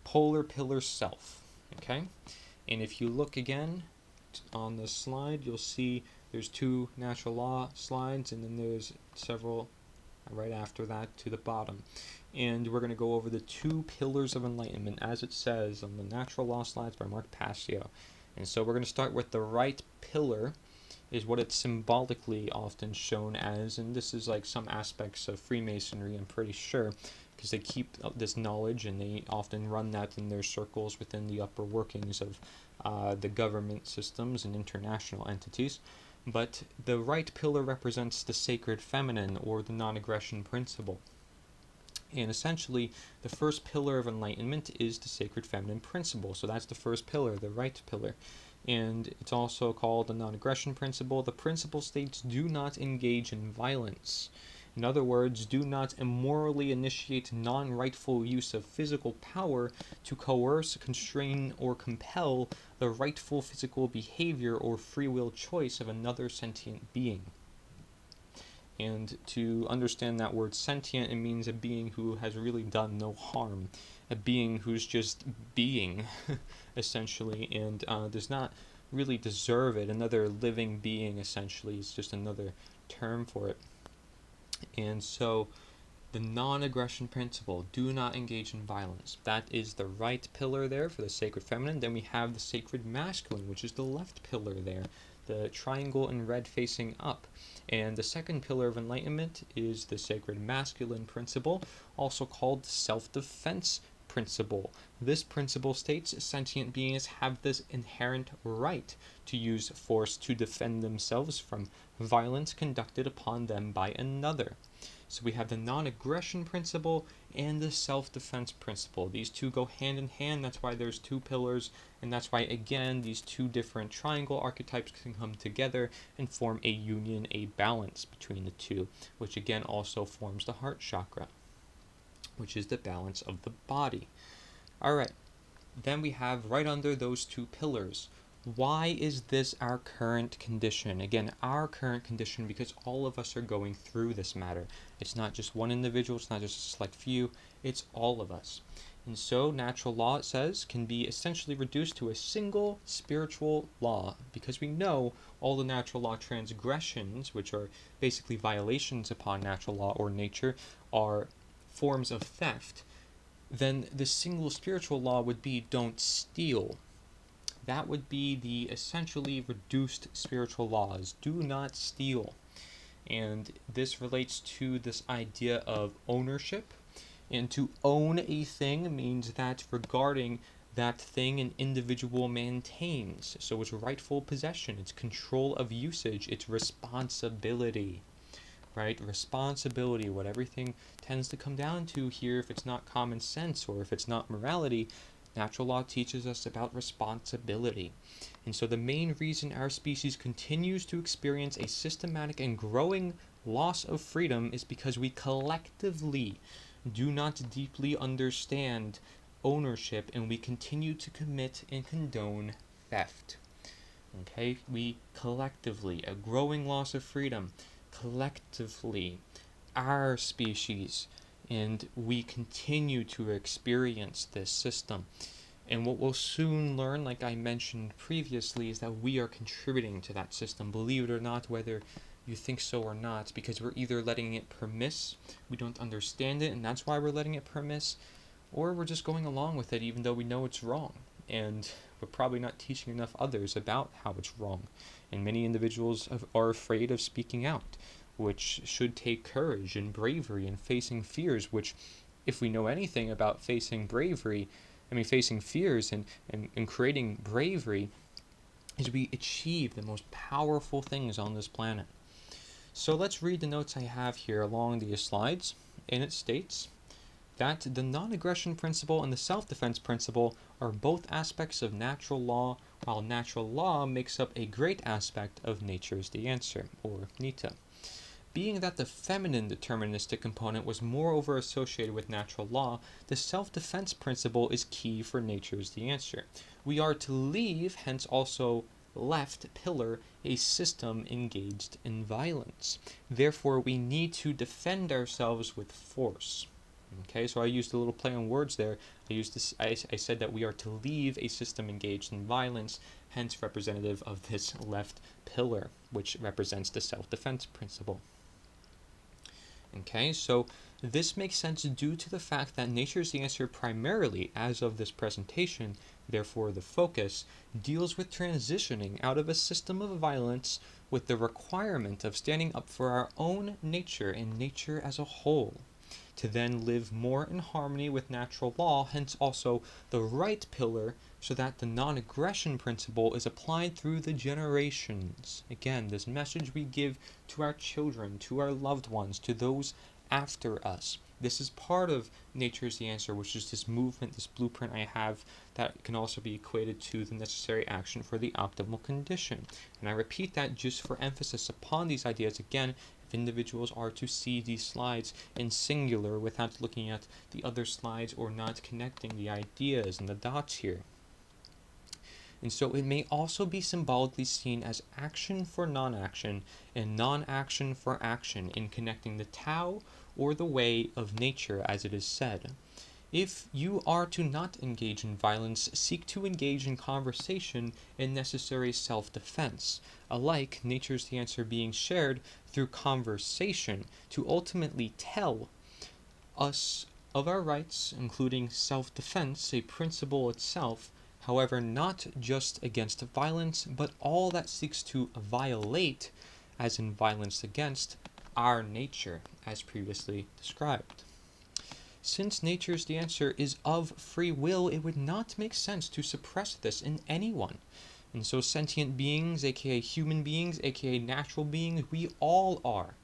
polar pillar self, okay? And if you look again on the slide, you'll see there's two natural law slides, and then there's several right after that to the bottom. And we're going to go over the two pillars of enlightenment as it says on the natural law slides by Mark Passio. And so we're going to start with the right pillar, is what it's symbolically often shown as, and this is like some aspects of Freemasonry, I'm pretty sure, because they keep this knowledge and they often run that in their circles within the upper workings of the government systems and international entities. But the right pillar represents the sacred feminine, or the non-aggression principle. And essentially, the first pillar of enlightenment is the sacred feminine principle. So that's the first pillar, the right pillar. And it's also called the non-aggression principle. The principle states, do not engage in violence. In other words, do not immorally initiate non-rightful use of physical power to coerce, constrain, or compel the rightful physical behavior or free will choice of another sentient being. And to understand that word sentient, it means a being who has really done no harm, a being who's just being, essentially, and does not really deserve it. Another living being, essentially, is just another term for it. And so the non-aggression principle, do not engage in violence, that is the right pillar there for the sacred feminine. Then we have the sacred masculine, which is the left pillar there, the triangle in red facing up. And the second pillar of enlightenment is the sacred masculine principle, also called self-defense principle. This principle states sentient beings have this inherent right to use force to defend themselves from violence conducted upon them by another. So we have the non-aggression principle and the self-defense principle. These two go hand in hand. That's why there's two pillars, and that's why, again, these two different triangle archetypes can come together and form a union, a balance between the two, which again also forms the heart chakra, which is the balance of the body. All right, then we have right under those two pillars, why is this our current condition? Again, our current condition, because all of us are going through this matter. It's not just one individual, it's not just a select few, it's all of us. And so natural law, it says, can be essentially reduced to a single spiritual law, because we know all the natural law transgressions, which are basically violations upon natural law or nature, are forms of theft. Then the single spiritual law would be don't steal. That would be the essentially reduced spiritual laws. Do not steal. And this relates to this idea of ownership. And to own a thing means that regarding that thing an individual maintains. So it's rightful possession, it's control of usage, it's responsibility. Right? Responsibility, what everything tends to come down to here, if it's not common sense or if it's not morality, natural law teaches us about responsibility. And so the main reason our species continues to experience a systematic and growing loss of freedom is because we collectively do not deeply understand ownership, and we continue to commit and condone theft. Okay, we collectively, a growing loss of freedom, collectively, our species, and we continue to experience this system. And what we'll soon learn, like I mentioned previously, is that we are contributing to that system, believe it or not, whether you think so or not, because we're either letting it permiss, we don't understand it, and that's why we're letting it permiss, or we're just going along with it even though we know it's wrong. And we're probably not teaching enough others about how it's wrong. And many individuals are afraid of speaking out, which should take courage and bravery and facing fears, which, if we know anything about facing fears and creating bravery, is we achieve the most powerful things on this planet. So let's read the notes I have here along these slides, and it states that the non-aggression principle and the self-defense principle are both aspects of natural law, while natural law makes up a great aspect of nature's the answer, or nita. Being that the feminine deterministic component was moreover associated with natural law, the self-defense principle is key for nature's the answer. We are to leave, hence also left pillar, a system engaged in violence. Therefore, we need to defend ourselves with force. Okay, so I used a little play on words there. I said that we are to leave a system engaged in violence, hence representative of this left pillar, which represents the self-defense principle. Okay, so this makes sense due to the fact that nature is the answer primarily, as of this presentation, therefore the focus, deals with transitioning out of a system of violence with the requirement of standing up for our own nature and nature as a whole, to then live more in harmony with natural law, hence also the right pillar, so that the non-aggression principle is applied through the generations. Again, this message we give to our children, to our loved ones, to those after us. This is part of Nature's the Answer, which is this movement, this blueprint I have that can also be equated to the necessary action for the optimal condition. And I repeat that just for emphasis upon these ideas again, if individuals are to see these slides in singular without looking at the other slides or not connecting the ideas and the dots here. And so it may also be symbolically seen as action for non-action and non-action for action in connecting the Tao or the way of nature, as it is said. If you are to not engage in violence, seek to engage in conversation and necessary self-defense. Alike, nature's the answer being shared through conversation to ultimately tell us of our rights, including self-defense, a principle itself, however, not just against violence, but all that seeks to violate, as in violence against, our nature, as previously described. Since nature's the answer is of free will, it would not make sense to suppress this in anyone. And so sentient beings, aka human beings, aka natural beings, we all are.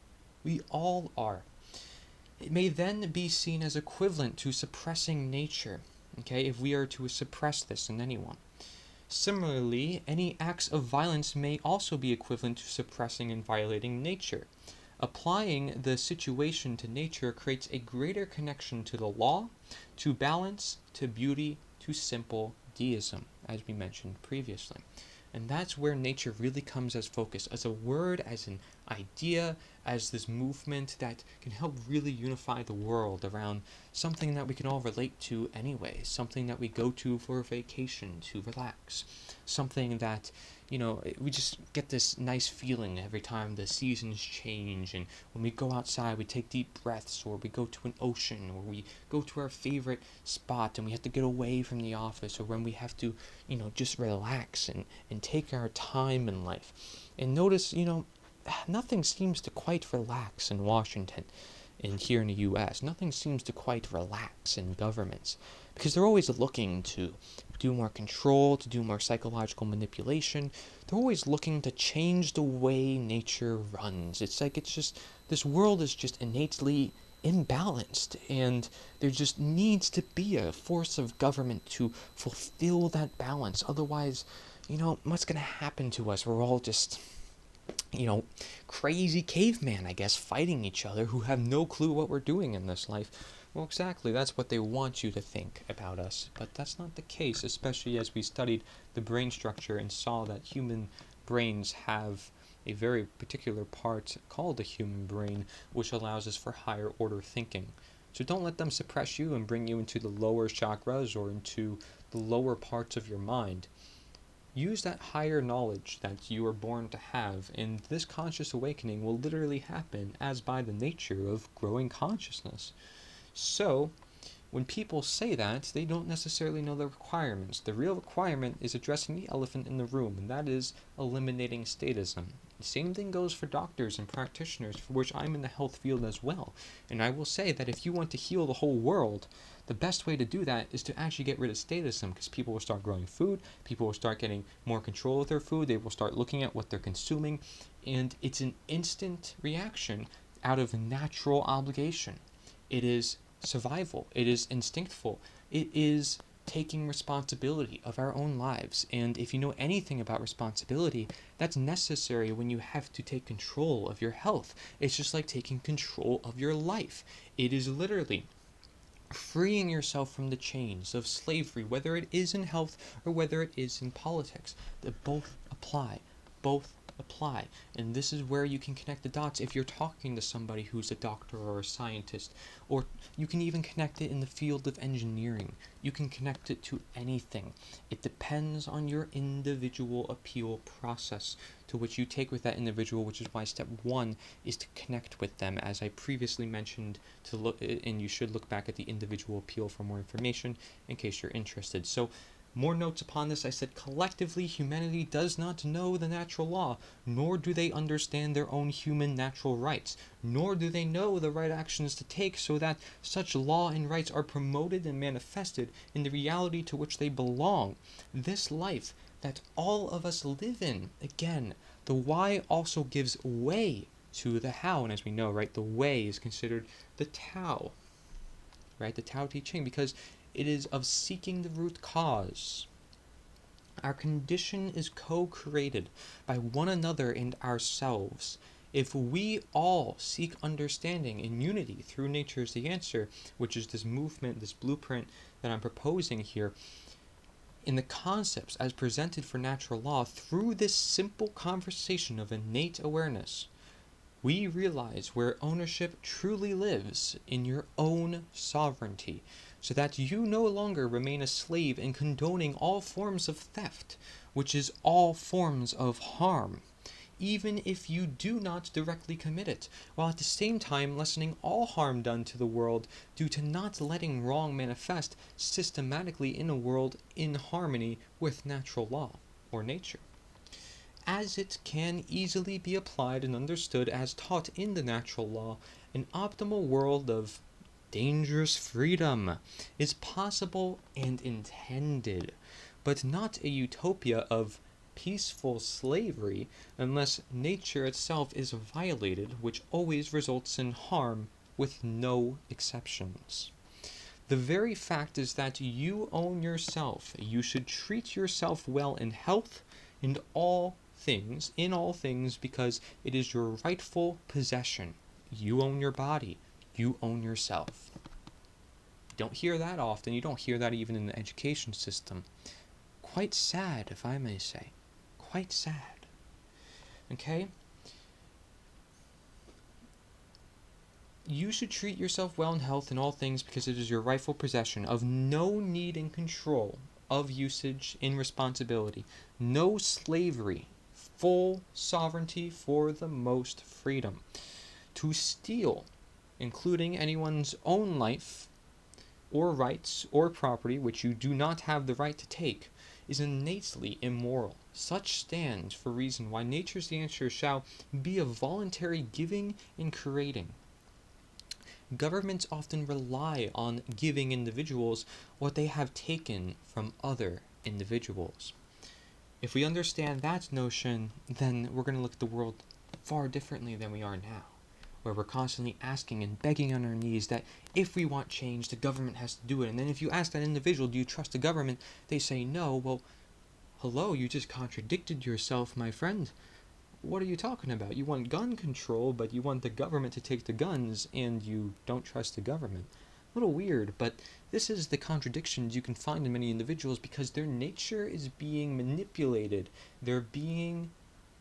We all are. It may then be seen as equivalent to suppressing nature, okay, if we are to suppress this in anyone. Similarly, any acts of violence may also be equivalent to suppressing and violating nature. Applying the situation to nature creates a greater connection to the law, to balance, to beauty, to simple deism, as we mentioned previously. And that's where nature really comes as focus, as a word, as an idea, as this movement that can help really unify the world around something that we can all relate to anyway, something that we go to for vacation to relax, something that, you know, we just get this nice feeling every time the seasons change, and when we go outside we take deep breaths, or we go to an ocean, or we go to our favorite spot and we have to get away from the office, or when we have to, you know, just relax and take our time in life. And notice, you know, nothing seems to quite relax in Washington and here in the US. Nothing seems to quite relax in governments, because they're always looking to do more control, to do more psychological manipulation. They're always looking to change the way nature runs. It's like this world is just innately imbalanced, and there just needs to be a force of government to fulfill that balance. Otherwise, you know, what's going to happen to us? We're all just, you know, crazy cavemen, I guess, fighting each other who have no clue what we're doing in this life. Well, exactly, that's what they want you to think about us, but that's not the case, especially as we studied the brain structure and saw that human brains have a very particular part called the human brain, which allows us for higher order thinking. So don't let them suppress you and bring you into the lower chakras or into the lower parts of your mind. Use that higher knowledge that you are born to have, and this conscious awakening will literally happen as by the nature of growing consciousness. So, when people say that, they don't necessarily know the requirements. The real requirement is addressing the elephant in the room, and that is eliminating statism. The same thing goes for doctors and practitioners, for which I'm in the health field as well. And I will say that if you want to heal the whole world, the best way to do that is to actually get rid of statism, because people will start growing food, people will start getting more control of their food, they will start looking at what they're consuming, and it's an instant reaction out of natural obligation. It is survival, it is instinctful, it is taking responsibility of our own lives. And if you know anything about responsibility, that's necessary when you have to take control of your health. It's just like taking control of your life. It is literally freeing yourself from the chains of slavery, whether it is in health or whether it is in politics. That both apply. Both apply. And this is where you can connect the dots if you're talking to somebody who's a doctor or a scientist, or you can even connect it in the field of engineering. You can connect it to anything. It depends on your individual appeal process to which you take with that individual, which is why step 1 is to connect with them, as I previously mentioned, to look, and you should look back at the individual appeal for more information in case you're interested. So more notes upon this. I said collectively humanity does not know the natural law, nor do they understand their own human natural rights, nor do they know the right actions to take so that such law and rights are promoted and manifested in the reality to which they belong. This life that all of us live in. Again, the why also gives way to the how, and as we know, right, the way is considered the Tao, right, the Tao Te Ching, because it is of seeking the root cause. Our condition is co-created by one another and ourselves. If we all seek understanding in unity through nature is the answer, which is this movement, this blueprint that I'm proposing here, in the concepts as presented for natural law, through this simple conversation of innate awareness, we realize where ownership truly lives in your own sovereignty, so that you no longer remain a slave in condoning all forms of theft, which is all forms of harm, even if you do not directly commit it, while at the same time lessening all harm done to the world due to not letting wrong manifest systematically in a world in harmony with natural law or nature. As it can easily be applied and understood as taught in the natural law, an optimal world of dangerous freedom is possible and intended, but not a utopia of peaceful slavery unless nature itself is violated, which always results in harm with no exceptions. The very fact is that you own yourself. You should treat yourself well in health and in all things, because it is your rightful possession. You own your body. You own yourself. You don't hear that often. You don't hear that even in the education system. Quite sad, if I may say. Quite sad. Okay? You should treat yourself well in health in all things, because it is your rightful possession, of no need and control, of usage in responsibility, no slavery, full sovereignty for the most freedom. To steal, including anyone's own life, or rights, or property which you do not have the right to take, is innately immoral. Such stands for reason why nature's answer shall be a voluntary giving and creating. Governments often rely on giving individuals what they have taken from other individuals. If we understand that notion, then we're going to look at the world far differently than we are now, where we're constantly asking and begging on our knees that if we want change, the government has to do it. And then if you ask that individual, do you trust the government? They say no. Well, hello, you just contradicted yourself, my friend. What are you talking about? You want gun control, but you want the government to take the guns, and you don't trust the government. A little weird, but this is the contradictions you can find in many individuals, because their nature is being manipulated. They're being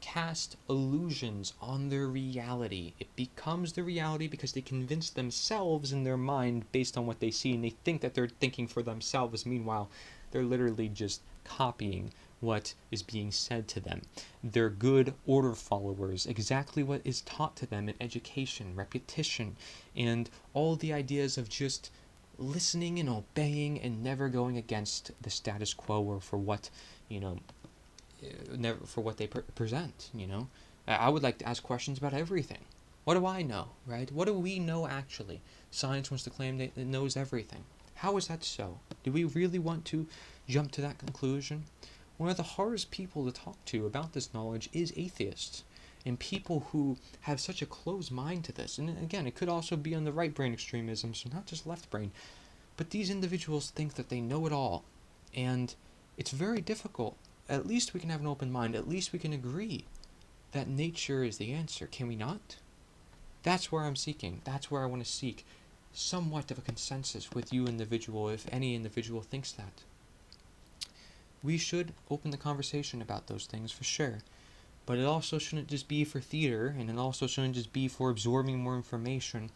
cast illusions on their reality. It becomes the reality because they convince themselves in their mind based on what they see, and they think that they're thinking for themselves. Meanwhile, they're literally just copying what is being said to them. They're good order followers, exactly what is taught to them in education, repetition, and all the ideas of just listening and obeying and never going against the status quo or for what, never for what they present. I would like to ask questions about everything. What do I know, right? What do we know actually? Science wants to claim that it knows everything. How is that so? Do we really want to jump to that conclusion? One of the hardest people to talk to about this knowledge is atheists, and people who have such a closed mind to this. And again, it could also be on the right brain extremism, so not just left brain. But these individuals think that they know it all, and it's very difficult. At least we can have an open mind. At least we can agree that nature is the answer, can we not? That's where I'm seeking. That's where I want to seek somewhat of a consensus with you individual, if any individual thinks that. We should open the conversation about those things for sure. but it also shouldn't just be for theater, and it also shouldn't just be for absorbing more information.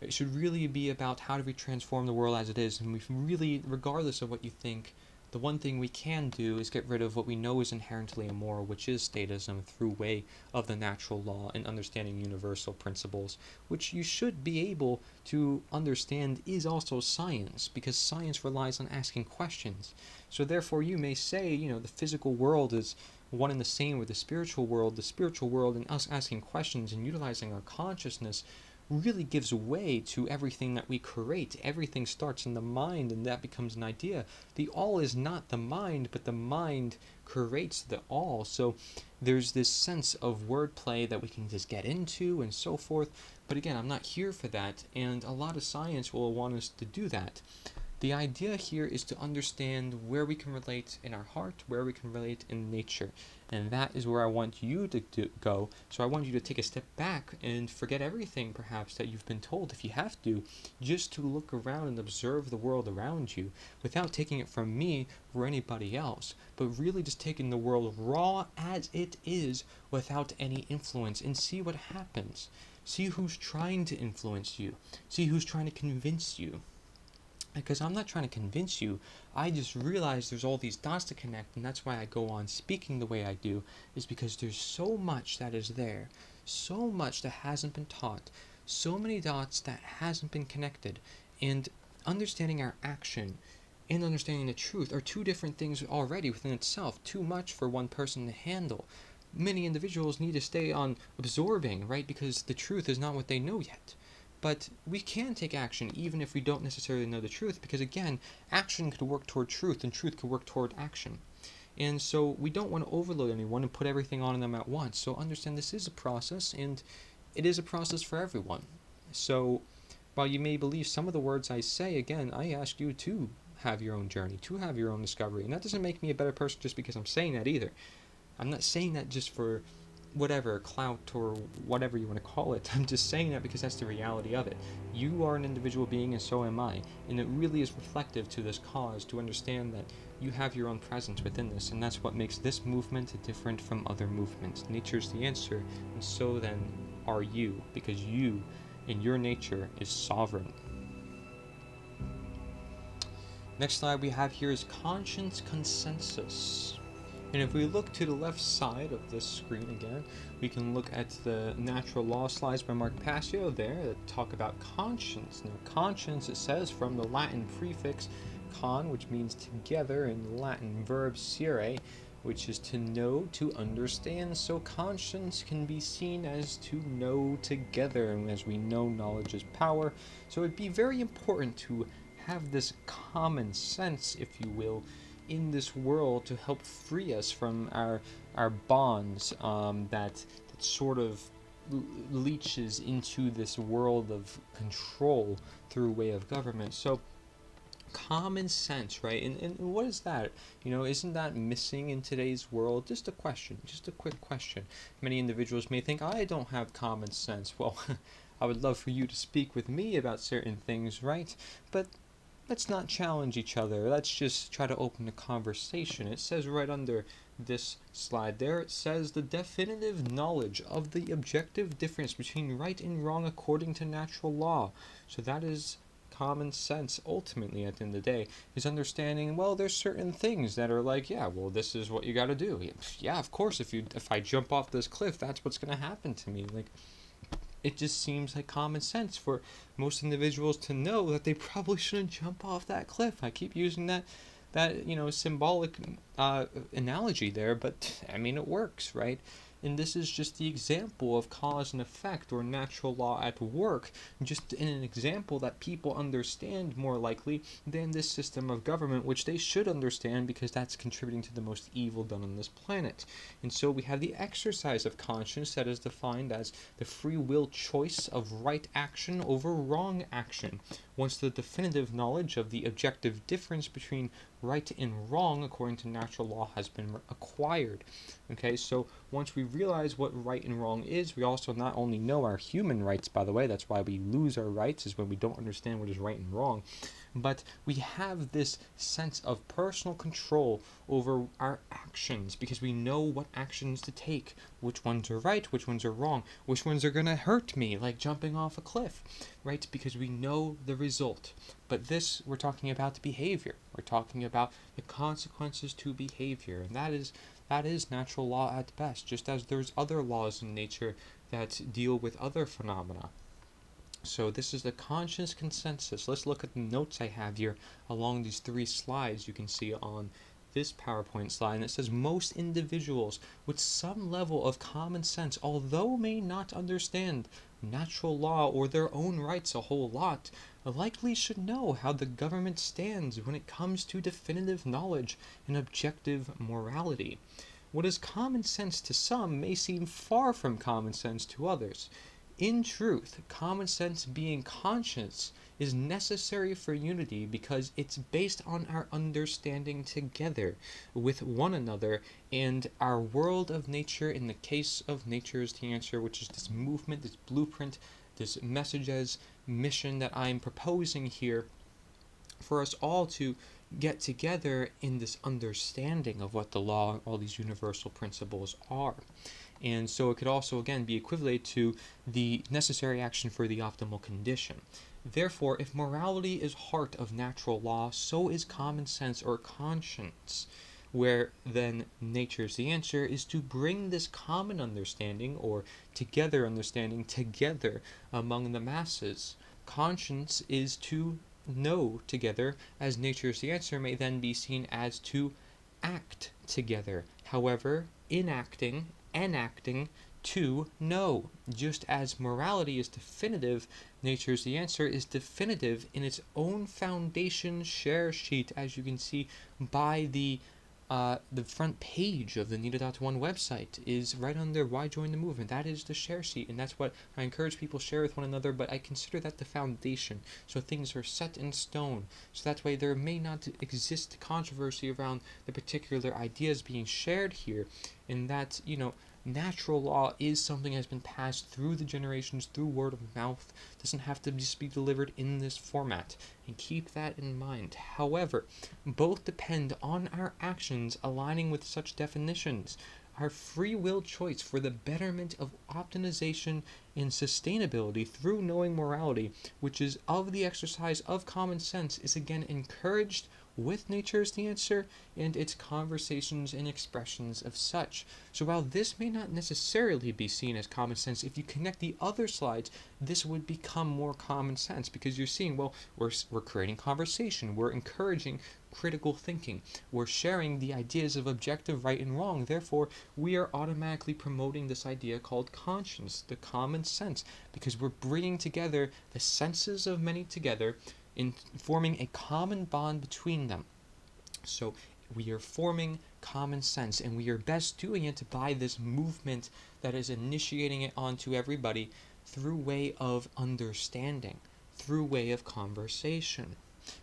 It should really be about how do we transform the world as it is, and we really, regardless of what you think, the one thing we can do is get rid of what we know is inherently immoral, which is statism, through way of the natural law and understanding universal principles, which you should be able to understand is also science, because science relies on asking questions. So therefore you may say, the physical world is one and the same with the spiritual world, and us asking questions and utilizing our consciousness really gives way to everything that we create. Everything starts in the mind, and that becomes an idea. The all is not the mind, but the mind creates the all. So there's this sense of wordplay that we can just get into and so forth. But again, I'm not here for that, and a lot of science will want us to do that. The idea here is to understand where we can relate in our heart, where we can relate in nature. And that is where I want you to go. So I want you to take a step back and forget everything perhaps that you've been told, if you have to, just to look around and observe the world around you without taking it from me or anybody else, but really just taking the world raw as it is without any influence, and see what happens. See who's trying to influence you. See who's trying to convince you. Because I'm not trying to convince you, I just realize there's all these dots to connect, and that's why I go on speaking the way I do, is because there's so much that is there, so much that hasn't been taught, so many dots that hasn't been connected, and understanding our action and understanding the truth are two different things already within itself, too much for one person to handle. Many individuals need to stay on absorbing, right, because the truth is not what they know yet. But we can take action even if we don't necessarily know the truth, because again, action could work toward truth and truth could work toward action. And so we don't want to overload anyone and put everything on them at once. So understand this is a process, and it is a process for everyone. So while you may believe some of the words I say, again, I ask you to have your own journey, to have your own discovery. And that doesn't make me a better person just because I'm saying that either. I'm not saying that just for whatever, clout or whatever you want to call it. I'm just saying that because that's the reality of it. You are an individual being, and so am I. And it really is reflective to this cause to understand that you have your own presence within this, and that's what makes this movement different from other movements. Nature's the answer, and so then are you, because you, in your nature, is sovereign. Next slide we have here is conscience consensus. And if we look to the left side of this screen again, we can look at the natural law slides by Mark Passio there that talk about conscience. Now, conscience, it says, from the Latin prefix con, which means together, and the Latin verb sire, which is to know, to understand. So conscience can be seen as to know together, and as we know, knowledge is power. So it'd be very important to have this common sense, if you will, in this world to help free us from our bonds that sort of leeches into this world of control through way of government. So common sense, right? And what is that? Isn't that missing in today's world? Just a question, just a quick question. Many individuals may think, I don't have common sense. Well, I would love for you to speak with me about certain things, right? But let's not challenge each other. Let's just try to open a conversation. It says right under this slide there, it says the definitive knowledge of the objective difference between right and wrong according to natural law. So that is common sense ultimately at the end of the day, is understanding, well, there's certain things that are like, yeah, well, this is what you got to do. Yeah, of course, if I jump off this cliff, that's what's going to happen to me. Like, it just seems like common sense for most individuals to know that they probably shouldn't jump off that cliff. I keep using that symbolic analogy there, but I mean, it works, right? And this is just the example of cause and effect, or natural law at work, just in an example that people understand more likely than this system of government, which they should understand because that's contributing to the most evil done on this planet. And so we have the exercise of conscience that is defined as the free will choice of right action over wrong action. Once the definitive knowledge of the objective difference between right and wrong according to natural law has been acquired. Okay, so once we realize what right and wrong is, we also not only know our human rights, by the way, that's why we lose our rights, is when we don't understand what is right and wrong. but we have this sense of personal control over our actions because we know what actions to take, which ones are right, which ones are wrong, which ones are going to hurt me, like jumping off a cliff, right? Because we know the result. But this, we're talking about behavior. We're talking about the consequences to behavior, and that is natural law at best, just as there's other laws in nature that deal with other phenomena. So this is the conscious consensus. Let's look at the notes I have here along these 3 slides you can see on this PowerPoint slide. And it says most individuals with some level of common sense, although may not understand natural law or their own rights a whole lot, likely should know how the government stands when it comes to definitive knowledge and objective morality. What is common sense to some may seem far from common sense to others. In truth, common sense being conscious is necessary for unity because it's based on our understanding together with one another and our world of nature. In the case of nature is the answer, which is this movement, this blueprint, this message as mission that I'm proposing here for us all to get together in this understanding of what the law and all these universal principles are. And so it could also, again, be equivalent to the necessary action for the optimal condition. Therefore, if morality is heart of natural law, so is common sense or conscience, where then nature's the answer is to bring this common understanding or together understanding together among the masses. Conscience is to know together, as nature's the answer may then be seen as to act together. However, enacting to know. Just as morality is definitive, nature's the answer is definitive in its own foundation share sheet, as you can see by the front page of the nita.1 website is right under why join the movement. That is the share sheet, and that's what I encourage people to share with one another, but I consider that the foundation, so things are set in stone, so that way there may not exist controversy around the particular ideas being shared here, and that, natural law is something that has been passed through the generations, through word of mouth. It doesn't have to just be delivered in this format, and keep that in mind. However, both depend on our actions aligning with such definitions. Our free will choice for the betterment of optimization and sustainability through knowing morality, which is of the exercise of common sense, is again encouraged with nature's the answer and its conversations and expressions of such. So while this may not necessarily be seen as common sense, if you connect the other slides, this would become more common sense, because you're seeing, well, we're creating conversation, we're encouraging critical thinking, we're sharing the ideas of objective right and wrong, therefore we are automatically promoting this idea called conscience, the common sense, because we're bringing together the senses of many together in forming a common bond between them. So we are forming common sense, and we are best doing it by this movement that is initiating it onto everybody through way of understanding, through way of conversation.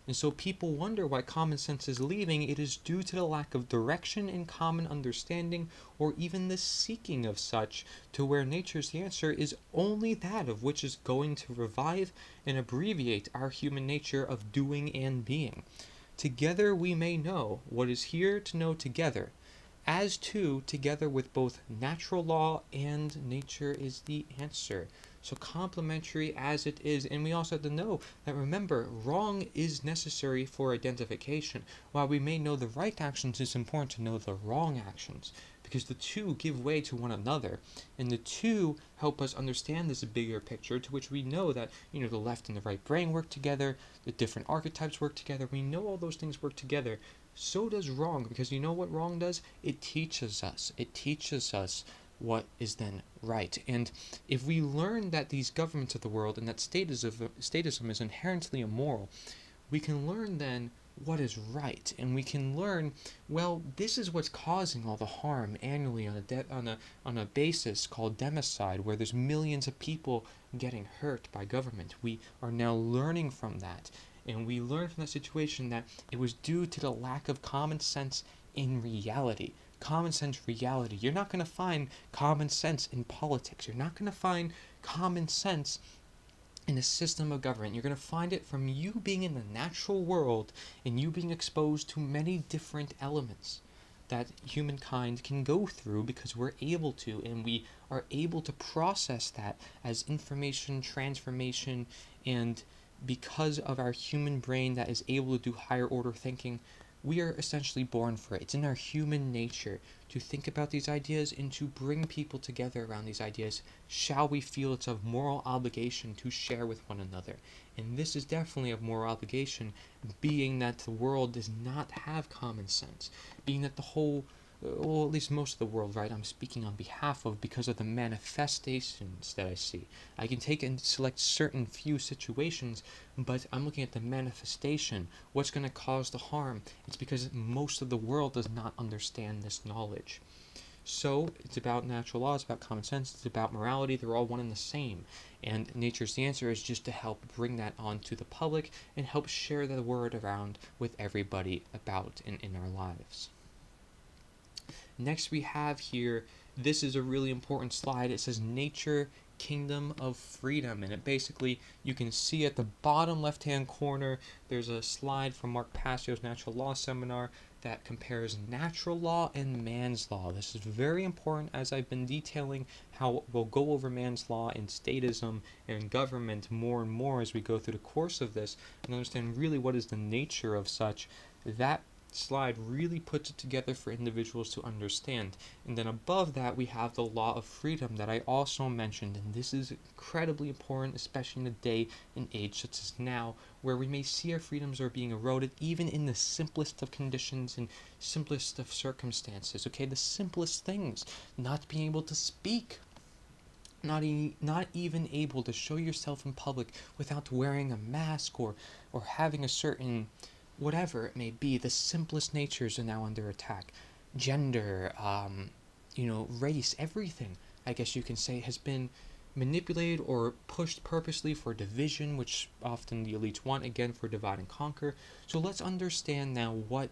And so people wonder why common sense is leaving. It is due to the lack of direction in common understanding, or even the seeking of such, to where nature's the answer is only that of which is going to revive and abbreviate our human nature of doing and being. Together we may know what is here to know together, as to together with both natural law and nature is the answer. So complementary as it is, and we also have to know that, remember, wrong is necessary for identification. While we may know the right actions, it's important to know the wrong actions, because the two give way to one another, and the two help us understand this bigger picture, to which we know that, the left and the right brain work together, the different archetypes work together, we know all those things work together. So does wrong, because you know what wrong does? It teaches us what is then right. And if we learn that these governments of the world and that statism is inherently immoral, we can learn then what is right, and we can learn, well, this is what's causing all the harm annually on a basis called democide, where there's millions of people getting hurt by government. We are now learning from that, and we learn from that situation that it was due to the lack of common sense in reality. Common sense reality. You're not going to find common sense in politics. You're not going to find common sense in a system of government. You're going to find it from you being in the natural world and you being exposed to many different elements that humankind can go through because we're able to, and we are able to process that as information transformation. And because of our human brain that is able to do higher order thinking, we are essentially born for it. It's in our human nature to think about these ideas and to bring people together around these ideas. Shall we feel it's of moral obligation to share with one another? And this is definitely of moral obligation, being that the world does not have common sense, being that the whole, well, at least most of the world, right, I'm speaking on behalf of because of the manifestations that I see. I can take and select certain few situations, but I'm looking at the manifestation. What's going to cause the harm? It's because most of the world does not understand this knowledge. So it's about natural law, it's about common sense, it's about morality. They're all one and the same. And Nature's the Answer is just to help bring that onto the public and help share the word around with everybody about in our lives. Next we have here, this is a really important slide. It says Nature, Kingdom of Freedom, and it basically, you can see at the bottom left hand corner there's a slide from Mark Passio's natural law seminar that compares natural law and man's law. This is very important, as I've been detailing how we'll go over man's law and statism and government more and more as we go through the course of this and understand really what is the nature of such. That slide really puts it together for individuals to understand. And then above that we have the law of freedom that I also mentioned, and this is incredibly important, especially in a day and age such as now, where we may see our freedoms are being eroded even in the simplest of conditions and simplest of circumstances. Okay, the simplest things, not being able to speak, not even able to show yourself in public without wearing a mask or having a certain whatever it may be. The simplest natures are now under attack. Gender, race, everything, I guess you can say, has been manipulated or pushed purposely for division, which often the elites want, again, for divide and conquer. So let's understand now what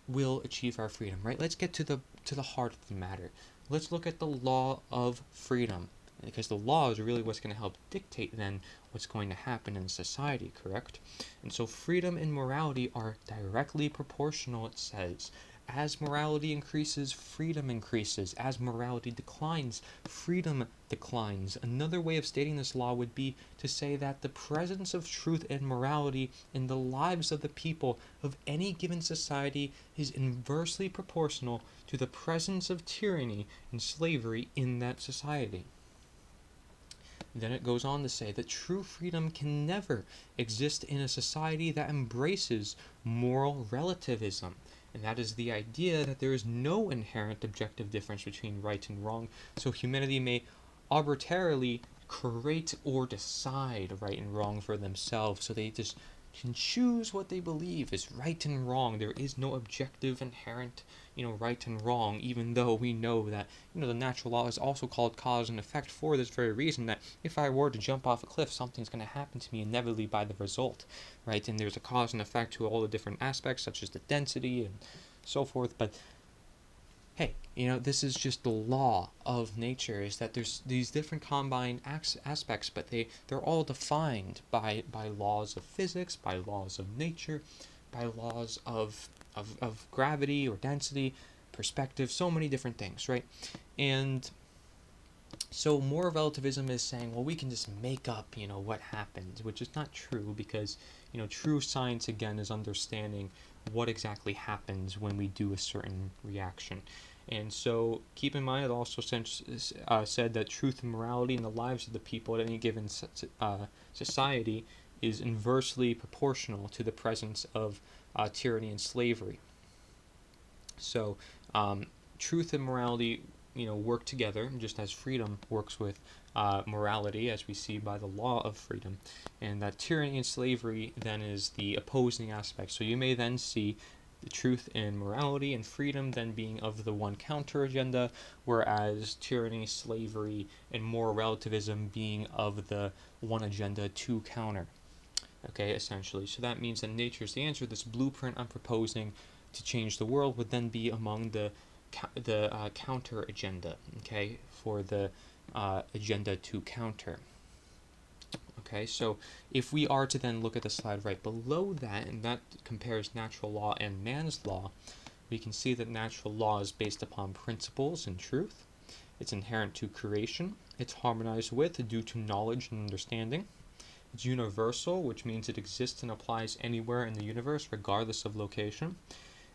will achieve our freedom, right? Let's get to the heart of the matter. Let's look at the law of freedom, because the law is really what's going to help dictate then what's going to happen in society, correct? And so freedom and morality are directly proportional, it says. As morality increases, freedom increases. As morality declines, freedom declines. Another way of stating this law would be to say that the presence of truth and morality in the lives of the people of any given society is inversely proportional to the presence of tyranny and slavery in that society. Then it goes on to say that true freedom can never exist in a society that embraces moral relativism. And that is the idea that there is no inherent objective difference between right and wrong. So humanity may arbitrarily create or decide right and wrong for themselves. So they just can choose what they believe is right and wrong. There is no objective inherent, right and wrong, even though we know that, the natural law is also called cause and effect for this very reason, that if I were to jump off a cliff, something's going to happen to me inevitably by the result, right? And there's a cause and effect to all the different aspects, such as the density and so forth. But hey, this is just the law of nature, is that there's these different combined aspects, but they're all defined by laws of physics, by laws of nature, by laws of gravity or density, perspective, so many different things, right? And so moral relativism is saying, well, we can just make up, what happens, which is not true, because, true science, again, is understanding what exactly happens when we do a certain reaction. And so keep in mind, it also said that truth and morality in the lives of the people at any given society is inversely proportional to the presence of tyranny and slavery. So truth and morality, work together, just as freedom works with morality, as we see by the law of freedom. And that tyranny and slavery then is the opposing aspect. So you may then see the truth and morality and freedom then being of the one counter agenda, whereas tyranny, slavery, and moral relativism being of the one agenda to counter. Okay, essentially. So that means that Nature's the Answer, this blueprint I'm proposing to change the world, would then be among the counter agenda, okay, for the agenda to counter. Okay, so if we are to then look at the slide right below that, and that compares natural law and man's law, we can see that natural law is based upon principles and truth. It's inherent to creation. It's harmonized with due to knowledge and understanding. It's universal, which means it exists and applies anywhere in the universe, regardless of location.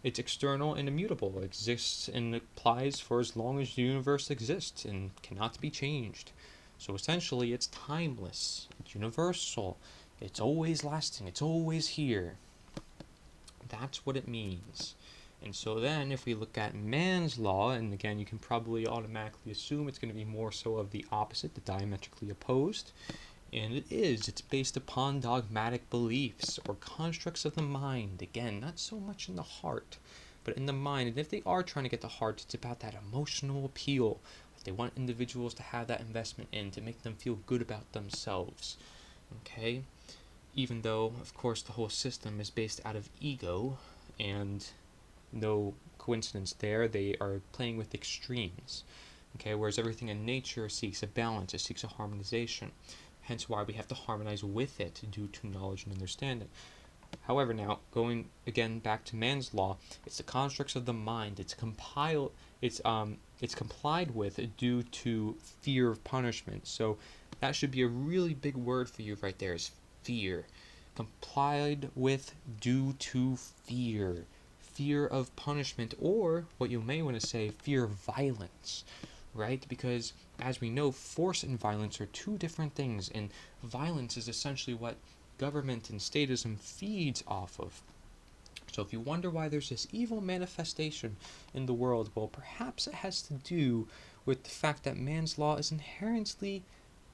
It's external and immutable. It exists and applies for as long as the universe exists and cannot be changed. So essentially, it's timeless. It's universal. It's always lasting. It's always here. That's what it means. And so then, if we look at man's law, and again, you can probably automatically assume it's going to be more so of the opposite, the diametrically opposed. And it is. It's based upon dogmatic beliefs or constructs of the mind. Again, not so much in the heart, but in the mind. And if they are trying to get the heart, it's about that emotional appeal that they want individuals to have that investment in, to make them feel good about themselves. Okay? Even though, of course, the whole system is based out of ego, and no coincidence there, they are playing with extremes. Okay? Whereas everything in nature seeks a balance, it seeks a harmonization. Hence why we have to harmonize with it due to knowledge and understanding. However, now, going again back to man's law, it's the constructs of the mind. It's complied with due to fear of punishment. So that should be a really big word for you right there, is fear. Complied with due to fear. Fear of punishment, or what you may want to say, fear of violence. Right? Because, as we know, force and violence are two different things, and violence is essentially what government and statism feeds off of. So if you wonder why there's this evil manifestation in the world, well, perhaps it has to do with the fact that man's law is inherently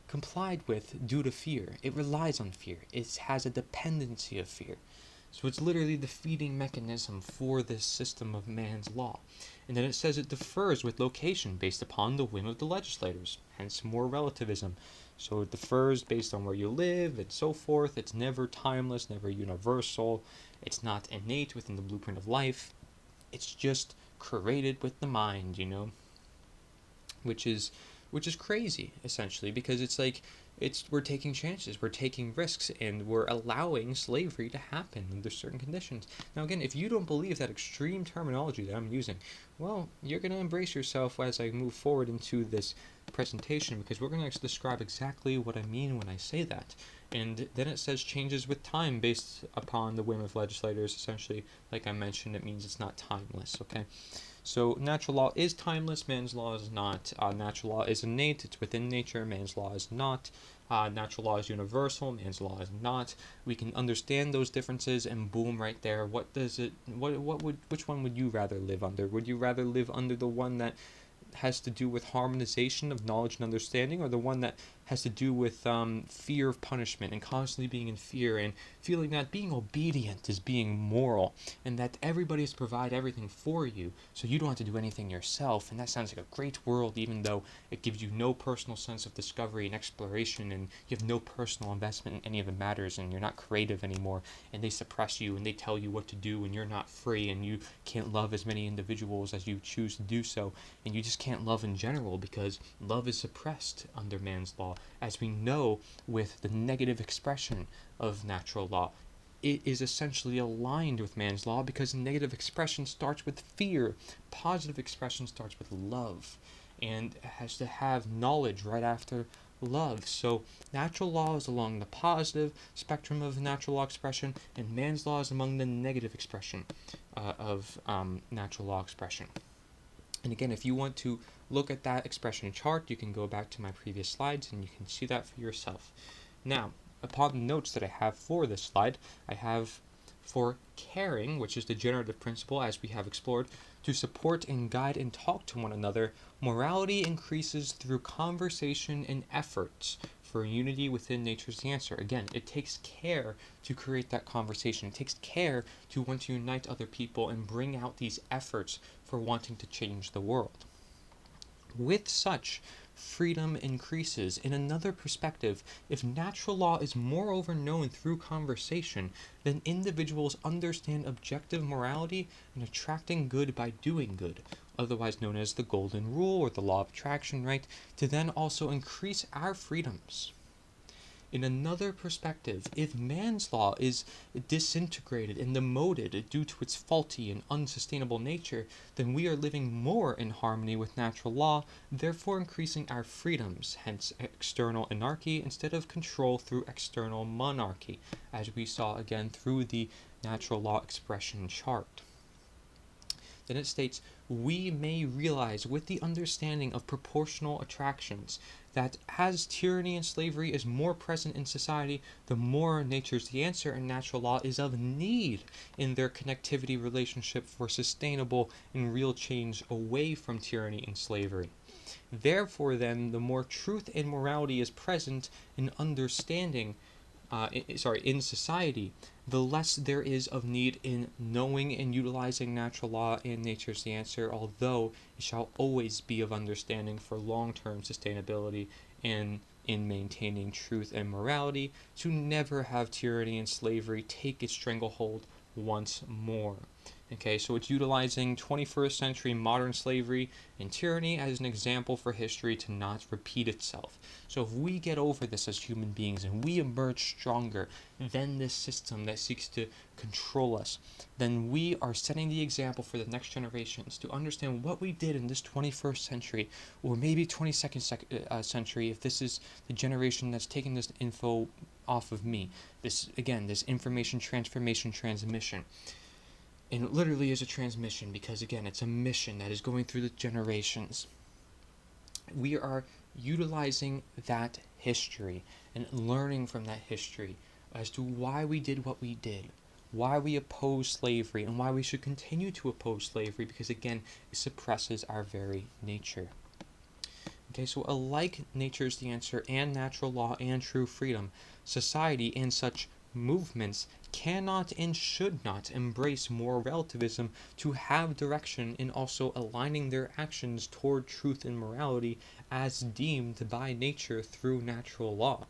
complied with due to fear. It relies on fear. It has a dependency of fear. So it's literally the feeding mechanism for this system of man's law. And then it says it differs with location based upon the whim of the legislators, hence more relativism. So it differs based on where you live and so forth. It's never timeless, never universal. It's not innate within the blueprint of life. It's just created with the mind, which is crazy, essentially, because it's like we're taking chances, we're taking risks, and we're allowing slavery to happen under certain conditions. Now again, if you don't believe that extreme terminology that I'm using, well, you're going to embrace yourself as I move forward into this presentation, because we're going to describe exactly what I mean when I say that. And then it says changes with time based upon the whim of legislators. Essentially, like I mentioned, it means it's not timeless, okay? So natural law is timeless, man's law is not. Natural law is innate, it's within nature, man's law is not. Natural law is universal, man's law is not. We can understand those differences, and boom, right there. Which one would you rather live under? Would you rather live under the one that has to do with harmonization of knowledge and understanding, or the one that has to do with fear of punishment and constantly being in fear and feeling that being obedient is being moral, and that everybody has to provide everything for you so you don't have to do anything yourself? And that sounds like a great world, even though it gives you no personal sense of discovery and exploration, and you have no personal investment in any of the matters, and you're not creative anymore, and they suppress you and they tell you what to do, and you're not free, and you can't love as many individuals as you choose to do so, and you just can't love in general because love is suppressed under man's law. As we know, with the negative expression of natural law, it is essentially aligned with man's law, because negative expression starts with fear, positive expression starts with love, and it has to have knowledge right after love. So natural law is along the positive spectrum of natural law expression, and man's law is among the negative expression of natural law expression. And again, if you want to look at that expression chart, you can go back to my previous slides and you can see that for yourself. Now, upon the notes that I have for this slide, I have for caring, which is the generative principle as we have explored, to support and guide and talk to one another, morality increases through conversation and efforts for unity within nature's the answer. Again, it takes care to create that conversation. It takes care to want to unite other people and bring out these efforts for wanting to change the world. With such, freedom increases. In another perspective, if natural law is moreover known through conversation, then individuals understand objective morality and attracting good by doing good, otherwise known as the golden rule or the law of attraction, right? To then also increase our freedoms. In another perspective, if man's law is disintegrated and demoted due to its faulty and unsustainable nature, then we are living more in harmony with natural law, therefore increasing our freedoms, hence external anarchy instead of control through external monarchy, as we saw again through the natural law expression chart. Then it states, we may realize with the understanding of proportional attractions that as tyranny and slavery is more present in society, the more nature's the answer and natural law is of need in their connectivity relationship for sustainable and real change away from tyranny and slavery. Therefore, then, the more truth and morality is present in understanding, in society, the less there is of need in knowing and utilizing natural law and nature's the answer, although it shall always be of understanding for long-term sustainability and in maintaining truth and morality, to never have tyranny and slavery take its stranglehold once more. Okay, so it's utilizing 21st century modern slavery and tyranny as an example for history to not repeat itself. So if we get over this as human beings and we emerge stronger than this system that seeks to control us, then we are setting the example for the next generations to understand what we did in this 21st century, or maybe 22nd century, if this is the generation that's taking this info off of me. This information transmission. And it literally is a transmission because, again, it's a mission that is going through the generations. We are utilizing that history and learning from that history as to why we did what we did, why we oppose slavery, and why we should continue to oppose slavery because, again, it suppresses our very nature. Okay, so alike nature's the answer and natural law and true freedom, society and such movements cannot and should not embrace moral relativism to have direction in also aligning their actions toward truth and morality as deemed by nature through natural law.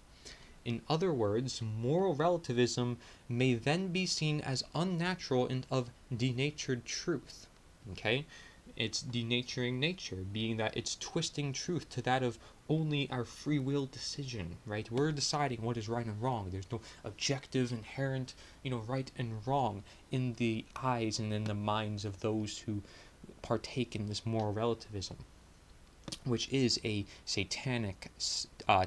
In other words, moral relativism may then be seen as unnatural and of denatured truth. Okay? It's denaturing nature, being that it's twisting truth to that of only our free will decision, right? We're deciding what is right and wrong. There's no objective, inherent, right and wrong in the eyes and in the minds of those who partake in this moral relativism, which is a satanic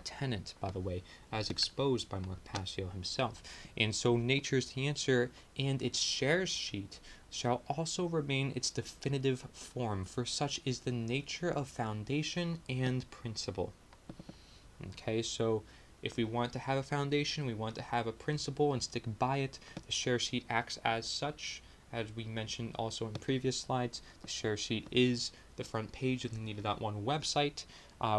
tenet, by the way, as exposed by Mark Passio himself. And so nature's the answer and its share sheet shall also remain its definitive form, for such is the nature of foundation and principle. Okay, so if we want to have a foundation, we want to have a principle and stick by it, the share sheet acts as such. As we mentioned also in previous slides, the share sheet is the front page of the nita.1 website,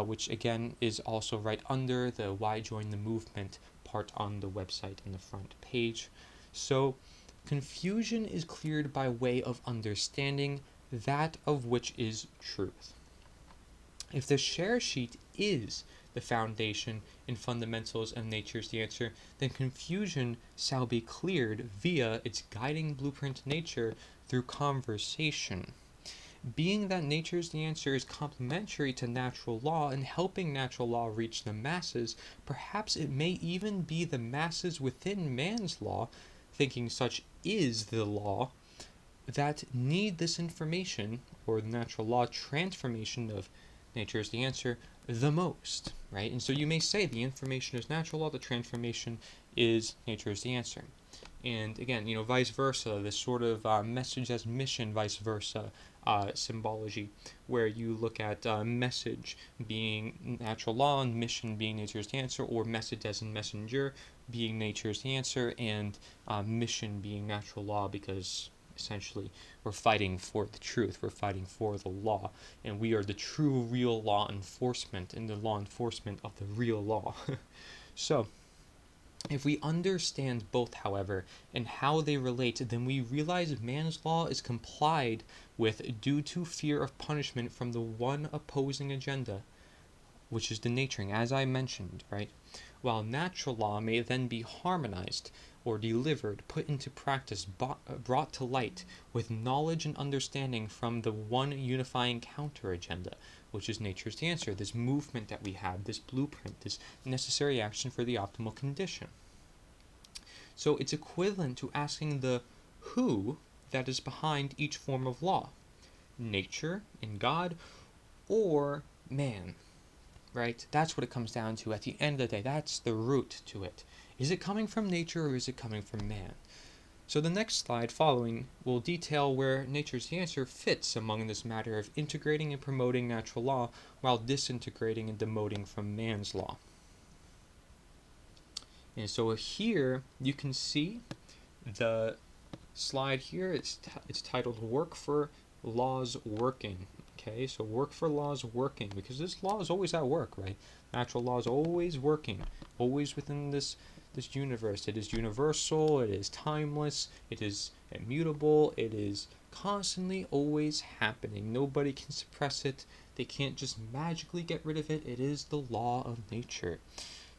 which again is also right under the Why Join the Movement part on the website in the front page. So confusion is cleared by way of understanding that of which is truth. If the share sheet is the foundation and fundamentals of nature's the answer, then confusion shall be cleared via its guiding blueprint nature through conversation. Being that nature's the answer is complementary to natural law and helping natural law reach the masses, perhaps it may even be the masses within man's law, thinking such is the law, that need this information, or the natural law transformation of nature is the answer, the most, right? And so you may say the information is natural law, the transformation is nature is the answer. And again, vice versa, this sort of message as mission, vice versa symbology, where you look at message being natural law and mission being nature's the answer, or message as in messenger being nature's the answer, and mission being natural law, because essentially we're fighting for the truth, we're fighting for the law, and we are the true real law enforcement and the law enforcement of the real law. So if we understand both, however, and how they relate, then we realize man's law is complied with due to fear of punishment from the one opposing agenda, which is denaturing, as I mentioned, right? while natural law may then be harmonized or delivered, put into practice, brought to light with knowledge and understanding from the one unifying counter agenda, which is nature's answer, this movement that we have, this blueprint, this necessary action for the optimal condition. So it's equivalent to asking the who that is behind each form of law, nature and God, or man, right? That's what it comes down to at the end of the day. That's the root to it. Is it coming from nature or is it coming from man? So the next slide following will detail where nature's answer fits among this matter of integrating and promoting natural law while disintegrating and demoting from man's law. And so here you can see the slide here. It's titled Work for Laws Working. Okay, so work for laws working, because this law is always at work, right? Natural law is always working, always within this universe. It is universal, it is timeless, it is immutable, it is constantly always happening. Nobody can suppress it. They can't just magically get rid of it. It is the law of nature.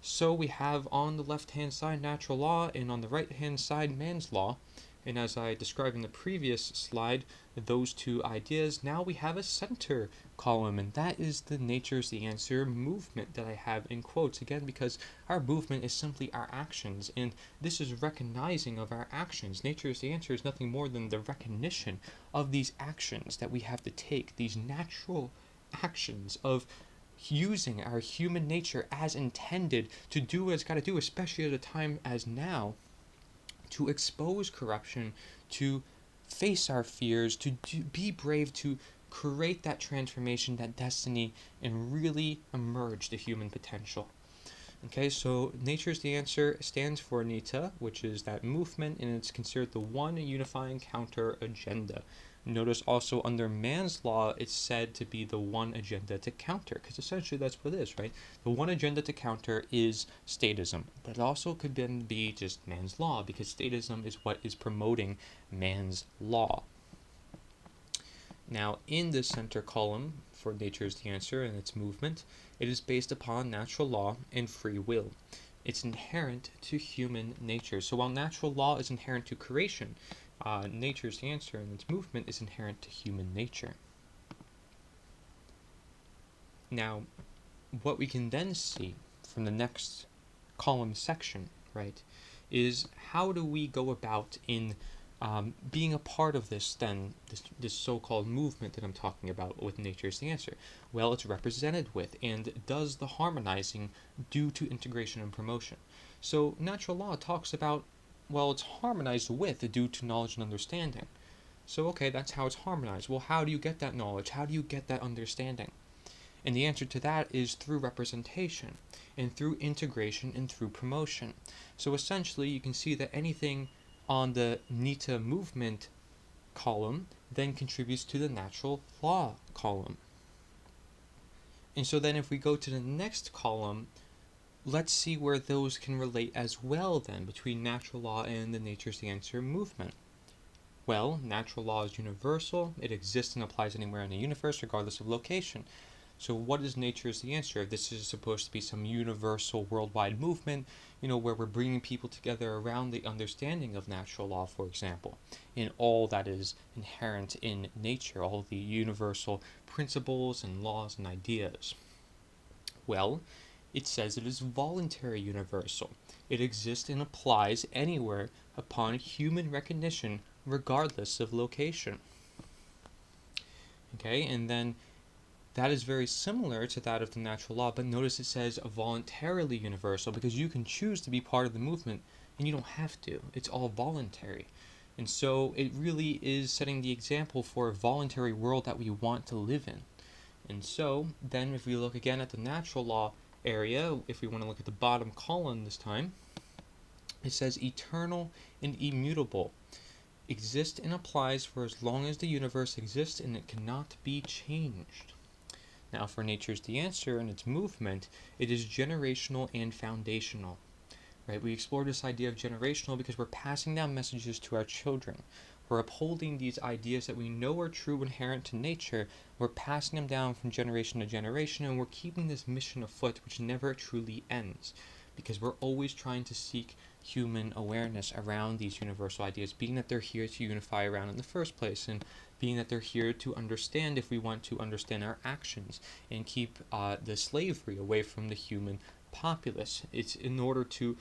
So we have on the left-hand side natural law, and on the right-hand side man's law. And as I described in the previous slide, those two ideas, now we have a center column, and that is the nature's the answer movement that I have in quotes, again, because our movement is simply our actions, and this is recognizing of our actions. Nature's the answer is nothing more than the recognition of these actions that we have to take, these natural actions of using our human nature as intended to do what it's got to do, especially at a time as now, to expose corruption, to face our fears, to be brave, to create that transformation, that destiny, and really emerge the human potential. Okay, so nature's the answer stands for nita, which is that movement, and it's considered the one unifying counter agenda. Notice also under man's law, it's said to be the one agenda to counter, because essentially that's what it is, right? The one agenda to counter is statism, but it also could then be just man's law, because statism is what is promoting man's law. Now, in the center column for nature's the answer and its movement, it is based upon natural law and free will. It's inherent to human nature. So while natural law is inherent to creation, nature's answer and its movement is inherent to human nature. Now, what we can then see from the next column section, right, is how do we go about in being a part of this so-called movement that I'm talking about with nature's the answer? Well, it's represented with and does the harmonizing due to integration and promotion. So natural law talks about, well, it's harmonized with due to knowledge and understanding. So okay, that's how it's harmonized. Well, how do you get that knowledge? How do you get that understanding? And the answer to that is through representation and through integration and through promotion. So essentially you can see that anything on the nita movement column then contributes to the natural law column. And so then if we go to the next column, let's see where those can relate as well then between natural law and the nature's the answer movement. Well, natural law is universal. It exists and applies anywhere in the universe regardless of location. So what is nature's the answer? This is supposed to be some universal worldwide movement, where we're bringing people together around the understanding of natural law, for example, in all that is inherent in nature, all the universal principles and laws and ideas. Well, it says it is voluntary universal. It exists and applies anywhere upon human recognition, regardless of location. Okay, and then that is very similar to that of the natural law, but notice it says voluntarily universal, because you can choose to be part of the movement and you don't have to. It's all voluntary. And so it really is setting the example for a voluntary world that we want to live in. And so then if we look again at the natural law area, if we want to look at the bottom column this time, it says eternal and immutable. Exists and applies for as long as the universe exists, and it cannot be changed. Now for nature's the answer and its movement, it is generational and foundational. Right? We explored this idea of generational because we're passing down messages to our children. We're upholding these ideas that we know are true, inherent to nature. We're passing them down from generation to generation, and we're keeping this mission afoot, which never truly ends. because we're always trying to seek human awareness around these universal ideas, being that they're here to unify around in the first place, and being that they're here to understand if we want to understand our actions and keep the slavery away from the human populace. It's in order to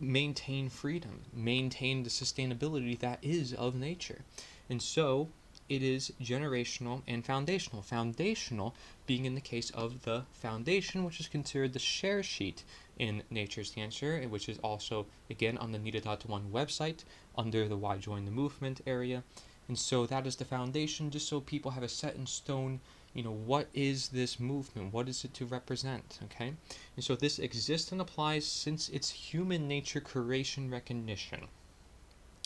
maintain freedom, maintain the sustainability that is of nature. And so it is generational and foundational. Foundational being in the case of the foundation, which is considered the share sheet in Nature's Answer, which is also, again, on the nita.one website under the Why Join the Movement area. And so that is the foundation, just so people have a set in stone, what is this movement? What is it to represent? Okay? And so this exists and applies since it's human nature creation recognition.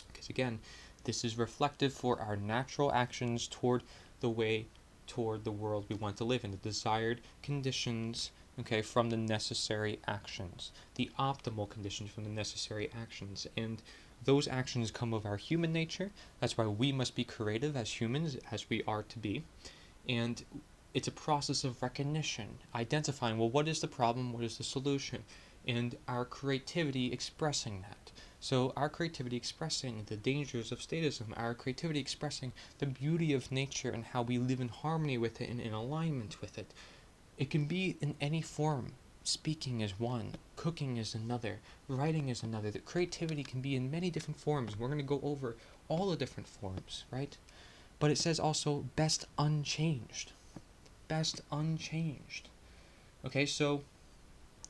Because again, this is reflective for our natural actions toward the world we want to live in, the desired conditions, okay, from the necessary actions, the optimal conditions from the necessary actions. And those actions come of our human nature. That's why we must be creative as humans, as we are to be. And it's a process of recognition, identifying, well, what is the problem, what is the solution, and our creativity expressing that. So our creativity expressing the dangers of statism, our creativity expressing the beauty of nature and how we live in harmony with it and in alignment with it. It can be in any form. Speaking is one, cooking is another, writing is another. The creativity can be in many different forms. We're going to go over all the different forms, right? But it says also best unchanged. Best unchanged. Okay, so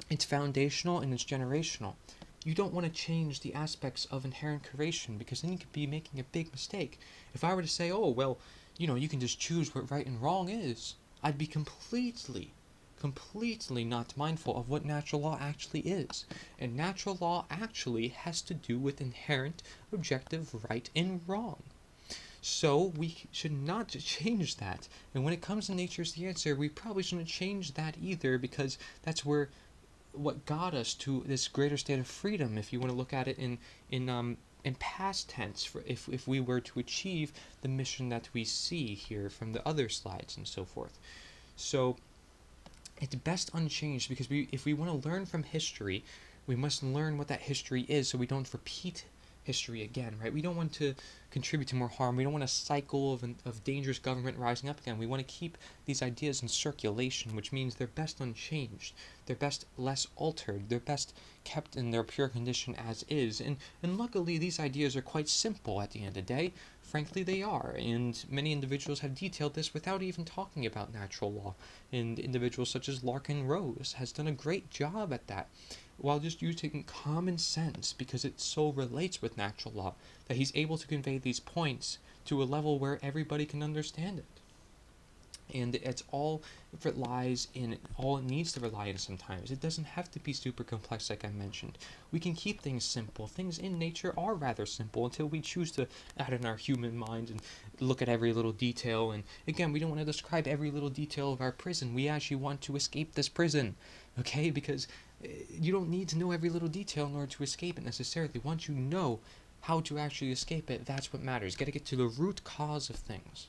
it's foundational and it's generational. You don't want to change the aspects of inherent creation, because then you could be making a big mistake. If I were to say, oh, well, you can just choose what right and wrong is, I'd be completely not mindful of what natural law actually is. And natural law actually has to do with inherent objective right and wrong. So we should not change that. And when it comes to Nature's the Answer, we probably shouldn't change that either, because that's what got us to this greater state of freedom, if you want to look at it in past tense, if we were to achieve the mission that we see here from the other slides and so forth. So it's best unchanged, because if we want to learn from history, we must learn what that history is so we don't repeat history again, right? We don't want to contribute to more harm. We don't want a cycle of dangerous government rising up again. We want to keep these ideas in circulation, which means they're best unchanged. They're best less altered. They're best kept in their pure condition as is. And luckily, these ideas are quite simple at the end of the day. Frankly, they are. And many individuals have detailed this without even talking about natural law. And individuals such as Larkin Rose has done a great job at that, while just using common sense, because it so relates with natural law, that he's able to convey these points to a level where everybody can understand it. And it's all it lies in, all it needs to rely on sometimes. It doesn't have to be super complex, like I mentioned. We can keep things simple. Things in nature are rather simple until we choose to add in our human mind and look at every little detail. And again, we don't want to describe every little detail of our prison. We actually want to escape this prison, okay? Because you don't need to know every little detail in order to escape it necessarily. Once you know how to actually escape it, that's what matters. You got to get to the root cause of things.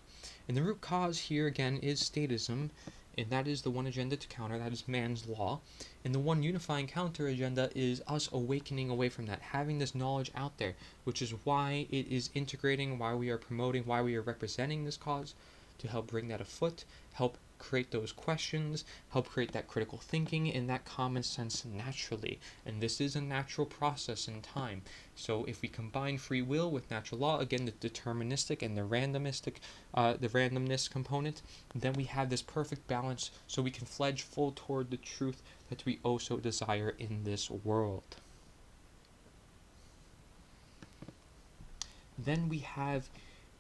And the root cause here, again, is statism, and that is the one agenda to counter, that is man's law. And the one unifying counter agenda is us awakening away from that, having this knowledge out there, which is why it is integrating, why we are promoting, why we are representing this cause, to help bring that afoot, help create those questions, help create that critical thinking and that common sense naturally. And this is a natural process in time. So if we combine free will with natural law, again, the deterministic and the randomness component, then we have this perfect balance so we can fledge full toward the truth that we also desire in this world. Then we have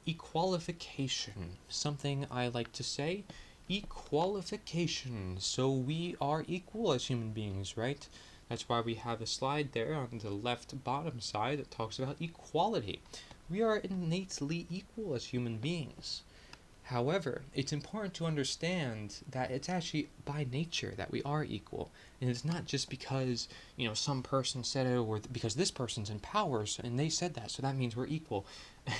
equalification, something I like to say, equalification. So we are equal as human beings, right? That's why we have a slide there on the left bottom side that talks about equality. We are innately equal as human beings. However, it's important to understand that it's actually by nature that we are equal. And it's not just because, some person said it, or because this person's in power and they said that, so that means we're equal.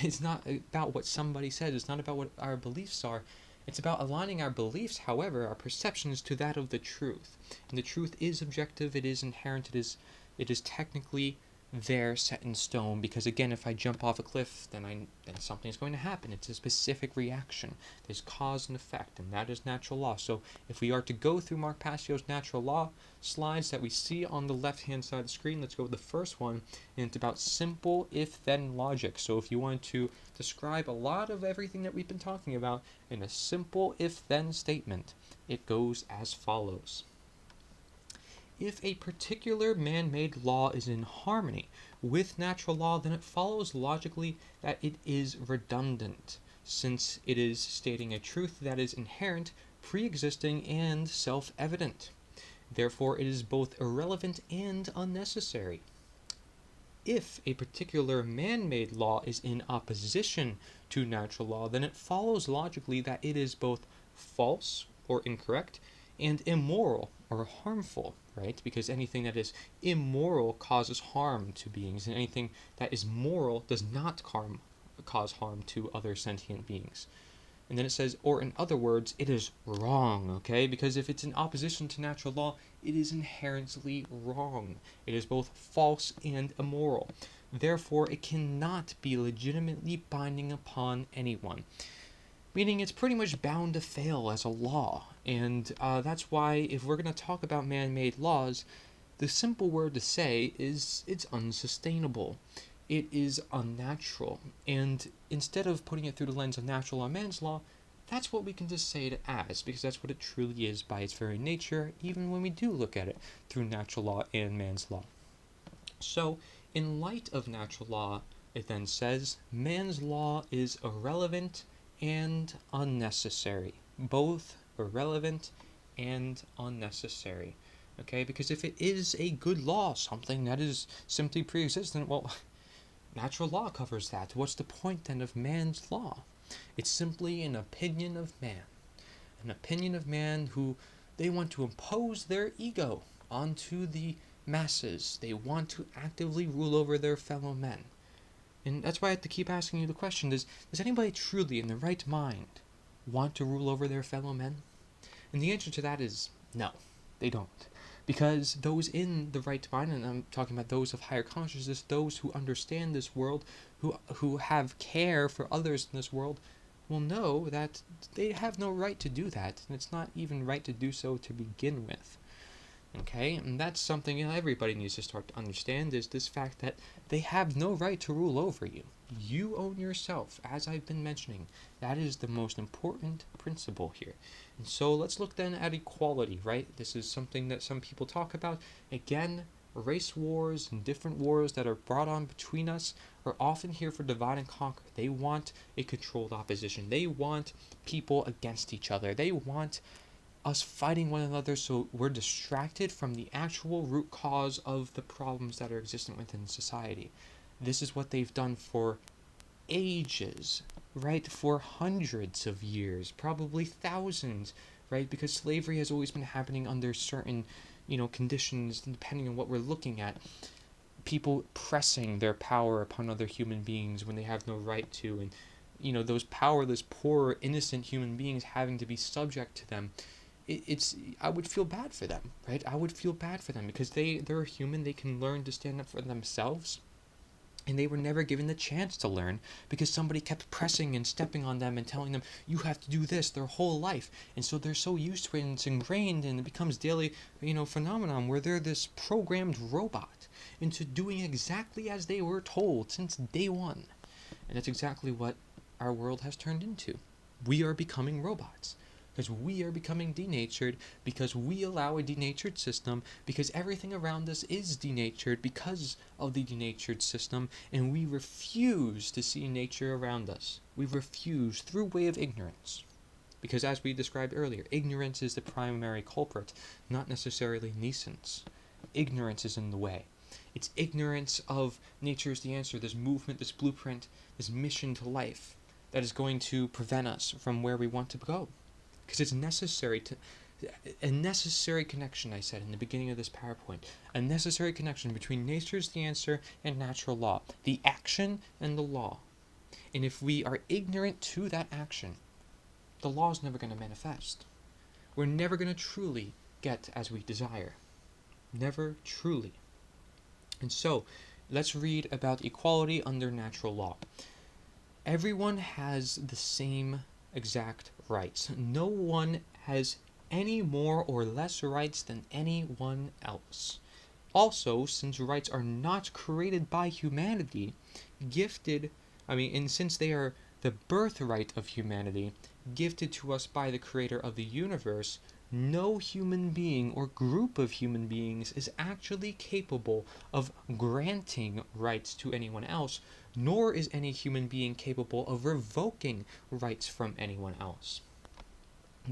It's not about what somebody said. It's not about what our beliefs are. It's about aligning our beliefs, however, our perceptions, to that of the truth. And the truth is objective, it is inherent, it is it is technically there set in stone, because again, if I jump off a cliff, then something's going to happen. It's a specific reaction. There's cause and effect, and that is natural law. So if we are to go through Mark Passio's natural law slides that we see on the left hand side of the screen, let's go with the first one, and it's about simple if-then logic. So if you want to describe a lot of everything that we've been talking about in a simple if-then statement, it goes as follows. If a particular man-made law is in harmony with natural law, then it follows logically that it is redundant, since it is stating a truth that is inherent, pre-existing, and self-evident. Therefore, it is both irrelevant and unnecessary. If a particular man-made law is in opposition to natural law, then it follows logically that it is both false or incorrect and immoral or harmful, right? Because anything that is immoral causes harm to beings, and anything that is moral does not cause harm to other sentient beings. And then it says, or in other words, it is wrong, okay? Because if it's in opposition to natural law, it is inherently wrong. It is both false and immoral. Therefore, it cannot be legitimately binding upon anyone. Meaning it's pretty much bound to fail as a law. And that's why if we're going to talk about man-made laws, the simple word to say is it's unsustainable. It is unnatural. And instead of putting it through the lens of natural or man's law, that's what we can just say it as, because that's what it truly is by its very nature, even when we do look at it through natural law and man's law. So, in light of natural law, it then says, man's law is irrelevant and unnecessary. Both irrelevant and unnecessary. Okay, because if it is a good law, something that is simply pre-existent, well, natural law covers that. What's the point then of man's law? It's simply an opinion of man. An opinion of man who they want to impose their ego onto the masses. They want to actively rule over their fellow men. And that's why I have to keep asking you the question, does anybody truly in their right mind want to rule over their fellow men? And the answer to that is no, they don't. Because those in the right mind, and I'm talking about those of higher consciousness, those who understand this world, who have care for others in this world, will know that they have no right to do that, and it's not even right to do so to begin with. Okay, and that's something everybody needs to start to understand, is this fact that they have no right to rule over you. You own yourself, as I've been mentioning. That is the most important principle here. And so let's look then at equality, right? This is something that some people talk about. Again, race wars and different wars that are brought on between us are often here for divide and conquer. They want a controlled opposition. They want people against each other. They want us fighting one another so we're distracted from the actual root cause of the problems that are existent within society. This is what they've done for ages, right? For hundreds of years, probably thousands, right? Because slavery has always been happening under certain, conditions, depending on what we're looking at. People pressing their power upon other human beings when they have no right to, and those powerless, poor, innocent human beings having to be subject to them. I would feel bad for them, right? I would feel bad for them because they're human. They can learn to stand up for themselves, and they were never given the chance to learn because somebody kept pressing and stepping on them and telling them, you have to do this their whole life. And so they're so used to it, and it's ingrained, and it becomes daily, phenomenon where they're this programmed robot into doing exactly as they were told since day one. And that's exactly what our world has turned into. We are becoming robots. Because we are becoming denatured, because we allow a denatured system, because everything around us is denatured because of the denatured system, and we refuse to see nature around us. We refuse through way of ignorance. Because as we described earlier, ignorance is the primary culprit, not necessarily nuisance. Ignorance is in the way. It's ignorance of nature is the answer, this movement, this blueprint, this mission to life that is going to prevent us from where we want to go. Because it's a necessary connection, I said in the beginning of this PowerPoint, a necessary connection between nature's the answer and natural law, the action and the law. And if we are ignorant to that action, the law is never going to manifest. We're never going to truly get as we desire. Never truly. And so, let's read about equality under natural law. Everyone has the same exact rights. No one has any more or less rights than anyone else. Also, since rights are not created by humanity, and since they are the birthright of humanity, gifted to us by the creator of the universe, no human being or group of human beings is actually capable of granting rights to anyone else, nor is any human being capable of revoking rights from anyone else.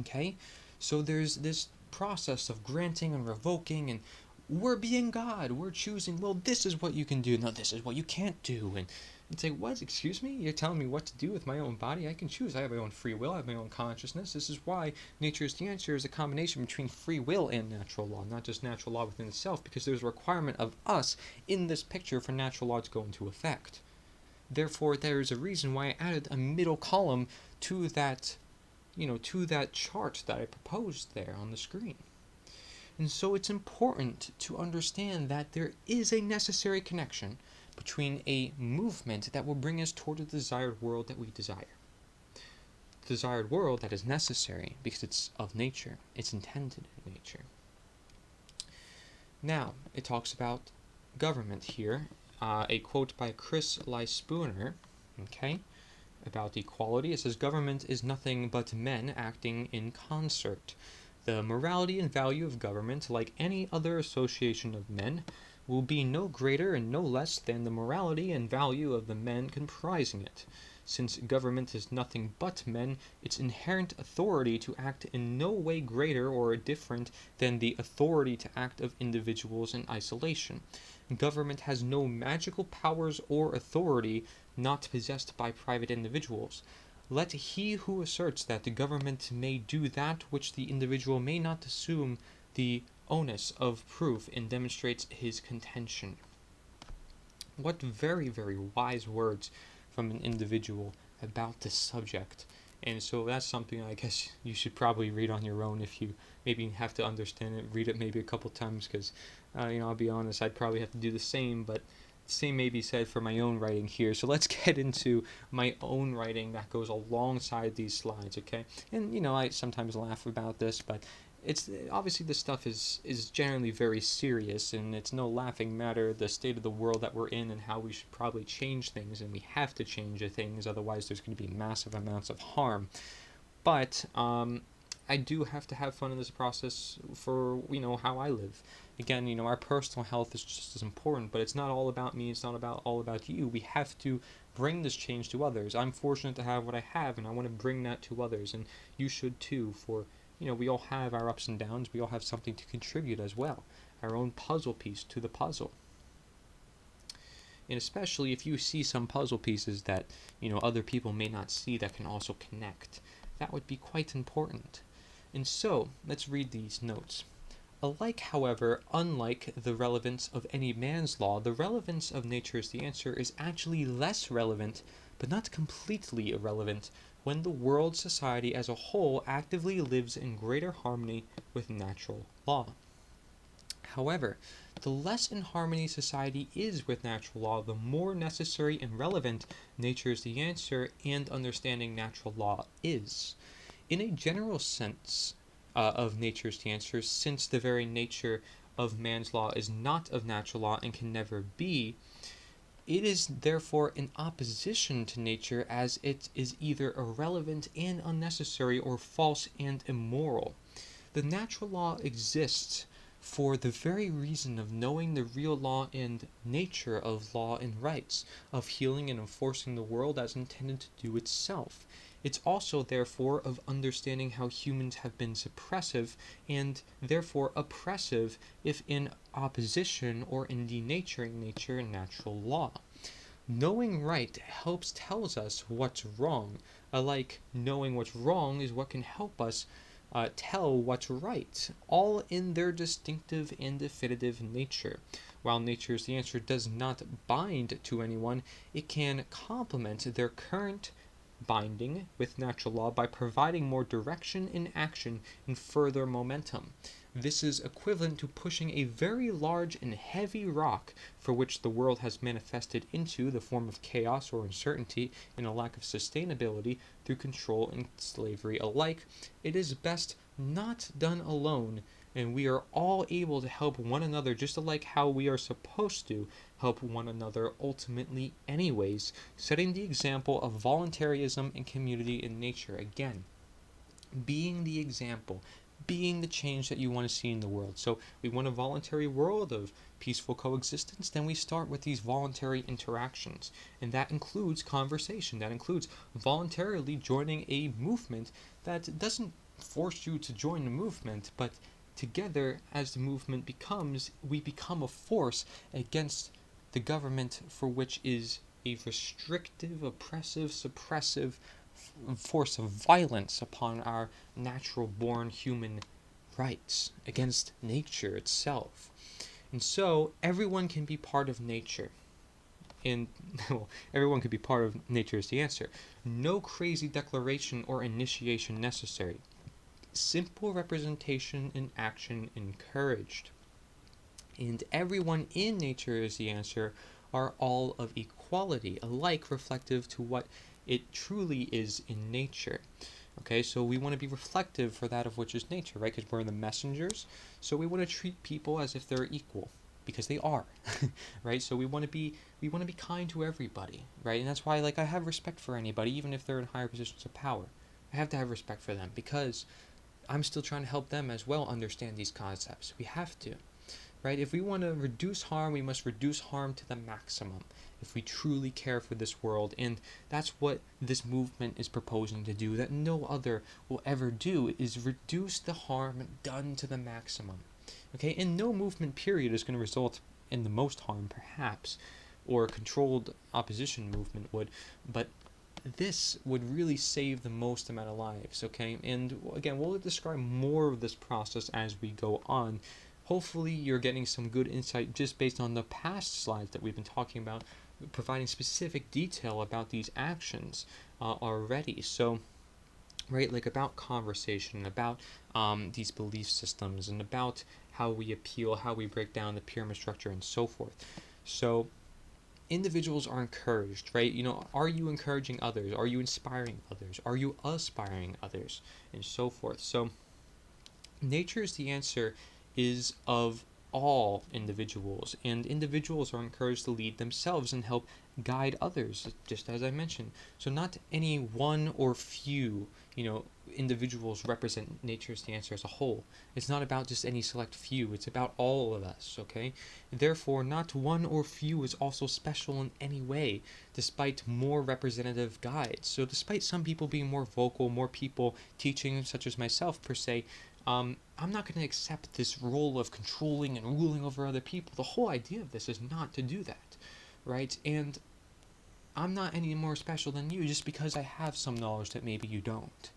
Okay? So there's this process of granting and revoking, and we're being God. We're choosing, well, this is what you can do. No, this is what you can't do. And it's like, what? Excuse me? You're telling me what to do with my own body? I can choose. I have my own free will. I have my own consciousness. This is why nature is the answer is a combination between free will and natural law, not just natural law within itself, because there's a requirement of us in this picture for natural law to go into effect. Therefore, there is a reason why I added a middle column to that, to that chart that I proposed there on the screen. And so it's important to understand that there is a necessary connection between a movement that will bring us toward the desired world that we desire. The desired world that is necessary because it's of nature, it's intended in nature. Now, it talks about government here, a quote by Chris Spooner, okay, about equality. It says, government is nothing but men acting in concert. The morality and value of government, like any other association of men, will be no greater and no less than the morality and value of the men comprising it. Since government is nothing but men, its inherent authority to act in no way greater or different than the authority to act of individuals in isolation. Government has no magical powers or authority not possessed by private individuals. Let he who asserts that the government may do that which the individual may not assume the onus of proof and demonstrates his contention. What very, very wise words from an individual about this subject. And so that's something I guess you should probably read on your own if you maybe have to understand it. Read it maybe a couple times because, I'll be honest, I'd probably have to do the same, but the same may be said for my own writing here. So let's get into my own writing that goes alongside these slides, okay? And, I sometimes laugh about this, but it's obviously this stuff is generally very serious, and it's no laughing matter, the state of the world that we're in and how we should probably change things, and we have to change the things, otherwise there's going to be massive amounts of harm. But I do have to have fun in this process for, how I live. Again, our personal health is just as important, but it's not all about me, it's not all about you. We have to bring this change to others. I'm fortunate to have what I have, and I want to bring that to others, and you should too. For we all have our ups and downs. We all have something to contribute as well. Our own puzzle piece to the puzzle. And especially if you see some puzzle pieces that, other people may not see that can also connect. That would be quite important. And so, let's read these notes. Alike, however, unlike the relevance of any man's law, the relevance of nature is the answer is actually less relevant, but not completely irrelevant, when the world society as a whole actively lives in greater harmony with natural law. However, the less in harmony society is with natural law, the more necessary and relevant nature is the answer and understanding natural law is. In a general sense of nature is the answer, since the very nature of man's law is not of natural law and can never be, it is therefore in opposition to nature, as it is either irrelevant and unnecessary or false and immoral. The natural law exists for the very reason of knowing the real law and nature of law and rights, of healing and enforcing the world as intended to do itself. It's also, therefore, of understanding how humans have been suppressive and, therefore, oppressive if in opposition or in denaturing nature and natural law. Knowing right tells us what's wrong. Alike, knowing what's wrong is what can help us tell what's right, all in their distinctive and definitive nature. While nature's answer does not bind to anyone, it can complement their current binding with natural law by providing more direction in action and further momentum. This is equivalent to pushing a very large and heavy rock for which the world has manifested into the form of chaos or uncertainty and a lack of sustainability through control and slavery alike. It is best not done alone, and we are all able to help one another just like how we are supposed to help one another ultimately anyways, setting the example of voluntarism and community in nature. Again, being the example, being the change that you want to see in the world. So we want a voluntary world of peaceful coexistence, then we start with these voluntary interactions. And that includes conversation. That includes voluntarily joining a movement that doesn't force you to join the movement, but together, as the movement becomes, we become a force against the government, for which is a restrictive, oppressive, suppressive force of violence upon our natural born human rights, against nature itself. And so everyone can be part of nature. And well, everyone can be part of nature is the answer. No crazy declaration or initiation necessary. Simple representation and action encouraged. And everyone in nature is the answer are all of equality, alike reflective to what it truly is in nature. Okay, so we want to be reflective for that of which is nature, right? Because we're the messengers. So we want to treat people as if they're equal, because they are, right? So we want to be kind to everybody, right? And that's why, like, I have respect for anybody, even if they're in higher positions of power. I have to have respect for them because I'm still trying to help them as well understand these concepts. We have to, right? If we want to reduce harm, we must reduce harm to the maximum if we truly care for this world. And that's what this movement is proposing to do, that no other will ever do, is reduce the harm done to the maximum. Okay, and no movement period is going to result in the most harm, perhaps, or a controlled opposition movement would, but this would really save the most amount of lives. Okay, and again, we'll describe more of this process as we go on. Hopefully you're getting some good insight just based on the past slides that we've been talking about, providing specific detail about these actions already. So, right, like about conversation, about these belief systems, and about how we appeal, how we break down the pyramid structure, and so forth. So individuals are encouraged, right? You know, are you encouraging others? Are you inspiring others? Are you aspiring others? And so forth. So nature is the answer is of all individuals, and individuals are encouraged to lead themselves and help guide others, just as I mentioned. So not any one or few, individuals represent nature's the answer as a whole. It's not about just any select few, it's about all of us, okay? Therefore, not one or few is also special in any way, despite more representative guides. So despite some people being more vocal, more people teaching, such as myself per se, I'm not going to accept this role of controlling and ruling over other people. The whole idea of this is not to do that, right? And I'm not any more special than you just because I have some knowledge that maybe you don't.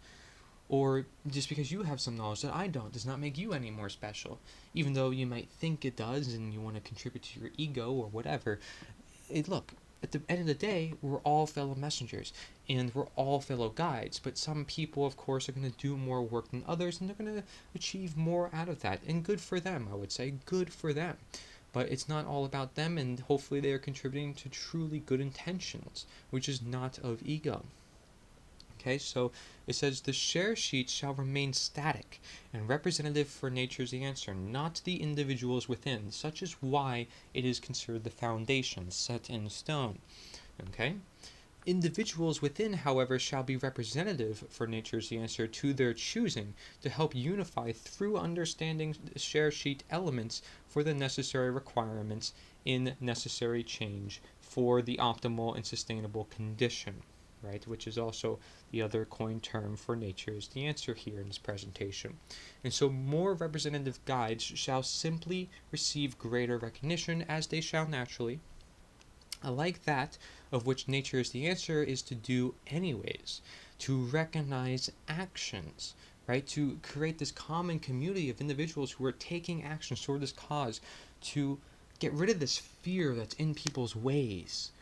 Or just because you have some knowledge that I don't does not make you any more special. Even though you might think it does and you want to contribute to your ego or whatever. Look, at the end of the day, we're all fellow messengers and we're all fellow guides, but some people, of course, are going to do more work than others, and they're going to achieve more out of that. And good for them, I would say. Good for them. But it's not all about them, and hopefully they are contributing to truly good intentions, which is not of ego. Okay, so it says the share sheet shall remain static and representative for nature's answer, not the individuals within. Such is why it is considered the foundation set in stone. Okay? Individuals within, however, shall be representative for nature's answer to their choosing to help unify through understanding the share sheet elements for the necessary requirements in necessary change for the optimal and sustainable condition. Right, which is also the other coined term for nature is the answer here in this presentation. And so more representative guides shall simply receive greater recognition, as they shall naturally, like that of which nature is the answer is to do anyways, to recognize actions, right, to create this common community of individuals who are taking actions toward this cause, to get rid of this fear that's in people's ways.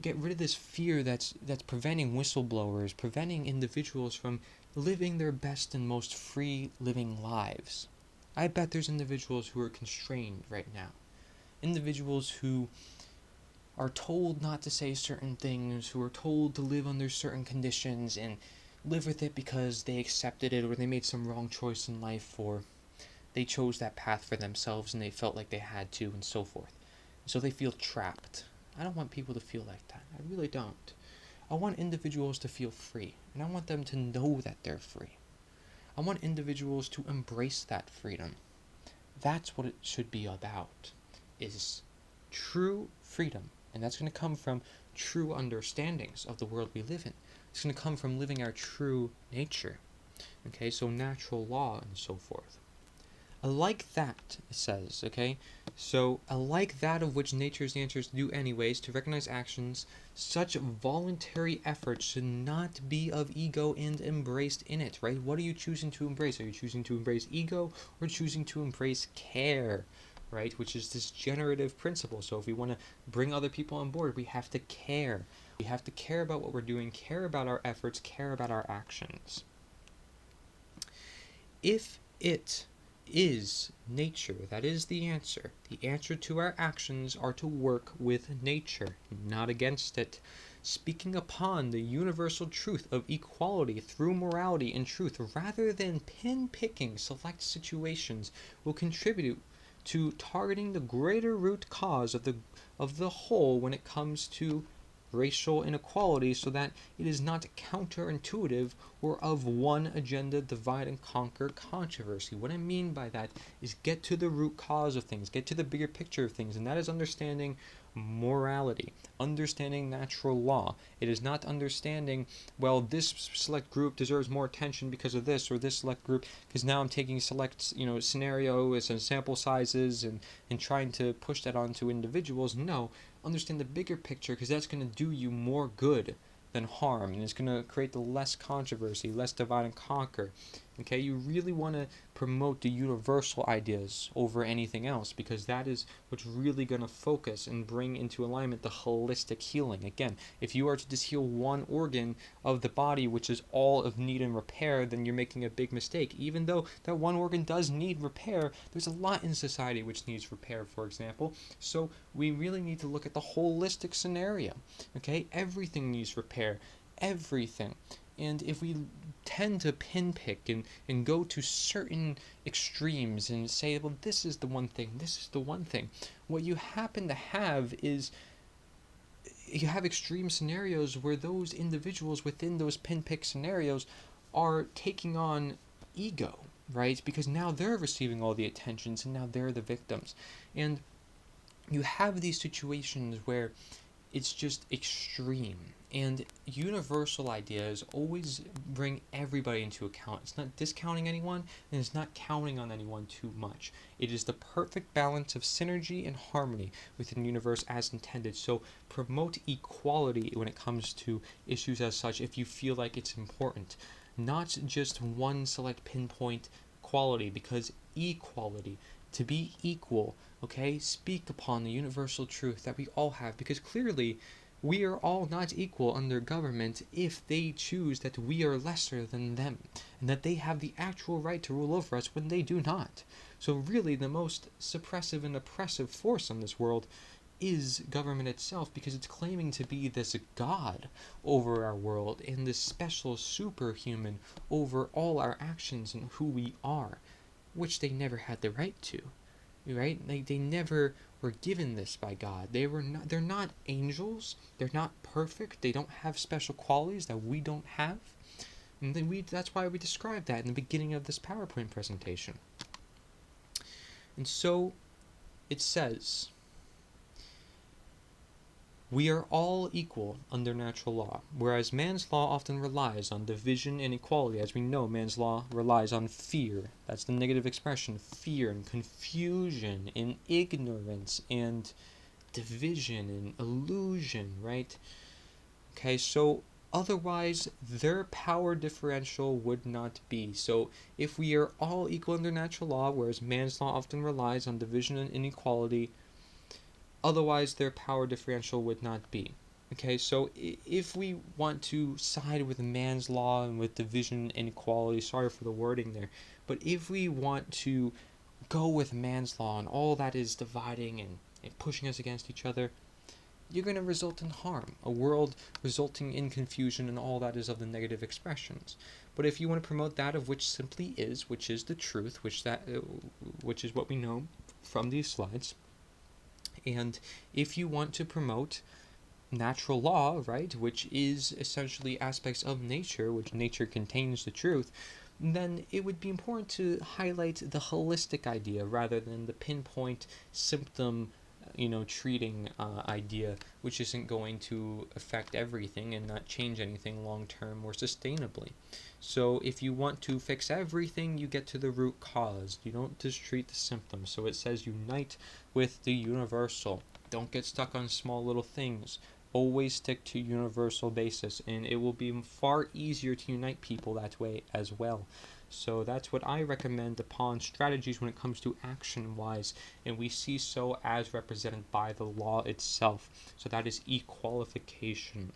get rid of this fear that's preventing whistleblowers, preventing individuals from living their best and most free living lives. I bet there's individuals who are constrained right now. Individuals who are told not to say certain things, who are told to live under certain conditions and live with it because they accepted it, or they made some wrong choice in life, or they chose that path for themselves and they felt like they had to, and so forth. So they feel trapped. I don't want people to feel like that. I really don't. I want individuals to feel free, and I want them to know that they're free. I want individuals to embrace that freedom. That's what it should be about, is true freedom. And that's going to come from true understandings of the world we live in. It's going to come from living our true nature. Okay, so natural law and so forth. Like that, it says, okay? So, like that of which nature's answers do anyways, to recognize actions, such voluntary efforts should not be of ego and embraced in it, right? What are you choosing to embrace? Are you choosing to embrace ego or choosing to embrace care, right? Which is this generative principle. So if we want to bring other people on board, we have to care. We have to care about what we're doing, care about our efforts, care about our actions. If it is nature, that is the answer. The answer to our actions are to work with nature, not against it. Speaking upon the universal truth of equality through morality and truth, rather than pin-picking select situations, will contribute to targeting the greater root cause of the whole when it comes to racial inequality, so that it is not counterintuitive or of one agenda divide and conquer controversy. What I mean by that is get to the root cause of things, get to the bigger picture of things, and that is understanding morality, understanding natural law. It is not understanding, well, this select group deserves more attention because of this, or this select group, because now I'm taking select scenarios and sample sizes and trying to push that onto individuals. No, understand the bigger picture, because that's going to do you more good than harm, and it's going to create the less controversy, less divide and conquer. Okay, you really want to promote the universal ideas over anything else, because that is what's really going to focus and bring into alignment the holistic healing. Again, if you are to just heal one organ of the body, which is all of need and repair, then you're making a big mistake. Even though that one organ does need repair, there's a lot in society which needs repair, for example. So we really need to look at the holistic scenario. Okay, everything needs repair, everything. And if we tend to pinpick and go to certain extremes and say, well, this is the one thing, this is the one thing, what you happen to have is you have extreme scenarios where those individuals within those pinpick scenarios are taking on ego, right? Because now they're receiving all the attentions and now they're the victims. And you have these situations where it's just extreme, and universal ideas always bring everybody into account. It's not discounting anyone, and it's not counting on anyone too much. It is the perfect balance of synergy and harmony within the universe as intended. So promote equality when it comes to issues as such if you feel like it's important, not just one select pinpoint quality, because equality, to be equal, okay, speak upon the universal truth that we all have, because clearly we are all not equal under government if they choose that we are lesser than them, and that they have the actual right to rule over us when they do not. So really the most suppressive and oppressive force on this world is government itself, because it's claiming to be this god over our world and this special superhuman over all our actions and who we are, which they never had the right to, right? They never were given this by God. They're not angels. They're not perfect. They don't have special qualities that we don't have. And then that's why we described that in the beginning of this PowerPoint presentation. And so it says, we are all equal under natural law, whereas man's law often relies on division and equality. As we know, man's law relies on fear. That's the negative expression, fear and confusion and ignorance and division and illusion, right? Okay, so otherwise their power differential would not be. So if we are all equal under natural law, whereas man's law often relies on division and inequality, otherwise their power differential would not be. Okay, so if we want to side with man's law and with division and inequality, sorry for the wording there, but if we want to go with man's law and all that is dividing and pushing us against each other, you're going to result in harm, a world resulting in confusion and all that is of the negative expressions. But if you want to promote that of which simply is, which is the truth, which is what we know from these slides, and if you want to promote natural law, right, which is essentially aspects of nature, which nature contains the truth, then it would be important to highlight the holistic idea rather than the pinpoint symptom treating idea, which isn't going to affect everything and not change anything long term or sustainably. So if you want to fix everything, you get to the root cause. You don't just treat the symptoms. So it says unite with the universal. Don't get stuck on small little things. Always stick to universal basis, and it will be far easier to unite people that way as well. So that's what I recommend upon strategies when it comes to action-wise, and we see so as represented by the law itself. So that is equalification.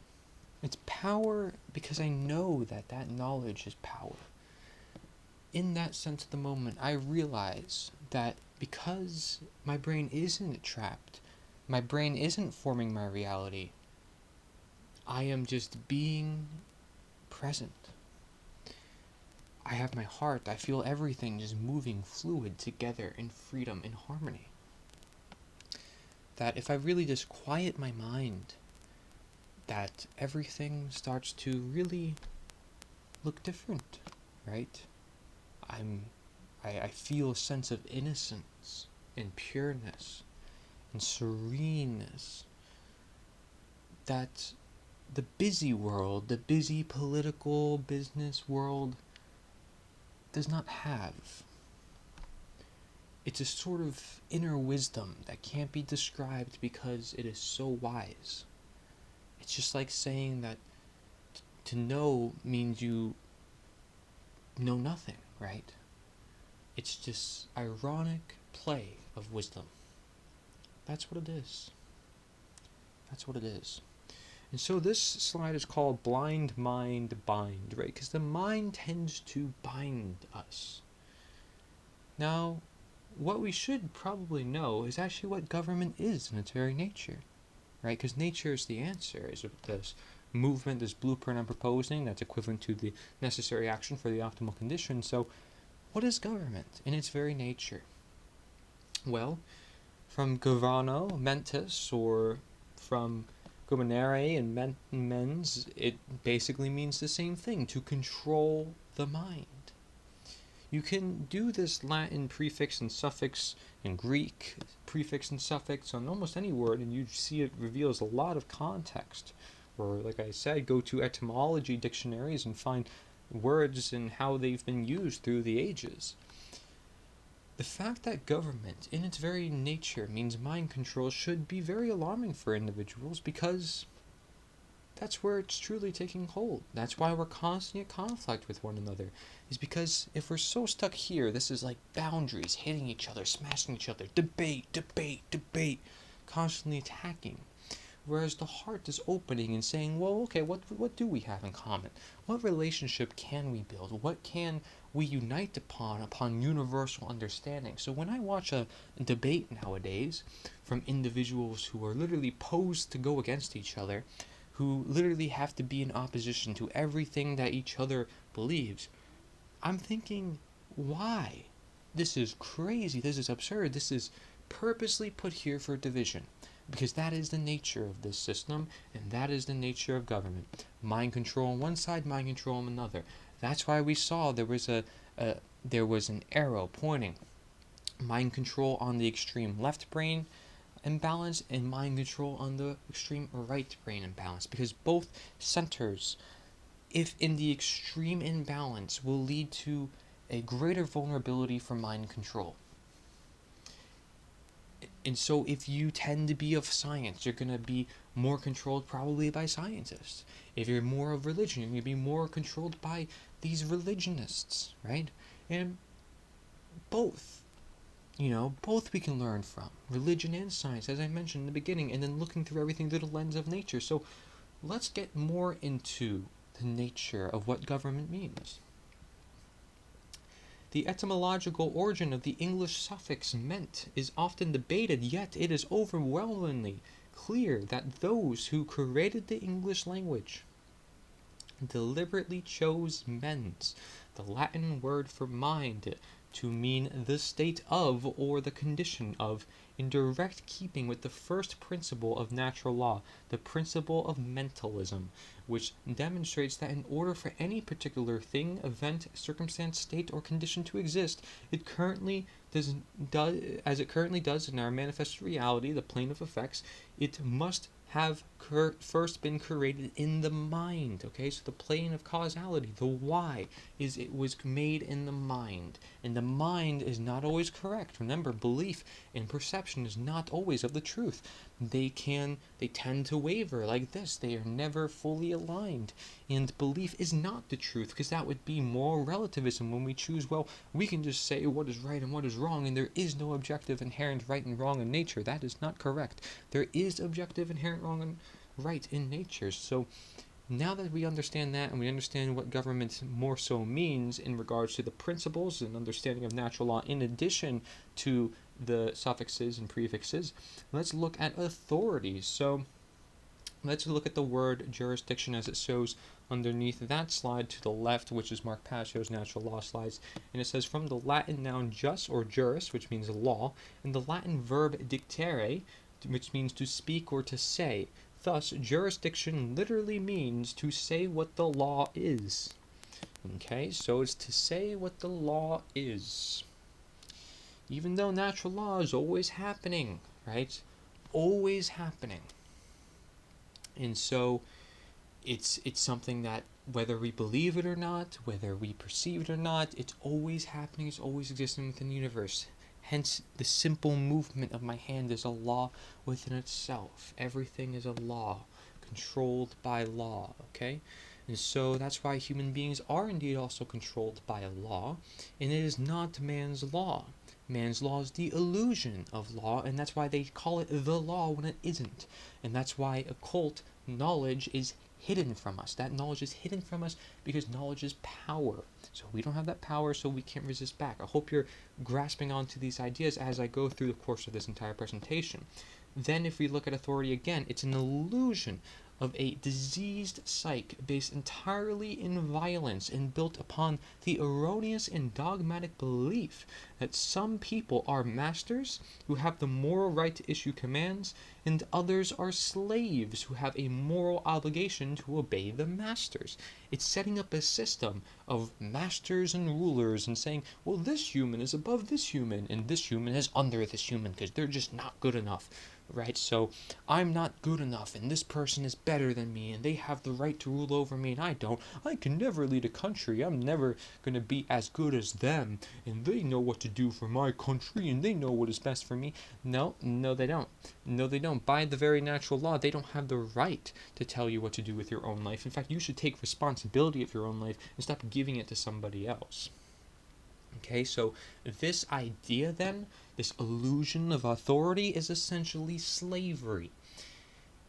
It's power because I know that knowledge is power. In that sense, at the moment, I realize that because my brain isn't trapped, my brain isn't forming my reality, I am just being present. I have my heart, I feel everything just moving fluid together in freedom, in harmony. That if I really just quiet my mind, that everything starts to really look different, right? I feel a sense of innocence and pureness and sereneness that the busy world, the busy political business world does not have. It's a sort of inner wisdom that can't be described because it is so wise. It's just like saying that to know means you know nothing, right? It's just ironic play of wisdom. That's what it is. That's what it is. And so this slide is called Blind Mind Bind, right? Because the mind tends to bind us. Now, what we should probably know is actually what government is in its very nature, right? Because nature is the answer. Is this movement, this blueprint I'm proposing, that's equivalent to the necessary action for the optimal condition. So, what is government in its very nature? Well, from governo, mentis, or from governare and mens, it basically means the same thing, to control the mind. You can do this Latin prefix and suffix and Greek prefix and suffix on almost any word, and you see it reveals a lot of context. Or, like I said, go to etymology dictionaries and find words and how they've been used through the ages. The fact that government, in its very nature, means mind control should be very alarming for individuals because that's where it's truly taking hold. That's why we're constantly in conflict with one another. Is because if we're so stuck here, this is like boundaries, hitting each other, smashing each other, debate, constantly attacking. Whereas the heart is opening and saying, well, okay, what do we have in common? What relationship can we build? What can we unite upon universal understanding? So when I watch a debate nowadays from individuals who are literally posed to go against each other, who literally have to be in opposition to everything that each other believes, I'm thinking, why? This is crazy, this is absurd, this is purposely put here for division. Because that is the nature of this system, and that is the nature of government. Mind control on one side, mind control on another. That's why we saw there was an arrow pointing mind control on the extreme left brain imbalance and mind control on the extreme right brain imbalance. Because both centers, if in the extreme imbalance, will lead to a greater vulnerability for mind control. And so if you tend to be of science, you're going to be more controlled probably by scientists. If you're more of religion, you're going to be more controlled by these religionists, right? And both both we can learn from, religion and science, as I mentioned in the beginning, and then looking through everything through the lens of nature. So let's get more into the nature of what government means. The etymological origin of the English suffix meant is often debated, yet it is overwhelmingly clear that those who created the English language deliberately chose mens, the Latin word for mind, to mean the state of or the condition of, in direct keeping with the first principle of natural law, the principle of mentalism, which demonstrates that in order for any particular thing, event, circumstance, state, or condition to exist, it currently does as it currently does in our manifest reality, the plane of effects, it must have first been created in the mind. Okay, so the plane of causality, the why, is it was made in the mind, and the mind is not always correct. Remember, belief and perception is not always of the truth. They tend to waver like this. They are never fully aligned, and belief is not the truth, because that would be moral relativism when we choose, well, we can just say what is right and what is wrong, and there is no objective inherent right and wrong in nature. That is not correct. There is objective inherent wrong and right in nature. So now that we understand that, and we understand what government more so means in regards to the principles and understanding of natural law in addition to the suffixes and prefixes, let's look at authority. So let's look at the word jurisdiction as it shows underneath that slide to the left, which is Mark Passio's natural law slides. And it says, from the Latin noun jus or juris, which means law, and the Latin verb dictere, which means to speak or to say. Thus, jurisdiction literally means to say what the law is. Okay, so it's to say what the law is. Even though natural law is always happening, right? Always happening. And so it's something that, whether we believe it or not, whether we perceive it or not, it's always happening, it's always existing within the universe. Hence, the simple movement of my hand is a law within itself. Everything is a law, controlled by law, okay? And so that's why human beings are indeed also controlled by a law, and it is not man's law. Man's law is the illusion of law, and that's why they call it the law when it isn't. And that's why occult knowledge is hidden from us. That knowledge is hidden from us because knowledge is power. So we don't have that power, so we can't resist back. I hope you're grasping onto these ideas as I go through the course of this entire presentation. Then if we look at authority again, it's an illusion of a diseased psyche based entirely in violence and built upon the erroneous and dogmatic belief that some people are masters who have the moral right to issue commands, and others are slaves who have a moral obligation to obey the masters. It's setting up a system of masters and rulers and saying, well, this human is above this human, and this human is under this human because they're just not good enough. Right, so I'm not good enough, and this person is better than me, and they have the right to rule over me, and I don't. I can never lead a country. I'm never going to be as good as them, and they know what to do for my country, and they know what is best for me. No, they don't. No, they don't. By the very natural law, they don't have the right to tell you what to do with your own life. In fact, you should take responsibility of your own life and stop giving it to somebody else. Okay, so this idea then, this illusion of authority, is essentially slavery.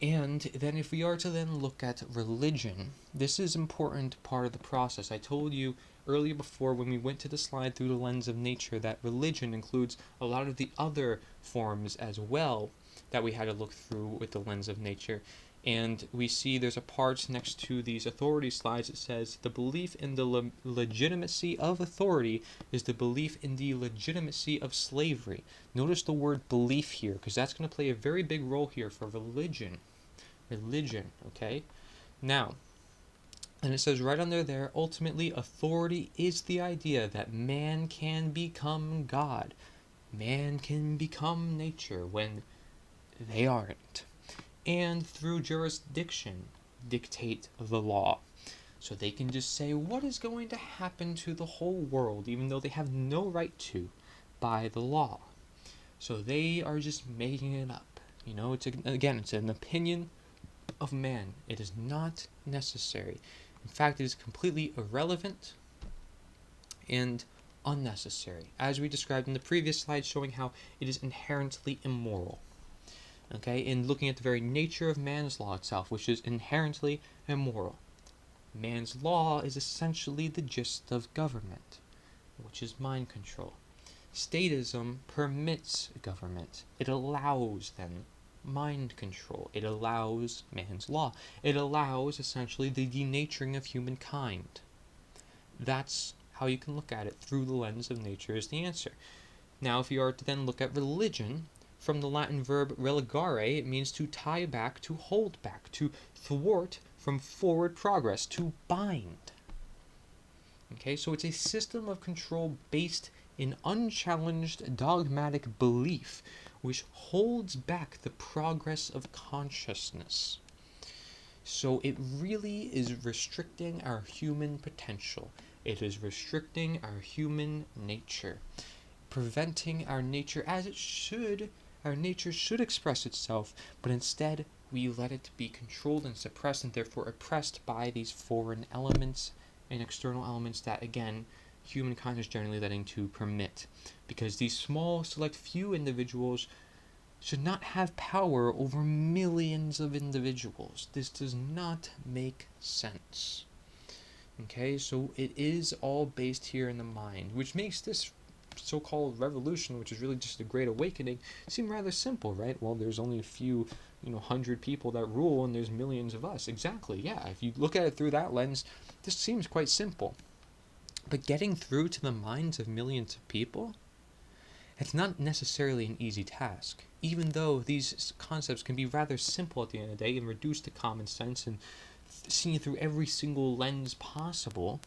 And then if we are to then look at religion, this is an important part of the process. I told you earlier before when we went to the slide through the lens of nature that religion includes a lot of the other forms as well that we had to look through with the lens of nature. And we see there's a part next to these authority slides that says the belief in the legitimacy of authority is the belief in the legitimacy of slavery. Notice the word belief here, because that's going to play a very big role here for religion. Religion, okay? Now, and it says right under there, ultimately, authority is the idea that man can become God. Man can become nature when they aren't. And through jurisdiction, dictate the law. So they can just say what is going to happen to the whole world, even though they have no right to, by the law. So they are just making it up. It's an opinion of man. It is not necessary. In fact, it is completely irrelevant and unnecessary, as we described in the previous slide, showing how it is inherently immoral. Okay, and looking at the very nature of man's law itself, which is inherently immoral. Man's law is essentially the gist of government, which is mind control. Statism permits government. It allows, then, mind control. It allows man's law. It allows, essentially, the denaturing of humankind. That's how you can look at it, through the lens of nature is the answer. Now, if you are to then look at religion, from the Latin verb religare, it means to tie back, to hold back, to thwart from forward progress, to bind. Okay, so it's a system of control based in unchallenged dogmatic belief, which holds back the progress of consciousness. So it really is restricting our human potential. It is restricting our human nature, preventing our nature as it should. Our nature should express itself, but instead we let it be controlled and suppressed, and therefore oppressed by these foreign elements and external elements that, again, humankind is generally letting to permit. Because these small, select few individuals should not have power over millions of individuals. This does not make sense. Okay, so it is all based here in the mind, which makes this so-called revolution, which is really just a great awakening, seem rather simple, right? Well, there's only a few, 100 people that rule, and there's millions of us. Exactly, yeah. If you look at it through that lens, this seems quite simple. But getting through to the minds of millions of people, it's not necessarily an easy task, even though these concepts can be rather simple at the end of the day and reduced to common sense and seen through every single lens possible,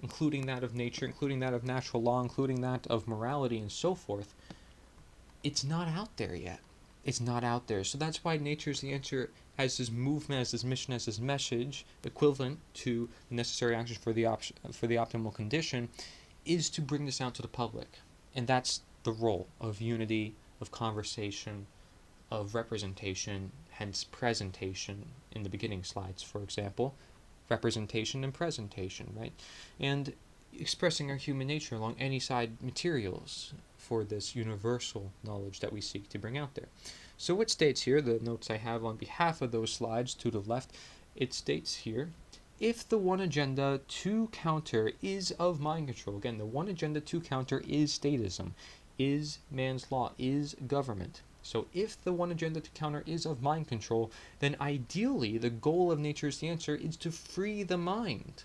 including that of nature, including that of natural law, including that of morality, and so forth. It's not out there yet. It's not out there. So that's why nature's the answer, as this movement, as this mission, as this message, equivalent to the necessary action for the optimal condition, is to bring this out to the public. And that's the role of unity, of conversation, of representation, hence presentation in the beginning slides, for example. Representation and presentation, right? And expressing our human nature along any side materials for this universal knowledge that we seek to bring out there. So it states here, the notes I have on behalf of those slides to the left, it states here, if the one agenda to counter is of mind control, again, the one agenda to counter is statism, is man's law, is government. So if the one agenda to counter is of mind control, then ideally the goal of nature's the answer is to free the mind.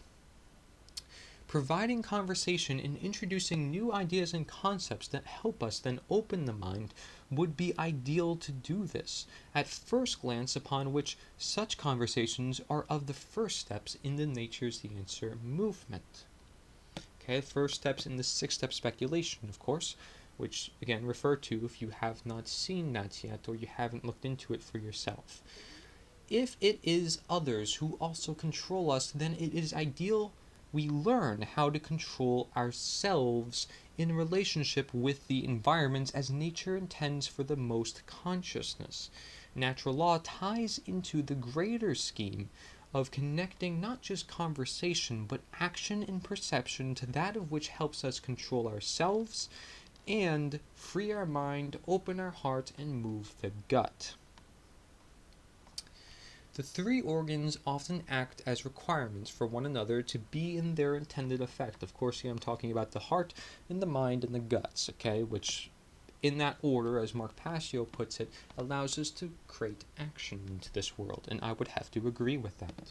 Providing conversation and introducing new ideas and concepts that help us then open the mind would be ideal to do this, at first glance upon which such conversations are of the first steps in the nature's the answer movement. Okay, first steps in the 6-step speculation, of course, which, again, refer to if you have not seen that yet or you haven't looked into it for yourself. If it is others who also control us, then it is ideal we learn how to control ourselves in relationship with the environment as nature intends for the most consciousness. Natural law ties into the greater scheme of connecting not just conversation, but action and perception to that of which helps us control ourselves and free our mind, open our heart, and move the gut. The three organs often act as requirements for one another to be in their intended effect. Of course, here I'm talking about the heart and the mind and the guts, okay, which in that order, as Mark Passio puts it, allows us to create action into this world, and I would have to agree with that.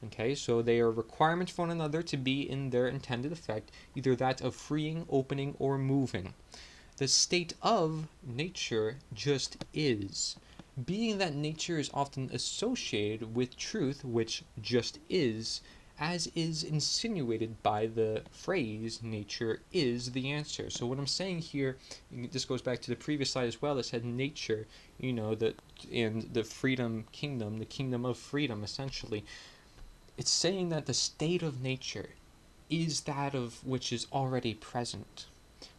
Okay, so they are requirements for one another to be in their intended effect, either that of freeing, opening, or moving. The state of nature just is. Being that nature is often associated with truth, which just is, as is insinuated by the phrase, nature is the answer. So what I'm saying here, this goes back to the previous slide as well, that said nature, and the freedom kingdom, the kingdom of freedom, essentially. It's saying that the state of nature is that of which is already present.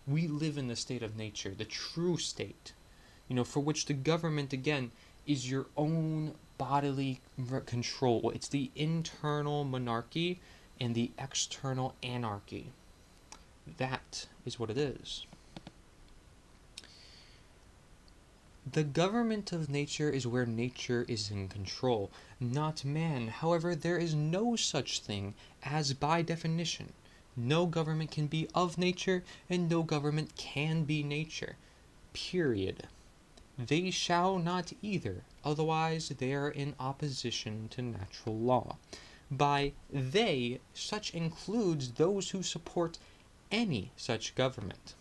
We live in the state of nature, the true state, for which the government, again, is your own bodily control. It's the internal monarchy and the external anarchy. That is what it is. The government of nature is where nature is in control, not man. However, there is no such thing as by definition. No government can be of nature, and no government can be nature. Period. They shall not either, otherwise they are in opposition to natural law. By they, such includes those who support any such government,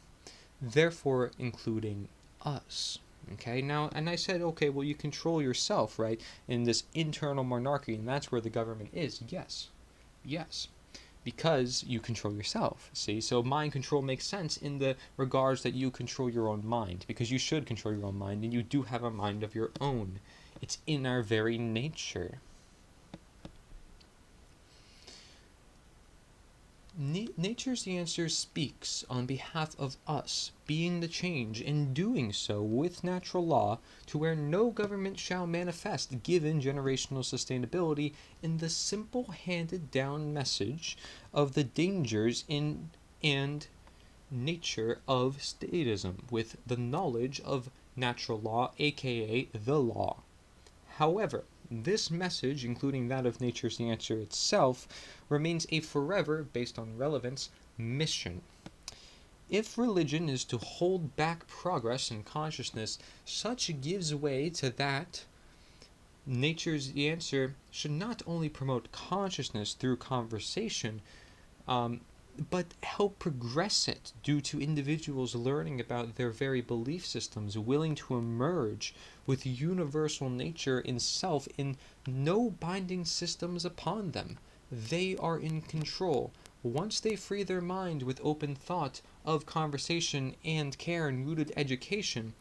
therefore including us. Okay, now, and I said, okay, well, you control yourself, right, in this internal monarchy, and that's where the government is. Yes, because you control yourself, see? So mind control makes sense in the regards that you control your own mind, because you should control your own mind, and you do have a mind of your own. It's in our very nature. Nature's answer speaks on behalf of us, being the change, and doing so with natural law, to where no government shall manifest, given generational sustainability, in the simple handed down message of the dangers in and nature of statism, with the knowledge of natural law, aka the law. However, this message, including that of nature's answer itself, remains a forever, based on relevance, mission. If religion is to hold back progress in consciousness, such gives way to that nature's answer should not only promote consciousness through conversation, but help progress it due to individuals learning about their very belief systems, willing to emerge with universal nature in self, in no binding systems upon them. They are in control. Once they free their mind with open thought of conversation and care and rooted education,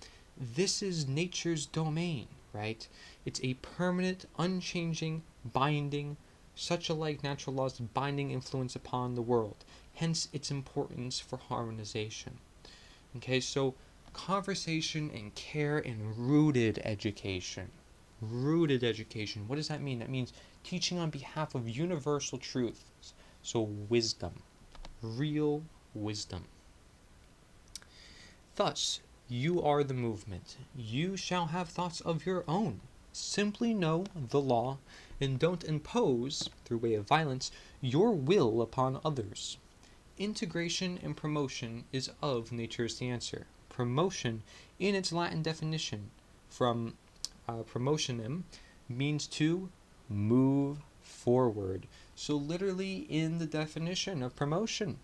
this is nature's domain, right? It's a permanent, unchanging, binding, such alike natural laws binding influence upon the world. Hence its importance for harmonization. Okay, so conversation and care and rooted education. Rooted education. What does that mean? That means teaching on behalf of universal truths. So wisdom. Real wisdom. Thus, you are the movement. You shall have thoughts of your own. Simply know the law, and don't impose, through way of violence, your will upon others. Integration and promotion is of nature's answer. Promotion, in its Latin definition, from promotionem, means to move forward. So literally in the definition of promotion,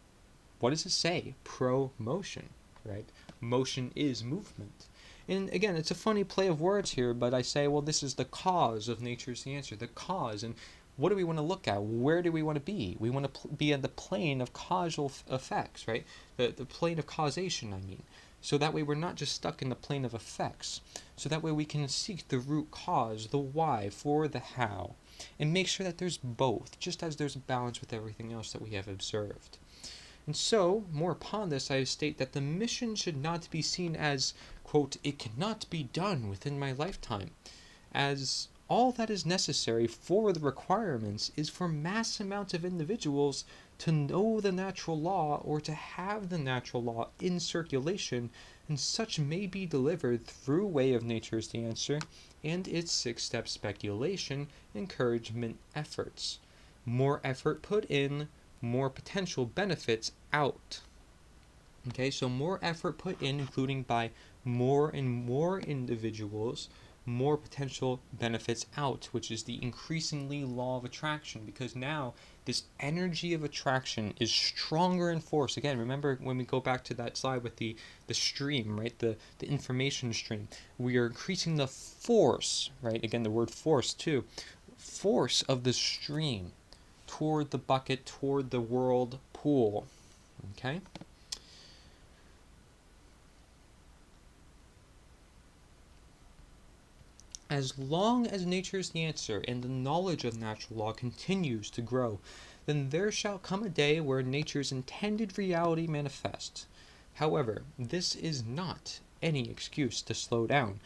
what does it say? Promotion, right? Motion is movement. And again, it's a funny play of words here, but I say, well, this is the cause of nature's answer, the cause. And what do we want to look at? Where do we want to be? We want to be in the plane of causal effects, right? The plane of causation, I mean. So that way we're not just stuck in the plane of effects. So that way we can seek the root cause, the why, for the how. And make sure that there's both, just as there's a balance with everything else that we have observed. And so, more upon this, I state that the mission should not be seen as, quote, it cannot be done within my lifetime, as all that is necessary for the requirements is for mass amount of individuals to know the natural law or to have the natural law in circulation, and such may be delivered through way of nature's answer and its six-step speculation, encouragement efforts. More effort put in, more potential benefits out. Okay, so more effort put in, including by more and more individuals, more potential benefits out, which is the increasingly law of attraction, because now this energy of attraction is stronger in force. Again, remember when we go back to that slide with the stream, right, the information stream, we are increasing the force, right, again the word force too, force of the stream toward the bucket, toward the world pool. Okay? As long as nature's answer and the knowledge of natural law continues to grow, then there shall come a day where nature's intended reality manifests. However, this is not any excuse to slow down.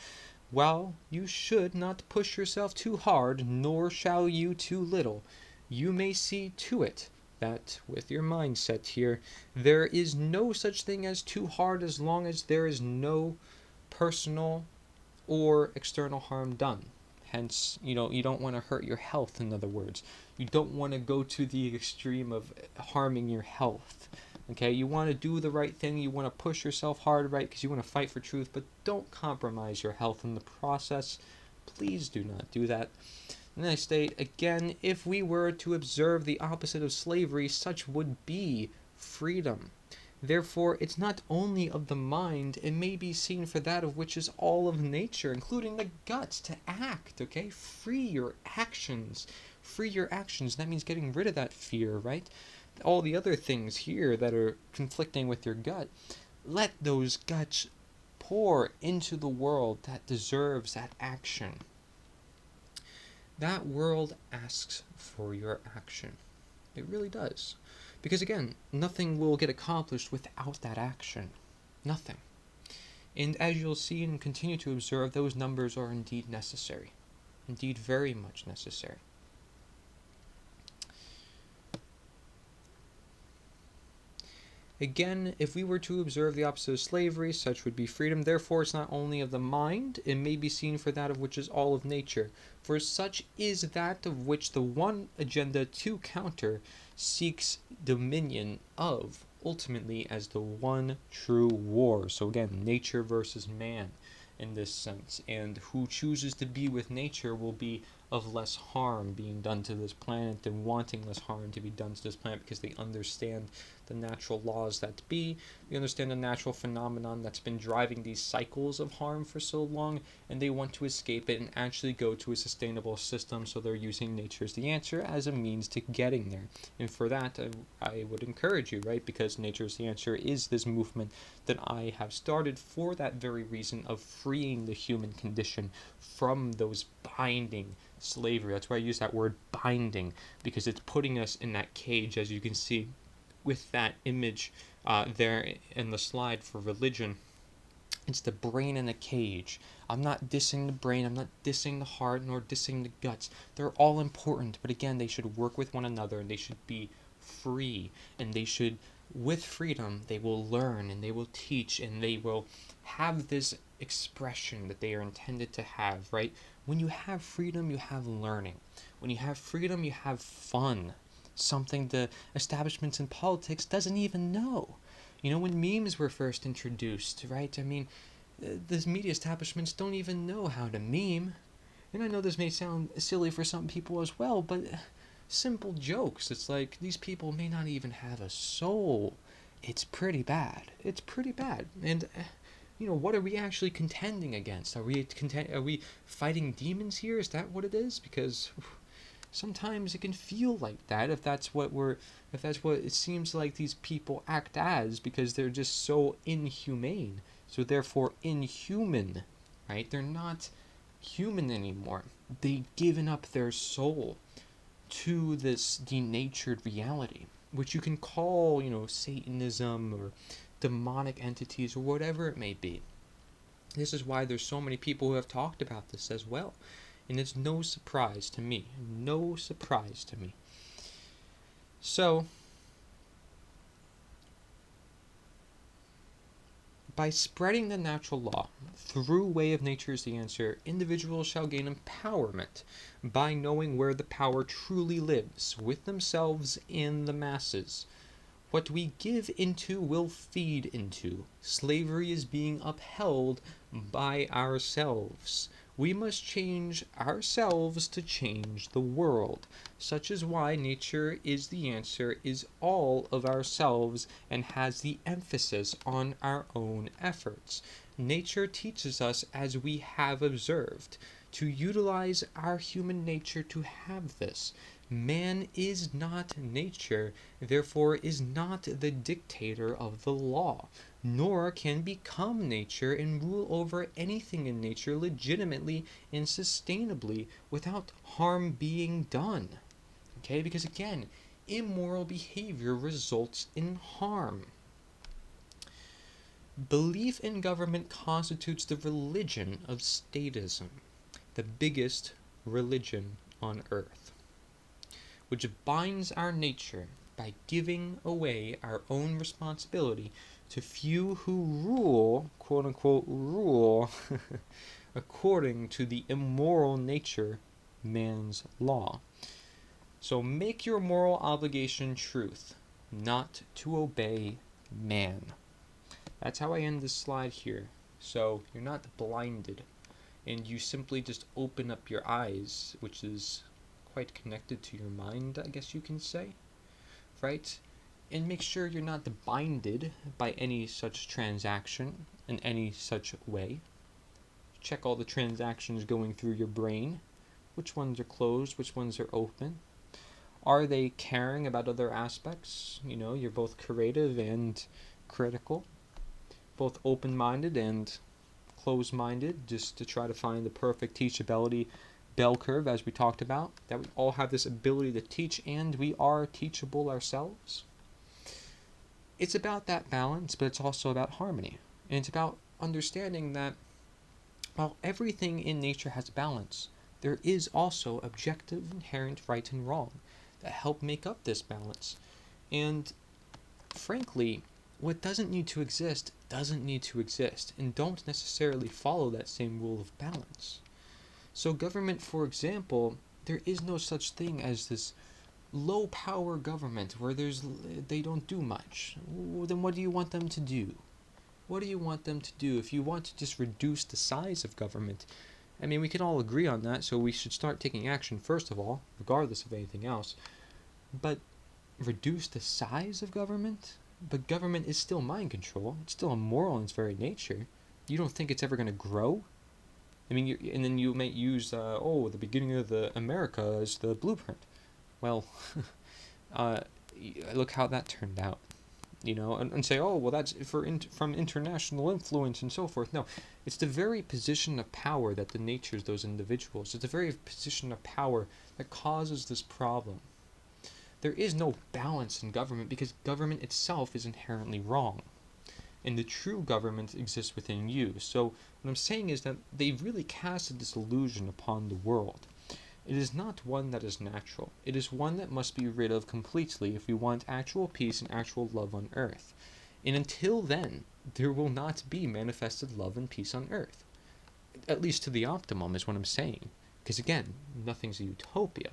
While you should not push yourself too hard, nor shall you too little, you may see to it that with your mindset here, there is no such thing as too hard as long as there is no personal or external harm done. Hence, you don't want to hurt your health, in other words. You don't want to go to the extreme of harming your health. Okay, you want to do the right thing, you want to push yourself hard, right, because you want to fight for truth, but don't compromise your health in the process. Please do not do that. And I state again, if we were to observe the opposite of slavery, such would be freedom. Therefore, it's not only of the mind, it may be seen for that of which is all of nature, including the guts to act, okay? Free your actions. Free your actions. That means getting rid of that fear, right? All the other things here that are conflicting with your gut, let those guts pour into the world that deserves that action. That world asks for your action. It really does. Because again, nothing will get accomplished without that action. Nothing. And as you'll see and continue to observe, those numbers are indeed necessary. Indeed, very much necessary. Again, if we were to observe the opposite of slavery, such would be freedom. Therefore, it's not only of the mind, it may be seen for that of which is all of nature. For such is that of which the one agenda to counter seeks dominion of, ultimately as the one true war. So again, nature versus man in this sense. And who chooses to be with nature will be of less harm being done to this planet and wanting less harm to be done to this planet because they understand the natural laws that be. They understand the natural phenomenon that's been driving these cycles of harm for so long, and they want to escape it and actually go to a sustainable system, so they're using nature as the answer as a means to getting there. And for that, I would encourage you, right, because nature is the answer is this movement that I have started for that very reason of freeing the human condition from those binding slavery. That's why I use that word binding, because it's putting us in that cage, as you can see with that image there in the slide for religion. It's the brain in a cage. I'm not dissing the brain, I'm not dissing the heart, nor dissing the guts. They're all important, but again, they should work with one another, and they should be free, and they should, with freedom, they will learn, and they will teach, and they will have this expression that they are intended to have, right? When you have freedom, you have learning. When you have freedom, you have fun. Something the establishments in politics doesn't even know. You know, when memes were first introduced, right? I mean, the media establishments don't even know how to meme. And I know this may sound silly for some people as well, but simple jokes. It's like these people may not even have a soul. It's pretty bad. It's pretty bad. And what are we actually contending against? Are we fighting demons here? Is that what it is? Because sometimes it can feel like that if that's what it seems like these people act as, because they're just so inhumane. So therefore inhuman, right? They're not human anymore. They've given up their soul to this denatured reality, which you can call, Satanism or demonic entities or whatever it may be. This is why there's so many people who have talked about this as well. And it's no surprise to me. No surprise to me. So, by spreading the natural law through way of nature is the answer, individuals shall gain empowerment by knowing where the power truly lives, with themselves and the masses. What we give into will feed into. Slavery is being upheld by ourselves. We must change ourselves to change the world. Such is why nature is the answer, is all of ourselves, and has the emphasis on our own efforts. Nature teaches us, as we have observed, to utilize our human nature to have this. Man is not nature, therefore is not the dictator of the law, nor can become nature and rule over anything in nature legitimately and sustainably without harm being done. Okay, because again, immoral behavior results in harm. Belief in government constitutes the religion of statism, the biggest religion on earth, which binds our nature by giving away our own responsibility to few who rule, quote unquote, rule, according to the immoral nature, man's law. So make your moral obligation truth, not to obey man. That's how I end this slide here. So you're not blinded, and you simply just open up your eyes, which is quite connected to your mind, I guess you can say, right? And make sure you're not binded by any such transaction in any such way. Check all the transactions going through your brain. Which ones are closed, which ones are open? Are they caring about other aspects? You know, you're both creative and critical, both open-minded and closed-minded, just to try to find the perfect teachability bell curve, as we talked about, that we all have this ability to teach and we are teachable ourselves. It's about that balance, but it's also about harmony. And it's about understanding that while everything in nature has balance, there is also objective, inherent right and wrong that help make up this balance. And frankly, what doesn't need to exist doesn't need to exist, and don't necessarily follow that same rule of balance. So government, for example, there is no such thing as this low power government where they don't do much. Well, then what do you want them to do? What do you want them to do? If you want to just reduce the size of government, I mean, we can all agree on that, so we should start taking action first of all, regardless of anything else. But reduce the size of government? But government is still mind control. It's still immoral in its very nature. You don't think it's ever going to grow? I mean, and then you might use, the beginning of the America as the blueprint. Well, look how that turned out. You know, and say, oh, well, that's from international influence and so forth. No, it's the very position of power that denatures those individuals. It's the very position of power that causes this problem. There is no balance in government because government itself is inherently wrong. And the true government exists within you. So what I'm saying is that they've really casted this illusion upon the world. It is not one that is natural. It is one that must be rid of completely if we want actual peace and actual love on earth. And until then, there will not be manifested love and peace on earth. At least to the optimum is what I'm saying. Because again, nothing's a utopia.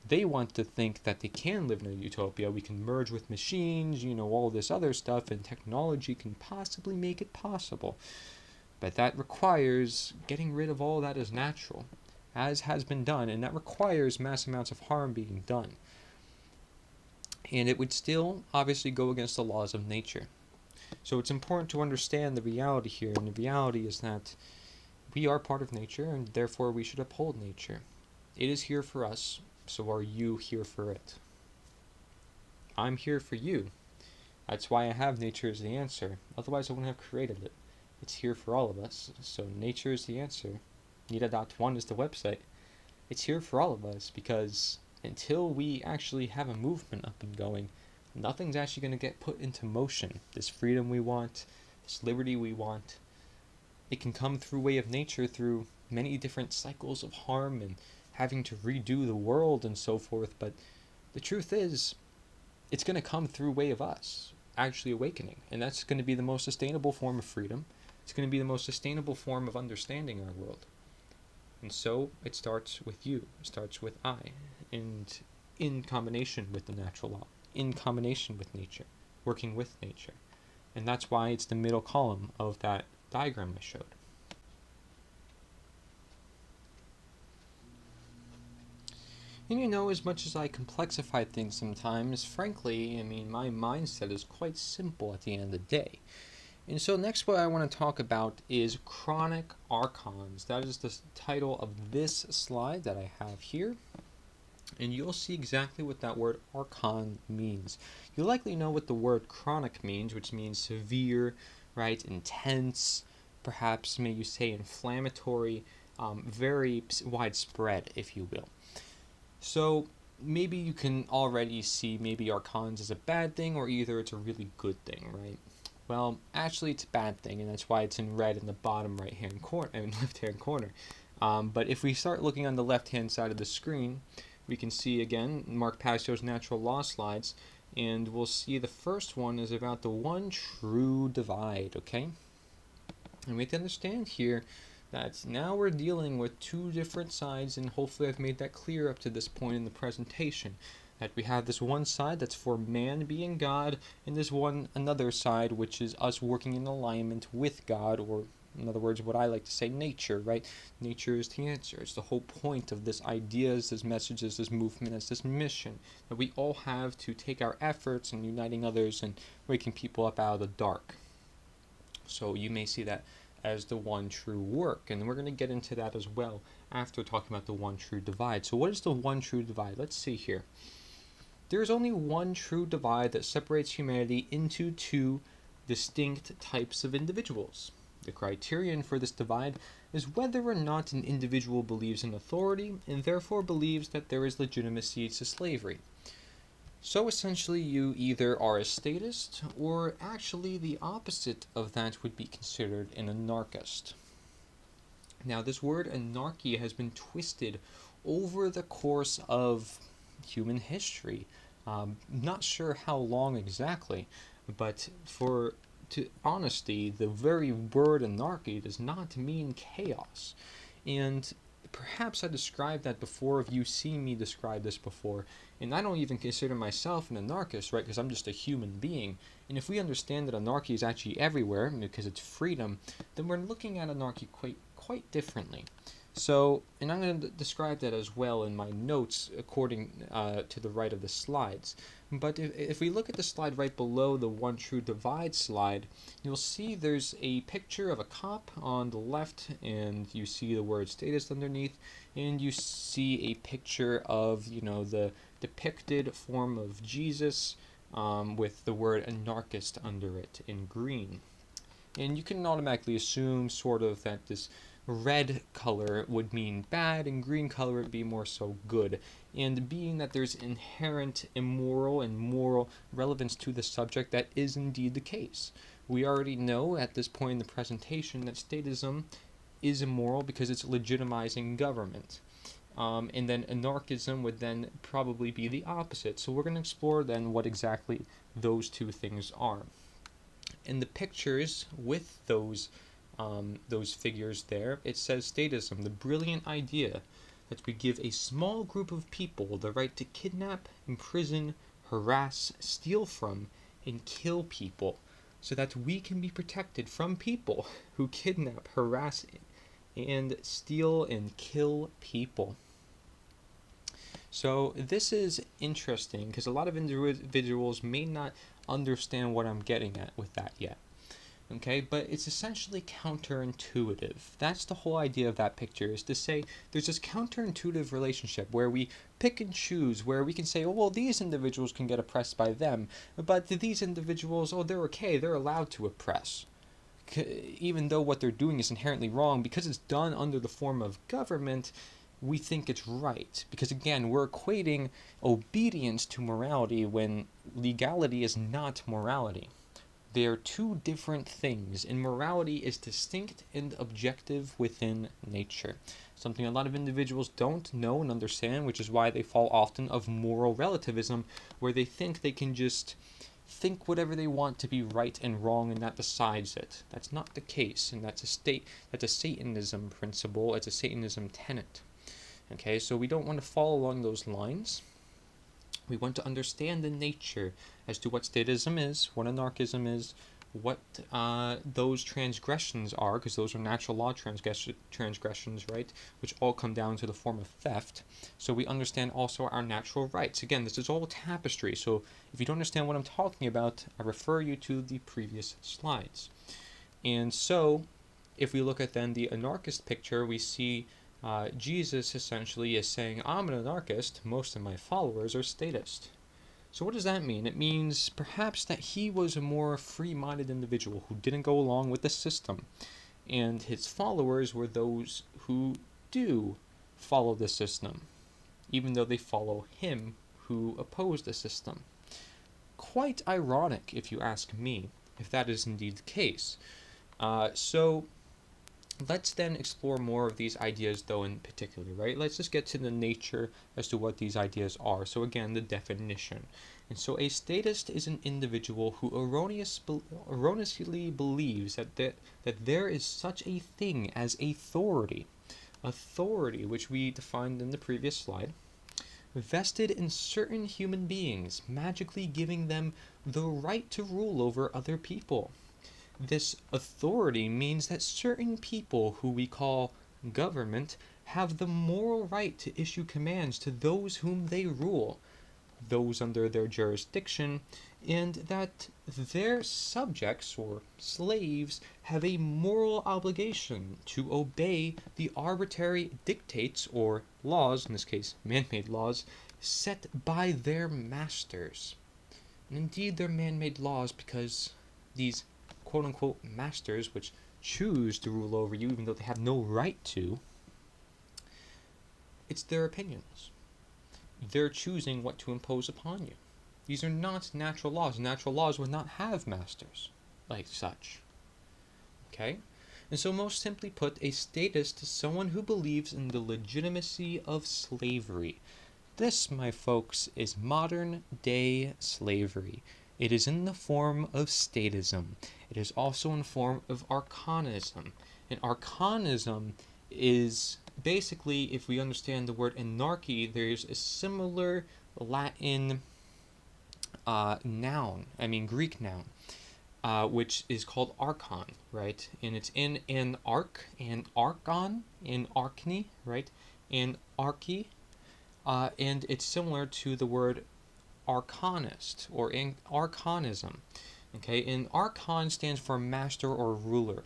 They want to think that they can live in a utopia. We can merge with machines, all this other stuff, and technology can possibly make it possible. But that requires getting rid of all that is natural, as has been done, and that requires mass amounts of harm being done. And it would still obviously go against the laws of nature. So it's important to understand the reality here, and the reality is that we are part of nature, and therefore we should uphold nature. It is here for us, so are you here for it? I'm here for you. That's why I have nature as the answer. Otherwise I wouldn't have created it. It's here for all of us, so nature is the answer. Nita.1 is the website. It's here for all of us because until we actually have a movement up and going, nothing's actually going to get put into motion. This freedom we want, this liberty we want, it can come through way of nature through many different cycles of harm and having to redo the world and so forth, but the truth is, it's going to come through way of us actually awakening, and that's going to be the most sustainable form of freedom. It's going to be the most sustainable form of understanding our world. And so it starts with you, it starts with I, and in combination with the natural law, in combination with nature, working with nature. And that's why it's the middle column of that diagram I showed. And as much as I complexify things sometimes, frankly, my mindset is quite simple at the end of the day. And so next what I want to talk about is chronic archons. That is the title of this slide that I have here. And you'll see exactly what that word archon means. You'll likely know what the word chronic means, which means severe, right, intense, perhaps may you say inflammatory, very widespread, if you will. So maybe you can already see maybe archons as a bad thing or either it's a really good thing, right? Well, actually it's a bad thing, and that's why it's in red in the bottom left-hand corner. But if we start looking on the left-hand side of the screen, we can see again Mark Passio's natural law slides And we'll see the first one is about the one true divide, okay? And we have to understand here that now we're dealing with two different sides, and hopefully I've made that clear up to this point in the presentation. That we have this one side that's for man being God, and this another side which is us working in alignment with God, or in other words, what I like to say, nature, right? Nature is the answer. It's the whole point of this ideas, this messages, this movement, as this mission that we all have to take our efforts in uniting others and waking people up out of the dark. So you may see that as the one true work, and we're going to get into that as well after talking about the one true divide. So what is the one true divide? Let's see here. There is only one true divide that separates humanity into two distinct types of individuals. The criterion for this divide is whether or not an individual believes in authority and therefore believes that there is legitimacy to slavery. So essentially you either are a statist, or actually the opposite of that would be considered an anarchist. Now this word anarchy has been twisted over the course of human history. Not sure how long exactly, but to honesty, the very word anarchy does not mean chaos. And perhaps I described that before, if you've seen me describe this before, and I don't even consider myself an anarchist, right, because I'm just a human being. And if we understand that anarchy is actually everywhere, because it's freedom, then we're looking at anarchy quite differently. So, and I'm going to describe that as well in my notes according to the right of the slides. But if we look at the slide right below the one true divide slide, you'll see there's a picture of a cop on the left, and you see the word statist underneath, and you see a picture of, the depicted form of Jesus with the word anarchist under it in green. And you can automatically assume sort of that this red color would mean bad and green color would be more so good. And being that there's inherent immoral and moral relevance to the subject, that is indeed the case. We already know at this point in the presentation that statism is immoral because it's legitimizing government. And then anarchism would then probably be the opposite. So we're going to explore then what exactly those two things are. In the pictures with those figures there, it says statism, the brilliant idea that we give a small group of people the right to kidnap, imprison, harass, steal from, and kill people, so that we can be protected from people who kidnap, harass, and steal and kill people. So this is interesting because a lot of individuals may not understand what I'm getting at with that yet. Okay, but it's essentially counterintuitive. That's the whole idea of that picture, is to say there's this counterintuitive relationship where we pick and choose, where we can say, oh, well, these individuals can get oppressed by them, but these individuals, oh, they're okay, they're allowed to oppress. Even though what they're doing is inherently wrong, because it's done under the form of government, we think it's right. Because again, we're equating obedience to morality when legality is not morality. They are two different things, and morality is distinct and objective within nature. Something a lot of individuals don't know and understand, which is why they fall often of moral relativism, where they think they can just think whatever they want to be right and wrong, and that decides it. That's not the case, and that's a Satanism principle, it's a Satanism tenet. Okay, so we don't want to fall along those lines. We want to understand the nature as to what statism is, what anarchism is, what those transgressions are, because those are natural law transgressions, right, which all come down to the form of theft. So we understand also our natural rights. Again, this is all tapestry, so if you don't understand what I'm talking about, I refer you to the previous slides. And so, if we look at then the anarchist picture, we see Jesus essentially is saying, I'm an anarchist, most of my followers are statist. So what does that mean? It means perhaps that he was a more free-minded individual who didn't go along with the system, and his followers were those who do follow the system, even though they follow him who oppose the system. Quite ironic, if you ask me, if that is indeed the case. So Let's then explore more of these ideas, though, in particular, right? Let's just get to the nature as to what these ideas are. So again, the definition. And so a statist is an individual who erroneously believes that there is such a thing as authority, which we defined in the previous slide, vested in certain human beings, magically giving them the right to rule over other people. This authority means that certain people, who we call government, have the moral right to issue commands to those whom they rule, those under their jurisdiction, and that their subjects or slaves have a moral obligation to obey the arbitrary dictates or laws, in this case man-made laws, set by their masters. And indeed, they're man-made laws because these quote-unquote masters, which choose to rule over you even though they have no right to, it's their opinions. They're choosing what to impose upon you. These are not natural laws. Natural laws would not have masters like such. Okay? And so, most simply put, a statist is someone who believes in the legitimacy of slavery. This, my folks, is modern day slavery. It is in the form of statism. It is also in the form of arcanism. And arcanism is basically, if we understand the word anarchy, there's a similar Latin Greek noun, which is called archon, right? And it's in an arc, and archon, in archne, right? And archy, and it's similar to the word arcanist or arcanism. Okay, and archon stands for master or ruler.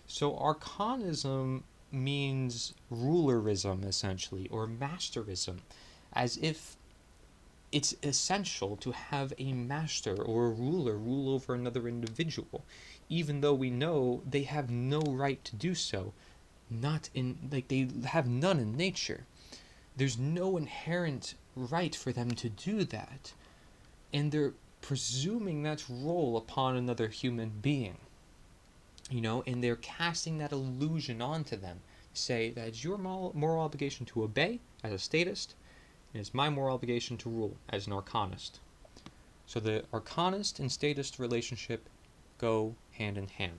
So arcanism means rulerism, essentially, or masterism, as if it's essential to have a master or a ruler rule over another individual, even though we know they have no right to do so. They have none in nature. There's no inherent right for them to do that, and they're presuming that role upon another human being, and they're casting that illusion onto them, say that it's your moral obligation to obey as a statist, and it's my moral obligation to rule as an arcanist. So the arcanist and statist relationship go hand in hand.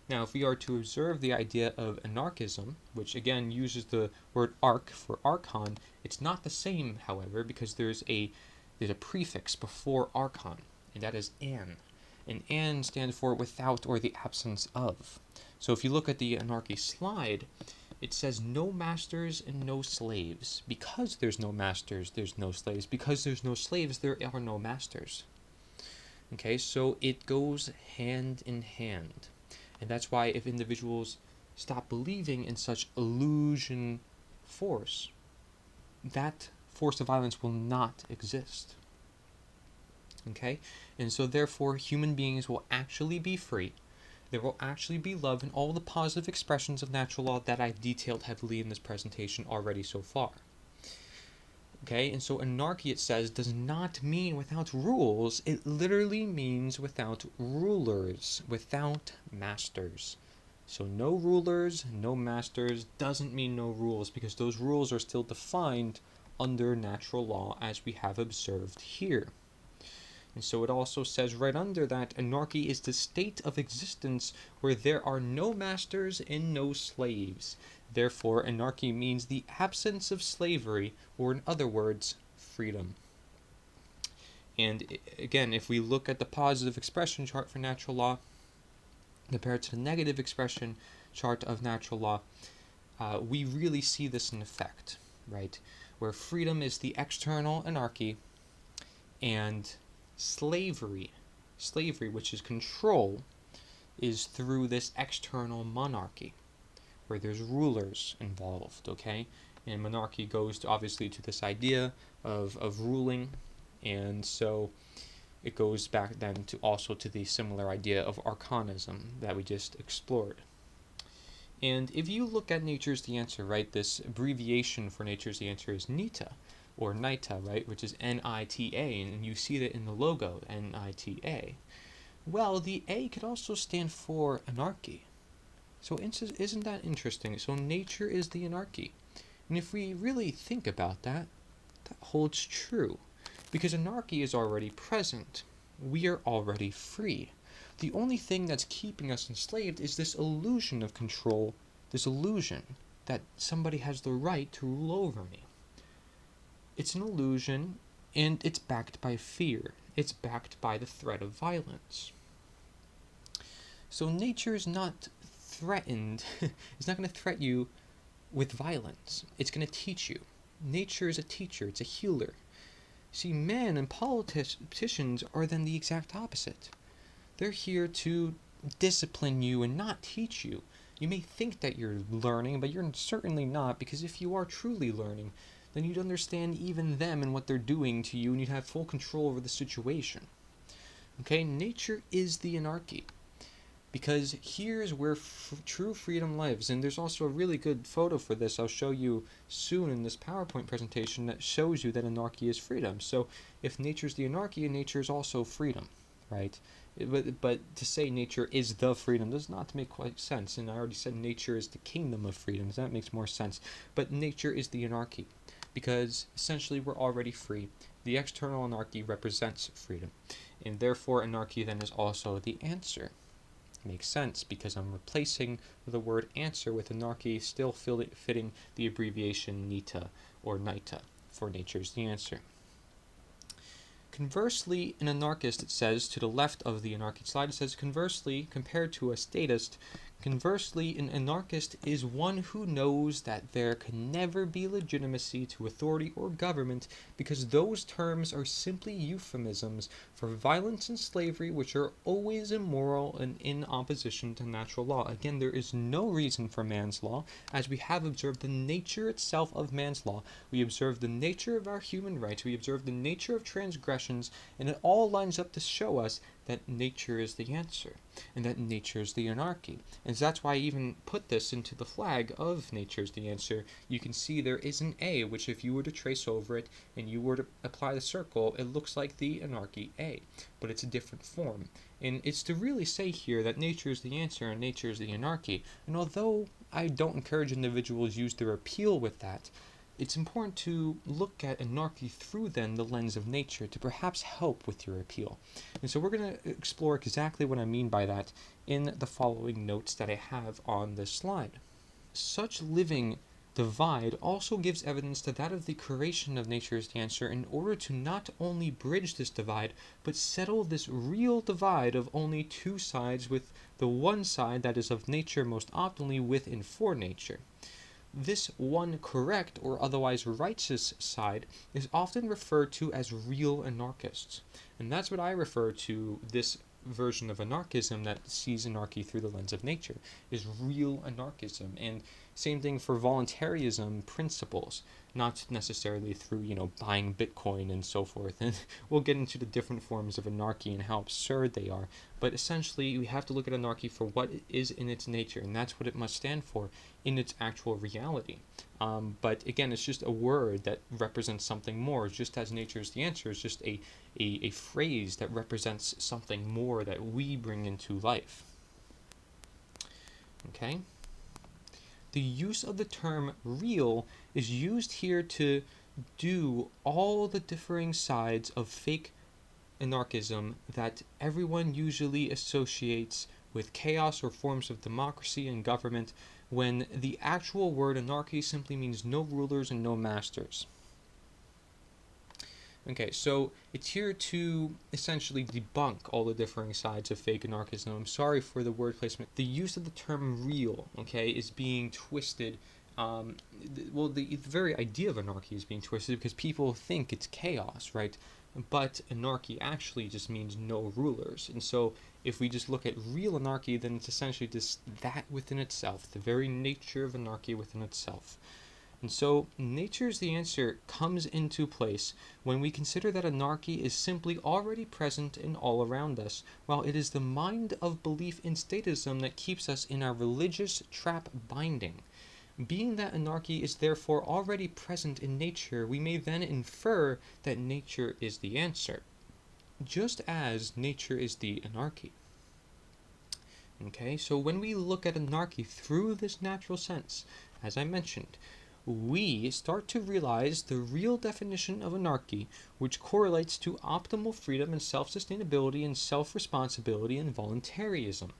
Now, if we are to observe the idea of anarchism, which again uses the word arc for archon, it's not the same, however, because there's a prefix before archon, and that is an. And an stands for without or the absence of. So if you look at the anarchy slide, it says no masters and no slaves. Because there's no masters, there's no slaves. Because there's no slaves, there are no masters. Okay, so it goes hand in hand. And that's why if individuals stop believing in such illusion force, that force of violence will not exist. Okay? And so therefore human beings will actually be free. There will actually be love in all the positive expressions of natural law that I've detailed heavily in this presentation already so far. Okay, and so anarchy, it says, does not mean without rules. It literally means without rulers, without masters. So no rulers, no masters doesn't mean no rules, because those rules are still defined under natural law as we have observed here. And so it also says right under that anarchy is the state of existence where there are no masters and no slaves. Therefore, anarchy means the absence of slavery, or in other words, freedom. And again, if we look at the positive expression chart for natural law compared to the negative expression chart of natural law, we really see this in effect, right? Where freedom is the external anarchy, and slavery, which is control, is through this external monarchy, where there's rulers involved, okay? And monarchy goes to, obviously, to this idea of ruling, and so it goes back then to also to the similar idea of arcanism that we just explored. And if you look at Nature's the Answer, right, this abbreviation for Nature's the Answer is nita, or nita, right, which is N-I-T-A, and you see that in the logo, N-I-T-A. Well, the A could also stand for anarchy. So isn't that interesting? So nature is the anarchy. And if we really think about that, that holds true. Because anarchy is already present. We are already free. The only thing that's keeping us enslaved is this illusion of control, this illusion that somebody has the right to rule over me. It's an illusion, and it's backed by fear. It's backed by the threat of violence. So nature is not threatened. It's not going to threaten you with violence. It's going to teach you. Nature is a teacher. It's a healer. See, men and politicians are then the exact opposite. They're here to discipline you and not teach you. You may think that you're learning, but you're certainly not, because if you are truly learning, then you'd understand even them and what they're doing to you, and you'd have full control over the situation. Okay, nature is the anarchy. Because here's where true freedom lives. And there's also a really good photo for this I'll show you soon in this PowerPoint presentation that shows you that anarchy is freedom. So if nature's the anarchy, nature is also freedom, right? But to say nature is the freedom does not make quite sense. And I already said nature is the kingdom of freedom, so that makes more sense. But nature is the anarchy, because essentially we're already free. The external anarchy represents freedom. And therefore anarchy then is also the answer. Makes sense, because I'm replacing the word answer with anarchy, still fitting the abbreviation nita or nita for nature's the answer. Conversely, an anarchist, it says, to the left of the anarchy slide, it says, conversely, compared to a statist, conversely, an anarchist is one who knows that there can never be legitimacy to authority or government, because those terms are simply euphemisms for violence and slavery, which are always immoral and in opposition to natural law. Again, there is no reason for man's law, as we have observed the nature itself of man's law. We observe the nature of our human rights. We observe the nature of transgressions, and it all lines up to show us that nature is the answer, and that nature is the anarchy. And that's why I even put this into the flag of nature's the answer. You can see there is an A, which if you were to trace over it and you were to apply the circle, it looks like the anarchy A, but it's a different form. And it's to really say here that nature is the answer and nature is the anarchy. And although I don't encourage individuals use their appeal with that, it's important to look at anarchy through then the lens of nature to perhaps help with your appeal. And so we're going to explore exactly what I mean by that in the following notes that I have on this slide. Such living divide also gives evidence to that of the creation of nature as the answer, in order to not only bridge this divide, but settle this real divide of only two sides, with the one side that is of nature most optimally with and for nature. This one correct or otherwise righteous side is often referred to as real anarchists. And that's what I refer to this version of anarchism that sees anarchy through the lens of nature, is real anarchism. And same thing for voluntarism principles, not necessarily through, buying Bitcoin and so forth. And we'll get into the different forms of anarchy and how absurd they are. But essentially, we have to look at anarchy for what it is in its nature, and that's what it must stand for in its actual reality. But again, it's just a word that represents something more, just as nature is the answer. It's just a phrase that represents something more that we bring into life. Okay? The use of the term real is used here to do all the differing sides of fake anarchism that everyone usually associates with chaos or forms of democracy and government, when the actual word anarchy simply means no rulers and no masters. Okay, so it's here to essentially debunk all the differing sides of fake anarchism. I'm sorry for the word placement. The use of the term real, okay, is being twisted. The very idea of anarchy is being twisted because people think it's chaos, right? But anarchy actually just means no rulers. And so if we just look at real anarchy, then it's essentially just that within itself, the very nature of anarchy within itself. And so nature's the answer comes into place when we consider that anarchy is simply already present and all around us, while it is the mind of belief in statism that keeps us in our religious trap binding. Being that anarchy is therefore already present in nature, we may then infer that nature is the answer, just as nature is the anarchy. Okay, so when we look at anarchy through this natural sense, as I mentioned, we start to realize the real definition of anarchy, which correlates to optimal freedom and self-sustainability and self-responsibility and voluntarism.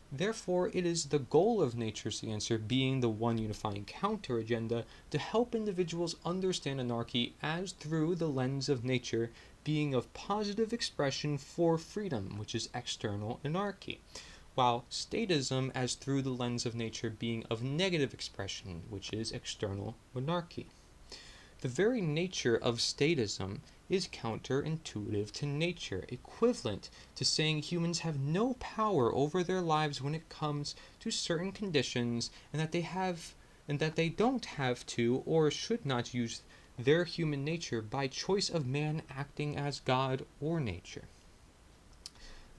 Therefore, it is the goal of Nature's the Answer, being the one unifying counter agenda, to help individuals understand anarchy as through the lens of nature, being of positive expression for freedom, which is external anarchy, while statism as through the lens of nature, being of negative expression, which is external anarchy. The very nature of statism is counterintuitive to nature, equivalent to saying humans have no power over their lives when it comes to certain conditions, and that they don't have to or should not use their human nature by choice of man acting as God or nature.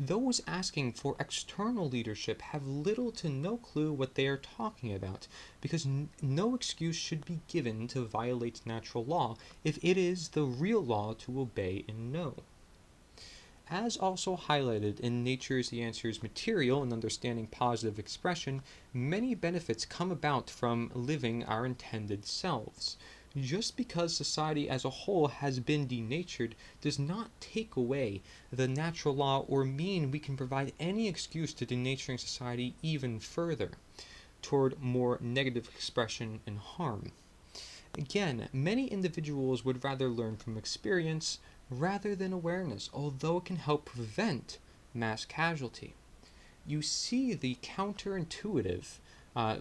Those asking for external leadership have little to no clue what they are talking about, because no excuse should be given to violate natural law if it is the real law to obey and know. As also highlighted in Nature's the Answer's material and understanding positive expression, many benefits come about from living our intended selves. Just because society as a whole has been denatured does not take away the natural law or mean we can provide any excuse to denaturing society even further toward more negative expression and harm. Again, many individuals would rather learn from experience rather than awareness, although it can help prevent mass casualty. You see the counterintuitive,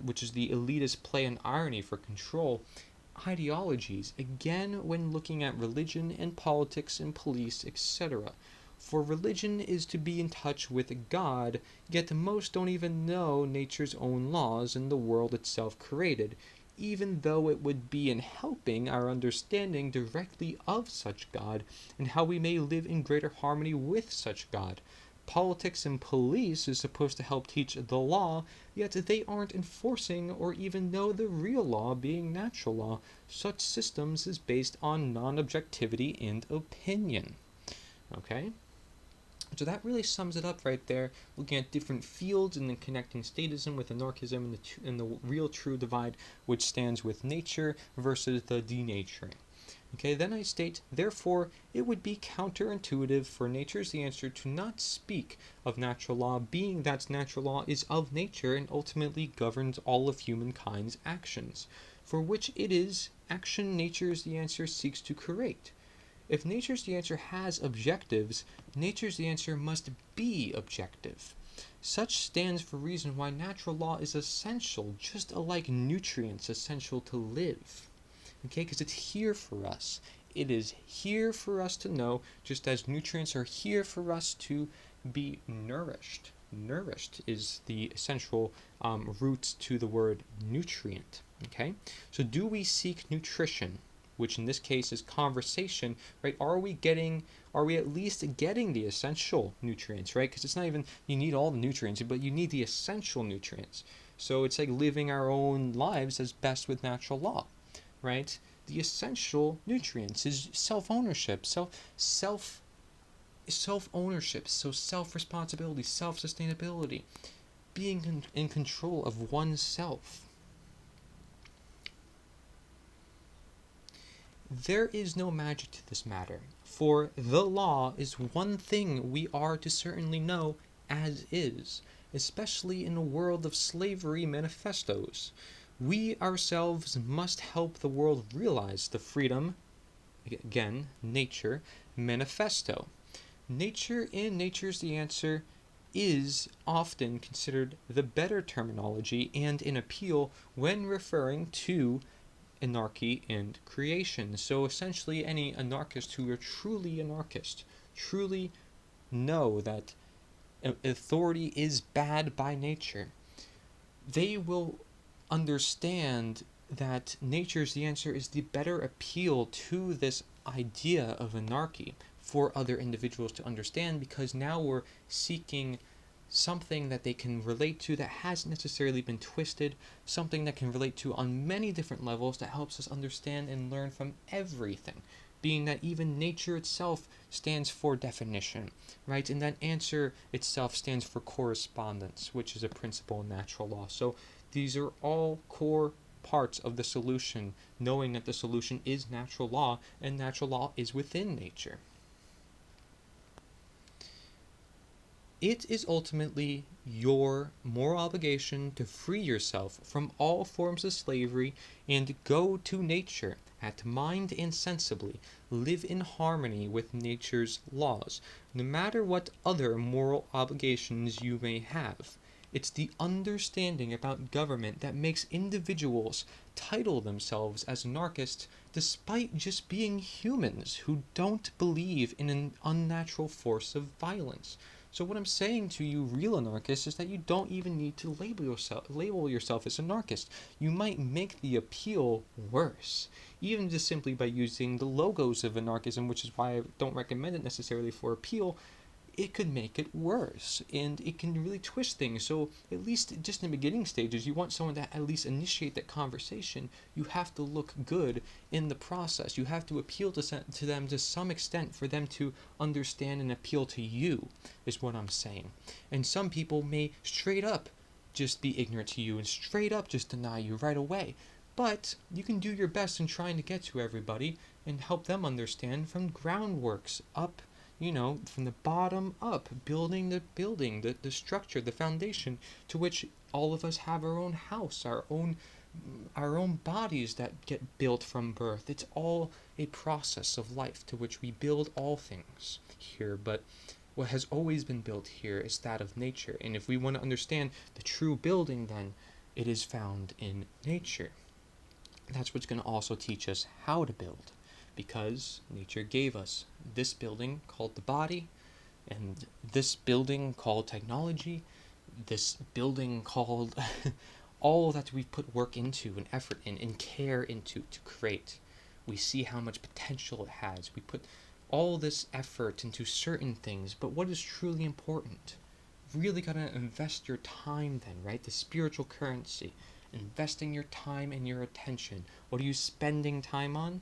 which is the elitist play on irony for control, ideologies again when looking at religion and politics and police, etc. For religion is to be in touch with God, yet most don't even know nature's own laws and the world itself created, even though it would be in helping our understanding directly of such God and how we may live in greater harmony with such God. Politics and police is supposed to help teach the law, yet they aren't enforcing or even know the real law, being natural law. Such systems is based on non-objectivity and opinion. Okay? So that really sums it up right there, looking at different fields and then connecting statism with anarchism and the real true divide, which stands with nature versus the denaturing. Okay, then I state, therefore, it would be counterintuitive for Nature's the Answer to not speak of natural law, being that natural law is of nature and ultimately governs all of humankind's actions, for which it is action Nature's the Answer seeks to create. If Nature's the Answer has objectives, Nature's the Answer must be objective. Such stands for reason why natural law is essential, just like nutrients essential to live. Okay, because it's here for us. It is here for us to know, just as nutrients are here for us to be nourished. Nourished is the essential root to the word nutrient. Okay, so do we seek nutrition, which in this case is conversation, right? Are we at least getting the essential nutrients, right? Because it's not even, you need all the nutrients, but you need the essential nutrients. So it's like living our own lives as best with natural law, right? The essential nutrients is self-ownership, self-ownership, so self-responsibility, self-sustainability, being in control of oneself. There is no magic to this matter, for the law is one thing we are to certainly know as is, especially in a world of slavery manifestos. We ourselves must help the world realize the freedom, again, nature, manifesto. Nature in Nature's the Answer is often considered the better terminology and an appeal when referring to anarchy and creation. So essentially any anarchists who are truly anarchist, truly know that authority is bad by nature, they will understand that Nature's the Answer is the better appeal to this idea of anarchy for other individuals to understand, because now we're seeking something that they can relate to that hasn't necessarily been twisted, something that can relate to on many different levels that helps us understand and learn from everything. being that even nature itself stands for definition, right? And that answer itself stands for correspondence, which is a principle in natural law. So these are all core parts of the solution, knowing that the solution is natural law, and natural law is within nature. It is ultimately your moral obligation to free yourself from all forms of slavery and go to nature, act mind and sensibly, live in harmony with nature's laws, no matter what other moral obligations you may have. It's the understanding about government that makes individuals title themselves as anarchists despite just being humans who don't believe in an unnatural force of violence. So what I'm saying to you real anarchists is that you don't even need to label yourself as anarchist. You might make the appeal worse, even just simply by using the logos of anarchism, which is why I don't recommend it necessarily for appeal. It could make it worse, and it can really twist things. So at least just in the beginning stages, you want someone to at least initiate that conversation. You have to look good in the process. You have to appeal to them to some extent for them to understand and appeal to you, is what I'm saying. And some people may straight up just be ignorant to you and straight up just deny you right away. But you can do your best in trying to get to everybody and help them understand from groundworks up, from the bottom up, building the structure, the foundation to which all of us have our own house, our own bodies that get built from birth. It's all a process of life to which we build all things here, but what has always been built here is that of nature. And if we want to understand the true building, then it is found in nature. That's what's going to also teach us how to build, because nature gave us this building called the body, and this building called technology, this building called all that we've put work into and effort in and care into to create. We see how much potential it has. We put all this effort into certain things, but what is truly important? You've really got to invest your time then, right? The spiritual currency. Investing your time and your attention. What are you spending time on?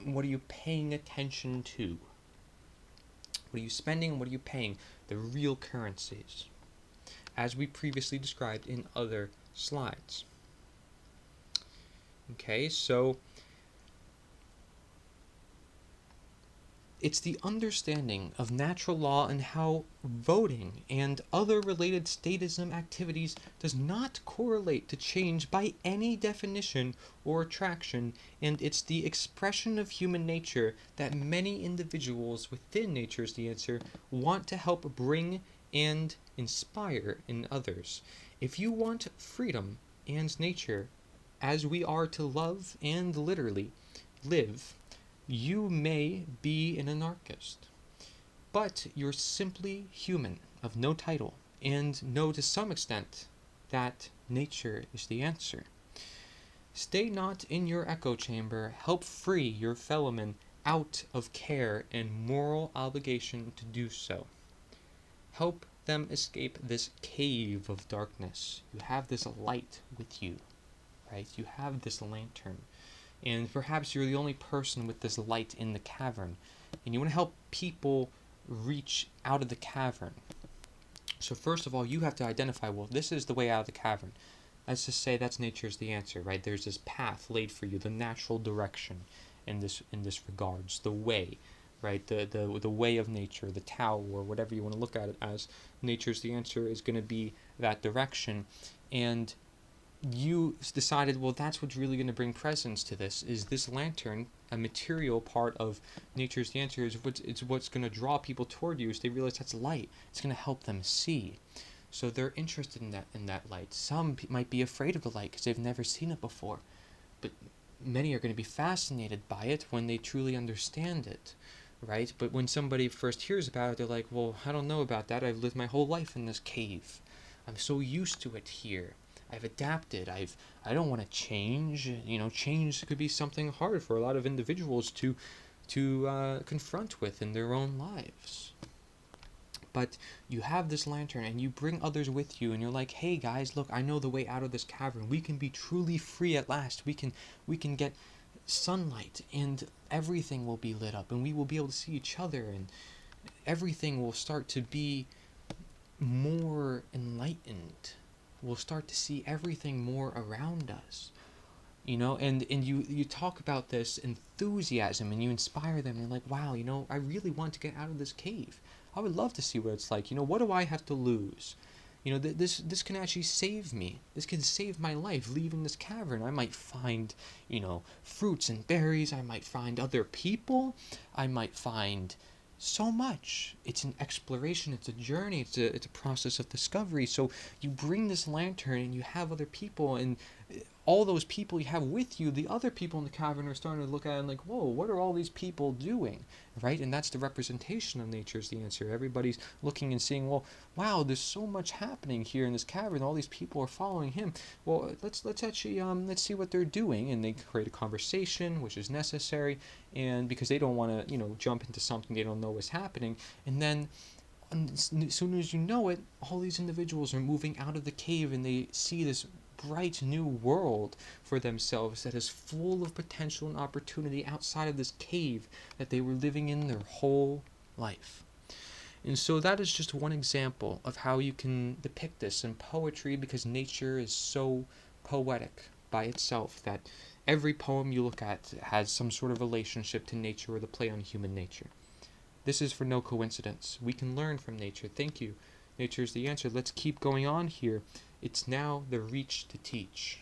What are you paying attention to? What are you spending? What are you paying? The real currencies, as we previously described in other slides. Okay, so it's the understanding of natural law and how voting and other related statism activities does not correlate to change by any definition or attraction, and it's the expression of human nature that many individuals within Nature's the Answer want to help bring and inspire in others. If you want freedom and nature, as we are to love and literally live, you may be an anarchist, but you're simply human, of no title, and know to some extent that nature is the answer. Stay not in your echo chamber, help free your fellowmen out of care and moral obligation to do so. Help them escape this cave of darkness. You have this light with you, right? You have this lantern. And perhaps you're the only person with this light in the cavern, and you want to help people reach out of the cavern. So first of all, you have to identify, well, this is the way out of the cavern. Let's just say that's Nature's the Answer, right? There's this path laid for you, the natural direction in this regards, the way, right? The way of nature, the Tao, or whatever you want to look at it as. Nature's the Answer is going to be that direction, and you decided, well, that's what's really going to bring presence to this, is this lantern, a material part of Nature's the Answer, it's what's going to draw people toward you as they realize that's light. It's going to help them see. So they're interested in that light. Some might be afraid of the light because they've never seen it before, but many are going to be fascinated by it when they truly understand it, right? But when somebody first hears about it, they're like, well, I don't know about that. I've lived my whole life in this cave. I'm so used to it here. I've adapted. I don't want to change. Change could be something hard for a lot of individuals to confront with in their own lives. But you have this lantern and you bring others with you, and you're like, hey guys, look, I know the way out of this cavern. We can be truly free at last. We can get sunlight, and everything will be lit up, and we will be able to see each other, and everything will start to be more enlightened. We'll start to see everything more around us. And you talk about this enthusiasm, and you inspire them, and you're like, wow, I really want to get out of this cave. I would love to see what it's like. What do I have to lose? This can actually save me. This can save my life. Leaving this cavern, I might find, fruits and berries. I might find other people. I might find so much. It's an exploration. It's a journey. It's a process of discovery. So you bring this lantern, and you have other people, and all those people you have with you, the other people in the cavern are starting to look at it and like, whoa, what are all these people doing, right? And that's the representation of nature is the answer. Everybody's looking and seeing, well, wow, there's so much happening here in this cavern. All these people are following him. Well, let's actually let's see what they're doing, and they create a conversation, which is necessary, and because they don't want to jump into something they don't know is happening, and then as soon as you know it, all these individuals are moving out of the cave, and they see this bright new world for themselves that is full of potential and opportunity outside of this cave that they were living in their whole life. And so that is just one example of how you can depict this in poetry, because nature is so poetic by itself that every poem you look at has some sort of relationship to nature or the play on human nature. This is for no coincidence. We can learn from nature. Thank you. Nature is the answer. Let's keep going on here. It's now the reach to teach.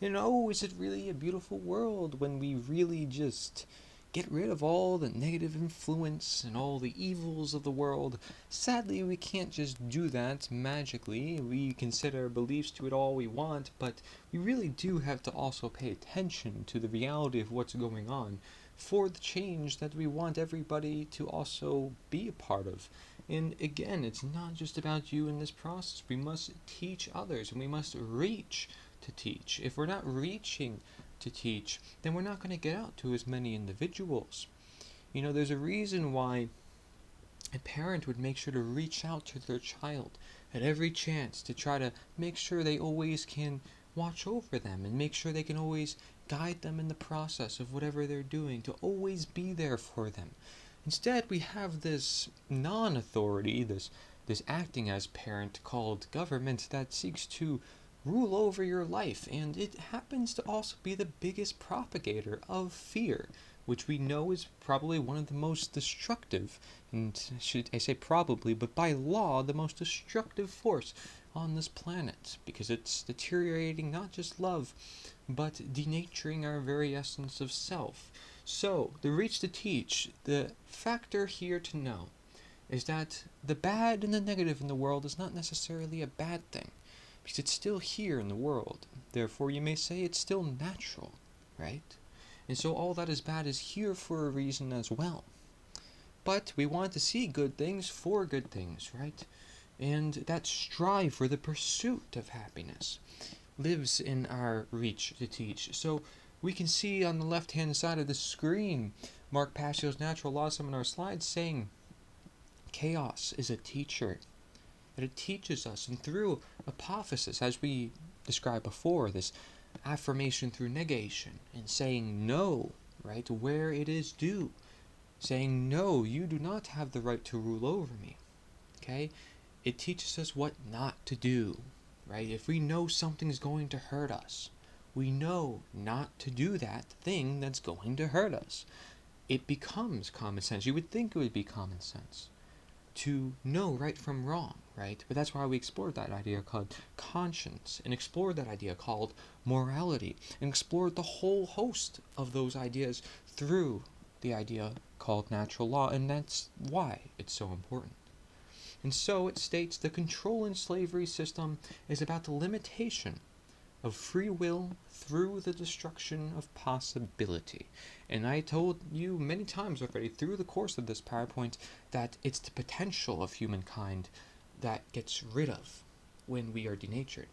Is it really a beautiful world when we really just get rid of all the negative influence and all the evils of the world? Sadly, we can't just do that magically. We can set our beliefs to it all we want, but we really do have to also pay attention to the reality of what's going on for the change that we want everybody to also be a part of. And again, it's not just about you in this process. We must teach others, and we must reach to teach. If we're not reaching to teach, then we're not going to get out to as many individuals. There's a reason why a parent would make sure to reach out to their child at every chance to try to make sure they always can watch over them and make sure they can always guide them in the process of whatever they're doing, to always be there for them. Instead, we have this non-authority, this acting as parent called government that seeks to rule over your life, and it happens to also be the biggest propagator of fear, which we know is probably one of the most destructive, and I say probably, but by law, the most destructive force on this planet, because it's deteriorating not just love, but denaturing our very essence of self. So, the reach to teach, the factor here to know, is that the bad and the negative in the world is not necessarily a bad thing, because it's still here in the world. Therefore, you may say it's still natural, right? And so all that is bad is here for a reason as well. But we want to see good things for good things, right? And that strive for the pursuit of happiness lives in our reach to teach. So we can see on the left-hand side of the screen, Mark Passio's Natural Law Seminar slide saying, chaos is a teacher. That it teaches us, and through apophysis, as we described before, this affirmation through negation, and saying no, right, where it is due. Saying, no, you do not have the right to rule over me. Okay? It teaches us what not to do, right? If we know something's going to hurt us, we know not to do that thing that's going to hurt us. It becomes common sense. You would think it would be common sense to know right from wrong, right? But that's why we explored that idea called conscience, and explored that idea called morality, and explored the whole host of those ideas through the idea called natural law, and that's why it's so important. And so it states the control and slavery system is about the limitation of free will through the destruction of possibility. And I told you many times already through the course of this PowerPoint that it's the potential of humankind that gets rid of when we are denatured.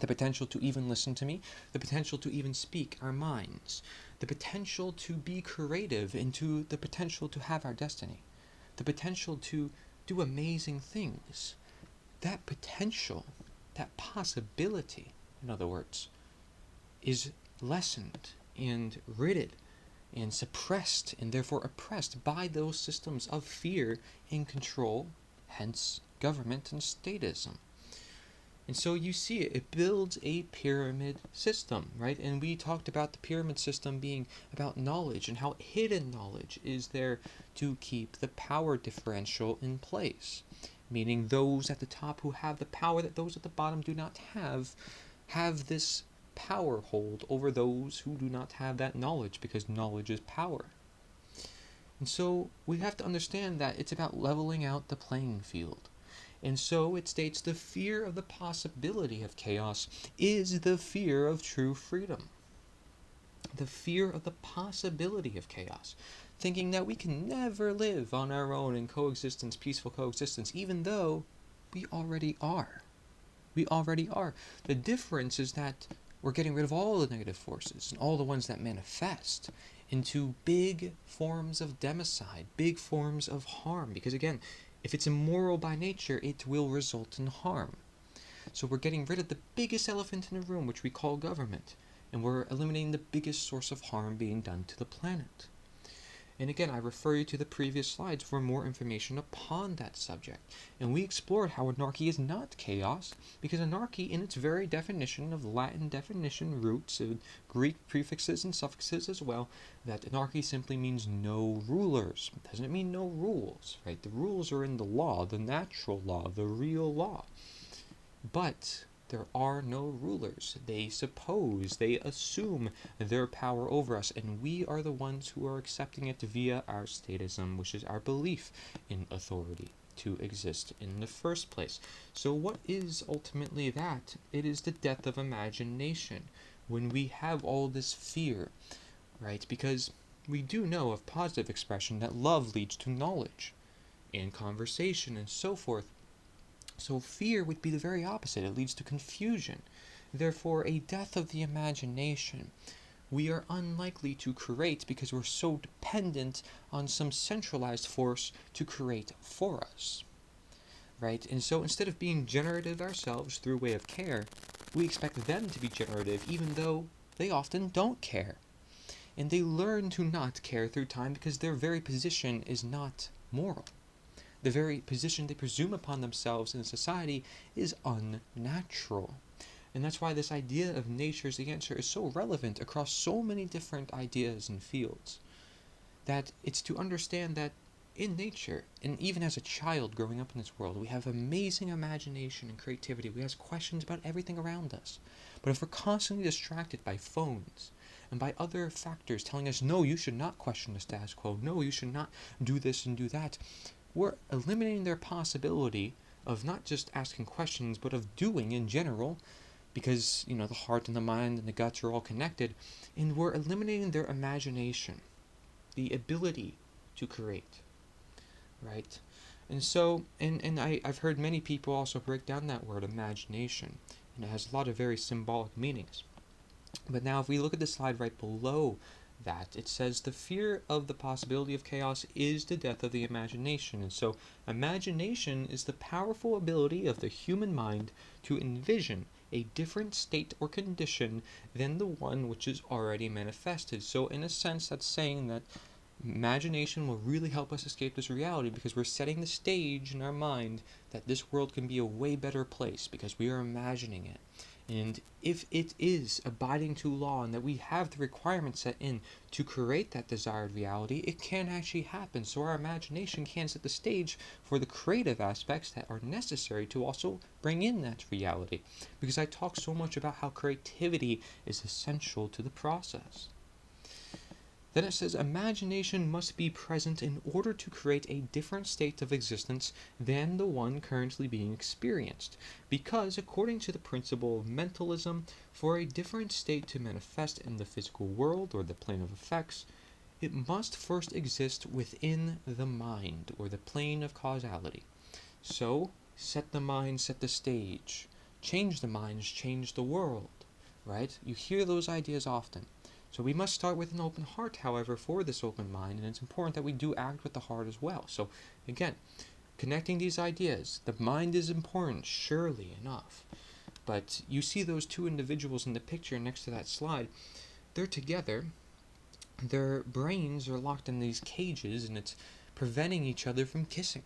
The potential to even listen to me, the potential to even speak our minds, the potential to be creative, and the potential to have our destiny, the potential to do amazing things. That potential, that possibility, in other words, is lessened and ridded and suppressed and therefore oppressed by those systems of fear and control, hence government and statism. And so you see it builds a pyramid system, right? And we talked about the pyramid system being about knowledge and how hidden knowledge is there to keep the power differential in place. Meaning those at the top who have the power that those at the bottom do not have this power hold over those who do not have that knowledge, because knowledge is power. And so we have to understand that it's about leveling out the playing field. And so it states the fear of the possibility of chaos is the fear of true freedom. The fear of the possibility of chaos. Thinking that we can never live on our own in coexistence, peaceful coexistence, even though we already are. We already are. The difference is that we're getting rid of all the negative forces and all the ones that manifest into big forms of democide, big forms of harm. Because again, if it's immoral by nature, it will result in harm. So we're getting rid of the biggest elephant in the room, which we call government, and we're eliminating the biggest source of harm being done to the planet. And again, I refer you to the previous slides for more information upon that subject. And we explored how anarchy is not chaos, because anarchy, in its very definition of Latin definition roots, Greek prefixes and suffixes as well, that anarchy simply means no rulers. It doesn't mean no rules, right? The rules are in the law, the natural law, the real law. But there are no rulers. They suppose, they assume their power over us, and we are the ones who are accepting it via our statism, which is our belief in authority to exist in the first place. So what is ultimately that? It is the death of imagination, when we have all this fear, right? Because we do know of positive expression that love leads to knowledge and conversation and so forth. So fear would be the very opposite. It leads to confusion. Therefore, a death of the imagination we are unlikely to create, because we're so dependent on some centralized force to create for us. Right? And so instead of being generative ourselves through way of care, we expect them to be generative, even though they often don't care. And they learn to not care through time because their very position is not moral. The very position they presume upon themselves in society is unnatural. And that's why this idea of nature as the answer is so relevant across so many different ideas and fields. That it's to understand that in nature, and even as a child growing up in this world, we have amazing imagination and creativity. We ask questions about everything around us. But if we're constantly distracted by phones and by other factors telling us, no, you should not question the status quo, no, you should not do this and do that, we're eliminating their possibility of not just asking questions, but of doing in general, because, the heart and the mind and the guts are all connected, and we're eliminating their imagination, the ability to create, right? And so, I've heard many people also break down that word imagination, and it has a lot of very symbolic meanings. But now if we look at the slide right below that, it says the fear of the possibility of chaos is the death of the imagination. And so imagination is the powerful ability of the human mind to envision a different state or condition than the one which is already manifested. So in a sense, that's saying that imagination will really help us escape this reality, because we're setting the stage in our mind that this world can be a way better place because we are imagining it. And if it is abiding to law and that we have the requirements set in to create that desired reality, it can actually happen. So our imagination can set the stage for the creative aspects that are necessary to also bring in that reality. Because I talk so much about how creativity is essential to the process. Then it says imagination must be present in order to create a different state of existence than the one currently being experienced, because according to the principle of mentalism, for a different state to manifest in the physical world or the plane of effects, it must first exist within the mind or the plane of causality. So, set the mind, set the stage. Change the minds, change the world, right? You hear those ideas often. So we must start with an open heart, however, for this open mind, and it's important that we do act with the heart as well. So again, connecting these ideas, the mind is important, surely enough. But you see those two individuals in the picture next to that slide. they're together, their brains are locked in these cages, and it's preventing each other from kissing,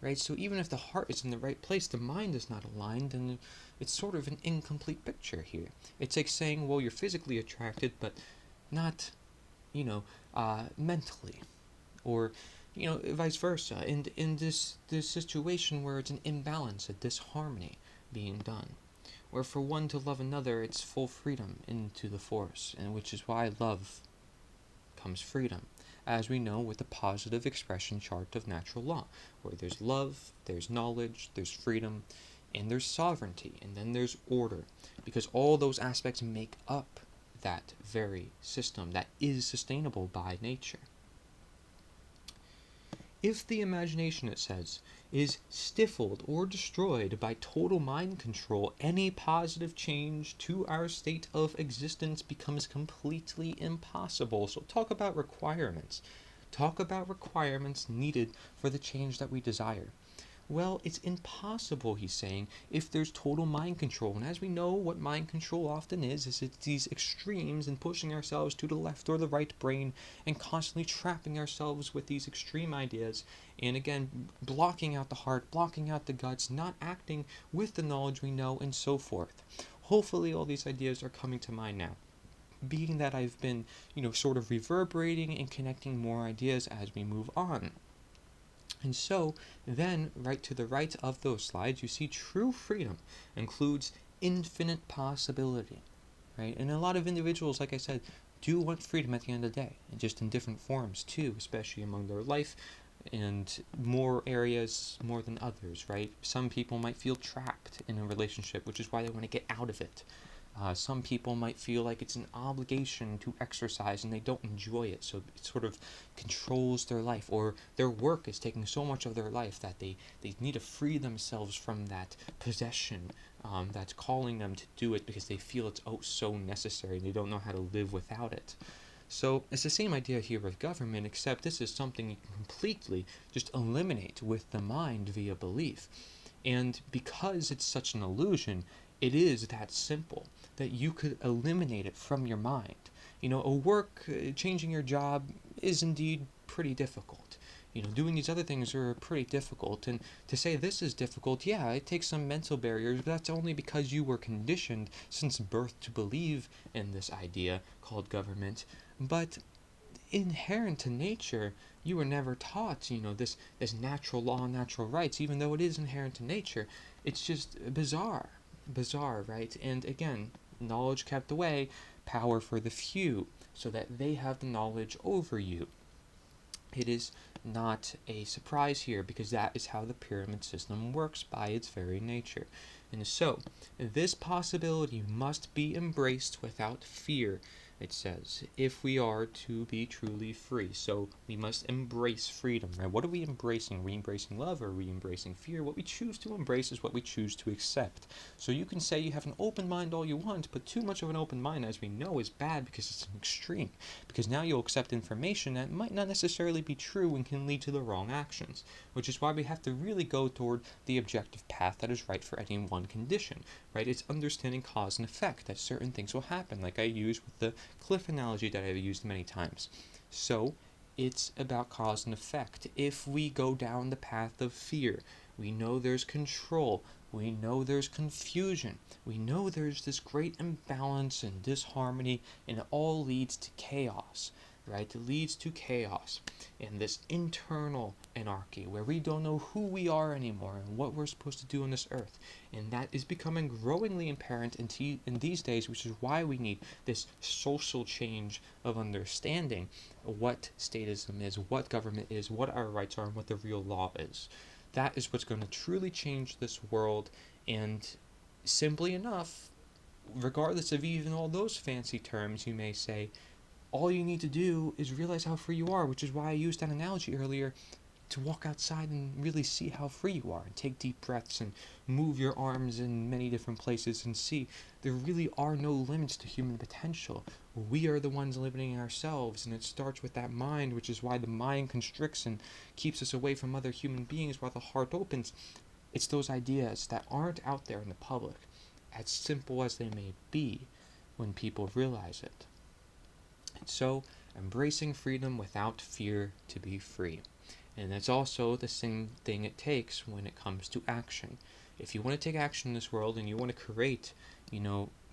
right? So even if the heart is in the right place, the mind is not aligned, and it's sort of an incomplete picture here. It's like saying, well, you're physically attracted, but not, mentally, or vice versa. In this situation where it's an imbalance, a disharmony being done, where for one to love another, it's full freedom into the force, and which is why love comes freedom, as we know with the positive expression chart of natural law, where there's love, there's knowledge, there's freedom, and there's sovereignty, and then there's order, because all those aspects make up that very system that is sustainable by nature. If the imagination, it says, is stifled or destroyed by total mind control, any positive change to our state of existence becomes completely impossible. So talk about requirements. Talk about requirements needed for the change that we desire. Well, it's impossible, he's saying, if there's total mind control. And as we know, what mind control often is it's these extremes and pushing ourselves to the left or the right brain and constantly trapping ourselves with these extreme ideas. And again, blocking out the heart, blocking out the guts, not acting with the knowledge we know, and so forth. Hopefully all these ideas are coming to mind now, being that I've been, sort of reverberating and connecting more ideas as we move on. And so, then, right to the right of those slides, you see true freedom includes infinite possibility, right? And a lot of individuals, like I said, do want freedom at the end of the day, and just in different forms too, especially among their life, and more areas more than others, right? Some people might feel trapped in a relationship, which is why they want to get out of it. Some people might feel like it's an obligation to exercise and they don't enjoy it, so it sort of controls their life, or their work is taking so much of their life that they need to free themselves from that possession that's calling them to do it because they feel it's so necessary and they don't know how to live without it. So it's the same idea here with government, except this is something you can completely just eliminate with the mind via belief. And because it's such an illusion, it is that simple that you could eliminate it from your mind. Changing your job is indeed pretty difficult. Doing these other things are pretty difficult. And to say this is difficult, yeah, it takes some mental barriers, but that's only because you were conditioned since birth to believe in this idea called government. But inherent to nature, you were never taught, this natural law, natural rights, even though it is inherent to nature. It's just bizarre, right? And again, knowledge kept away, power for the few, so that they have the knowledge over you. It is not a surprise here, because that is how the pyramid system works by its very nature. And so, this possibility must be embraced without fear, it says, if we are to be truly free. So we must embrace freedom, right? What are we embracing? Are we embracing love, or are we embracing fear? What we choose to embrace is what we choose to accept. So you can say you have an open mind all you want, but too much of an open mind, as we know, is bad because it's an extreme. Because now you'll accept information that might not necessarily be true and can lead to the wrong actions, which is why we have to really go toward the objective path that is right for any one condition, right? It's understanding cause and effect, that certain things will happen, like I used with the cliff analogy that I've used many times. So it's about cause and effect. If we go down the path of fear, we know there's control, we know there's confusion, we know there's this great imbalance and disharmony, and it all leads to chaos, right? It leads to chaos and this internal anarchy where we don't know who we are anymore and what we're supposed to do on this earth. And that is becoming growingly apparent in these days, which is why we need this social change of understanding what statism is, what government is, what our rights are, and what the real law is. That is what's going to truly change this world. And simply enough, regardless of even all those fancy terms, you may say, all you need to do is realize how free you are, which is why I used that analogy earlier, to walk outside and really see how free you are, and take deep breaths and move your arms in many different places and see there really are no limits to human potential. We are the ones limiting ourselves, and it starts with that mind, which is why the mind constricts and keeps us away from other human beings while the heart opens. It's those ideas that aren't out there in the public, as simple as they may be, when people realize it. So, embracing freedom without fear to be free. And that's also the same thing it takes when it comes to action. If you want to take action in this world and you want to create,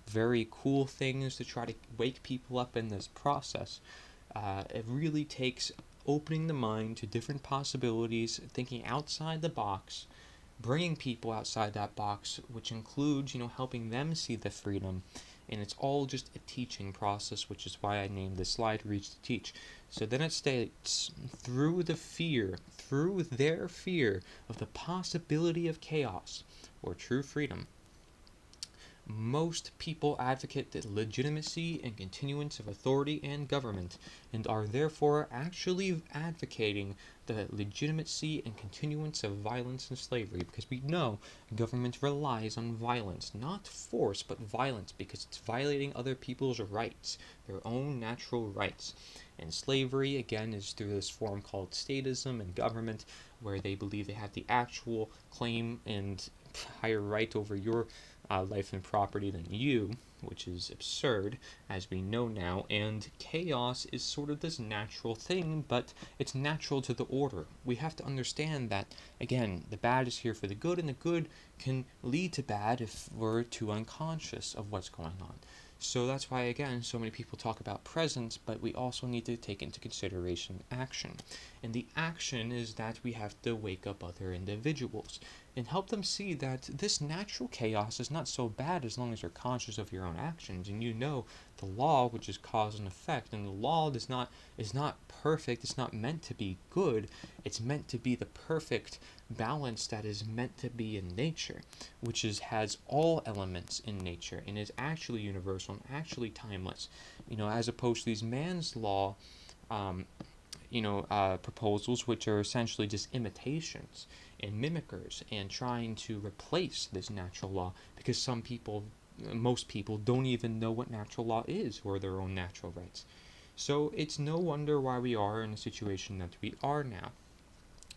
very cool things to try to wake people up in this process, it really takes opening the mind to different possibilities, thinking outside the box, bringing people outside that box, which includes, helping them see the freedom. And it's all just a teaching process, which is why I named this slide Reach to Teach. So then it states, through their fear of the possibility of chaos or true freedom, most people advocate the legitimacy and continuance of authority and government, and are therefore actually advocating the legitimacy and continuance of violence and slavery, because we know government relies on violence, not force, but violence, because it's violating other people's rights, their own natural rights. And slavery, again, is through this form called statism and government, where they believe they have the actual claim and higher right over your life and property than you, which is absurd, as we know now. And chaos is sort of this natural thing, but it's natural to the order. We have to understand that, again, the bad is here for the good, and the good can lead to bad if we're too unconscious of what's going on. So that's why, again, so many people talk about presence, but we also need to take into consideration action. And the action is that we have to wake up other individuals and help them see that this natural chaos is not so bad as long as you're conscious of your own actions, and you know the law, which is cause and effect. And the law is not perfect. It's not meant to be good. It's meant to be the perfect balance that is meant to be in nature, which has all elements in nature and is actually universal and actually timeless, as opposed to these man's law proposals, which are essentially just imitations and mimickers and trying to replace this natural law, because most people don't even know what natural law is or their own natural rights. So it's no wonder why we are in the situation that we are now.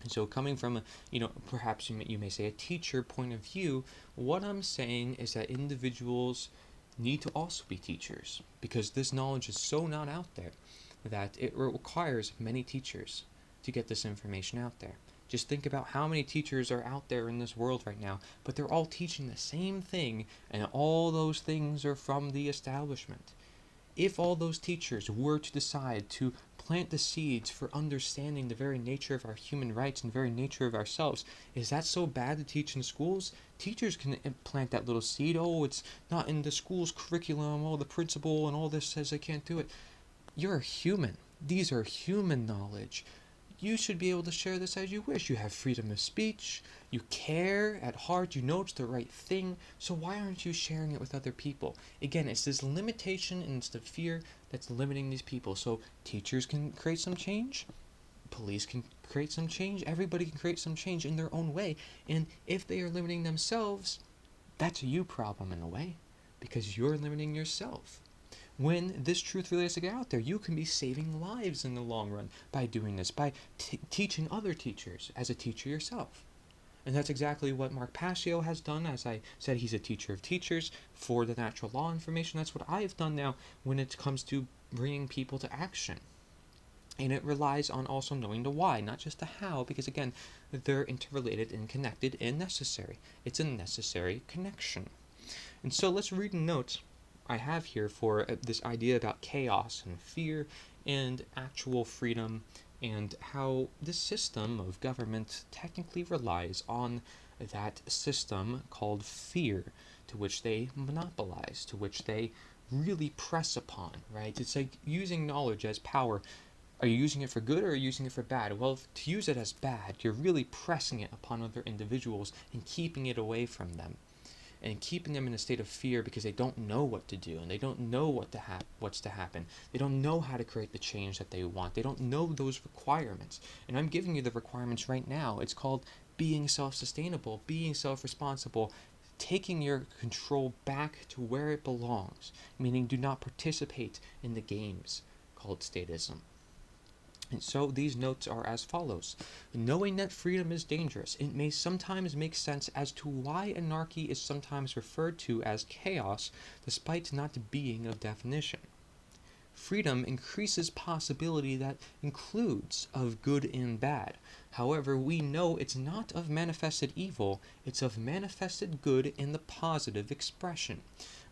And so coming from perhaps you may say a teacher point of view, what I'm saying is that individuals need to also be teachers, because this knowledge is so not out there that it requires many teachers to get this information out there. Just think about how many teachers are out there in this world right now, but they're all teaching the same thing, and all those things are from the establishment. If all those teachers were to decide to plant the seeds for understanding the very nature of our human rights and the very nature of ourselves, is that so bad to teach in schools? Teachers can plant that little seed. Oh, it's not in the school's curriculum. Oh, the principal and all this says I can't do it. You're a human. These are human knowledge. You should be able to share this as you wish. You have freedom of speech. You care at heart. You know it's the right thing. So why aren't you sharing it with other people? Again, it's this limitation and it's the fear that's limiting these people. So teachers can create some change. Police can create some change. Everybody can create some change in their own way. And if they are limiting themselves, that's a you problem in a way, because you're limiting yourself. When this truth really has to get out there, you can be saving lives in the long run by doing this, by teaching other teachers as a teacher yourself. And that's exactly what Mark Passio has done. As I said, he's a teacher of teachers for the natural law information. That's what I've done now when it comes to bringing people to action. And it relies on also knowing the why, not just the how, because again, they're interrelated and connected and necessary. It's a necessary connection. And so let's read notes I have here for this idea about chaos and fear and actual freedom, and how this system of government technically relies on that system called fear, to which they monopolize, to which they really press upon, right? It's like using knowledge as power. Are you using it for good or are you using it for bad? Well, to use it as bad, you're really pressing it upon other individuals and keeping it away from them, and keeping them in a state of fear because they don't know what to do and they don't know what's to happen. They don't know how to create the change that they want. They don't know those requirements. And I'm giving you the requirements right now. It's called being self-sustainable, being self-responsible, taking your control back to where it belongs, meaning do not participate in the games called statism. And so these notes are as follows. Knowing that freedom is dangerous, it may sometimes make sense as to why anarchy is sometimes referred to as chaos, despite not being of definition. Freedom increases possibility that includes of good and bad. However, we know it's not of manifested evil, it's of manifested good in the positive expression.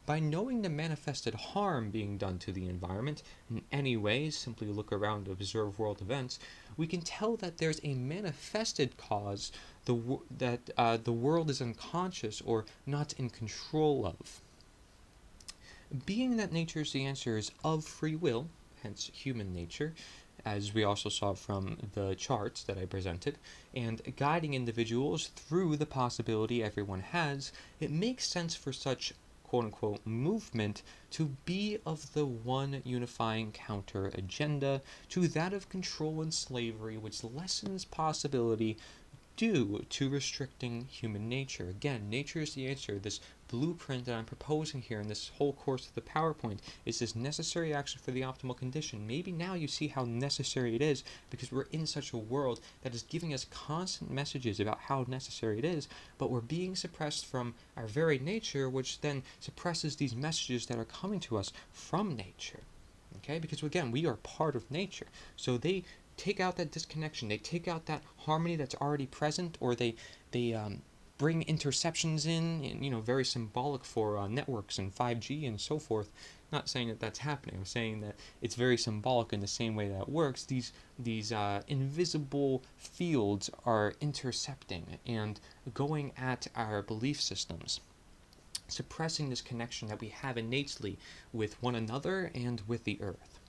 By knowing the manifested harm being done to the environment in any way, simply look around to observe world events, we can tell that there's a manifested cause that the world is unconscious or not in control of. Being that nature is the answer is of free will, hence human nature, as we also saw from the charts that I presented, and guiding individuals through the possibility everyone has, it makes sense for such quote-unquote movement to be of the one unifying counter agenda to that of control and slavery, which lessens possibility due to restricting human nature. Again, nature is the answer. This blueprint that I'm proposing here in this whole course of the PowerPoint is this necessary action for the optimal condition. Maybe now you see how necessary it is because we're in such a world that is giving us constant messages about how necessary it is, but we're being suppressed from our very nature, which then suppresses these messages that are coming to us from nature. Okay, because again, we are part of nature. So they take out that disconnection, they take out that harmony that's already present, or they bring interceptions in, and very symbolic for networks and 5G and so forth. Not saying that that's happening. I'm saying that it's very symbolic in the same way that works. These invisible fields are intercepting and going at our belief systems, suppressing this connection that we have innately with one another and with the earth.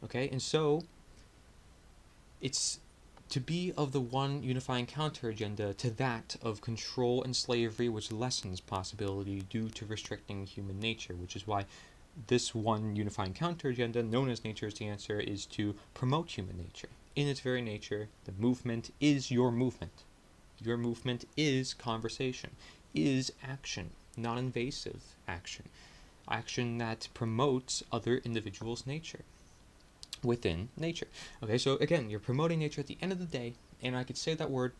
Okay, and so it's to be of the one unifying counter agenda to that of control and slavery, which lessens possibility due to restricting human nature, which is why this one unifying counter agenda, known as Nature is the Answer, is to promote human nature. In its very nature, the movement is your movement. Your movement is conversation, is action, non-invasive action, action that promotes other individuals' nature within nature. Okay, so again, you're promoting nature at the end of the day, and I could say that word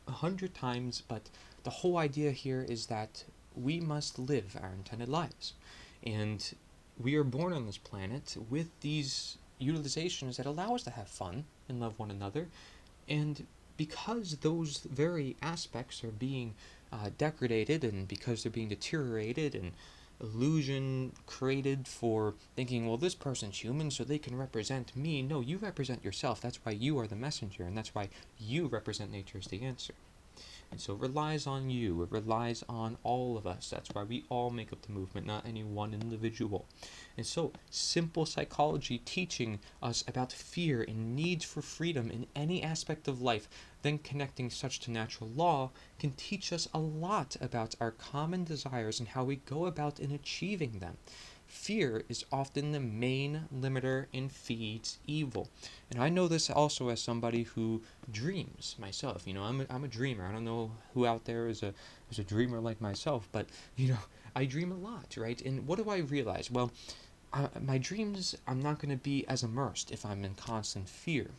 100 times, but the whole idea here is that we must live our intended lives. And we are born on this planet with these utilizations that allow us to have fun and love one another. And because those very aspects are being degraded, and because they're being deteriorated, and illusion created for thinking, well, this person's human, so they can represent me. No, you represent yourself. That's why you are the messenger, and that's why you represent nature as the answer. And so it relies on you. It relies on all of us. That's why we all make up the movement, not any one individual. And so simple psychology teaching us about fear and needs for freedom in any aspect of life, then connecting such to natural law, can teach us a lot about our common desires and how we go about in achieving them. Fear is often the main limiter and feeds evil. And I know this also as somebody who dreams myself. I'm a dreamer. I don't know who out there is a dreamer like myself, but I dream a lot, right? And what do I realize? Well, my dreams, I'm not going to be as immersed if I'm in constant fear.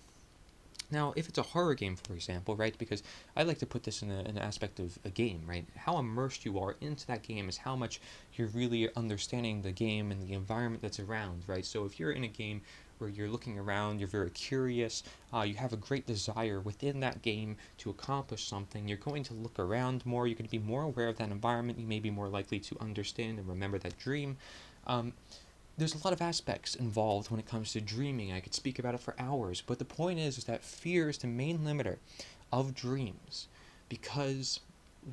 Now, if it's a horror game, for example, right, because I like to put this in an aspect of a game, right, how immersed you are into that game is how much you're really understanding the game and the environment that's around, right? So if you're in a game where you're looking around, you're very curious, you have a great desire within that game to accomplish something, you're going to look around more, you're going to be more aware of that environment, you may be more likely to understand and remember that dream. There's a lot of aspects involved when it comes to dreaming. I could speak about it for hours, but the point is that fear is the main limiter of dreams, because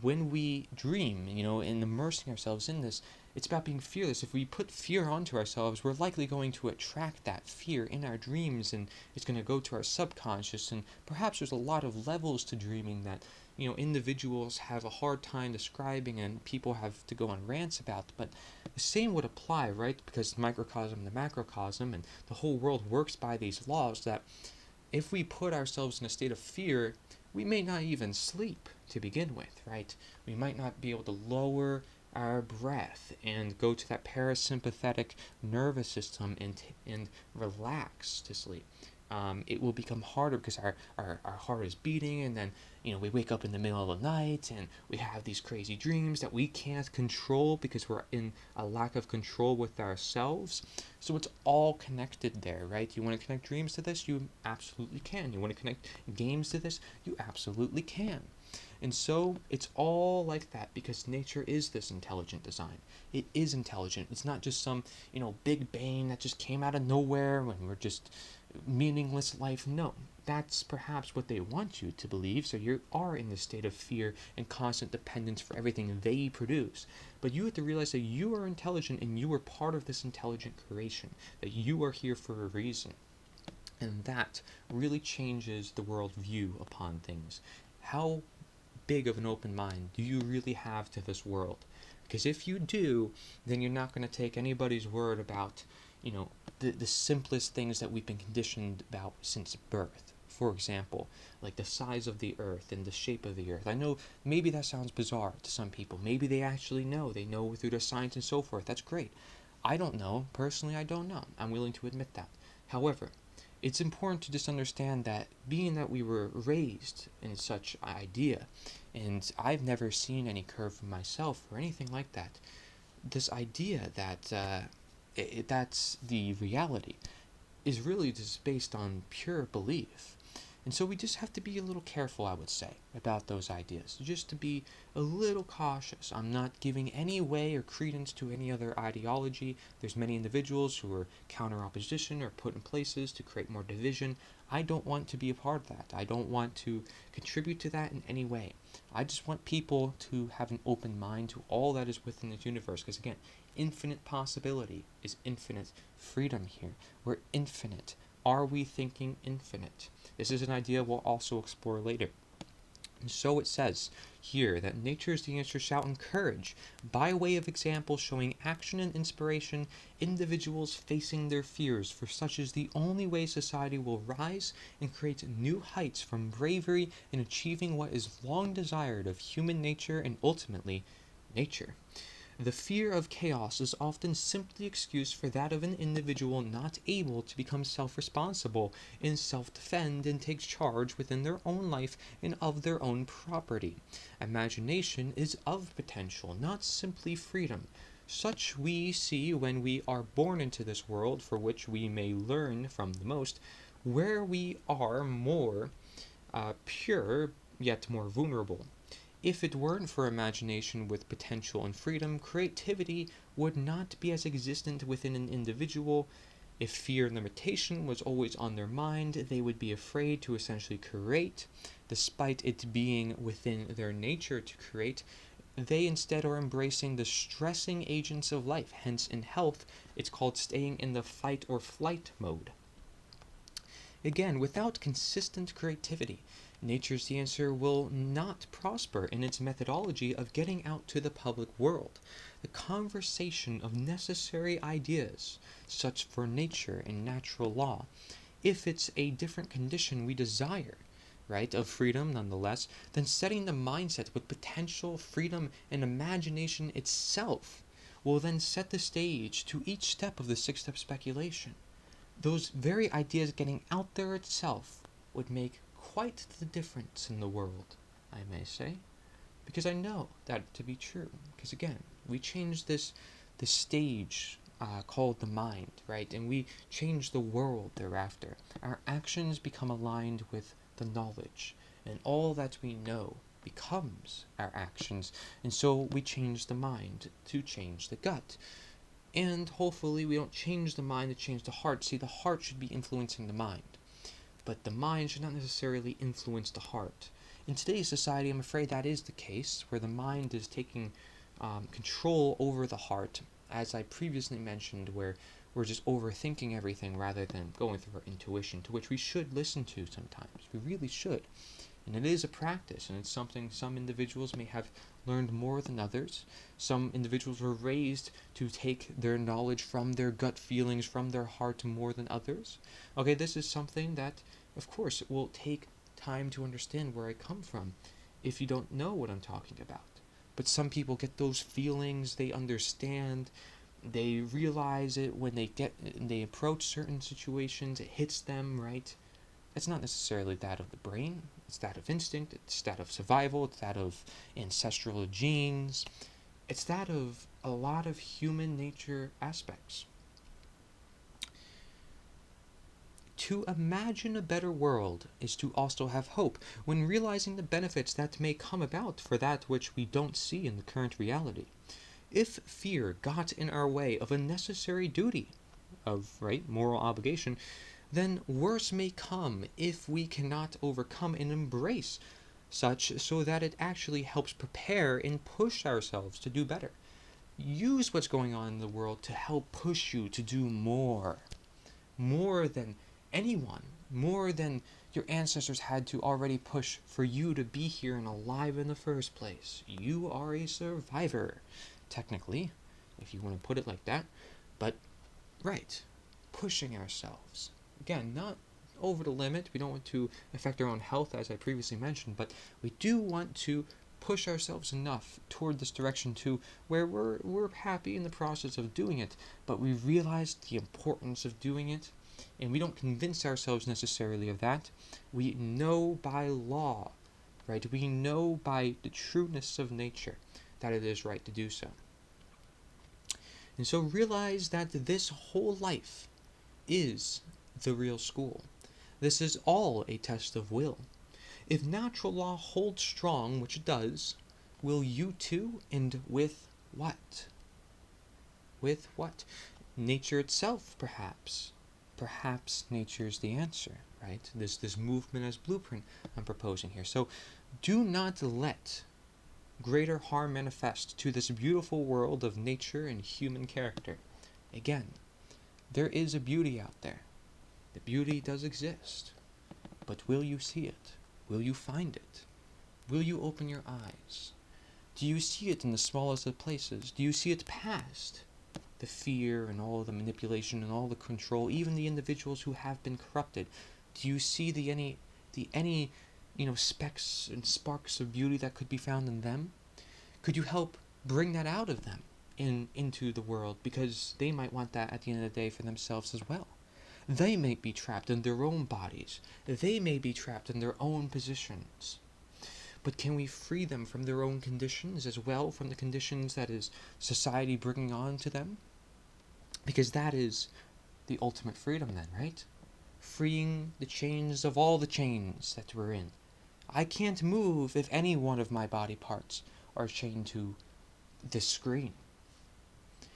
when we dream, and immersing ourselves in this, it's about being fearless. If we put fear onto ourselves, we're likely going to attract that fear in our dreams, and it's going to go to our subconscious, and perhaps there's a lot of levels to dreaming that individuals have a hard time describing and people have to go on rants about, but the same would apply, right? Because microcosm to macrocosm, and the whole world works by these laws, that if we put ourselves in a state of fear, we may not even sleep to begin with, right? We might not be able to lower our breath and go to that parasympathetic nervous system and relax to sleep. it will become harder because our heart is beating, and then we wake up in the middle of the night and we have these crazy dreams that we can't control because we're in a lack of control with ourselves. So it's all connected there, right? You want to connect dreams to this? You absolutely can. You want to connect games to this? You absolutely can. And so it's all like that because nature is this intelligent design. It is intelligent. It's not just some, big bang that just came out of nowhere when we're just meaningless life. No, that's perhaps what they want you to believe. So you are in this state of fear and constant dependence for everything they produce. But you have to realize that you are intelligent and you are part of this intelligent creation, that you are here for a reason. And that really changes the world view upon things. How big of an open mind do you really have to this world? Because if you do, then you're not going to take anybody's word about, the simplest things that we've been conditioned about since birth. For example, like the size of the earth and the shape of the earth. I know maybe that sounds bizarre to some people. Maybe they actually know. They know through their science and so forth. That's great. I don't know. Personally, I don't know. I'm willing to admit that. However, it's important to just understand that being that we were raised in such idea, and I've never seen any curve for myself or anything like that, this idea that that's the reality is really just based on pure belief. And so we just have to be a little careful, I would say, about those ideas. Just to be a little cautious. I'm not giving any way or credence to any other ideology. There's many individuals who are counter opposition or put in places to create more division. I don't want to be a part of that. I don't want to contribute to that in any way. I just want people to have an open mind to all that is within this universe. Because again, infinite possibility is infinite freedom here. We're infinite. Are we thinking infinite? This is an idea we'll also explore later. And so it says here that nature is the answer shall encourage, by way of example showing action and inspiration, individuals facing their fears, for such is the only way society will rise and create new heights from bravery in achieving what is long desired of human nature and ultimately nature. The fear of chaos is often simply excused for that of an individual not able to become self-responsible and self-defend and take charge within their own life and of their own property. Imagination is of potential, not simply freedom. Such we see when we are born into this world, for which we may learn from the most, where we are more pure, yet more vulnerable. If it weren't for imagination with potential and freedom, creativity would not be as existent within an individual. If fear and limitation was always on their mind, they would be afraid to essentially create, despite it being within their nature to create. They instead are embracing the stressing agents of life. Hence, in health, it's called staying in the fight or flight mode. Again, without consistent creativity, nature's the answer will not prosper in its methodology of getting out to the public world. The conversation of necessary ideas, such for nature and natural law, if it's a different condition we desire, right, of freedom nonetheless, then setting the mindset with potential, freedom, and imagination itself will then set the stage to each step of the six-step speculation. Those very ideas getting out there itself would make quite the difference in the world, I may say, because I know that to be true. Because again, we change this stage called the mind, right? And we change the world thereafter. Our actions become aligned with the knowledge, and all that we know becomes our actions. And so we change the mind to change the gut. And hopefully we don't change the mind to change the heart. See, the heart should be influencing the mind, but the mind should not necessarily influence the heart. In today's society, I'm afraid that is the case, where the mind is taking control over the heart, as I previously mentioned, where we're just overthinking everything rather than going through our intuition, to which we should listen to sometimes. We really should. And it is a practice, and it's something some individuals may have learned more than others. Some individuals were raised to take their knowledge from their gut feelings, from their heart, more than others. Okay, this is something that, of course, it will take time to understand where I come from if you don't know what I'm talking about. But some people get those feelings, they understand, They realize it when they approach certain situations. It hits them, right? It's not necessarily that of the brain. It's that of instinct. It's that of survival. It's that of ancestral genes. It's that of a lot of human nature aspects. To imagine a better world is to also have hope when realizing the benefits that may come about for that which we don't see in the current reality. If fear got in our way of a necessary duty, of moral obligation, then worse may come if we cannot overcome and embrace such so that it actually helps prepare and push ourselves to do better. Use what's going on in the world to help push you to do more than anyone, more than your ancestors had to already push for you to be here and alive in the first place. You are a survivor, technically, if you want to put it like that. But, pushing ourselves. Again, not over the limit. We don't want to affect our own health, as I previously mentioned, but we do want to push ourselves enough toward this direction to where we're happy in the process of doing it, but we realize the importance of doing it, and we don't convince ourselves necessarily of that. We know by law, we know by the trueness of nature that it is right to do so. And so realize that this whole life is the real school. This is all a test of will. If natural law holds strong, which it does, will you too? And with what? With what? Nature itself, perhaps. Perhaps nature's the answer, right? This movement as blueprint I'm proposing here. So do not let greater harm manifest to this beautiful world of nature and human character. Again, there is a beauty out there. The beauty does exist. But will you see it? Will you find it? Will you open your eyes? Do you see it in the smallest of places? Do you see it past the fear and all the manipulation and all the control, even the individuals who have been corrupted? Do you see the any specks and sparks of beauty that could be found in them? Could you help bring that out of them into the world, because they might want that at the end of the day for themselves as well. They may be trapped in their own bodies. They may be trapped in their own positions. But can we free them from their own conditions as well, from the conditions that is society bringing on to them? Because that is the ultimate freedom then, right? Freeing the chains of all the chains that we're in. I can't move if any one of my body parts are chained to this screen.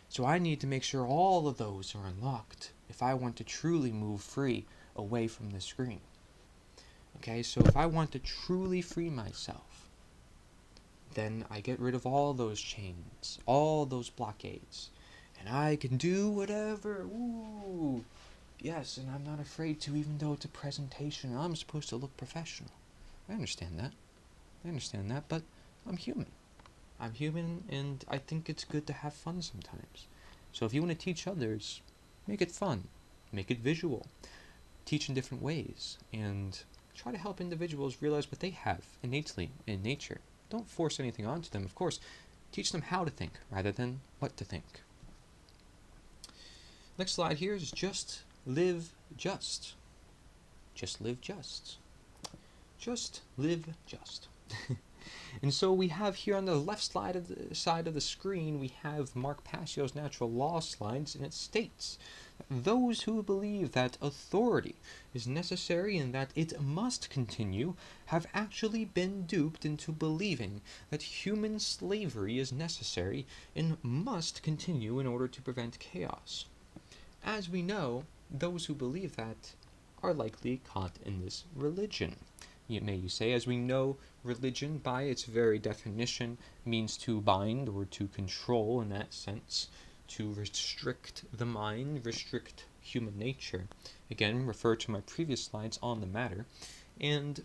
So I need to make sure all of those are unlocked if I want to truly move free away from the screen. Okay, so if I want to truly free myself, then I get rid of all those chains, all those blockades, and I can do whatever. Ooh, yes, and I'm not afraid to, even though it's a presentation and I'm supposed to look professional. I understand that, but I'm human. I'm human, and I think it's good to have fun sometimes. So if you want to teach others, make it fun, make it visual, teach in different ways, and try to help individuals realize what they have innately in nature. Don't force anything onto them, of course. Teach them how to think rather than what to think. Next slide here is just live just. Just live just. Just live just. And so we have here on the left side of the screen, we have Mark Passio's natural law slides, and it states, those who believe that authority is necessary and that it must continue have actually been duped into believing that human slavery is necessary and must continue in order to prevent chaos. As we know, those who believe that are likely caught in this religion. You say, as we know, religion by its very definition means to bind or to control in that sense, to restrict the mind, restrict human nature. Again, refer to my previous slides on the matter. And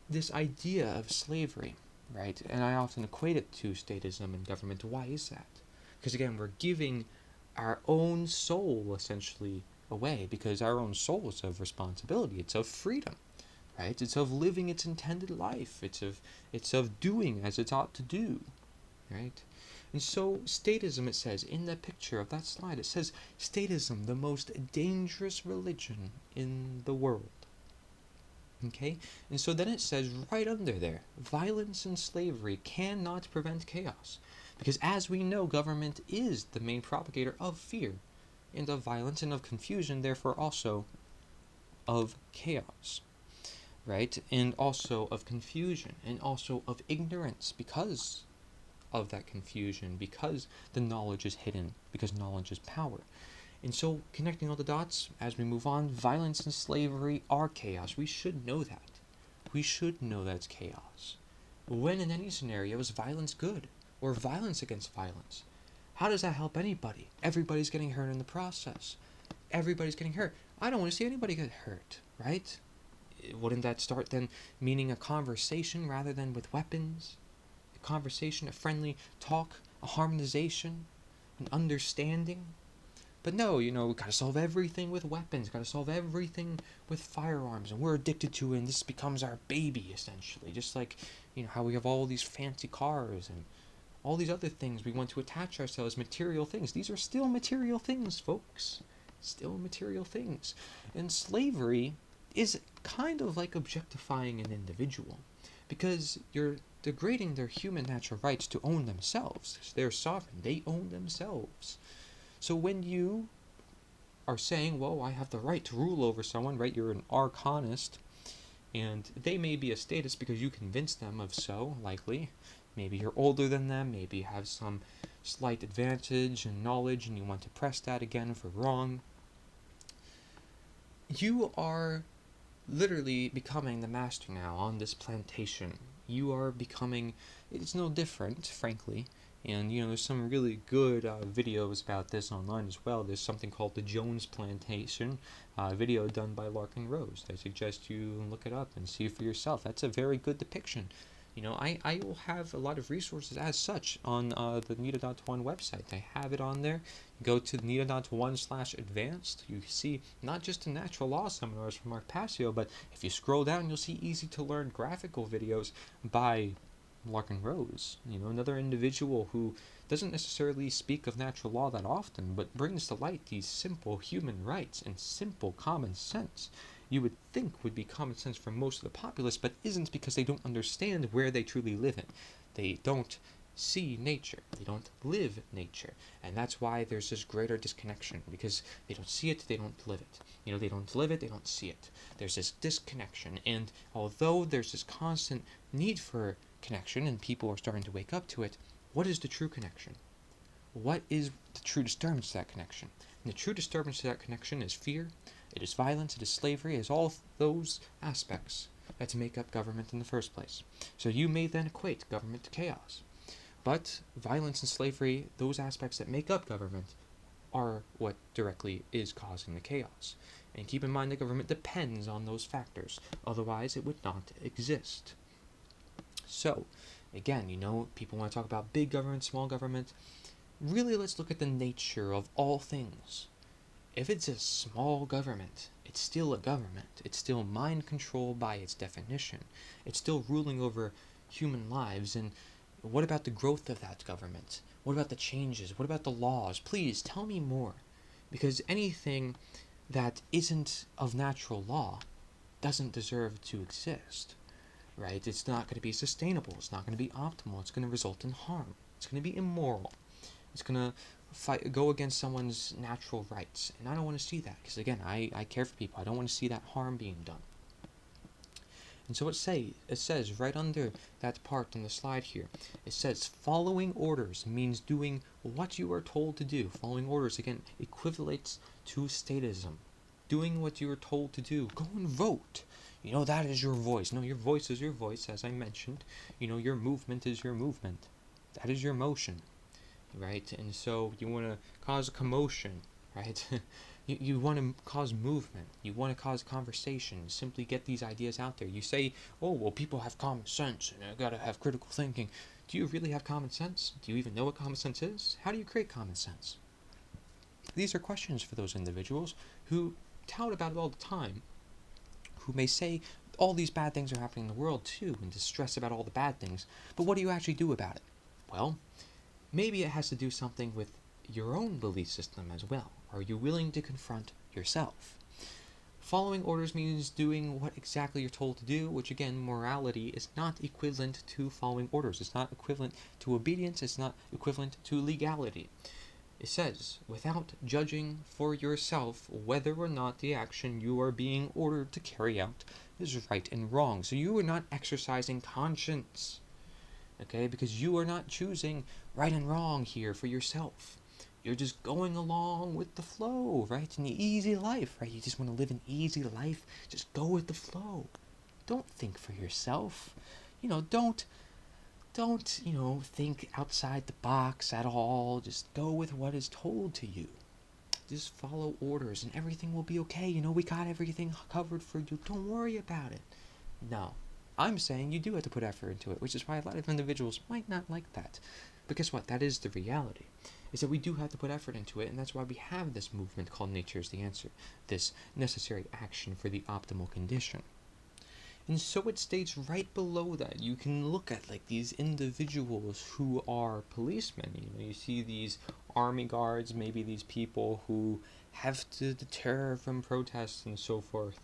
this idea of slavery, right? And I often equate it to statism and government. Why is that? Because again, we're giving our own soul essentially away, because our own soul is of responsibility. It's of freedom. Right? It's of living its intended life. It's of doing as it ought to do. right? And so statism, it says in the picture of that slide, it says statism, the most dangerous religion in the world. Okay, and so then it says right under there, violence and slavery cannot prevent chaos, because as we know, government is the main propagator of fear and of violence and of confusion, therefore also of chaos, right? And also of confusion and also of ignorance, because of that confusion, because the knowledge is hidden, because knowledge is power. And so, connecting all the dots as we move on, violence and slavery are chaos. We should know that. We should know that's chaos. When in any scenario is violence good? Or violence against violence? How does that help anybody? Everybody's getting hurt in the process. Everybody's getting hurt. I don't want to see anybody get hurt, right? Wouldn't that start then meaning a conversation rather than with weapons? A conversation, a friendly talk, a harmonization, an understanding? But no, we gotta solve everything with weapons, gotta solve everything with firearms, and we're addicted to it, and this becomes our baby, essentially. Just like, how we have all these fancy cars and all these other things we want to attach ourselves, material things. These are still material things, folks. Still material things. And slavery is kind of like objectifying an individual, because you're degrading their human natural rights to own themselves. They're sovereign, they own themselves. So when you are saying, well, I have the right to rule over someone, right? You're an arcanist, and they may be a statist because you convince them of so, likely. Maybe you're older than them, maybe you have some slight advantage and knowledge, and you want to press that again for wrong. You are literally becoming the master now on this plantation. You are becoming, it's no different, frankly. And, there's some really good videos about this online as well. There's something called the Jones Plantation, video done by Larkin Rose. I suggest you look it up and see for yourself. That's a very good depiction. I will have a lot of resources as such on the nita.one website. I have it on there. Go to nita.one/advanced. You see not just the natural law seminars from Mark Passio, but if you scroll down, you'll see easy to learn graphical videos by Larkin Rose, another individual who doesn't necessarily speak of natural law that often, but brings to light these simple human rights and simple common sense. You would think would be common sense for most of the populace, but isn't, because they don't understand where they truly live in. They don't see nature. They don't live nature. And that's why there's this greater disconnection, because they don't see it, they don't live it. They don't live it, they don't see it. There's this disconnection, and although there's this constant need for connection, and people are starting to wake up to it, what is the true connection? What is the true disturbance to that connection? And the true disturbance to that connection is fear, it is violence, it is slavery, it is all those aspects that make up government in the first place. So you may then equate government to chaos. But violence and slavery, those aspects that make up government, are what directly is causing the chaos. And keep in mind the government depends on those factors, otherwise it would not exist. So, again, people want to talk about big government, small government. Really, let's look at the nature of all things. If it's a small government, it's still a government. It's still mind control by its definition. It's still ruling over human lives. And what about the growth of that government? What about the changes? What about the laws? Please tell me more. Because anything that isn't of natural law doesn't deserve to exist. Right? It's not going to be sustainable. It's not going to be optimal. It's going to result in harm. It's going to be immoral. It's going to go against someone's natural rights. And I don't want to see that, because again, I care for people. I don't want to see that harm being done. And so it says right under that part on the slide here, it says following orders means doing what you are told to do. Following orders, again, equivalates to statism. Doing what you are told to do. Go and vote. That is your voice. No, your voice is your voice, as I mentioned. Your movement is your movement. That is your motion, right? And so you want to cause a commotion, right? you want to cause movement. You want to cause conversation. Simply get these ideas out there. You say, oh, well, people have common sense, and I got to have critical thinking. Do you really have common sense? Do you even know what common sense is? How do you create common sense? These are questions for those individuals who tout about it all the time, who may say all these bad things are happening in the world too, and distress about all the bad things, but what do you actually do about it? Well, maybe it has to do something with your own belief system as well. Are you willing to confront yourself? Following orders means doing what exactly you're told to do, which again, morality is not equivalent to following orders. It's not equivalent to obedience. It's not equivalent to legality. It says, without judging for yourself whether or not the action you are being ordered to carry out is right and wrong. So you are not exercising conscience, okay? Because you are not choosing right and wrong here for yourself. You're just going along with the flow, right? An easy life, right? You just want to live an easy life. Just go with the flow. Don't think for yourself. Don't think outside the box at all. Just go with what is told to you. Just follow orders and everything will be okay. We got everything covered for you. Don't worry about it. No. I'm saying you do have to put effort into it, which is why a lot of individuals might not like that. But guess what? That is the reality. Is that we do have to put effort into it, and that's why we have this movement called Nature is the Answer, this necessary action for the optimal condition. And so it states right below that. You can look at these individuals who are policemen. You see these army guards, maybe these people who have to deter from protests and so forth.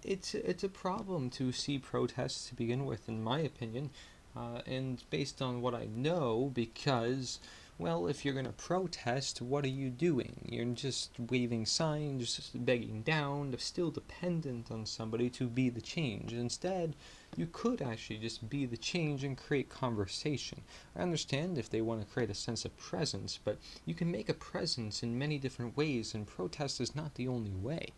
It's a problem to see protests to begin with, in my opinion, and based on what I know, because, well, if you're going to protest, what are you doing? You're just waving signs, just begging down, still dependent on somebody to be the change. Instead, you could actually just be the change and create conversation. I understand if they want to create a sense of presence, but you can make a presence in many different ways, and protest is not the only way.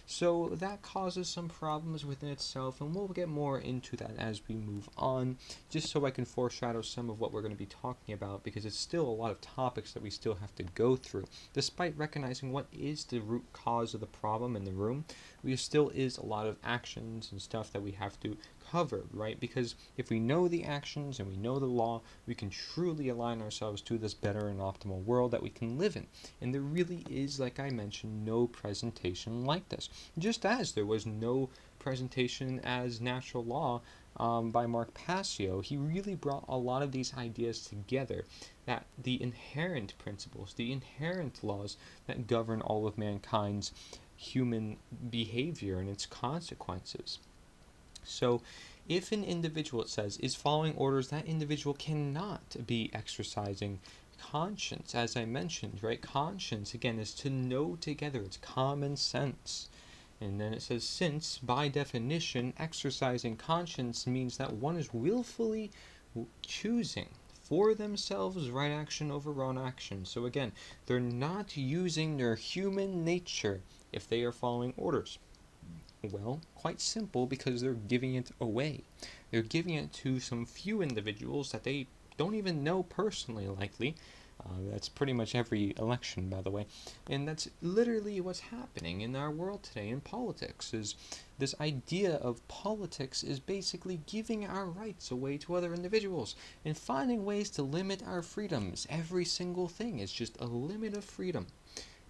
So that causes some problems within itself, and we'll get more into that as we move on, just so I can foreshadow some of what we're going to be talking about, because it's still a lot of topics that we still have to go through. Despite recognizing what is the root cause of the problem in the room, there still is a lot of actions and stuff that we have to cover, right? Because if we know the actions and we know the law, we can truly align ourselves to this better and optimal world that we can live in. And there really is, like I mentioned, no presentation like this. Just as there was no presentation as natural law by Mark Passio, he really brought a lot of these ideas together, that the inherent principles, the inherent laws that govern all of mankind's human behavior and its consequences. So if an individual, it says, is following orders, that individual cannot be exercising conscience, as I mentioned, right? Conscience, again, is to know together. It's common sense. And then it says, since, by definition, exercising conscience means that one is willfully choosing for themselves right action over wrong action. So again, they're not using their human nature if they are following orders. Well, quite simple, because they're giving it away. They're giving it to some few individuals that they don't even know personally, likely. That's pretty much every election, by the way. And that's literally what's happening in our world today in politics. Is this idea of politics is basically giving our rights away to other individuals and finding ways to limit our freedoms. Every single thing is just a limit of freedom.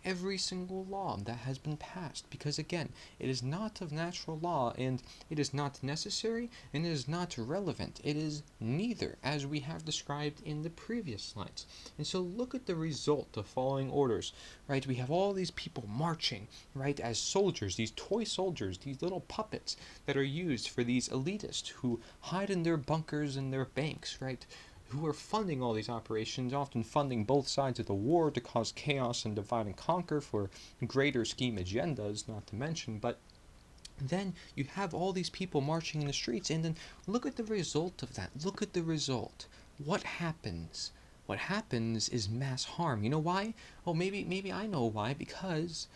Every single law that has been passed, because again, it is not of natural law, and it is not necessary, and it is not relevant. It is neither, as we have described in the previous slides. And so look at the result of following orders, right? We have all these people marching, right, as soldiers, these toy soldiers, these little puppets that are used for these elitists who hide in their bunkers and their banks, right? Who are funding all these operations, often funding both sides of the war to cause chaos and divide and conquer for greater scheme agendas, not to mention. But then you have all these people marching in the streets, and then look at the result of that. Look at the result. What happens? What happens is mass harm. You know why? Oh, maybe I know why. Because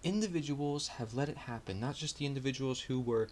individuals have let it happen. Not just the individuals who were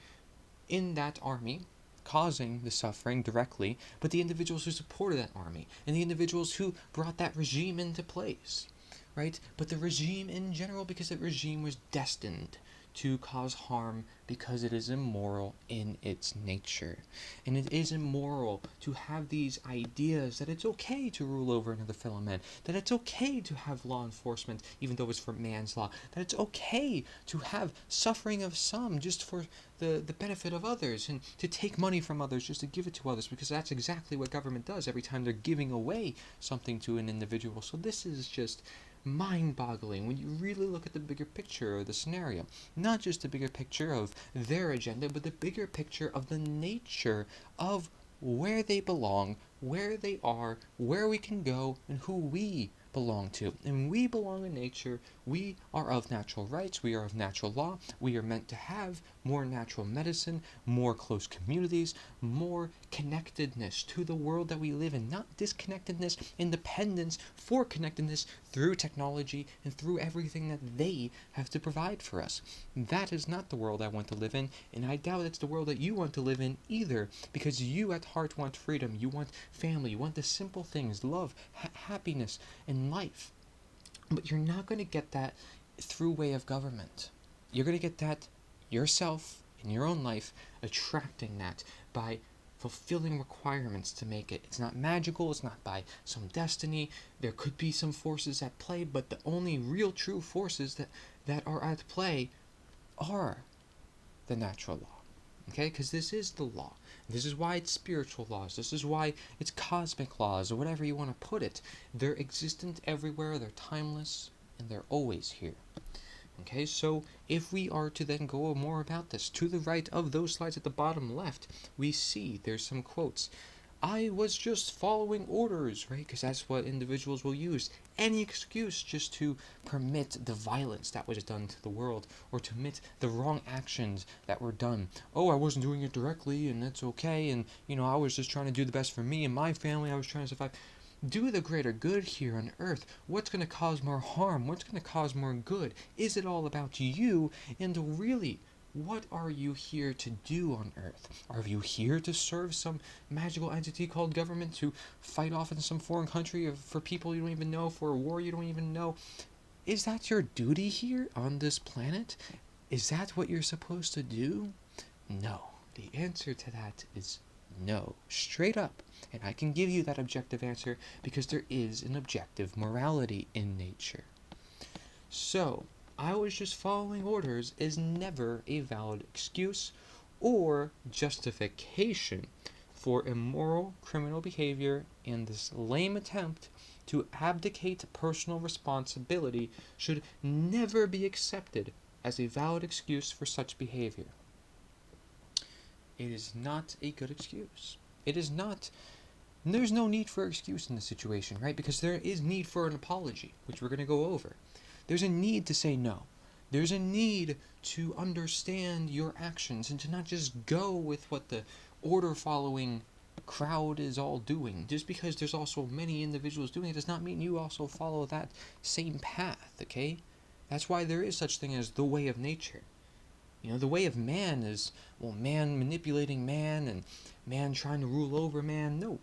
in that army causing the suffering directly, but the individuals who supported that army and the individuals who brought that regime into place, right? But the regime in general, because that regime was destined to cause harm because it is immoral in its nature. And it is immoral to have these ideas that it's okay to rule over another fellow man, that it's okay to have law enforcement even though it's for man's law, that it's okay to have suffering of some just for the benefit of others, and to take money from others just to give it to others, because that's exactly what government does every time they're giving away something to an individual. So this is just mind-boggling when you really look at the bigger picture of the scenario. Not just the bigger picture of their agenda, but the bigger picture of the nature of where they belong, where they are, where we can go, and who we belong to. And we belong in nature. We are of natural rights. We are of natural law. We are meant to have more natural medicine, more close communities, more connectedness to the world that we live in. Not disconnectedness, independence for connectedness through technology and through everything that they have to provide for us. That is not the world I want to live in, and I doubt it's the world that you want to live in either, because you at heart want freedom. You want family. You want the simple things, love, happiness, and life. But you're not going to get that through way of government. You're going to get that yourself in your own life, attracting that by fulfilling requirements to make it. It's not magical. It's not by some destiny. There could be some forces at play, but the only real true forces that are at play are the natural law. Okay, because this is the law. This is why it's spiritual laws. This is why it's cosmic laws, or whatever you want to put it. They're existent everywhere. They're timeless, and they're always here. Okay, so if we are to then go more about this, to the right of those slides at the bottom left, we see there's some quotes. I was just following orders, right? Because that's what individuals will use. Any excuse just to permit the violence that was done to the world, or to permit the wrong actions that were done. Oh, I wasn't doing it directly, and that's okay, and, I was just trying to do the best for me and my family. I was trying to survive. Do the greater good here on earth. What's going to cause more harm? What's going to cause more good? Is it all about you? And really, what are you here to do on earth? Are you here to serve some magical entity called government, to fight off in some foreign country for people you don't even know, for a war you don't even know? Is that your duty here on this planet? Is that what you're supposed to do? No. The answer to that is no. Straight up. And I can give you that objective answer because there is an objective morality in nature. So, I was just following orders is never a valid excuse or justification for immoral criminal behavior, and this lame attempt to abdicate personal responsibility should never be accepted as a valid excuse for such behavior. It is not a good excuse. It is not. There's no need for excuse in this situation, right? Because there is need for an apology, which we're going to go over. There's a need to say no. There's a need to understand your actions and to not just go with what the order-following crowd is all doing. Just because there's also many individuals doing it does not mean you also follow that same path, okay? That's why there is such thing as the way of nature. The way of man is, man manipulating man and man trying to rule over man. No.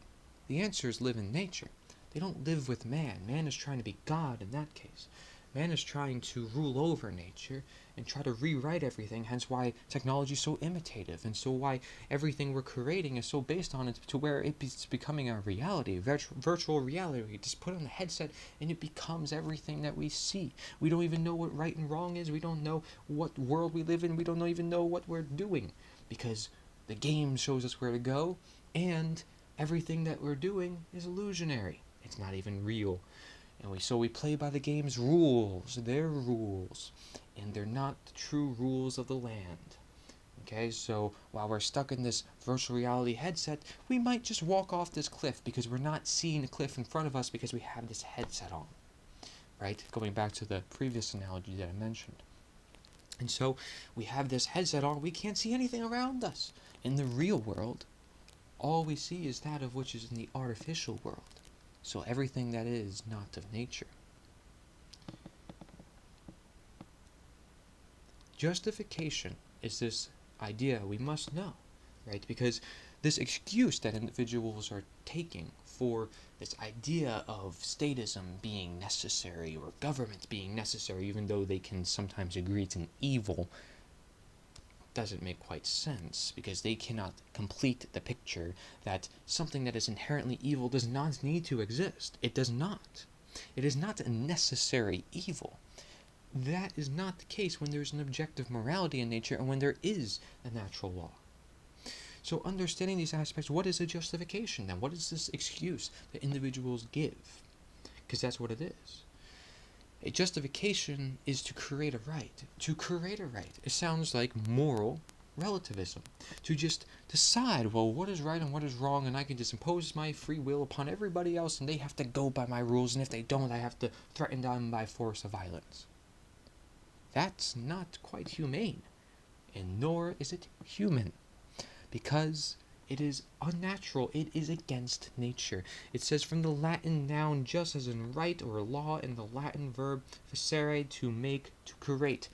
The answer is live in nature. They don't live with man. Man is trying to be God in that case. Man is trying to rule over nature and try to rewrite everything, hence why technology is so imitative, and so why everything we're creating is so based on it to where it's becoming a reality, virtual reality. You just put on the headset and it becomes everything that we see. We don't even know what right and wrong is. We don't know what world we live in. We don't even know what we're doing, because the game shows us where to go, and everything that we're doing is illusionary. It's not even real. And we play by the game's rules, their rules, and they're not the true rules of the land. Okay, so while we're stuck in this virtual reality headset, we might just walk off this cliff because we're not seeing the cliff in front of us because we have this headset on. Right? Going back to the previous analogy that I mentioned. And so we have this headset on, we can't see anything around us. In the real world, all we see is that of which is in the artificial world. So everything that is not of nature. Justification is this idea we must know, right? Because this excuse that individuals are taking for this idea of statism being necessary, or government being necessary, even though they can sometimes agree it's an evil, doesn't make quite sense, because they cannot complete the picture that something that is inherently evil does not need to exist. It does not. It is not a necessary evil. That is not the case when there's an objective morality in nature and when there is a natural law. So understanding these aspects, what is a justification then? What is this excuse that individuals give? Because that's what it is. A justification is to create a right. To create a right. It sounds like moral relativism. To just decide, well, what is right and what is wrong, and I can just impose my free will upon everybody else, and they have to go by my rules, and if they don't, I have to threaten them by force of violence. That's not quite humane, and nor is it human, because it is unnatural. It is against nature. It says from the Latin noun, just as in right or law, in the Latin verb facere, to make, to create.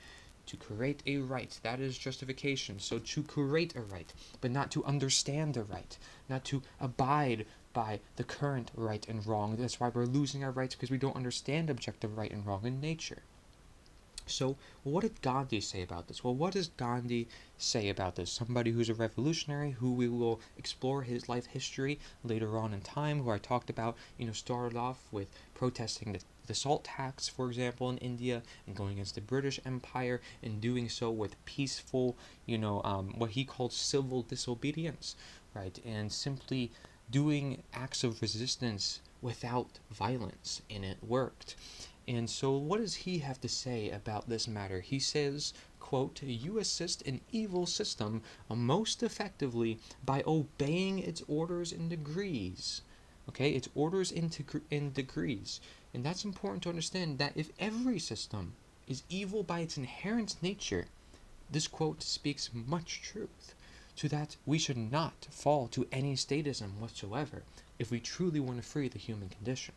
To create a right. That is justification. So to create a right, but not to understand a right, not to abide by the current right and wrong. That's why we're losing our rights, because we don't understand objective right and wrong in nature. So what did Gandhi say about this? Well, what does Gandhi say about this? Somebody who's a revolutionary, who we will explore his life history later on in time, who I talked about, started off with protesting the salt tax, for example, in India, and going against the British Empire, and doing so with peaceful, what he called civil disobedience, right? And simply doing acts of resistance without violence, and it worked. And so what does he have to say about this matter? He says, quote, "You assist an evil system most effectively by obeying its orders in degrees." Okay, its orders in degrees. And that's important to understand, that if every system is evil by its inherent nature, this quote speaks much truth to that we should not fall to any statism whatsoever if we truly want to free the human condition.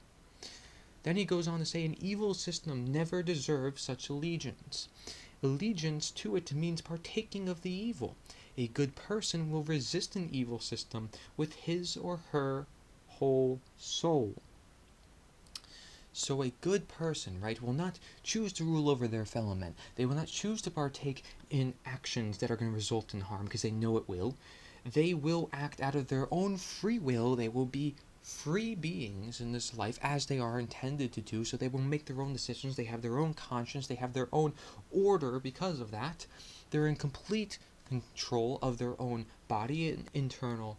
Then he goes on to say, an evil system never deserves such allegiance. Allegiance to it means partaking of the evil. A good person will resist an evil system with his or her whole soul. So a good person, right, will not choose to rule over their fellow men. They will not choose to partake in actions that are going to result in harm, because they know it will. They will act out of their own free will. They will be free beings in this life, as they are intended to do, so they will make their own decisions. They have their own conscience. They have their own order because of that. They're in complete control of their own body, and internal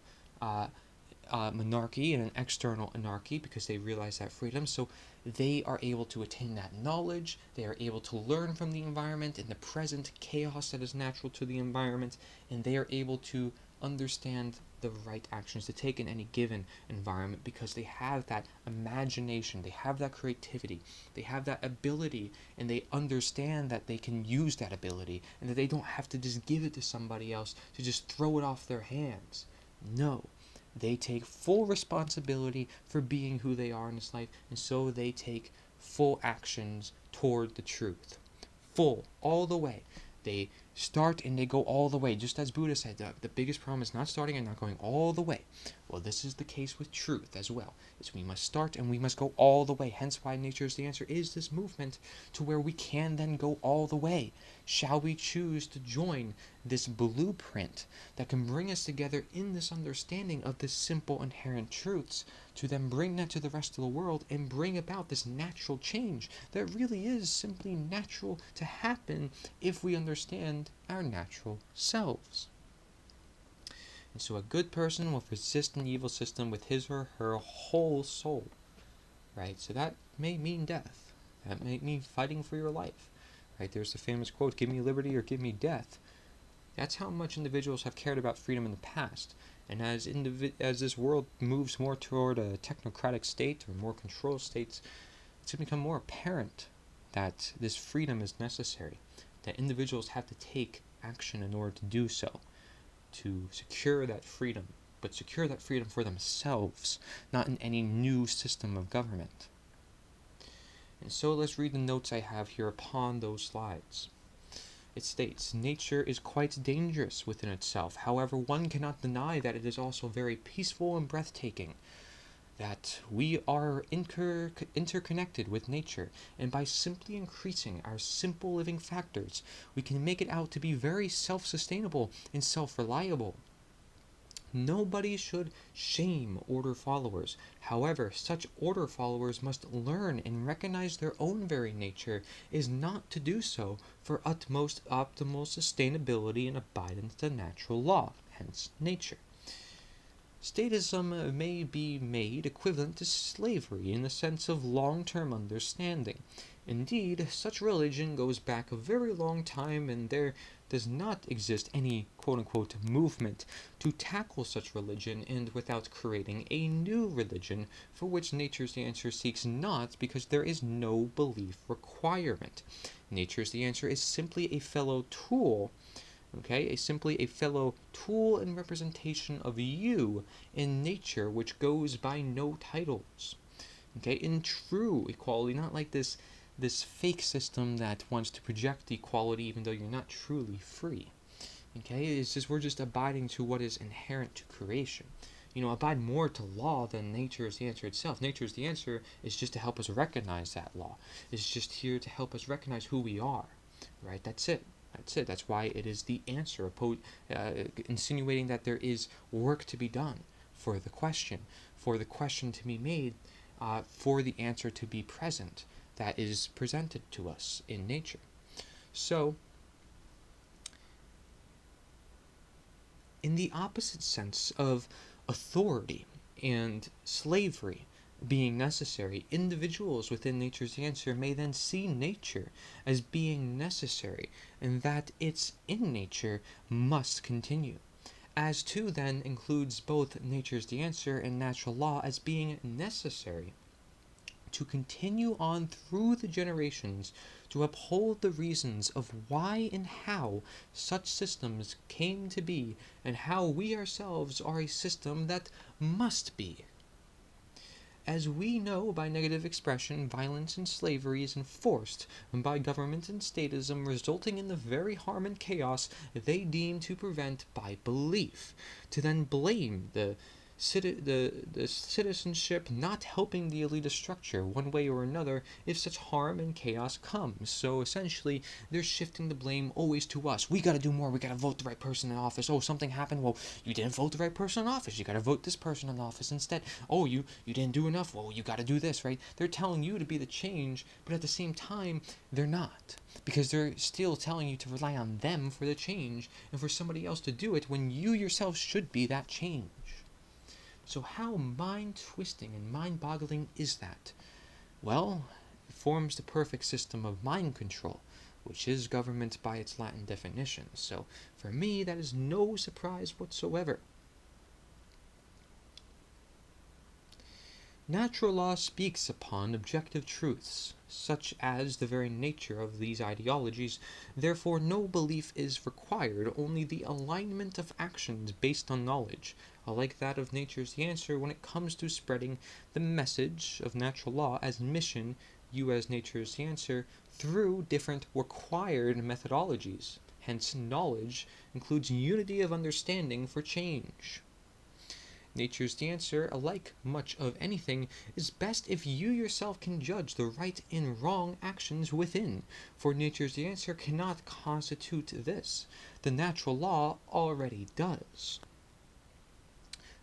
monarchy and an external anarchy, because they realize that freedom. So they are able to attain that knowledge. They are able to learn from the environment and the present chaos that is natural to the environment, and they are able to understand the right actions to take in any given environment, because they have that imagination, they have that creativity, they have that ability, and they understand that they can use that ability, and that they don't have to just give it to somebody else to just throw it off their hands. No, they take full responsibility for being who they are in this life, and so they take full actions toward the truth. Full, all the way. They start and they go all the way. Just as Buddha said, the biggest problem is not starting and not going all the way. Well, this is the case with truth as well. It's we must start and we must go all the way. Hence why Nature is the Answer is this movement to where we can then go all the way. Shall we choose to join this blueprint that can bring us together in this understanding of the simple inherent truths, to then bring that to the rest of the world and bring about this natural change that really is simply natural to happen if we understand our natural selves. And so a good person will resist an evil system with his or her whole soul, right? So that may mean death. That may mean fighting for your life, right? There's the famous quote, "Give me liberty or give me death." That's how much individuals have cared about freedom in the past. And as this world moves more toward a technocratic state or more controlled states, it's going to become more apparent that this freedom is necessary, that individuals have to take action in order to do so, to secure that freedom, but secure that freedom for themselves, not in any new system of government. And so let's read the notes I have here upon those slides. It states, nature is quite dangerous within itself. However, one cannot deny that it is also very peaceful and breathtaking. that we are interconnected with nature, and by simply increasing our simple living factors, we can make it out to be very self-sustainable and self-reliable. Nobody should shame order followers. However, such order followers must learn and recognize their own very nature is not to do so for utmost optimal sustainability and abidance to natural law, hence nature. Statism may be made equivalent to slavery in the sense of long-term understanding. Indeed, such religion goes back a very long time, and there does not exist any quote-unquote movement to tackle such religion, and without creating a new religion for which Nature's the Answer seeks not, because there is no belief requirement. Nature's the Answer is simply a fellow tool, simply a fellow tool and representation of you in nature, which goes by no titles. In true equality, not like this fake system that wants to project equality even though you're not truly free. It's just we're just abiding to what is inherent to creation. Abide more to law than Nature's the Answer itself. Nature's the Answer is just to help us recognize that law. It's just here to help us recognize who we are. Right? That's it. That's why it is the answer, insinuating that there is work to be done for the question to be made, for the answer to be present that is presented to us in nature. So, in the opposite sense of authority and slavery being necessary, individuals within Nature's Answer may then see nature as being necessary, and that its in nature must continue. As too then includes both Nature's the Answer and natural law as being necessary to continue on through the generations to uphold the reasons of why and how such systems came to be, and how we ourselves are a system that must be. As we know, by negative expression, violence and slavery is enforced by government and statism, resulting in the very harm and chaos they deem to prevent by belief, to then blame the citizenship not helping the elitist structure one way or another if such harm and chaos comes. So essentially, they're shifting the blame always to us. We gotta do more. We gotta vote the right person in office. Oh, something happened. Well, you didn't vote the right person in office. You gotta vote this person in office instead. Oh, you didn't do enough. Well, you gotta do this, right? They're telling you to be the change, but at the same time, they're not. Because they're still telling you to rely on them for the change and for somebody else to do it when you yourself should be that change. So how mind-twisting and mind-boggling is that? Well, it forms the perfect system of mind control, which is government by its Latin definition. So for me, that is no surprise whatsoever. Natural law speaks upon objective truths, such as the very nature of these ideologies. Therefore, no belief is required, only the alignment of actions based on knowledge, like that of Nature's the Answer when it comes to spreading the message of natural law as mission, you as Nature's the Answer, through different required methodologies. Hence, knowledge includes unity of understanding for change. Nature's the Answer, alike much of anything, is best if you yourself can judge the right and wrong actions within, for Nature's the Answer cannot constitute this. The natural law already does.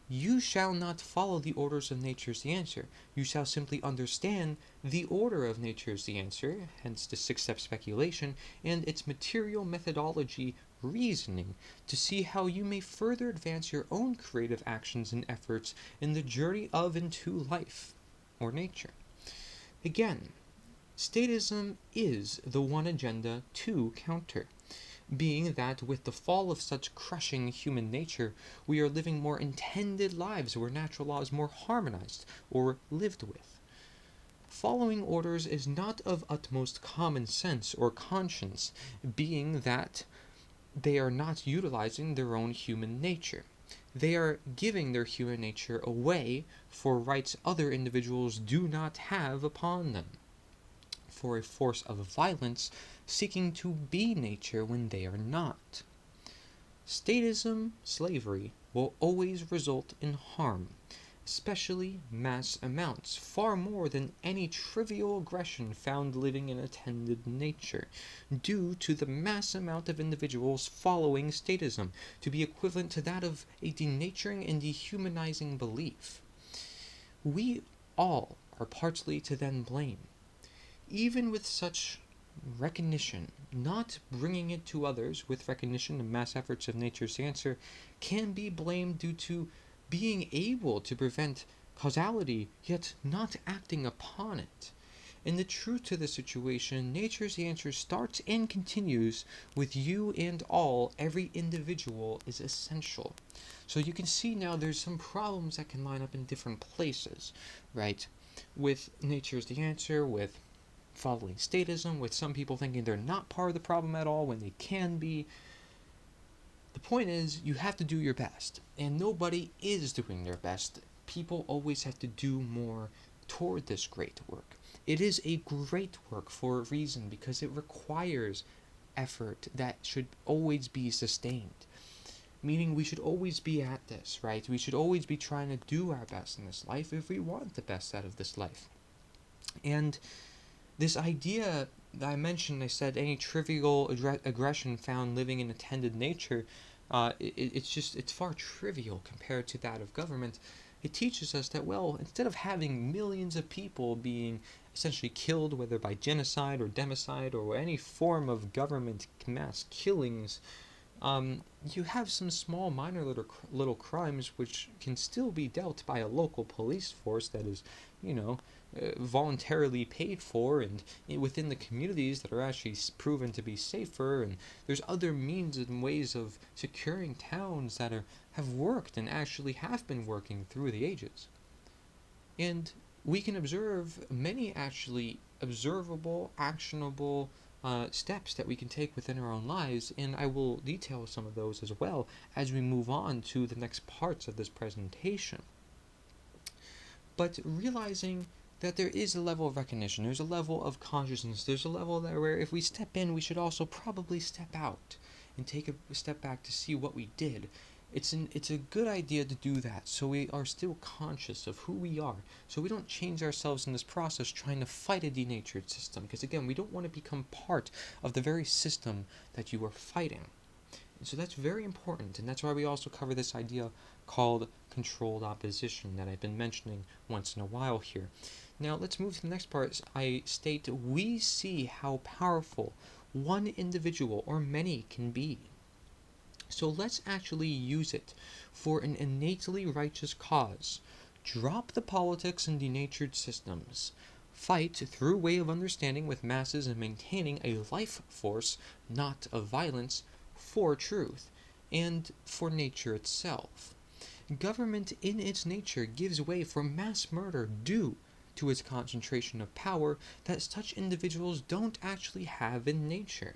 You shall not follow the orders of Nature's the Answer. You shall simply understand the order of Nature's the Answer, hence the six-step speculation, and its material methodology reasoning, to see how you may further advance your own creative actions and efforts in the journey of and to life, or nature. Again, statism is the one agenda to counter, being that with the fall of such crushing human nature, we are living more intended lives where natural law is more harmonized or lived with. Following orders is not of utmost common sense or conscience, being that they are not utilizing their own human nature. They are giving their human nature away for rights other individuals do not have upon them, for a force of violence seeking to be nature when they are not. Statism, slavery, will always result in harm, especially mass amounts, far more than any trivial aggression found living in attended nature, due to the mass amount of individuals following statism to be equivalent to that of a denaturing and dehumanizing belief. We all are partly to then blame. Even with such recognition, not bringing it to others with recognition of mass efforts of nature's answer can be blamed due to being able to prevent causality, yet not acting upon it. And the truth to the situation, nature's answer starts and continues with you and all. Every individual is essential. So you can see now there's some problems that can line up in different places, right? With nature's the answer, with following statism, with some people thinking they're not part of the problem at all when they can be. The point is, you have to do your best, and nobody is doing their best. People always have to do more toward this great work. It is a great work for a reason, because it requires effort that should always be sustained. Meaning we should always be at this, right? We should always be trying to do our best in this life if we want the best out of this life. And this idea that I mentioned, I said any trivial aggression found living in attended nature, it's far trivial compared to that of government. It teaches us that, well, instead of having millions of people being essentially killed, whether by genocide or democide or any form of government mass killings, you have some small, minor little crimes which can still be dealt by a local police force that is, voluntarily paid for, and within the communities that are actually proven to be safer. And there's other means and ways of securing towns that have worked and actually have been working through the ages. And we can observe many actually observable, actionable steps that we can take within our own lives, and I will detail some of those as well as we move on to the next parts of this presentation. But realizing that there is a level of recognition, there's a level of consciousness, there's a level there where if we step in, we should also probably step out and take a step back to see what we did. It's a good idea to do that, so we are still conscious of who we are, so we don't change ourselves in this process trying to fight a denatured system, because again, we don't want to become part of the very system that you are fighting. And so that's very important, and that's why we also cover this idea called controlled opposition that I've been mentioning once in a while here. Now let's move to the next part. I state we see how powerful one individual or many can be. So let's actually use it for an innately righteous cause. Drop the politics and denatured systems. Fight through way of understanding with masses and maintaining a life force, not of violence, for truth and for nature itself. Government in its nature gives way for mass murder due to its concentration of power that such individuals don't actually have in nature.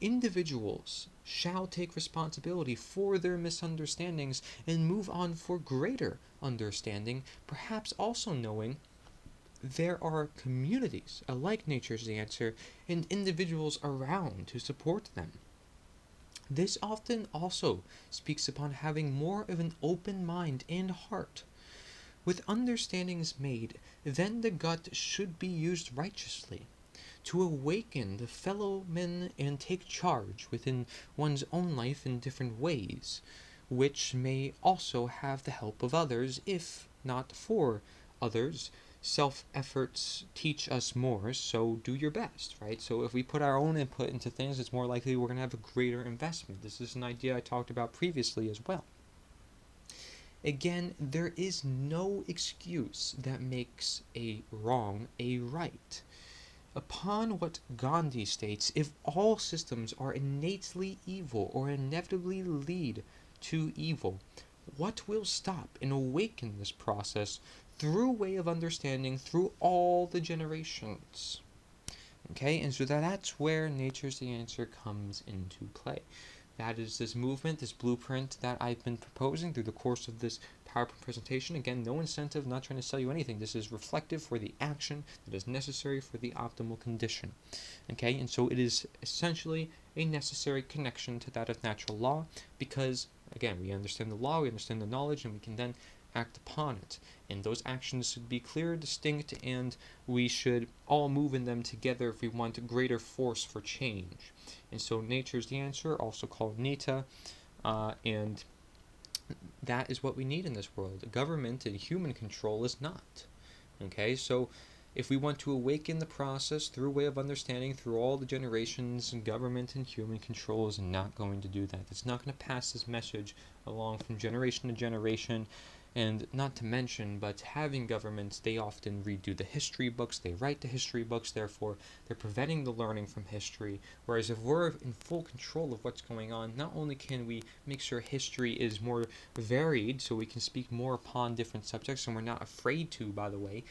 Individuals shall take responsibility for their misunderstandings and move on for greater understanding, perhaps also knowing there are communities, alike nature's the answer, and individuals around to support them. This often also speaks upon having more of an open mind and heart. With understandings made, then the gut should be used righteously, to awaken the fellow men and take charge within one's own life in different ways, which may also have the help of others, if not for others. Self-efforts teach us more, so do your best, right? So if we put our own input into things, it's more likely we're going to have a greater investment. This is an idea I talked about previously as well. Again, there is no excuse that makes a wrong a right. Upon what Gandhi states, if all systems are innately evil or inevitably lead to evil, what will stop and awaken this process through way of understanding through all the generations? Okay, and so that's where nature's the answer comes into play. That is this movement, this blueprint that I've been proposing through the course of this PowerPoint presentation. Again, no incentive, not trying to sell you anything. This is reflective for the action that is necessary for the optimal condition. Okay, and so it is essentially a necessary connection to that of natural law, because, again, we understand the law, we understand the knowledge, and we can then act upon it. And those actions should be clear, distinct, and we should all move in them together if we want a greater force for change. And so nature's the answer, also called nita, and that is what we need in this world. Government and human control is not. Okay, so if we want to awaken the process through a way of understanding through all the generations, government and human control is not going to do that. It's not going to pass this message along from generation to generation. And not to mention, but having governments, they often redo the history books, they write the history books, therefore they're preventing the learning from history. Whereas if we're in full control of what's going on, not only can we make sure history is more varied, so we can speak more upon different subjects, and we're not afraid to, by the way,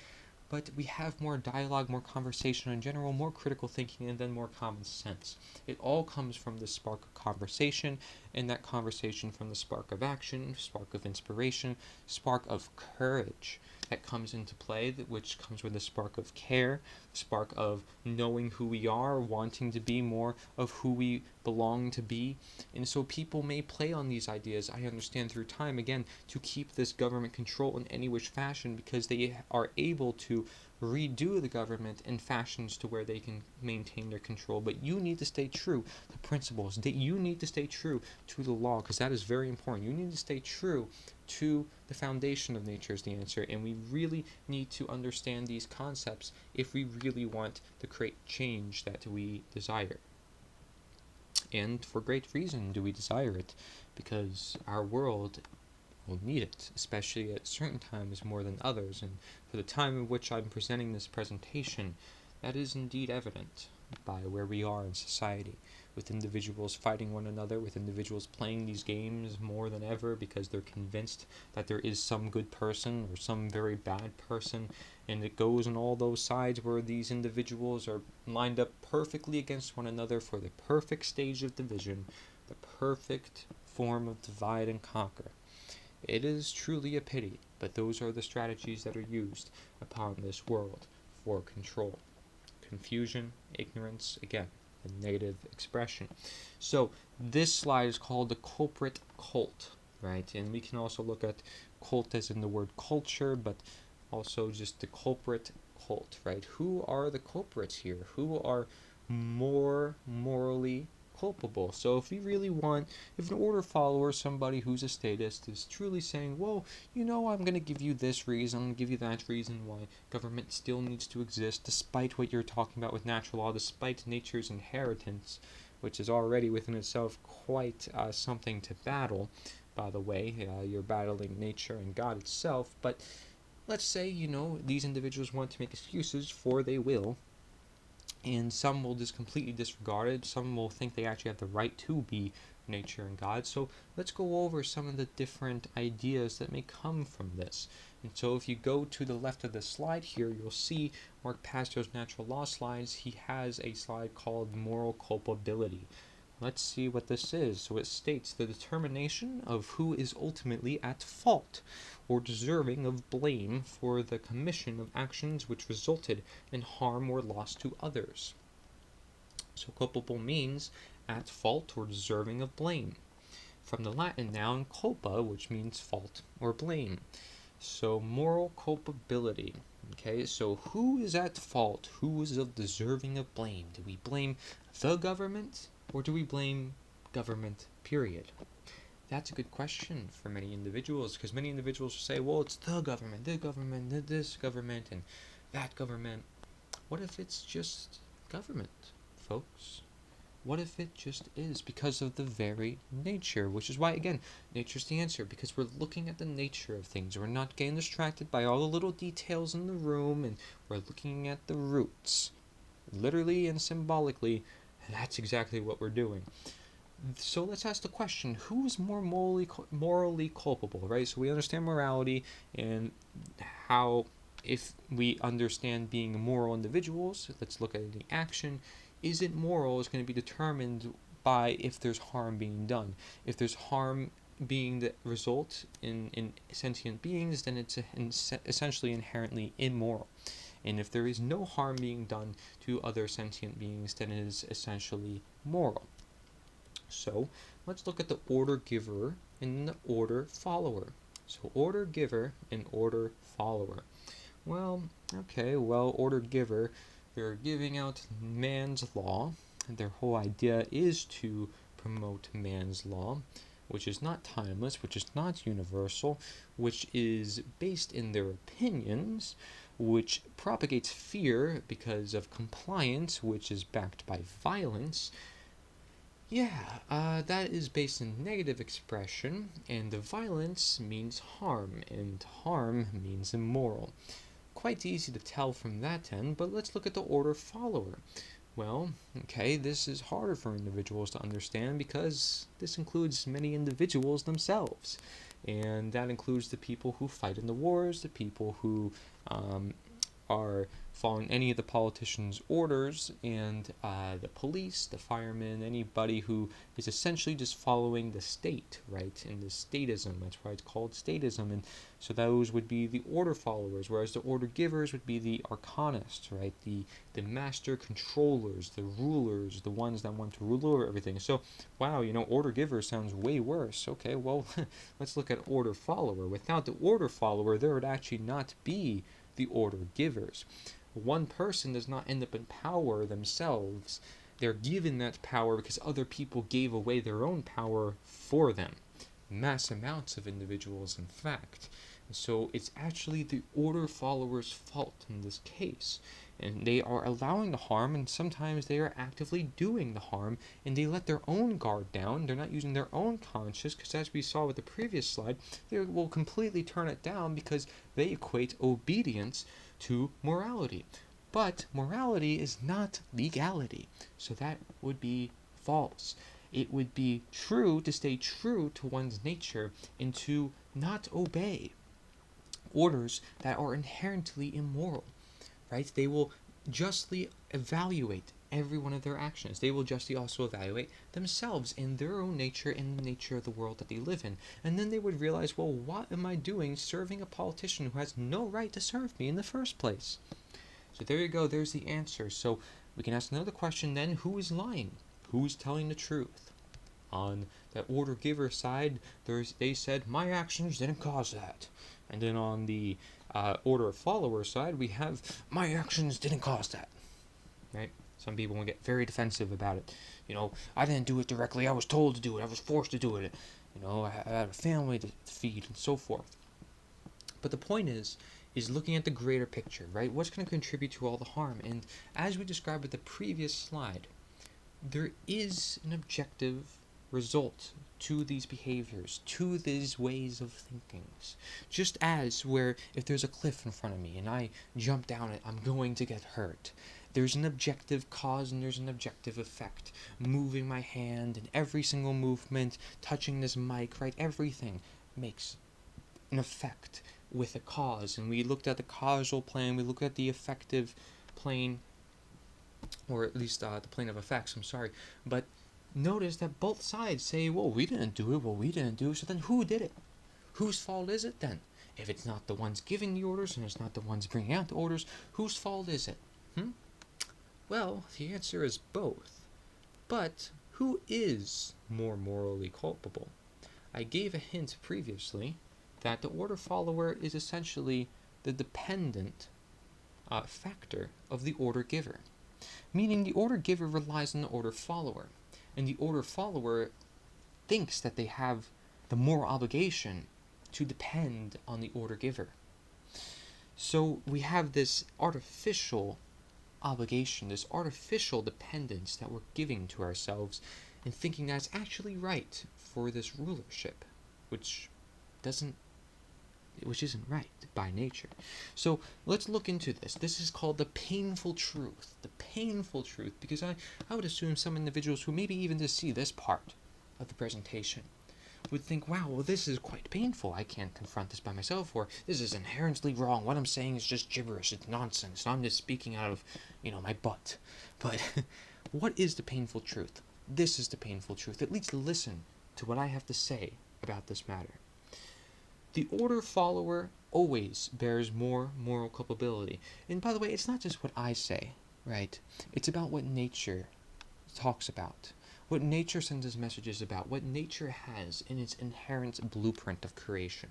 but we have more dialogue, more conversation in general, more critical thinking, and then more common sense. It all comes from the spark of conversation, and that conversation from the spark of action, spark of inspiration, spark of courage that comes into play, which comes with a spark of care, spark of knowing who we are, wanting to be more of who we belong to be. And so people may play on these ideas, I understand, through time, again, to keep this government control in any which fashion, because they are able to redo the government in fashions to where they can maintain their control. But you need to stay true to principles, that you need to stay true to the law, because that is very important. You need to stay true to the foundation of nature is the answer, and we really need to understand these concepts if we really want to create change that we desire. And for great reason do we desire it, because our world will need it, especially at certain times more than others. And for the time in which I'm presenting this presentation, that is indeed evident by where we are in society, with individuals fighting one another, with individuals playing these games more than ever because they're convinced that there is some good person or some very bad person, and it goes on all those sides where these individuals are lined up perfectly against one another for the perfect stage of division, the perfect form of divide and conquer. It is truly a pity, but those are the strategies that are used upon this world for control. Confusion, ignorance, again, a negative expression. So this slide is called the culprit cult, right? And we can also look at cult as in the word culture, but also just the culprit cult, right? Who are the culprits here? Who are more morally culpable? So if we really want, if an order follower, somebody who's a statist, is truly saying, well, I'm going to give you this reason, I'm going to give you that reason why government still needs to exist, despite what you're talking about with natural law, despite nature's inheritance, which is already within itself quite something to battle, by the way. You're battling nature and God itself, but let's say, these individuals want to make excuses, for they will, and some will just completely disregard it. Some will think they actually have the right to be nature and God. So let's go over some of the different ideas that may come from this. And so if you go to the left of the slide here, you'll see Mark Passio's natural law slides. He has a slide called moral culpability. Let's see what this is. So it states the determination of who is ultimately at fault or deserving of blame for the commission of actions which resulted in harm or loss to others. So culpable means at fault or deserving of blame. From the Latin noun culpa, which means fault or blame. So moral culpability. Okay, so who is at fault? Who is deserving of blame? Do we blame the government, or do we blame government, period? That's a good question for many individuals, because many individuals will say, well, it's the government, this government, and that government. What if it's just government, folks? What if it just is, because of the very nature, which is why, again, nature's the answer, because we're looking at the nature of things. We're not getting distracted by all the little details in the room, and we're looking at the roots. Literally and symbolically, that's exactly what we're doing. So let's ask the question, who is more morally culpable, right? So we understand morality and how, if we understand being moral individuals, let's look at the action. Is it moral is going to be determined by if there's harm being done. If there's harm being the result in sentient beings, then it's essentially inherently immoral. And if there is no harm being done to other sentient beings, then it is essentially moral. So let's look at the order giver and the order follower. So order giver and order follower. Well, okay, well, order giver, they're giving out man's law. Their whole idea is to promote man's law, which is not timeless, which is not universal, which is based in their opinions, which propagates fear because of compliance, which is backed by violence. Yeah, that is based in negative expression, and the violence means harm, and harm means immoral. Quite easy to tell from that end, but let's look at the order follower. Well, okay, this is harder for individuals to understand because this includes many individuals themselves. And that includes the people who fight in the wars, the people who are following any of the politicians' orders, and the police, the firemen, anybody who is essentially just following the state, right? And the statism, that's why it's called statism. And so those would be the order followers, whereas the order givers would be the arcanists, right? The master controllers, the rulers, the ones that want to rule over everything. So, wow, order giver sounds way worse. Okay, well, let's look at order follower. Without the order follower, there would actually not be the order givers. One person does not end up in power themselves. They're given that power because other people gave away their own power for them. Mass amounts of individuals, in fact. And so it's actually the order followers' fault in this case. And they are allowing the harm, and sometimes they are actively doing the harm, and they let their own guard down. They're not using their own conscience, because as we saw with the previous slide, they will completely turn it down because they equate obedience to morality. But morality is not legality, so that would be false. It would be true to stay true to one's nature and to not obey orders that are inherently immoral, right? They will justly evaluate every one of their actions. They will justly also evaluate themselves and their own nature and the nature of the world that they live in. And then they would realize, well, what am I doing serving a politician who has no right to serve me in the first place? So there you go, there's the answer. So we can ask another question then, who is lying? Who's telling the truth? On the order giver side, they said, my actions didn't cause that. And then on the order follower side, we have, my actions didn't cause that. Right? Some people will get very defensive about it. I didn't do it directly. I was told to do it. I was forced to do it. I had a family to feed and so forth. But the point is looking at the greater picture, right? What's going to contribute to all the harm? And as we described with the previous slide, there is an objective result to these behaviors, to these ways of thinking. Just as where if there's a cliff in front of me and I jump down it, I'm going to get hurt. There's an objective cause and there's an objective effect. Moving my hand and every single movement, touching this mic, right? Everything makes an effect with a cause. And we looked at the causal plane, we looked at the effective plane, or at least the plane of effects, I'm sorry. But notice that both sides say, well, we didn't do it, so then who did it? Whose fault is it then? If it's not the ones giving the orders and it's not the ones bringing out the orders, whose fault is it? Well, the answer is both. But who is more morally culpable? I gave a hint previously that the order follower is essentially the dependent factor of the order giver. Meaning the order giver relies on the order follower, and the order follower thinks that they have the moral obligation to depend on the order giver. So we have this artificial obligation, this artificial dependence that we're giving to ourselves and thinking that's actually right for this rulership, which isn't right by nature. So let's look into this. This is called the painful truth. The painful truth, because I would assume some individuals who maybe even just see this part of the presentation would think, wow, well, this is quite painful. I can't confront this by myself, or this is inherently wrong. What I'm saying is just gibberish. It's nonsense. I'm just speaking out of, my butt. But what is the painful truth? This is the painful truth. At least listen to what I have to say about this matter. The order follower always bears more moral culpability. And by the way, it's not just what I say, right? It's about what nature talks about, what nature sends us messages about, what nature has in its inherent blueprint of creation.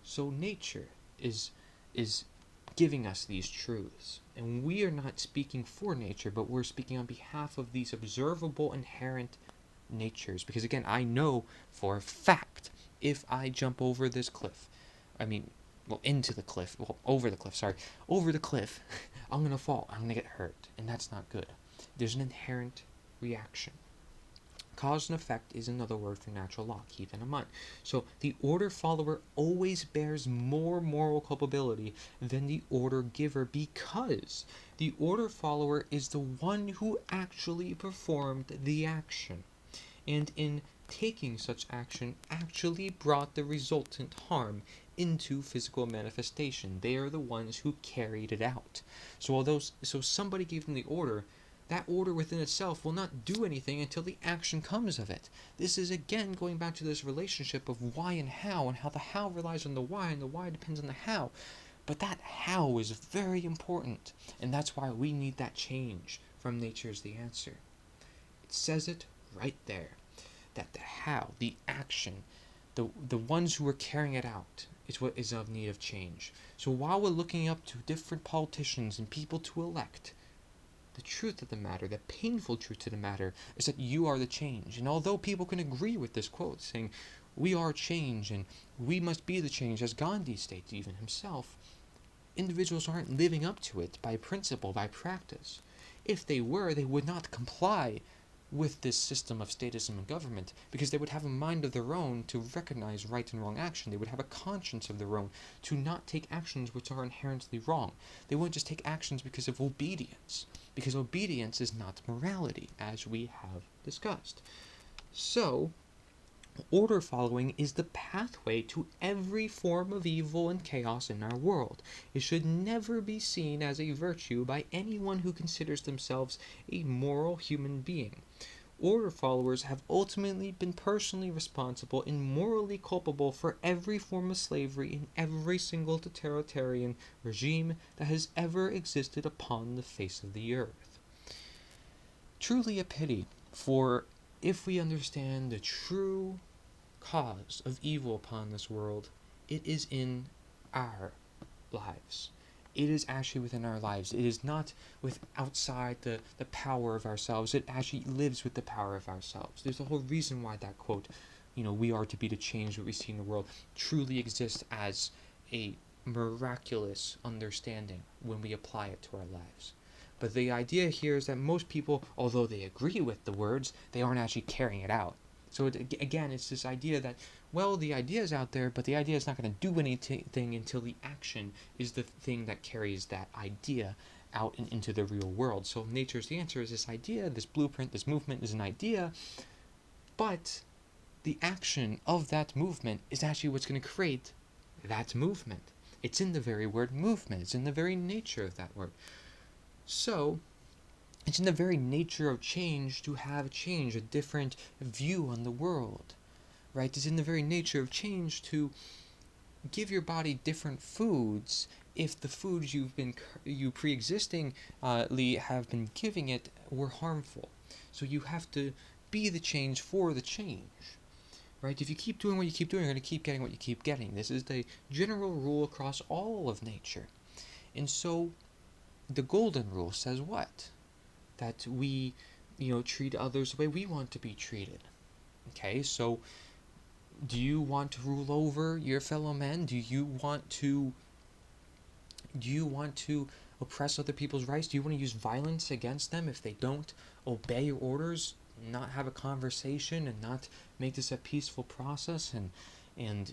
So nature is giving us these truths. And we are not speaking for nature, but we're speaking on behalf of these observable inherent natures. Because again, I know for a fact, if I jump over this cliff, into the cliff, over the cliff, over the cliff, I'm going to fall, I'm going to get hurt, and that's not good. There's an inherent reaction. Cause and effect is another word for natural law. Keep that in mind. So the order follower always bears more moral culpability than the order giver, because the order follower is the one who actually performed the action, and in taking such action actually brought the resultant harm into physical manifestation. They are the ones who carried it out. So somebody gave them the order, that order within itself will not do anything until the action comes of it. This is again going back to this relationship of why and how the how relies on the why and the why depends on the how. But that how is very important, and that's why we need that change from nature is the answer. It says it right there, that the how, the action, the ones who are carrying it out is what is of need of change. So while we're looking up to different politicians and people to elect, the truth of the matter, the painful truth of the matter, is that you are the change. And although people can agree with this quote, saying, we are change and we must be the change, as Gandhi states even himself, individuals aren't living up to it by principle, by practice. If they were, they would not comply with this system of statism and government, because they would have a mind of their own to recognize right and wrong action. They would have a conscience of their own to not take actions which are inherently wrong. They wouldn't just take actions because of obedience, because obedience is not morality, as we have discussed. So, order following is the pathway to every form of evil and chaos in our world. It should never be seen as a virtue by anyone who considers themselves a moral human being. Order followers have ultimately been personally responsible and morally culpable for every form of slavery in every single totalitarian regime that has ever existed upon the face of the earth. Truly a pity, for if we understand the true cause of evil upon this world, it is in our lives. It is actually within our lives. It is not with outside the power of ourselves. It actually lives with the power of ourselves. There's a whole reason why that quote, we are to be the change that we see in the world, truly exists as a miraculous understanding when we apply it to our lives. But the idea here is that most people, although they agree with the words, they aren't actually carrying it out. So again, it's this idea that, well, the idea is out there, but the idea is not going to do anything until the action is the thing that carries that idea out and into the real world. So nature's the answer is this idea, this blueprint, this movement is an idea, but the action of that movement is actually what's going to create that movement. It's in the very word movement. It's in the very nature of that word. So it's in the very nature of change to have change, a different view on the world, right? It's in the very nature of change to give your body different foods if the foods you pre-existingly have been giving it were harmful. So you have to be the change for the change, right? If you keep doing what you keep doing, you're going to keep getting what you keep getting. This is the general rule across all of nature. And so the golden rule says what? That we, treat others the way we want to be treated. Okay, so do you want to rule over your fellow men? Do you want to oppress other people's rights? Do you want to use violence against them if they don't obey your orders, not have a conversation, and not make this a peaceful process? And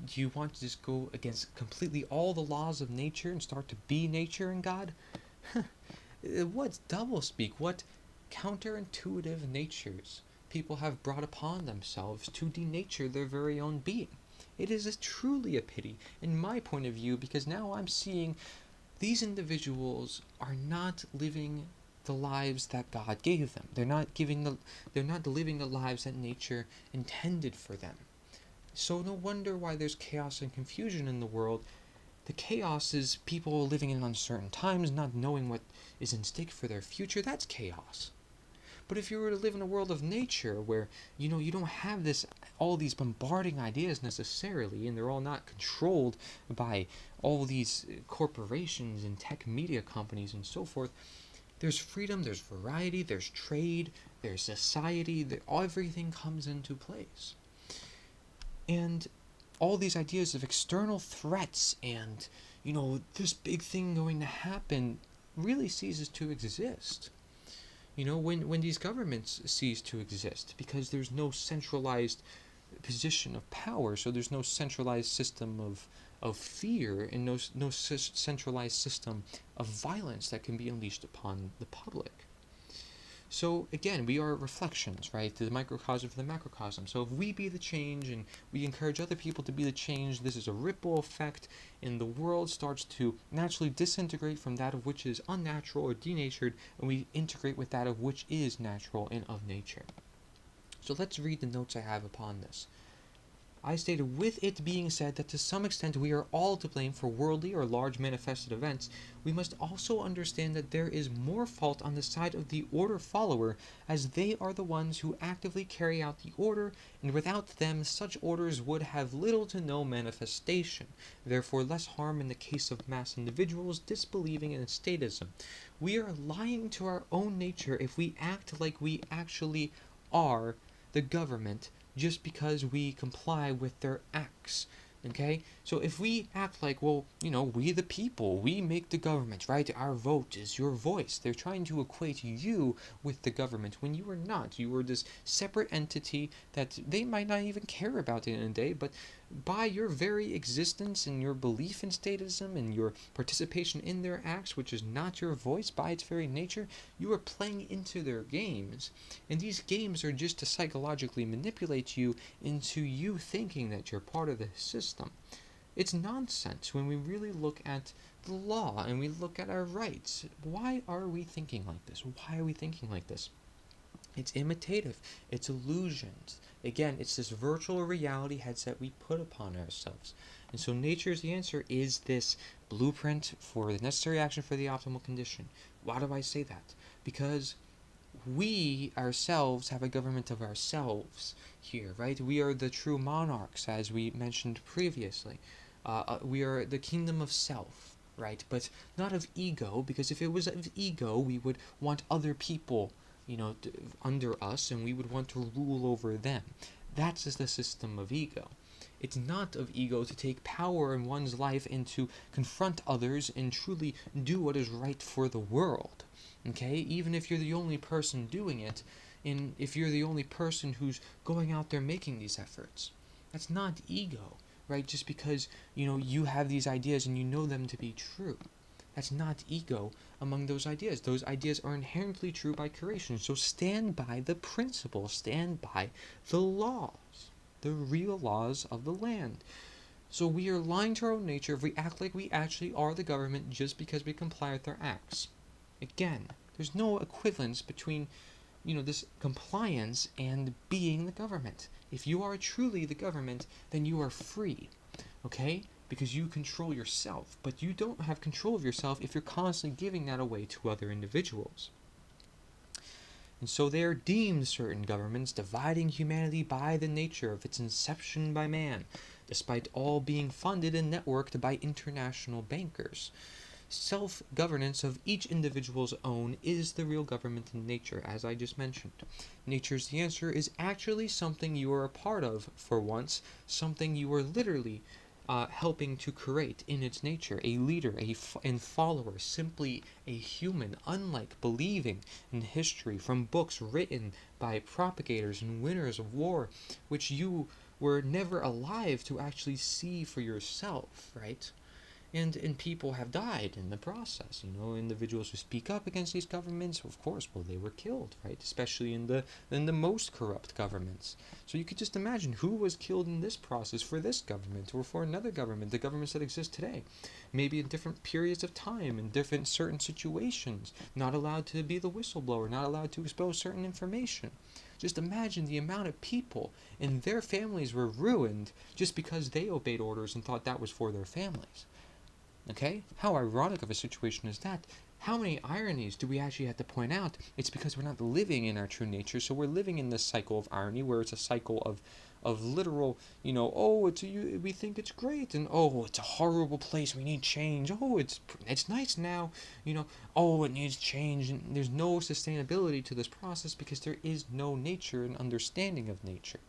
do you want to just go against completely all the laws of nature and start to be nature and God? What doublespeak, what counterintuitive natures people have brought upon themselves to denature their very own being. It is truly a pity, in my point of view, because now I'm seeing these individuals are not living the lives that God gave them. They're not living the lives that nature intended for them. So no wonder why there's chaos and confusion in the world. The chaos is people living in uncertain times, not knowing what is in stake for their future. That's chaos. But if you were to live in a world of nature where, you don't have all these bombarding ideas necessarily, and they're all not controlled by all these corporations and tech media companies and so forth, there's freedom, there's variety, there's trade, there's society, everything comes into place. And all these ideas of external threats and, this big thing going to happen really ceases to exist. When these governments cease to exist, because there's no centralized position of power, so there's no centralized system of fear and no centralized system of violence that can be unleashed upon the public. So again, we are reflections, right? The microcosm of the macrocosm. So if we be the change and we encourage other people to be the change, this is a ripple effect, and the world starts to naturally disintegrate from that of which is unnatural or denatured, and we integrate with that of which is natural and of nature. So let's read the notes I have upon this. I stated, with it being said that to some extent we are all to blame for worldly or large manifested events, we must also understand that there is more fault on the side of the order follower, as they are the ones who actively carry out the order, and without them such orders would have little to no manifestation, therefore less harm in the case of mass individuals disbelieving in statism. We are lying to our own nature if we act like we actually are the government just because we comply with their acts. Okay? So if we act like, well, we the people, we make the government, right? Our vote is your voice. They're trying to equate you with the government when you are not. You are this separate entity that they might not even care about at the end of the day, but by your very existence and your belief in statism and your participation in their acts, which is not your voice by its very nature, you are playing into their games. And these games are just to psychologically manipulate you into you thinking that you're part of the system. It's nonsense when we really look at the law and we look at our rights. Why are we thinking like this? Why are we thinking like this? It's imitative. It's illusions. Again, it's this virtual reality headset we put upon ourselves. And so nature's the answer is this blueprint for the necessary action for the optimal condition. Why do I say that? Because we ourselves have a government of ourselves here, right? We are the true monarchs, as we mentioned previously. We are the kingdom of self, right? But not of ego, because if it was of ego, we would want other people under us, and we would want to rule over them. That's just the system of ego. It's not of ego to take power in one's life and to confront others and truly do what is right for the world. Okay? Even if you're the only person doing it, and if you're the only person who's going out there making these efforts. That's not ego, right? Just because, you have these ideas and you know them to be true. That's not ego among those ideas. Those ideas are inherently true by creation. So stand by the principle. Stand by the laws. The real laws of the land. So we are lying to our own nature if we act like we actually are the government just because we comply with their acts. Again, there's no equivalence between, this compliance and being the government. If you are truly the government, then you are free. Okay? Because you control yourself, but you don't have control of yourself if you're constantly giving that away to other individuals. And so they are deemed certain governments dividing humanity by the nature of its inception by man, despite all being funded and networked by international bankers. Self-governance of each individual's own is the real government in nature, as I just mentioned. Nature's the answer is actually something you are a part of for once, something you are literally helping to create in its nature, a leader, and follower, simply a human, unlike believing in history from books written by propagators and winners of war, which you were never alive to actually see for yourself, right? And people have died in the process. Individuals who speak up against these governments, of course, well, they were killed, right? Especially in the most corrupt governments. So you could just imagine who was killed in this process for this government or for another government, the governments that exist today. Maybe in different periods of time, in different certain situations, not allowed to be the whistleblower, not allowed to expose certain information. Just imagine the amount of people and their families were ruined just because they obeyed orders and thought that was for their families. Okay? How ironic of a situation is that? How many ironies do we actually have to point out? It's because we're not living in our true nature, so we're living in this cycle of irony, where it's a cycle of literal, oh, we think it's great, and oh, it's a horrible place, we need change. Oh, it's nice now, oh, it needs change, and there's no sustainability to this process because there is no nature and understanding of nature.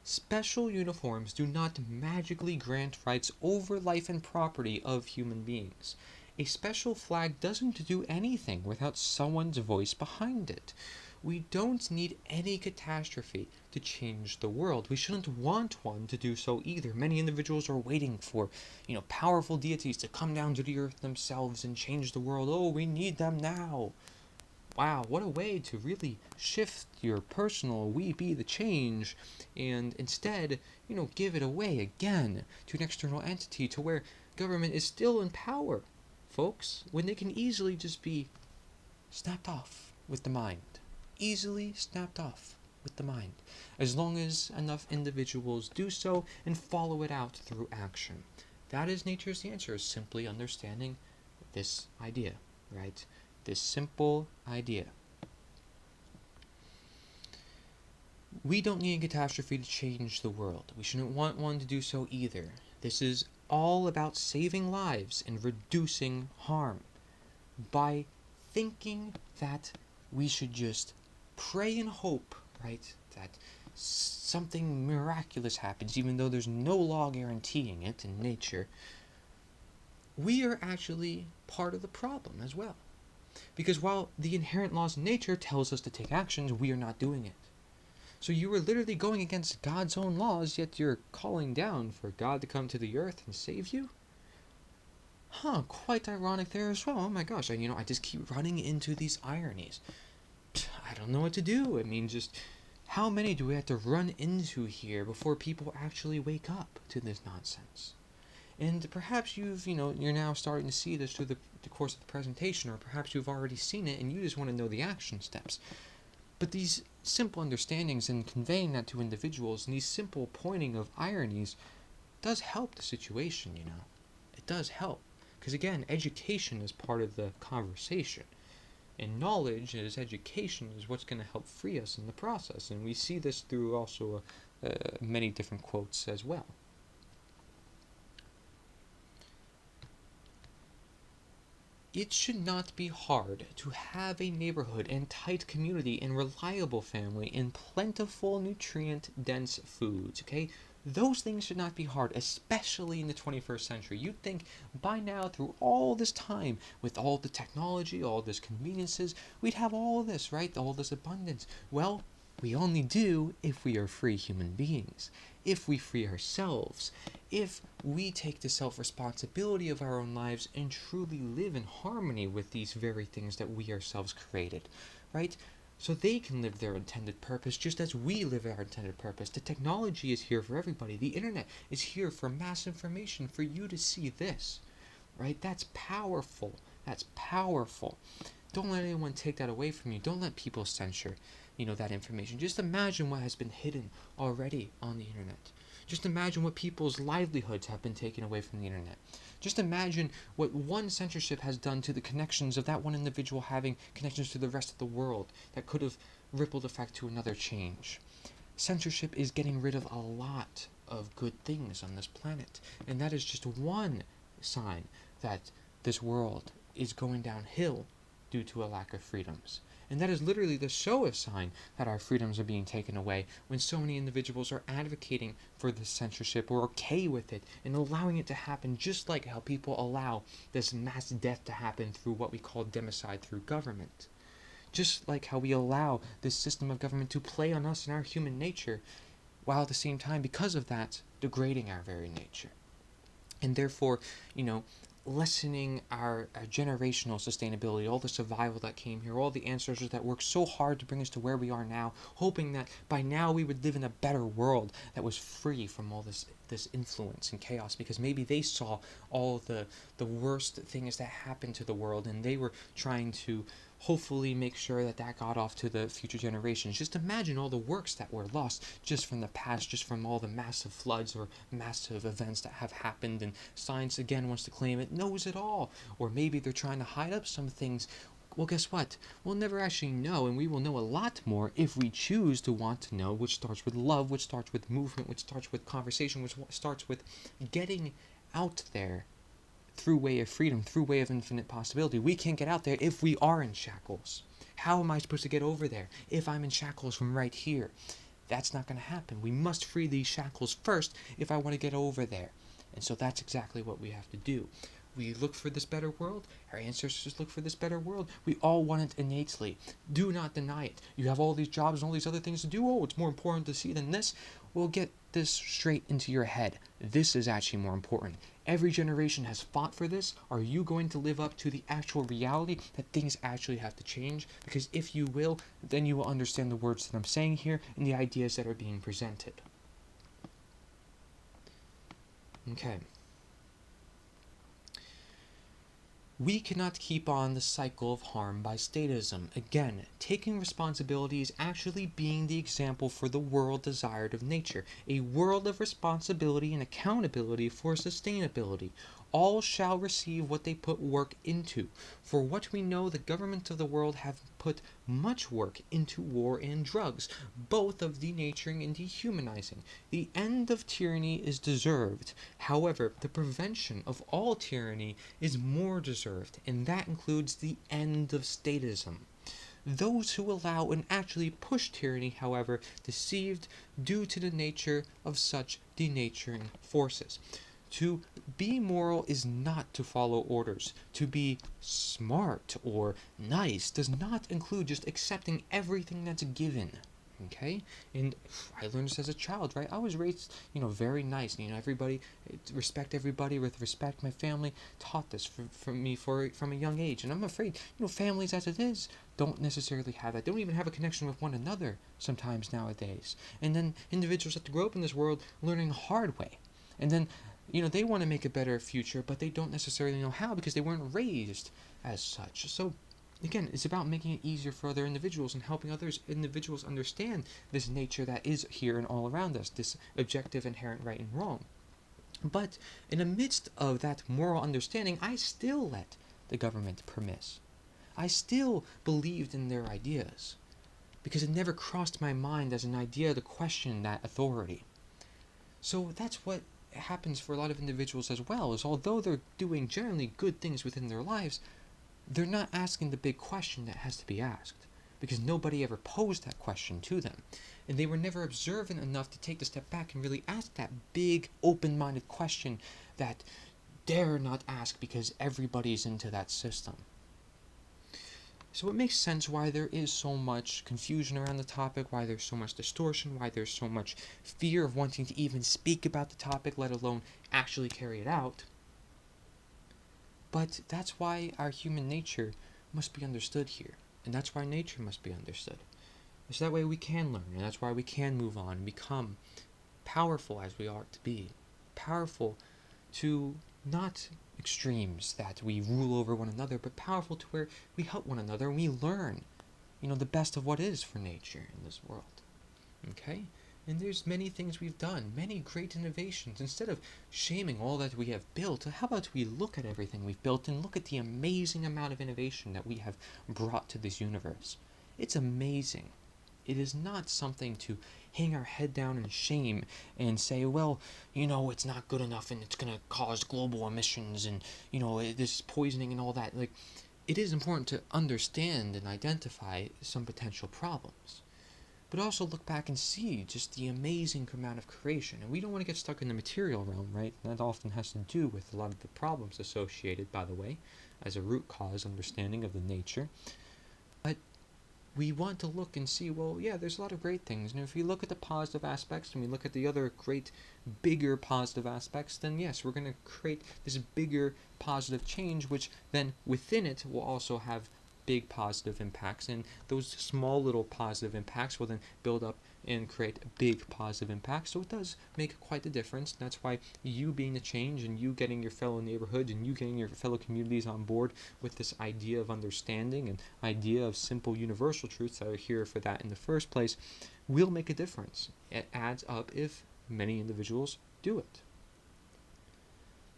Special uniforms do not magically grant rights over life and property of human beings. A special flag doesn't do anything without someone's voice behind it. We don't need any catastrophe to change the world. We shouldn't want one to do so either. Many individuals are waiting for, powerful deities to come down to the earth themselves and change the world. Oh, we need them now. Wow, what a way to really shift your personal we be the change and instead, give it away again to an external entity to where government is still in power, folks, when they can easily just be snapped off with the mind. Easily snapped off with the mind, as long as enough individuals do so and follow it out through action. That is nature's answer, simply understanding this idea, right? This simple idea. We don't need a catastrophe to change the world. We shouldn't want one to do so either. This is all about saving lives and reducing harm. By thinking that we should just pray and hope, right, that something miraculous happens, even though there's no law guaranteeing it in nature, we are actually part of the problem as well. Because while the inherent laws of nature tells us to take actions, we are not doing it. So you are literally going against God's own laws, yet you're calling down for God to come to the earth and save you? Quite ironic there as well. Oh my gosh, I just keep running into these ironies. I don't know what to do. I mean, just how many do we have to run into here before people actually wake up to this nonsense? And perhaps you're now starting to see this through the course of the presentation, or perhaps you've already seen it and you just want to know the action steps. But these simple understandings and conveying that to individuals and these simple pointing of ironies does help the situation, It does help. Because again, education is part of the conversation. And knowledge as education is what's going to help free us in the process. And we see this through also many different quotes as well. It should not be hard to have a neighborhood and tight community and reliable family and plentiful nutrient-dense foods, okay? Those things should not be hard, especially in the 21st century. You'd think by now, through all this time, with all the technology, all this conveniences, we'd have all this, right? All this abundance. Well, we only do if we are free human beings, if we free ourselves, if we take the self-responsibility of our own lives and truly live in harmony with these very things that we ourselves created, right? So they can live their intended purpose just as we live our intended purpose. The technology is here for everybody. The internet is here for mass information, for you to see this, right? That's powerful. That's powerful. Don't let anyone take that away from you. Don't let people censor, that information. Just imagine what has been hidden already on the internet. Just imagine what people's livelihoods have been taken away from the internet. Just imagine what one censorship has done to the connections of that one individual having connections to the rest of the world that could have rippled effect to another change. Censorship is getting rid of a lot of good things on this planet, and that is just one sign that this world is going downhill due to a lack of freedoms. And that is literally the show sign that our freedoms are being taken away when so many individuals are advocating for this censorship or okay with it and allowing it to happen, just like how people allow this mass death to happen through what we call democide through government. Just like how we allow this system of government to play on us and our human nature, while at the same time, because of that, degrading our very nature. And therefore, lessening our generational sustainability, all the survival that came here, all the ancestors that worked so hard to bring us to where we are now, hoping that by now we would live in a better world that was free from all this influence and chaos, because maybe they saw all the worst things that happened to the world and they were trying to hopefully make sure that that got off to the future generations. Just imagine all the works that were lost just from the past, just from all the massive floods or massive events that have happened, and science again wants to claim it knows it all. Or maybe they're trying to hide up some things. Well, guess what? We'll never actually know, and we will know a lot more if we choose to want to know, which starts with love, which starts with movement, which starts with conversation, which starts with getting out there through way of freedom, through way of infinite possibility. We can't get out there if we are in shackles. How am I supposed to get over there if I'm in shackles from right here? That's not going to happen. We must free these shackles first if I want to get over there. And so that's exactly what we have to do. We look for this better world. Our ancestors look for this better world. We all want it innately. Do not deny it. You have all these jobs and all these other things to do. Oh, it's more important to see than this. Well, get this straight into your head. This is actually more important. Every generation has fought for this. Are you going to live up to the actual reality that things actually have to change? Because if you will, then you will understand the words that I'm saying here and the ideas that are being presented. Okay. We cannot keep on the cycle of harm by statism. Again, taking responsibility is actually being the example for the world desired of nature, a world of responsibility and accountability for sustainability. All shall receive what they put work into. For what we know, the governments of the world have put much work into war and drugs, both of denaturing and dehumanizing. The end of tyranny is deserved. However, the prevention of all tyranny is more deserved, and that includes the end of statism. Those who allow and actually push tyranny, however, deceived due to the nature of such denaturing forces. To be moral is not to follow orders. To be smart or nice does not include just accepting everything that's given. Okay? And I learned this as a child, right? I was raised, very nice. Everybody, respect everybody with respect. My family taught this from me from a young age. And I'm afraid, families as it is don't necessarily have that. They don't even have a connection with one another sometimes nowadays. And then individuals have to grow up in this world learning the hard way. And then they want to make a better future, but they don't necessarily know how because they weren't raised as such. So, again, it's about making it easier for other individuals and helping other individuals understand this nature that is here and all around us, this objective, inherent right and wrong. But in the midst of that moral understanding, I still let the government permiss. I still believed in their ideas because it never crossed my mind as an idea to question that authority. So that's what happens for a lot of individuals as well, is although they're doing generally good things within their lives, they're not asking the big question that has to be asked, because nobody ever posed that question to them, and they were never observant enough to take the step back and really ask that big open-minded question that dare not ask because everybody's into that system. So it makes sense why there is so much confusion around the topic, why there's so much distortion, why there's so much fear of wanting to even speak about the topic, let alone actually carry it out. But that's why our human nature must be understood here, and that's why nature must be understood. So that way we can learn, and that's why we can move on and become powerful as we ought to be. Powerful to not extremes that we rule over one another, but powerful to where we help one another and we learn, the best of what is for nature in this world. Okay? And there's many things we've done, many great innovations. Instead of shaming all that we have built, how about we look at everything we've built and look at the amazing amount of innovation that we have brought to this universe. It's amazing. It is not something to hang our head down in shame and say, well, it's not good enough and it's going to cause global emissions and, this poisoning and all that. Like, it is important to understand and identify some potential problems, but also look back and see just the amazing amount of creation. And we don't want to get stuck in the material realm, right? That often has to do with a lot of the problems associated, by the way, as a root cause understanding of the nature. But we want to look and see, well, yeah, there's a lot of great things. And if we look at the positive aspects and we look at the other great, bigger positive aspects, then yes, we're going to create this bigger positive change, which then within it will also have big positive impacts. And those small little positive impacts will then build up and create a big positive impact. So it does make quite a difference. That's why you being the change and you getting your fellow neighborhoods and you getting your fellow communities on board with this idea of understanding and idea of simple universal truths that are here for that in the first place will make a difference. It adds up if many individuals do it.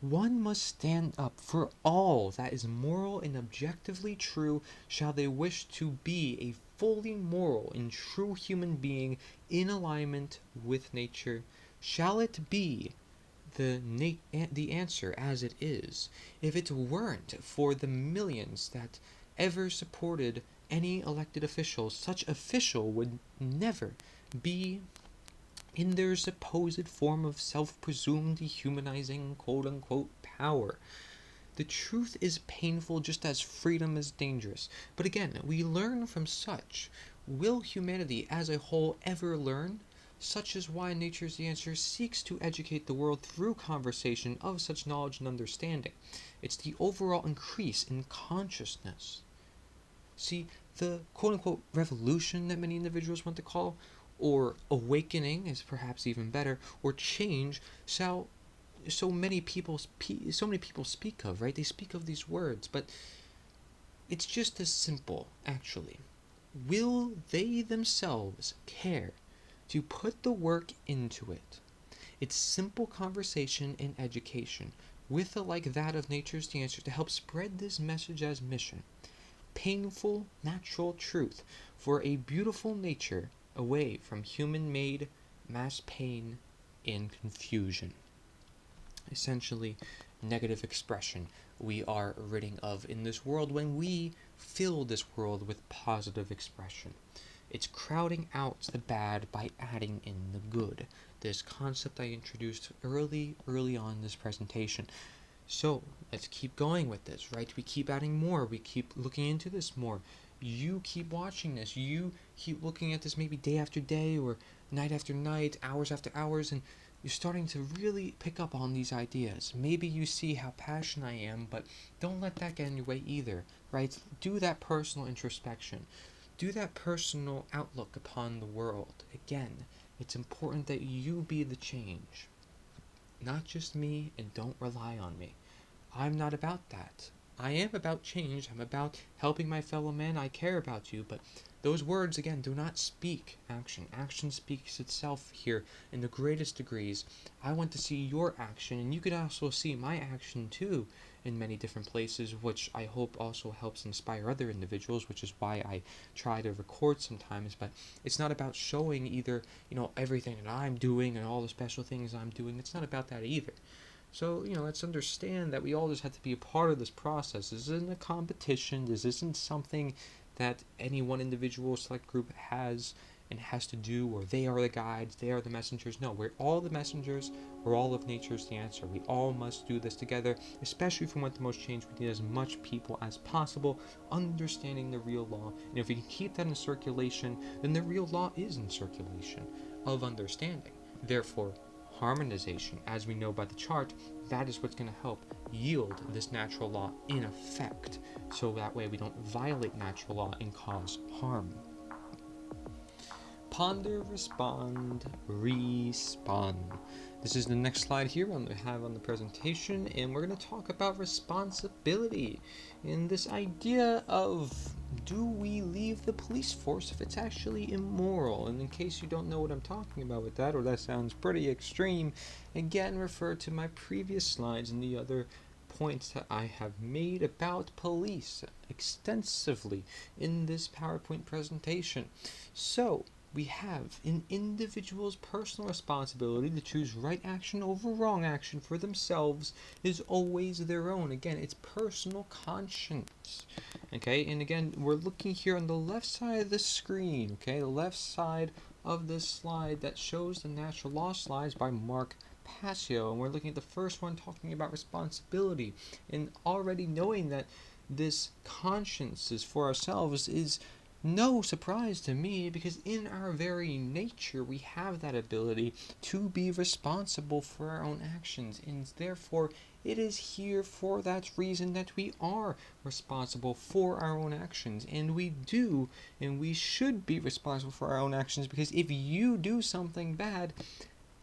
One must stand up for all that is moral and objectively true, shall they wish to be a fully moral and true human being in alignment with nature. Shall it be the answer as it is? If it weren't for the millions that ever supported any elected official, such official would never be in their supposed form of self-presumed dehumanizing quote-unquote power. The truth is painful just as freedom is dangerous. But again, we learn from such. Will humanity as a whole ever learn? Such is why Nature's the Answer seeks to educate the world through conversation of such knowledge and understanding. It's the overall increase in consciousness. See, the quote-unquote revolution that many individuals want to call, or awakening is perhaps even better, or change, so many people speak of, right? They speak of these words, but it's just as simple, actually. Will they themselves care to put the work into it? It's simple conversation and education, with a like that of Nature's the Answer, to help spread this message as mission. Painful, natural truth for a beautiful nature away from human-made mass pain and confusion. Essentially, negative expression we are ridding of in this world when we fill this world with positive expression. It's crowding out the bad by adding in the good. This concept I introduced early on in this presentation. So let's keep going with this, right? We keep adding more. We keep looking into this more. You keep watching this. You keep looking at this maybe day after day or night after night, hours after hours, and you're starting to really pick up on these ideas. Maybe you see how passionate I am, but don't let that get in your way either, right? Do that personal introspection. Do that personal outlook upon the world. Again, it's important that you be the change. Not just me, and don't rely on me. I'm not about that. I am about change. I'm about helping my fellow man. I care about you, but those words, again, do not speak action. Action speaks itself here in the greatest degrees. I want to see your action, and you could also see my action too in many different places, which I hope also helps inspire other individuals, which is why I try to record sometimes. But it's not about showing either, everything that I'm doing and all the special things I'm doing. It's not about that either. So, let's understand that we all just have to be a part of this process. This isn't a competition. This isn't something that any one individual select group has and has to do, or they are the guides, they are the messengers. No, we're all the messengers. We're all of Nature's the Answer. We all must do this together, especially if we want the most change. We need as much people as possible understanding the real law. And if we can keep that in circulation, then the real law is in circulation of understanding. Therefore, harmonization, as we know by the chart, that is what's going to help yield this natural law in effect, so that way we don't violate natural law and cause harm. Ponder, respond, respawn. This is the next slide here I have on the presentation, and we're going to talk about responsibility and this idea of, do we leave the police force if it's actually immoral? And in case you don't know what I'm talking about with that, or that sounds pretty extreme, again, refer to my previous slides and the other points that I have made about police extensively in this PowerPoint presentation. So, we have an individual's personal responsibility to choose right action over wrong action for themselves is always their own. Again, it's personal conscience. Okay, and again, we're looking here on the left side of the screen, okay, the left side of this slide that shows the natural law slides by Mark Passio, and we're looking at the first one talking about responsibility, and already knowing that this conscience is for ourselves is no surprise to me, because in our very nature we have that ability to be responsible for our own actions, and therefore It is here for that reason that we are responsible for our own actions, and we do, and we should be responsible for our own actions, because if you do something bad,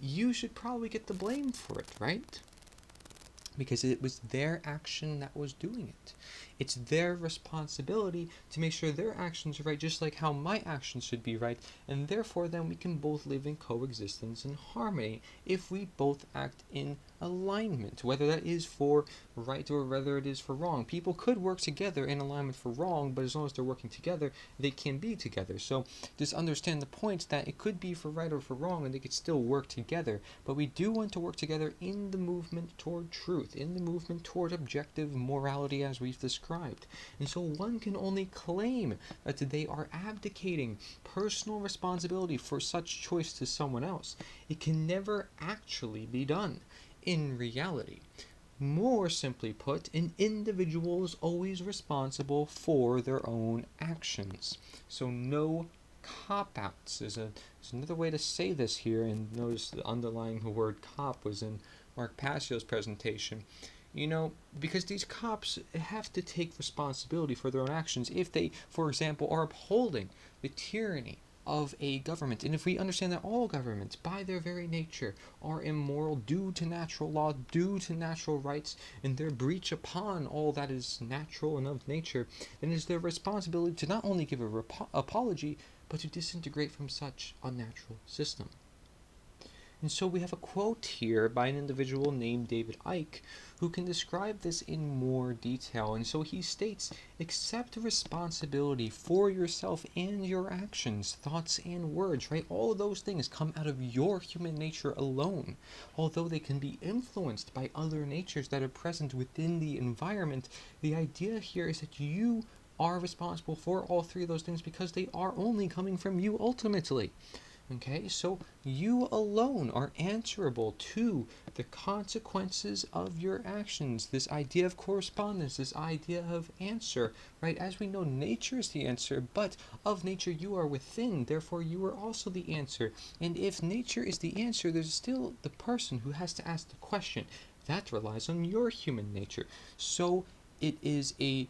you should probably get the blame for it, right? Because it was their action that was doing it. It's their responsibility to make sure their actions are right, just like how my actions should be right, and therefore then we can both live in coexistence and harmony if we both act in alignment, whether that is for right or whether it is for wrong. People could work together in alignment for wrong, but as long as they're working together, they can be together. So just understand the point that it could be for right or for wrong, and they could still work together, but we do want to work together in the movement toward truth, in the movement toward objective morality as we've described. And so one can only claim that they are abdicating personal responsibility for such choice to someone else. It can never actually be done. In reality, more simply put, an individual is always responsible for their own actions. So no cop-outs is another way to say this here, and notice the underlying the word cop was in Mark Passio's presentation. Because these cops have to take responsibility for their own actions if they, for example, are upholding the tyranny of a government. And if we understand that all governments, by their very nature, are immoral due to natural law, due to natural rights, and their breach upon all that is natural and of nature, then it is their responsibility to not only give a apology, but to disintegrate from such unnatural system. And so we have a quote here by an individual named David Icke, who can describe this in more detail. And so he states, accept responsibility for yourself and your actions, thoughts and words, right? All of those things come out of your human nature alone. Although they can be influenced by other natures that are present within the environment, the idea here is that you are responsible for all three of those things because they are only coming from you ultimately. Okay, so you alone are answerable to the consequences of your actions. This idea of correspondence, this idea of answer, right? As we know, nature is the answer, but of nature you are within, therefore you are also the answer. And if nature is the answer, there's still the person who has to ask the question. That relies on your human nature. So it is a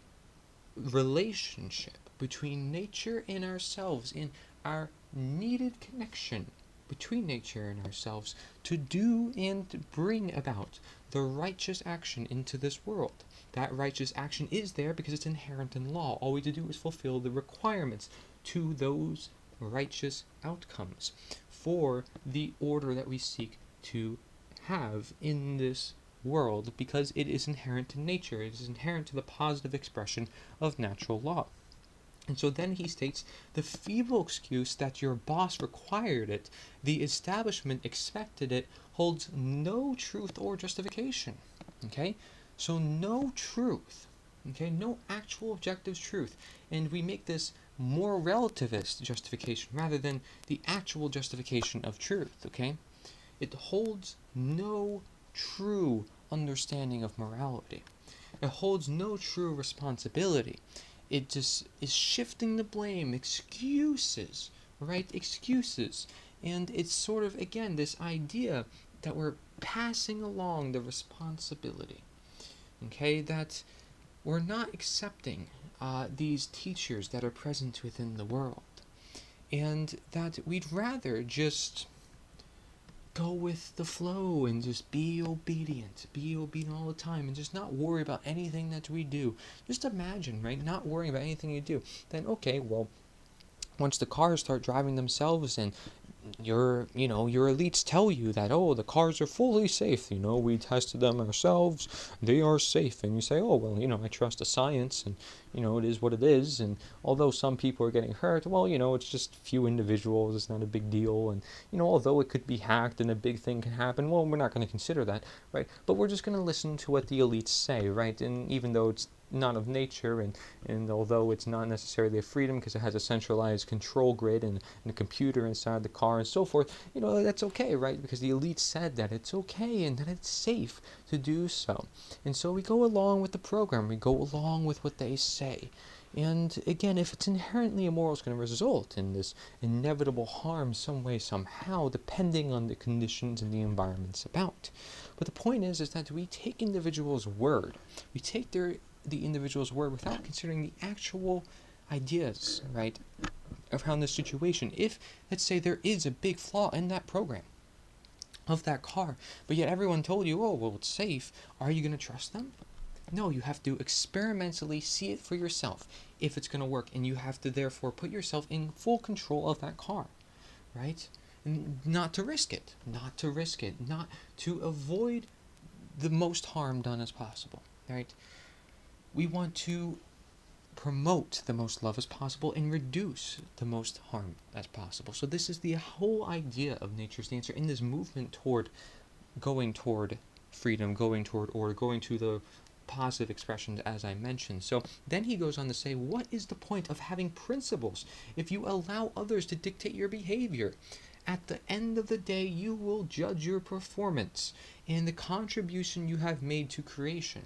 relationship between nature and ourselves, in our needed connection between nature and ourselves to do and to bring about the righteous action into this world. That righteous action is there because it's inherent in law. All we have to do is fulfill the requirements to those righteous outcomes for the order that we seek to have in this world, because it is inherent in nature. It is inherent to the positive expression of natural law. And so then he states, the feeble excuse that your boss required it, the establishment expected it, holds no truth or justification. Okay? So no truth. Okay? No actual objective truth. And we make this more relativist justification rather than the actual justification of truth. Okay? It holds no true understanding of morality. It holds no true responsibility. It just is shifting the blame, excuses, right? Excuses. And it's sort of, again, this idea that we're passing along the responsibility, okay? That we're not accepting these teachers that are present within the world. And that we'd rather just go with the flow and just be obedient all the time, and just not worry about anything that we do. Just imagine, right, not worrying about anything you do. Then, okay, well, once the cars start driving themselves and your elites tell you that, oh, the cars are fully safe, we tested them ourselves, they are safe, and you say, oh, well, I trust the science, and it is what it is, and although some people are getting hurt, well, it's just a few individuals, it's not a big deal, and although it could be hacked and a big thing can happen, well, we're not going to consider that, right? But we're just going to listen to what the elites say, right? And even though it's not of nature, and although it's not necessarily a freedom because it has a centralized control grid and a computer inside the car and so forth, that's okay, right? Because the elite said that it's okay and that it's safe to do so. And so we go along with the program, we go along with what they say. And again, if it's inherently immoral, it's going to result in this inevitable harm some way, somehow, depending on the conditions and the environments about. But the point is that we take individuals' word. We take the individual's word without considering the actual ideas, right, around the situation. If, let's say, there is a big flaw in that program of that car, but yet everyone told you, oh, well, it's safe, are you going to trust them? No, you have to experimentally see it for yourself if it's going to work, and you have to therefore put yourself in full control of that car, right? And not to risk it, not to avoid the most harm done as possible, right? We want to promote the most love as possible and reduce the most harm as possible. So this is the whole idea of Nature's Dancer in this movement toward going toward freedom, going toward order, going to the positive expressions as I mentioned. So then he goes on to say, what is the point of having principles if you allow others to dictate your behavior? At the end of the day, you will judge your performance and the contribution you have made to creation.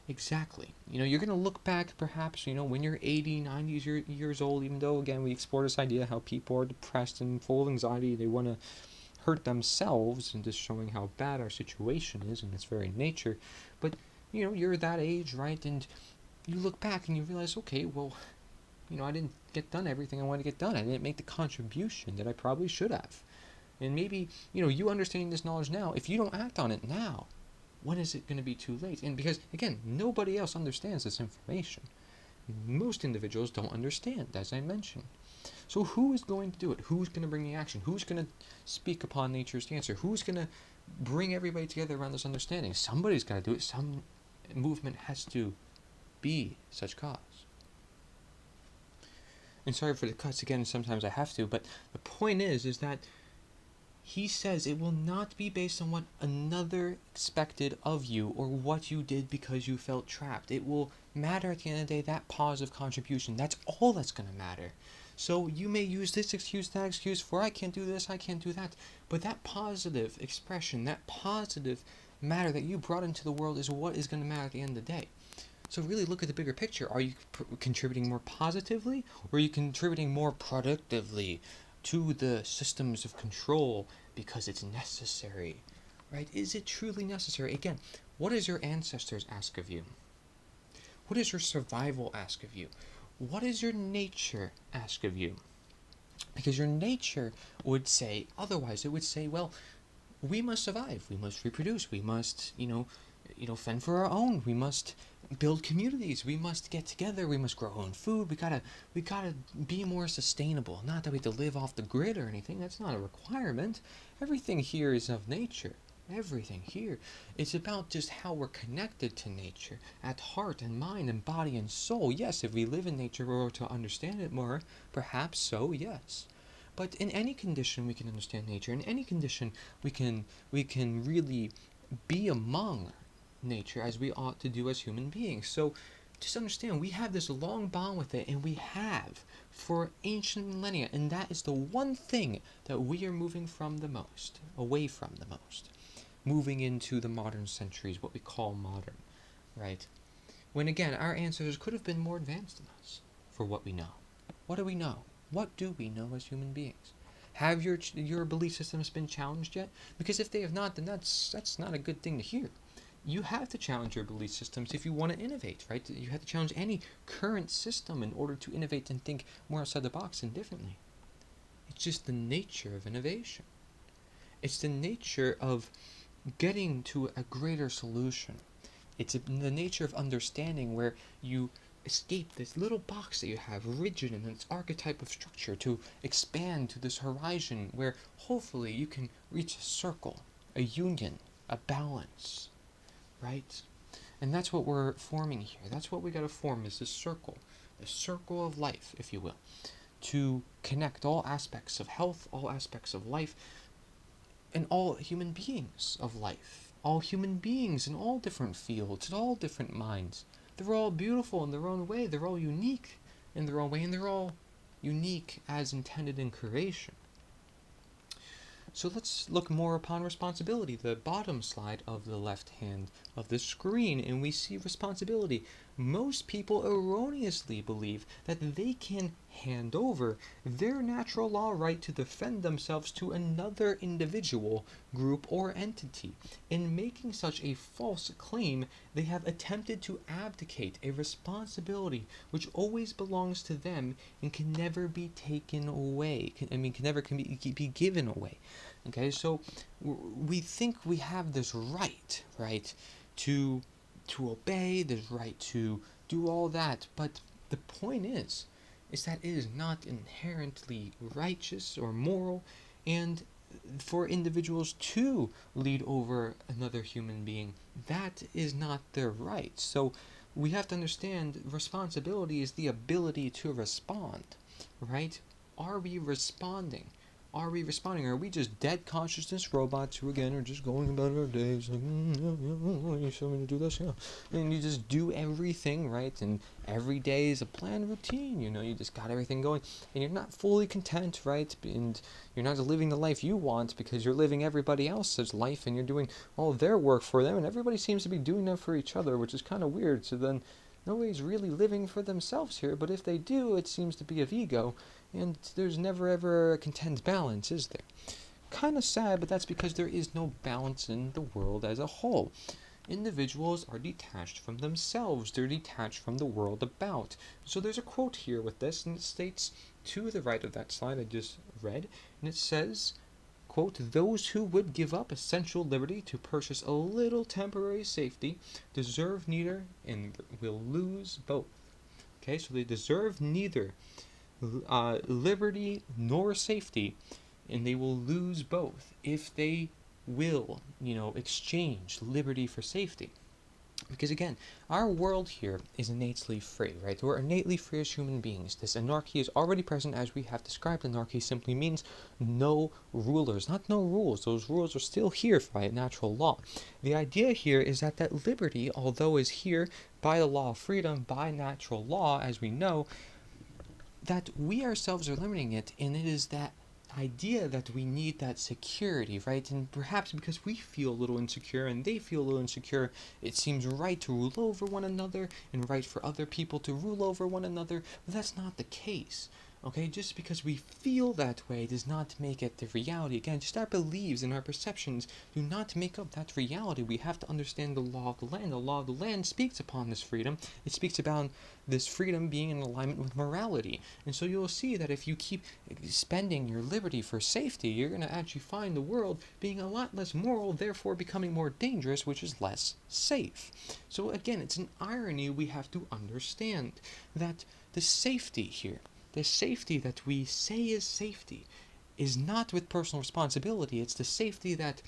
Exactly. You're going to look back perhaps, when you're 80, 90 years old, even though, again, we explore this idea how people are depressed and full of anxiety. They want to hurt themselves, and just showing how bad our situation is in its very nature. But, you're that age, right? And you look back and you realize, okay, well, I didn't get done everything I wanted to get done. I didn't make the contribution that I probably should have. And maybe, you understanding this knowledge now, if you don't act on it now, when is it going to be too late? And because, again, nobody else understands this information. Most individuals don't understand, as I mentioned. So who is going to do it? Who's going to bring the action? Who's going to speak upon Nature's Dancer? Who's going to bring everybody together around this understanding? Somebody's got to do it. Some movement has to be such cause. And sorry for the cuts again, sometimes I have to, but the point is that he says it will not be based on what another expected of you or what you did because you felt trapped. It will matter at the end of the day, that positive contribution. That's all that's going to matter. So you may use this excuse, that excuse for I can't do this, I can't do that. But that positive expression, that positive matter that you brought into the world is what is going to matter at the end of the day. So really look at the bigger picture. Are you contributing more positively, or are you contributing more productively to the systems of control because it's necessary, right? Is it truly necessary? Again, what does your ancestors ask of you? What does your survival ask of you? What does your nature ask of you? Because your nature would say otherwise. It would say, well, we must survive. We must reproduce. We must, fend for our own. We must build communities. We must get together. We must grow our own food. We gotta be more sustainable. Not that we have to live off the grid or anything. That's not a requirement. Everything here is of nature. Everything here. It's about just how we're connected to nature at heart and mind and body and soul. Yes, if we live in nature or to understand it more, perhaps so, yes. But in any condition we can understand nature. In any condition we can really be among nature as we ought to do as human beings. So just understand, we have this long bond with it, and we have for ancient millennia, and that is the one thing that we are moving from the most, away from the most, moving into the modern centuries, what we call modern, right? When again, our ancestors could have been more advanced than us for what we know. What do we know? What do we know as human beings? Have your belief systems been challenged yet? Because if they have not, then that's not a good thing to hear. You have to challenge your belief systems if you want to innovate, right? You have to challenge any current system in order to innovate and think more outside the box and differently. It's just the nature of innovation. It's the nature of getting to a greater solution. It's the nature of understanding where you escape this little box that you have, rigid in its archetype of structure, to expand to this horizon where hopefully you can reach a circle, a union, a balance, right? And that's what we're forming here. That's what we got to form, is this circle, the circle of life, if you will, to connect all aspects of health, all aspects of life, and all human beings of life, all human beings in all different fields, in all different minds. They're all beautiful in their own way. They're all unique in their own way, and they're all unique as intended in creation. So let's look more upon responsibility, the bottom slide of the left hand of the screen, and we see responsibility. Most people erroneously believe that they can hand over their natural law right to defend themselves to another individual, group, or entity. In making such a false claim, they have attempted to abdicate a responsibility which always belongs to them and can never be taken away. Can never be given away. Okay, so we think we have this right, to obey, this right to do all that, but the point is that it is not inherently righteous or moral, and for individuals to lead over another human being, that is not their right. So we have to understand responsibility is the ability to respond, right? Are we responding? Are we responding? Are we just dead consciousness robots who, again, are just going about our days like, you tell me to do this, yeah. And you just do everything, right? And every day is a planned routine, you just got everything going. And you're not fully content, right? And you're not living the life you want because you're living everybody else's life and you're doing all their work for them. And everybody seems to be doing that for each other, which is kind of weird. So then nobody's really living for themselves here. But if they do, it seems to be of ego. And there's never ever a content balance, is there? Kind of sad, but that's because there is no balance in the world as a whole. Individuals are detached from themselves. They're detached from the world about. So there's a quote here with this, and it states to the right of that slide I just read, and it says, quote, "Those who would give up essential liberty to purchase a little temporary safety deserve neither and will lose both." Okay, so they deserve neither liberty nor safety, and they will lose both if they will, exchange liberty for safety. Because again, our world here is innately free, right? We're innately free as human beings. This anarchy is already present, as we have described. Anarchy simply means no rulers, not no rules. Those rules are still here by natural law. The idea here is that liberty, although is here by the law of freedom, by natural law, as we know, that we ourselves are limiting it, and it is that idea that we need that security, right? And perhaps because we feel a little insecure and they feel a little insecure, it seems right to rule over one another and right for other people to rule over one another. But that's not the case. Okay, just because we feel that way does not make it the reality. Again, just our beliefs and our perceptions do not make up that reality. We have to understand the law of the land. The law of the land speaks upon this freedom. It speaks about this freedom being in alignment with morality. And so you'll see that if you keep spending your liberty for safety, you're going to actually find the world being a lot less moral, therefore becoming more dangerous, which is less safe. So again, it's an irony we have to understand that the safety here, the safety that we say is safety, is not with personal responsibility. It's the safety that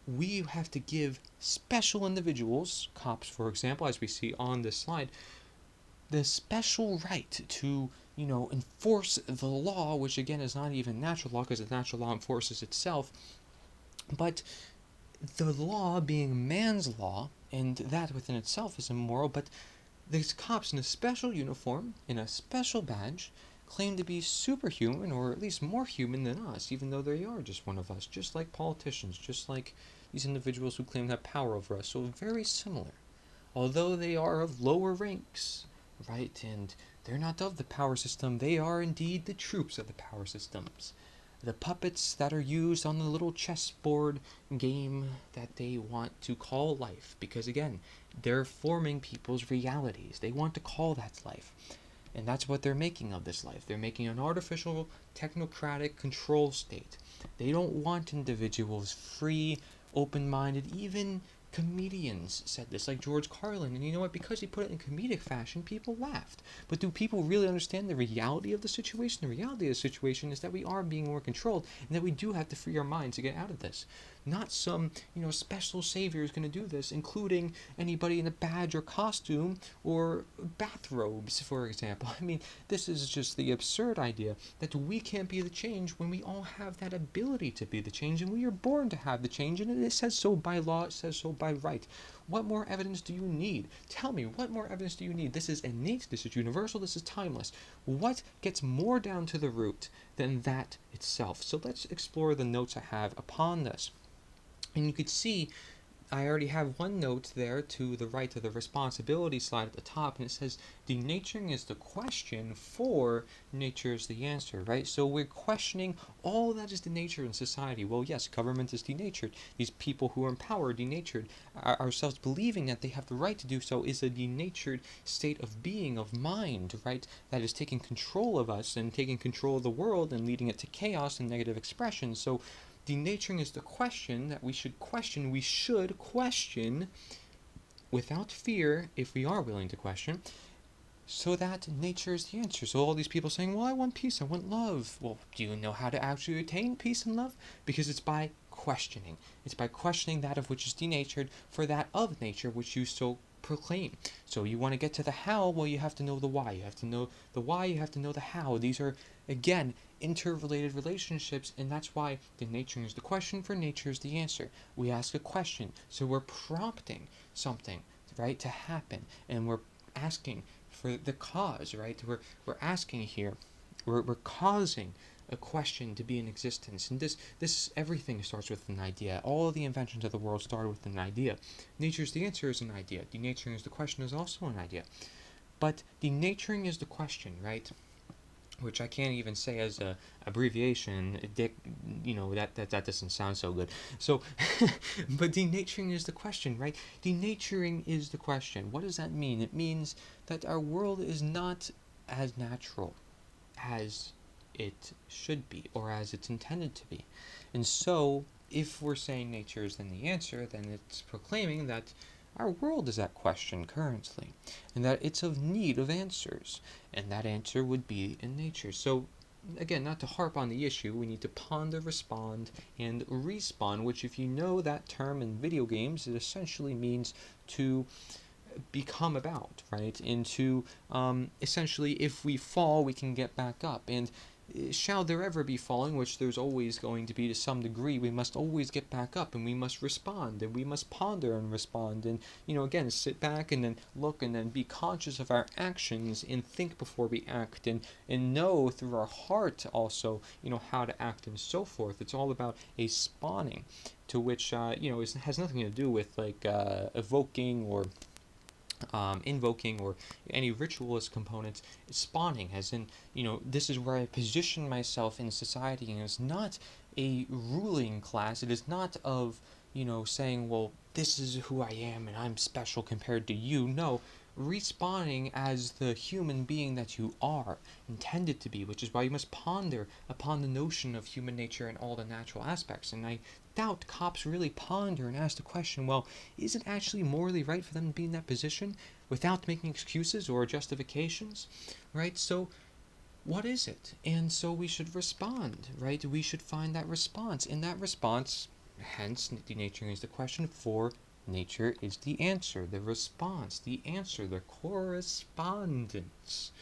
we have to give special individuals, cops for example, as we see on this slide, the special right to, enforce the law, which again is not even natural law because the natural law enforces itself, but the law being man's law, and that within itself is immoral, but these cops in a special uniform, in a special badge, claim to be superhuman, or at least more human than us, even though they are just one of us, just like politicians, just like these individuals who claim to have power over us. So very similar. Although they are of lower ranks, right, and they're not of the power system, they are indeed the troops of the power systems. The puppets that are used on the little chessboard game that they want to call life. Because again, they're forming people's realities. They want to call that life. And that's what they're making of this life. They're making an artificial, technocratic control state. They don't want individuals free, open-minded. Even comedians said this, like George Carlin. And you know what? Because he put it in comedic fashion, people laughed. But do people really understand the reality of the situation? The reality of the situation is that we are being more controlled, and that we do have to free our minds to get out of this. Not some, special savior is going to do this, including anybody in a badge or costume or bathrobes, for example. I mean, this is just the absurd idea that we can't be the change when we all have that ability to be the change, and we are born to have the change, and it says so by law, it says so by right. What more evidence do you need? Tell me, what more evidence do you need? This is innate, this is universal, this is timeless. What gets more down to the root than that itself? So let's explore the notes I have upon this. And you could see I already have one note there to the right of the responsibility slide at the top, and it says denaturing is the question for nature is the answer, right? So we're questioning all that is denatured in society. Well, yes, government is denatured. These people who are in power are denatured. Ourselves believing that they have the right to do so is a denatured state of being, of mind, right? That is taking control of us and taking control of the world and leading it to chaos and negative expression. So denaturing is the question that we should question. We should question without fear, if we are willing to question, so that nature is the answer. So all these people saying, well, I want peace, I want love. Well, do you know how to actually attain peace and love? Because it's by questioning. It's by questioning that of which is denatured for that of nature which you so proclaim. So you want to get to the how, well, you have to know the why. You have to know the why, you have to know the how. These are, again, interrelated relationships, and that's why denaturing is the question for nature is the answer. We ask a question, so we're prompting something, right, to happen, and we're asking for the cause, right? We're asking here, we're causing a question to be in existence, and this everything starts with an idea. All of the inventions of the world started with an idea. Nature's the answer is an idea. Denaturing is the question is also an idea. But denaturing is the question, right? Which I can't even say as a abbreviation. That doesn't sound so good. So, but denaturing is the question, right? Denaturing is the question. What does that mean? It means that our world is not as natural as it should be or as it's intended to be. And so, if we're saying nature is then the answer, then it's proclaiming that our world is that question currently, and that it's of need of answers, and that answer would be in nature. So, again, not to harp on the issue, we need to ponder, respond, and respawn, which, if you know that term in video games, it essentially means to become about, right? And to essentially, if we fall, we can get back up. And shall there ever be falling, which there's always going to be to some degree, we must always get back up, and we must respond, and we must ponder and respond, and again, sit back and then look and then be conscious of our actions and think before we act, and know through our heart also how to act and so forth. It's all about a spawning, to which has nothing to do with like evoking or invoking or any ritualist components. Spawning, as in, this is where I position myself in society, and it's not a ruling class. It is not of, saying, well, this is who I am and I'm special compared to you. No, respawning as the human being that you are intended to be, which is why you must ponder upon the notion of human nature and all the natural aspects. And I doubt cops really ponder and ask the question, well, is it actually morally right for them to be in that position without making excuses or justifications, right? So what is it? And so we should respond, right? We should find that response. In that response, hence, denaturing is the question for nature is the answer, the response, the answer, the correspondence.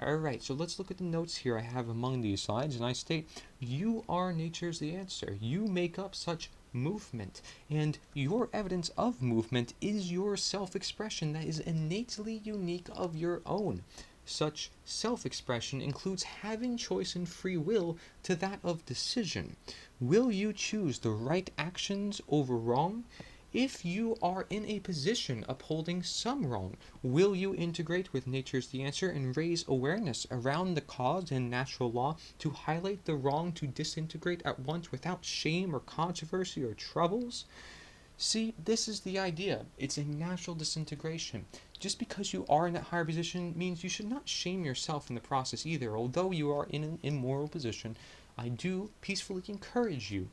Alright, so let's look at the notes here I have among these slides, and I state, you are nature's the answer. You make up such movement, and your evidence of movement is your self-expression that is innately unique of your own. Such self-expression includes having choice and free will to that of decision. Will you choose the right actions over wrong? If you are in a position upholding some wrong, will you integrate with nature's the answer and raise awareness around the cause and natural law to highlight the wrong to disintegrate at once without shame or controversy or troubles? See, this is the idea. It's a natural disintegration. Just because you are in that higher position means you should not shame yourself in the process either. Although you are in an immoral position, I do peacefully encourage you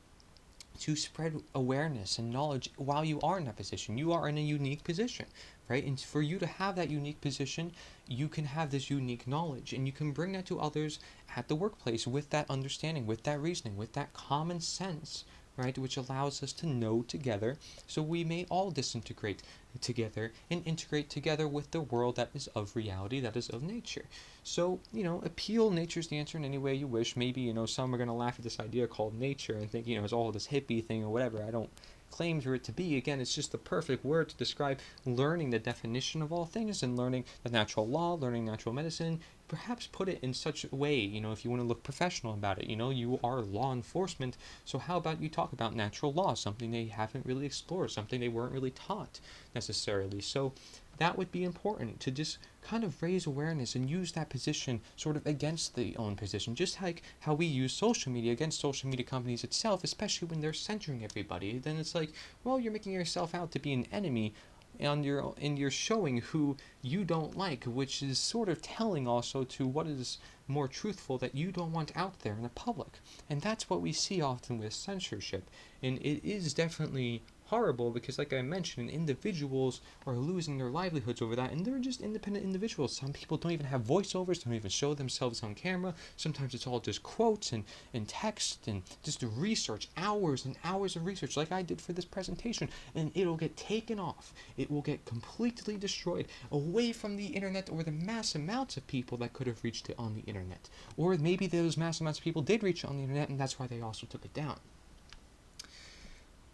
to spread awareness and knowledge while you are in that position. You are in a unique position, right? And for you to have that unique position, you can have this unique knowledge, and you can bring that to others at the workplace with that understanding, with that reasoning, with that common sense, right? Which allows us to know together, so we may all disintegrate together and integrate together with the world that is of reality, that is of nature. So, appeal nature's the answer in any way you wish. Maybe, some are going to laugh at this idea called nature and think, it's all this hippie thing or whatever. I don't claims for it to be. Again, it's just the perfect word to describe learning the definition of all things and learning the natural law, learning natural medicine. Perhaps put it in such a way, if you want to look professional about it, you are law enforcement, so how about you talk about natural law, something they haven't really explored, something they weren't really taught necessarily. So that would be important to just kind of raise awareness and use that position sort of against the own position, just like how we use social media against social media companies itself, especially when they're censoring everybody. Then it's like, well, you're making yourself out to be an enemy, and you're showing who you don't like, which is sort of telling also to what is more truthful that you don't want out there in the public. And that's what we see often with censorship, and it is definitely horrible because, like I mentioned, individuals are losing their livelihoods over that, and they're just independent individuals. Some people don't even have voiceovers, don't even show themselves on camera. Sometimes it's all just quotes and text and just research, hours and hours of research like I did for this presentation, and it'll get taken off. It will get completely destroyed away from the internet, or the mass amounts of people that could have reached it on the internet. Or maybe those mass amounts of people did reach it on the internet, and that's why they also took it down.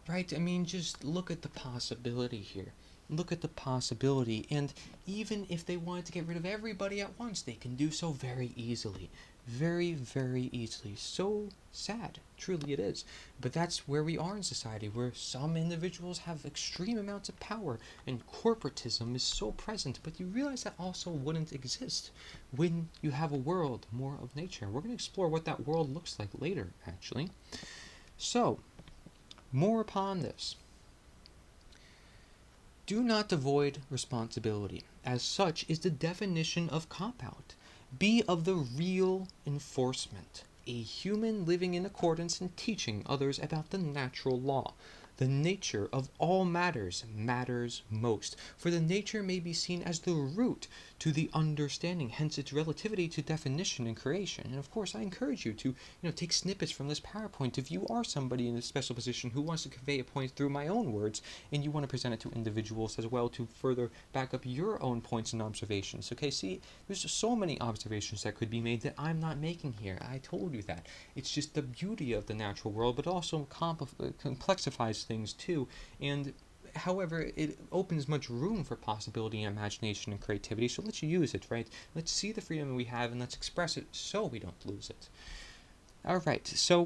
Right? I mean, just look at the possibility here. Look at the possibility. And even if they wanted to get rid of everybody at once, they can do so very easily. Very, very easily. So sad. Truly it is. But that's where we are in society, where some individuals have extreme amounts of power, and corporatism is so present. But you realize that also wouldn't exist when you have a world more of nature. We're going to explore what that world looks like later, actually. So, more upon this. Do not avoid responsibility. As such is the definition of cop-out. Be of the real enforcement. A human living in accordance and teaching others about the natural law. The nature of all matters matters most, for the nature may be seen as the root to the understanding, hence its relativity to definition and creation. And of course, I encourage you to take snippets from this PowerPoint if you are somebody in a special position who wants to convey a point through my own words, and you want to present it to individuals as well to further back up your own points and observations. Okay, see, there's so many observations that could be made that I'm not making here. I told you that. It's just the beauty of the natural world, but also complexifies things too, and however it opens much room for possibility and imagination and creativity. So let's use it, right? Let's see the freedom we have and let's express it so we don't lose it. Alright, so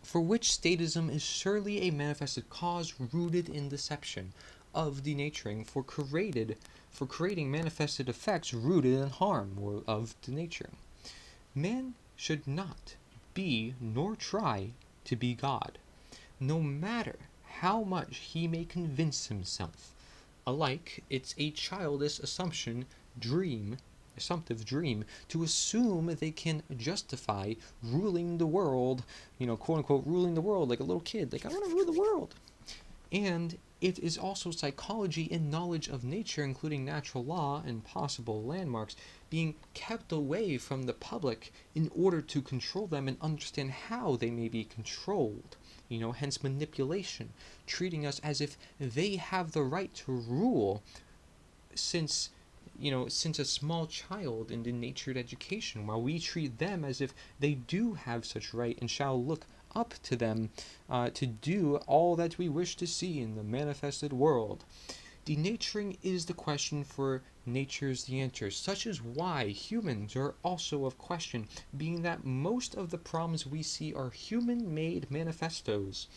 for which statism is surely a manifested cause rooted in deception of denaturing for creating manifested effects rooted in harm or of denaturing. Man should not be nor try to be God, no matter how much he may convince himself. Alike, it's a childish assumptive dream, to assume they can justify ruling the world, quote unquote, ruling the world like a little kid, like I want to rule the world. And it is also psychology and knowledge of nature, including natural law and possible landmarks, being kept away from the public in order to control them and understand how they may be controlled. Hence manipulation, treating us as if they have the right to rule, since a small child in denatured education, while we treat them as if they do have such right and shall look up to them to do all that we wish to see in the manifested world. Denaturing is the question, for nature's the answer. Such is why humans are also of question, being that most of the problems we see are human-made manifestos.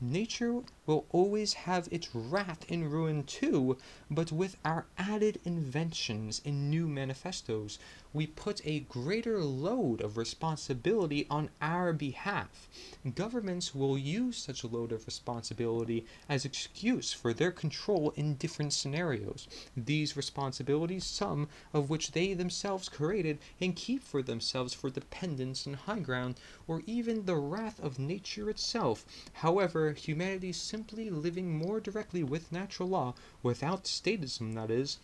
Nature will always have its wrath and ruin too, but with our added inventions and new manifestos, we put a greater load of responsibility on our behalf. Governments will use such a load of responsibility as excuse for their control in different scenarios. These responsibilities, some of which they themselves created and keep for themselves for dependence and high ground, or even the wrath of nature itself. However, humanity simply living more directly with natural law, without statism that is,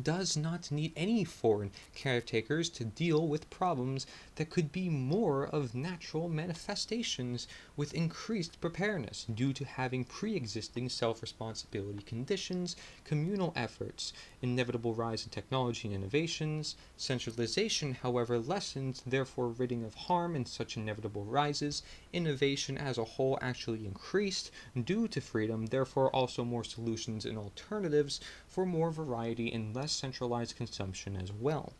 does not need any foreign caretakers to deal with problems that could be more of natural manifestations with increased preparedness due to having pre-existing self-responsibility conditions, communal efforts, inevitable rise in technology and innovations. Centralization, however, lessens, therefore ridding of harm in such inevitable rises. Innovation as a whole actually increased due to freedom, therefore also more solutions and alternatives for more variety and less centralized consumption as well.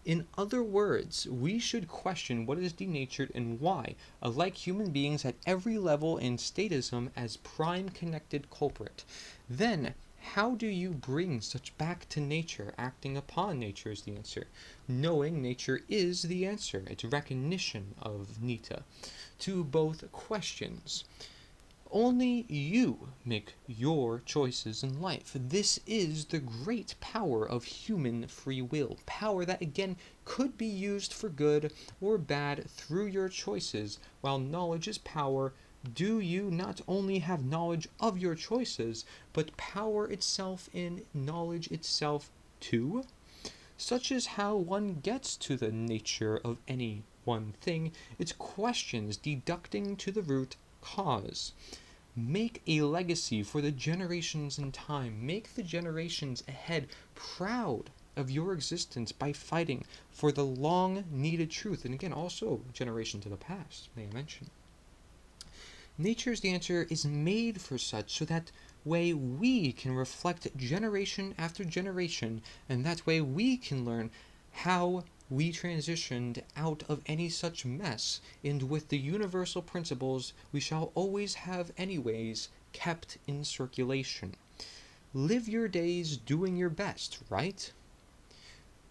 In other words, we should question what is denatured and why, alike human beings at every level in statism as prime connected culprit. Then, how do you bring such back to nature? Acting upon nature is the answer. Knowing nature is the answer. It's recognition of nita. To both questions. Only you make your choices in life. This is the great power of human free will. Power that, again, could be used for good or bad through your choices. While knowledge is power, do you not only have knowledge of your choices, but power itself in knowledge itself too? Such is how one gets to the nature of any one thing. It's questions deducting to the root cause. Make a legacy for the generations in time. Make the generations ahead proud of your existence by fighting for the long needed truth. And again, also generation to the past, may I mention. Nature's the answer is made for such so that way we can reflect generation after generation, and that way we can learn how we transitioned out of any such mess, and with the universal principles we shall always have anyways kept in circulation. Live your days doing your best, right?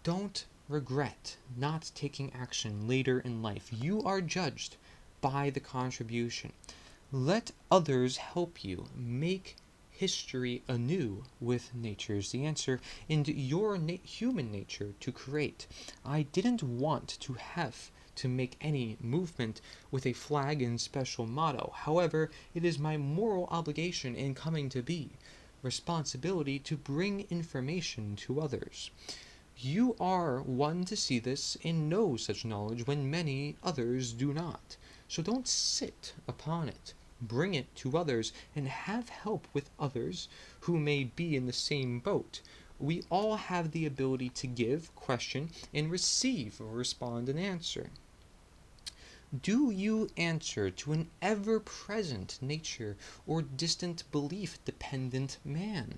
Don't regret not taking action later in life. You are judged by the contribution. Let others help you make history anew with nature's the answer and your human nature to create. I didn't want to have to make any movement with a flag and special motto. However, it is my moral obligation in coming to be, responsibility to bring information to others. You are one to see this and know such knowledge when many others do not. So don't sit upon it. Bring it to others and have help with others who may be in the same boat. We all have the ability to give, question, and receive or respond and answer. Do you answer to an ever-present nature or distant belief-dependent man?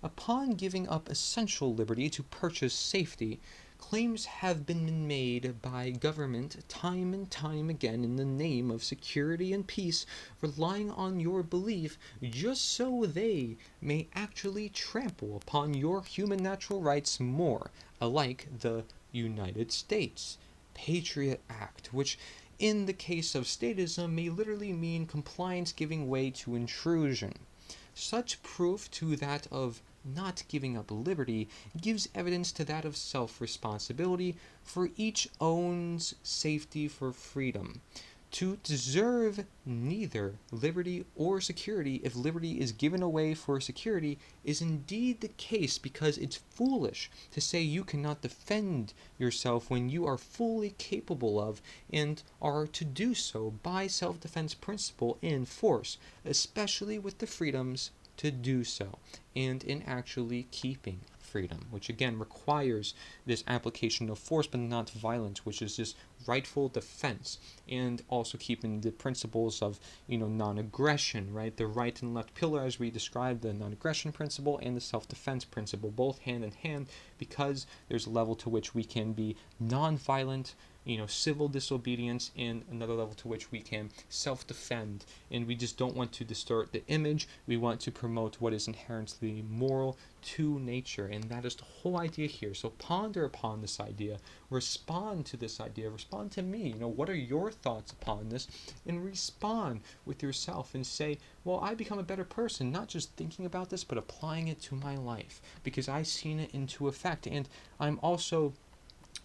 Upon giving up essential liberty to purchase safety, claims have been made by government time and time again in the name of security and peace, relying on your belief just so they may actually trample upon your human natural rights more, alike the United States Patriot Act, which in the case of statism may literally mean compliance giving way to intrusion. Such proof to that of not giving up liberty gives evidence to that of self-responsibility, for each owns safety for freedom. To deserve neither liberty or security, if liberty is given away for security, is indeed the case, because it's foolish to say you cannot defend yourself when you are fully capable of and are to do so by self-defense principle in force, especially with the freedoms to do so and in actually keeping freedom, which again requires this application of force but not violence, which is just rightful defense, and also keeping the principles of non-aggression, right? The right and left pillar, as we described, the non-aggression principle and the self-defense principle, both hand in hand, because there's a level to which we can be non-violent, civil disobedience, and another level to which we can self-defend, and we just don't want to distort the image. We want to promote what is inherently moral to nature, and that is the whole idea here. So ponder upon this idea, respond to this idea, respond to me. What are your thoughts upon this, and respond with yourself and say, well, I become a better person, not just thinking about this, but applying it to my life, because I've seen it into effect, and I'm also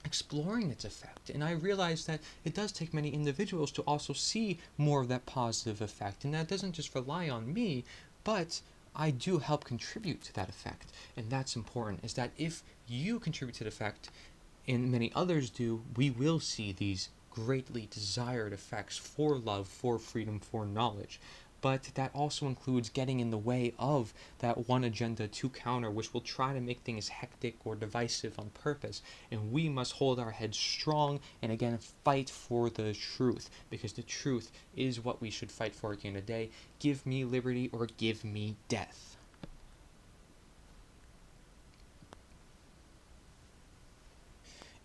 exploring its effect, and I realize that it does take many individuals to also see more of that positive effect, and that doesn't just rely on me, but I do help contribute to that effect. And that's important, is that if you contribute to the effect, and many others do, we will see these greatly desired effects for love, for freedom, for knowledge. But that also includes getting in the way of that one agenda to counter, which will try to make things hectic or divisive on purpose. And we must hold our heads strong and again fight for the truth, because the truth is what we should fight for at the end of the day. Give me liberty or give me death.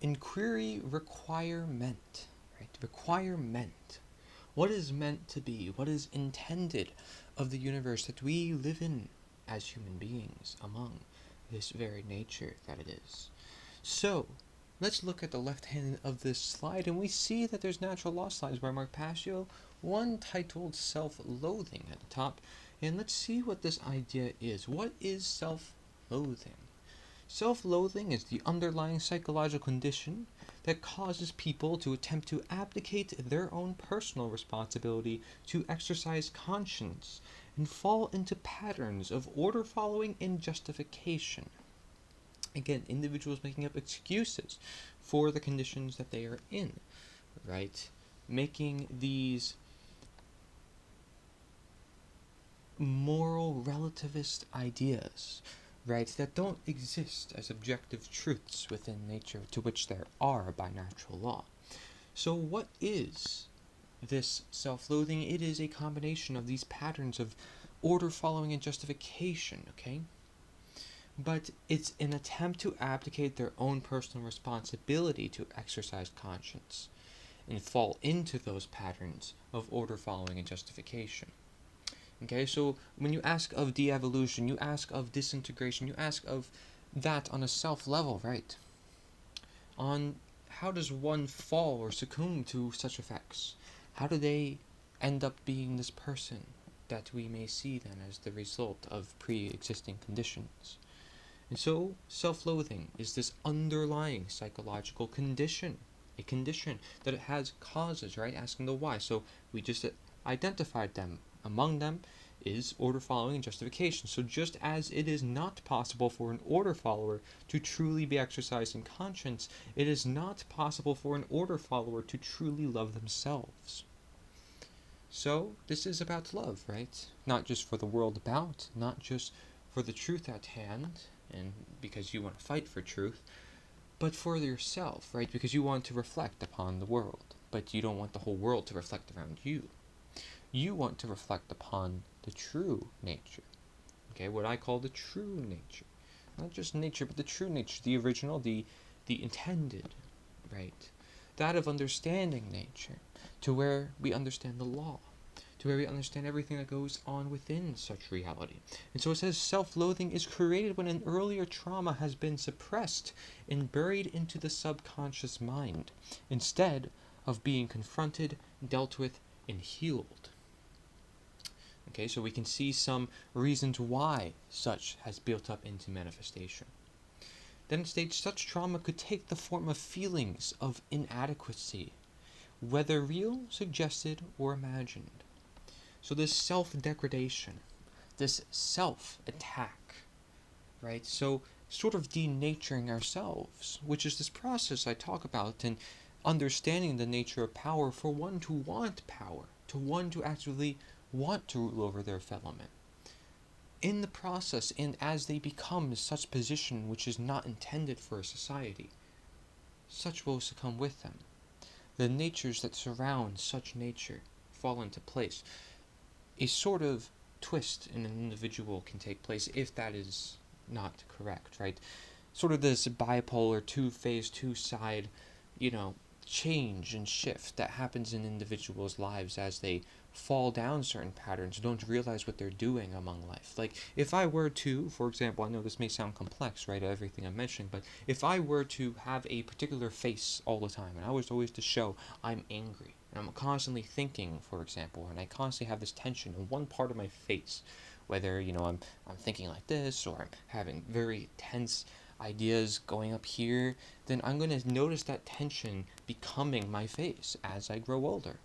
Inquiry requirement, right? Requirement. What is meant to be? What is intended of the universe that we live in as human beings among this very nature that it is? So, let's look at the left hand of this slide, and we see that there's natural law slides by Mark Passio, one titled Self-Loathing at the top. And let's see what this idea is. What is self-loathing? Self-loathing is the underlying psychological condition that causes people to attempt to abdicate their own personal responsibility to exercise conscience and fall into patterns of order following and justification. Again, individuals making up excuses for the conditions that they are in, right? Making these moral relativist ideas, right, that don't exist as objective truths within nature, to which there are by natural law. So what is this self-loathing? It is a combination of these patterns of order following and justification, okay? But it's an attempt to abdicate their own personal responsibility to exercise conscience and fall into those patterns of order following and justification. Okay, so when you ask of de-evolution, you ask of disintegration, you ask of that on a self level, right? On how does one fall or succumb to such effects? How do they end up being this person that we may see then as the result of pre-existing conditions? And so self-loathing is this underlying psychological condition, a condition that it has causes, right? Asking the why. So we just identified them. Among them is order following and justification. So just as it is not possible for an order follower to truly be exercising conscience, it is not possible for an order follower to truly love themselves. So this is about love, right? Not just for the world about, not just for the truth at hand, and because you want to fight for truth, but for yourself, right? Because you want to reflect upon the world, but you don't want the whole world to reflect around you. You want to reflect upon the true nature, okay? What I call the true nature. Not just nature, but the true nature, the original, the intended, right? That of understanding nature, to where we understand the law, to where we understand everything that goes on within such reality. And so it says self-loathing is created when an earlier trauma has been suppressed and buried into the subconscious mind, instead of being confronted, dealt with, and healed. Okay, so we can see some reasons why such has built up into manifestation. Then it states such trauma could take the form of feelings of inadequacy, whether real, suggested, or imagined. So this self-degradation, this self-attack, right? So sort of denaturing ourselves, which is this process I talk about in understanding the nature of power for one to want power, to one to actually want to rule over their fellow men. In the process, and as they become such position which is not intended for a society, such will succumb with them. The natures that surround such nature fall into place. A sort of twist in an individual can take place if that is not correct, right? Sort of this bipolar, two-phase, two-side, change and shift that happens in individuals' lives as they fall down certain patterns, don't realize what they're doing among life. Like, if I were to, for example, I know this may sound complex, right, everything I'm mentioning, but if I were to have a particular face all the time, and I was always to show I'm angry, and I'm constantly thinking, for example, and I constantly have this tension in one part of my face, whether, I'm thinking like this, or I'm having very tense ideas going up here, then I'm going to notice that tension becoming my face as I grow older.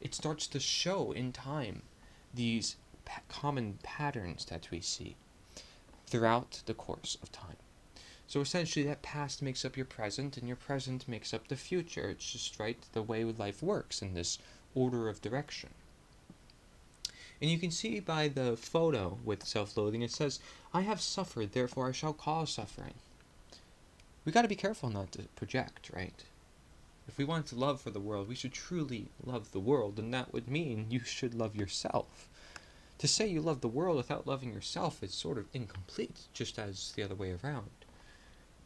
It starts to show in time these common patterns that we see throughout the course of time. So essentially that past makes up your present, and your present makes up the future. It's just the way life works in this order of direction. And you can see by the photo with self-loathing, it says, I have suffered, therefore I shall cause suffering. We got to be careful not to project, right? If we want to love for the world, we should truly love the world, and that would mean you should love yourself. To say you love the world without loving yourself is sort of incomplete, just as the other way around.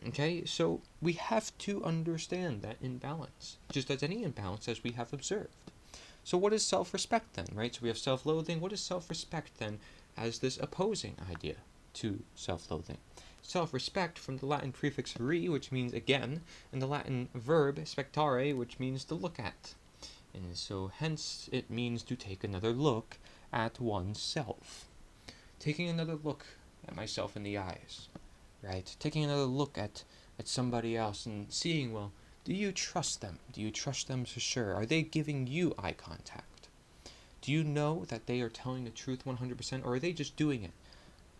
Okay, so we have to understand that imbalance, just as any imbalance as we have observed. So what is self-respect then, right? So we have self-loathing. What is self-respect then as this opposing idea to self-loathing? Self-respect from the Latin prefix re, which means again, and the Latin verb spectare, which means to look at. And so hence it means to take another look at oneself. Taking another look at myself in the eyes, right? Taking another look at somebody else and seeing, well, do you trust them? Do you trust them for sure? Are they giving you eye contact? Do you know that they are telling the truth 100%, or are they just doing it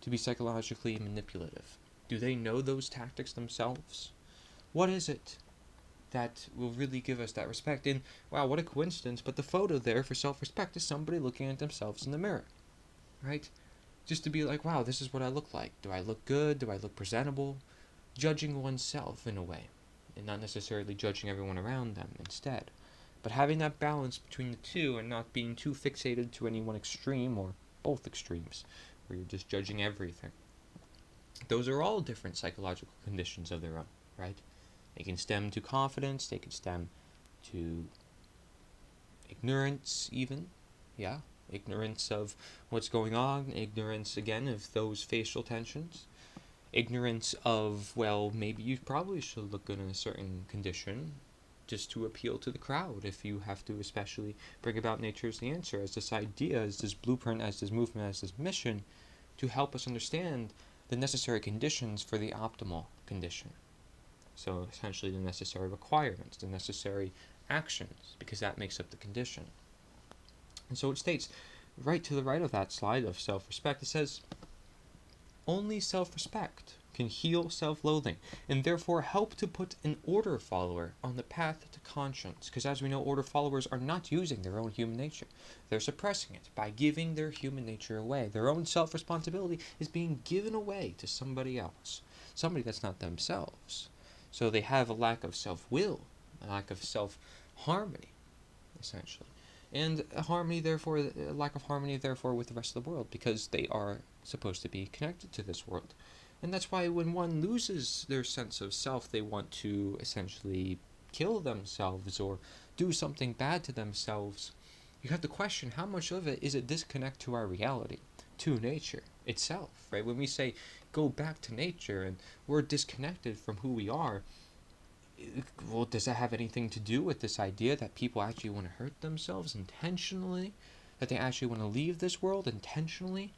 to be psychologically manipulative? Do they know those tactics themselves? What is it that will really give us that respect? And wow, what a coincidence, but the photo there for self-respect is somebody looking at themselves in the mirror, right? Just to be like, wow, this is what I look like. Do I look good? Do I look presentable? Judging oneself in a way, and not necessarily judging everyone around them instead. But having that balance between the two and not being too fixated to any one extreme or both extremes, where you're just judging everything. Those are all different psychological conditions of their own, right? They can stem to confidence, they can stem to ignorance even, yeah, ignorance of what's going on, ignorance again of those facial tensions, ignorance of, well, maybe you probably should look good in a certain condition just to appeal to the crowd, if you have to especially bring about nature as the answer, as this idea, as this blueprint, as this movement, as this mission, to help us understand the necessary conditions for the optimal condition. So essentially the necessary requirements, the necessary actions, because that makes up the condition. And so it states, right to the right of that slide of self-respect, it says, only self-respect can heal self-loathing, and therefore help to put an order follower on the path to conscience. Because as we know, order followers are not using their own human nature. They're suppressing it by giving their human nature away. Their own self-responsibility is being given away to somebody else, somebody that's not themselves. So they have a lack of self-will, a lack of self-harmony, essentially. And a lack of harmony, therefore, with the rest of the world, because they are supposed to be connected to this world. And that's why when one loses their sense of self, they want to essentially kill themselves or do something bad to themselves. You have to question how much of it is a disconnect to our reality, to nature itself, right? When we say go back to nature and we're disconnected from who we are, well, does that have anything to do with this idea that people actually want to hurt themselves intentionally? That they actually want to leave this world intentionally?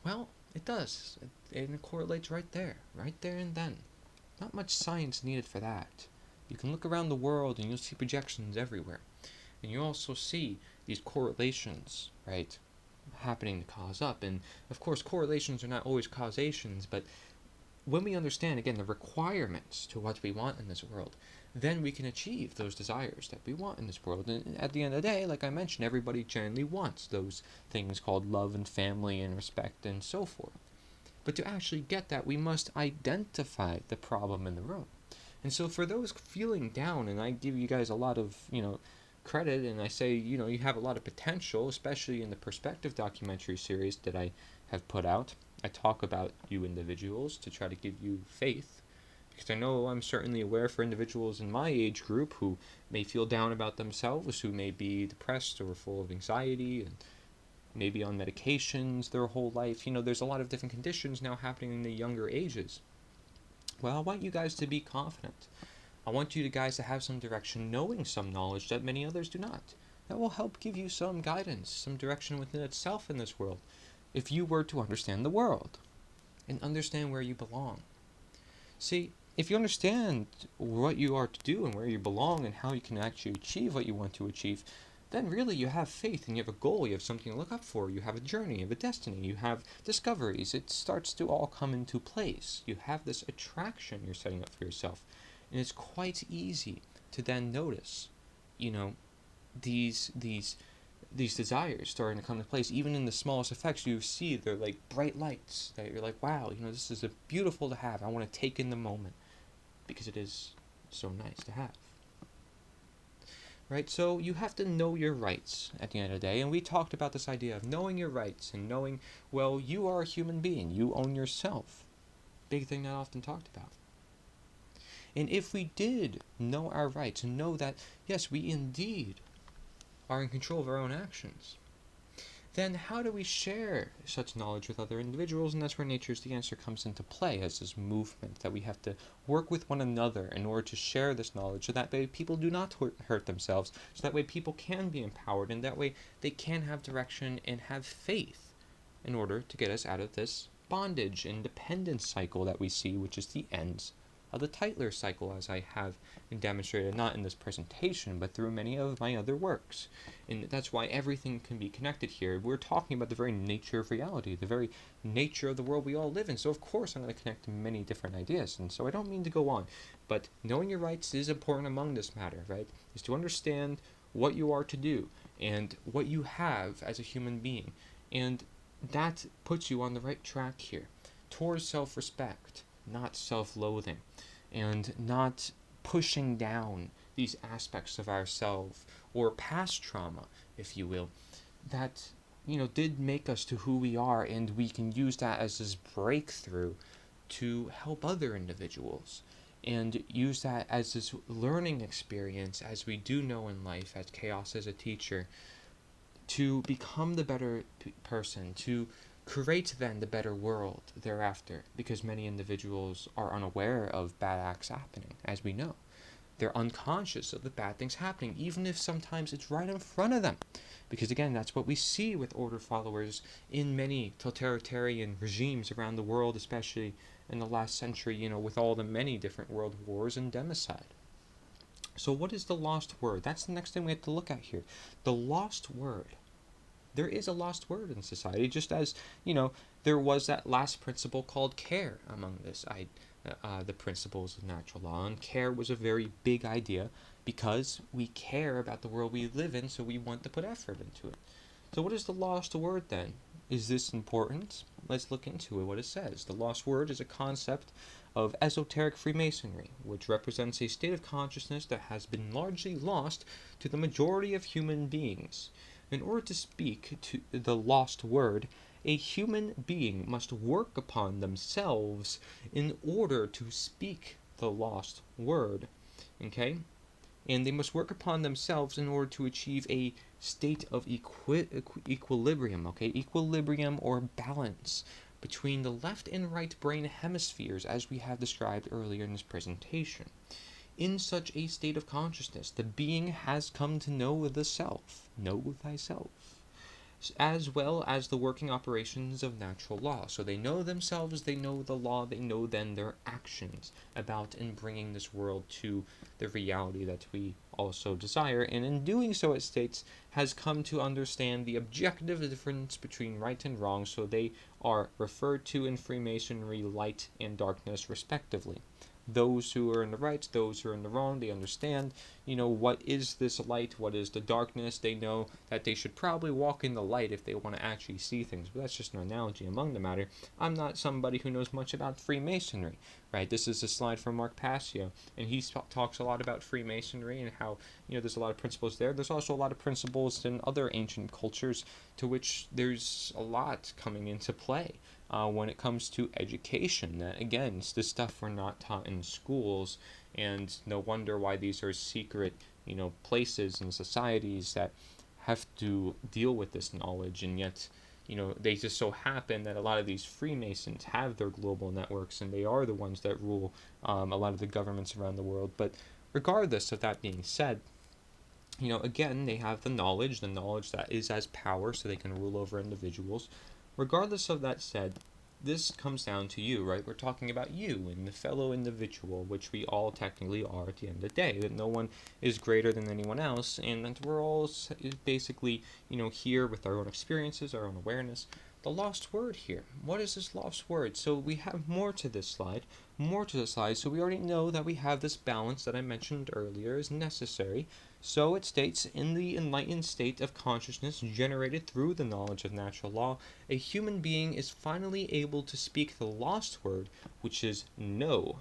Well, it does. And it correlates right there and then. Not much science needed for that. You can look around the world and you'll see projections everywhere. And you also see these correlations, right, happening to cause up. And of course, correlations are not always causations, but when we understand, again, the requirements to what we want in this world, then we can achieve those desires that we want in this world. And at the end of the day, like I mentioned, everybody generally wants those things called love and family and respect and so forth. But to actually get that, we must identify the problem in the room. And so for those feeling down, and I give you guys a lot of, credit, and I say, you have a lot of potential, especially in the Perspective documentary series that I have put out. I talk about you individuals to try to give you faith, because I know I'm certainly aware for individuals in my age group who may feel down about themselves, who may be depressed or full of anxiety, and maybe on medications their whole life. There's a lot of different conditions now happening in the younger ages. Well, I want you guys to be confident. I want you guys to have some direction, knowing some knowledge that many others do not. That will help give you some guidance, some direction within itself in this world, if you were to understand the world and understand where you belong. See, if you understand what you are to do and where you belong and how you can actually achieve what you want to achieve, then really you have faith and you have a goal, you have something to look up for, you have a journey, you have a destiny, you have discoveries. It starts to all come into place. You have this attraction you're setting up for yourself. And it's quite easy to then notice, you know, these desires starting to come into place. Even in the smallest effects, you see they're like bright lights that you're like, wow, this is beautiful to have. I want to take in the moment because it is so nice to have. Right? So you have to know your rights at the end of the day. And we talked about this idea of knowing your rights and knowing, well, you are a human being. You own yourself. Big thing not often talked about. And if we did know our rights and know that, yes, we indeed are in control of our own actions, then how do we share such knowledge with other individuals? And that's where Nature's the Answer comes into play, as this movement that we have to work with one another in order to share this knowledge, so that way people do not hurt themselves, so that way people can be empowered, and that way they can have direction and have faith in order to get us out of this bondage and dependence cycle that we see, which is the ends of the Tytler cycle, as I have demonstrated, not in this presentation, but through many of my other works. And that's why everything can be connected here. We're talking about the very nature of reality, the very nature of the world we all live in. So of course I'm going to connect many different ideas. And so I don't mean to go on, but knowing your rights is important among this matter, right? Is to understand what you are to do and what you have as a human being. And that puts you on the right track here towards self-respect, not self-loathing, and not pushing down these aspects of ourselves or past trauma, if you will, that did make us to who we are, and we can use that as this breakthrough to help other individuals and use that as this learning experience, as we do know in life, as chaos as a teacher, to become the better person, to create then the better world thereafter, because many individuals are unaware of bad acts happening, as we know. They're unconscious of the bad things happening, even if sometimes it's right in front of them. Because again, that's what we see with order followers in many totalitarian regimes around the world, especially in the last century, with all the many different world wars and democide. So what is the lost word? That's the next thing we have to look at here. The lost word. There is a lost word in society, just as, there was that last principle called care among the principles of natural law. And care was a very big idea because we care about the world we live in, so we want to put effort into it. So what is the lost word then? Is this important? Let's look into it, what it says. The lost word is a concept of esoteric Freemasonry, which represents a state of consciousness that has been largely lost to the majority of human beings. In order to speak to the lost word, a human being must work upon themselves in order to speak the lost word. Okay? And they must work upon themselves in order to achieve a state of equilibrium, okay? Equilibrium or balance between the left and right brain hemispheres, as we have described earlier in this presentation. In such a state of consciousness, the being has come to know the self, know thyself, as well as the working operations of natural law. So they know themselves, they know the law, they know then their actions about in bringing this world to the reality that we also desire. And in doing so, it states, has come to understand the objective difference between right and wrong, so they are referred to in Freemasonry light and darkness respectively. Those who are in the right, those who are in the wrong, they understand, what is this light, what is the darkness. They know that they should probably walk in the light if they want to actually see things, but that's just an analogy among the matter. I'm not somebody who knows much about Freemasonry, right? This is a slide from Mark Passio, and he talks a lot about Freemasonry and how, there's a lot of principles there. There's also a lot of principles in other ancient cultures to which there's a lot coming into play. When it comes to education, that again, it's the stuff we're not taught in schools, and no wonder why these are secret, places and societies that have to deal with this knowledge. And yet, they just so happen that a lot of these Freemasons have their global networks, and they are the ones that rule a lot of the governments around the world. But regardless of that being said, again, they have the knowledge that is as power, so they can rule over individuals. Regardless of that said, this comes down to you, right? We're talking about you and the fellow individual, which we all technically are at the end of the day, that no one is greater than anyone else, and that we're all basically, here with our own experiences, our own awareness. The lost word here. What is this lost word? So we have more to this slide, so we already know that we have this balance that I mentioned earlier is necessary. So it states, in the enlightened state of consciousness generated through the knowledge of natural law, a human being is finally able to speak the lost word, which is no.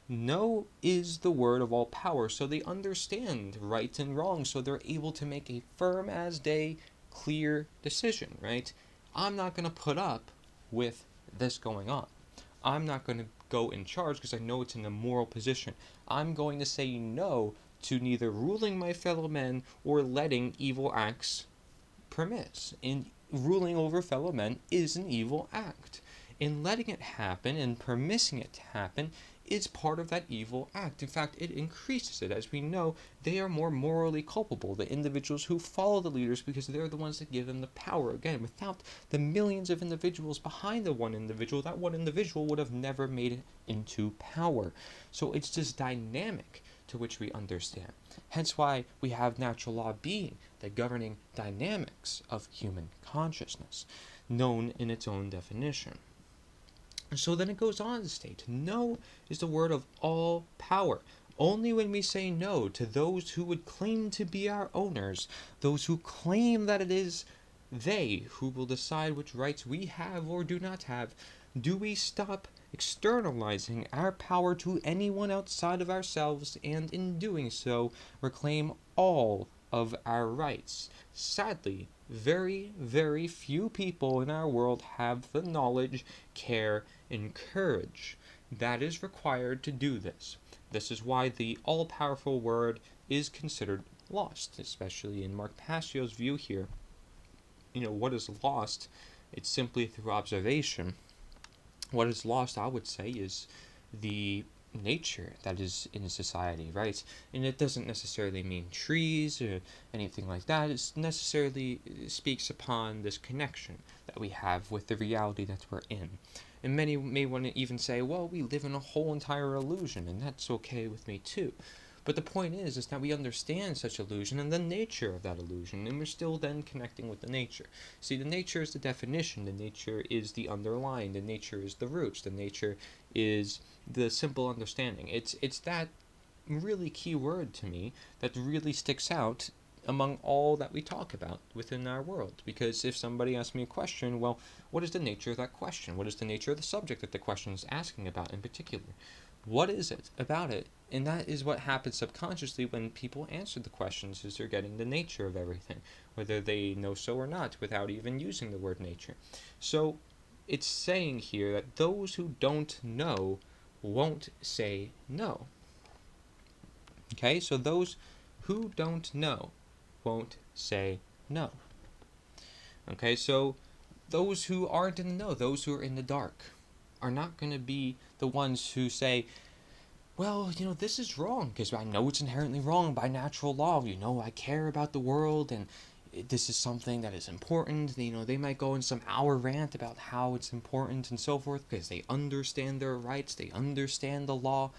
No is the word of all power, so they understand right and wrong, so they're able to make a firm as day, clear decision, right? I'm not going to put up with this going on. I'm not going to go in charge because I know it's an immoral position. I'm going to say no to neither ruling my fellow men or letting evil acts permit. And ruling over fellow men is an evil act. And letting it happen and permitting it to happen is part of that evil act. In fact, it increases it. As we know, they are more morally culpable, the individuals who follow the leaders, because they're the ones that give them the power. Again, without the millions of individuals behind the one individual, that one individual would have never made it into power. So it's this dynamic to which we understand. Hence why we have natural law being the governing dynamics of human consciousness, known in its own definition. So then it goes on to state, no is the word of all power. Only when we say no to those who would claim to be our owners, those who claim that it is they who will decide which rights we have or do not have, do we stop externalizing our power to anyone outside of ourselves, and in doing so, reclaim all of our rights. Sadly, very, very few people in our world have the knowledge, care, and courage that is required to do this. This is why the all-powerful word is considered lost, especially in Mark Passio's view here. What is lost? It's simply through observation. What is lost, I would say, is the nature that is in society, right? And it doesn't necessarily mean trees or anything like that. It necessarily speaks upon this connection that we have with the reality that we're in. And many may want to even say, well, we live in a whole entire illusion, and that's okay with me too. But the point is that we understand such illusion and the nature of that illusion, and we're still then connecting with the nature. See, the nature is the definition, the nature is the underlying, the nature is the roots, the nature is the simple understanding. It's that really key word to me that really sticks out among all that we talk about within our world. Because if somebody asks me a question, well, what is the nature of that question? What is the nature of the subject that the question is asking about in particular? What is it about it? And that is what happens subconsciously when people answer the questions, is they're getting the nature of everything, whether they know so or not, without even using the word nature. So it's saying here that those who don't know won't say no. Okay, so those who don't know won't say no. Okay, so those who aren't in the know, those who are in the dark, are not going to be the ones who say, well, this is wrong, because I know it's inherently wrong by natural law. I care about the world, and this is something that is important. They might go in some hour rant about how it's important and so forth, because they understand their rights, they understand the law.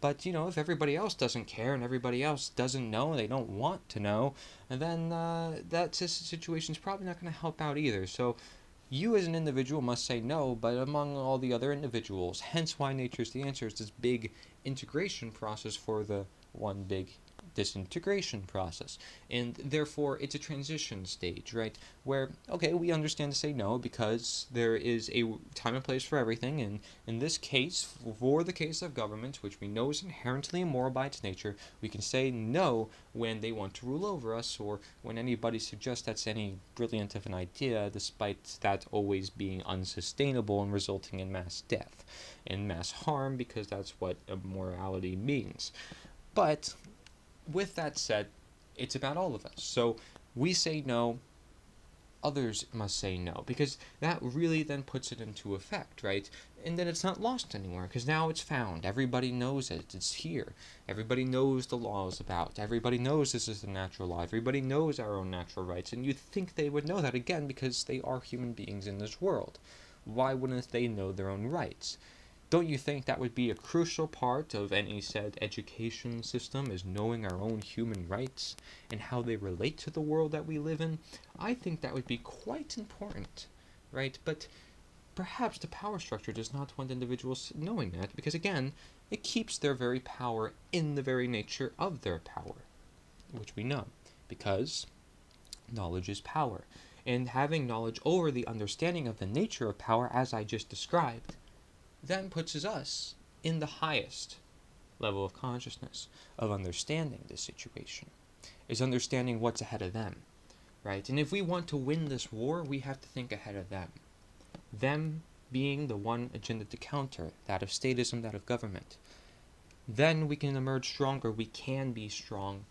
But, if everybody else doesn't care and everybody else doesn't know, they don't want to know, then that situation is probably not going to help out either. So you as an individual must say no, but among all the other individuals, hence why nature is the answer, is this big integration process for the one big disintegration process. And therefore, it's a transition stage, right? Where, okay, we understand to say no because there is a time and place for everything. And in this case, for the case of government, which we know is inherently immoral by its nature, we can say no when they want to rule over us, or when anybody suggests that's any brilliant of an idea, despite that always being unsustainable and resulting in mass death and mass harm, because that's what immorality means. But with that said, it's about all of us. So we say no, others must say no, because that really then puts it into effect, right? And then it's not lost anymore, because now it's found. Everybody knows it. It's here. Everybody knows the law is about. Everybody knows this is the natural law. Everybody knows our own natural rights. And you'd think they would know that, again, because they are human beings in this world. why wouldn't they know their own rights? Don't you think that would be a crucial part of any said education system, is knowing our own human rights and how they relate to the world that we live in? I think that would be quite important, right? But perhaps the power structure does not want individuals knowing that, because again, it keeps their very power in the very nature of their power, which we know, because knowledge is power. And having knowledge over the understanding of the nature of power, as I just described, then puts us in the highest level of consciousness of understanding this situation, is understanding what's ahead of them, right? And if we want to win this war, we have to think ahead of them being the one agenda to counter, that of statism, that of government. Then we can emerge stronger. We can be strong.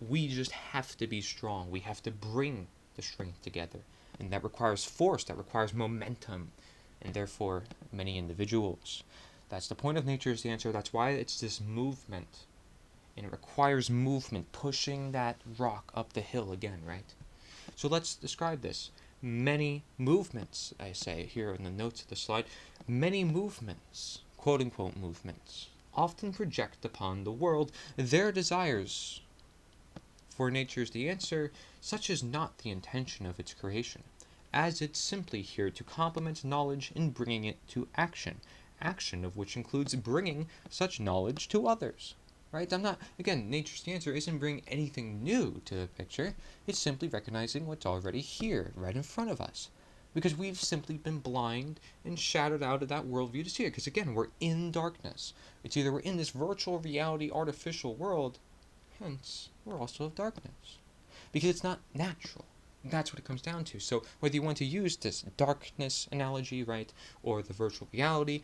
We just have to be strong. We have to bring the strength together, and that requires force, that requires momentum, and therefore many individuals. That's the point of nature, is the answer. That's why it's this movement, and it requires movement, pushing that rock up the hill again, right? So let's describe this. Many movements, I say here in the notes of the slide, many movements, quote unquote movements, often project upon the world their desires. For nature is the answer, such is not the intention of its creation, as it's simply here to complement knowledge in bringing it to action, action of which includes bringing such knowledge to others. Right? Nature's the answer isn't bringing anything new to the picture, it's simply recognizing what's already here, right in front of us. Because we've simply been blind and shadowed out of that worldview to see it. Because again, we're in darkness. It's either we're in this virtual reality, artificial world, hence, we're also of darkness. Because it's not natural. That's what it comes down to. So whether you want to use this darkness analogy, right, or the virtual reality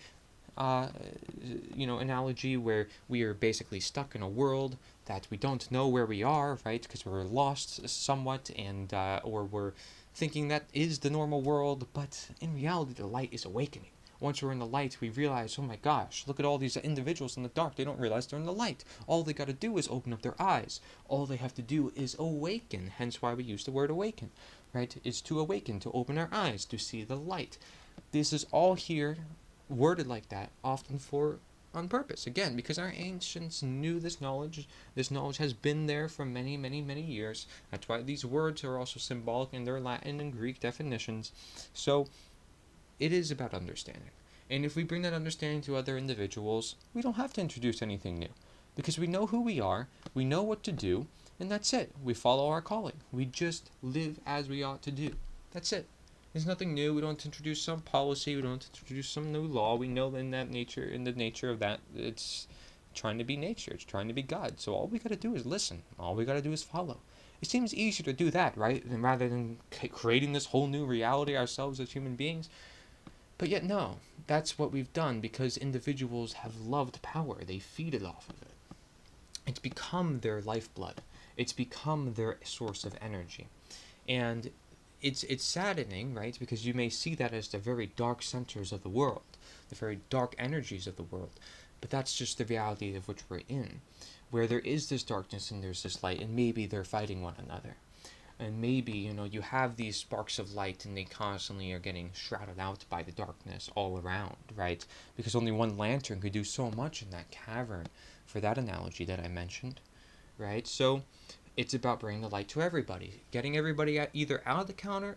analogy where we are basically stuck in a world that we don't know where we are, right, because we're lost somewhat, and or we're thinking that is the normal world, but in reality the light is awakening. Once we're in the light, we realize, oh my gosh, look at all these individuals in the dark. They don't realize they're in the light. All they got to do is open up their eyes. All they have to do is awaken. Hence why we use the word awaken, right? Is to awaken, to open our eyes, to see the light. This is all here worded like that, often on purpose. Again, because our ancients knew this knowledge. This knowledge has been there for many, many, many years. That's why these words are also symbolic in their Latin and Greek definitions. So it is about understanding. And if we bring that understanding to other individuals, we don't have to introduce anything new. Because we know who we are, we know what to do, and that's it. We follow our calling. We just live as we ought to do. That's it. There's nothing new. We don't introduce some policy. We don't introduce some new law. We know in the nature of that, it's trying to be nature. It's trying to be God. So all we got to do is listen. All we got to do is follow. It seems easier to do that, right? And rather than creating this whole new reality ourselves as human beings. But yet, no. That's what we've done because individuals have loved power. They feeded off of it. It's become their lifeblood. It's become their source of energy. And it's saddening, right? Because you may see that as the very dark centers of the world, the very dark energies of the world. But that's just the reality of which we're in, where there is this darkness and there's this light, and maybe they're fighting one another. And maybe, you have these sparks of light and they constantly are getting shrouded out by the darkness all around, right? Because only one lantern could do so much in that cavern, for that analogy that I mentioned, right? So it's about bringing the light to everybody, getting everybody either out of the cavern,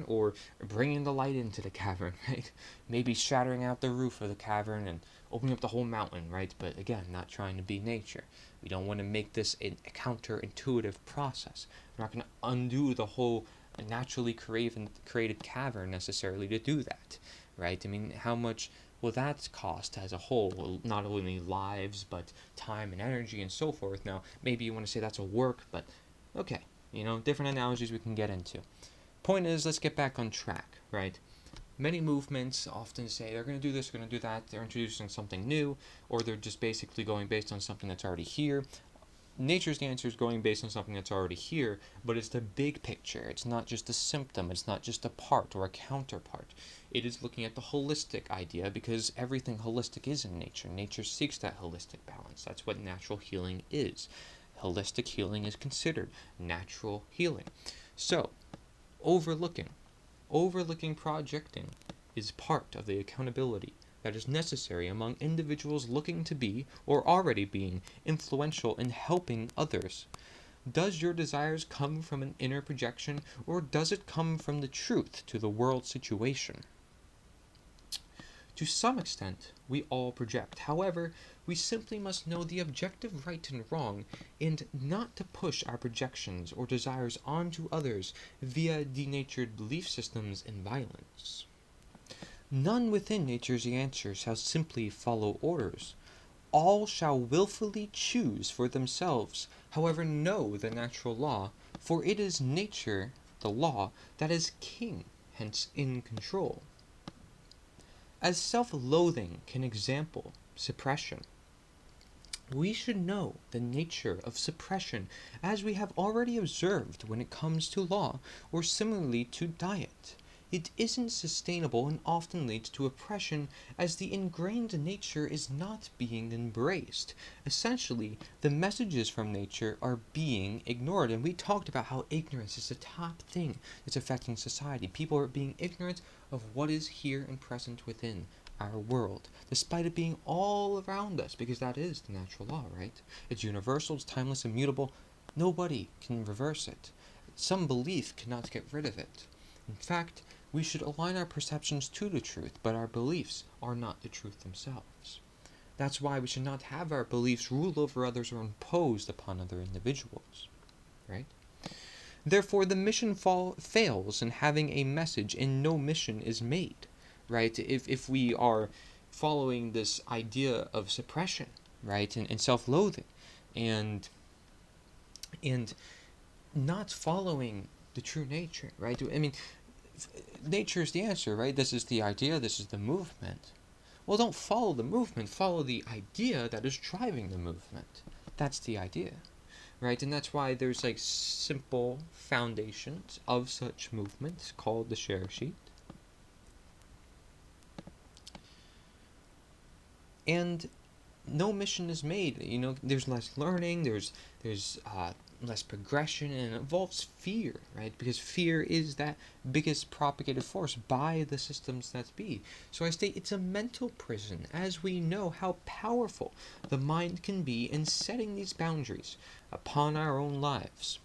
or bringing the light into the cavern, right? Maybe shattering out the roof of the cavern and opening up the whole mountain, right? But again, not trying to be nature. We don't want to make this a counterintuitive process. We're not going to undo the whole naturally created cavern necessarily to do that, right? I mean, how much will that cost as a whole? Well, not only lives, but time and energy and so forth. Now, maybe you want to say that's a work, but okay, different analogies we can get into. Point is, let's get back on track, right? Many movements often say they're going to do this, they're going to do that, they're introducing something new, or they're just basically going based on something that's already here. Nature's the answer is going based on something that's already here, but it's the big picture. It's not just a symptom, it's not just a part or a counterpart. It is looking at the holistic idea, because everything holistic is in nature. Nature seeks that holistic balance. That's what natural healing is. Holistic healing is considered natural healing. So, overlooking overlooking projecting is part of the accountability that is necessary among individuals looking to be, or already being, influential in helping others. Does your desires come from an inner projection, or does it come from the truth to the world situation? To some extent, we all project. However, we simply must know the objective right and wrong, and not to push our projections or desires onto others via denatured belief systems and violence. None within nature's answer shall simply follow orders. All shall willfully choose for themselves, however know the natural law, for it is nature, the law, that is king, hence in control. As self-loathing can example suppression, we should know the nature of suppression as we have already observed when it comes to law, or similarly to diet. It isn't sustainable and often leads to oppression as the ingrained nature is not being embraced. Essentially, the messages from nature are being ignored, and we talked about how ignorance is the top thing that's affecting society. People are being ignorant of what is here and present within our world, despite it being all around us, because that is the natural law, right? It's universal, it's timeless, immutable. Nobody can reverse it. Some belief cannot get rid of it. In fact, we should align our perceptions to the truth, but our beliefs are not the truth themselves. That's why we should not have our beliefs rule over others or imposed upon other individuals, right? Therefore, the mission fails in having a message and no mission is made, right? If we are following this idea of suppression, right, and self-loathing, and not following the true nature, right? I mean, nature is the answer, right? This is the idea, this is the movement. Well, don't follow the movement, follow the idea that is driving the movement. That's the idea, right? And that's why there's like simple foundations of such movements called the share sheet. And no mission is made. You know, there's less learning, there's less progression, and it involves fear, right? Because fear is that biggest propagated force by the systems that be. So I state it's a mental prison, as we know how powerful the mind can be in setting these boundaries upon our own lives.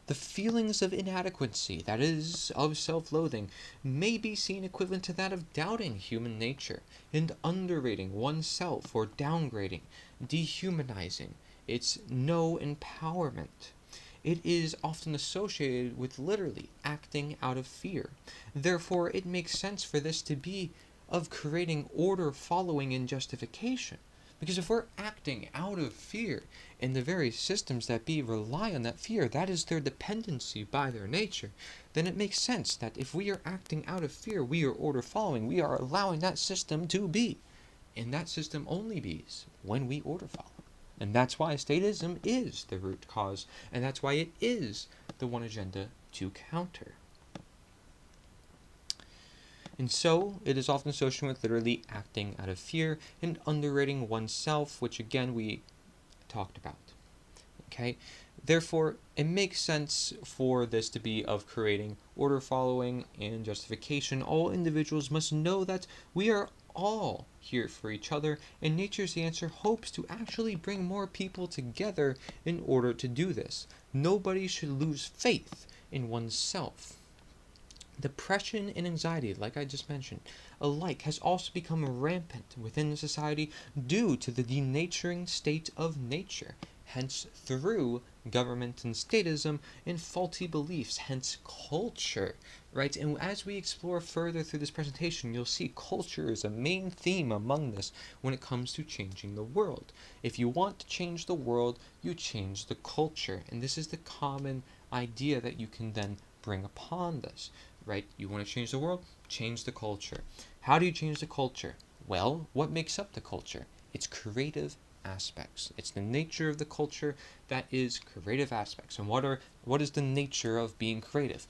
The feelings of inadequacy, that is, of self-loathing, may be seen equivalent to that of doubting human nature, and underrating oneself or downgrading, dehumanizing. It's no empowerment. It is often associated with literally acting out of fear. Therefore, it makes sense for this to be of creating order, following, and justification. Because if we're acting out of fear, and the very systems that be rely on that fear, that is their dependency by their nature, then it makes sense that if we are acting out of fear, we are order following, we are allowing that system to be. And that system only bees when we order follow. And that's why statism is the root cause, and that's why it is the one agenda to counter. And so, it is often associated with literally acting out of fear and underrating oneself, which again we talked about. Okay? Therefore, it makes sense for this to be of creating order following and justification. All individuals must know that we are all here for each other, and Nature's Answer hopes to actually bring more people together in order to do this. Nobody should lose faith in oneself. Depression and anxiety, like I just mentioned, alike has also become rampant within society due to the denaturing state of nature, hence through government and statism and faulty beliefs, hence culture, right? And as we explore further through this presentation, you'll see culture is a main theme among this when it comes to changing the world. If you want to change the world, you change the culture, and this is the common idea that you can then bring upon this. Right? You want to change the world? Change the culture. How do you change the culture? Well, what makes up the culture? It's creative aspects. It's the nature of the culture that is creative aspects. And what is the nature of being creative?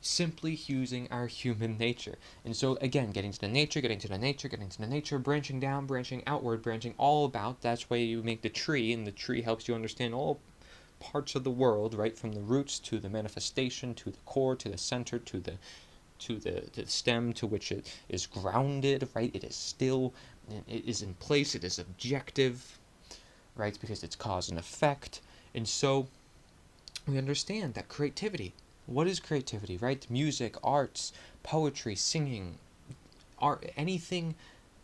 Simply using our human nature. And so again, getting to the nature, branching down, branching outward, branching all about. That's why you make the tree, and the tree helps you understand all parts of the world, right, from the roots to the manifestation, to the core, to the center, to to the stem to which it is grounded, right? It is still, it is in place, it is objective, right? Because it's cause and effect. And so we understand that creativity, what is creativity, right? Music, arts, poetry, singing, art, anything,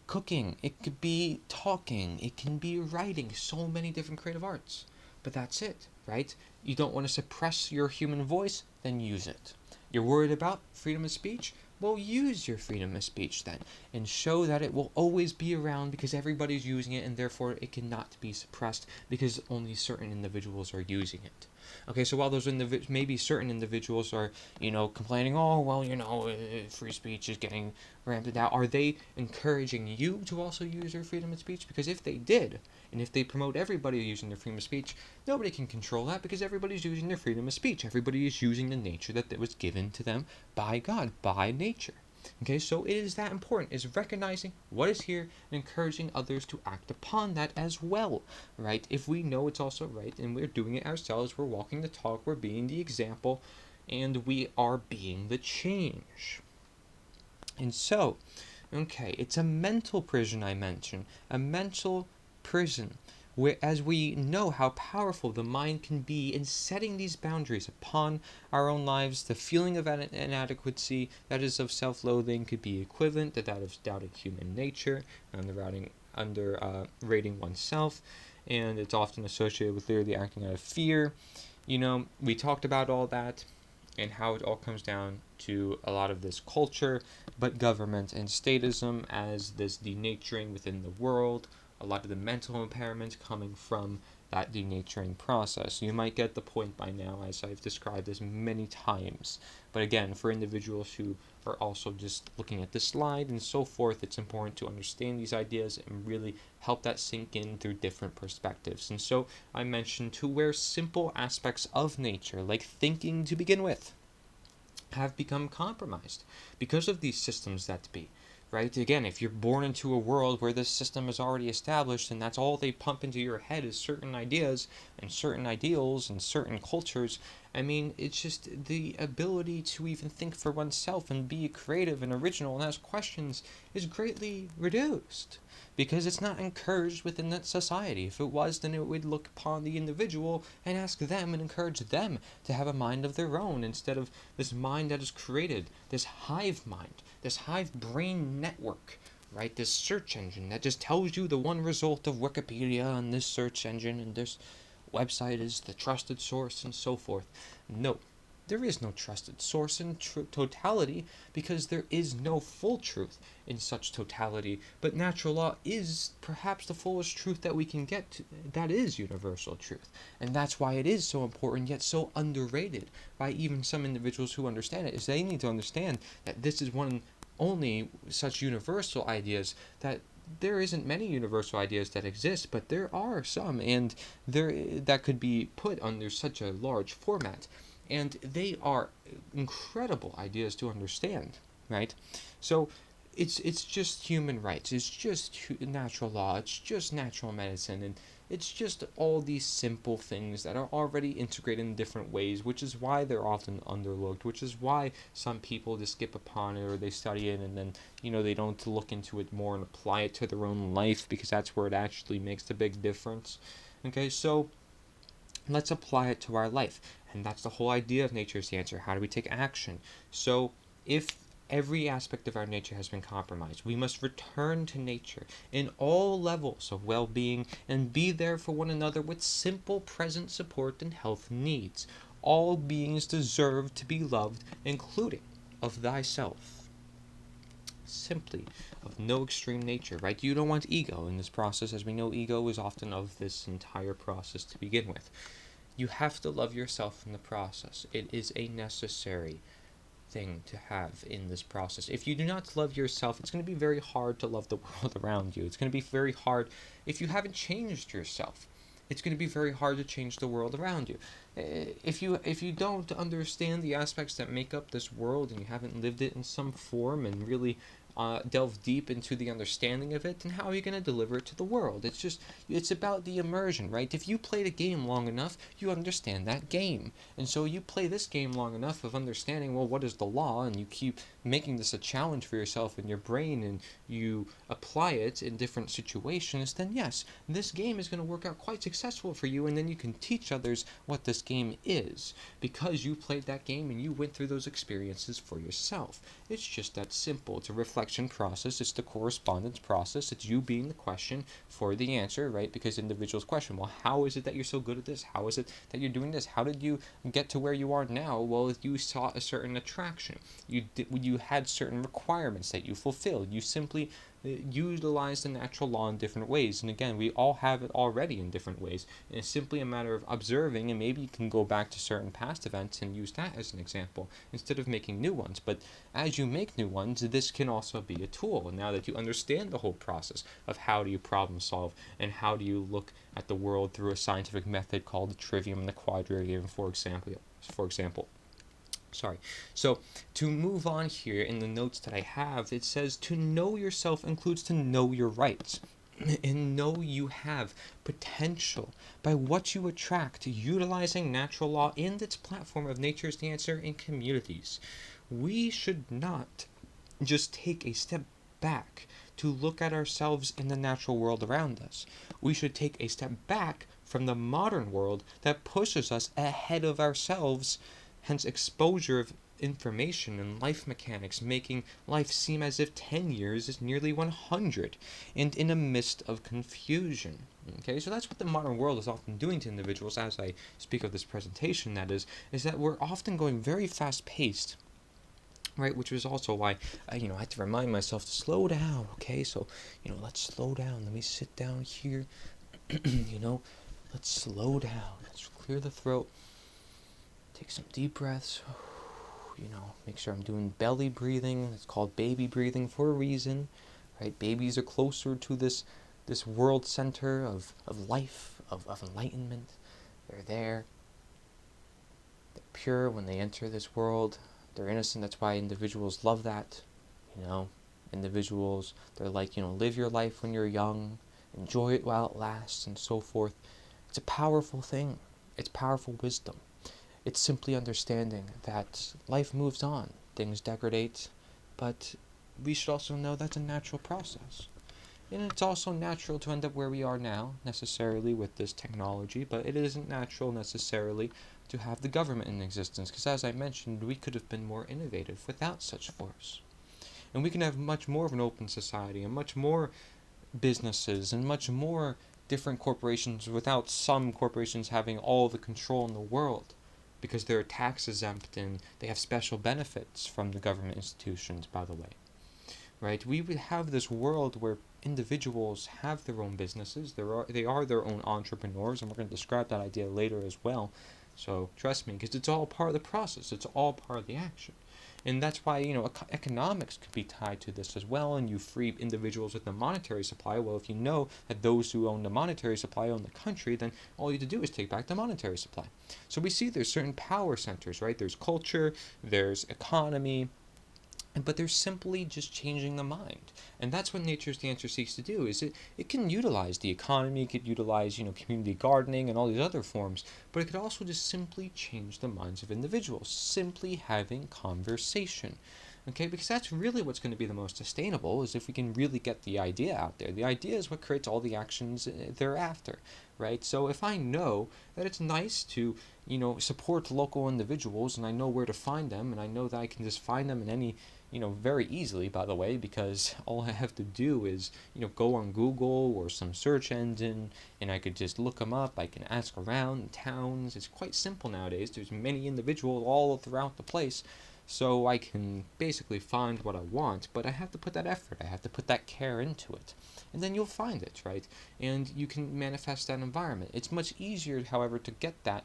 cooking, it could be talking, it can be writing, so many different creative arts. But that's it, right? You don't want to suppress your human voice, then use it. You're worried about freedom of speech? Well, use your freedom of speech then, and show that it will always be around because everybody's using it, and therefore it cannot be suppressed because only certain individuals are using it. Okay, so while those maybe certain individuals are, complaining, oh, well, free speech is getting ramped out, are they encouraging you to also use your freedom of speech? Because if they did, and if they promote everybody using their freedom of speech, nobody can control that because everybody's using their freedom of speech. Everybody is using the nature that was given to them by God, by nature. Okay, so it is that important, is recognizing what is here and encouraging others to act upon that as well, right? If we know it's also right and we're doing it ourselves, we're walking the talk, we're being the example, and we are being the change. And so, okay, it's a mental prison I mentioned, a mental prison, whereas we know how powerful the mind can be in setting these boundaries upon our own lives. The feeling of inadequacy, that is of self-loathing, could be equivalent to that of doubting human nature, underrating oneself, and it's often associated with literally acting out of fear. We talked about all that and how it all comes down to a lot of this culture, but government and statism as this denaturing within the world, a lot of the mental impairments coming from that denaturing process. You might get the point by now, as I've described this many times. But again, for individuals who are also just looking at this slide and so forth, it's important to understand these ideas and really help that sink in through different perspectives. And so I mentioned to where simple aspects of nature, like thinking to begin with, have become compromised because of these systems that be. Right? Again, if you're born into a world where this system is already established and that's all they pump into your head is certain ideas and certain ideals and certain cultures, it's just the ability to even think for oneself and be creative and original and ask questions is greatly reduced because it's not encouraged within that society. If it was, then it would look upon the individual and ask them and encourage them to have a mind of their own instead of this mind that is created, this hive mind, this hive brain network, right? This search engine that just tells you the one result of Wikipedia and this search engine and this website is the trusted source and so forth. No, there is no trusted source in totality because there is no full truth in such totality, but natural law is perhaps the fullest truth that we can get to. That is universal truth, and that's why it is so important yet so underrated by even some individuals who understand it, is they need to understand that this is one only such universal ideas that there isn't many universal ideas that exist, but there are some, and that could be put under such a large format, and they are incredible ideas to understand, right? So it's just human rights, it's just natural law, it's just natural medicine, and it's just all these simple things that are already integrated in different ways, which is why they're often underlooked, which is why some people just skip upon it or they study it and then, they don't look into it more and apply it to their own life because that's where it actually makes the big difference. Okay, so let's apply it to our life. And that's the whole idea of Nature's the Answer. How do we take action? So if every aspect of our nature has been compromised, we must return to nature in all levels of well-being and be there for one another with simple present support and health needs. All beings deserve to be loved, including of thyself. Simply of no extreme nature, right? You don't want ego in this process. As we know, ego is often of this entire process to begin with. You have to love yourself in the process. It is a necessary thing to have in this process. If you do not love yourself, it's going to be very hard to love the world around you. It's going to be very hard if you haven't changed yourself. It's going to be very hard to change the world around you. If you don't understand the aspects that make up this world and you haven't lived it in some form and really delve deep into the understanding of it, then how are you going to deliver it to the world? It's about the immersion, right? If you played a game long enough, you understand that game. And so you play this game long enough of understanding, well, what is the law? And you keep making this a challenge for yourself in your brain, and you apply it in different situations, then yes, this game is going to work out quite successful for you, and then you can teach others what this game is, because you played that game and you went through those experiences for yourself. It's just that simple. It's a reflection process. It's the correspondence process. It's you being the question for the answer, right? Because individuals question, well, how is it that you're so good at this? How is it that you're doing this? How did you get to where you are now? Well, you sought a certain attraction. You had certain requirements that you fulfilled. You simply utilize the natural law in different ways. And again, we all have it already in different ways. And it's simply a matter of observing, and maybe you can go back to certain past events and use that as an example instead of making new ones. But as you make new ones, this can also be a tool. Now that you understand the whole process of how do you problem solve and how do you look at the world through a scientific method called the trivium and the quadrivium, for example. So to move on here in the notes that I have, it says to know yourself includes to know your rights and know you have potential by what you attract, utilizing natural law and its platform of nature's the answer in communities. We should not just take a step back to look at ourselves in the natural world around us. We should take a step back from the modern world that pushes us ahead of ourselves, hence exposure of information and life mechanics, making life seem as if 10 years is nearly 100, and in a mist of confusion. Okay, so that's what the modern world is often doing to individuals as I speak of this presentation, that is that we're often going very fast paced, right, which is also why I had to remind myself to slow down. Okay, so let's slow down. Let me sit down here. Let's slow down. Let's clear the throat. Take some deep breaths. Make sure I'm doing belly breathing. It's called baby breathing for a reason, right? Babies are closer to this world center of life, of enlightenment. They're there. They're pure when they enter this world. They're innocent. That's why individuals love that. Individuals, they're like, live your life when you're young, enjoy it while it lasts, and so forth. It's a powerful thing. It's powerful wisdom. It's simply understanding that life moves on, things degrade, but we should also know that's a natural process. And it's also natural to end up where we are now, necessarily with this technology, but it isn't natural necessarily to have the government in existence, because as I mentioned, we could have been more innovative without such force. And we can have much more of an open society, and much more businesses, and much more different corporations without some corporations having all the control in the world, because they're tax exempt and they have special benefits from the government institutions, by the way. Right? We would have this world where individuals have their own businesses, they are their own entrepreneurs, and we're going to describe that idea later as well. So trust me, because it's all part of the process, it's all part of the action. And that's why, economics could be tied to this as well, and you free individuals with the monetary supply. Well, if you know that those who own the monetary supply own the country, then all you have to do is take back the monetary supply. So we see there's certain power centers, right? There's culture, there's economy, but they're simply just changing the mind. And that's what Nature's the Answer seeks to do, is it can utilize the economy, it could utilize, community gardening and all these other forms, but it could also just simply change the minds of individuals, simply having conversation. Okay, because that's really what's going to be the most sustainable, is if we can really get the idea out there. The idea is what creates all the actions thereafter, right? So if I know that it's nice to, support local individuals, and I know where to find them, and I know that I can just find them in any, very easily, by the way, because all I have to do is, go on Google or some search engine, and I could just look them up. I can ask around in towns. It's quite simple nowadays. There's many individuals all throughout the place. So I can basically find what I want, but I have to put that effort, I have to put that care into it. And then you'll find it, right? And you can manifest that environment. It's much easier, however, to get that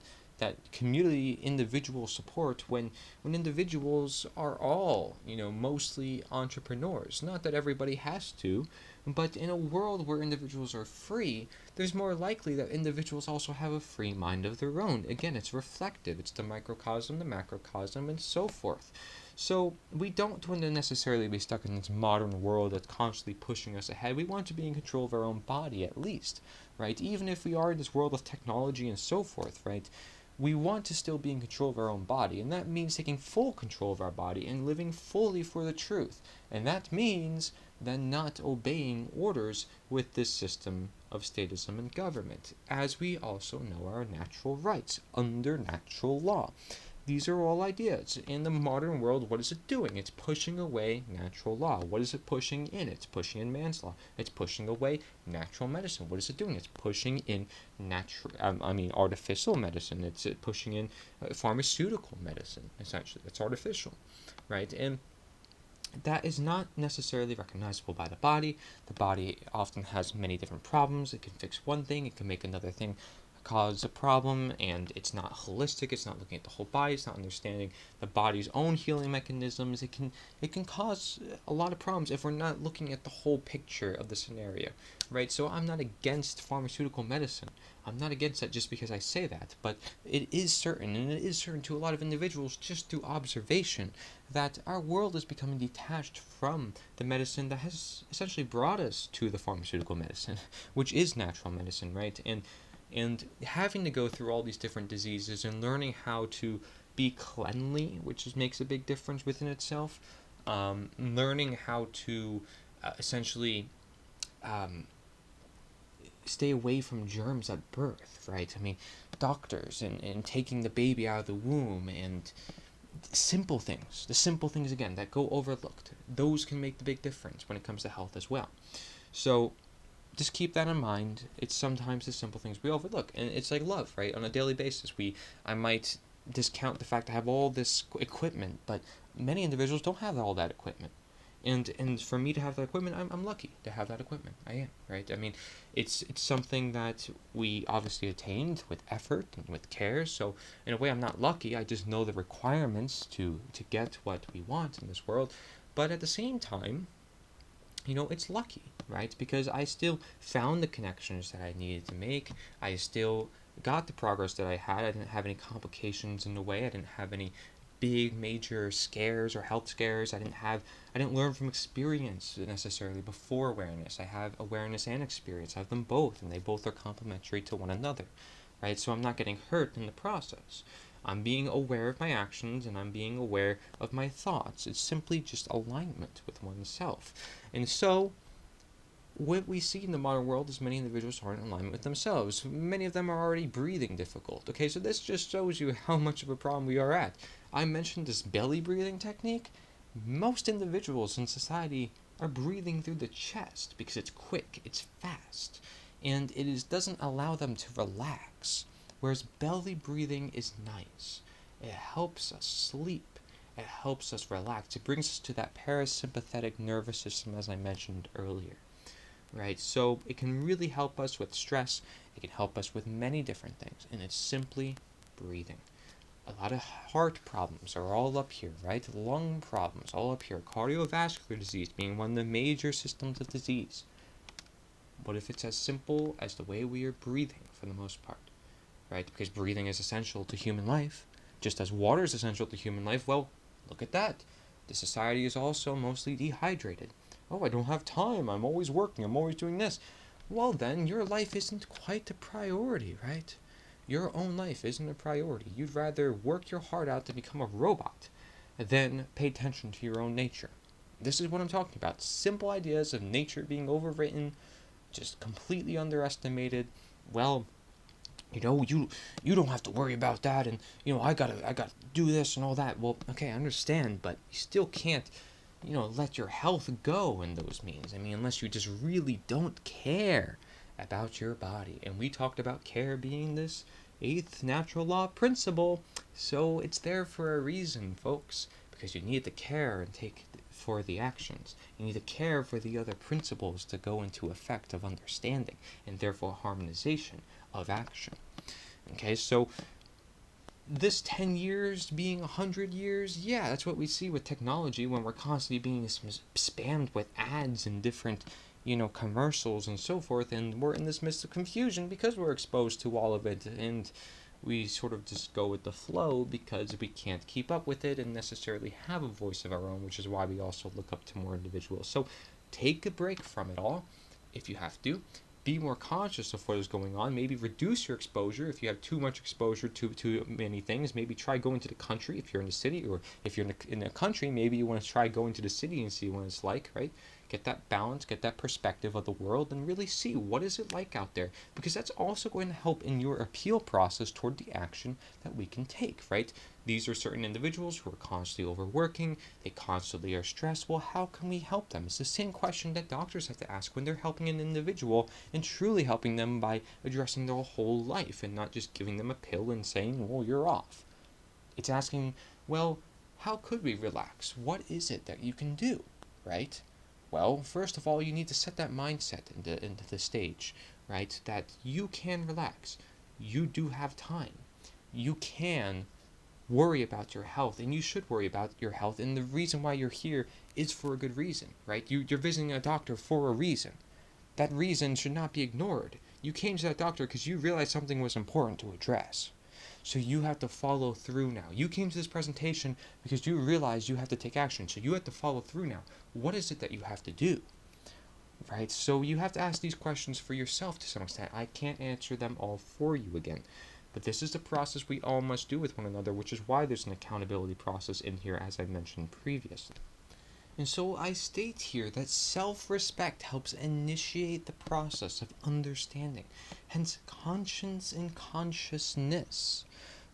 community individual support when individuals are all, mostly entrepreneurs. Not that everybody has to, But in a world where individuals are free, there's more likely that individuals also have a free mind of their own. Again, it's reflective. It's the microcosm, the macrocosm, and so forth. So we don't want to necessarily be stuck in this modern world that's constantly pushing us ahead. We want to be in control of our own body at least, right? Even if we are in this world of technology and so forth, right? We want to still be in control of our own body, and that means taking full control of our body and living fully for the truth. And that means then not obeying orders with this system of statism and government, as we also know our natural rights under natural law. These are all ideas. In the modern world, what is it doing? It's pushing away natural law. What is it pushing in? It's pushing in man's law. It's pushing away natural medicine. What is it doing? It's pushing in artificial medicine. It's pushing in pharmaceutical medicine, essentially. It's artificial, right? And that is not necessarily recognizable by the body. The body often has many different problems. It can fix one thing, it can make another thing cause a problem, and it's not holistic. It's not looking at the whole body. It's not understanding the body's own healing mechanisms. It can cause a lot of problems if we're not looking at the whole picture of the scenario, right? So I'm not against pharmaceutical medicine. I'm not against that just because I say that, but it is certain, and it is certain to a lot of individuals just through observation, that our world is becoming detached from the medicine that has essentially brought us to the pharmaceutical medicine, which is natural medicine, right? And having to go through all these different diseases and learning how to be cleanly, which makes a big difference within itself, learning how to essentially stay away from germs at birth, right? I mean, doctors and taking the baby out of the womb, and the simple things again that go overlooked, those can make the big difference when it comes to health as well. So just keep that in mind. It's sometimes the simple things we overlook, and it's like love, right? On a daily basis, I might discount the fact I have all this equipment, but many individuals don't have all that equipment. And for me to have that equipment, I'm lucky to have that equipment. I am, right? I mean, it's something that we obviously attained with effort and with care. So in a way, I'm not lucky. I just know the requirements to get what we want in this world. But at the same time, it's lucky, right? Because I still found the connections that I needed to make. I still got the progress that I had. I didn't have any complications in the way. I didn't have any big major scares or health scares. I didn't learn from experience necessarily before awareness. I have awareness and experience. I have them both, and they both are complementary to one another, right? So I'm not getting hurt in the process. I'm being aware of my actions, and I'm being aware of my thoughts. It's simply just alignment with oneself. And so what we see in the modern world is many individuals aren't in alignment with themselves. Many of them are already breathing difficult. Okay, so this just shows you how much of a problem we are at. I mentioned this belly breathing technique. Most individuals in society are breathing through the chest because it's quick, it's fast, and doesn't allow them to relax. Whereas belly breathing is nice. It helps us sleep. It helps us relax. It brings us to that parasympathetic nervous system, as I mentioned earlier. Right? So it can really help us with stress. It can help us with many different things. And it's simply breathing. A lot of heart problems are all up here, right? Lung problems, all up here. Cardiovascular disease being one of the major systems of disease. What if it's as simple as the way we are breathing for the most part? Right? Because breathing is essential to human life. Just as water is essential to human life, well, look at that. The society is also mostly dehydrated. Oh, I don't have time. I'm always working. I'm always doing this. Well, then, your life isn't quite a priority, right? Your own life isn't a priority. You'd rather work your heart out to become a robot than pay attention to your own nature. This is what I'm talking about. Simple ideas of nature being overwritten, just completely underestimated. Well, you don't have to worry about that, and I gotta do this and all that. Well, okay, I understand, but you still can't let your health go in those means. I mean, unless you just really don't care about your body. And we talked about care being this 8th natural law principle, so it's there for a reason, folks, because you need to care and take for the actions. You need to care for the other principles to go into effect of understanding, and therefore harmonization of action. Okay, so this 10 years being 100 years, yeah, that's what we see with technology when we're constantly being spammed with ads and different commercials and so forth, and we're in this midst of confusion because we're exposed to all of it, and we sort of just go with the flow because we can't keep up with it and necessarily have a voice of our own, which is why we also look up to more individuals. So take a break from it all if you have to. Be more conscious of what is going on. Maybe reduce your exposure if you have too much exposure to many things. Maybe try going to the country if you're in the city, or if you're in the country, maybe you want to try going to the city and see what it's like, right? Get that balance, get that perspective of the world, and really see what is it like out there, because that's also going to help in your appeal process toward the action that we can take, right? These are certain individuals who are constantly overworking, they constantly are stressed. Well, how can we help them? It's the same question that doctors have to ask when they're helping an individual and truly helping them by addressing their whole life and not just giving them a pill and saying, well, you're off. It's asking, well, how could we relax? What is it that you can do, right? Well, first of all, you need to set that mindset into the stage, right? That you can relax. You do have time. You can worry about your health, and you should worry about your health, and the reason why you're here is for a good reason, right? You're visiting a doctor for a reason. That reason should not be ignored. You came to that doctor because you realized something was important to address. So you have to follow through now. You came to this presentation because you realized you have to take action. So you have to follow through now. What is it that you have to do? Right? So you have to ask these questions for yourself to some extent. I can't answer them all for you again. But this is the process we all must do with one another, which is why there's an accountability process in here, as I mentioned previously. And so I state here that self-respect helps initiate the process of understanding, hence conscience and consciousness,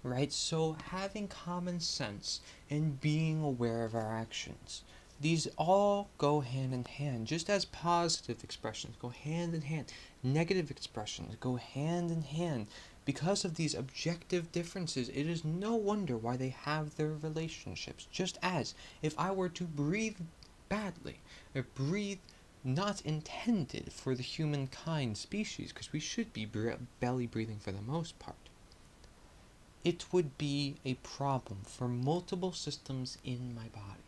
right? So having common sense and being aware of our actions, these all go hand in hand, just as positive expressions go hand in hand, negative expressions go hand in hand. Because of these objective differences, it is no wonder why they have their relationships. Just as if I were to breathe badly, or breathe not intended for the humankind species, because we should be belly breathing for the most part, it would be a problem for multiple systems in my body.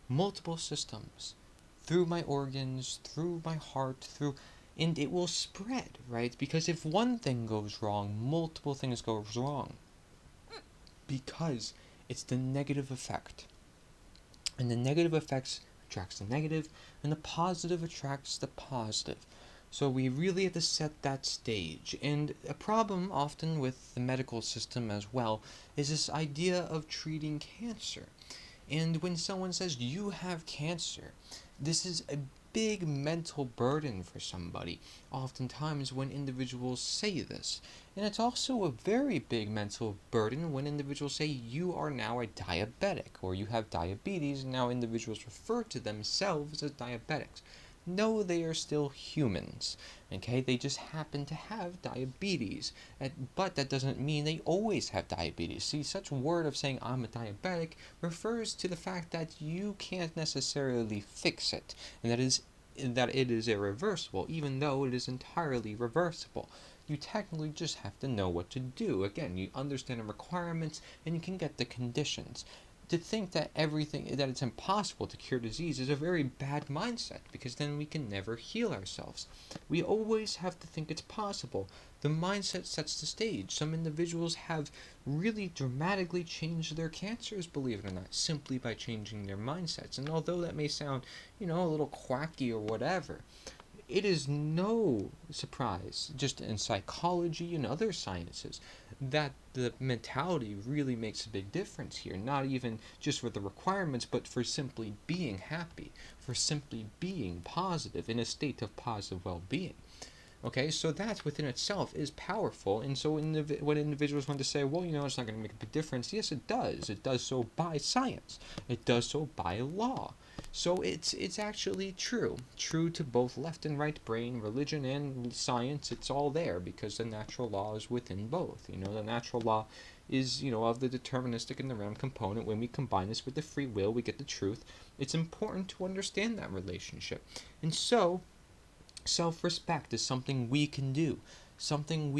Multiple systems, through my organs, through my heart, and it will spread, right? Because if one thing goes wrong, multiple things go wrong. Because it's the negative effect. And the negative effects attracts the negative, and the positive attracts the positive. So we really have to set that stage. And a problem often with the medical system as well is this idea of treating cancer. And when someone says you have cancer, this is a big mental burden for somebody, oftentimes when individuals say this. And it's also a very big mental burden when individuals say you are now a diabetic, or you have diabetes, and now individuals refer to themselves as diabetics. No, they are still humans, okay? They just happen to have diabetes, but that doesn't mean they always have diabetes. See, such word of saying I'm a diabetic refers to the fact that you can't necessarily fix it, and that it is irreversible, even though it is entirely reversible. You technically just have to know what to do. Again, you understand the requirements, and you can get the conditions. To think that it's impossible to cure disease is a very bad mindset, because then we can never heal ourselves. We always have to think it's possible. The mindset sets the stage. Some individuals have really dramatically changed their cancers, believe it or not, simply by changing their mindsets. And although that may sound, a little quacky or whatever, it is no surprise, just in psychology and other sciences, that the mentality really makes a big difference here. Not even just for the requirements, but for simply being happy, for simply being positive, in a state of positive well-being. Okay, so that within itself is powerful. And so when individuals want to say, well, it's not going to make a big difference, yes, it does. It does so by science. It does so by law. So it's actually true to both left and right brain, religion and science. It's all there because the natural law is within both. The natural law is, of the deterministic and the random component. When we combine this with the free will, we get the truth. It's important to understand that relationship. And so self-respect is something we can do, something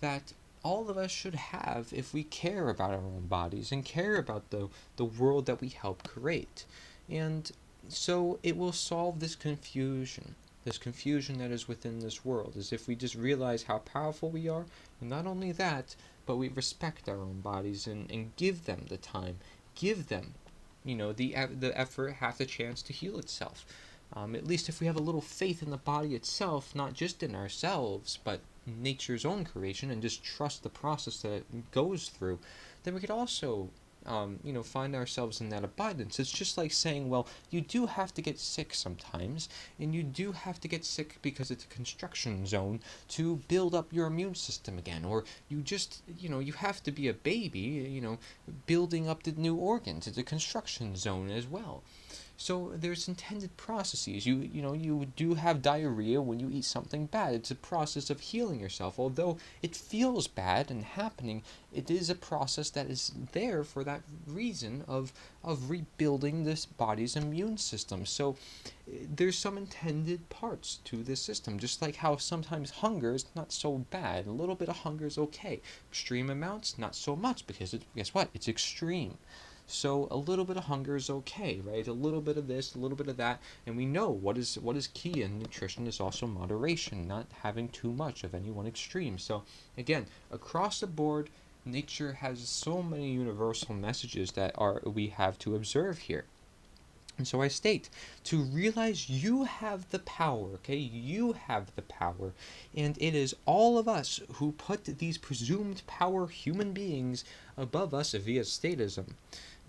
that all of us should have if we care about our own bodies and care about the world that we help create. And So it will solve this confusion that is within this world, is if we just realize how powerful we are, and not only that, but we respect our own bodies and give them the time, give them, the effort, half the chance to heal itself. At least if we have a little faith in the body itself, not just in ourselves, but nature's own creation, and just trust the process that it goes through, then we could also find ourselves in that abundance. It's just like saying, well, you do have to get sick sometimes, and you do have to get sick because it's a construction zone to build up your immune system again, or you just, you have to be a baby, building up the new organs. It's a construction zone as well. So there's intended processes. You do have diarrhea when you eat something bad. It's a process of healing yourself. Although it feels bad and happening, it is a process that is there for that reason of rebuilding this body's immune system. So there's some intended parts to this system. Just like how sometimes hunger is not so bad. A little bit of hunger is okay. Extreme amounts, not so much, because guess what? It's extreme. So a little bit of hunger is okay, right? A little bit of this, a little bit of that, and we know what is key in nutrition is also moderation, not having too much of any one extreme. So again, across the board, nature has so many universal messages that we have to observe here. And so I state, to realize you have the power, okay? You have the power. And it is all of us who put these presumed power human beings above us via statism.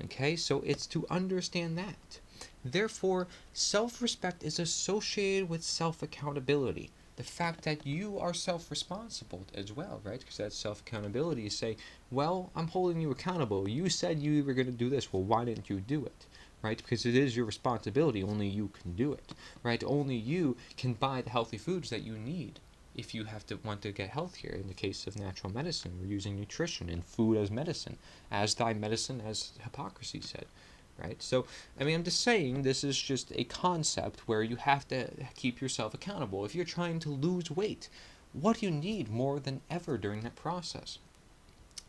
Okay, so it's to understand that. Therefore, self-respect is associated with self-accountability. The fact that you are self-responsible as well, right? Because that's self-accountability. You say, well, I'm holding you accountable. You said you were going to do this. Well, why didn't you do it? Right? Because it is your responsibility. Only you can do it. Right? Only you can buy the healthy foods that you need. If you want to get healthier, in the case of natural medicine, we're using nutrition and food as medicine, as thy medicine, as Hippocrates said, right? So, I'm just saying, this is just a concept where you have to keep yourself accountable. If you're trying to lose weight, what do you need more than ever during that process?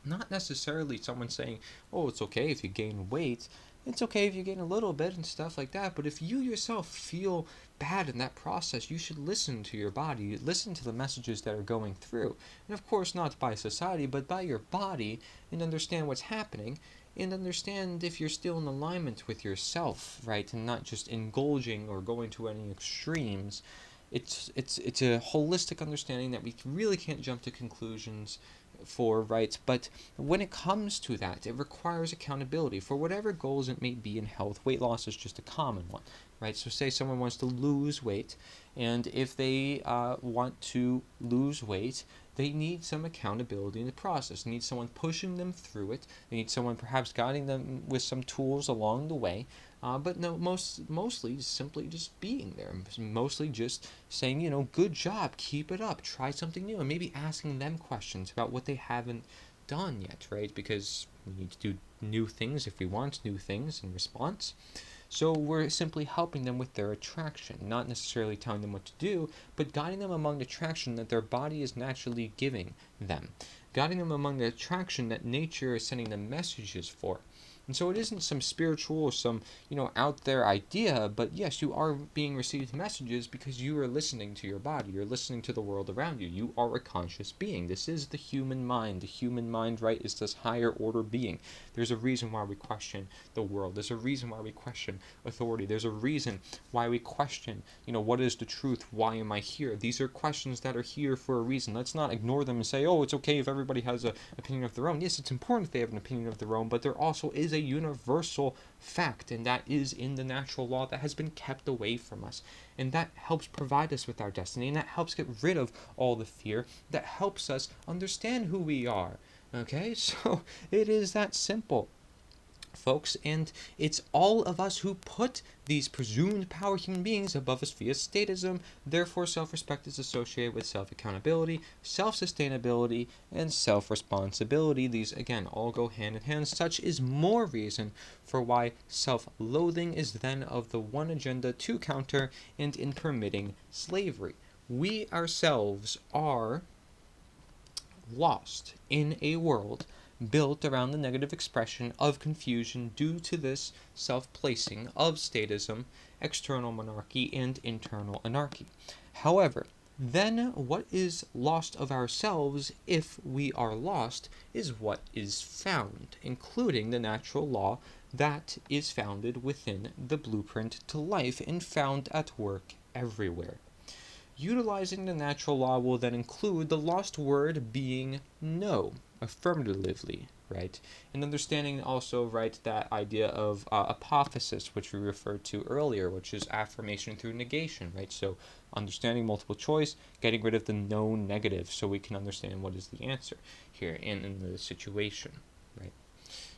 Not necessarily someone saying, oh, it's okay if you gain weight. It's okay if you gain a little bit and stuff like that, but if you yourself feel bad in that process, you should listen to your body, listen to the messages that are going through. And of course, not by society, but by your body, and understand what's happening, and understand if you're still in alignment with yourself, right, and not just indulging or going to any extremes. It's a holistic understanding that we really can't jump to conclusions for, right? But when it comes to that, it requires accountability for whatever goals it may be in health. Weight loss is just a common one, right? So say someone wants to lose weight, and if they want to lose weight, they need some accountability in the process. They need someone pushing them through it. They need someone perhaps guiding them with some tools along the way. But no, mostly simply just being there. Mostly just saying, good job, keep it up, try something new, and maybe asking them questions about what they haven't done yet, right? Because we need to do new things if we want new things in response. So we're simply helping them with their attraction, not necessarily telling them what to do, but guiding them among the attraction that their body is naturally giving them. Guiding them among the attraction that nature is sending them messages for. And so it isn't some spiritual or some, out there idea, but yes, you are being received messages because you are listening to your body. You're listening to the world around you. You are a conscious being. This is the human mind. The human mind, right, is this higher order being. There's a reason why we question the world. There's a reason why we question authority. There's a reason why we question, what is the truth? Why am I here? These are questions that are here for a reason. Let's not ignore them and say, oh, it's okay if everybody has an opinion of their own. Yes, it's important if they have an opinion of their own, but there also is a universal fact, and that is in the natural law that has been kept away from us. And that helps provide us with our destiny, and that helps get rid of all the fear, that helps us understand who we are. Okay, so it is that simple, folks, and it's all of us who put these presumed power human beings above us via statism. Therefore, self-respect is associated with self-accountability, self-sustainability, and self-responsibility. These, again, all go hand in hand. Such is more reason for why self-loathing is then of the one agenda to counter and in permitting slavery. We ourselves are lost in a world built around the negative expression of confusion due to this self-placing of statism external monarchy and internal anarchy. However, then what is lost of ourselves, if we are lost, is what is found, including the natural law that is founded within the blueprint to life and found at work everywhere. Utilizing the natural law will then include the lost word being no, affirmatively, right? And understanding also, right, that idea of apophasis, which we referred to earlier, which is affirmation through negation, right? So understanding multiple choice, getting rid of the no negative so we can understand what is the answer here in the situation, right?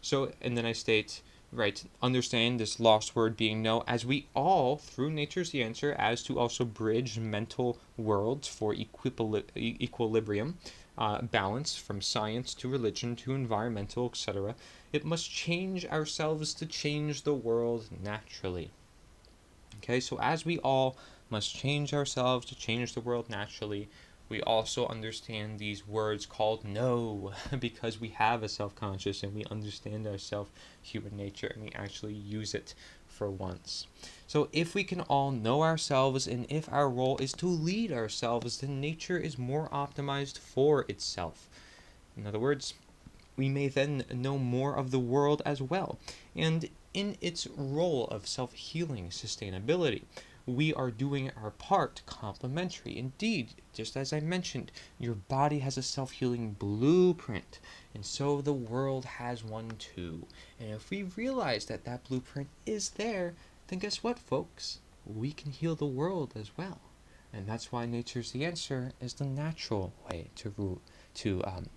So, and then I state, right, understand this lost word being no, as we all, through nature's the answer, as to also bridge mental worlds for equilibrium, balance from science to religion to environmental, etc. It must change ourselves to change the world naturally. Okay, so as we all must change ourselves to change the world naturally, we also understand these words called no, because we have a self-conscious and we understand our self-human nature and we actually use it for once. So if we can all know ourselves and if our role is to lead ourselves, then nature is more optimized for itself. In other words, we may then know more of the world as well. And in its role of self-healing sustainability, we are doing our part complementary. Indeed, just as I mentioned, your body has a self-healing blueprint, and so the world has one too. And if we realize that that blueprint is there, then guess what, folks? We can heal the world as well. And that's why nature's the answer is the natural way to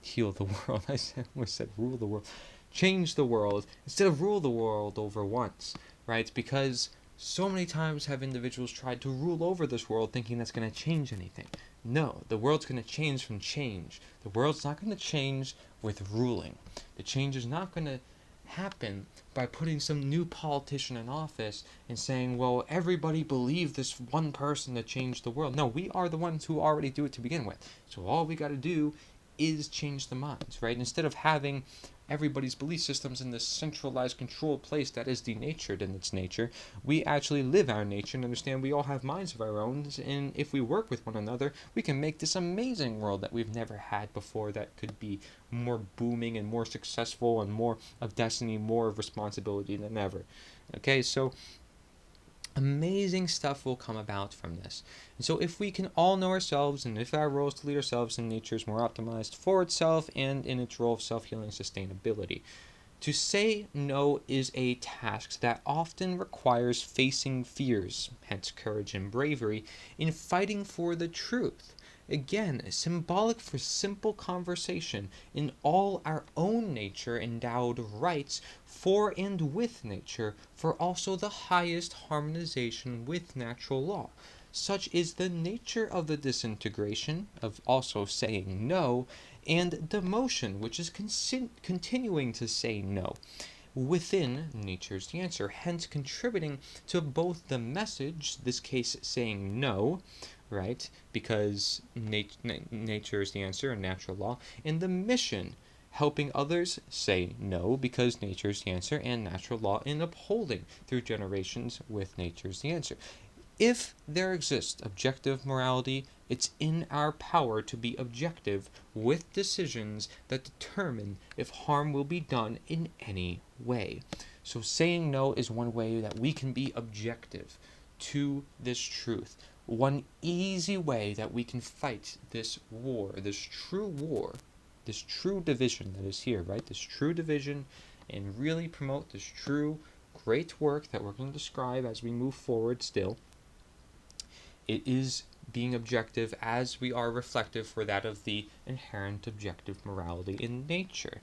heal the world. I almost said rule the world. Change the world instead of rule the world over once, right? Because so many times have individuals tried to rule over this world thinking that's going to change anything. No, the world's going to change from change. The world's not going to change with ruling. The change is not going to happen by putting some new politician in office and saying, well, everybody believe this one person to change the world. No, we are the ones who already do it to begin with. So all we got to do is change the minds, right? Instead of having everybody's belief systems in this centralized, controlled place that is denatured in its nature, we actually live our nature and understand we all have minds of our own, and if we work with one another, we can make this amazing world that we've never had before that could be more booming and more successful and more of destiny, more of responsibility than ever. Okay, so amazing stuff will come about from this. And so if we can all know ourselves and if our role is to lead ourselves, then nature is more optimized for itself and in its role of self-healing sustainability. To say no is a task that often requires facing fears, hence courage and bravery, in fighting for the truth. Again, symbolic for simple conversation in all our own nature endowed rights for and with nature, for also the highest harmonization with natural law. Such is the nature of the disintegration, of also saying no, and demotion, which is continuing to say no within nature's the answer, hence contributing to both the message, this case saying no, right, because nature is the answer and natural law, and the mission, helping others say no, because nature is the answer and natural law, in upholding through generations with nature's the answer. If there exists objective morality, it's in our power to be objective with decisions that determine if harm will be done in any way. So saying no is one way that we can be objective to this truth. One easy way that we can fight this war, this true division that is here, right? This true division, and really promote this true great work that we're going to describe as we move forward still. It is being objective as we are reflective for that of the inherent objective morality in nature.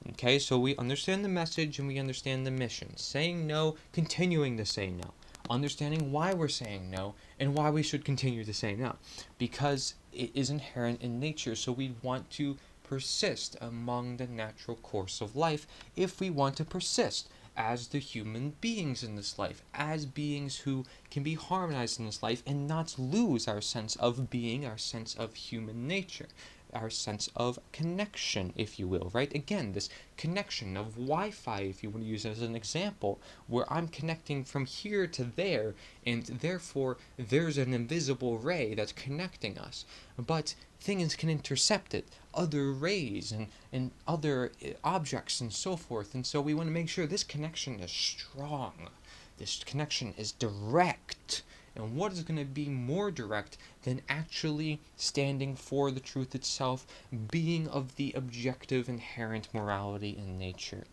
Okay, so we understand the message and we understand the mission. Saying no, continuing to say no. Understanding why we're saying no and why we should continue to say no. Because it is inherent in nature, so we want to persist among the natural course of life if we want to persist as the human beings in this life, as beings who can be harmonized in this life and not lose our sense of being, our sense of human nature. our sense of connection, if you will, right? Again, this connection of Wi-Fi, if you want to use it as an example, where I'm connecting from here to there, and therefore there's an invisible ray that's connecting us. But things can intercept it, other rays and other objects and so forth, and so we want to make sure this connection is strong. This connection is direct. And what is going to be more direct than actually standing for the truth itself, being of the objective inherent morality in nature?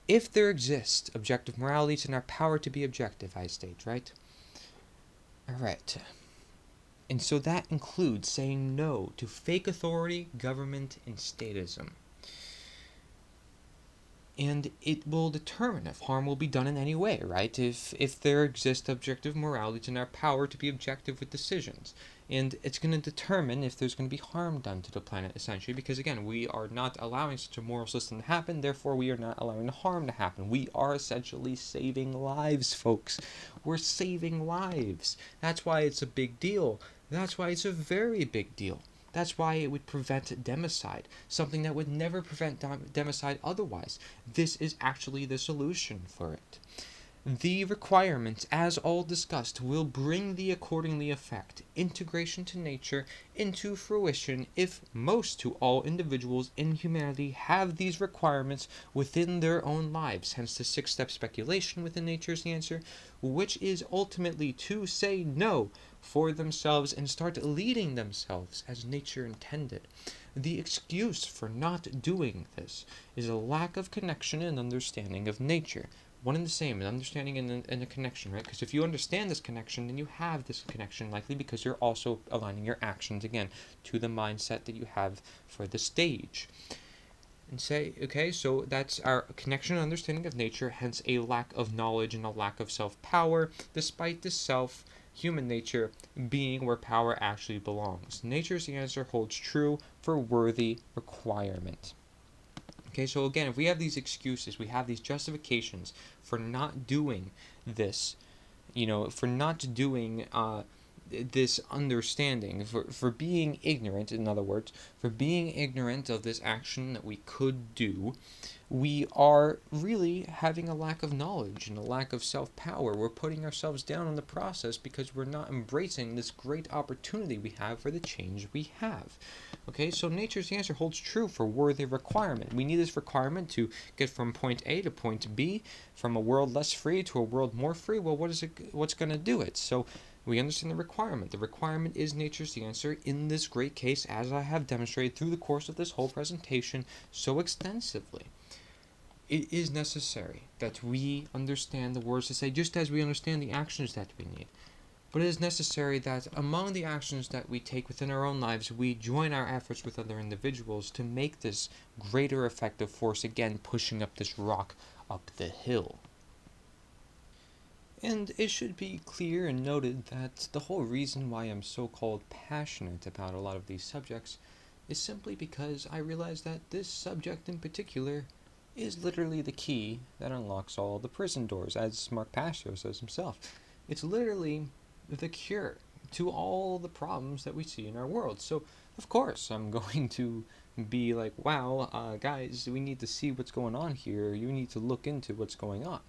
If there exists objective morality, it's in our power to be objective, I state, right? Alright. And so that includes saying no to fake authority, government, and statism. And it will determine if harm will be done in any way, right? If there exists objective morality, it's in our power to be objective with decisions. And it's going to determine if there's going to be harm done to the planet, essentially, because, again, we are not allowing such a moral system to happen, therefore we are not allowing the harm to happen. We are essentially saving lives, folks. We're saving lives. That's why it's a big deal. That's why it's a very big deal. That's why it would prevent democide, something that would never prevent democide otherwise. This is actually the solution for it. The requirements, as all discussed, will bring the accordingly effect, integration to nature, into fruition if most to all individuals in humanity have these requirements within their own lives. Hence the 6-step speculation within nature is the answer, which is ultimately to say no for themselves and start leading themselves as nature intended. The excuse for not doing this is a lack of connection and understanding of nature. One and the same, an understanding and a connection, right? Because if you understand this connection, then you have this connection likely because you're also aligning your actions, again, to the mindset that you have for the stage. And say, okay, so that's our connection and understanding of nature, hence a lack of knowledge and a lack of self-power, despite the human nature being where power actually belongs. Nature's the answer holds true for worthy requirement. Okay, so again, if we have these excuses, we have these justifications for not doing this, for not doing this understanding, for being ignorant, in other words, for being ignorant of this action that we could do, we are really having a lack of knowledge and a lack of self-power. We're putting ourselves down in the process because we're not embracing this great opportunity we have for the change we have. Okay, so nature's answer holds true for worthy requirement. We need this requirement to get from point A to point B, from a world less free to a world more free. Well, what's going to do it? So we understand the requirement. The requirement is nature's answer in this great case, as I have demonstrated through the course of this whole presentation so extensively. It is necessary that we understand the words to say, just as we understand the actions that we need. But it is necessary that among the actions that we take within our own lives, we join our efforts with other individuals to make this greater effective force, again, pushing up this rock up the hill. And it should be clear and noted that the whole reason why I'm so-called passionate about a lot of these subjects is simply because I realize that this subject in particular is literally the key that unlocks all the prison doors, as Mark Passio says himself. It's literally the cure to all the problems that we see in our world. So, of course, I'm going to be like, wow, guys, we need to see what's going on here. You need to look into what's going on.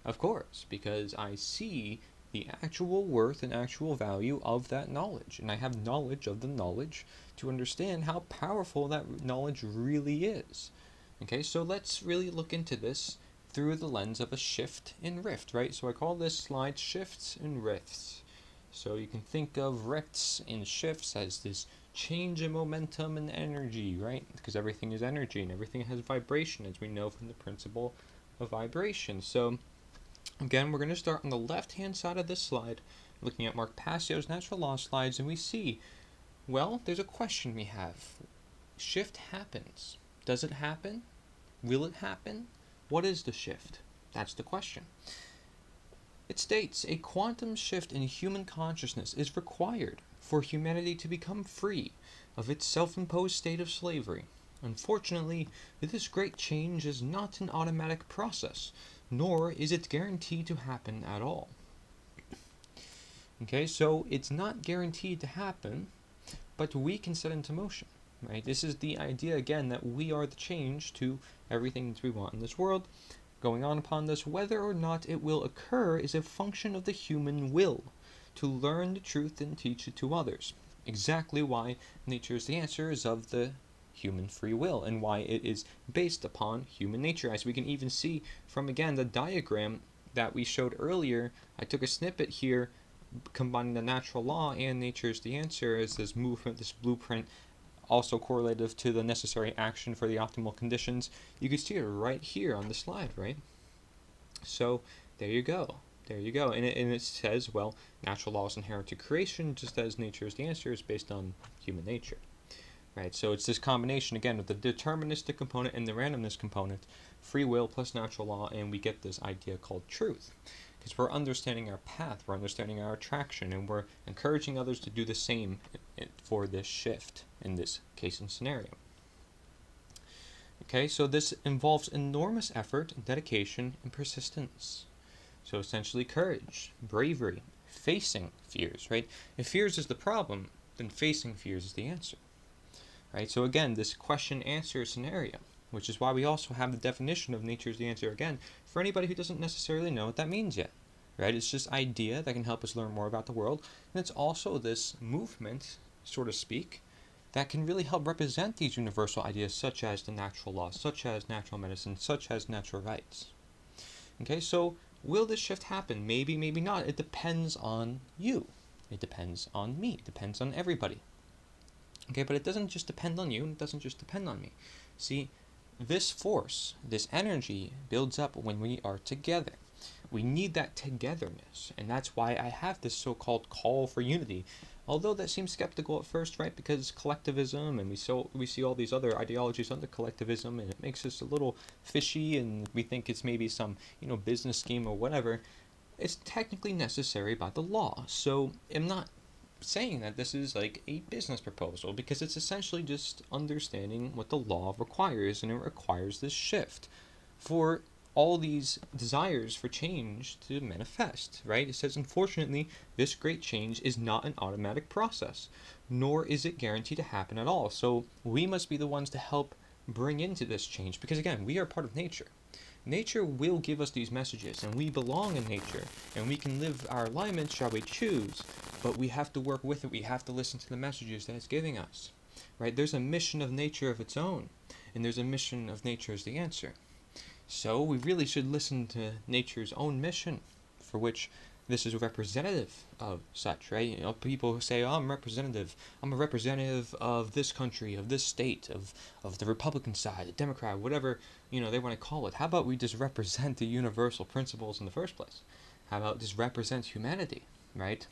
Of course, because I see the actual worth and actual value of that knowledge. And I have knowledge of the knowledge to understand how powerful that knowledge really is. Okay, so let's really look into this through the lens of a shift and rift, right? So I call this slide shifts and rifts. So you can think of rifts and shifts as this change in momentum and energy, right? Because everything is energy and everything has vibration, as we know from the principle of vibration. So again, we're going to start on the left-hand side of this slide, looking at Mark Passio's natural law slides, and we see, well, there's a question we have. Shift happens. Does it happen? Will it happen? What is the shift? That's the question. It states, a quantum shift in human consciousness is required for humanity to become free of its self-imposed state of slavery. Unfortunately, this great change is not an automatic process, nor is it guaranteed to happen at all. Okay, so it's not guaranteed to happen, but we can set into motion, right? This is the idea, again, that we are the change to everything that we want in this world. Going on upon this, whether or not it will occur is a function of the human will to learn the truth and teach it to others. Exactly why nature is the answer is of the human free will, and why it is based upon human nature. As we can even see from, again, the diagram that we showed earlier, I took a snippet here combining the natural law and nature is the answer as this movement, this blueprint, also correlative to the necessary action for the optimal conditions. You can see it right here on the slide, right? So there you go. There you go. And it says, well, natural law is inherent to creation, just as nature is the answer is based on human nature. Right? So it's this combination, again, of the deterministic component and the randomness component, free will plus natural law, and we get this idea called truth. Because we're understanding our path, we're understanding our attraction, and we're encouraging others to do the same for this shift in this case and scenario. Okay, so this involves enormous effort, dedication, and persistence. So essentially courage, bravery, facing fears, right? If fears is the problem, then facing fears is the answer. Right? So again, this question-answer scenario, which is why we also have the definition of nature is the answer again, for anybody who doesn't necessarily know what that means yet. Right? It's just idea that can help us learn more about the world, and it's also this movement, so to speak, that can really help represent these universal ideas such as the natural law, such as natural medicine, such as natural rights. Okay, so will this shift happen? Maybe, maybe not. It depends on you. It depends on me. It depends on everybody. Okay, but it doesn't just depend on you, and it doesn't just depend on me. See, this force, this energy builds up when we are together. We need that togetherness, and that's why I have this so-called call for unity. Although that seems skeptical at first, right? Because collectivism, and we see all these other ideologies under collectivism, and it makes us a little fishy, and we think it's maybe some, business scheme or whatever. It's technically necessary by the law, so I'm not saying that this is like a business proposal, because it's essentially just understanding what the law requires, and it requires this shift for all these desires for change to manifest, right? It says, unfortunately, this great change is not an automatic process, nor is it guaranteed to happen at all. So we must be the ones to help bring into this change, because again, we are part of nature. Nature will give us these messages, and we belong in nature, and we can live our alignment, shall we choose, but we have to work with it. We have to listen to the messages that it's giving us, right? There's a mission of nature of its own, and there's a mission of nature as the answer. So we really should listen to nature's own mission, for which this is representative of such, right? People who say, oh, I'm a representative of this country, of this state, of the Republican side, the Democrat, whatever, they want to call it. How about we just represent the universal principles in the first place? How about just represent humanity, right?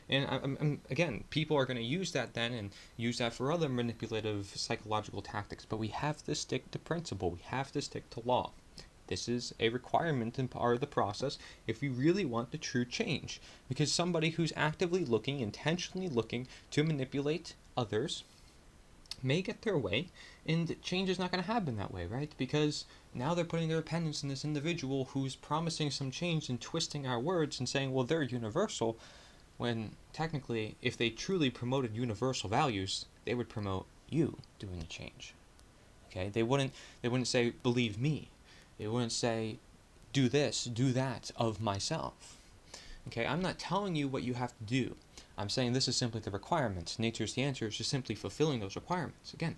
And again, people are going to use that then and use that for other manipulative psychological tactics, but we have to stick to principle. We have to stick to law. This is a requirement and part of the process if we really want the true change. Because somebody who's actively looking, intentionally looking to manipulate others may get their way, and change is not going to happen that way, right? Because now they're putting their dependence in this individual who's promising some change and twisting our words and saying, well, they're universal, when technically, if they truly promoted universal values, they would promote you doing the change. Okay? They wouldn't say, believe me. It wouldn't say, do this, do that of myself. Okay, I'm not telling you what you have to do. I'm saying this is simply the requirements. Nature's the answer is just simply fulfilling those requirements. Again,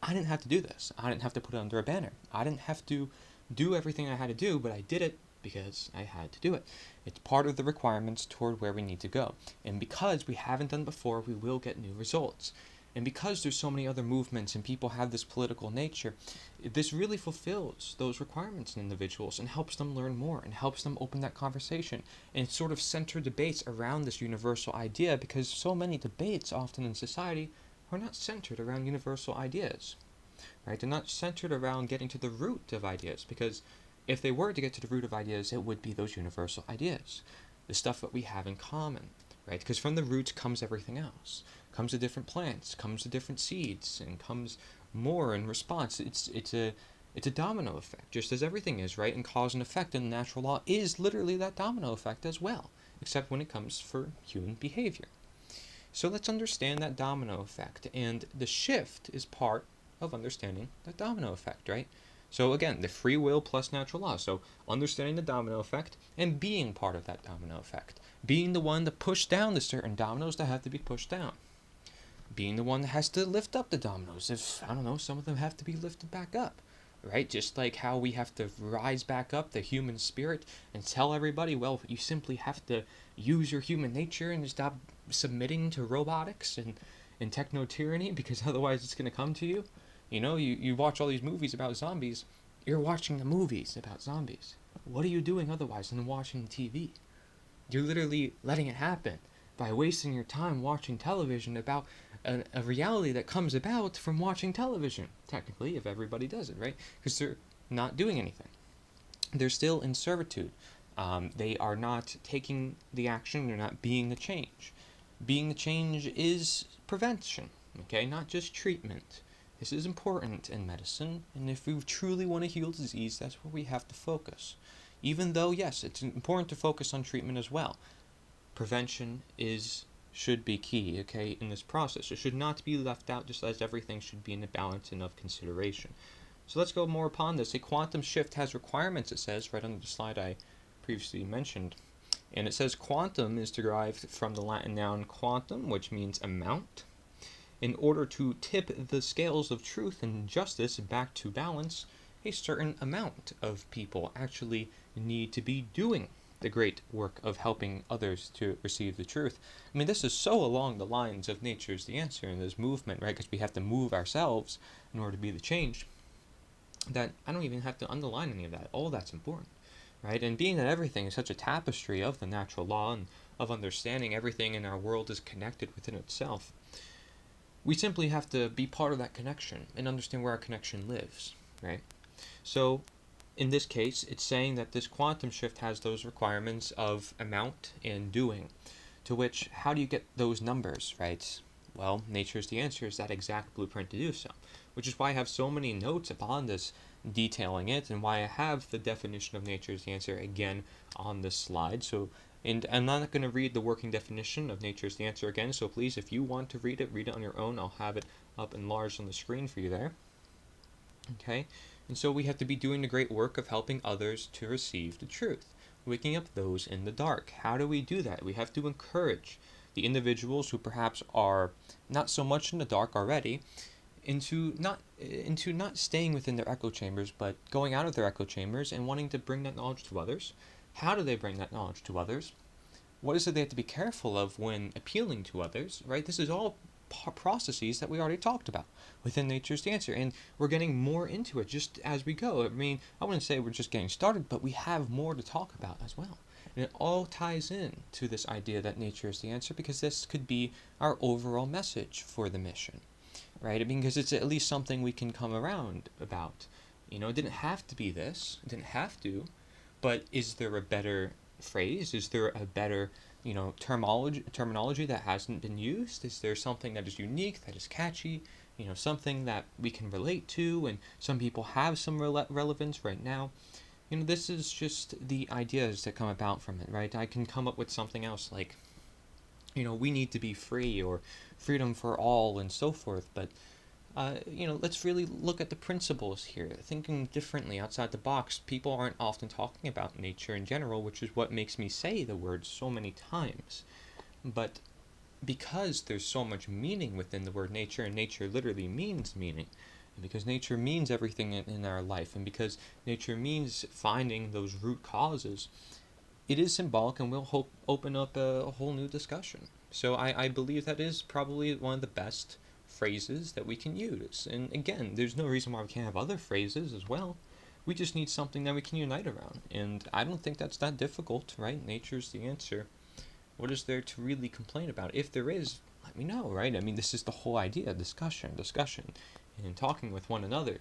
I didn't have to do this. I didn't have to put it under a banner. I didn't have to do everything I had to do, but I did it because I had to do it. It's part of the requirements toward where we need to go. And because we haven't done before, we will get new results. And because there's so many other movements and people have this political nature, this really fulfills those requirements in individuals and helps them learn more and helps them open that conversation and sort of center debates around this universal idea, because so many debates often in society are not centered around universal ideas, right? They're not centered around getting to the root of ideas, because if they were to get to the root of ideas, it would be those universal ideas, the stuff that we have in common, right? Because from the roots comes everything else. Comes the different plants, comes the different seeds, and comes more in response. It's a domino effect, just as everything is, right? And cause and effect in natural law is literally that domino effect as well, except when it comes for human behavior. So let's understand that domino effect, and the shift is part of understanding the domino effect, right? So again, the free will plus natural law. So understanding the domino effect and being part of that domino effect. Being the one to push down the certain dominoes that have to be pushed down. Being the one that has to lift up the dominoes if, I don't know, some of them have to be lifted back up. Right? Just like how we have to rise back up the human spirit and tell everybody, well, you simply have to use your human nature and stop submitting to robotics and techno tyranny, because otherwise it's going to come to you. You watch all these movies about zombies. You're watching the movies about zombies. What are you doing otherwise than watching TV? You're literally letting it happen by wasting your time watching television about a reality that comes about from watching television, technically, if everybody does it, right? Because they're not doing anything. They're still in servitude. They are not taking the action, they're not being the change. Being the change is prevention, okay, not just treatment. This is important in medicine, and if we truly want to heal disease, that's where we have to focus. Even though, yes, it's important to focus on treatment as well, prevention should be key, okay, in this process. It should not be left out, just as everything should be in a balance and of consideration. So let's go more upon this. A quantum shift has requirements, it says, right under the slide I previously mentioned. And it says quantum is derived from the Latin noun quantum, which means amount. In order to tip the scales of truth and justice back to balance, a certain amount of people actually need to be doing the great work of helping others to receive the truth. I mean, this is so along the lines of nature's the answer in this movement, right? Because we have to move ourselves in order to be the change, that I don't even have to underline any of that. All that's important, right? And being that everything is such a tapestry of the natural law and of understanding everything in our world is connected within itself, we simply have to be part of that connection and understand where our connection lives, right? So in this case, it's saying that this quantum shift has those requirements of amount and doing, to which, how do you get those numbers, right? Well, nature's the answer is that exact blueprint to do so, which is why I have so many notes upon this detailing it, and why I have the definition of nature's the answer again on this slide. So, and I'm not going to read the working definition of nature's the answer again, so please, if you want to read it on your own. I'll have it up enlarged on the screen for you there. Okay, and so we have to be doing the great work of helping others to receive the truth, waking up those in the dark. How do we do that? We have to encourage the individuals who perhaps are not so much in the dark already into not staying within their echo chambers, but going out of their echo chambers and wanting to bring that knowledge to others. How do they bring that knowledge to others? What is it they have to be careful of when appealing to others, right? This is all processes that we already talked about within nature's the answer, and we're getting more into it just as we go. I mean, I wouldn't say we're just getting started, but we have more to talk about as well. And it all ties in to this idea that nature is the answer, because this could be our overall message for the mission, right? I mean, because it's at least something we can come around about. It didn't have to be this, it didn't have to, but is there a better phrase? Is there a better terminology that hasn't been used? Is there something that is unique, that is catchy, something that we can relate to, and some people have some relevance right now? This is just the ideas that come about from it, right? I can come up with something else like, we need to be free, or freedom for all, and so forth, but let's really look at the principles here, thinking differently outside the box. People aren't often talking about nature in general, which is what makes me say the word so many times. But because there's so much meaning within the word nature, and nature literally means meaning, and because nature means everything in our life, and because nature means finding those root causes, it is symbolic and will open up a whole new discussion. So I believe that is probably one of the best phrases that we can use. And again, there's no reason why we can't have other phrases as well. We just need something that we can unite around. And I don't think that's that difficult, right? Nature's the answer. What is there to really complain about? If there is, let me know, right? I mean, this is the whole idea, discussion, and talking with one another.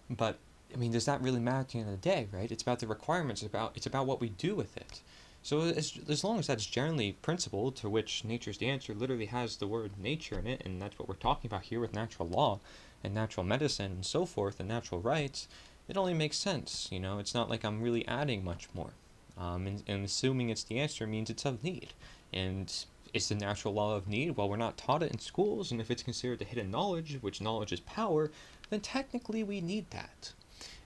But, I mean, does that really matter at the end of the day, right? It's about the requirements, it's about what we do with it. So as long as that's generally principled, to which nature's the answer literally has the word nature in it, and that's what we're talking about here with natural law and natural medicine and so forth and natural rights, it only makes sense. It's not like I'm really adding much more. And assuming it's the answer means it's of need. And It's the natural law of need. Well, we're not taught it in schools, and if it's considered a hidden knowledge, which knowledge is power, then technically we need that.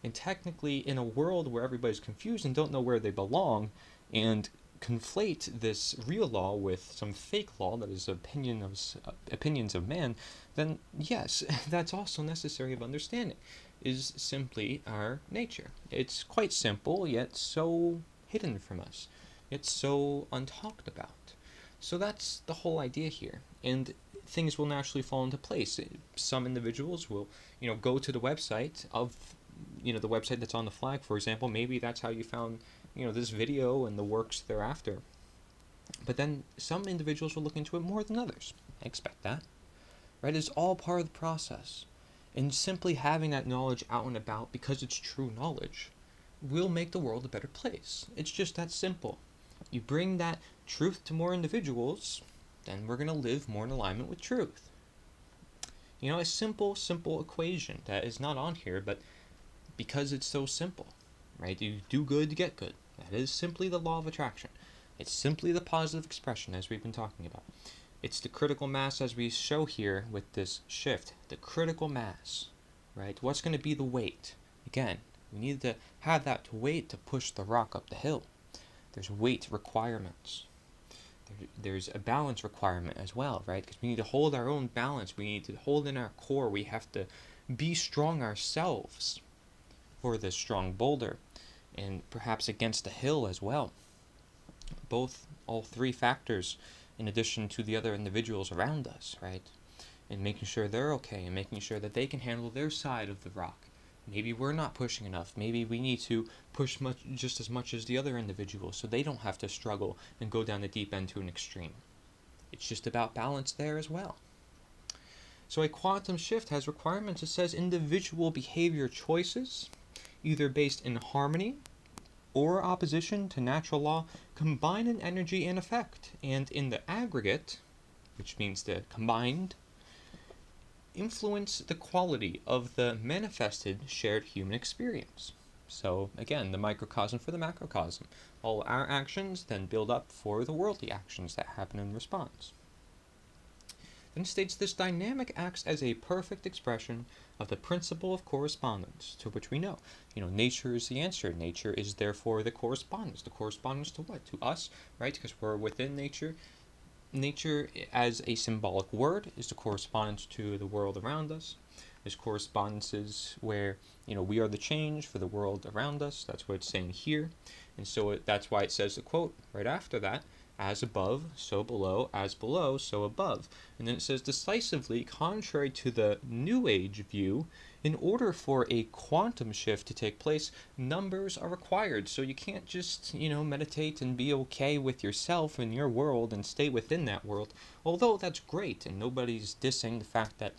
And technically, in a world where everybody's confused and don't know where they belong, and conflate this real law with some fake law that is opinions of man, then yes, that's also necessary of understanding, is simply our nature. It's quite simple, yet so hidden from us, yet so untalked about. So that's the whole idea here, and things will naturally fall into place. Some individuals will, go to the website of, the website that's on the flag, for example. Maybe that's how you found, this video and the works thereafter. But then some individuals will look into it more than others. I expect that, right? It's all part of the process. And simply having that knowledge out and about, because it's true knowledge, will make the world a better place. It's just that simple. You bring that truth to more individuals, then we're going to live more in alignment with truth. A simple equation that is not on here, but because it's so simple, right? You do good, you get good. That is simply the law of attraction. It's simply the positive expression, as we've been talking about. It's the critical mass, as we show here with this shift. The critical mass, right? What's going to be the weight? Again, we need to have that weight to push the rock up the hill. There's weight requirements. There's a balance requirement as well, right? Because we need to hold our own balance. We need to hold in our core. We have to be strong ourselves for this strong boulder, and perhaps against the hill as well. All three factors, in addition to the other individuals around us, right? And making sure they're okay, and making sure that they can handle their side of the rock. Maybe we're not pushing enough. Maybe we need to push just as much as the other individuals, so they don't have to struggle and go down the deep end to an extreme. It's just about balance there as well. So a quantum shift has requirements. It says individual behavior choices, either based in harmony or opposition to natural law, combine in energy and effect, and in the aggregate, which means the combined, influence the quality of the manifested shared human experience. So again, the microcosm for the macrocosm. All our actions then build up for the worldly actions that happen in response. Then states this dynamic acts as a perfect expression of the principle of correspondence, to which we know, nature is the answer. Nature is therefore the correspondence. The correspondence to what? To us, right? Because we're within nature. Nature as a symbolic word is the correspondence to the world around us. There's correspondences where, we are the change for the world around us. That's what it's saying here. And so that's why it says the quote right after that, as above, so below, as below, so above. And then it says, decisively, contrary to the New Age view, in order for a quantum shift to take place, numbers are required. So you can't just, meditate and be okay with yourself and your world and stay within that world. Although that's great, and nobody's dissing the fact that,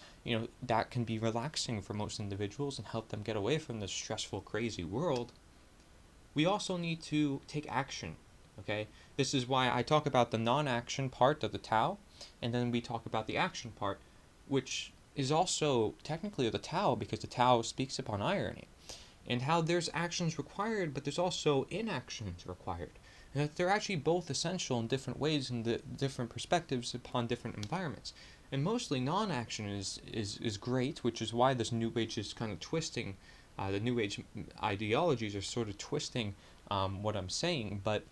that can be relaxing for most individuals and help them get away from this stressful, crazy world. We also need to take action. Okay, this is why I talk about the non-action part of the Tao, and then we talk about the action part, which is also technically the Tao, because the Tao speaks upon irony, and how there's actions required, but there's also inactions required, and that they're actually both essential in different ways and the different perspectives upon different environments. And mostly non-action is great, which is why this New Age is kind of twisting, the New Age ideologies are sort of twisting what I'm saying, but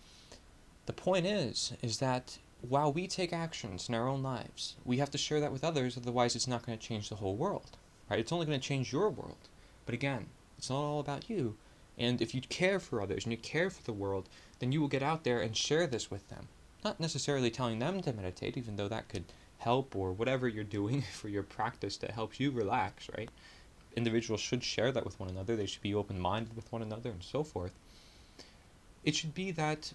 the point is that while we take actions in our own lives, we have to share that with others, otherwise it's not going to change the whole world, right? It's only going to change your world. But again, it's not all about you. And if you care for others and you care for the world, then you will get out there and share this with them. Not necessarily telling them to meditate, even though that could help, or whatever you're doing for your practice that helps you relax, right? Individuals should share that with one another. They should be open-minded with one another and so forth. It should be that,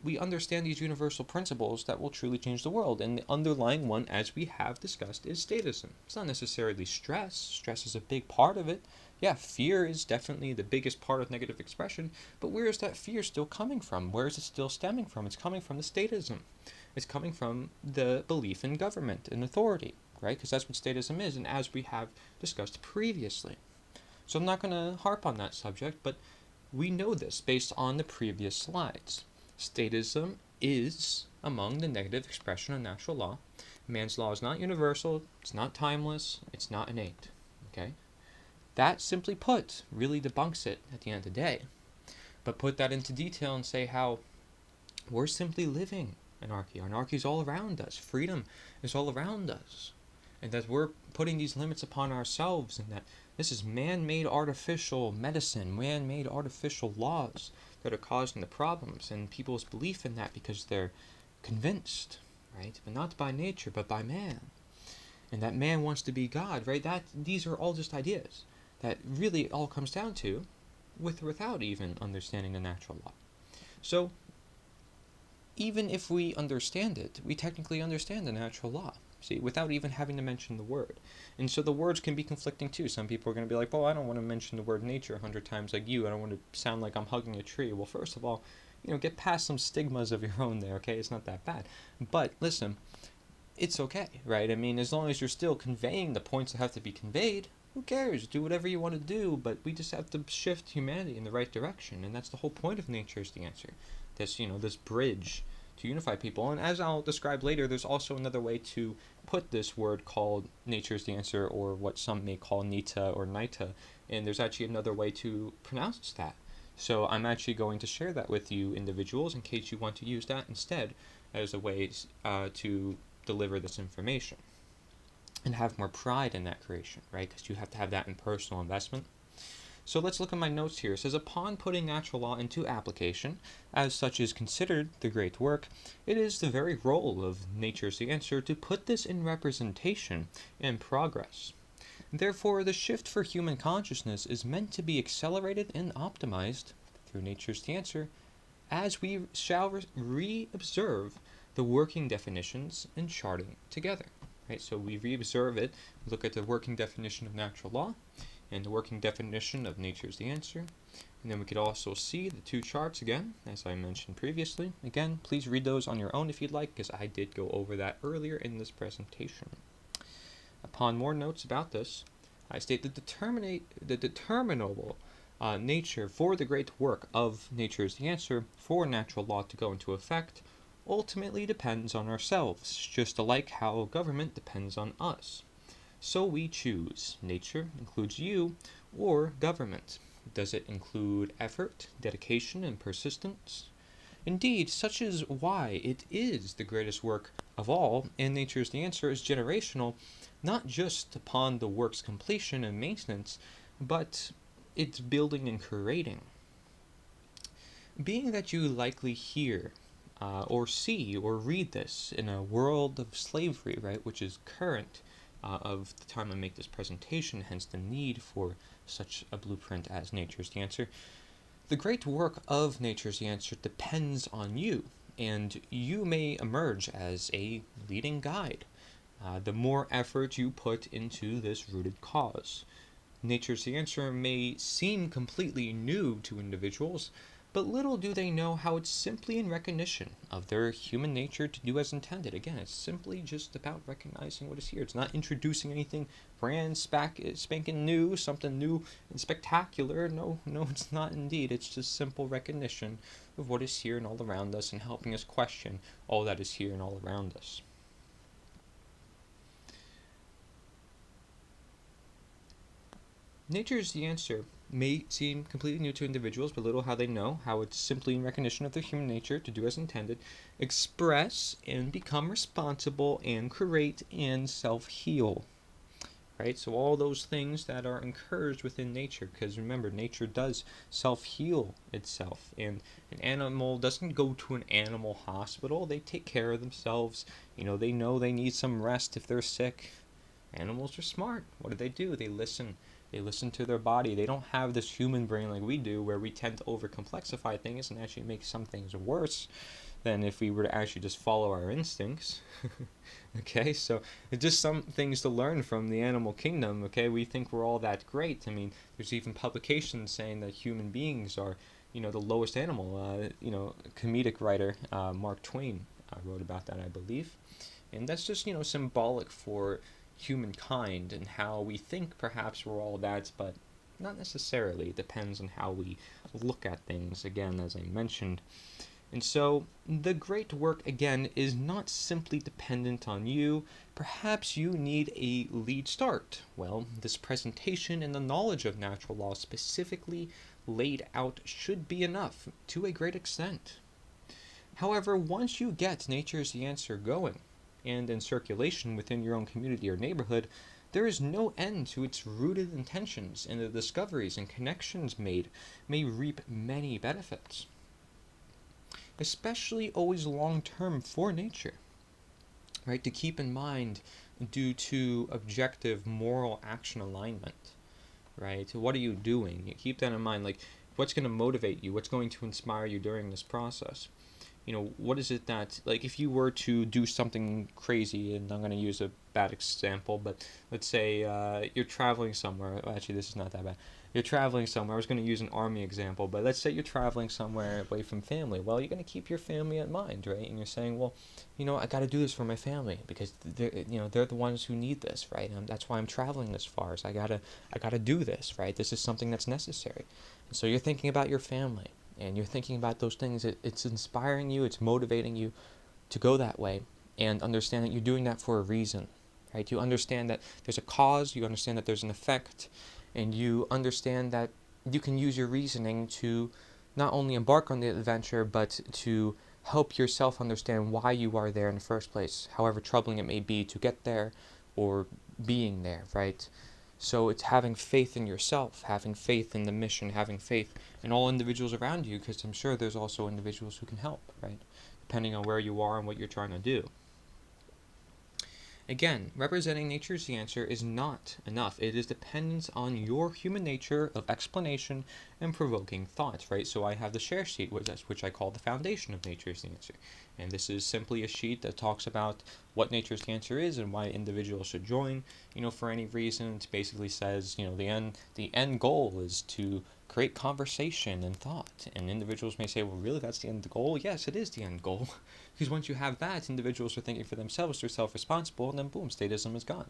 we understand these universal principles that will truly change the world. And the underlying one, as we have discussed, is statism. It's not necessarily stress. Stress is a big part of it. Yeah, fear is definitely the biggest part of negative expression, but where is that fear still coming from? Where is it still stemming from? It's coming from the statism. It's coming from the belief in government and authority, right? Because that's what statism is, and as we have discussed previously. So I'm not going to harp on that subject, but we know this based on the previous slides. Statism is among the negative expression of natural law. Man's law is not universal, it's not timeless, it's not innate. Okay? That, simply put, really debunks it at the end of the day. But put that into detail and say how we're simply living anarchy. Anarchy is all around us. Freedom is all around us. And that we're putting these limits upon ourselves, and that this is man-made artificial medicine, man-made artificial laws that are causing the problems, and people's belief in that because they're convinced, right? But not by nature, but by man. And that man wants to be God, right? These are all just ideas that really all comes down to with or without even understanding the natural law. So even if we understand it, we technically understand the natural law, see, without even having to mention the word. And so the words can be conflicting too. Some people are going to be like, well, I don't want to mention the word nature 100 times like you. I don't want to sound like I'm hugging a tree. Well, first of all, get past some stigmas of your own there, okay? It's not that bad. But listen, it's okay, right? I mean, as long as you're still conveying the points that have to be conveyed, who cares? Do whatever you want to do, but we just have to shift humanity in the right direction, and that's the whole point of Nature is the Answer. This bridge to unify people. And as I'll describe later, there's also another way to put this word called Nature is the Answer, or what some may call nita or nita, and there's actually another way to pronounce that. So I'm actually going to share that with you individuals in case you want to use that instead as a way to deliver this information and have more pride in that creation, right? Because you have to have that in personal investment. So let's look at my notes here. It says, upon putting natural law into application, as such is considered the great work, it is the very role of Nature's the Answer to put this in representation and progress. Therefore, the shift for human consciousness is meant to be accelerated and optimized through Nature's the Answer, as we shall re-observe the working definitions and charting together. Right? So we re-observe it, look at the working definition of natural law, and the working definition of Nature's the Answer. And then we could also see the two charts again, as I mentioned previously. Again, please read those on your own if you'd like, because I did go over that earlier in this presentation. Upon more notes about this, I state the determinable nature for the great work of Nature's the Answer for natural law to go into effect ultimately depends on ourselves, just like how government depends on us. So we choose. Nature includes you or government. Does it include effort, dedication, and persistence? Indeed, such is why it is the greatest work of all, and Nature's the Answer is generational, not just upon the work's completion and maintenance, but its building and creating. Being that you likely hear or see or read this in a world of slavery, right, which is current of the time I make this presentation, hence the need for such a blueprint as Nature's the Answer. The great work of Nature's the Answer depends on you, and you may emerge as a leading guide. The more effort you put into this rooted cause. Nature's the Answer may seem completely new to individuals, but little do they know how it's simply in recognition of their human nature to do as intended. Again, it's simply just about recognizing what is here. It's not introducing anything brand spanking new, something new and spectacular. No, it's not indeed. It's just simple recognition of what is here and all around us and helping us question all that is here and all around us. Nature's the Answer may seem completely new to individuals, but little how they know how it's simply in recognition of their human nature to do as intended, express and become responsible and create and self-heal. Right? So all those things that are encouraged within nature, because remember, nature does self-heal itself, and an animal doesn't go to an animal hospital. They take care of themselves. They know they need some rest if they're sick. Animals are smart. What do? They listen. They listen to their body. They don't have this human brain like we do, where we tend to overcomplexify things and actually make some things worse than if we were to actually just follow our instincts. Okay, so it's just some things to learn from the animal kingdom. Okay, we think we're all that great. I mean, there's even publications saying that human beings are, the lowest animal. Comedic writer Mark Twain wrote about that, I believe, and that's just symbolic for humankind and how we think perhaps we're all that, but not necessarily. It depends on how we look at things, again, as I mentioned. And so the great work, again, is not simply dependent on you. Perhaps you need a lead start. Well, this presentation and the knowledge of natural law specifically laid out should be enough to a great extent. However, once you get Nature is the Answer going and in circulation within your own community or neighborhood, there is no end to its rooted intentions, and the discoveries and connections made may reap many benefits, especially always long-term for nature, right? To keep in mind due to objective moral action alignment, right? What are you doing? You keep that in mind, like what's going to motivate you, what's going to inspire you during this process. What is it that, like, if you were to do something crazy, and I'm going to use a bad example, but let's say you're traveling somewhere. Well, actually, this is not that bad. You're traveling somewhere. I was going to use an army example, but let's say you're traveling somewhere away from family. Well, you're going to keep your family in mind, right? And you're saying, well, I got to do this for my family because they're the ones who need this, right? That's why I'm traveling this far. So I gotta do this, right? This is something that's necessary. And so you're thinking about your family. And you're thinking about those things, it's inspiring you, it's motivating you to go that way, and understand that you're doing that for a reason, right? You understand that there's a cause, you understand that there's an effect, and you understand that you can use your reasoning to not only embark on the adventure, but to help yourself understand why you are there in the first place, however troubling it may be to get there or being there, right? So it's having faith in yourself, having faith in the mission, having faith in all individuals around you, because I'm sure there's also individuals who can help, right? Depending on where you are and what you're trying to do. Again, representing Nature's the Answer is not enough. It is dependent on your human nature of explanation and provoking thoughts, right? So I have the share sheet, which I call the foundation of Nature's the Answer. And this is simply a sheet that talks about what Nature's the Answer is and why individuals should join, for any reason. It basically says, the end goal is to create conversation and thought. And individuals may say, well, really, that's the end goal? Yes, it is the end goal. Because once you have that, individuals are thinking for themselves, they're self-responsible, and then boom, statism is gone.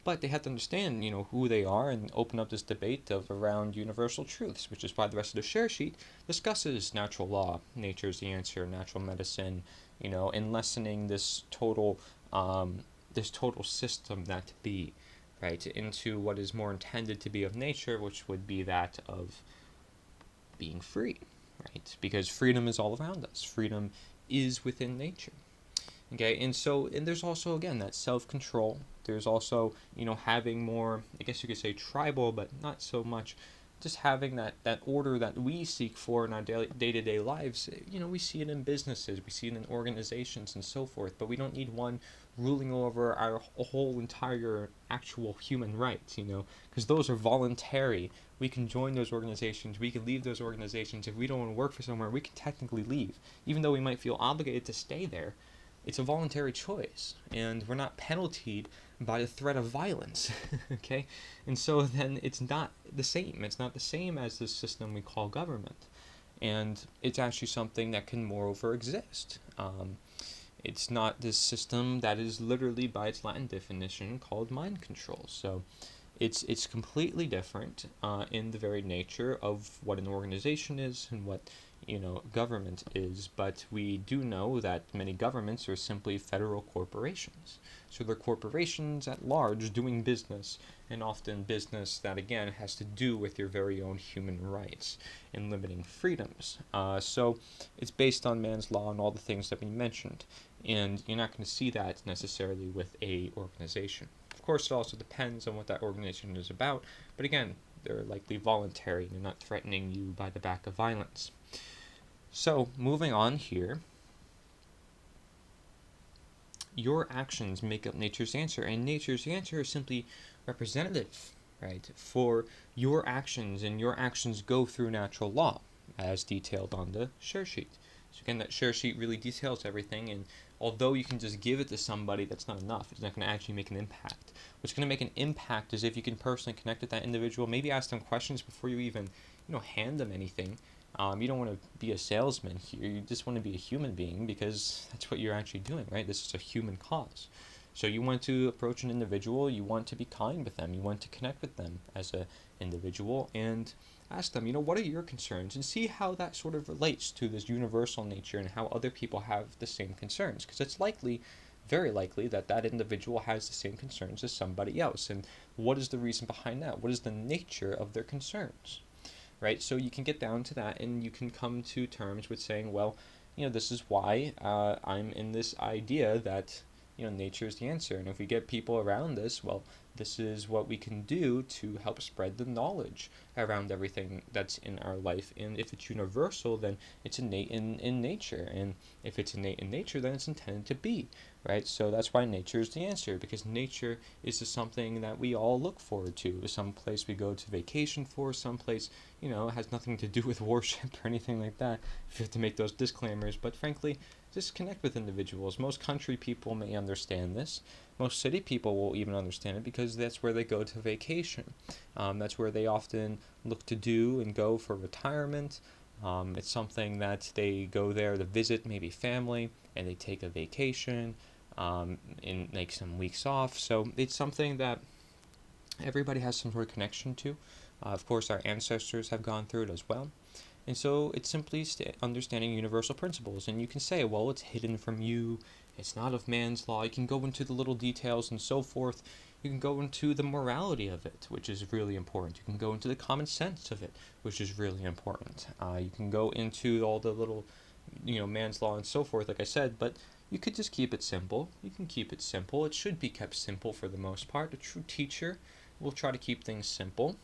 But they have to understand, who they are and open up this debate around universal truths, which is why the rest of the share sheet discusses natural law, Nature's the Answer, natural medicine, and lessening this total system that to be, right, into what is more intended to be of nature, which would be that of being free, right? Because freedom is all around us. Freedom is within nature. Okay, and there's also, again, that self-control. There's also, having more, I guess you could say tribal, but not so much, just having that order that we seek for in our day-to-day lives. We see it in businesses, we see it in organizations and so forth, but we don't need one ruling over our whole entire actual human rights, because those are voluntary. We can join those organizations, we can leave those organizations. If we don't want to work for somewhere, we can technically leave, even though we might feel obligated to stay there. It's a voluntary choice, and we're not penaltied by the threat of violence, okay? And so then it's not the same. It's not the same as the system we call government. And it's actually something that can moreover exist. It's not this system that is literally, by its Latin definition, called mind control. So it's completely different in the very nature of what an organization is and what government is. But we do know that many governments are simply federal corporations. So they're corporations at large doing business, and often business that, again, has to do with your very own human rights and limiting freedoms. So it's based on man's law and all the things that we mentioned. And you're not going to see that necessarily with a organization. Of course, it also depends on what that organization is about. But again, they're likely voluntary. They're not threatening you by the back of violence. So, moving on here, your actions make up Nature's Answer, and Nature's Answer is simply representative, right, for your actions, and your actions go through natural law, as detailed on the share sheet. So again, that share sheet really details everything, and although you can just give it to somebody, that's not enough. It's not going to actually make an impact. What's going to make an impact is if you can personally connect with that individual, maybe ask them questions before you even, hand them anything. You don't want to be a salesman here. You just want to be a human being, because that's what you're actually doing, right? This is a human cause. So you want to approach an individual, you want to be kind with them, you want to connect with them as an individual, and ask them, what are your concerns, and see how that sort of relates to this universal nature and how other people have the same concerns, because it's very likely that that individual has the same concerns as somebody else. And what is the reason behind that? What is the nature of their concerns? Right? So you can get down to that, and you can come to terms with saying, well, this is why I'm in this idea that nature is the answer. And if we get people around this, well, this is what we can do to help spread the knowledge around everything that's in our life. And if it's universal, then it's innate in nature. And if it's innate in nature, then it's intended to be, right? So that's why nature is the answer, because nature is something that we all look forward to. Some place we go to vacation for, some place, it has nothing to do with worship or anything like that, if you have to make those disclaimers. But frankly, just connect with individuals. Most country people may understand this. Most city people will even understand it, because that's where they go to vacation. That's where they often look to do and go for retirement. It's something that they go there to visit maybe family, and they take a vacation and make some weeks off. So it's something that everybody has some sort of connection to. Of course, our ancestors have gone through it as well. And so it's simply understanding universal principles. And you can say, well, it's hidden from you. It's not of man's law. You can go into the little details and so forth. You can go into the morality of it, which is really important. You can go into the common sense of it, which is really important. You can go into all the little, man's law and so forth, like I said, but you could just keep it simple. You can keep it simple. It should be kept simple for the most part. A true teacher will try to keep things simple,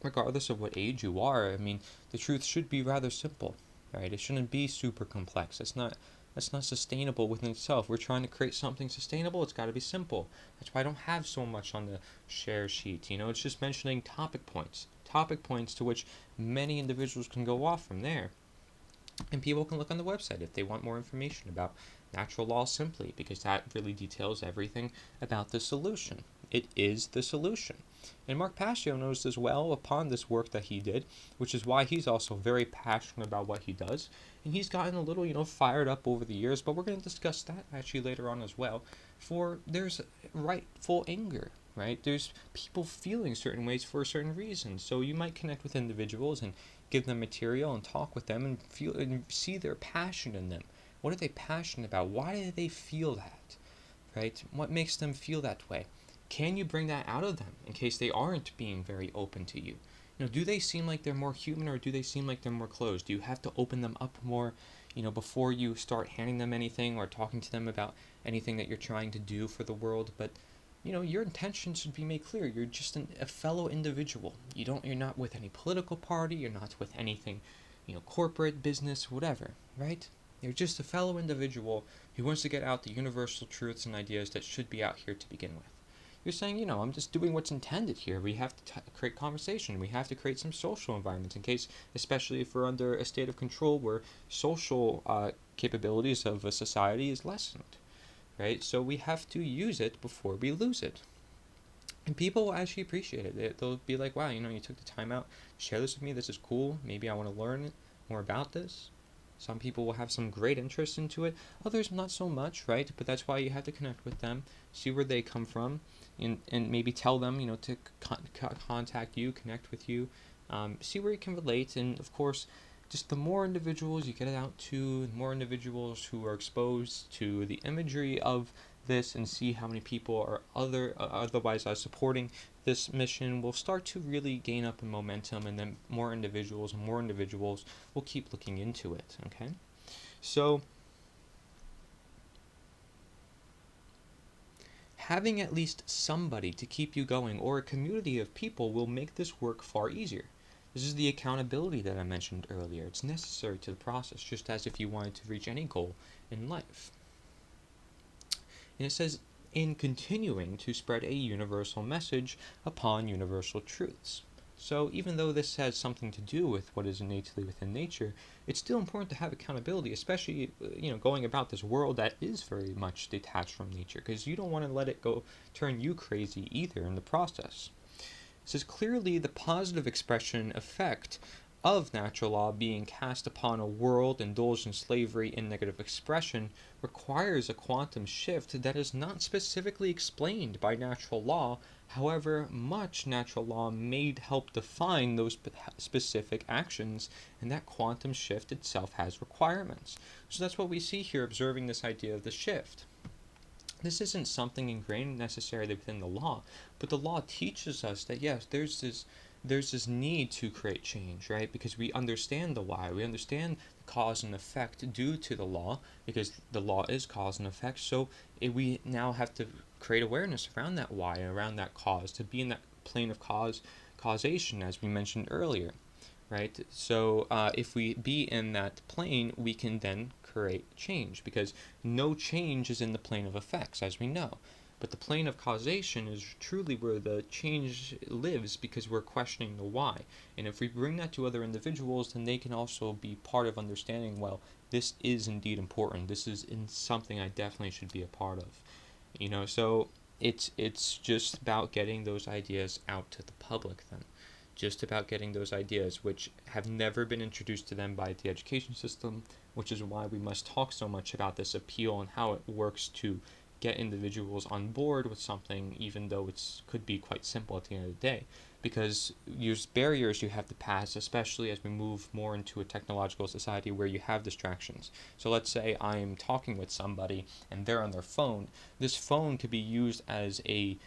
regardless of what age you are. I mean, the truth should be rather simple, right? It shouldn't be super complex. That's not sustainable within itself. We're trying to create something sustainable. It's got to be simple. That's why I don't have so much on the share sheet. It's just mentioning topic points to which many individuals can go off from there. And people can look on the website if they want more information about natural law simply, because that really details everything about the solution. It is the solution. And Mark Passio knows this well upon this work that he did, which is why he's also very passionate about what he does. And he's gotten a little, fired up over the years, but we're going to discuss that actually later on as well. For there's rightful anger, right? There's people feeling certain ways for a certain reason. So you might connect with individuals and give them material and talk with them and feel and see their passion in them. What are they passionate about? Why do they feel that, right? What makes them feel that way? Can you bring that out of them in case they aren't being very open to you? Do they seem like they're more human, or do they seem like they're more closed? Do you have to open them up more, before you start handing them anything or talking to them about anything that you're trying to do for the world? But your intentions should be made clear. You're just a fellow individual. You're not with any political party. You're not with anything, corporate, business, whatever, right? You're just a fellow individual who wants to get out the universal truths and ideas that should be out here to begin with. You're saying, I'm just doing what's intended here. We have to create conversation. We have to create some social environments in case, especially if we're under a state of control where social capabilities of a society is lessened, right? So we have to use it before we lose it. And people will actually appreciate it. They'll be like, wow, you took the time out to share this with me. This is cool. Maybe I want to learn more about this. Some people will have some great interest into it. Others not so much, right? But that's why you have to connect with them, see where they come from, and maybe tell them, to contact you, connect with you, see where you can relate. And of course, just the more individuals you get it out to, the more individuals who are exposed to the imagery of this and see how many people are otherwise supporting this mission, will start to really gain up in momentum, and then more individuals will keep looking into it. Okay, so having at least somebody to keep you going, or a community of people, will make this work far easier. This is the accountability that I mentioned earlier. It's necessary to the process, just as if you wanted to reach any goal in life. And it says, in continuing to spread a universal message upon universal truths. So even though this has something to do with what is innately within nature, it's still important to have accountability, especially going about this world that is very much detached from nature, because you don't want to let it turn you crazy either in the process. It says, clearly the positive expression effect of natural law being cast upon a world indulged in slavery and negative expression requires a quantum shift that is not specifically explained by natural law. However, much natural law may help define those specific actions, and that quantum shift itself has requirements. So that's what we see here, observing this idea of the shift. This isn't something ingrained necessarily within the law, but the law teaches us that yes, there's this need to create change, right? Because we understand the why, we understand the cause and effect due to the law, because the law is cause and effect. So we now have to create awareness around that why, around that cause, to be in that plane of causation, as we mentioned earlier, right? So if we be in that plane, we can then create change, because no change is in the plane of effects, as we know. But the plane of causation is truly where the change lives, because we're questioning the why. And if we bring that to other individuals, then they can also be part of understanding, well, this is indeed important. This is something I definitely should be a part of. So it's just about getting those ideas out to the public then. Just about getting those ideas which have never been introduced to them by the education system, which is why we must talk so much about this appeal and how it works to get individuals on board with something, even though it could be quite simple at the end of the day. Because there's barriers you have to pass, especially as we move more into a technological society where you have distractions. So let's say I am talking with somebody and they're on their phone. This phone could be used as a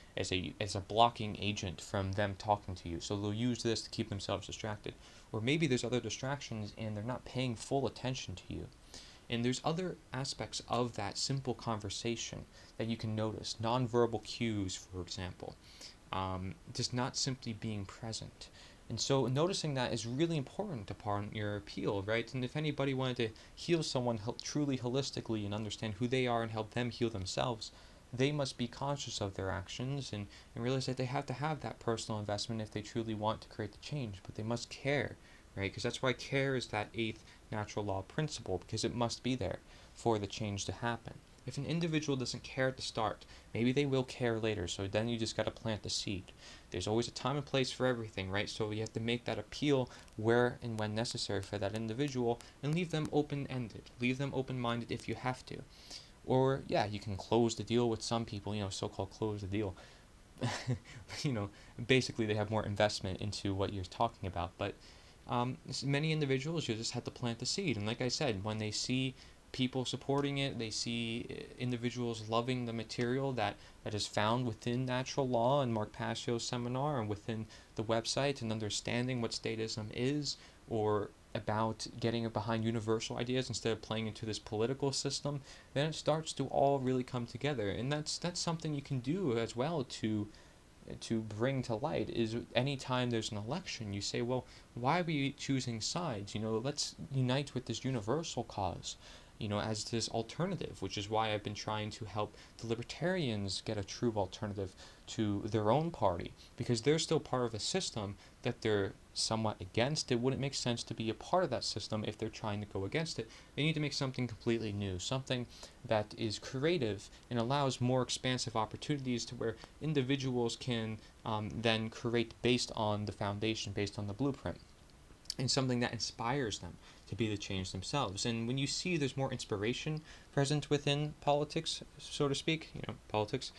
blocking agent from them talking to you. So they'll use this to keep themselves distracted. Or maybe there's other distractions and they're not paying full attention to you. And there's other aspects of that simple conversation that you can notice. Nonverbal cues, for example. Just not simply being present. And so noticing that is really important upon your appeal, right? And if anybody wanted to heal someone truly holistically and understand who they are and help them heal themselves, they must be conscious of their actions and realize that they have to have that personal investment if they truly want to create the change. But they must care, right? Because that's why care is that eighth natural law principle, because it must be there for the change to happen. If an individual doesn't care at the start, maybe they will care later, so then you just got to plant the seed. There's always a time and place for everything, right? So you have to make that appeal where and when necessary for that individual and leave them open-ended. Leave them open-minded if you have to. Or, yeah, you can close the deal with some people, so-called close the deal. Basically they have more investment into what you're talking about. But many individuals, you just have to plant the seed. And like I said, when they see people supporting it, they see individuals loving the material that is found within natural law and Mark Passio's seminar and within the website, and understanding what statism is, or about getting behind universal ideas instead of playing into this political system, then it starts to all really come together. And that's something you can do as well to bring to light. Is anytime there's an election, you say, well, why are we choosing sides? Let's unite with this universal cause, as this alternative, which is why I've been trying to help the libertarians get a true alternative to their own party, because they're still part of a system that they're somewhat against. It wouldn't make sense to be a part of that system if they're trying to go against it. They need to make something completely new, something that is creative and allows more expansive opportunities to where individuals can then create based on the foundation, based on the blueprint, and something that inspires them to be the change themselves. And when you see there's more inspiration present within politics, so to speak, politics,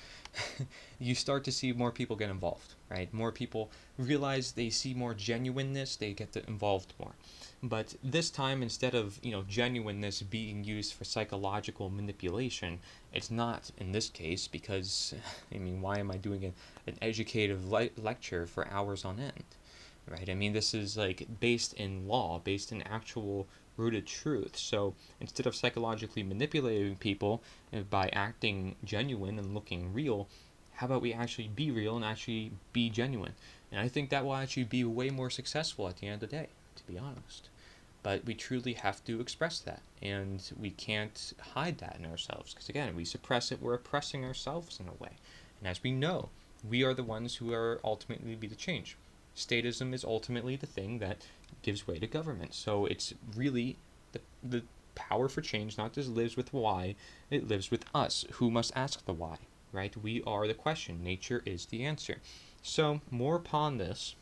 you start to see more people get involved, right? More people realize they see more genuineness, they get involved more. But this time, instead of genuineness being used for psychological manipulation, it's not in this case, because why am I doing an educative lecture for hours on end? Right? This is based in law, based in actual rooted truth. So instead of psychologically manipulating people by acting genuine and looking real, how about we actually be real and actually be genuine? And I think that will actually be way more successful at the end of the day, to be honest. But we truly have to express that, and we can't hide that in ourselves, because again, we suppress it, we're oppressing ourselves in a way. And as we know, we are the ones who are ultimately be the change. Statism is ultimately the thing that gives way to government. So it's really the power for change not just lives with why, it lives with us, who must ask the why, right? We are the question. Nature is the answer. So more upon this.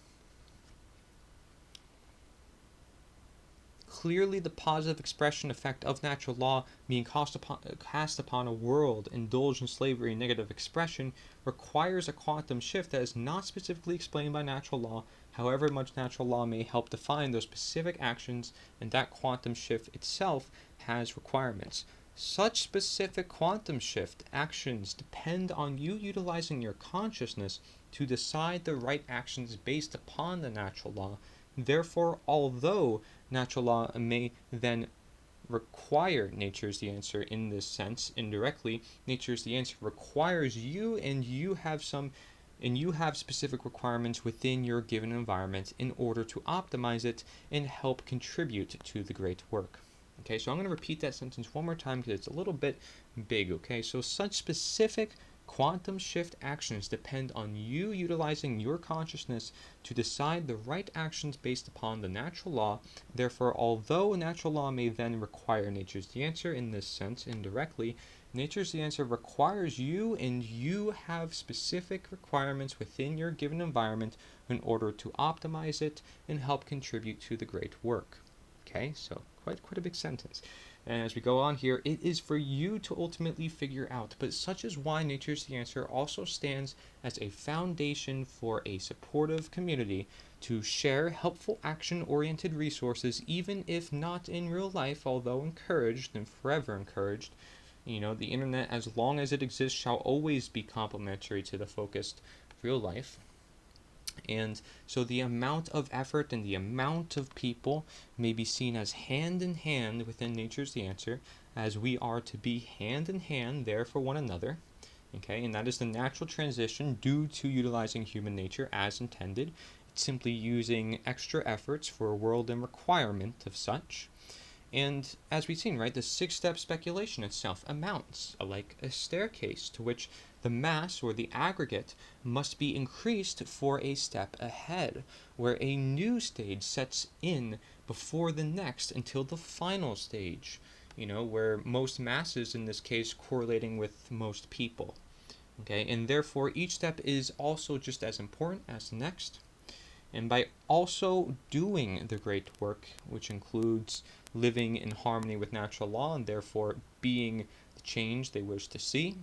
Clearly, the positive expression effect of natural law being cast upon a world indulged in slavery and negative expression requires a quantum shift that is not specifically explained by natural law, however much natural law may help define those specific actions, and that quantum shift itself has requirements. Such specific quantum shift actions depend on you utilizing your consciousness to decide the right actions based upon the natural law. Therefore, although natural law may then require nature is the answer in this sense, indirectly, nature is the answer requires you, and you have specific requirements within your given environment in order to optimize it and help contribute to the great work. Okay, so I'm going to repeat that sentence one more time because it's a little bit big. Okay, so such specific quantum shift actions depend on you utilizing your consciousness to decide the right actions based upon the natural law. Therefore, although natural law may then require nature's the answer in this sense indirectly, nature's the answer requires you, and you have specific requirements within your given environment in order to optimize it and help contribute to the great work. Okay, so quite a big sentence. And as we go on here, it is for you to ultimately figure out, but such is why Nature's the Answer also stands as a foundation for a supportive community to share helpful action-oriented resources, even if not in real life, although encouraged and forever encouraged. You know, the internet, as long as it exists, shall always be complementary to the focused real life. And so the amount of effort and the amount of people may be seen as hand in hand within Nature's the Answer, as we are to be hand in hand there for one another. Okay, and that is the natural transition due to utilizing human nature as intended. It's simply using extra efforts for a world in requirement of such. And as we've seen, right, the 6-step speculation itself amounts like a staircase to which the mass or the aggregate must be increased for a step ahead, where a new stage sets in before the next until the final stage, you know, where most masses in this case correlating with most people. Okay, and therefore each step is also just as important as the next. And by also doing the great work, which includes living in harmony with natural law and therefore being the change they wish to see,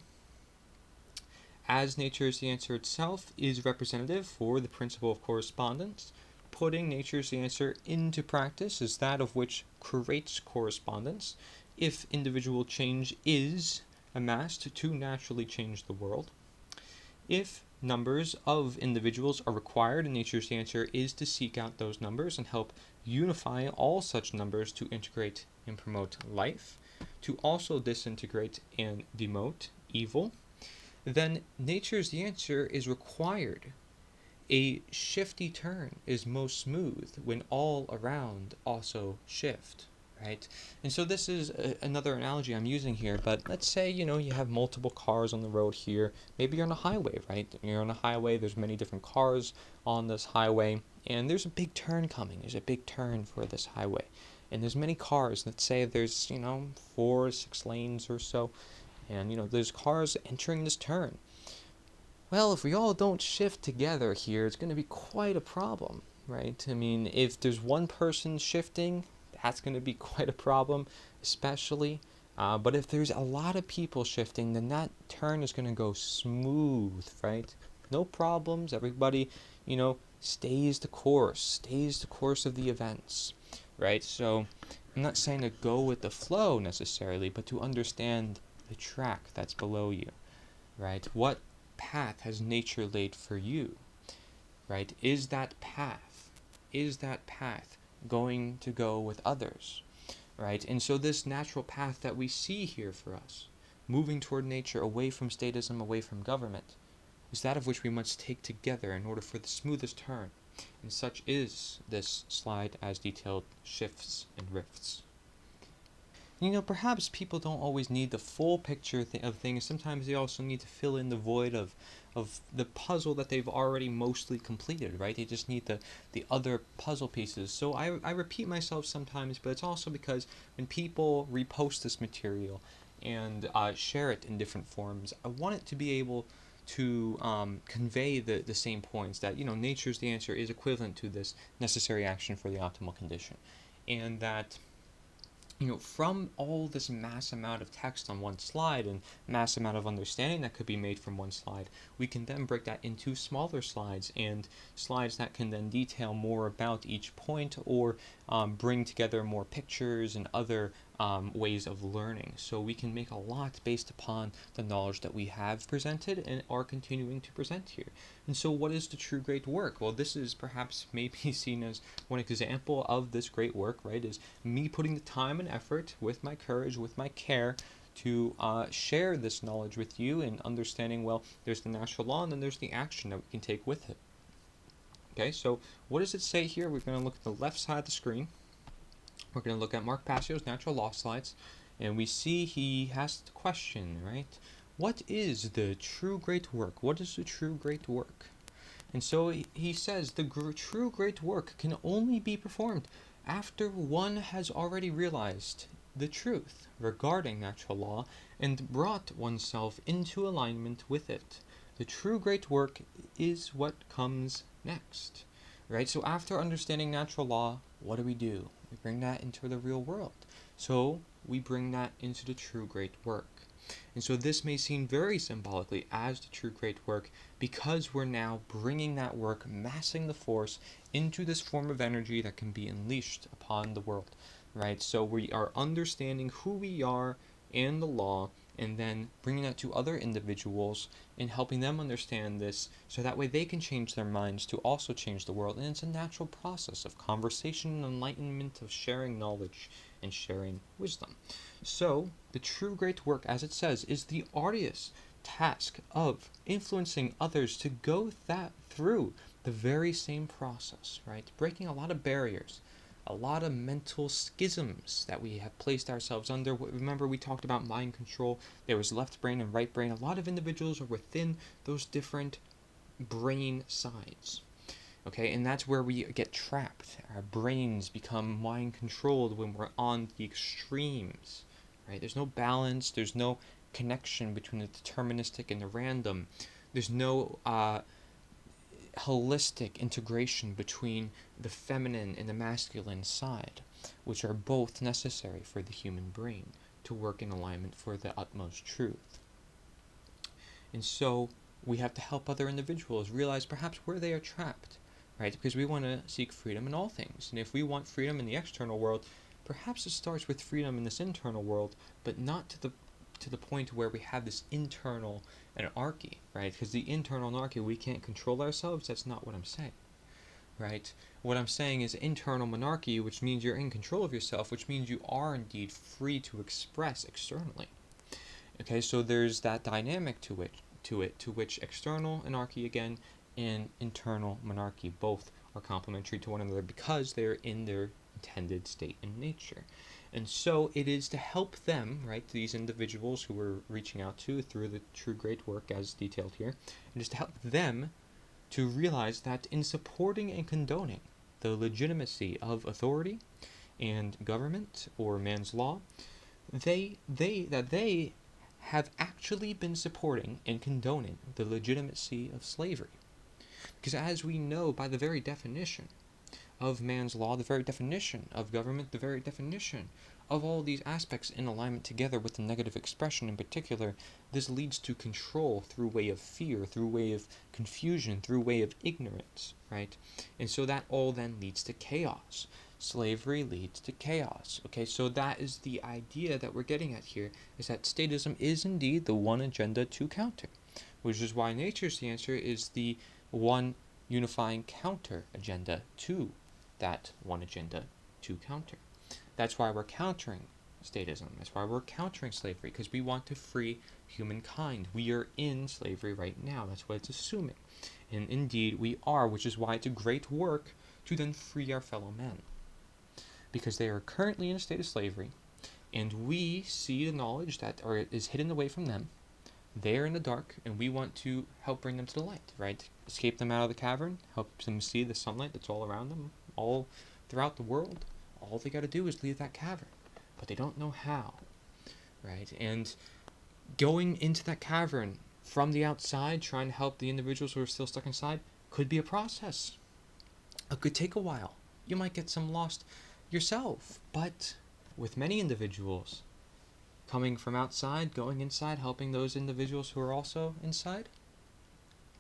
as Nature is the Answer itself is representative for the principle of correspondence, putting Nature is the Answer into practice is that of which creates correspondence, if individual change is amassed to naturally change the world. If numbers of individuals are required, and Nature's answer is to seek out those numbers and help unify all such numbers to integrate and promote life, to also disintegrate and demote evil, then Nature's the Answer is required. A shifty turn is most smooth when all around also shift. Right? And so this is another analogy I'm using here, but let's say, you know, you have multiple cars on the road here. Maybe you're on a highway, right? You're on a highway, there's many different cars on this highway, and there's a big turn coming. There's a big turn for this highway. And there's many cars. Let's say there's, 4 or 6 lanes or so, and, there's cars entering this turn. Well, if we all don't shift together here, it's going to be quite a problem, right? I mean, if there's one person shifting, that's going to be quite a problem, especially. But if there's a lot of people shifting, then that turn is going to go smooth, right? No problems. Everybody, stays the course of the events, right? So I'm not saying to go with the flow necessarily, but to understand the track that's below you, right? What path has nature laid for you, right? Is that path going to go with others, right? And so this natural path that we see here for us, moving toward nature, away from statism, away from government, is that of which we must take together in order for the smoothest turn. And such is this slide as detailed shifts and rifts. Perhaps people don't always need the full picture of things. Sometimes they also need to fill in the void of the puzzle that they've already mostly completed, right? They just need the other puzzle pieces. So I repeat myself sometimes, but it's also because when people repost this material and share it in different forms, I want it to be able to convey the same points that, nature's the answer is equivalent to this necessary action for the optimal condition. and that from all this mass amount of text on one slide and mass amount of understanding that could be made from one slide, we can then break that into smaller slides, and slides that can then detail more about each point, or bring together more pictures and other ways of learning. So we can make a lot based upon the knowledge that we have presented and are continuing to present here. And so what is the true great work? Well, this is perhaps maybe seen as one example of this great work, right? Is me putting the time and effort with my courage, with my care, to share this knowledge with you, and understanding, well, there's the natural law and then there's the action that we can take with it. Okay, so what does it say here? We're going to look at the left side of the screen. We're going to look at Mark Passio's natural law slides, and we see he has the question, right? What is the true great work? What is the true great work? And so he says the true great work can only be performed after one has already realized the truth regarding natural law and brought oneself into alignment with it. The true great work is what comes next, right? So after understanding natural law, what do? We bring that into the real world. So we bring that into the true great work. And so this may seem very symbolically as the true great work, because we're now bringing that work, massing the force into this form of energy that can be unleashed upon the world, right? So we are understanding who we are and the law, and then bringing that to other individuals and helping them understand this, so that way they can change their minds to also change the world. And it's a natural process of conversation and enlightenment, of sharing knowledge and sharing wisdom. So the true great work, as it says, is the arduous task of influencing others to go through the very same process, right? Breaking a lot of barriers, a lot of mental schisms that we have placed ourselves under. Remember, we talked about mind control. There was left brain and right brain. A lot of individuals are within those different brain sides. Okay, and that's where we get trapped. Our brains become mind controlled when we're on the extremes, right? There's no balance. There's no connection between the deterministic and the random. There's no holistic integration between the feminine and the masculine side, which are both necessary for the human brain to work in alignment for the utmost truth. And so we have to help other individuals realize perhaps where they are trapped, right? Because we want to seek freedom in all things. And if we want freedom in the external world, perhaps it starts with freedom in this internal world, but not to the point where we have this internal anarchy, right? Because the internal anarchy, we can't control ourselves. That's not what I'm saying, right? What I'm saying is internal monarchy, which means you're in control of yourself, which means you are indeed free to express externally. Okay, so there's that dynamic to which external anarchy again and internal monarchy both are complementary to one another, because they're in their intended state and nature. And so it is to help them, right, these individuals who we're reaching out to through the true great work as detailed here, it is to help them to realize that in supporting and condoning the legitimacy of authority and government or man's law, they have actually been supporting and condoning the legitimacy of slavery. Because as we know, by the very definition of man's law, the very definition of government, the very definition of all these aspects in alignment together with the negative expression in particular, this leads to control through way of fear, through way of confusion, through way of ignorance, right? And so that all then leads to chaos. Slavery leads to chaos. Okay, so that is the idea that we're getting at here, is that statism is indeed the one agenda to counter, which is why nature's answer is the one unifying counter agenda to that one agenda to counter. That's why we're countering statism. That's why we're countering slavery, because we want to free humankind. We are in slavery right now. That's what it's assuming. And indeed we are, which is why it's a great work to then free our fellow men, because they are currently in a state of slavery, and we see the knowledge that is hidden away from them. They're in the dark, and we want to help bring them to the light, right? Escape them out of the cavern, help them see the sunlight that's all around them, all throughout the world. All they got to do is leave that cavern, but they don't know how, right? And going into that cavern from the outside, trying to help the individuals who are still stuck inside, could be a process. It could take a while. You might get some lost yourself. But with many individuals coming from outside, going inside, helping those individuals who are also inside,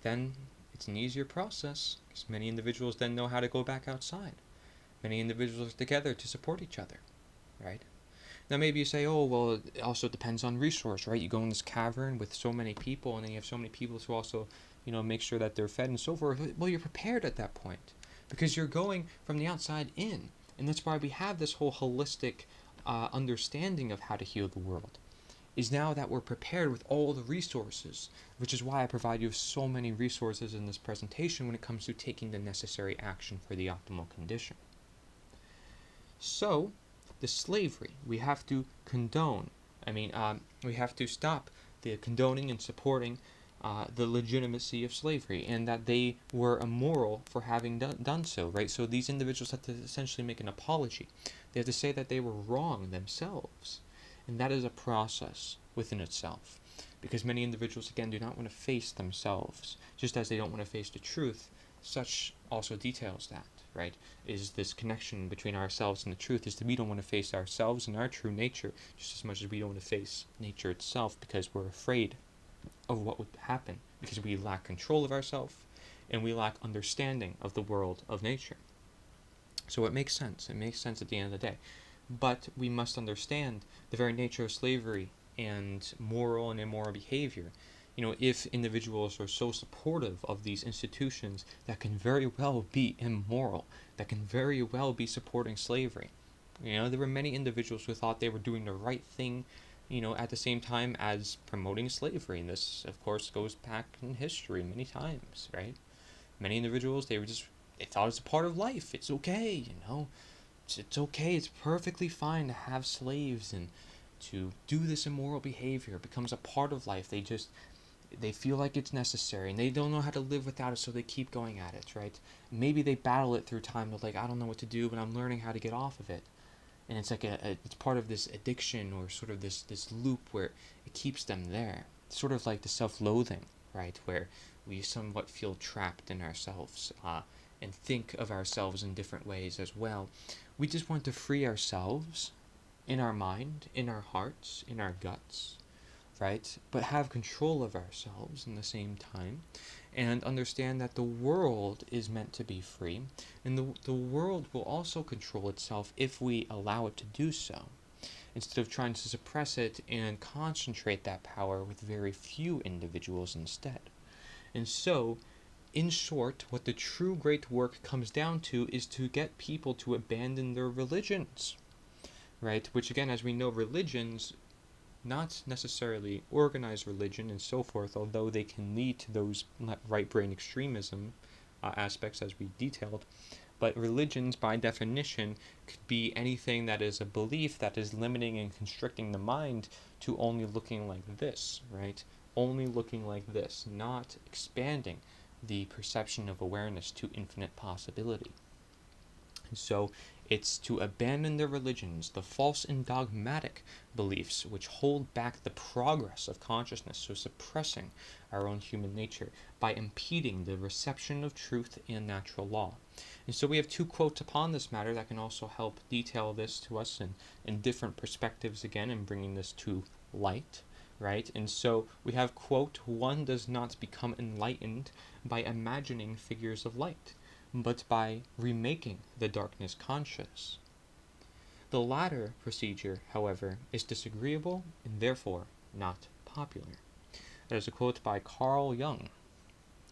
then it's an easier process, because many individuals then know how to go back outside. Many individuals are together to support each other, right? Now maybe you say, oh, well, it also depends on resource, right? You go in this cavern with so many people, and then you have so many people to also, make sure that they're fed and so forth. Well, you're prepared at that point, because you're going from the outside in. And that's why we have this whole holistic understanding of how to heal the world, is now that we're prepared with all the resources, which is why I provide you with so many resources in this presentation when it comes to taking the necessary action for the optimal condition. So, the slavery, we have to condone, we have to stop the condoning and supporting the legitimacy of slavery, and that they were immoral for having done so, right? So these individuals have to essentially make an apology. They have to say that they were wrong themselves. And that is a process within itself, because many individuals, again, do not want to face themselves, just as they don't want to face the truth. Such also details that, right, is this connection between ourselves and the truth, is that we don't want to face ourselves and our true nature just as much as we don't want to face nature itself, because we're afraid of what would happen, because we lack control of ourselves and we lack understanding of the world of nature. So it makes sense. It makes sense at the end of the day. But we must understand the very nature of slavery and moral and immoral behavior. If individuals are so supportive of these institutions that can very well be immoral, that can very well be supporting slavery. There were many individuals who thought they were doing the right thing, at the same time as promoting slavery. And this, of course, goes back in history many times, right? Many individuals, they thought it's a part of life. It's okay, It's okay, it's perfectly fine to have slaves and to do this immoral behavior. It becomes a part of life. They feel like it's necessary, and they don't know how to live without it, so they keep going at it, right? Maybe they battle it through time of, like, I don't know what to do, but I'm learning how to get off of it. And it's like it's part of this addiction, or sort of this loop where it keeps them there. It's sort of like the self-loathing, right? Where we somewhat feel trapped in ourselves, and think of ourselves in different ways as well. We just want to free ourselves in our mind, in our hearts, in our guts, right? But have control of ourselves in the same time, and understand that the world is meant to be free, and the world will also control itself if we allow it to do so, instead of trying to suppress it and concentrate that power with very few individuals instead. And so, in short, what the true great work comes down to is to get people to abandon their religions, right? Which, again, as we know, religions, not necessarily organized religion and so forth, although they can lead to those right-brain extremism aspects as we detailed, but religions, by definition, could be anything that is a belief that is limiting and constricting the mind to only looking like this, right? Only looking like this, not expanding the perception of awareness to infinite possibility. And so it's to abandon their religions, the false and dogmatic beliefs which hold back the progress of consciousness, so suppressing our own human nature by impeding the reception of truth and natural law. And so we have two quotes upon this matter that can also help detail this to us in different perspectives again, and bringing this to light, right? And so we have, quote, "One does not become enlightened by imagining figures of light, but by remaking the darkness conscious. The latter procedure, however, is disagreeable and therefore not popular." That is a quote by Carl Jung.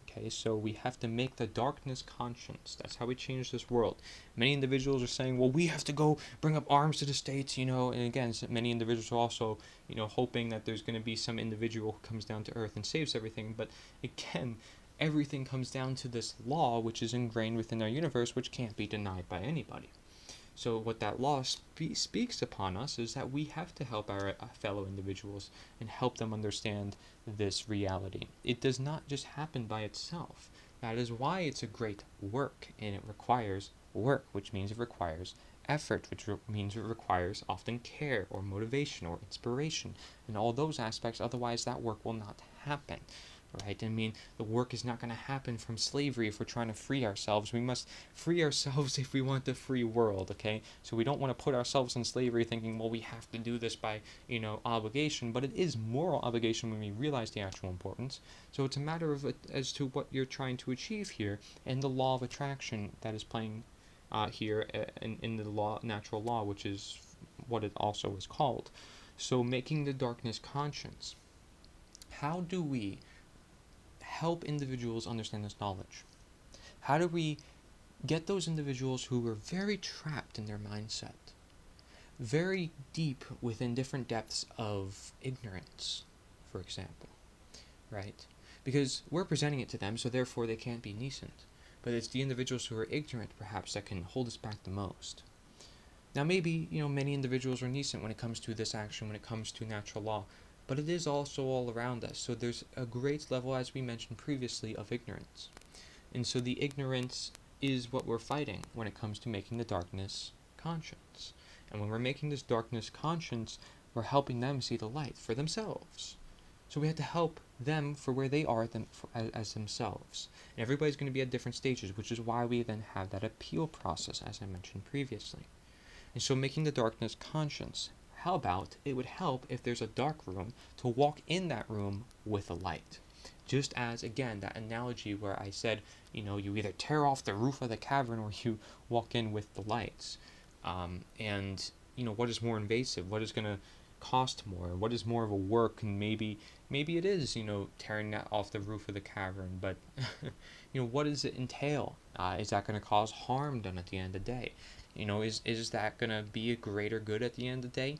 Okay, so we have to make the darkness conscious. That's how we change this world. Many individuals are saying, well, we have to go bring up arms to the states, and again, many individuals are also, hoping that there's going to be some individual who comes down to earth and saves everything. But again, everything comes down to this law, which is ingrained within our universe, which can't be denied by anybody. So what that law speaks upon us is that we have to help our fellow individuals and help them understand this reality. It does not just happen by itself. That is why it's a great work, and it requires work, which means it requires effort, which means it requires often care or motivation or inspiration and all those aspects. Otherwise, that work will not happen. right? I mean, the work is not going to happen from slavery if we're trying to free ourselves. We must free ourselves if we want the free world, okay? So we don't want to put ourselves in slavery thinking, well, we have to do this by, obligation, but it is moral obligation when we realize the actual importance. So it's a matter of as to what you're trying to achieve here, and the law of attraction that is playing here in the natural law, which is what it also is called. So making the darkness conscience. How do we help individuals understand this knowledge? How do we get those individuals who are very trapped in their mindset, very deep within different depths of ignorance, for example, right? Because we're presenting it to them, so therefore they can't be nascent. But it's the individuals who are ignorant, perhaps, that can hold us back the most. Now, maybe, many individuals are nascent when it comes to this action, when it comes to natural law, but it is also all around us. So there's a great level, as we mentioned previously, of ignorance. And so the ignorance is what we're fighting when it comes to making the darkness conscience. And when we're making this darkness conscience, we're helping them see the light for themselves. So we have to help them for where they are as themselves. And everybody's going to be at different stages, which is why we then have that appeal process, as I mentioned previously. And so making the darkness conscience, how about it would help if there's a dark room to walk in that room with a light? Just as, again, that analogy where I said, you either tear off the roof of the cavern or you walk in with the lights. And what is more invasive? What is going to cost more? What is more of a work? And maybe it is, tearing that off the roof of the cavern. But, what does it entail? Is that going to cause harm done at the end of the day? Is that going to be a greater good at the end of the day?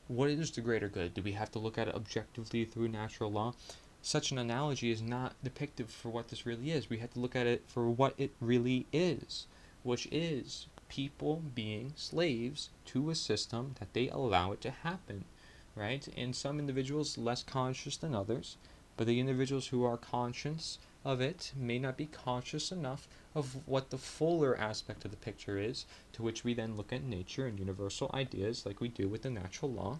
What is the greater good? Do we have to look at it objectively through natural law? Such an analogy is not depictive for what this really is. We have to look at it for what it really is, which is people being slaves to a system that they allow it to happen, right? And some individuals less conscious than others, but the individuals who are conscious of it may not be conscious enough of what the fuller aspect of the picture is, to which we then look at nature and universal ideas like we do with the natural law.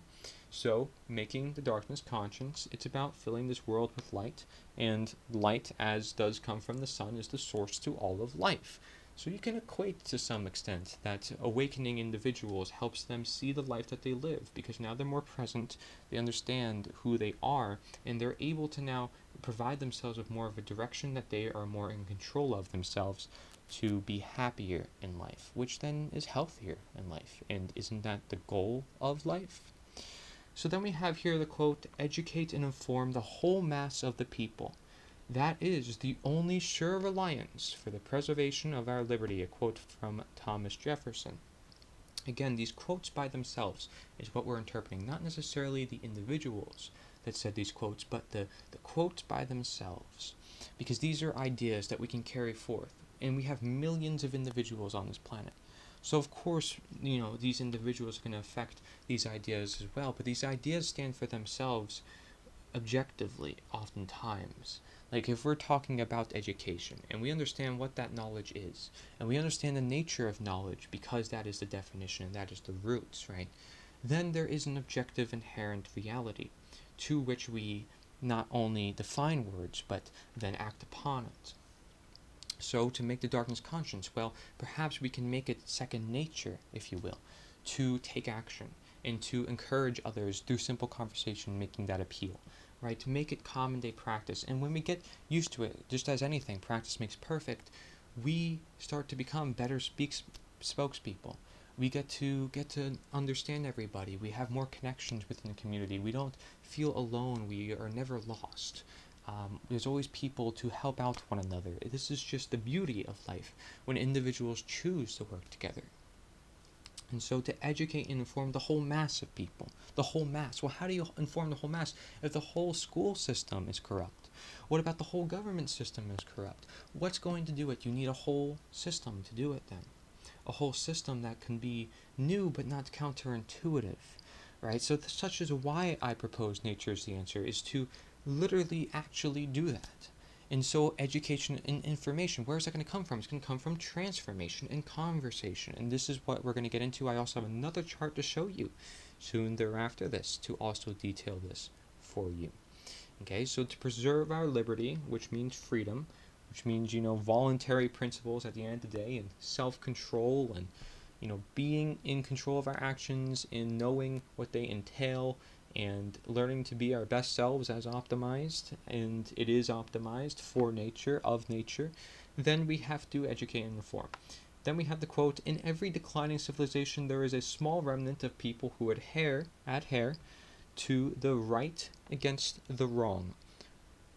So, making the darkness conscience, it's about filling this world with light, and light, as does come from the sun, is the source to all of life. So you can equate to some extent that awakening individuals helps them see the life that they live, because now they're more present, they understand who they are, and they're able to now provide themselves with more of a direction that they are more in control of themselves to be happier in life, which then is healthier in life. And isn't that the goal of life? So then we have here the quote, "Educate and inform the whole mass of the people. That is the only sure reliance for the preservation of our liberty," a quote from Thomas Jefferson. Again, these quotes by themselves is what we're interpreting, not necessarily the individuals that said these quotes, but the quotes by themselves, because these are ideas that we can carry forth, and we have millions of individuals on this planet. So of course, these individuals can affect these ideas as well, but these ideas stand for themselves objectively oftentimes. Like if we're talking about education and we understand what that knowledge is, and we understand the nature of knowledge because that is the definition and that is the roots, right? Then there is an objective inherent reality to which we not only define words but then act upon it. So to make the darkness conscience, well, perhaps we can make it second nature, if you will, to take action and to encourage others through simple conversation, making that appeal, right? To make it common day practice. And when we get used to it, just as anything, practice makes perfect, we start to become better spokespeople. We get to understand everybody. We have more connections within the community. We don't feel alone. We are never lost. There's always people to help out one another. This is just the beauty of life when individuals choose to work together. And so to educate and inform the whole mass of people, the whole mass. Well, how do you inform the whole mass if the whole school system is corrupt? What about the whole government system is corrupt? What's going to do it? You need a whole system to do it then. A whole system that can be new but not counterintuitive, right? So such is why I propose nature is the answer, is to literally actually do that. And so education and information, where is that going to come from? It's going to come from transformation and conversation. And this is what we're going to get into. I also have another chart to show you soon thereafter this to also detail this for you. Okay, so to preserve our liberty, which means freedom, which means, voluntary principles at the end of the day, and self-control, and, being in control of our actions, and knowing what they entail, and learning to be our best selves as optimized, and it is optimized for nature, of nature, then we have to educate and reform. Then we have the quote, "In every declining civilization there is a small remnant of people who adhere to the right against the wrong,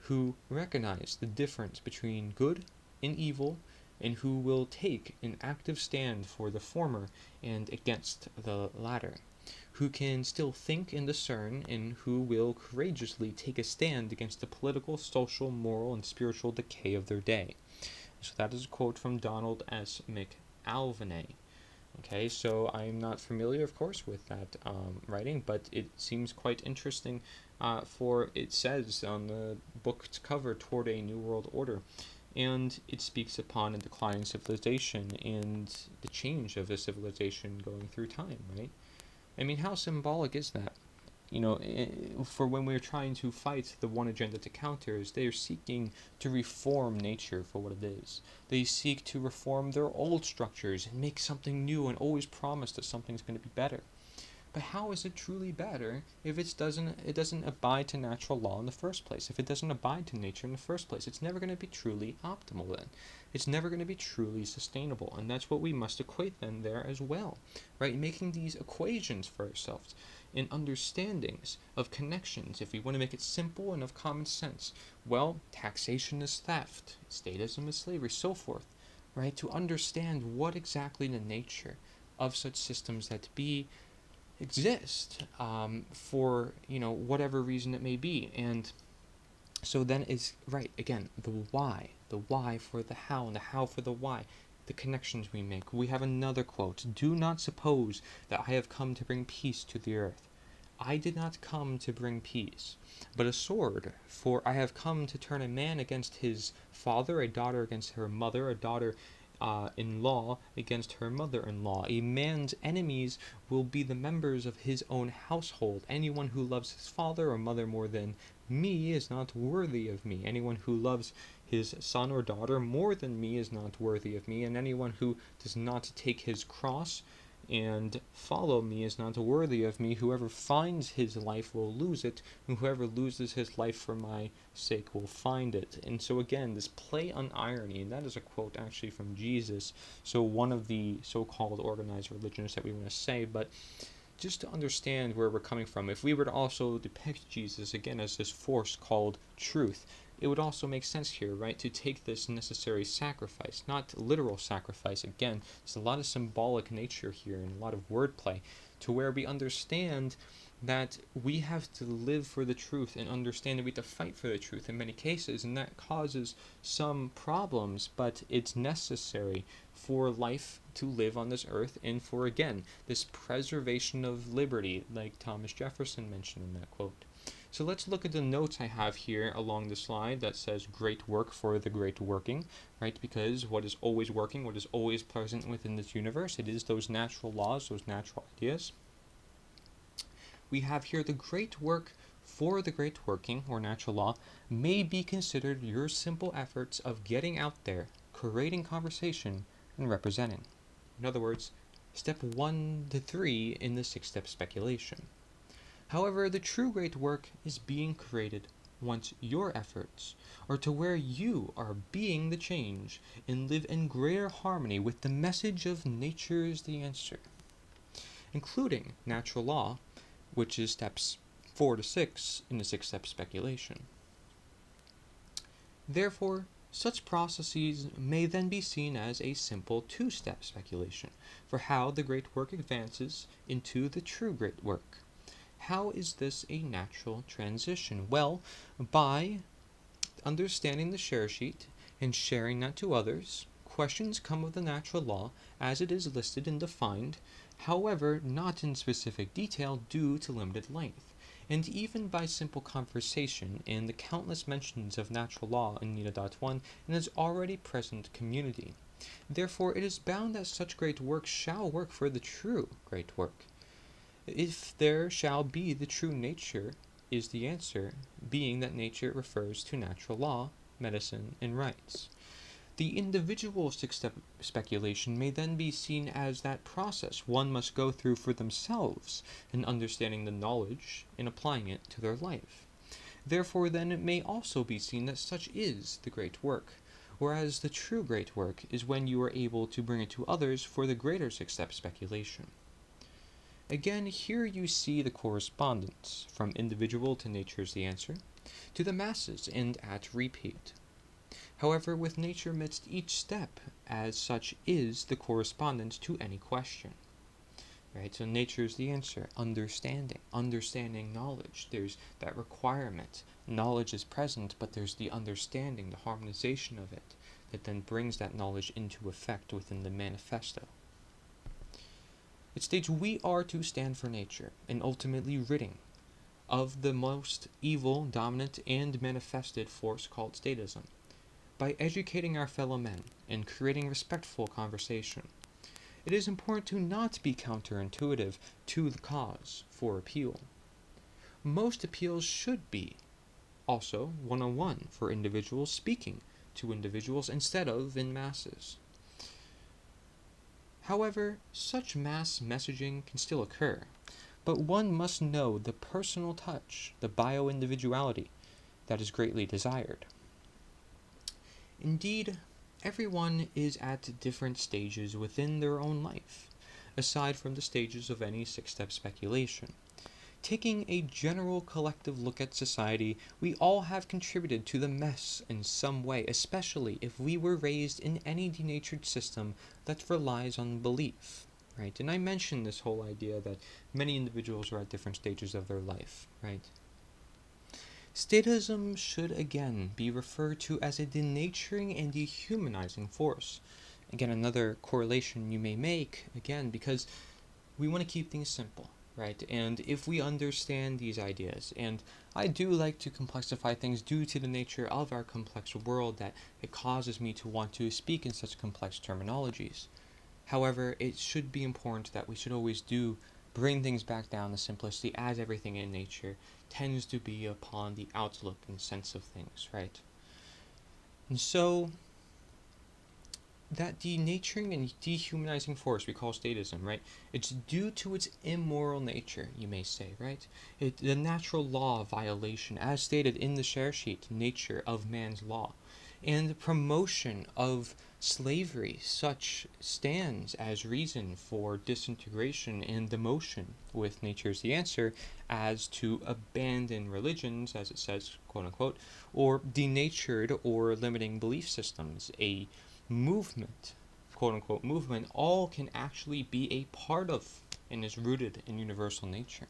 who recognize the difference between good and evil, and who will take an active stand for the former and against the latter, who can still think and discern, and who will courageously take a stand against the political, social, moral, and spiritual decay of their day." So that is a quote from Donald S. McAlvany. Okay, so I'm not familiar, of course, with that writing, but it seems quite interesting, for it says on the book's cover, "Toward a New World Order," and it speaks upon a declining civilization and the change of the civilization going through time, right? I mean, how symbolic is that? For when we're trying to fight the one agenda to counters, they are seeking to reform nature for what it is. They seek to reform their old structures and make something new, and always promise that something's going to be better. But how is it truly better if it doesn't abide to natural law in the first place? If it doesn't abide to nature in the first place, it's never going to be truly optimal then. It's never going to be truly sustainable, and that's what we must equate then there as well, right? Making these equations for ourselves in understandings of connections, if we want to make it simple and of common sense. Well, taxation is theft, statism is slavery, so forth, right? To understand what exactly the nature of such systems that exist, for whatever reason it may be. And so then is right again the why for the how, and the how for the why, the connections we make. We have another quote: "Do not suppose that I have come to bring peace to the earth. I did not come to bring peace, but a sword. For I have come to turn a man against his father, a daughter against her mother, a daughter in law against her mother-in-law. A man's enemies will be the members of his own household. Anyone who loves his father or mother more than me is not worthy of me. Anyone who loves his son or daughter more than me is not worthy of me. And anyone who does not take his cross and follow me is not worthy of me. Whoever finds his life will lose it, and whoever loses his life for my sake will find it." And so again, this play on irony, and that is a quote actually from Jesus, so one of the so-called organized religions that we want to say, but just to understand where we're coming from, if we were to also depict Jesus again as this force called truth, it would also make sense here, right, to take this necessary sacrifice, not literal sacrifice. Again, there's a lot of symbolic nature here and a lot of wordplay, to where we understand that we have to live for the truth and understand that we have to fight for the truth in many cases, and that causes some problems, but it's necessary for life to live on this earth, and for, again, this preservation of liberty, like Thomas Jefferson mentioned in that quote. So let's look at the notes I have here along the slide that says "great work for the great working," right? Because what is always working, what is always present within this universe, it is those natural laws, those natural ideas. We have here "the great work for the great working," or natural law, "may be considered your simple efforts of getting out there, creating conversation, and representing." In other words, step 1 to 3 in the 6-step speculation. However, the true great work is being created once your efforts are to where you are being the change and live in greater harmony with the message of nature's the answer, including natural law, which is steps 4 to 6 in the 6-step speculation. Therefore, such processes may then be seen as a simple 2-step speculation for how the great work advances into the true great work. How is this a natural transition? Well, by understanding the share sheet and sharing that to others. Questions come of the natural law as it is listed and defined, however, not in specific detail due to limited length. And even by simple conversation and the countless mentions of natural law in nita.1 in its already present community. Therefore, it is bound that such great work shall work for the true great work. If there shall be the true nature is the answer, being that nature refers to natural law, medicine, and rights. The individualistic speculation may then be seen as that process one must go through for themselves in understanding the knowledge and applying it to their life. Therefore, then, it may also be seen that such is the great work, whereas the true great work is when you are able to bring it to others for the greater six-step speculation. Again, here you see the correspondence, from individual to nature's the answer, to the masses and at repeat. However, with nature amidst each step, as such is the correspondence to any question. Right? So nature's the answer, understanding knowledge. There's that requirement. Knowledge is present, but there's the understanding, the harmonization of it, that then brings that knowledge into effect within the manifesto. It states we are to stand for nature, and ultimately ridding of the most evil, dominant, and manifested force called statism, by educating our fellow men and creating respectful conversation. It is important to not be counterintuitive to the cause for appeal. Most appeals should be also one-on-one for individuals speaking to individuals instead of in masses. However, such mass messaging can still occur, but one must know the personal touch, the bio-individuality that is greatly desired. Indeed, everyone is at different stages within their own life, aside from the stages of any six-step speculation. Taking a general collective look at society, we all have contributed to the mess in some way, especially if we were raised in any denatured system that relies on belief, right? And I mentioned this whole idea that many individuals are at different stages of their life, right? Statism should again be referred to as a denaturing and dehumanizing force. Again, another correlation you may make, again, because we want to keep things simple, right? And if we understand these ideas, and I do like to complexify things due to the nature of our complex world, that it causes me to want to speak in such complex terminologies. However, it should be important that we should always bring things back down to simplicity, as everything in nature tends to be upon the outlook and sense of things, right? And so, that denaturing and dehumanizing force we call statism, right? It's due to its immoral nature, you may say, right? The natural law violation, as stated in the share sheet, nature of man's law, and the promotion of slavery, such stands as reason for disintegration and demotion with nature's the answer, as to abandon religions, as it says, quote unquote, or denatured or limiting belief systems, a movement, quote unquote movement, all can actually be a part of and is rooted in universal nature.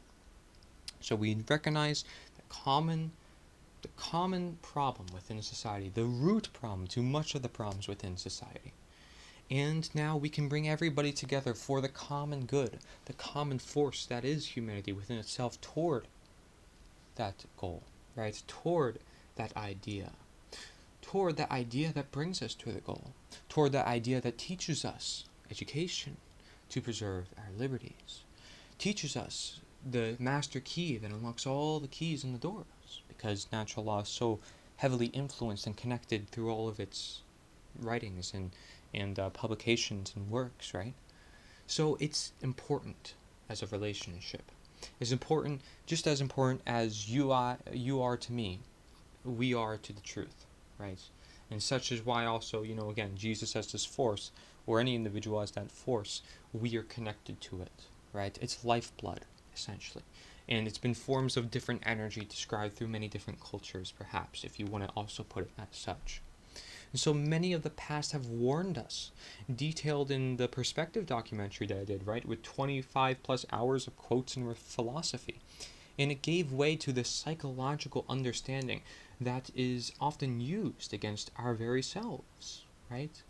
So we recognize the common problem within society, the root problem to much of the problems within society. And now we can bring everybody together for the common good, the common force that is humanity within itself toward that goal, right? Toward that idea that brings us to the goal, toward that idea that teaches us education to preserve our liberties, teaches us the master key that unlocks all the keys in the doors, because natural law is so heavily influenced and connected through all of its writings and publications and works, right? So it's important as a relationship. It's important, just as important as you are to me, we are to the truth, right? And such is why also, again, Jesus as this force, or any individual as that force, we are connected to it, right? It's lifeblood, essentially. And it's been forms of different energy described through many different cultures, perhaps, if you want to also put it as such. And so many of the past have warned us, detailed in the perspective documentary that I did, right, with 25 plus hours of quotes and philosophy. And it gave way to this psychological understanding that is often used against our very selves, right?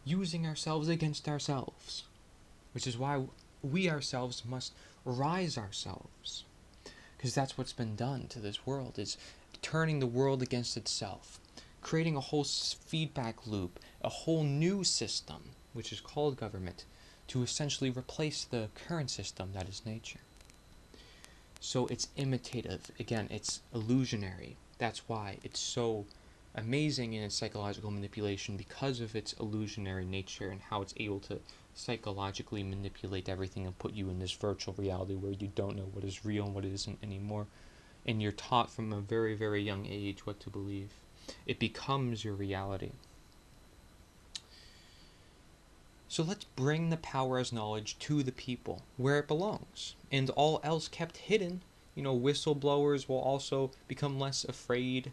Using ourselves against ourselves, which is why we ourselves must rise ourselves, because that's what's been done to this world, is turning the world against itself, creating a whole feedback loop, a whole new system, which is called government, to essentially replace the current system that is nature. So it's imitative. Again, it's illusionary. That's why it's so amazing in its psychological manipulation, because of its illusionary nature and how it's able to psychologically manipulate everything and put you in this virtual reality where you don't know what is real and what isn't anymore. And you're taught from a very, very young age what to believe. It becomes your reality. So let's bring the power as knowledge to the people where it belongs, and all else kept hidden. Whistleblowers will also become less afraid.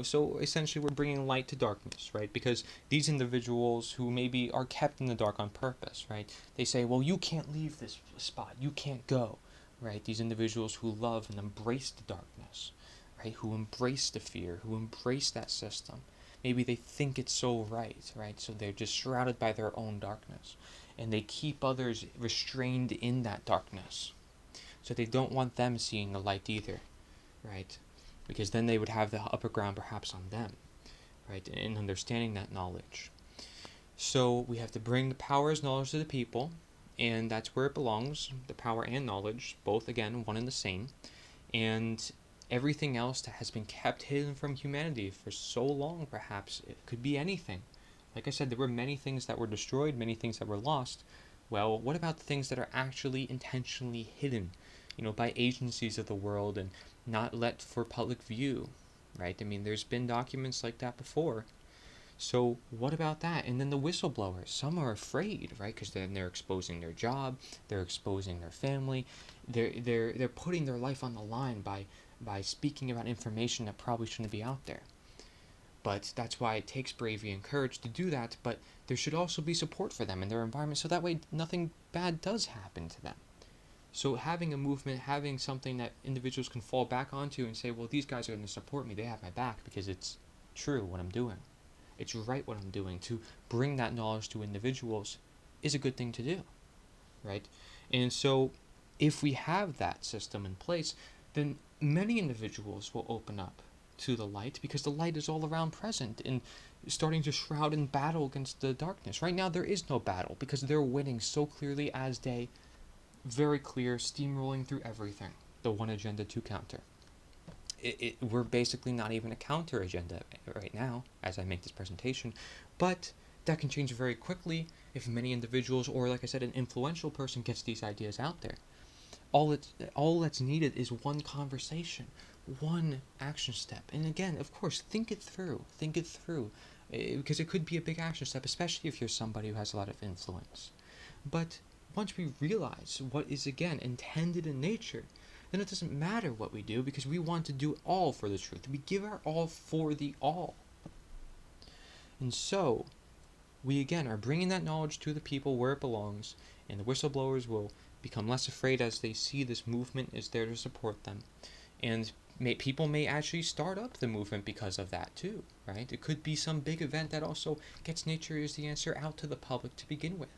So essentially we're bringing light to darkness, right? Because these individuals who maybe are kept in the dark on purpose, right? They say, well, you can't leave this spot, you can't go, right? These individuals who love and embrace the darkness, right? Who embrace the fear, who embrace that system. Maybe they think it's so right? So they're just shrouded by their own darkness. And they keep others restrained in that darkness. So they don't want them seeing the light either, right? Because then they would have the upper ground perhaps on them, right? In understanding that knowledge. So we have to bring the power as knowledge to the people, and that's where it belongs, the power and knowledge, both again, one and the same. And everything else that has been kept hidden from humanity for so long, perhaps, it could be anything. Like I said, there were many things that were destroyed, many things that were lost. Well, what about the things that are actually intentionally hidden, by agencies of the world and not let for public view, right? I mean, there's been documents like that before. So what about that? And then the whistleblowers, some are afraid, right? Because then they're exposing their job, they're exposing their family, they're putting their life on the line by speaking about information that probably shouldn't be out there. But that's why it takes bravery and courage to do that, but there should also be support for them in their environment, so that way nothing bad does happen to them. So having a movement, having something that individuals can fall back onto and say, well, these guys are going to support me, they have my back because it's true what I'm doing. It's right what I'm doing. To bring that knowledge to individuals is a good thing to do, right? And so if we have that system in place, then many individuals will open up to the light, because the light is all around present and starting to shroud in battle against the darkness. Right now there is no battle because they're winning so clearly as day, very clear, steamrolling through everything. The one agenda, two counter. We're basically not even a counter agenda right now as I make this presentation, but that can change very quickly if many individuals, or like I said, an influential person gets these ideas out there. All that's needed is one conversation, one action step. And again, of course, think it through, because it could be a big action step, especially if you're somebody who has a lot of influence. But once we realize what is, again, intended in nature, then it doesn't matter what we do, because we want to do all for the truth. We give our all for the all. And so, we again are bringing that knowledge to the people where it belongs, and the whistleblowers will become less afraid as they see this movement is there to support them. And people may actually start up the movement because of that too, right? It could be some big event that also gets Nature is the Answer out to the public to begin with,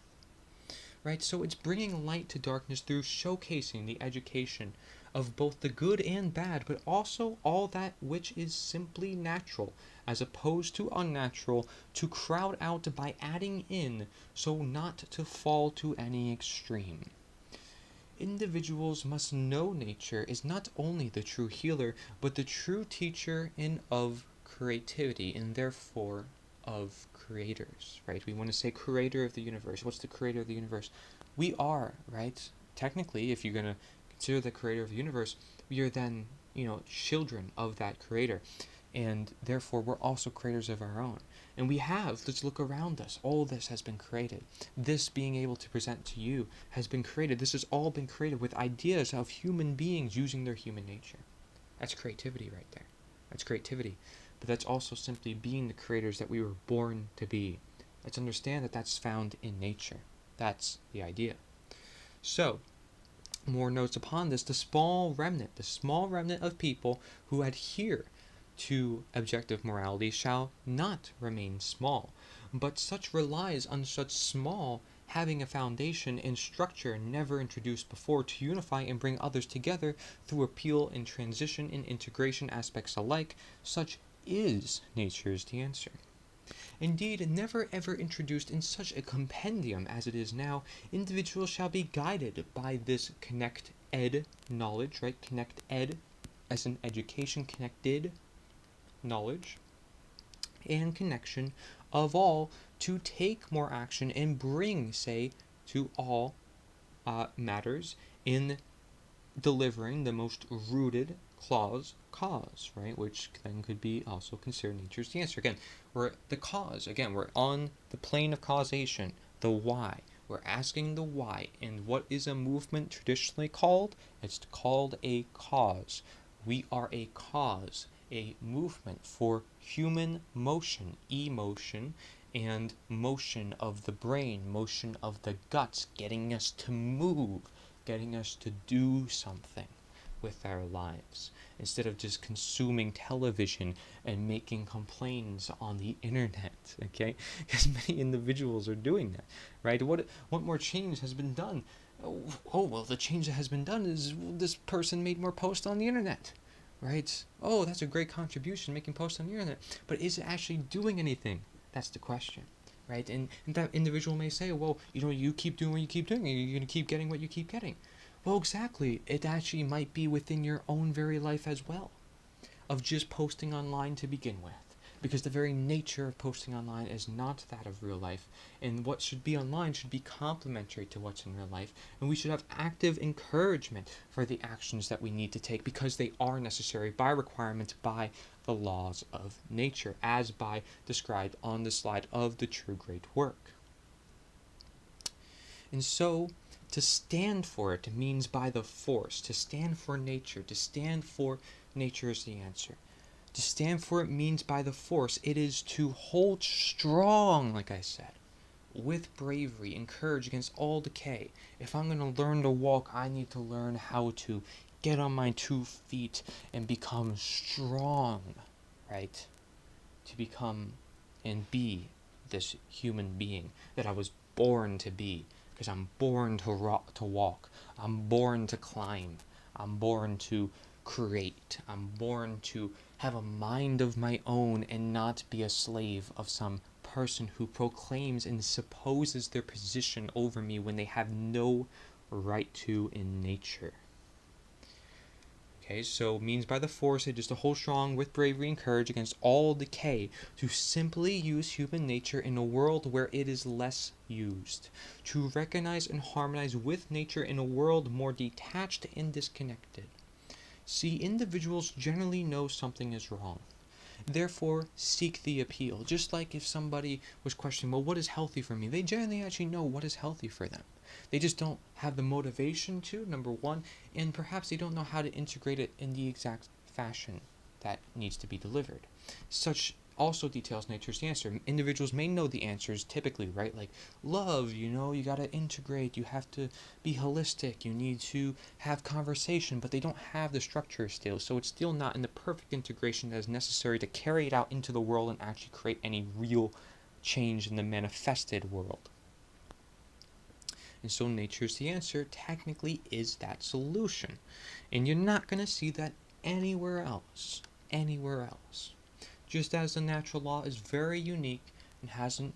right? So it's bringing light to darkness through showcasing the education of both the good and bad, but also all that which is simply natural, as opposed to unnatural, to crowd out by adding in, so not to fall to any extreme. Individuals must know nature is not only the true healer, but the true teacher in of creativity, and therefore of creators, right? We want to say creator of the universe. What's the creator of the universe? We are, right? Technically, if you're going to consider the creator of the universe, we are then, children of that creator. And therefore, we're also creators of our own. And we have, let's look around us. All this has been created. This being able to present to you has been created. This has all been created with ideas of human beings using their human nature. That's creativity right there. That's creativity. But that's also simply being the creators that we were born to be. Let's understand that that's found in nature. That's the idea. So, more notes upon this. The small remnant of people who adhere to objective morality shall not remain small, but such relies on such small having a foundation and structure never introduced before to unify and bring others together through appeal and transition and integration aspects alike. Such is Nature's the Answer. Indeed, never ever introduced in such a compendium as it is now, individuals shall be guided by this connect ed, knowledge, right? Connect ed as in education, connected knowledge and connection of all to take more action and bring, say, to all matters in delivering the most rooted cause, right? Which then could be also considered nature's the answer. Again, we're the cause. Again, we're on the plane of causation, the why. We're asking the why. And what is a movement traditionally called? It's called a cause. We are a cause, a movement for human motion, emotion, and motion of the brain, motion of the guts, getting us to move, getting us to do something with our lives instead of just consuming television and making complaints on the internet, okay? Because many individuals are doing that, right? What more change has been done? Well, the change that has been done is this person made more posts on the internet, right? Oh, that's a great contribution, making posts on the internet, but is it actually doing anything? That's the question, right? And that individual may say, well, you keep doing what you keep doing, and you're going to keep getting what you keep getting. Well, exactly. It actually might be within your own very life as well, of just posting online to begin with. Because the very nature of posting online is not that of real life. And what should be online should be complementary to what's in real life. And we should have active encouragement for the actions that we need to take because they are necessary by requirement, by the laws of nature, as by described on the slide of the True Great Work. And so, to stand for it means by the force, to stand for nature, to stand for nature is the answer. To stand for it means by the force. It is to hold strong, like I said, with bravery and courage against all decay. If I'm going to learn to walk, I need to learn how to get on my 2 feet and become strong, right? To become and be this human being that I was born to be. Because I'm born to walk. I'm born to climb. I'm born to create. I'm born to have a mind of my own and not be a slave of some person who proclaims and supposes their position over me when they have no right to in nature. Okay, so means by the force, it is to hold strong with bravery and courage against all decay, to simply use human nature in a world where it is less used, to recognize and harmonize with nature in a world more detached and disconnected. See, individuals generally know something is wrong. Therefore, seek the appeal. Just like if somebody was questioning, well, what is healthy for me? They generally actually know what is healthy for them. They just don't have the motivation to, number one, and perhaps they don't know how to integrate it in the exact fashion that needs to be delivered. Such also details nature's answer. Individuals may know the answers typically, right? Like love, you gotta integrate, you have to be holistic, you need to have conversation, but they don't have the structure still. So it's still not in the perfect integration that is necessary to carry it out into the world and actually create any real change in the manifested world. And so nature's the answer technically is that solution. And you're not going to see that anywhere else. Anywhere else. Just as the natural law is very unique and hasn't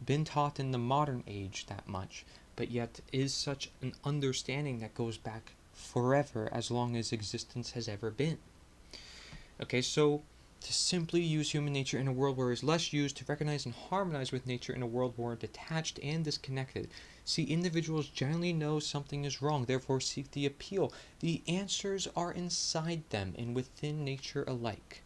been taught in the modern age that much, but yet is such an understanding that goes back forever as long as existence has ever been. Okay, so to simply use human nature in a world where it is less used, to recognize and harmonize with nature in a world more detached and disconnected. See, individuals generally know something is wrong, therefore seek the appeal. The answers are inside them and within nature alike.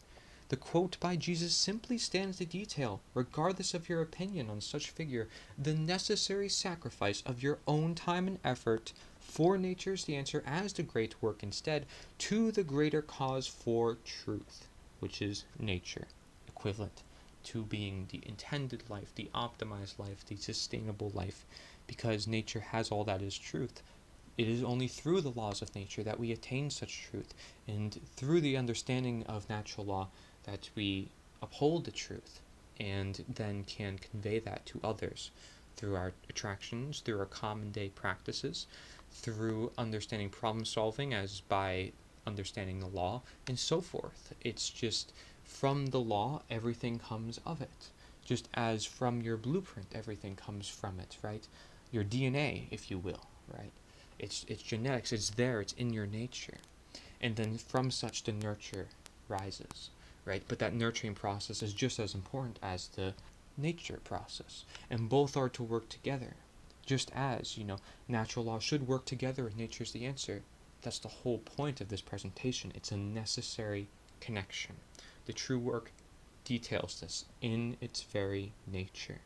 The quote by Jesus simply stands to detail, regardless of your opinion on such figure, the necessary sacrifice of your own time and effort for nature's the answer as the great work instead, to the greater cause for truth, which is nature, equivalent to being the intended life, the optimized life, the sustainable life, because nature has all that is truth. It is only through the laws of nature that we attain such truth, and through the understanding of natural law that we uphold the truth, and then can convey that to others through our attractions, through our common day practices, through understanding problem solving as by understanding the law, and so forth. It's just from the law, everything comes of it. Just as from your blueprint, everything comes from it, right? Your DNA, if you will, right? It's genetics. It's there. It's in your nature. And then from such the nurture rises, right? But that nurturing process is just as important as the nature process, and both are to work together. Just as, natural law should work together and nature's the answer. That's the whole point of this presentation. It's a necessary connection. The true work details this in its very nature.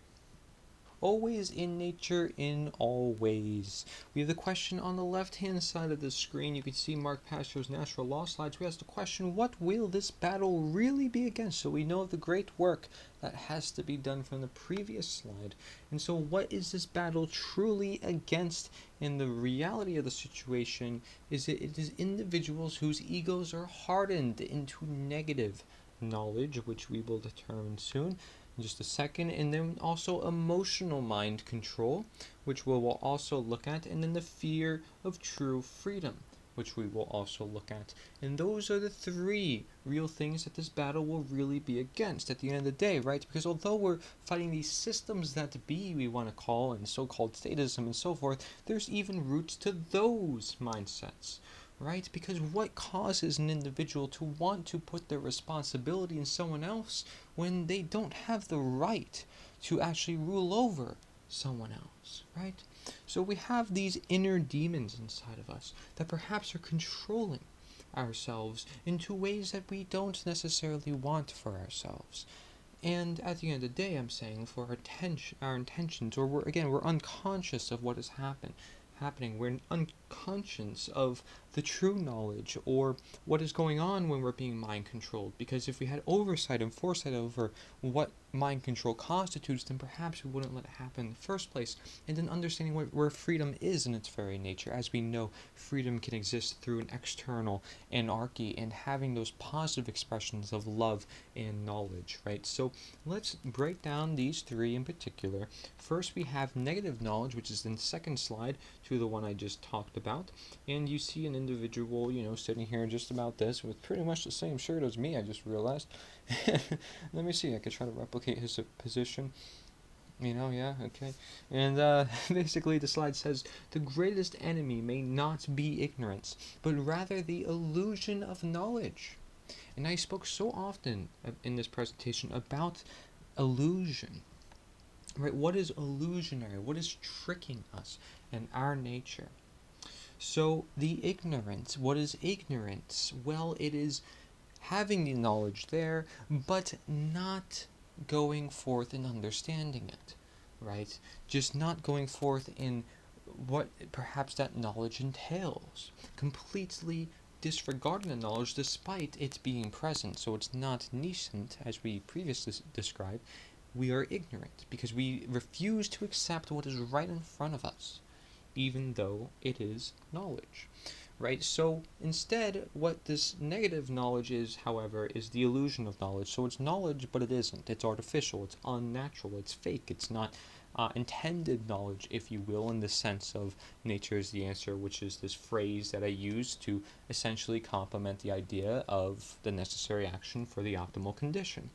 Always in nature, in all ways. We have the question on the left-hand side of the screen. You can see Mark Passio's natural law slides. We ask the question, what will this battle really be against? So we know of the great work that has to be done from the previous slide. And so what is this battle truly against? And the reality of the situation is that it is individuals whose egos are hardened into negative knowledge, which we will determine soon in just a second, and then also emotional mind control, which we will also look at, and then the fear of true freedom, which we will also look at. And those are the three real things that this battle will really be against at the end of the day, right? Because although we're fighting these systems that be, we want to call, and so-called statism and so forth, there's even roots to those mindsets, right? Because what causes an individual to want to put their responsibility in someone else when they don't have the right to actually rule over someone else, right? So we have these inner demons inside of us that perhaps are controlling ourselves into ways that we don't necessarily want for ourselves. And at the end of the day, I'm saying for our intentions, or we're unconscious of what is happening. We're unconscious of the true knowledge or what is going on when we're being mind controlled. Because if we had oversight and foresight over what mind control constitutes, then perhaps we wouldn't let it happen in the first place. And then understanding where freedom is in its very nature. As we know, freedom can exist through an external anarchy and having those positive expressions of love and knowledge, right? So let's break down these three in particular. First, we have negative knowledge, which is in the second slide to the one I just talked about. And you see an individual, sitting here just about this with pretty much the same shirt as me, I just realized. Let me see, I could try to replicate his position. Yeah, okay. And basically the slide says, the greatest enemy may not be ignorance, but rather the illusion of knowledge. And I spoke so often in this presentation about illusion. Right? What is illusionary? What is tricking us in our nature? So the ignorance, what is ignorance? Well, it is having the knowledge there, but not going forth and understanding it, right? Just not going forth in what perhaps that knowledge entails. Completely disregarding the knowledge despite it being present. So it's not nascent, as we previously described. We are ignorant because we refuse to accept what is right in front of us, even though it is knowledge, right? So instead, what this negative knowledge is, however, is the illusion of knowledge. So it's knowledge, but it isn't. It's artificial, it's unnatural, it's fake, it's not intended knowledge, if you will, in the sense of nature is the answer, which is this phrase that I use to essentially complement the idea of the necessary action for the optimal condition.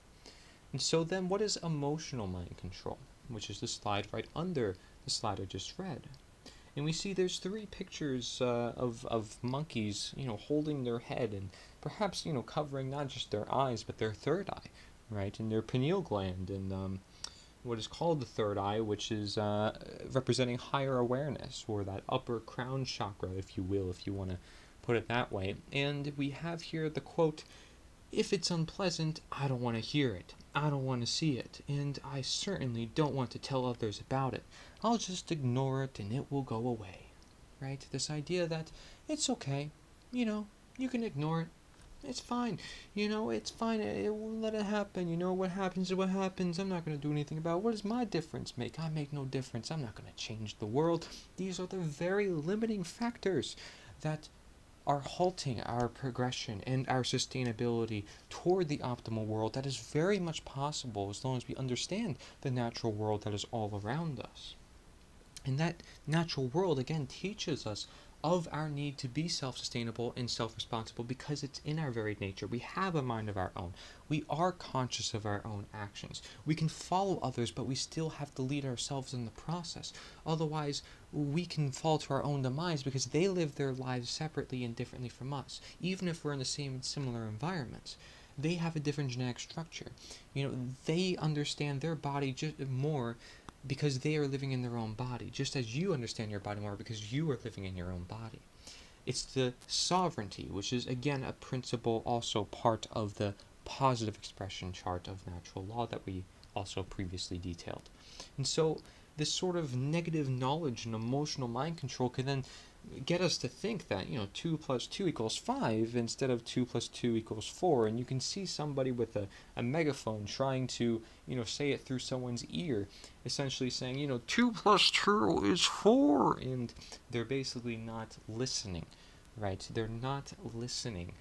And so then what is emotional mind control, which is the slide right under the slide I just read. And we see there's three pictures of monkeys, holding their head and perhaps, covering not just their eyes, but their third eye, right, and their pineal gland, and what is called the third eye, which is representing higher awareness, or that upper crown chakra, if you will, if you want to put it that way. And we have here the quote, "If it's unpleasant, I don't want to hear it. I don't want to see it. And I certainly don't want to tell others about it. I'll just ignore it and it will go away." Right? This idea that it's okay. You can ignore it. It's fine. It's fine. It will let it happen. What happens is what happens. I'm not going to do anything about it. What does my difference make? I make no difference. I'm not going to change the world. These are the very limiting factors that are halting our progression and our sustainability toward the optimal world that is very much possible as long as we understand the natural world that is all around us. And that natural world, again, teaches us of our need to be self-sustainable and self-responsible, because it's in our very nature. We have a mind of our own. We are conscious of our own actions. We can follow others, but we still have to lead ourselves in the process. Otherwise, we can fall to our own demise, because they live their lives separately and differently from us. Even if we're in the same and similar environments, they have a different genetic structure. They understand their body just more because they are living in their own body, just as you understand your body more because you are living in your own body. It's the sovereignty, which is again a principle also part of the positive expression chart of natural law that we also previously detailed. And so this sort of negative knowledge and emotional mind control can then get us to think that 2 plus 2 equals 5 instead of 2 plus 2 equals 4. And you can see somebody with a megaphone trying to say it through someone's ear, essentially saying 2 plus 2 is 4, and they're basically not listening, right? They're not listening.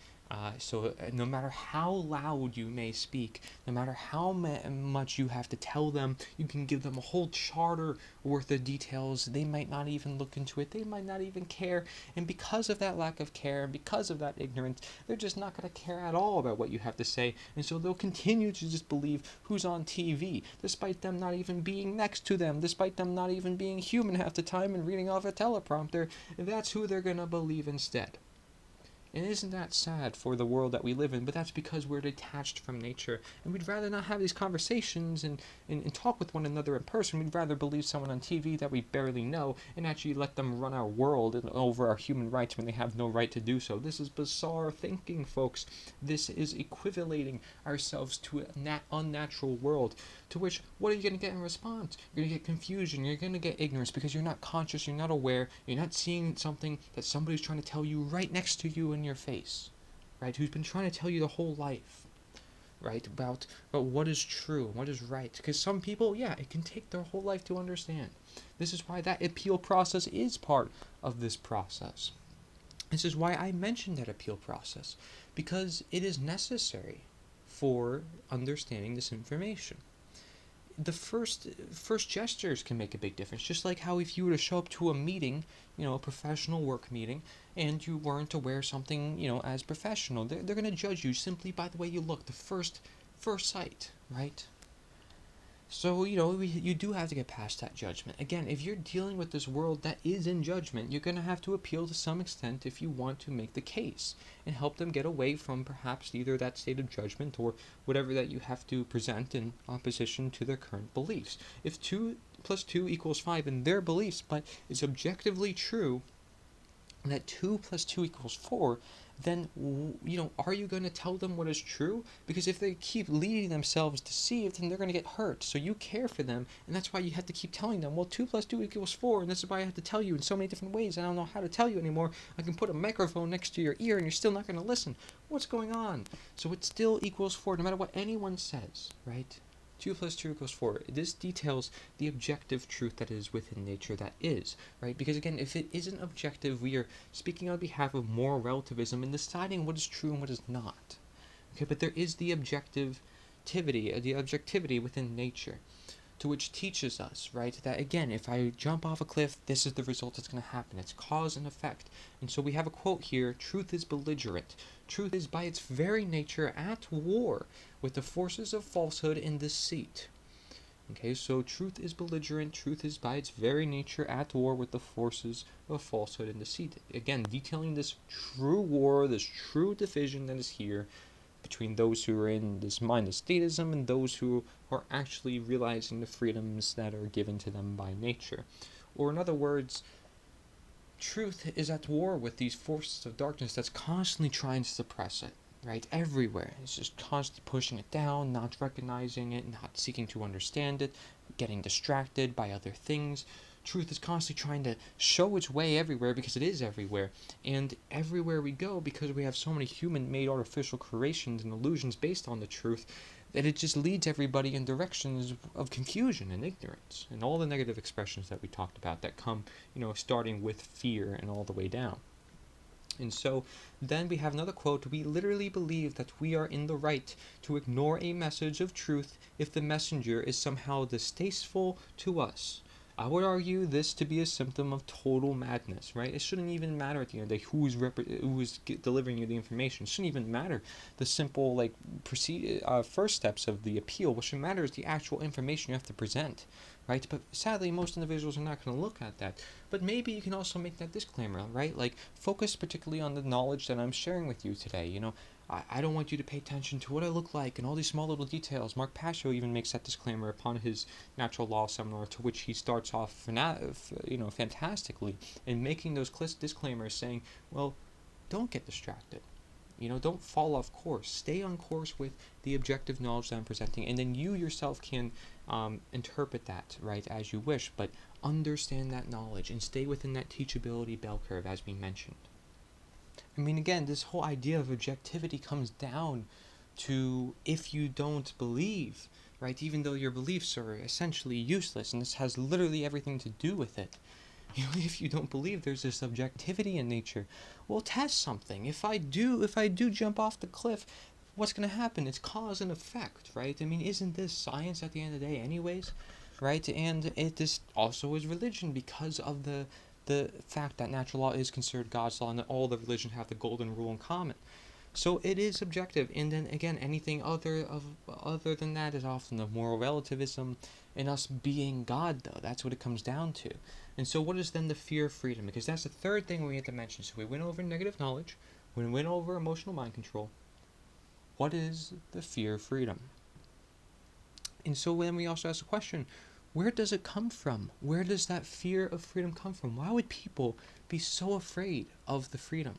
So no matter how loud you may speak, no matter how much you have to tell them, you can give them a whole charter worth of details, they might not even look into it, they might not even care, and because of that lack of care, and because of that ignorance, they're just not going to care at all about what you have to say, and so they'll continue to just believe who's on TV, despite them not even being next to them, despite them not even being human half the time and reading off a teleprompter. That's who they're going to believe instead. And isn't that sad for the world that we live in? But that's because we're detached from nature, and we'd rather not have these conversations and talk with one another in person. We'd rather believe someone on TV that we barely know and actually let them run our world and over our human rights when they have no right to do so. This is bizarre thinking, folks. This is equivalating ourselves to an unnatural world, to which, what are you going to get in response? You're going to get confusion, you're going to get ignorance, because you're not conscious, you're not aware, you're not seeing something that somebody's trying to tell you right next to you in your face, right? Who's been trying to tell you the whole life, right? About what is true, what is right. Because some people, it can take their whole life to understand. This is why that appeal process is part of this process. This is why I mentioned that appeal process, because it is necessary for understanding this information. The first gestures can make a big difference. Just like how if you were to show up to a meeting, a professional work meeting, and you weren't to wear something, as professional, they're going to judge you simply by the way you look, the first sight, right? So, you do have to get past that judgment. Again, if you're dealing with this world that is in judgment, you're going to have to appeal to some extent if you want to make the case and help them get away from perhaps either that state of judgment or whatever that you have to present in opposition to their current beliefs. If 2 plus 2 equals 5 in their beliefs, but it's objectively true that 2 plus 2 equals 4, then, are you going to tell them what is true? Because if they keep leading themselves deceived, then they're going to get hurt. So you care for them, and that's why you have to keep telling them, well, 2 plus 2 equals 4, and this is why I have to tell you in so many different ways. I don't know how to tell you anymore. I can put a microphone next to your ear, and you're still not going to listen. What's going on? So it still equals 4, no matter what anyone says, right? 2 plus 2 equals 4. This details the objective truth that is within nature that is, right? Because again, if it isn't objective, we are speaking on behalf of moral relativism and deciding what is true and what is not. Okay, but there is the objectivity within nature, to which teaches us, right, that again, if I jump off a cliff, this is the result that's going to happen. It's cause and effect. And so we have a quote here: truth is belligerent. Truth is by its very nature at war with the forces of falsehood and deceit. Okay, so truth is belligerent. Truth is by its very nature at war with the forces of falsehood and deceit. Again, detailing this true war, this true division that is here between those who are in this mindless statism and those who are actually realizing the freedoms that are given to them by nature. Or in other words, truth is at war with these forces of darkness that's constantly trying to suppress it, right? Everywhere. It's just constantly pushing it down, not recognizing it, not seeking to understand it, getting distracted by other things. Truth is constantly trying to show its way everywhere because it is everywhere. And everywhere we go, because we have so many human-made artificial creations and illusions based on the truth, that it just leads everybody in directions of confusion and ignorance and all the negative expressions that we talked about that come, starting with fear and all the way down. And so then we have another quote: we literally believe that we are in the right to ignore a message of truth if the messenger is somehow distasteful to us. I would argue this to be a symptom of total madness, right? It shouldn't even matter at the end of the day who's delivering you the information. It shouldn't even matter the simple first steps of the appeal. What should matter is the actual information you have to present, right? But sadly, most individuals are not going to look at that. But maybe you can also make that disclaimer, right? Like, focus particularly on the knowledge that I'm sharing with you today. I don't want you to pay attention to what I look like and all these small little details. Mark Passio even makes that disclaimer upon his natural law seminar, to which he starts off fantastically in making those disclaimers, saying, well, don't get distracted. Don't fall off course. Stay on course with the objective knowledge that I'm presenting, and then you yourself can interpret that, right, as you wish, but understand that knowledge and stay within that teachability bell curve, as we mentioned. I mean, again, this whole idea of objectivity comes down to, if you don't believe, right, even though your beliefs are essentially useless, and this has literally everything to do with it. If you don't believe there's this objectivity in nature, well, test something. If I do jump off the cliff, what's going to happen? It's cause and effect, right? I mean, isn't this science at the end of the day anyways, right? And this also is religion, because of the fact that natural law is considered God's law, and that all the religions have the golden rule in common. So it is objective, and then again, anything other than that is often of moral relativism, and us being God, though. That's what it comes down to. And so what is then the fear of freedom? Because that's the third thing we have to mention. So we went over negative knowledge, we went over emotional mind control. What is the fear of freedom? And so then we also ask the question, where does it come from? Where does that fear of freedom come from? Why would people be so afraid of the freedom?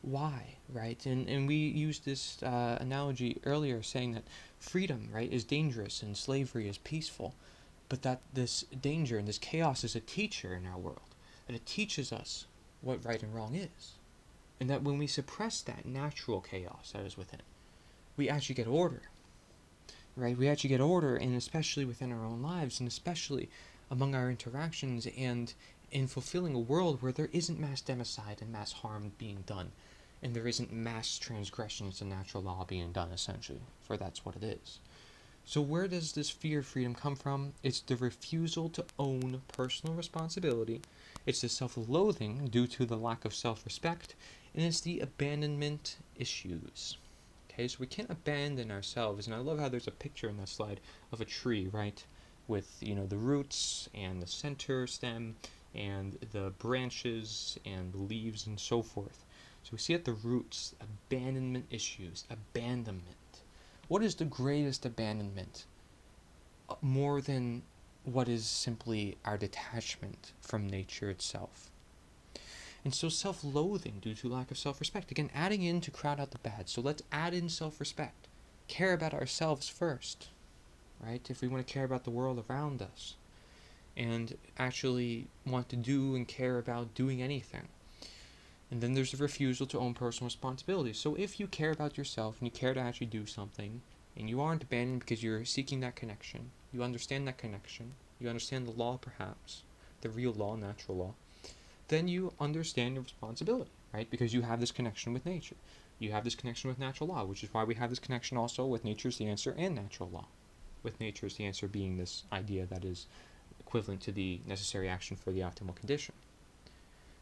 Why, right? And we used this analogy earlier, saying that freedom, right, is dangerous and slavery is peaceful, but that this danger and this chaos is a teacher in our world, and it teaches us what right and wrong is. And that when we suppress that natural chaos that is within, we actually get order, right? We actually get order, and especially within our own lives, and especially among our interactions, and in fulfilling a world where there isn't mass democide and mass harm being done, and there isn't mass transgressions to natural law being done, essentially, for that's what it is. So where does this fear of freedom come from? It's the refusal to own personal responsibility. It's the self-loathing due to the lack of self-respect, and it's the abandonment issues. Okay, so we can't abandon ourselves, and I love how there's a picture in that slide of a tree, right, with the roots and the center stem and the branches and the leaves and so forth. So we see at the roots abandonment issues, abandonment. What is the greatest abandonment? More than what is simply our detachment from nature itself. And so self-loathing due to lack of self-respect. Again, adding in to crowd out the bad. So let's add in self-respect. Care about ourselves first, right? If we want to care about the world around us, and actually want to do and care about doing anything. And then there's the refusal to own personal responsibility. So if you care about yourself and you care to actually do something, and you aren't abandoned because you're seeking that connection, you understand that connection, you understand the law perhaps, the real law, natural law, then you understand your responsibility, right? Because you have this connection with nature. You have this connection with natural law, which is why we have this connection also with nature's the answer and natural law. With nature's the answer being this idea that is equivalent to the necessary action for the optimal condition.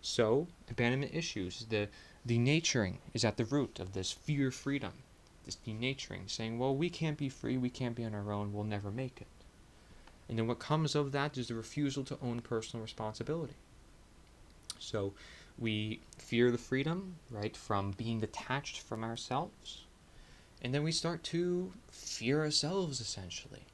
So, abandonment issues, the denaturing is at the root of this fear of freedom, this denaturing, saying, well, we can't be free, we can't be on our own, we'll never make it. And then what comes of that is the refusal to own personal responsibility. So, we fear the freedom, right, from being detached from ourselves. And then we start to fear ourselves, essentially,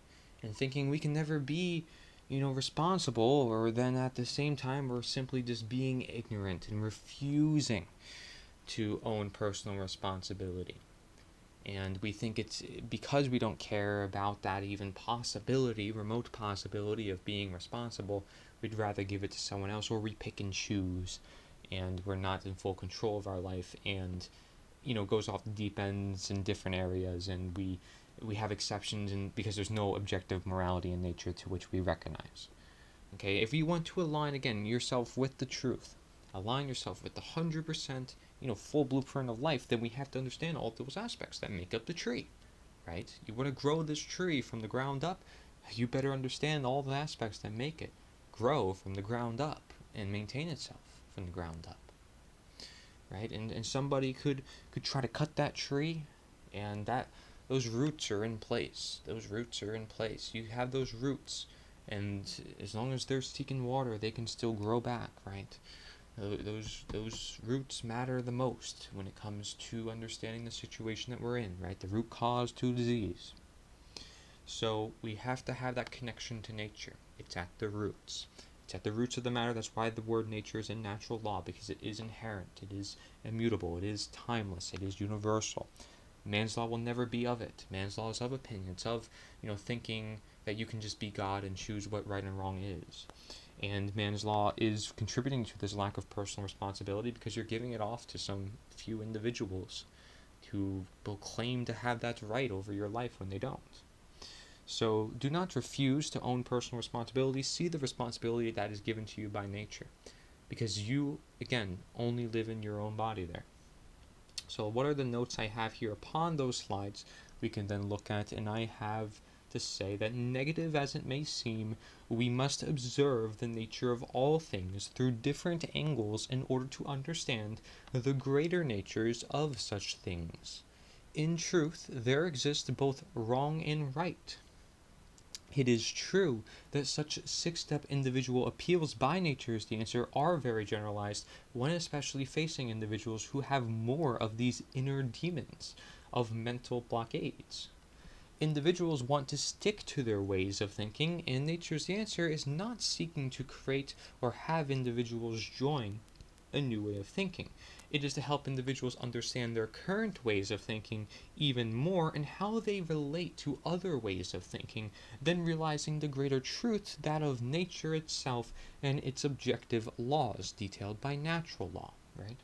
and thinking we can never be responsible, or then at the same time we're simply just being ignorant and refusing to own personal responsibility. And we think it's because we don't care about that even possibility, remote possibility of being responsible, we'd rather give it to someone else, or we pick and choose, and we're not in full control of our life, and goes off the deep ends in different areas, and we have exceptions, and because there's no objective morality in nature to which we recognize. Okay, if you want to align again yourself with the truth, align yourself with the 100% full blueprint of life, then we have to understand all those aspects that make up the tree, right? You want to grow this tree from the ground up, you better understand all the aspects that make it. grow from the ground up and maintain itself from the ground up, right? And somebody could try to cut that tree, and those roots are in place. Those roots are in place. You have those roots, and as long as they're seeking water, they can still grow back, right? Those roots matter the most when it comes to understanding the situation that we're in, right? The root cause to disease. So we have to have that connection to nature. It's at the roots. It's at the roots of the matter. That's why the word nature is in natural law, because it is inherent, it is immutable, it is timeless, it is universal. Man's law will never be of it. Man's law is of opinion. It's of, thinking that you can just be God and choose what right and wrong is. And man's law is contributing to this lack of personal responsibility because you're giving it off to some few individuals who will claim to have that right over your life when they don't. So do not refuse to own personal responsibility. See the responsibility that is given to you by nature, because you, again, only live in your own body there. So what are the notes I have here upon those slides we can then look at? And I have to say that, negative as it may seem, we must observe the nature of all things through different angles in order to understand the greater natures of such things. In truth, there exists both wrong and right. It is true that such six-step individual appeals by nature as the answer are very generalized, when especially facing individuals who have more of these inner demons of mental blockades. Individuals want to stick to their ways of thinking, and nature's answer is not seeking to create or have individuals join a new way of thinking. It is to help individuals understand their current ways of thinking even more and how they relate to other ways of thinking, then realizing the greater truth, that of nature itself and its objective laws detailed by natural law, right?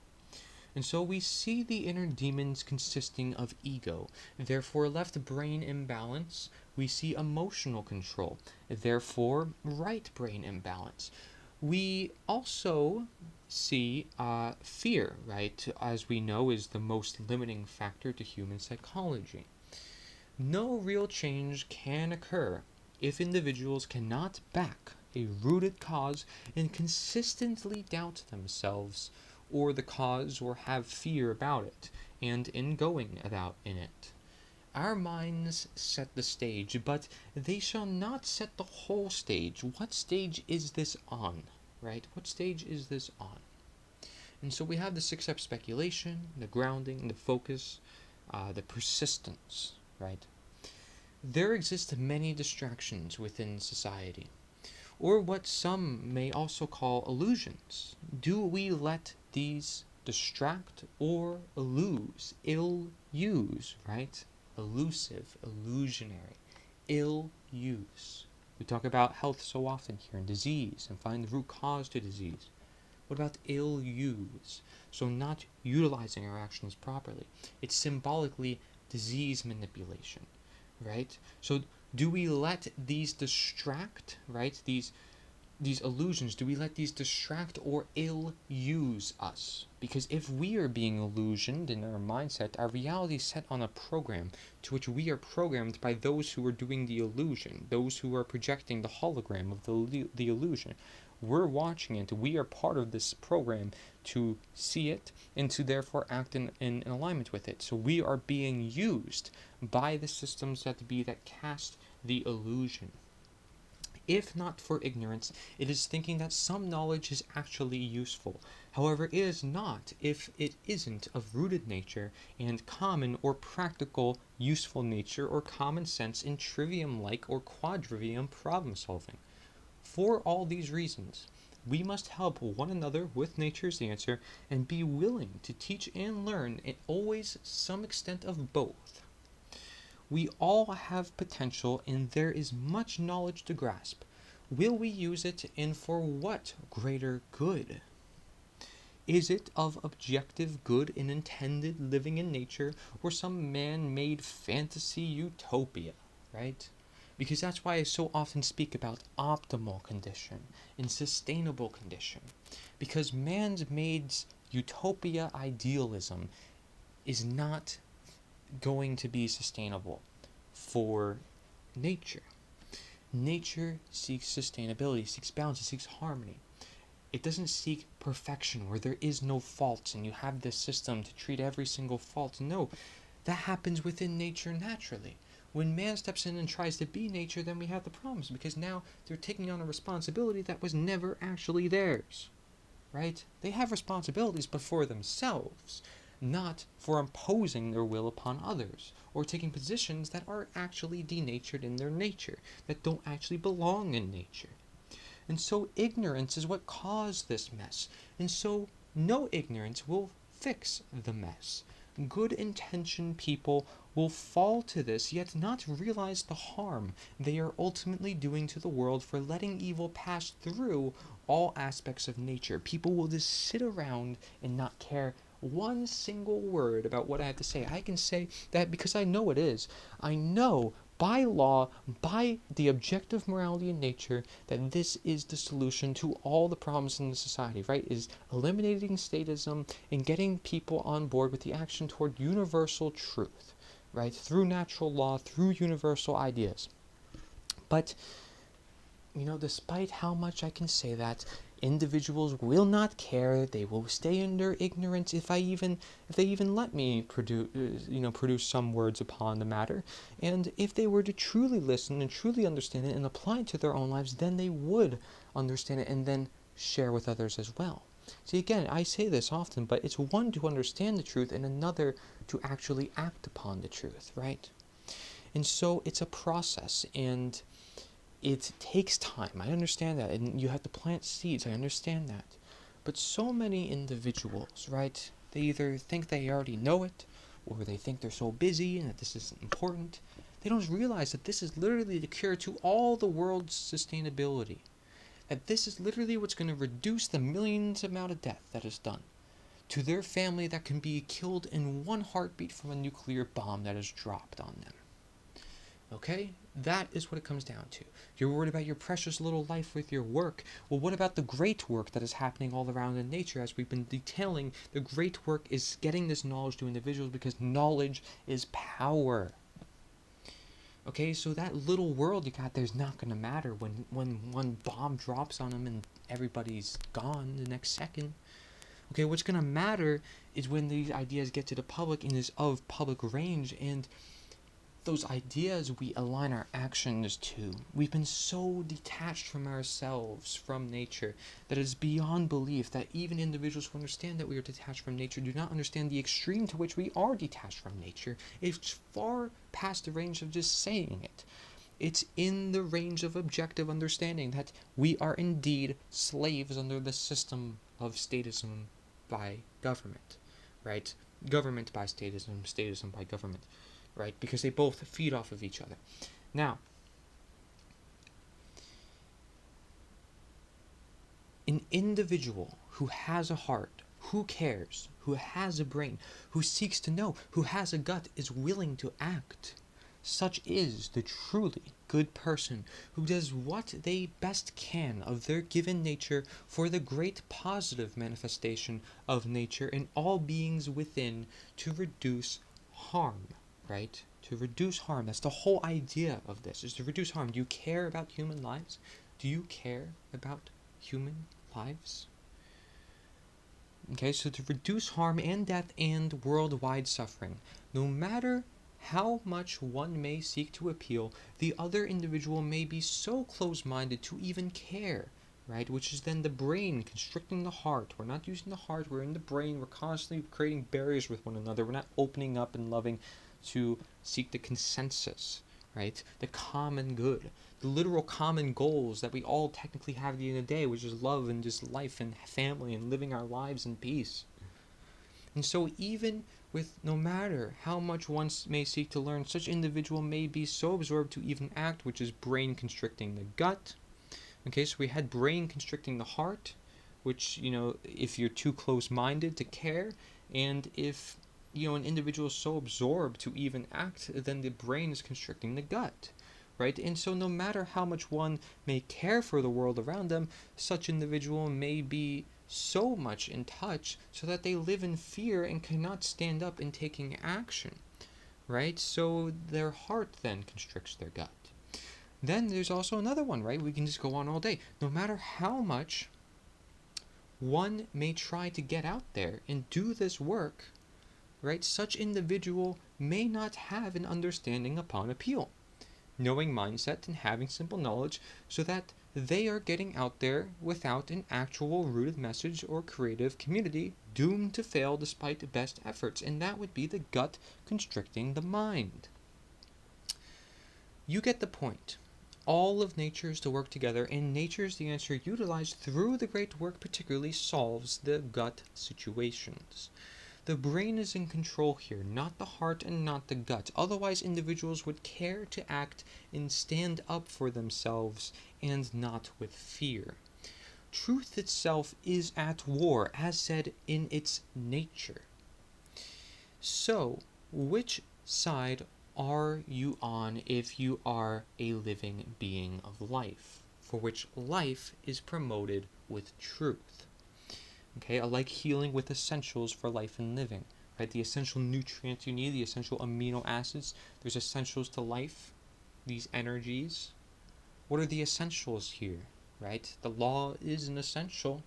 And so we see the inner demons consisting of ego, therefore left brain imbalance. We see emotional control, therefore right brain imbalance. We also see fear, right, as we know is the most limiting factor to human psychology. No real change can occur if individuals cannot back a rooted cause and consistently doubt themselves or the cause, or have fear about it and in going about in it. Our minds set the stage, but they shall not set the whole stage. What stage is this on, right? What stage is this on? And so we have the six-step speculation, the grounding, the focus, the persistence, right? There exist many distractions within society, or what some may also call illusions. Do we let these distract or ill-use, right? Elusive, illusionary, ill-use. We talk about health so often here, and disease, and find the root cause to disease. What about ill-use? So not utilizing our actions properly. It's symbolically disease manipulation, right? So do we let these distract, right? These illusions, do we let these distract or ill-use us? Because if we are being illusioned in our mindset, our reality is set on a program to which we are programmed by those who are doing the illusion, those who are projecting the hologram of the illusion. We're watching it. We are part of this program to see it and to therefore act in alignment with it. So we are being used by the systems that cast the illusion. If not for ignorance, it is thinking that some knowledge is actually useful. However, it is not if it isn't of rooted nature and common or practical useful nature or common sense in trivium-like or quadrivium problem solving. For all these reasons, we must help one another with nature's answer and be willing to teach and learn in always some extent of both. We all have potential and there is much knowledge to grasp. Will we use it, and for what greater good? Is it of objective good and intended living in nature, or some man-made fantasy utopia, right? Because that's why I so often speak about optimal condition and sustainable condition. Because man-made utopia idealism is not going to be sustainable for nature. Nature seeks sustainability, seeks balance, it seeks harmony. It doesn't seek perfection where there is no faults and you have this system to treat every single fault. No, that happens within nature naturally. When man steps in and tries to be nature, then we have the problems because now they're taking on a responsibility that was never actually theirs. Right? They have responsibilities, but for themselves, not for imposing their will upon others or taking positions that are actually denatured in their nature, that don't actually belong in nature. And so ignorance is what caused this mess. And so no ignorance will fix the mess. Good intentioned people will fall to this, yet not realize the harm they are ultimately doing to the world for letting evil pass through all aspects of nature. People will just sit around and not care one single word about what I have to say. I can say that because I know it is. I know by law, by the objective morality in nature, that this is the solution to all the problems in the society, right? Is eliminating statism and getting people on board with the action toward universal truth, right? Through natural law, through universal ideas. But despite how much I can say that, individuals will not care. They will stay under ignorance if they even let me produce some words upon the matter. And if they were to truly listen and truly understand it and apply it to their own lives, then they would understand it and then share with others as well. See, again, I say this often, but it's one to understand the truth and another to actually act upon the truth, right? And so it's a process, and it takes time. I understand that. And you have to plant seeds. I understand that. But so many individuals, right, they either think they already know it, or they think they're so busy and that this isn't important. They don't realize that this is literally the cure to all the world's sustainability. That this is literally what's going to reduce the millions amount of death that is done to their family that can be killed in one heartbeat from a nuclear bomb that is dropped on them. Okay? That is what it comes down to. You're worried about your precious little life with your work. Well, what about the great work that is happening all around in nature? As we've been detailing, the great work is getting this knowledge to individuals because knowledge is power. Okay, so that little world you got there is not going to matter when one bomb drops on them and everybody's gone the next second. Okay, what's going to matter is when these ideas get to the public and is of public range, and those ideas we align our actions to. We've been so detached from ourselves, from nature, that it is beyond belief that even individuals who understand that we are detached from nature do not understand the extreme to which we are detached from nature. It's far past the range of just saying it. It's in the range of objective understanding that we are indeed slaves under the system of statism by government, right? Government by statism, statism by government. Right? Because they both feed off of each other. Now, an individual who has a heart, who cares, who has a brain, who seeks to know, who has a gut, is willing to act. Such is the truly good person who does what they best can of their given nature for the great positive manifestation of nature in all beings within to reduce harm. Right? To reduce harm. That's the whole idea of this, is to reduce harm. Do you care about human lives? Do you care about human lives? Okay, so to reduce harm and death and worldwide suffering. No matter how much one may seek to appeal, the other individual may be so close-minded to even care, right? Which is then the brain constricting the heart. We're not using the heart, we're in the brain. We're constantly creating barriers with one another. We're not opening up and loving to seek the consensus, right? The common good, the literal common goals that we all technically have at the end of the day, which is love and just life and family and living our lives in peace. And so even with no matter how much one may seek to learn, such individual may be so absorbed to even act, which is brain constricting the gut. Okay, so we had brain constricting the heart, which, if you're too close-minded to care, and if an individual is so absorbed to even act, then the brain is constricting the gut, right? And so no matter how much one may care for the world around them, such individual may be so much in touch so that they live in fear and cannot stand up in taking action, right? So their heart then constricts their gut. Then there's also another one, right? We can just go on all day. No matter how much one may try to get out there and do this work, right? Such individual may not have an understanding upon appeal, knowing mindset and having simple knowledge, so that they are getting out there without an actual rooted message or creative community, doomed to fail despite best efforts, and that would be the gut constricting the mind. You get the point. All of nature is to work together, and nature is the answer utilized through the great work, particularly solves the gut situations. The brain is in control here, not the heart and not the gut. Otherwise, individuals would care to act and stand up for themselves, and not with fear. Truth itself is at war, as said in its nature. So, which side are you on if you are a living being of life, for which life is promoted with truth? Okay, like healing with essentials for life and living, right? The essential nutrients you need, the essential amino acids. There's essentials to life, these energies. What are the essentials here, right? The law is an essential.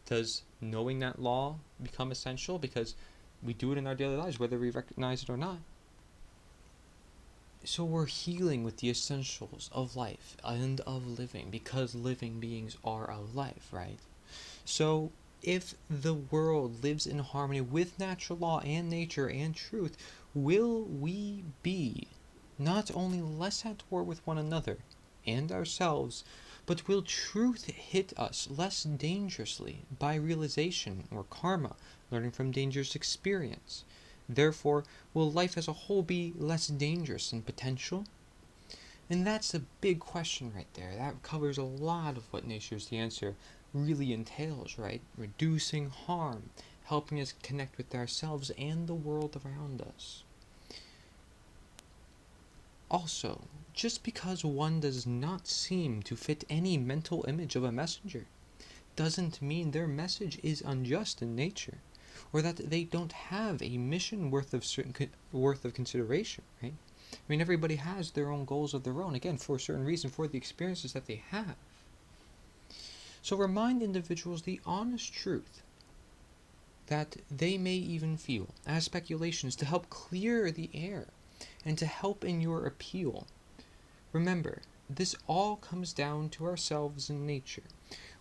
Does knowing that law become essential? Because we do it in our daily lives, whether we recognize it or not. So we're healing with the essentials of life and of living, because living beings are of life, right? So if the world lives in harmony with natural law and nature and truth, will we be not only less at war with one another and ourselves, but will truth hit us less dangerously by realization or karma, learning from dangerous experience? Therefore, will life as a whole be less dangerous in potential? And that's a big question right there. That covers a lot of what Nature's the Answer really entails, right? Reducing harm, helping us connect with ourselves and the world around us. Also, just because one does not seem to fit any mental image of a messenger, doesn't mean their message is unjust in nature, or that they don't have a mission worth of consideration, right? I mean, everybody has their own goals of their own, again, for a certain reason, for the experiences that they have. So remind individuals the honest truth that they may even feel as speculations to help clear the air and to help in your appeal. Remember, this all comes down to ourselves and nature.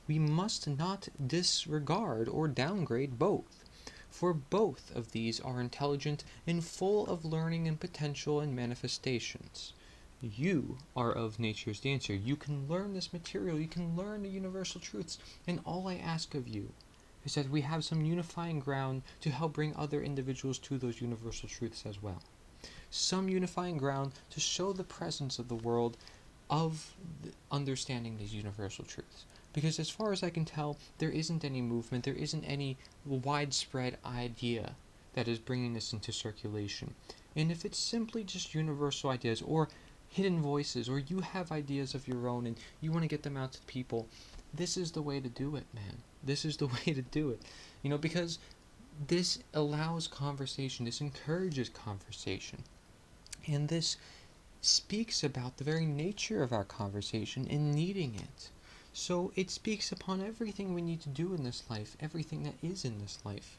We must not disregard or downgrade both, for both of these are intelligent and full of learning and potential and manifestations. You are of nature's dancer. You can learn this material. You can learn the universal truths. And all I ask of you is that we have some unifying ground to help bring other individuals to those universal truths as well. Some unifying ground to show the presence of the world of understanding these universal truths. Because as far as I can tell, there isn't any movement, there isn't any widespread idea that is bringing this into circulation. And if it's simply just universal ideas or hidden voices, or you have ideas of your own and you want to get them out to people, this is the way to do it, man. This is the way to do it. Because this allows conversation, this encourages conversation. And this speaks about the very nature of our conversation and needing it. So it speaks upon everything we need to do in this life, everything that is in this life.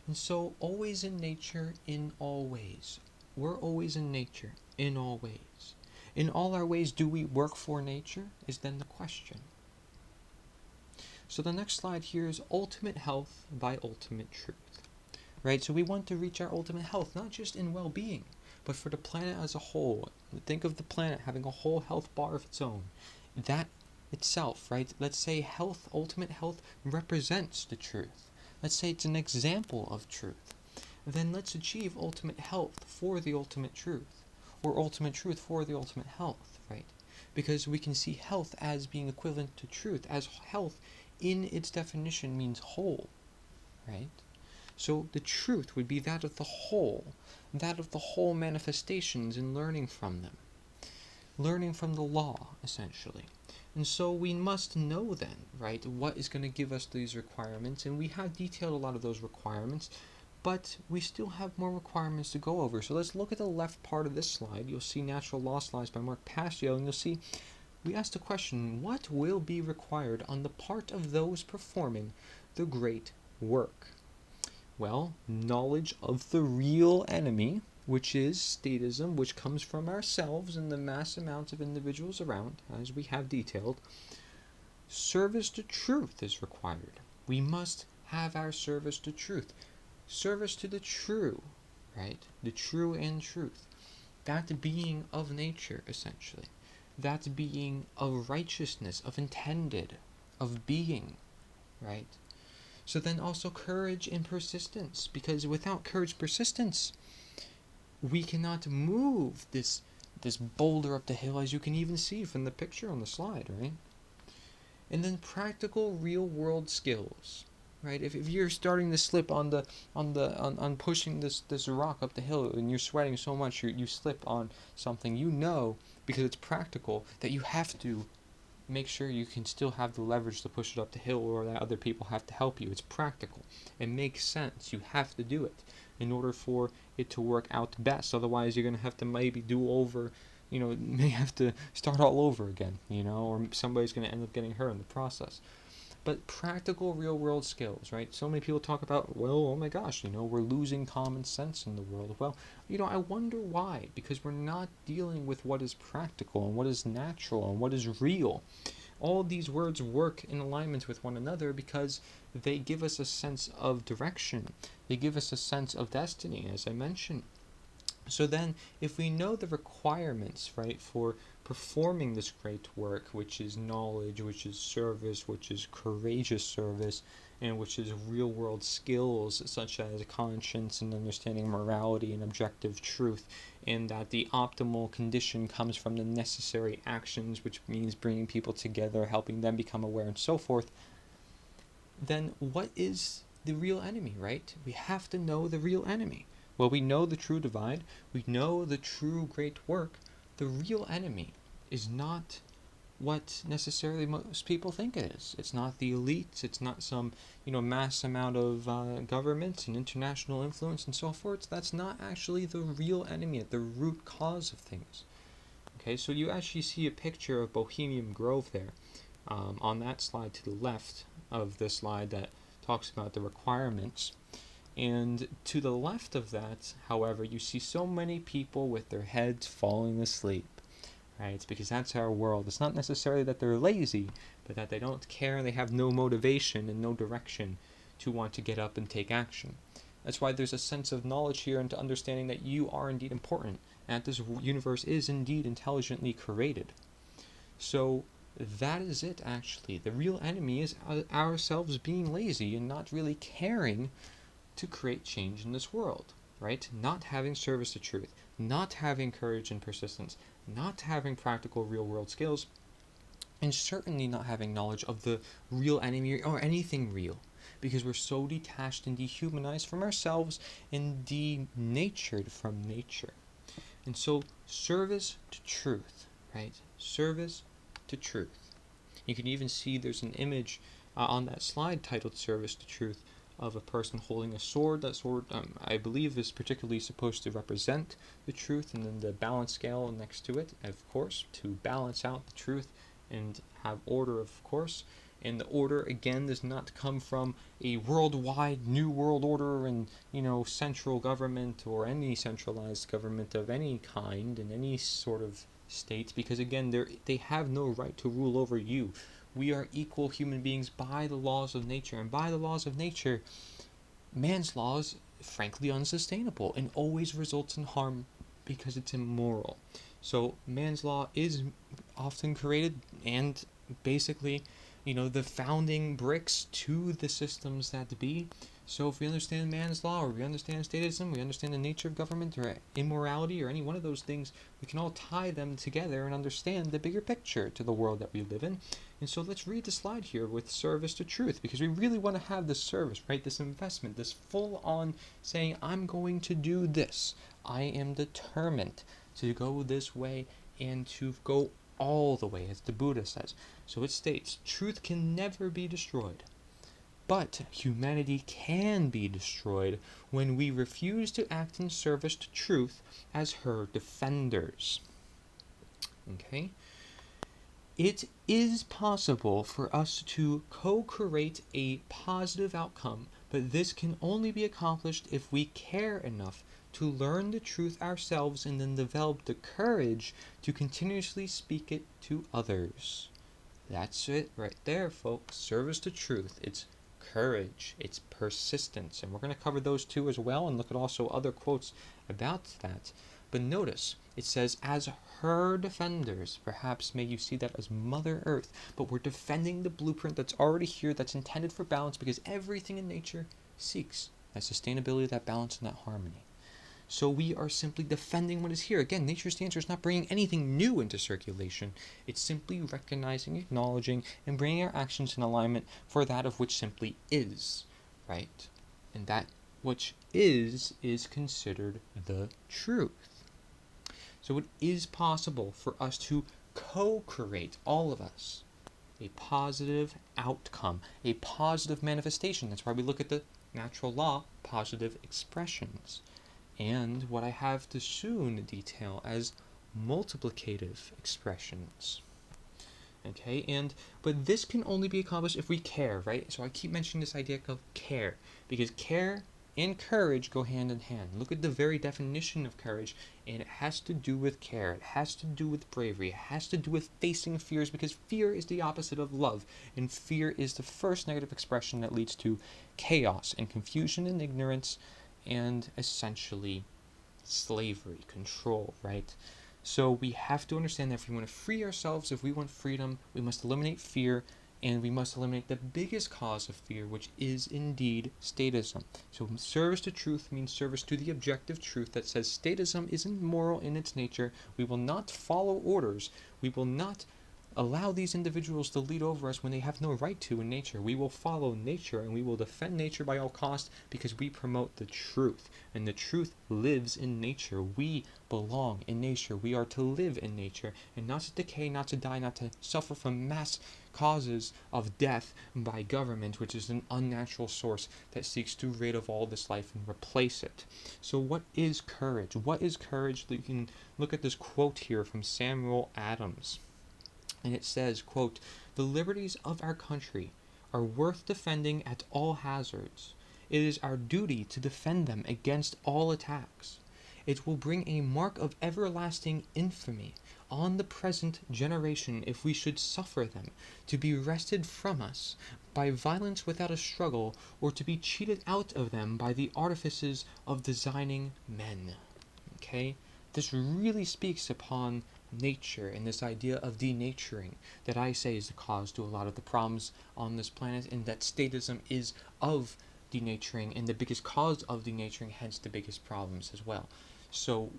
And so always in nature, in all ways. We're always in nature, in all ways. In all our ways, do we work for nature? Is then the question. So the next slide here is ultimate health by ultimate truth. Right? So we want to reach our ultimate health, not just in well-being, but for the planet as a whole. Think of the planet having a whole health bar of its own. That itself, right? Let's say health, ultimate health, represents the truth. Let's say it's an example of truth. Then let's achieve ultimate health for the ultimate truth, or ultimate truth for the ultimate health, right? Because we can see health as being equivalent to truth, as health in its definition means whole, right? So the truth would be that of the whole manifestations and learning from them. Learning from the law, essentially. And so we must know then, right, what is going to give us these requirements, and we have detailed a lot of those requirements. But we still have more requirements to go over. So let's look at the left part of this slide. You'll see Natural Law Slides by Mark Passio, and you'll see we asked the question, what will be required on the part of those performing the great work? Well, knowledge of the real enemy, which is statism, which comes from ourselves and the mass amounts of individuals around, as we have detailed. Service to truth is required. We must have our service to truth. Service to the true, right? The true and truth. That being of nature, essentially. That being of righteousness, of intended, of being, right? So then also courage and persistence, because without courage and persistence, we cannot move this boulder up the hill, as you can even see from the picture on the slide, right? And then practical real world skills, right? If you're starting to slip on pushing this rock up the hill and you're sweating so much you slip on something, you know, because it's practical, that you have to make sure you can still have the leverage to push it up the hill, or that other people have to help you. It's practical. It makes sense. You have to do it in order for it to work out best. Otherwise, you're going to have to maybe do over, may have to start all over again, or somebody's going to end up getting hurt in the process. But practical real-world skills, right? So many people talk about, well, oh my gosh, we're losing common sense in the world. Well, I wonder why. Because we're not dealing with what is practical and what is natural and what is real. All these words work in alignment with one another because they give us a sense of direction. They give us a sense of destiny, as I mentioned. So then, if we know the requirements, right, for performing this great work, which is knowledge, which is service, which is courageous service, and which is real-world skills such as conscience and understanding morality and objective truth, and that the optimal condition comes from the necessary actions, which means bringing people together, helping them become aware, and so forth, then what is the real enemy, right? We have to know the real enemy. Well, we know the true divide, we know the true great work. The real enemy is not what necessarily most people think it is. It's not the elites, it's not some, mass amount of governments and international influence and so forth. That's not actually the real enemy, at the root cause of things. Okay, so you actually see a picture of Bohemian Grove there on that slide to the left of the slide that talks about the requirements. And to the left of that, however, you see so many people with their heads falling asleep, right? It's because that's our world. It's not necessarily that they're lazy, but that they don't care and they have no motivation and no direction to want to get up and take action. That's why there's a sense of knowledge here and to understanding that you are indeed important and that this universe is indeed intelligently created. So that is it, actually. The real enemy is ourselves being lazy and not really caring to create change in this world, right? Not having service to truth, not having courage and persistence, not having practical real-world skills, and certainly not having knowledge of the real enemy or anything real, because we're so detached and dehumanized from ourselves and denatured from nature. And so, service to truth, right? Service to truth. You can even see there's an image on that slide titled Service to Truth of a person holding a sword. That sword, I believe, is particularly supposed to represent the truth, and then the balance scale next to it, of course, to balance out the truth and have order, of course. And the order, again, does not come from a worldwide new world order and, central government or any centralized government of any kind in any sort of state, because, again, they have no right to rule over you. We are equal human beings by the laws of nature, and by the laws of nature, man's law is frankly unsustainable and always results in harm because it's immoral. So man's law is often created and basically, the founding bricks to the systems that be. So if we understand man's law, or we understand statism, we understand the nature of government or immorality or any one of those things, we can all tie them together and understand the bigger picture to the world that we live in. And so let's read the slide here with service to truth, because we really want to have this service, right? This investment, this full-on saying, I'm going to do this. I am determined to go this way and to go all the way, as the Buddha says. So it states, truth can never be destroyed, But humanity can be destroyed when we refuse to act in service to truth as her defenders. Okay? It is possible for us to co-create a positive outcome, but this can only be accomplished if we care enough to learn the truth ourselves and then develop the courage to continuously speak it to others. That's it right there, folks. Service to truth. It's courage. It's persistence. And we're going to cover those two as well and look at also other quotes about that. But notice, it says, as her defenders. Perhaps may you see that as Mother Earth. But we're defending the blueprint that's already here, that's intended for balance, because everything in nature seeks that sustainability, that balance, and that harmony. So we are simply defending what is here. Again, nature's answer is not bringing anything new into circulation. It's simply recognizing, acknowledging, and bringing our actions in alignment for that of which simply is, right? And that which is considered the truth. So it is possible for us to co-create, all of us, a positive outcome, a positive manifestation. That's why we look at the natural law, positive expressions. And what I have to soon detail as multiplicative expressions. Okay, but this can only be accomplished if we care, right? So I keep mentioning this idea of care, because care and courage go hand in hand. Look at the very definition of courage, and it has to do with care. It has to do with bravery. It has to do with facing fears, because fear is the opposite of love, and fear is the first negative expression that leads to chaos and confusion and ignorance, and essentially slavery, control, right? So we have to understand that if we want to free ourselves, if we want freedom, we must eliminate fear, and we must eliminate the biggest cause of fear, which is indeed statism. So service to truth means service to the objective truth that says statism isn't moral in its nature. We will not follow orders. We will not allow these individuals to lead over us when they have no right to in nature. We will follow nature, and we will defend nature by all costs, because we promote the truth, and the truth lives in nature. We belong in nature. We are to live in nature, and not to decay, not to die, not to suffer from mass causes of death by government, which is an unnatural source that seeks to rid of all this life and replace it. So what is courage? What is courage? You can look at this quote here from Samuel Adams. And it says, quote, "The liberties of our country are worth defending at all hazards. It is our duty to defend them against all attacks. It will bring a mark of everlasting infamy on the present generation if we should suffer them to be wrested from us by violence without a struggle, or to be cheated out of them by the artifices of designing men." Okay? This really speaks upon nature and this idea of denaturing that I say is the cause to a lot of the problems on this planet, and that statism is of denaturing and the biggest cause of denaturing, hence the biggest problems as well. So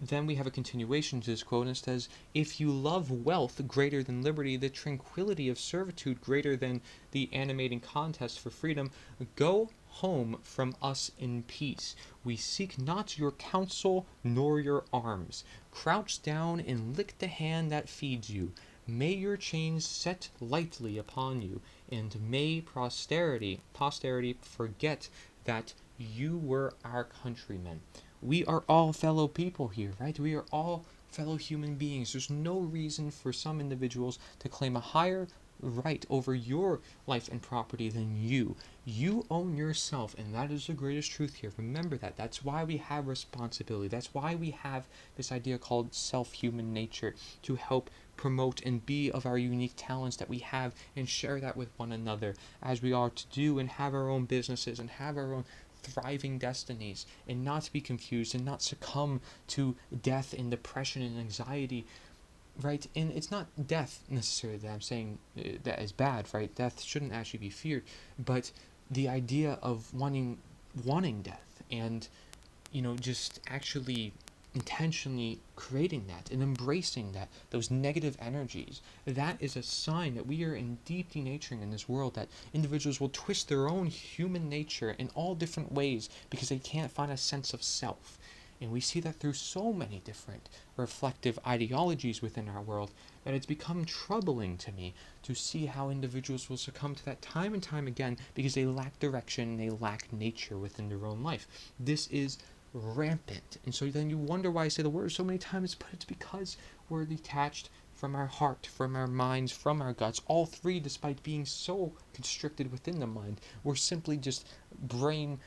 then we have a continuation to this quote, and it says, "If you love wealth greater than liberty, the tranquility of servitude greater than the animating contest for freedom, go home from us in peace. We seek not your counsel nor your arms. Crouch down and lick the hand that feeds you. May your chains set lightly upon you, and may posterity forget that you were our countrymen." We are all fellow people here, right? We are all fellow human beings. There's no reason for some individuals to claim a higher right over your life and property than you. You own yourself, and that is the greatest truth here. Remember that. That's why we have responsibility. That's why we have this idea called self-human nature, to help promote and be of our unique talents that we have and share that with one another, as we are to do and have our own businesses and have our own thriving destinies, and not to be confused and not succumb to death and depression and anxiety, right? And it's not death necessarily that I'm saying that is bad, right? Death shouldn't actually be feared, but the idea of wanting death, and just actually intentionally creating that and embracing that, those negative energies, that is a sign that we are in deep denaturing in this world, that individuals will twist their own human nature in all different ways because they can't find a sense of self. And we see that through so many different reflective ideologies within our world that it's become troubling to me to see how individuals will succumb to that time and time again because they lack direction and they lack nature within their own life. This is rampant. And so then you wonder why I say the word so many times, but it's because we're detached from our heart, from our minds, from our guts. All three, despite being so constricted within the mind, we're simply just brain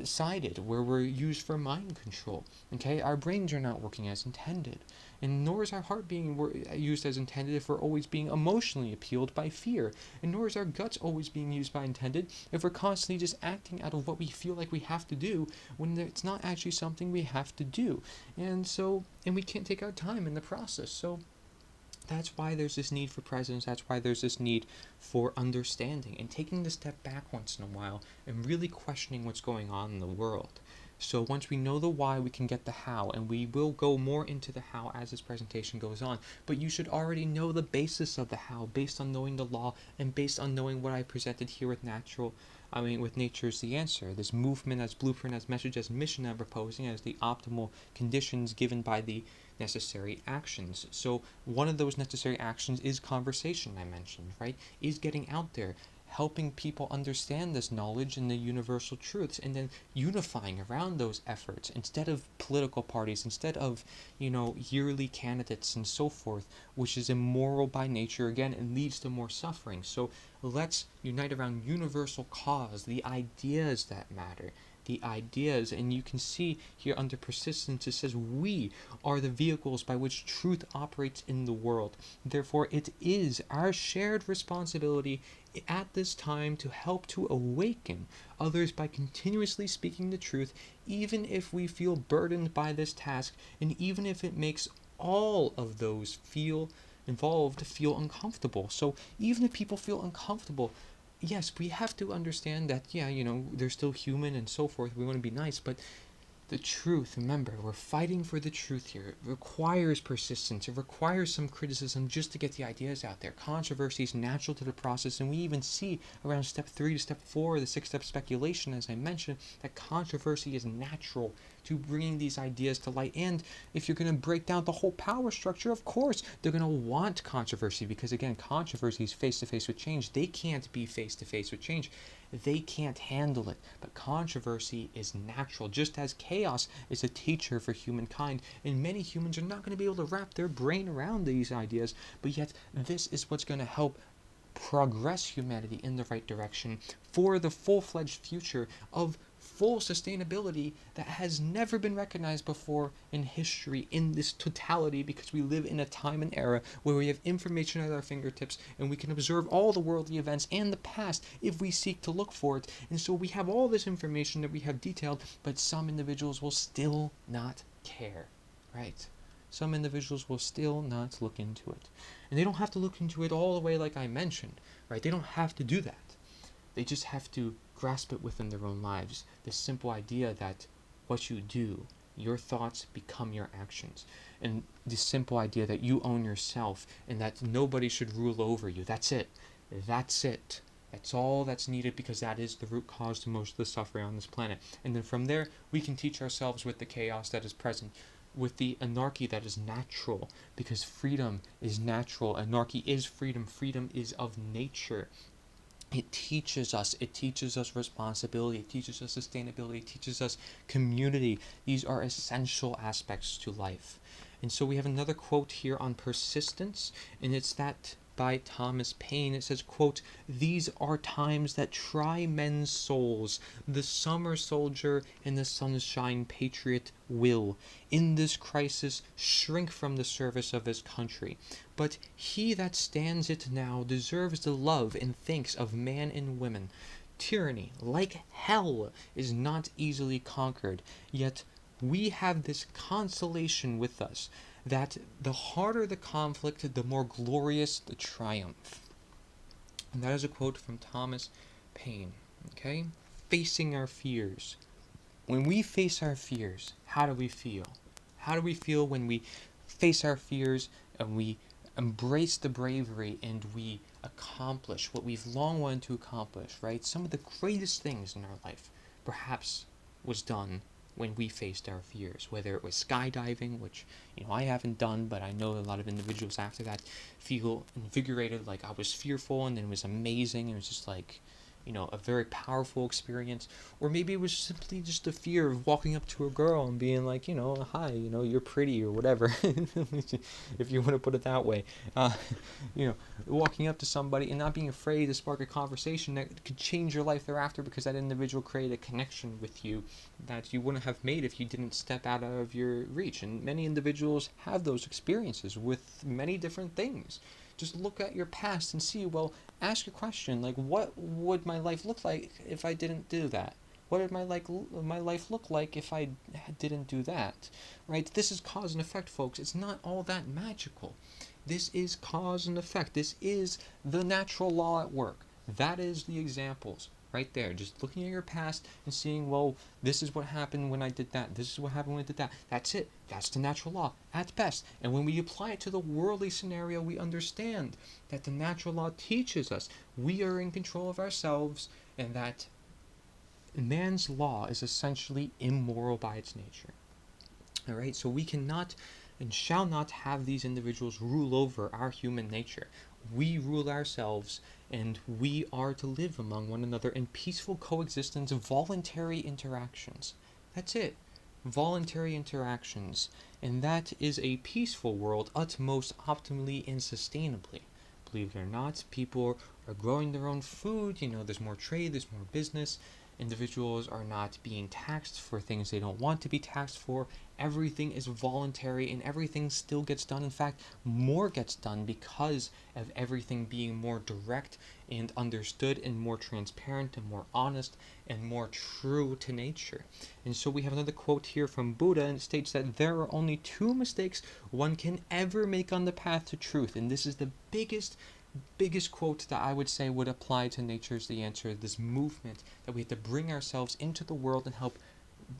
sided, where we're used for mind control. Okay, our brains are not working as intended, and nor is our heart being used as intended if we're always being emotionally appealed by fear, and nor is our guts always being used by intended if we're constantly just acting out of what we feel like we have to do when it's not actually something we have to do. And we can't take our time in the process. So that's why there's this need for presence. That's why there's this need for understanding and taking the step back once in a while and really questioning what's going on in the world. So once we know the why, we can get the how, and we will go more into the how as this presentation goes on. But you should already know the basis of the how based on knowing the law and based on knowing what I presented here with with Nature's the Answer. This movement as blueprint, as message, as mission I'm proposing as the optimal conditions given by the necessary actions. So one of those necessary actions is conversation, I mentioned, right? Is getting out there, helping people understand this knowledge and the universal truths, and then unifying around those efforts instead of political parties, instead of, yearly candidates and so forth, which is immoral by nature again and leads to more suffering. So let's unite around universal cause, the ideas that matter. The ideas, and you can see here under persistence it says we are the vehicles by which truth operates in the world. Therefore, it is our shared responsibility at this time to help to awaken others by continuously speaking the truth, even if we feel burdened by this task, and even if it makes all of those involved feel uncomfortable. So even if people feel uncomfortable, yes, we have to understand that, they're still human and so forth. We want to be nice, but the truth, remember, we're fighting for the truth here. It requires persistence. It requires some criticism just to get the ideas out there. Controversy is natural to the process, and we even see around step 3 to step 4, the 6-step speculation, as I mentioned, that controversy is natural to bringing these ideas to light. And if you're going to break down the whole power structure, of course, they're going to want controversy because, again, controversy is face-to-face with change. They can't be face-to-face with change. They can't handle it. But controversy is natural, just as chaos is a teacher for humankind. And many humans are not going to be able to wrap their brain around these ideas, but yet this is what's going to help progress humanity in the right direction for the full-fledged future of full sustainability that has never been recognized before in history in this totality, because we live in a time and era where we have information at our fingertips and we can observe all the worldly events and the past if we seek to look for it. And so we have all this information that we have detailed, but some individuals will still not care, right? Some individuals will still not look into it. And they don't have to look into it all the way like I mentioned, right? They don't have to do that. They just have to grasp it within their own lives. This simple idea that what you do, your thoughts become your actions. And this simple idea that you own yourself and that nobody should rule over you. That's it. That's it. That's all that's needed, because that is the root cause to most of the suffering on this planet. And then from there, we can teach ourselves with the chaos that is present, with the anarchy that is natural, because freedom is natural. Anarchy is freedom. Freedom is of nature. It teaches us responsibility, it teaches us sustainability, it teaches us community. These are essential aspects to life. And so we have another quote here on persistence, and it's that by Thomas Paine. It says, quote, "These are times that try men's souls. The summer soldier and the sunshine patriot will, in this crisis, shrink from the service of his country. But he that stands it now deserves the love and thanks of man and women. Tyranny, like hell, is not easily conquered, yet we have this consolation with us, that the harder the conflict, the more glorious the triumph." And that is a quote from Thomas Paine. Okay? Facing our fears. When we face our fears, how do we feel? How do we feel when we face our fears and we embrace the bravery and we accomplish what we've long wanted to accomplish, right? Some of the greatest things in our life perhaps was done when we faced our fears, whether it was skydiving, which I haven't done, but I know a lot of individuals after that feel invigorated, like I was fearful and then it was amazing. It was just like a very powerful experience. Or maybe it was simply just the fear of walking up to a girl and being like, hi, you're pretty, or whatever, if you want to put it that way. Walking up to somebody and not being afraid to spark a conversation that could change your life thereafter, because that individual created a connection with you that you wouldn't have made if you didn't step out of your reach. And many individuals have those experiences with many different things. Just look at your past and see, ask a question, like, what would my life look like if I didn't do that? What did my life look like if I didn't do that? Right? This is cause and effect, folks. It's not all that magical. This is cause and effect. This is the natural law at work. That is the examples right there. Just looking at your past and seeing, this is what happened when I did that. This is what happened when I did that. That's it. That's the natural law at best. And when we apply it to the worldly scenario, we understand that the natural law teaches us we are in control of ourselves, and that man's law is essentially immoral by its nature. All right, so we cannot and shall not have these individuals rule over our human nature. We rule ourselves, and we are to live among one another in peaceful coexistence, voluntary interactions. That's it. Voluntary interactions. And that is a peaceful world, utmost optimally and sustainably. Believe it or not, people are growing their own food. There's more trade, there's more business. Individuals are not being taxed for things they don't want to be taxed for. Everything is voluntary, and everything still gets done. In fact, more gets done because of everything being more direct and understood, and more transparent and more honest and more true to nature. And so we have another quote here from Buddha, and it states that there are only two mistakes one can ever make on the path to truth. And this is the biggest quote that I would say would apply to Nature's the Answer, this movement that we have to bring ourselves into the world and help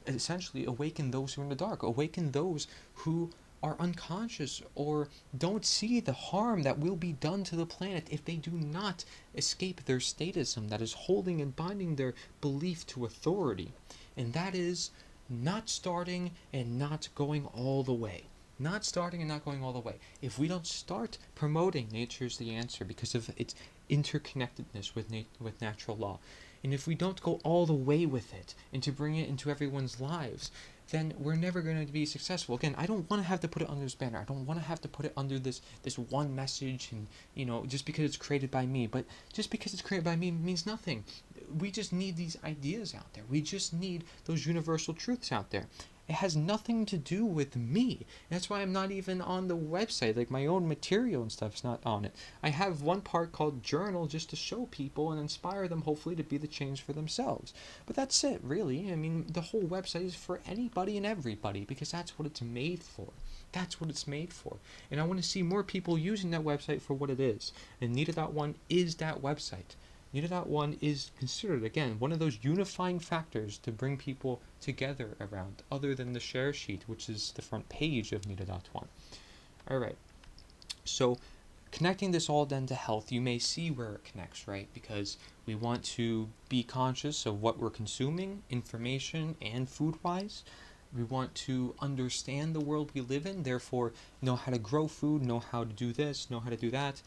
essentially awaken those who are in the dark, awaken those who are unconscious or don't see the harm that will be done to the planet if they do not escape their statism that is holding and binding their belief to authority. And that is not starting and not going all the way. Not starting and not going all the way. If we don't start promoting Nature's the Answer because of its interconnectedness with natural law, and if we don't go all the way with it and to bring it into everyone's lives, then we're never going to be successful. Again, I don't want to have to put it under this banner. I don't want to have to put it under this one message, and just because it's created by me. But just because it's created by me means nothing. We just need these ideas out there. We just need those universal truths out there. It has nothing to do with me. That's why I'm not even on the website. Like, my own material and stuff's not on it. I have one part called journal just to show people and inspire them, hopefully, to be the change for themselves. But that's it, really. I mean, the whole website is for anybody and everybody, because that's what it's made for. That's what it's made for. And I want to see more people using that website for what it is. And nita.one is that website. Nita.one is considered, again, one of those unifying factors to bring people together around, other than the share sheet, which is the front page of nita.one. Alright, so connecting this all then to health, you may see where it connects, right? Because we want to be conscious of what we're consuming, information and food-wise. We want to understand the world we live in, therefore know how to grow food, know how to do this, know how to do that.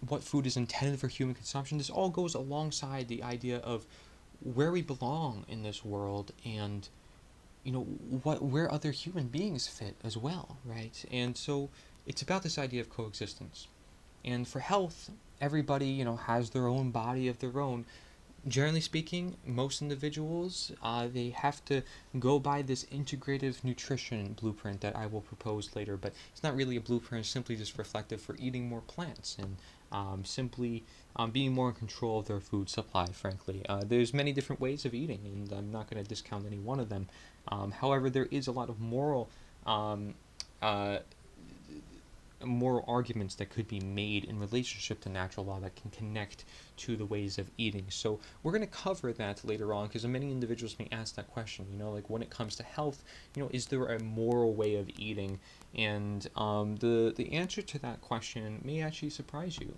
What food is intended for human consumption. This all goes alongside the idea of where we belong in this world, and where other human beings fit as well, right? And so it's about this idea of coexistence. And for health, everybody has their own body of their own. Generally speaking, most individuals, they have to go by this integrative nutrition blueprint that I will propose later, but it's not really a blueprint. It's simply just reflective for eating more plants and simply being more in control of their food supply, frankly. There's many different ways of eating, and I'm not going to discount any one of them. However, there is a lot of moral arguments that could be made in relationship to natural law that can connect to the ways of eating. So we're going to cover that later on, because many individuals may ask that question, like when it comes to health, is there a moral way of eating? And the answer to that question may actually surprise you.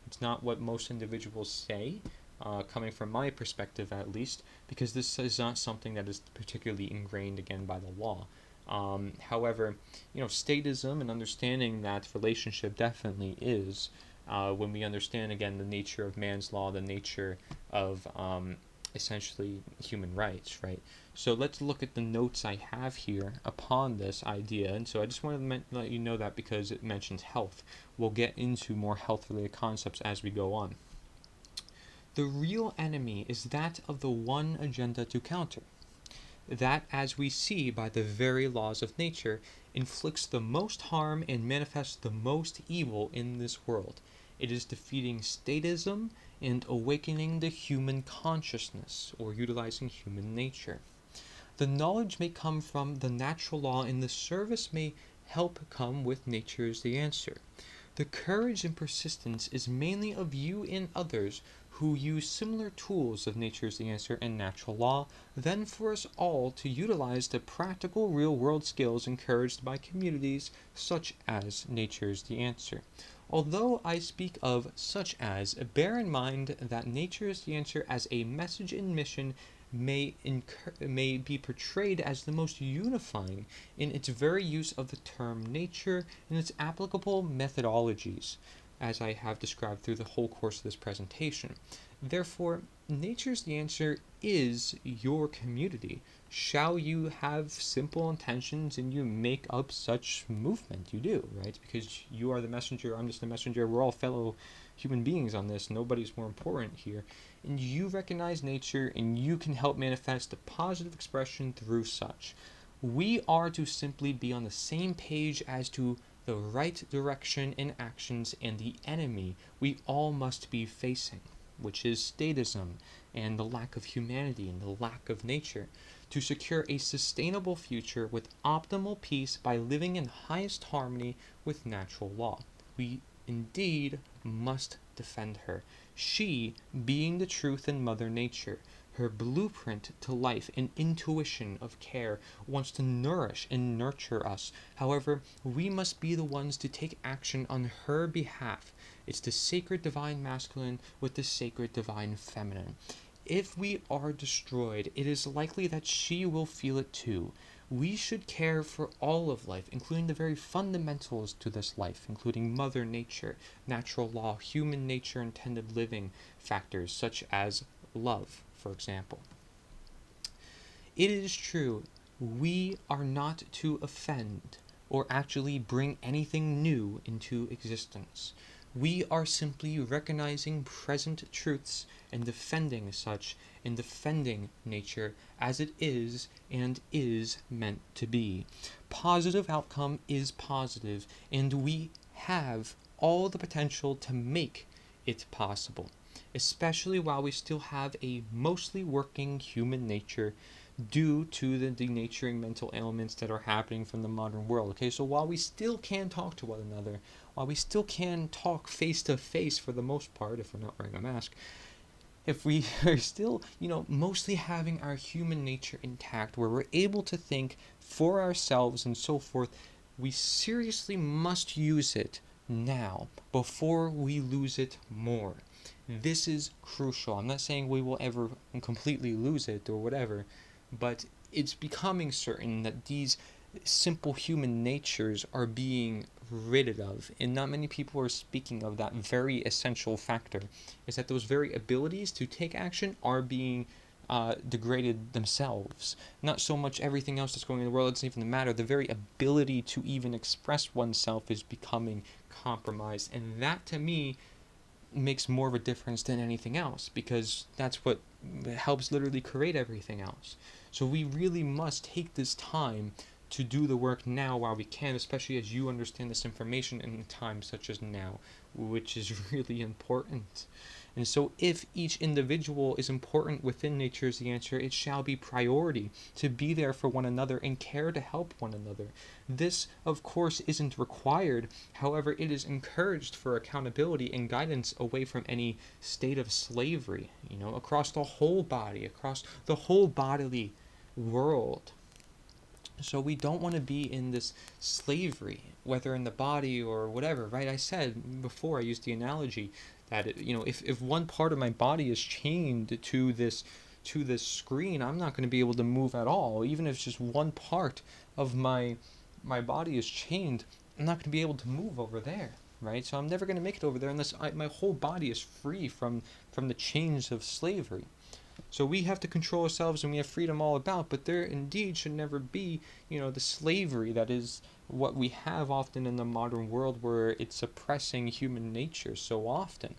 It's not what most individuals say, coming from my perspective at least, because this is not something that is particularly ingrained again by the law. However, statism and understanding that relationship definitely is, when we understand again the nature of man's law, the nature of essentially human rights, right? So let's look at the notes I have here upon this idea. And so I just wanted to let you know that because it mentions health. We'll get into more health-related concepts as we go on. The real enemy is that of the one agenda to counter. That, as we see by the very laws of nature, inflicts the most harm and manifests the most evil in this world. It is defeating statism and awakening the human consciousness, or utilizing human nature. The knowledge may come from the natural law, and the service may help come with nature's the answer. The courage and persistence is mainly of you and others who use similar tools of nature's the answer and natural law, than for us all to utilize the practical real-world skills encouraged by communities such as nature's the answer. Although I speak of such as, bear in mind that nature's the answer as a message and mission may be portrayed as the most unifying in its very use of the term nature and its applicable methodologies, as I have described through the whole course of this presentation. Therefore, nature's the answer is your community. Shall you have simple intentions and you make up such movement? You do, right? Because you are the messenger, I'm just the messenger, we're all fellow human beings on this, nobody's more important here. And you recognize nature and you can help manifest a positive expression through such. We are to simply be on the same page as to the right direction in actions and the enemy we all must be facing, which is statism and the lack of humanity and the lack of nature, to secure a sustainable future with optimal peace by living in highest harmony with natural law. We indeed must defend her, she being the truth in Mother Nature. Her blueprint to life and intuition of care wants to nourish and nurture us. However, we must be the ones to take action on her behalf. It's the sacred divine masculine with the sacred divine feminine. If we are destroyed, it is likely that she will feel it too. We should care for all of life, including the very fundamentals to this life, including Mother Nature, natural law, human nature, intended living factors such as love, for example. It is true, we are not to offend or actually bring anything new into existence. We are simply recognizing present truths and defending such, and defending nature as it is and is meant to be. Positive outcome is positive, and we have all the potential to make it possible, especially while we still have a mostly working human nature due to the denaturing mental ailments that are happening from the modern world. Okay, so while we still can talk to one another, while we still can talk face to face for the most part, if we're not wearing a mask, if we are still, mostly having our human nature intact, where we're able to think for ourselves and so forth, we seriously must use it now before we lose it more. This is crucial. I'm not saying we will ever completely lose it or whatever, but it's becoming certain that these simple human natures are being rid of, and not many people are speaking of that very essential factor, is that those very abilities to take action are being degraded themselves. Not so much everything else that's going on in the world, it doesn't even matter. The very ability to even express oneself is becoming compromised, and that to me makes more of a difference than anything else, because that's what helps literally create everything else. So we really must take this time to do the work now while we can, especially as you understand this information in times such as now, which is really important. And so if each individual is important within nature's the answer, it shall be priority to be there for one another and care to help one another. This, of course, isn't required. However, it is encouraged for accountability and guidance away from any state of slavery, across the whole body, across the whole bodily world. So we don't want to be in this slavery, whether in the body or whatever, right? I said before, I used the analogy, that if one part of my body is chained to this screen, I'm not going to be able to move at all. Even if just one part of my body is chained, I'm not going to be able to move over there, right? So I'm never going to make it over there unless my whole body is free from the chains of slavery. So we have to control ourselves, and we have freedom all about, but there indeed should never be, the slavery that is what we have often in the modern world, where it's suppressing human nature so often.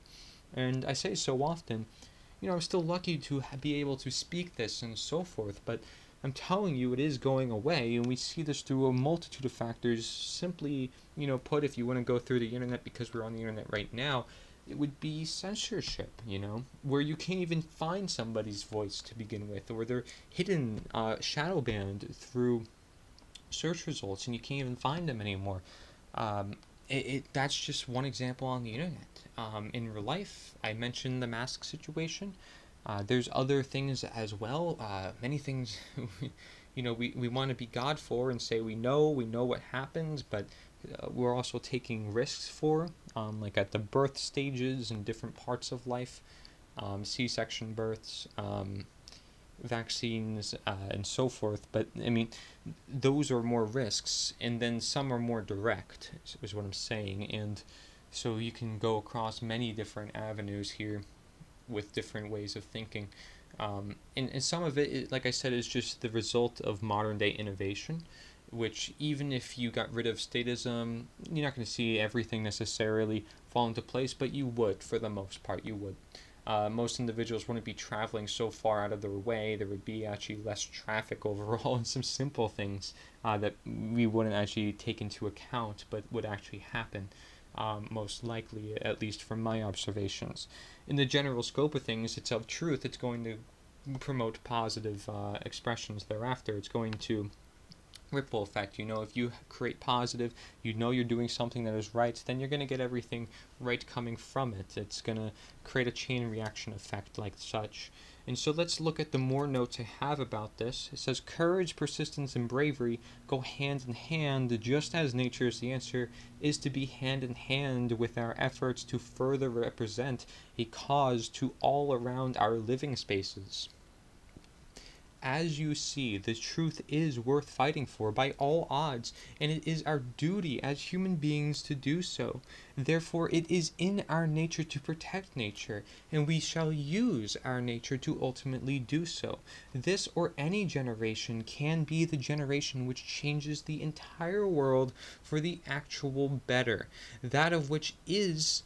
And I say so often, I'm still lucky to be able to speak this and so forth, but I'm telling you, it is going away, and we see this through a multitude of factors. Simply, put, if you want to go through the internet, because we're on the internet right now, it would be censorship, where you can't even find somebody's voice to begin with, or they're hidden, shadow banned through search results, and you can't even find them anymore. That's just one example on the internet. In real life, I mentioned the mask situation. There's other things as well. Many things, we want to be God for and say we know what happens, but we're also taking risks for, like at the birth stages in different parts of life, C-section births, vaccines, and so forth. But I mean, those are more risks, and then some are more direct, is what I'm saying. And so you can go across many different avenues here with different ways of thinking. And some of it, like I said, is just the result of modern day innovation, which even if you got rid of statism, you're not going to see everything necessarily fall into place, but you would, for the most part, you would. Most individuals wouldn't be traveling so far out of their way. There would be actually less traffic overall, and some simple things that we wouldn't actually take into account, but would actually happen, most likely, at least from my observations. In the general scope of things, it's of truth. It's going to promote positive expressions thereafter. It's going to ripple effect. If you create positive, you're doing something that is right, then you're going to get everything right coming from it. It's going to create a chain reaction effect like such. And so let's look at the more notes I have about this. It says, courage, persistence, and bravery go hand in hand, just as nature is the answer is to be hand in hand with our efforts to further represent a cause to all around our living spaces. As you see, the truth is worth fighting for by all odds, and it is our duty as human beings to do so. Therefore, it is in our nature to protect nature, and we shall use our nature to ultimately do so. This or any generation can be the generation which changes the entire world for the actual better, that of which is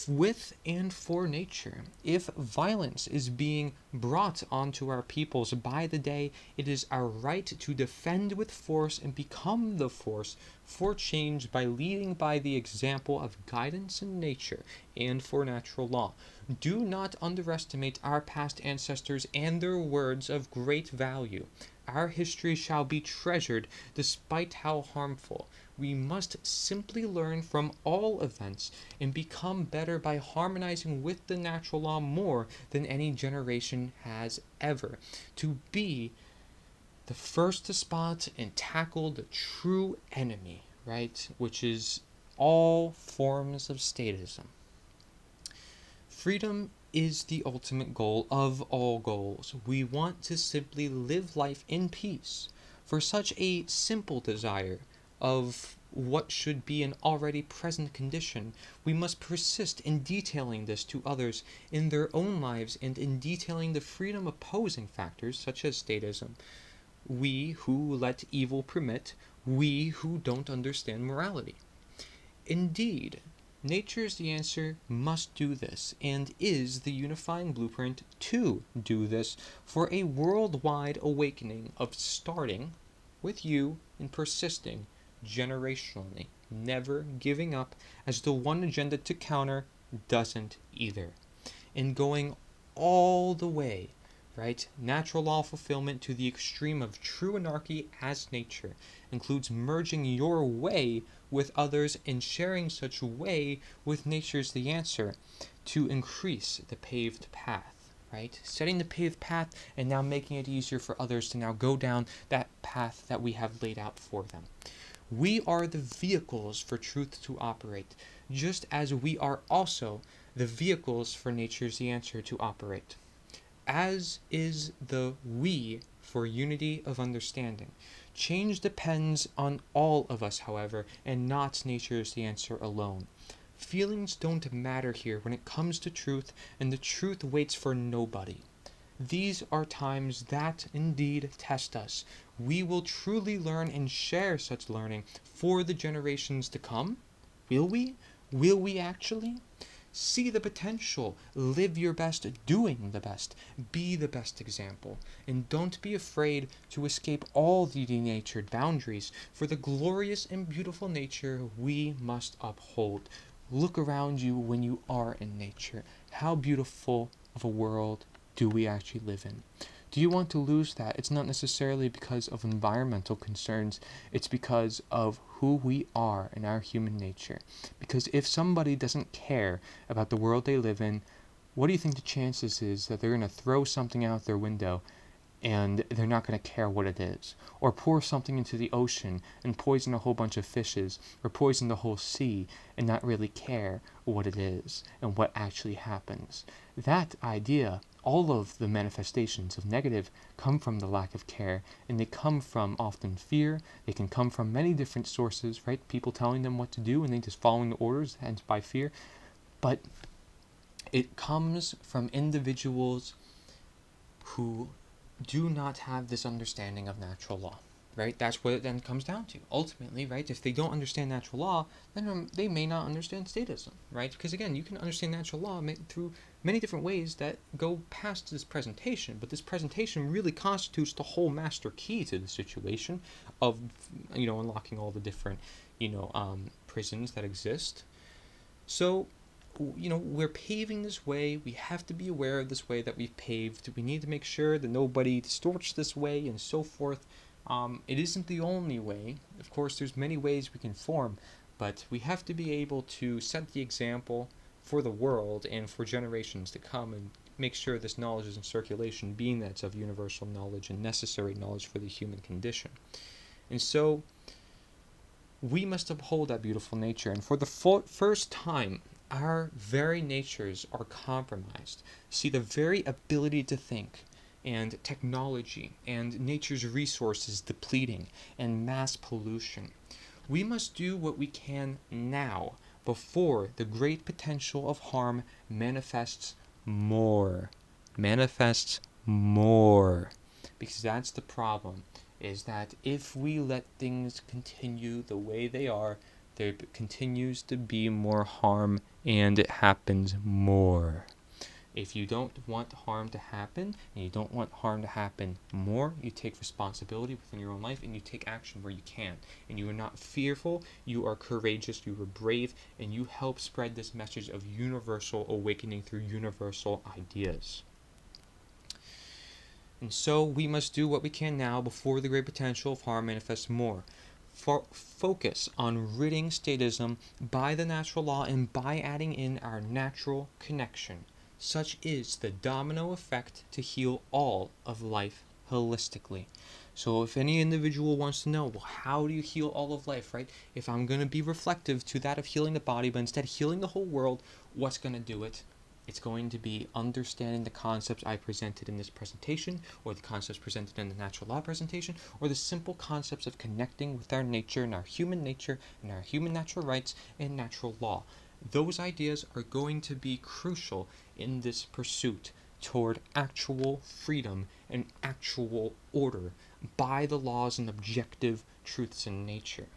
with and for nature. If violence is being brought onto our peoples by the day, it is our right to defend with force and become the force for change by leading by the example of guidance in nature and for natural law. Do not underestimate our past ancestors and their words of great value. Our history shall be treasured despite how harmful. We must simply learn from all events and become better by harmonizing with the natural law more than any generation has ever. To be the first to spot and tackle the true enemy, right? Which is all forms of statism. Freedom is the ultimate goal of all goals. We want to simply live life in peace. For such a simple desire of what should be an already present condition, we must persist in detailing this to others in their own lives and in detailing the freedom opposing factors such as statism. We who let evil permit, we who don't understand morality. Indeed, nature's the answer must do this, and is the unifying blueprint to do this for a worldwide awakening of starting with you and persisting generationally, never giving up, as the one agenda to counter doesn't either, and going all the way, right? Natural law fulfillment to the extreme of true anarchy as nature includes merging your way with others and sharing such way with nature's the answer to increase the paved path. Right? Setting the paved path and now making it easier for others to now go down that path that we have laid out for them. We are the vehicles for truth to operate, just as we are also the vehicles for nature's the answer to operate, as is the we for unity of understanding. Change depends on all of us, however, and not nature's the answer alone. Feelings don't matter here when it comes to truth, and the truth waits for nobody. These are times that indeed test us. We will truly learn and share such learning for the generations to come. Will we? Will we actually? See the potential, live your best doing the best, be the best example, and don't be afraid to escape all the denatured boundaries, for the glorious and beautiful nature we must uphold. Look around you when you are in nature. How beautiful of a world do we actually live in? Do you want to lose that? It's not necessarily because of environmental concerns. It's because of who we are in our human nature. Because if somebody doesn't care about the world they live in, what do you think the chances is that they're going to throw something out their window and they're not going to care what it is? Or pour something into the ocean and poison a whole bunch of fishes, or poison the whole sea and not really care what it is and what actually happens? That idea, all of the manifestations of negative come from the lack of care, and they come from often fear. They can come from many different sources, right? People telling them what to do and they just following the orders, hence by fear. But it comes from individuals who do not have this understanding of natural law, right? That's what it then comes down to. Ultimately, right, if they don't understand natural law, then they may not understand statism, right? Because again, you can understand natural law through many different ways that go past this presentation, but this presentation really constitutes the whole master key to the situation of, unlocking all the different, prisons that exist. So, we're paving this way. We have to be aware of this way that we've paved. We need to make sure that nobody distorts this way and so forth. It isn't the only way. Of course, there's many ways we can form, but we have to be able to set the example for the world and for generations to come, and make sure this knowledge is in circulation, being that it's of universal knowledge and necessary knowledge for the human condition. And so we must uphold that beautiful nature, and for the first time, our very natures are compromised. See, the very ability to think, and technology, and nature's resources depleting, and mass pollution. We must do what we can now, before the great potential of harm manifests more. Manifests more. Because that's the problem, is that if we let things continue the way they are, there continues to be more harm, and it happens more. If you don't want harm to happen, and you don't want harm to happen more, you take responsibility within your own life, and you take action where you can. And you are not fearful, you are courageous, you are brave, and you help spread this message of universal awakening through universal ideas. And so we must do what we can now before the great potential of harm manifests more. Focus on ridding statism by the natural law and by adding in our natural connection. Such is the domino effect to heal all of life holistically. So if any individual wants to know, well, how do you heal all of life, right? If I'm going to be reflective to that of healing the body, but instead healing the whole world, what's going to do it? It's going to be understanding the concepts I presented in this presentation, or the concepts presented in the natural law presentation, or the simple concepts of connecting with our nature and our human nature and our human natural rights and natural law. Those ideas are going to be crucial in this pursuit toward actual freedom and actual order by the laws and objective truths in nature.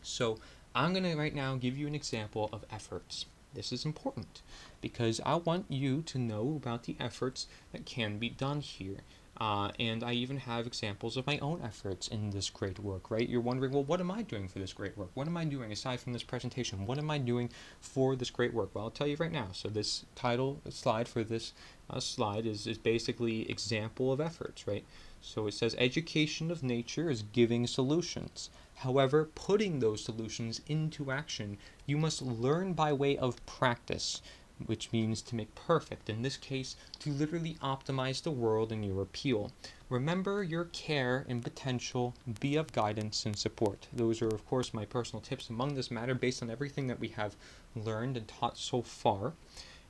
So I'm going to right now give you an example of efforts. This is important because I want you to know about the efforts that can be done here. And I even have examples of my own efforts in this great work, right? You're wondering, well, what am I doing for this great work? What am I doing aside from this presentation? What am I doing for this great work? Well, I'll tell you right now. So this title slide for this slide is basically example of efforts, right? So it says education of nature is giving solutions. However, putting those solutions into action, you must learn by way of practice. which means to make perfect. In this case, to literally optimize the world in your appeal. Remember your care and potential, be of guidance and support. Those are, of course, my personal tips among this matter based on everything that we have learned and taught so far.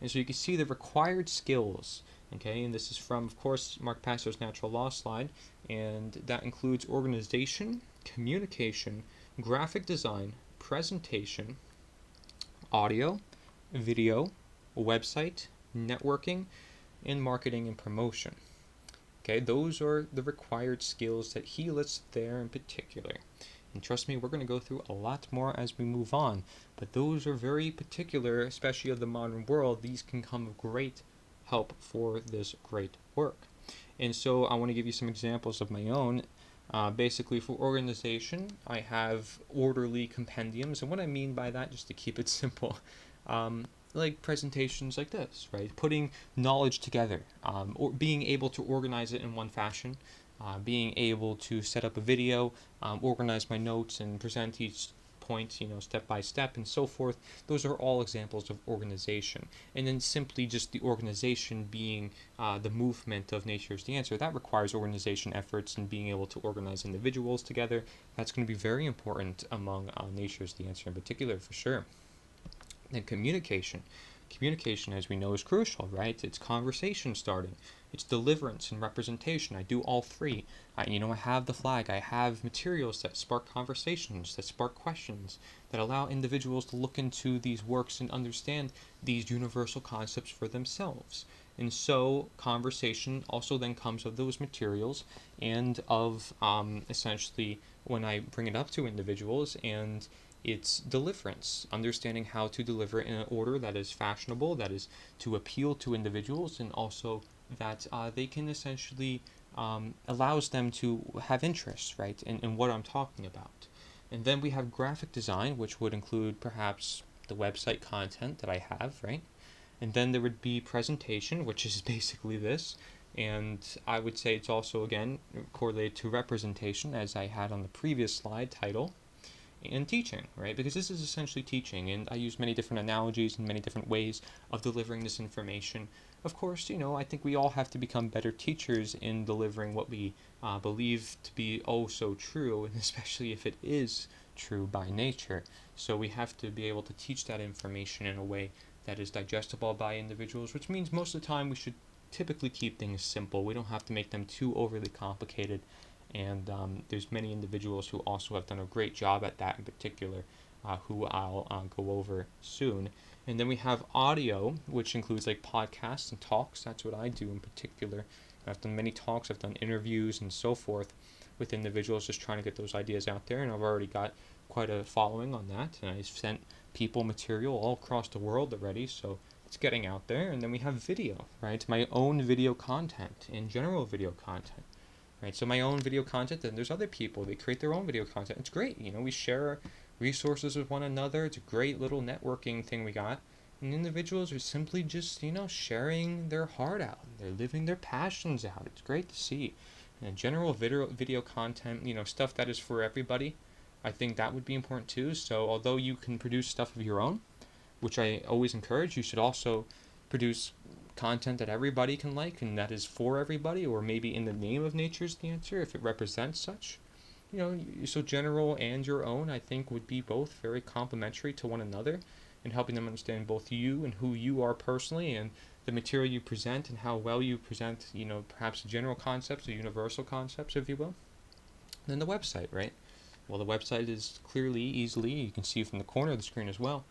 And so you can see the required skills, okay, and this is from, of course, Mark Passio's natural law slide, and that includes organization, communication, graphic design, presentation, audio, video, website, networking, and marketing and promotion. Okay, those are the required skills that he lists there in particular. And trust me, we're going to go through a lot more as we move on, but those are very particular, especially of the modern world. These can come of great help for this great work. And so I want to give you some examples of my own. Basically, for organization, I have orderly compendiums, and what I mean by that, just to keep it simple, like presentations like this, right? Putting knowledge together, or being able to organize it in one fashion, being able to set up a video, organize my notes, and present each point, step by step, and so forth. Those are all examples of organization. And then simply just the organization being the movement of Nature is the Answer. That requires organization efforts and being able to organize individuals together. That's going to be very important among Nature is the Answer in particular, for sure. Then communication. Communication, as we know, is crucial, right? It's conversation starting. It's deliverance and representation. I do all three. I have the flag. I have materials that spark conversations, that spark questions, that allow individuals to look into these works and understand these universal concepts for themselves. And so conversation also then comes of those materials and of essentially when I bring it up to individuals, and it's deliverance, understanding how to deliver in an order that is fashionable, that is to appeal to individuals, and also that they can essentially allows them to have interest, right, in what I'm talking about. And then we have graphic design, which would include perhaps the website content that I have, right? And then there would be presentation, which is basically this. And I would say it's also, again, correlated to representation, as I had on the previous slide title. And teaching, right? Because this is essentially teaching, and I use many different analogies and many different ways of delivering this information. Of course, I think we all have to become better teachers in delivering what we believe to be oh so true, and especially if it is true by nature. So we have to be able to teach that information in a way that is digestible by individuals, which means most of the time we should typically keep things simple. We don't have to make them too overly complicated. And there's many individuals who also have done a great job at that in particular, who I'll go over soon. And then we have audio, which includes like podcasts and talks. That's what I do in particular. I've done many talks, I've done interviews and so forth with individuals just trying to get those ideas out there. And I've already got quite a following on that. And I've sent people material all across the world already. So it's getting out there. And then we have video, right? My own video content and general video content. Right, so my own video content, and there's other people, they create their own video content. It's great, we share resources with one another. It's a great little networking thing we got. And individuals are simply just, sharing their heart out. They're living their passions out. It's great to see. And general video content, stuff that is for everybody, I think that would be important too. So although you can produce stuff of your own, which I always encourage, you should also produce content that everybody can like and that is for everybody, or maybe in the name of Nature's the Answer if it represents such. So general and your own, I think, would be both very complementary to one another in helping them understand both you and who you are personally, and the material you present and how well you present, perhaps general concepts or universal concepts, if you will. Then the website, right? Well, the website is clearly, easily, you can see from the corner of the screen as well,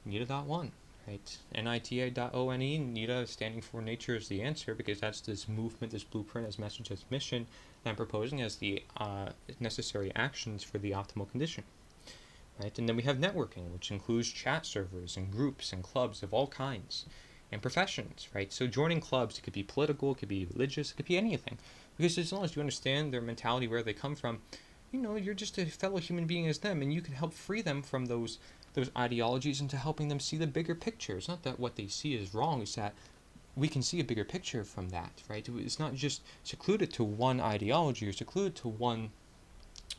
nita.one. Right, nita.one, nita standing for Nature is the Answer, because that's this movement, this blueprint, this message, this mission that I'm proposing as the necessary actions for the optimal condition. Right, and then we have networking, which includes chat servers and groups and clubs of all kinds, and professions. Right, so joining clubs, it could be political, it could be religious, it could be anything, because as long as you understand their mentality, where they come from, you're just a fellow human being as them, and you can help free them from those ideologies into helping them see the bigger picture. It's not that what they see is wrong, it's that we can see a bigger picture from that, right? It's not just secluded to one ideology or secluded to one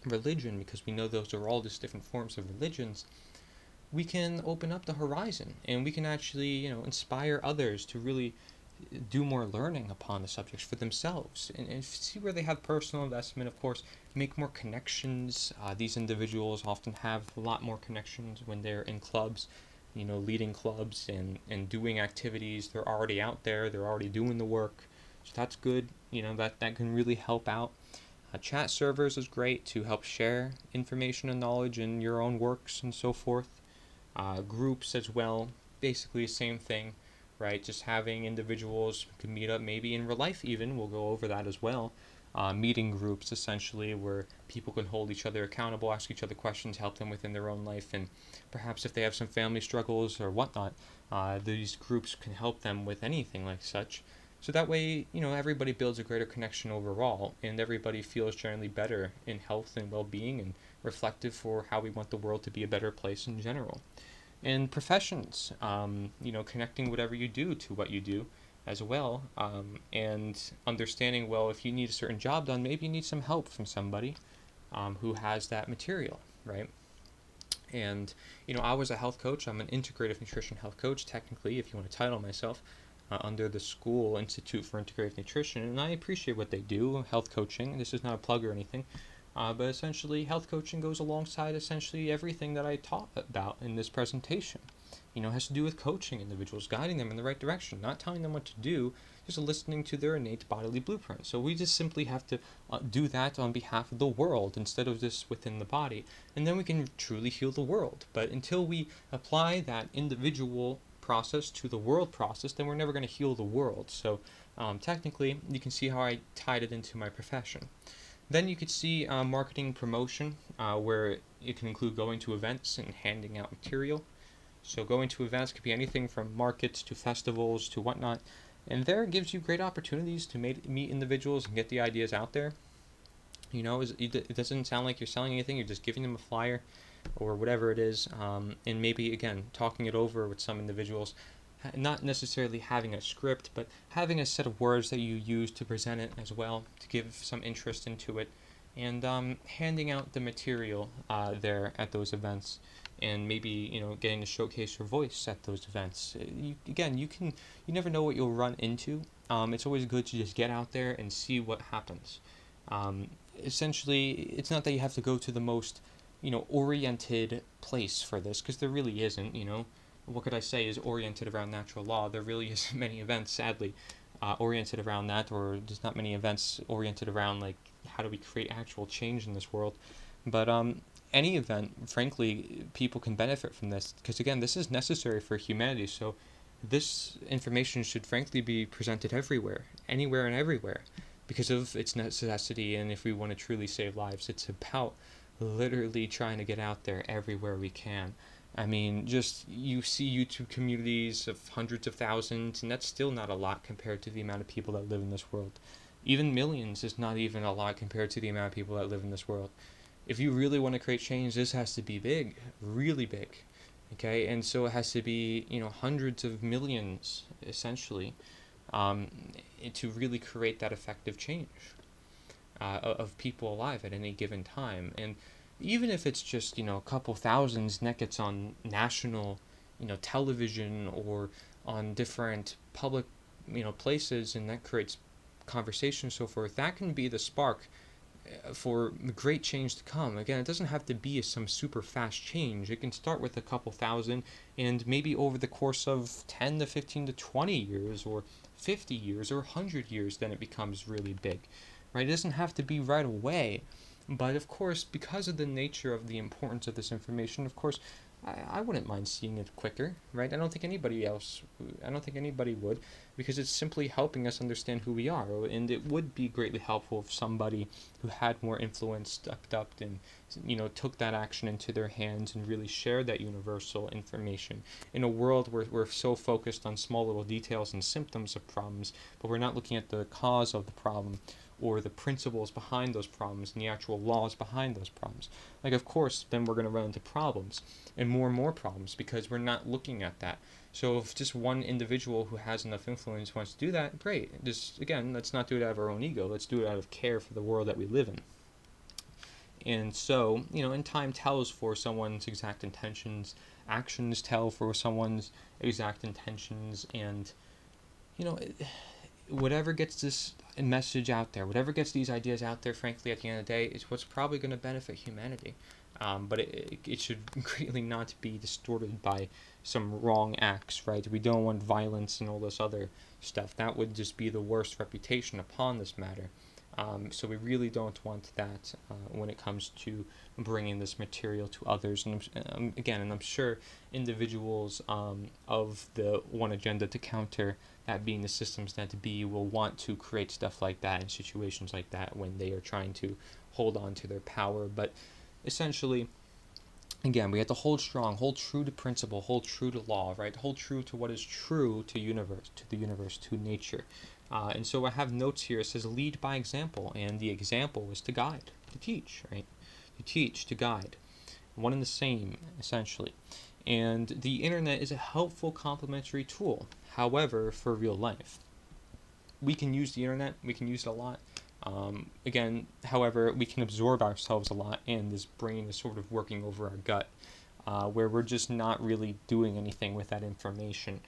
religion, because we know those are all just different forms of religions. we can open up the horizon, and we can actually, inspire others to really do more learning upon the subjects for themselves, and see where they have personal investment. Of course, make more connections. These individuals often have a lot more connections when they're in clubs, leading clubs and doing activities. They're already out there, they're already doing the work, so that's good. That can really help out. Chat servers is great to help share information and knowledge in your own works and so forth. Groups as well, basically same thing, right? Just having individuals can meet up, maybe in real life even, we'll go over that as well. Meeting groups, essentially, where people can hold each other accountable, ask each other questions, help them within their own life, and perhaps if they have some family struggles or whatnot, these groups can help them with anything like such. So that way, everybody builds a greater connection overall, and everybody feels generally better in health and well-being, and reflective for how we want the world to be a better place in general. And professions, connecting whatever you do to what you do as well, and understanding, well, if you need a certain job done, maybe you need some help from somebody who has that material, right? And, I was a health coach. I'm an integrative nutrition health coach, technically, if you want to title myself, under the School Institute for Integrative Nutrition, and I appreciate what they do, health coaching. This is not a plug or anything. But essentially, health coaching goes alongside essentially everything that I taught about in this presentation. It has to do with coaching individuals, guiding them in the right direction, not telling them what to do, just listening to their innate bodily blueprint. So we just simply have to do that on behalf of the world instead of just within the body. And then we can truly heal the world. But until we apply that individual process to the world process, then we're never going to heal the world. So technically, you can see how I tied it into my profession. Then you could see marketing promotion, where it can include going to events and handing out material. So going to events could be anything from markets to festivals to whatnot. And there it gives you great opportunities to meet individuals and get the ideas out there. It doesn't sound like you're selling anything, you're just giving them a flyer or whatever it is. And maybe, again, talking it over with some individuals. Not necessarily having a script, but having a set of words that you use to present it as well, to give some interest into it, and handing out the material there at those events, and maybe getting to showcase your voice at those events. You never know what you'll run into. It's always good to just get out there and see what happens. Essentially, it's not that you have to go to the most oriented place for this, because there really isn't. What could I say is oriented around natural law. There really isn't many events, sadly, oriented around that, or there's not many events oriented around, like, how do we create actual change in this world. But any event, frankly, people can benefit from this, because, again, this is necessary for humanity, so this information should, frankly, be presented everywhere, anywhere and everywhere, because of its necessity, and if we want to truly save lives, it's about literally trying to get out there everywhere we can. I mean, just you see YouTube communities of hundreds of thousands, and that's still not a lot compared to the amount of people that live in this world. Even millions is not even a lot compared to the amount of people that live in this world. If you really want to create change, this has to be big, really big, okay? And so it has to be, hundreds of millions, essentially, to really create that effective change of people alive at any given time. And even if it's just, a couple thousands, and that gets on national, television or on different public, places, and that creates conversation and so forth, that can be the spark for great change to come. Again, it doesn't have to be some super fast change. It can start with a couple thousand, and maybe over the course of 10 to 15 to 20 years, or 50 years, or 100 years, then it becomes really big, right? It doesn't have to be right away. But of course, because of the nature of the importance of this information, of course, I wouldn't mind seeing it quicker, right? I don't think anybody would, because it's simply helping us understand who we are. And it would be greatly helpful if somebody who had more influence stepped up and, took that action into their hands and really shared that universal information. In a world where we're so focused on small little details and symptoms of problems, but we're not looking at the cause of the problem, or the principles behind those problems and the actual laws behind those problems. Like, of course, then we're going to run into problems and more problems, because we're not looking at that. So if just one individual who has enough influence wants to do that, great. Just, again, let's not do it out of our own ego. Let's do it out of care for the world that we live in. And so, and time tells for someone's exact intentions, actions tell for someone's exact intentions, and, whatever gets this message out there, whatever gets these ideas out there, frankly, at the end of the day, is what's probably going to benefit humanity. But it should greatly not be distorted by some wrong acts, right? We don't want violence and all this other stuff. That would just be the worst reputation upon this matter. So we really don't want that when it comes to bringing this material to others. And I'm sure individuals of the one agenda to counter that being the systems that be will want to create stuff like that in situations like that when they are trying to hold on to their power. But essentially, again, we have to hold strong, hold true to principle, hold true to law, right? Hold true to what is true to the universe, to nature. And so I have notes here. It says lead by example, and the example is to guide, to teach, right? To teach, to guide. One and the same, essentially. And the internet is a helpful complementary tool, however, for real life. We can use the internet, we can use it a lot. Again, however, we can absorb ourselves a lot, and this brain is sort of working over our gut, where we're just not really doing anything with that information.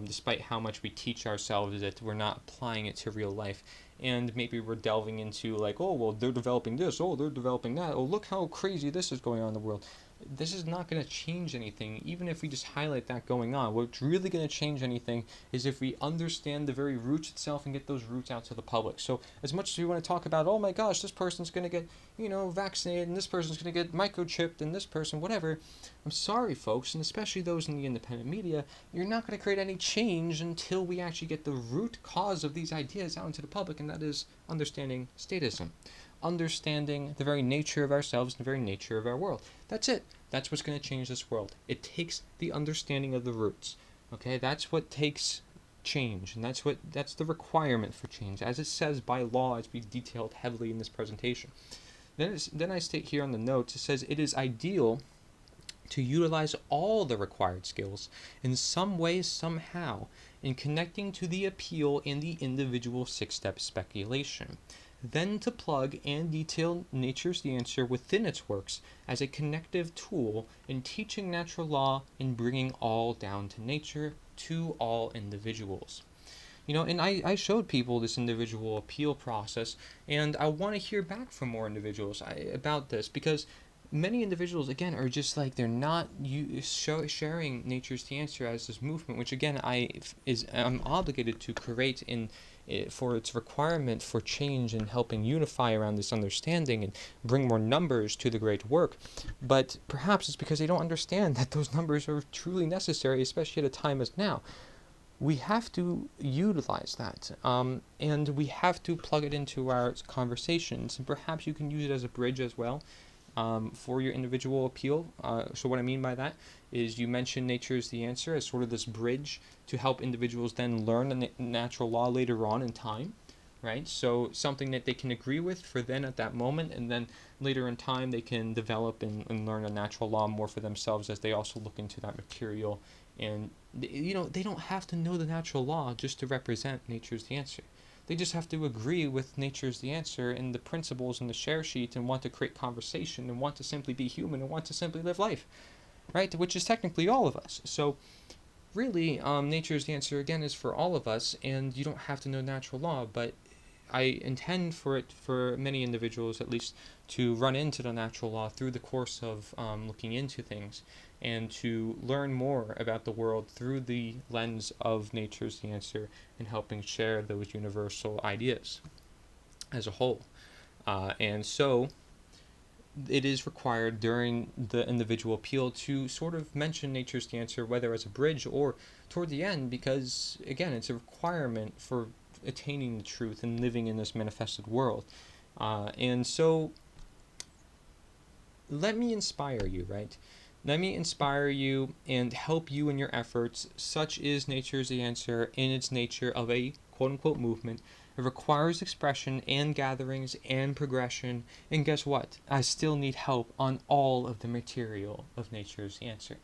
Despite how much we teach ourselves that we're not applying it to real life. And maybe we're delving into like, oh, well, they're developing this, oh, they're developing that, oh, look how crazy this is going on in the world. This is not going to change anything, even if we just highlight that going on. What's really going to change anything is if we understand the very roots itself and get those roots out to the public. So as much as we want to talk about, oh my gosh, this person's going to get, vaccinated, and this person's going to get microchipped, and this person, whatever, I'm sorry, folks, and especially those in the independent media, you're not going to create any change until we actually get the root cause of these ideas out into the public, and that is understanding statism. Understanding the very nature of ourselves and the very nature of our world. That's it. That's what's going to change this world. It takes the understanding of the roots. Okay, that's what takes change, and that's the requirement for change, as it says by law, as we've detailed heavily in this presentation. Then I state here on the notes, it says it is ideal to utilize all the required skills in some way, somehow, in connecting to the appeal and the individual six-step speculation. Then to plug and detail Nature's the Answer within its works as a connective tool in teaching natural law and bringing all down to nature to all individuals. And I showed people this individual appeal process, and I want to hear back from more individuals about this, because many individuals, again, are just like, they're not sharing Nature's the Answer as this movement, which again I'm obligated to create for its requirement for change and helping unify around this understanding and bring more numbers to the great work. But perhaps it's because they don't understand that those numbers are truly necessary, especially at a time as now. We have to utilize that, and we have to plug it into our conversations, and perhaps you can use it as a bridge as well. For your individual appeal. So what I mean by that is you mentioned Nature's the Answer as sort of this bridge to help individuals then learn the natural law later on in time, right? So something that they can agree with for then at that moment, and then later in time they can develop and learn a natural law more for themselves as they also look into that material. And, they don't have to know the natural law just to represent Nature's the Answer. They just have to agree with Nature's the Answer and the principles and the share sheet, and want to create conversation and want to simply be human and want to simply live life, right? Which is technically all of us. So really, Nature's the Answer, again, is for all of us, and you don't have to know natural law, but I intend for many individuals, at least, to run into the natural law through the course of looking into things, and to learn more about the world through the lens of Nature's the Answer, and helping share those universal ideas as a whole. And so it is required during the individual appeal to sort of mention Nature's the Answer, whether as a bridge or toward the end, because, again, it's a requirement for attaining the truth and living in this manifested world. And so let me inspire you, right? Let me inspire you and help you in your efforts. Such is Nature's the Answer in its nature of a quote-unquote movement. It requires expression and gatherings and progression. And guess what? I still need help on all of the material of Nature's the Answer.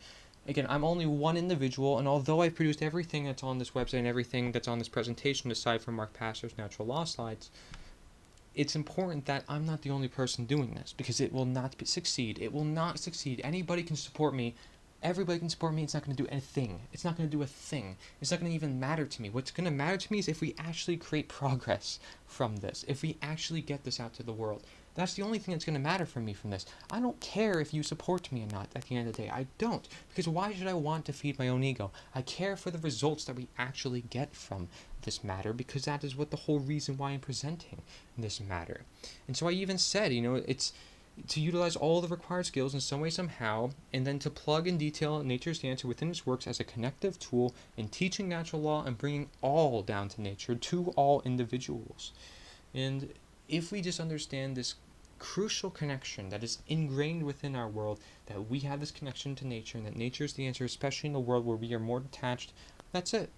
Again, I'm only one individual, and although I've produced everything that's on this website and everything that's on this presentation, aside from Mark Passio's natural law slides, it's important that I'm not the only person doing this, because it will not succeed. It will not succeed. Anybody can support me. Everybody can support me. It's not going to do anything. It's not going to do a thing. It's not going to even matter to me. What's going to matter to me is if we actually create progress from this, if we actually get this out to the world. That's the only thing that's going to matter for me from this. I don't care if you support me or not at the end of the day. I don't. Because why should I want to feed my own ego? I care for the results that we actually get from this matter, because that is what the whole reason why I'm presenting this matter. And so I even said, it's to utilize all the required skills in some way, somehow, and then to plug in detail nature's answer within its works as a connective tool in teaching natural law and bringing all down to nature to all individuals. And if we just understand this crucial connection that is ingrained within our world, that we have this connection to nature and that nature is the answer, especially in a world where we are more detached, that's it.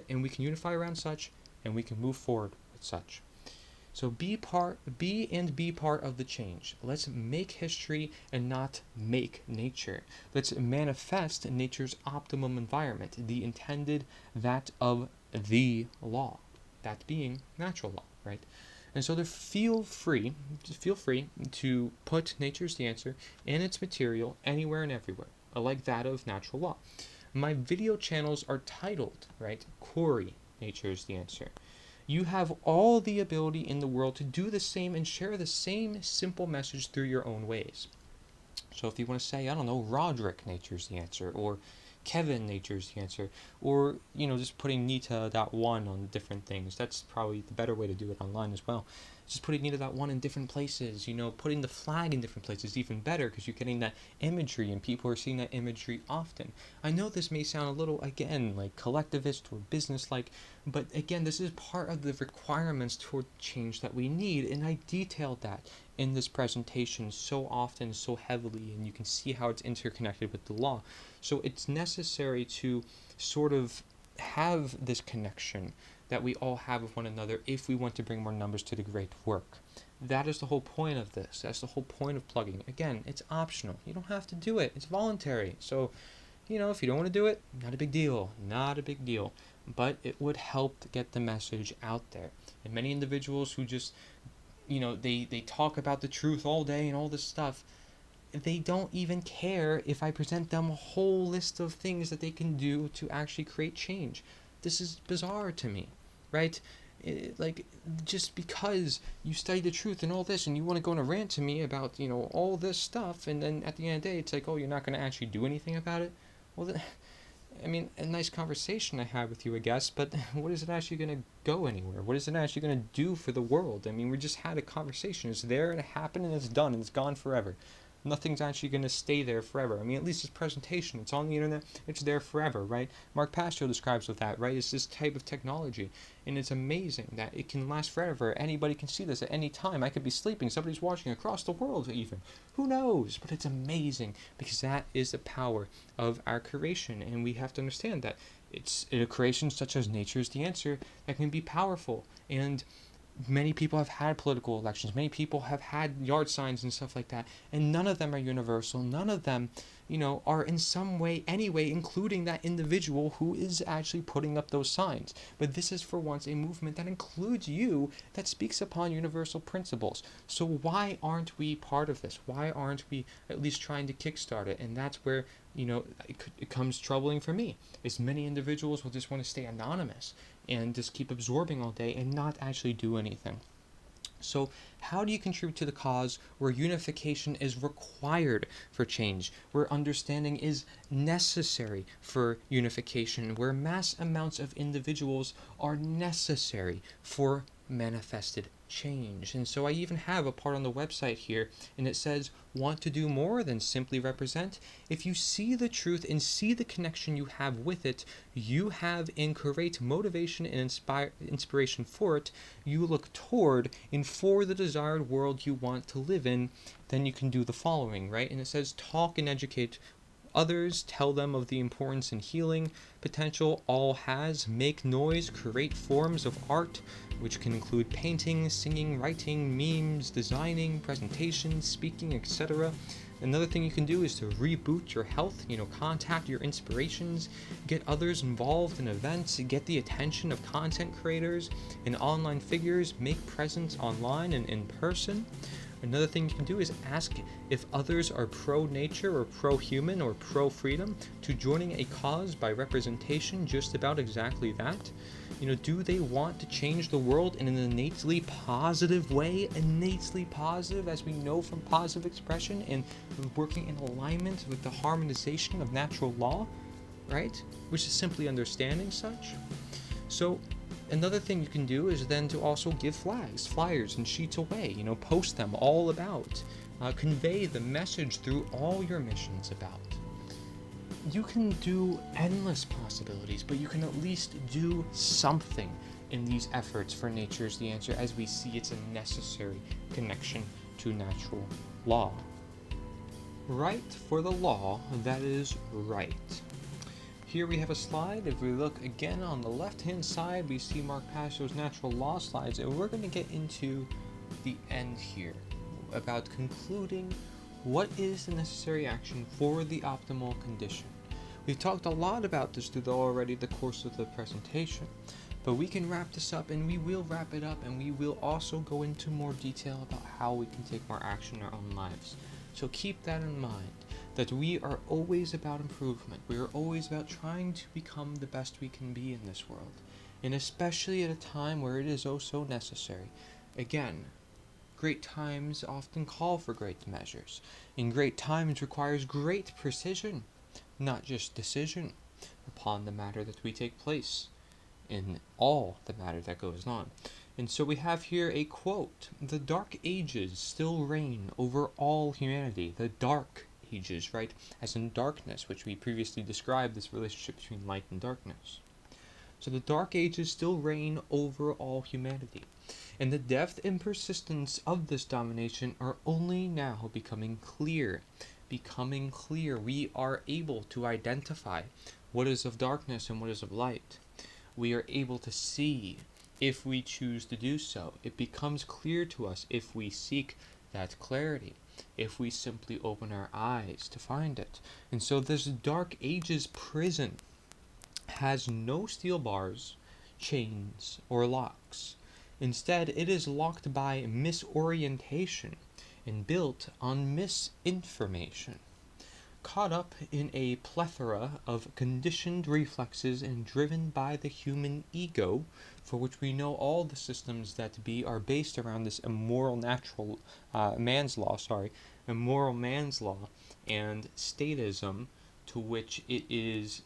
And we can unify around such, and we can move forward with such. So be part of the change. Let's make history and not make nature. Let's manifest nature's optimum environment, the intended, that of the law, that being natural law, right? And so feel free to put nature's the answer and its material anywhere and everywhere, like that of natural law. My video channels are titled, right, Cory, Nature's the Answer. You have all the ability in the world to do the same and share the same simple message through your own ways. So if you want to say, I don't know, Roderick, Nature's the Answer, or Kevin, Nature's the Answer, or, just putting nita.1 on different things, that's probably the better way to do it online as well. Just putting nita.1 in different places, putting the flag in different places, even better, because you're getting that imagery and people are seeing that imagery often. I know this may sound a little, again, like collectivist or business-like, but again, this is part of the requirements toward change that we need, and I detailed that in this presentation so often, so heavily, and you can see how it's interconnected with the law. So it's necessary to sort of have this connection that we all have with one another if we want to bring more numbers to the great work. That is the whole point of this. That's the whole point of plugging. Again, it's optional. You don't have to do it. It's voluntary. So, if you don't want to do it, not a big deal. Not a big deal. But it would help to get the message out there. And many individuals who just, they talk about the truth all day and all this stuff, they don't even care if I present them a whole list of things that they can do to actually create change. This is bizarre to me, right? Just because you study the truth and all this and you want to go on a rant to me about, all this stuff, and then at the end of the day, it's like, oh, you're not going to actually do anything about it? Well, a nice conversation I had with you, I guess, but what is it actually going to go anywhere? What is it actually going to do for the world? We just had a conversation. It's there and it happened and it's done and it's gone forever. Nothing's actually going to stay there forever. At least this presentation, it's on the internet, it's there forever, right? Mark Passio describes with that, right? It's this type of technology, and it's amazing that it can last forever. Anybody can see this at any time. I could be sleeping, somebody's watching across the world even. Who knows? But it's amazing, because that is the power of our creation, and we have to understand that it's a creation such as nature's the answer that can be powerful. And many people have had political elections. Many people have had yard signs and stuff like that. And none of them are universal. None of them, are in some way, anyway, including that individual who is actually putting up those signs. But this is for once a movement that includes you, that speaks upon universal principles. So why aren't we part of this? Why aren't we at least trying to kickstart it? And that's where, it comes troubling for me, is many individuals will just want to stay anonymous and just keep absorbing all day and not actually do anything. So how do you contribute to the cause where unification is required for change, where understanding is necessary for unification, where mass amounts of individuals are necessary for manifested change? And so I even have a part on the website here, and it says, want to do more than simply represent? If you see the truth and see the connection you have with it, you have and create motivation and inspiration for it, you look toward and for the desired world you want to live in, then you can do the following, right? And it says, talk and educate others, tell them of the importance and healing potential all has, make noise, create forms of art, which can include painting, singing, writing, memes, designing, presentations, speaking, etc. Another thing you can do is to reboot your health, contact your inspirations, get others involved in events, get the attention of content creators and online figures, make presence online and in person. Another thing you can do is ask if others are pro-nature or pro-human or pro-freedom to joining a cause by representation just about exactly that. Do they want to change the world in an innately positive way? Innately positive, as we know from positive expression and working in alignment with the harmonization of natural law, right? Which is simply understanding such. So another thing you can do is then to also give flags, flyers, and sheets away, post them all about. Convey the message through all your missions about. You can do endless possibilities, but you can at least do something in these efforts for nature is the answer, as we see it's a necessary connection to natural law. Right for the law that is right. Here we have a slide. If we look again on the left-hand side, we see Mark Passio's natural law slides, and we're going to get into the end here about concluding what is the necessary action for the optimal condition. We've talked a lot about this through the course of the presentation, but we can wrap this up, and we will wrap it up, and we will also go into more detail about how we can take more action in our own lives. So keep that in mind, that we are always about improvement. We are always about trying to become the best we can be in this world, and especially at a time where it is oh so necessary. Again, great times often call for great measures, and great times requires great precision, not just decision, upon the matter that we take place, in all the matter that goes on. And so we have here a quote: "The dark ages still reign over all humanity." The dark ages, right? As in darkness, which we previously described, this relationship between light and darkness. So the dark ages still reign over all humanity. And the depth and persistence of this domination are only now becoming clear. We are able to identify what is of darkness and what is of light. We are able to see if we choose to do so. It becomes clear to us if we seek that clarity, if we simply open our eyes to find it. And so this dark ages prison has no steel bars, chains, or locks. Instead, it is locked by misorientation and built on misinformation. Caught up in a plethora of conditioned reflexes and driven by the human ego, for which we know all the systems that be are based around this immoral man's law and statism, to which it is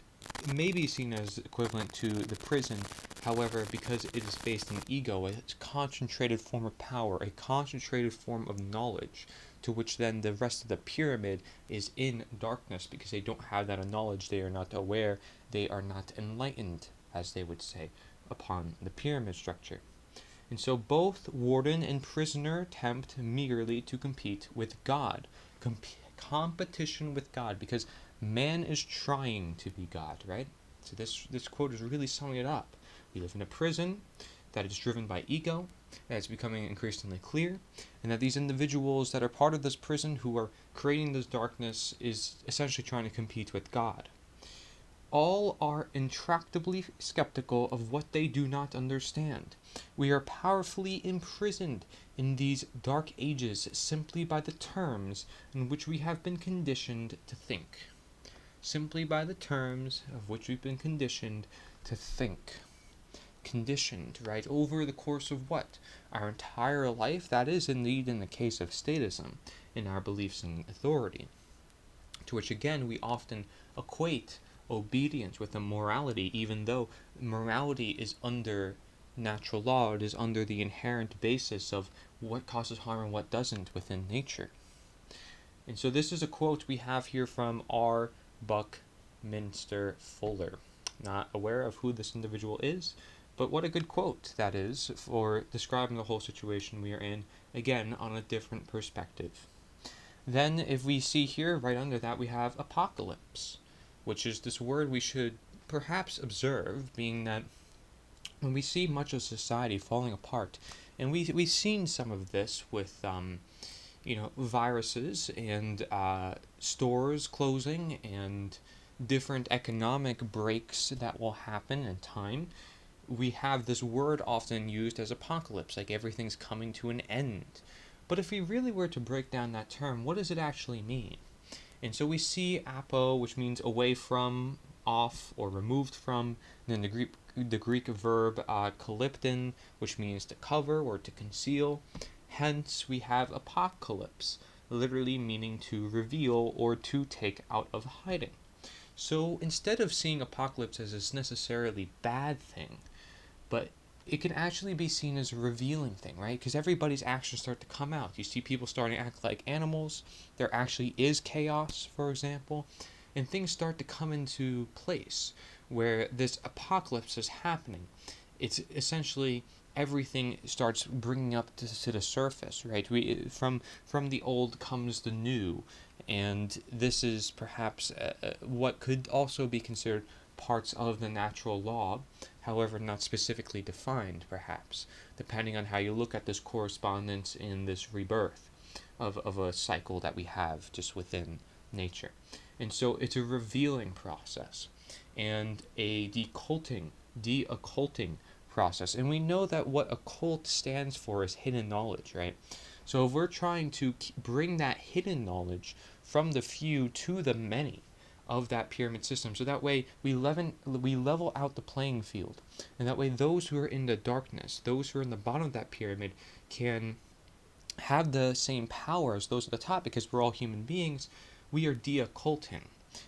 maybe seen as equivalent to the prison. However, because it is based in ego, it's a concentrated form of power, a concentrated form of knowledge, to which then the rest of the pyramid is in darkness because they don't have that knowledge, they are not aware, they are not enlightened, as they would say, upon the pyramid structure. And so both warden and prisoner attempt merely to compete with God. Competition with God, because man is trying to be God, right? So this quote is really summing it up. We live in a prison that is driven by ego, that is becoming increasingly clear, and that these individuals that are part of this prison who are creating this darkness is essentially trying to compete with God. All are intractably skeptical of what they do not understand. We are powerfully imprisoned in these dark ages simply by the terms in which we have been conditioned to think. Simply by the terms of which we've been conditioned to think. Conditioned, right, over the course of what? Our entire life. That is indeed in the case of statism, in our beliefs in authority, to which again we often equate obedience with immorality, even though morality is under natural law. It is under the inherent basis of what causes harm and what doesn't within nature. And so this is a quote we have here from R. Buckminster Fuller. Not aware of who this individual is, but what a good quote that is for describing the whole situation we are in, again, on a different perspective. Then if we see here, right under that, we have apocalypse, which is this word we should perhaps observe, being that when we see much of society falling apart, and we've seen some of this with viruses and stores closing and different economic breaks that will happen in time. We have this word often used as apocalypse, like everything's coming to an end. But if we really were to break down that term, what does it actually mean? And so we see apo, which means away from, off, or removed from. And then the Greek verb kalypton, which means to cover or to conceal. Hence, we have apocalypse, literally meaning to reveal or to take out of hiding. So instead of seeing apocalypse as this necessarily bad thing, but it can actually be seen as a revealing thing, right? Because everybody's actions start to come out. You see people starting to act like animals. There actually is chaos, for example. And things start to come into place where this apocalypse is happening. It's essentially everything starts bringing up to the surface, right? From the old comes the new. And this is perhaps what could also be considered parts of the natural law, however not specifically defined, perhaps, depending on how you look at this correspondence in this rebirth of a cycle that we have just within nature. And so it's a revealing process and a deocculting process. And we know that what occult stands for is hidden knowledge, right? So if we're trying to bring that hidden knowledge from the few to the many of that pyramid system, so that way we level out the playing field, and that way those who are in the darkness, those who are in the bottom of that pyramid, can have the same power as those at the top, because we're all human beings. We are deocculting.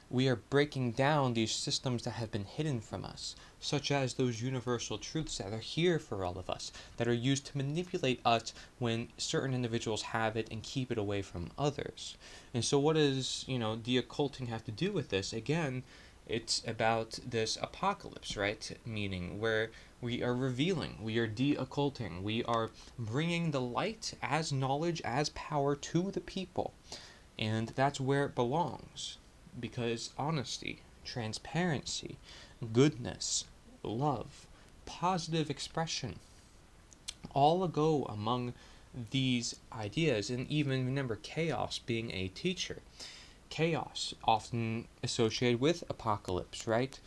We are breaking down these systems that have been hidden from us, such as those universal truths that are here for all of us, that are used to manipulate us when certain individuals have it and keep it away from others. And so what does, deocculting have to do with this? Again, it's about this apocalypse, right? Meaning where we are revealing, we are deocculting, we are bringing the light as knowledge, as power to the people. And that's where it belongs. Because honesty, transparency, goodness, love, positive expression, all go among these ideas. And even remember chaos being a teacher. Chaos, often associated with apocalypse, right?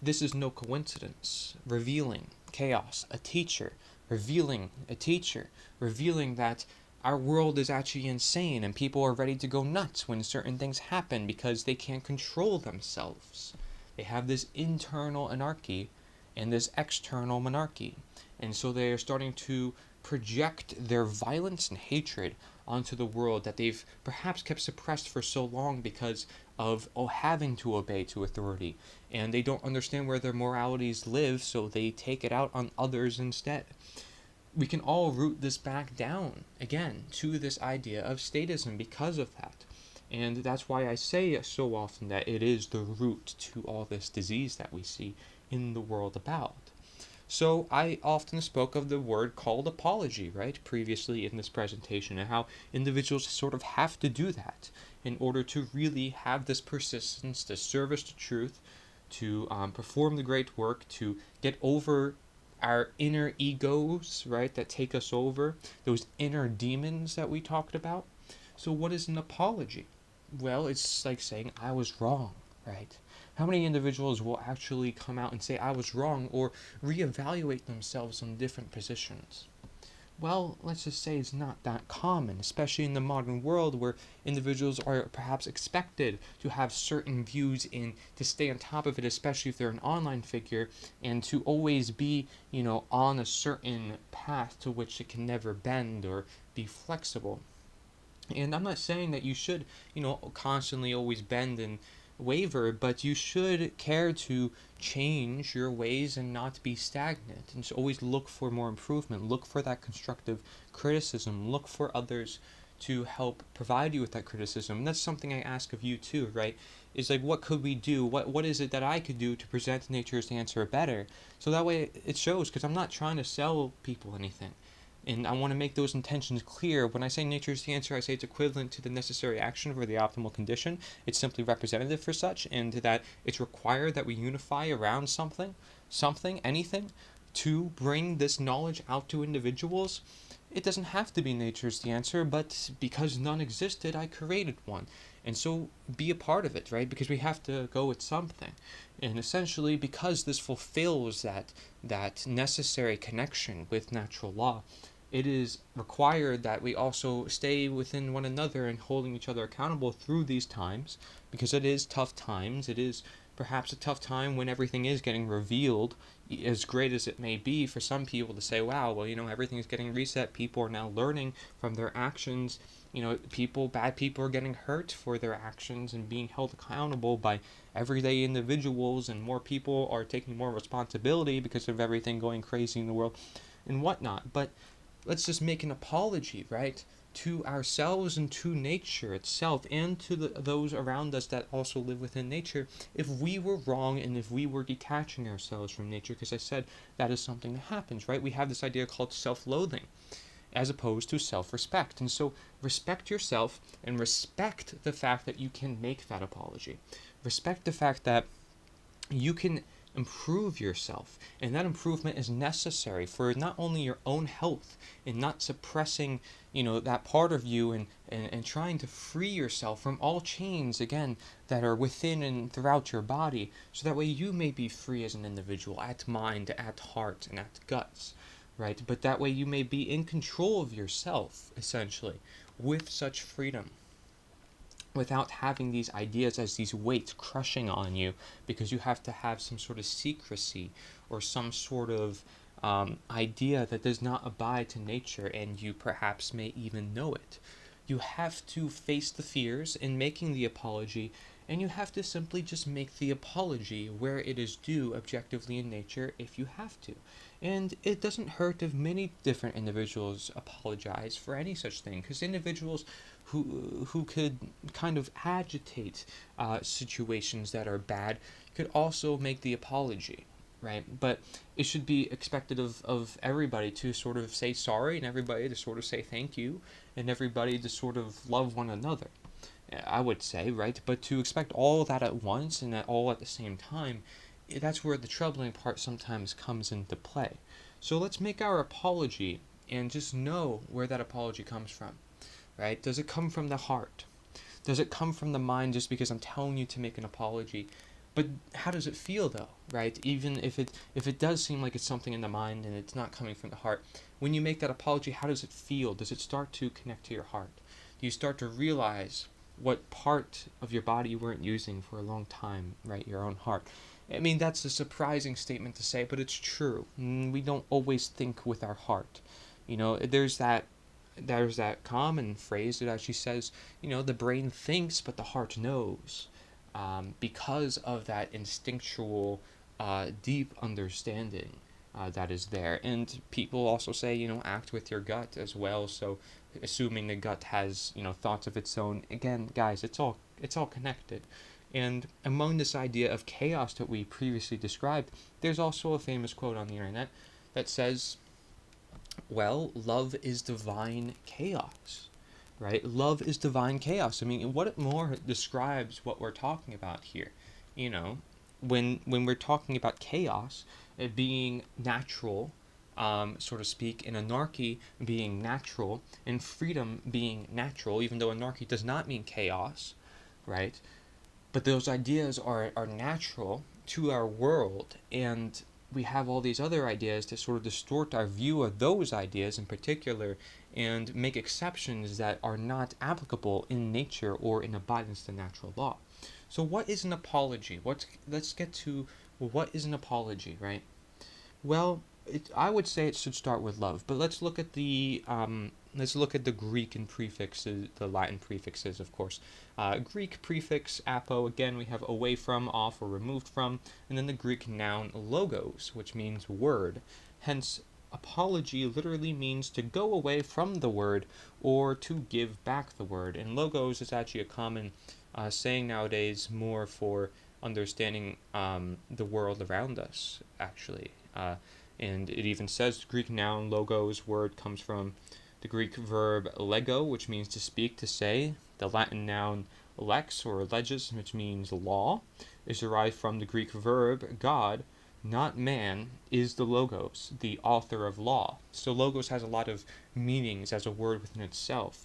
This is no coincidence. Revealing, chaos, a teacher. Revealing, a teacher. Revealing that our world is actually insane and people are ready to go nuts when certain things happen because they can't control themselves. They have this internal anarchy and this external monarchy. And so they are starting to project their violence and hatred onto the world that they've perhaps kept suppressed for so long because of having to obey to authority. And they don't understand where their moralities live, so they take it out on others instead. We can all root this back down, again, to this idea of statism because of that. And that's why I say so often that it is the root to all this disease that we see in the world about. So I often spoke of the word called apology, right, previously in this presentation, and how individuals sort of have to do that in order to really have this persistence, this service to truth, to perform the great work, to get over our inner egos, right, that take us over, those inner demons that we talked about. So what is an apology? Well, it's like saying, I was wrong, right? How many individuals will actually come out and say, I was wrong, or reevaluate themselves on different positions? Well, let's just say it's not that common, especially in the modern world where individuals are perhaps expected to have certain views and to stay on top of it, especially if they're an online figure, and to always be, on a certain path to which it can never bend or be flexible. And I'm not saying that you should, constantly always bend and waver, but you should care to change your ways and not be stagnant, and to always look for more improvement, look for that constructive criticism, look for others to help provide you with that criticism. And that's something I ask of you too, right? Is like, what could we do? What is it that I could do to present nature's answer better? So that way it shows, because I'm not trying to sell people anything. And I want to make those intentions clear. When I say nature is the answer, I say it's equivalent to the necessary action for the optimal condition. It's simply representative for such, and that it's required that we unify around something, anything, to bring this knowledge out to individuals. It doesn't have to be nature's the answer, but because none existed, I created one. And so be a part of it, right? Because we have to go with something. And essentially, because this fulfills that necessary connection with natural law, it is required that we also stay within one another and holding each other accountable through these times, because it is tough times. It is perhaps a tough time when everything is getting revealed, as great as it may be for some people to say, wow, well, everything is getting reset. People are now learning from their actions. Bad people are getting hurt for their actions and being held accountable by everyday individuals, and more people are taking more responsibility because of everything going crazy in the world and whatnot. But let's just make an apology, right, to ourselves and to nature itself, and to those around us that also live within nature, if we were wrong and if we were detaching ourselves from nature. Because I said that is something that happens, right? We have this idea called self-loathing as opposed to self-respect. And so respect yourself and respect the fact that you can make that apology. Respect the fact that you can improve yourself, and that improvement is necessary for not only your own health and not suppressing that part of you, and trying to free yourself from all chains again that are within and throughout your body, so that way you may be free as an individual, at mind, at heart, and at guts, right? But that way you may be in control of yourself, essentially, with such freedom, without having these ideas as these weights crushing on you, because you have to have some sort of secrecy or some sort of idea that does not abide to nature, and you perhaps may even know it. You have to face the fears in making the apology, and you have to simply just make the apology where it is due objectively in nature if you have to. And it doesn't hurt if many different individuals apologize for any such thing, because individuals who could kind of agitate situations that are bad could also make the apology, right? But it should be expected of everybody to sort of say sorry, and everybody to sort of say thank you, and everybody to sort of love one another, I would say, right? But to expect all that at once and all at the same time, that's where the troubling part sometimes comes into play. So let's make our apology and just know where that apology comes from, right? Does it come from the heart? Does it come from the mind just because I'm telling you to make an apology? But how does it feel though, right? Even if it does seem like it's something in the mind and it's not coming from the heart, when you make that apology, how does it feel? Does it start to connect to your heart? Do you start to realize what part of your body you weren't using for a long time, right? Your own heart. I mean, that's a surprising statement to say, but it's true. We don't always think with our heart. There's that common phrase that actually says, the brain thinks, but the heart knows, because of that instinctual, deep understanding that is there. And people also say, act with your gut as well. So, assuming the gut has, thoughts of its own. Again, guys, it's all connected. And among this idea of chaos that we previously described, there's also a famous quote on the internet that says, well, love is divine chaos, right? Love is divine chaos. I mean, what more describes what we're talking about here? When we're talking about chaos, it being natural, so to speak, and anarchy being natural, and freedom being natural, even though anarchy does not mean chaos, right? But those ideas are natural to our world, and we have all these other ideas that sort of distort our view of those ideas in particular, and make exceptions that are not applicable in nature or in abidance to natural law. So what is an apology? Let's get to what is an apology, right? Well, I would say it should start with love, but let's look at the Greek and prefixes, the Latin prefixes, of course. Greek prefix apo, again, we have away from, off, or removed from, and then the Greek noun logos, which means word. Hence, apology literally means to go away from the word or to give back the word. And logos is actually a common saying nowadays, more for understanding the world around us, actually. And it even says the Greek noun logos word comes from the Greek verb lego, which means to speak, to say. The Latin noun lex or legis, which means law, is derived from the Greek verb God, not man, is the logos, the author of law. So logos has a lot of meanings as a word within itself.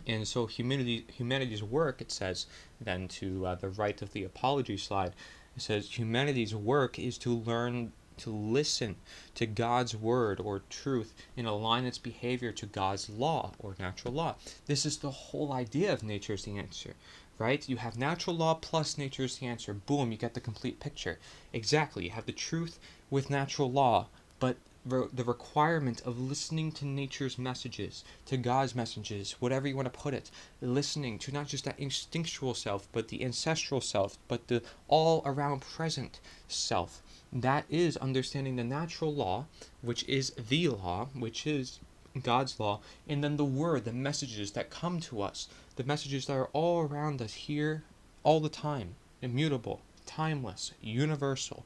And so humanity's work, it says then to the right of the apology slide, it says humanity's work is to learn to listen to God's word or truth and align its behavior to God's law or natural law. This is the whole idea of nature's the answer, right? You have natural law plus nature's the answer. Boom, you get the complete picture. Exactly, you have the truth with natural law, but the requirement of listening to nature's messages, to God's messages, whatever you want to put it, listening to not just that instinctual self, but the ancestral self, but the all around present self. That is understanding the natural law, which is the law, which is God's law, and then the word, the messages that come to us, the messages that are all around us here all the time, immutable, timeless, universal.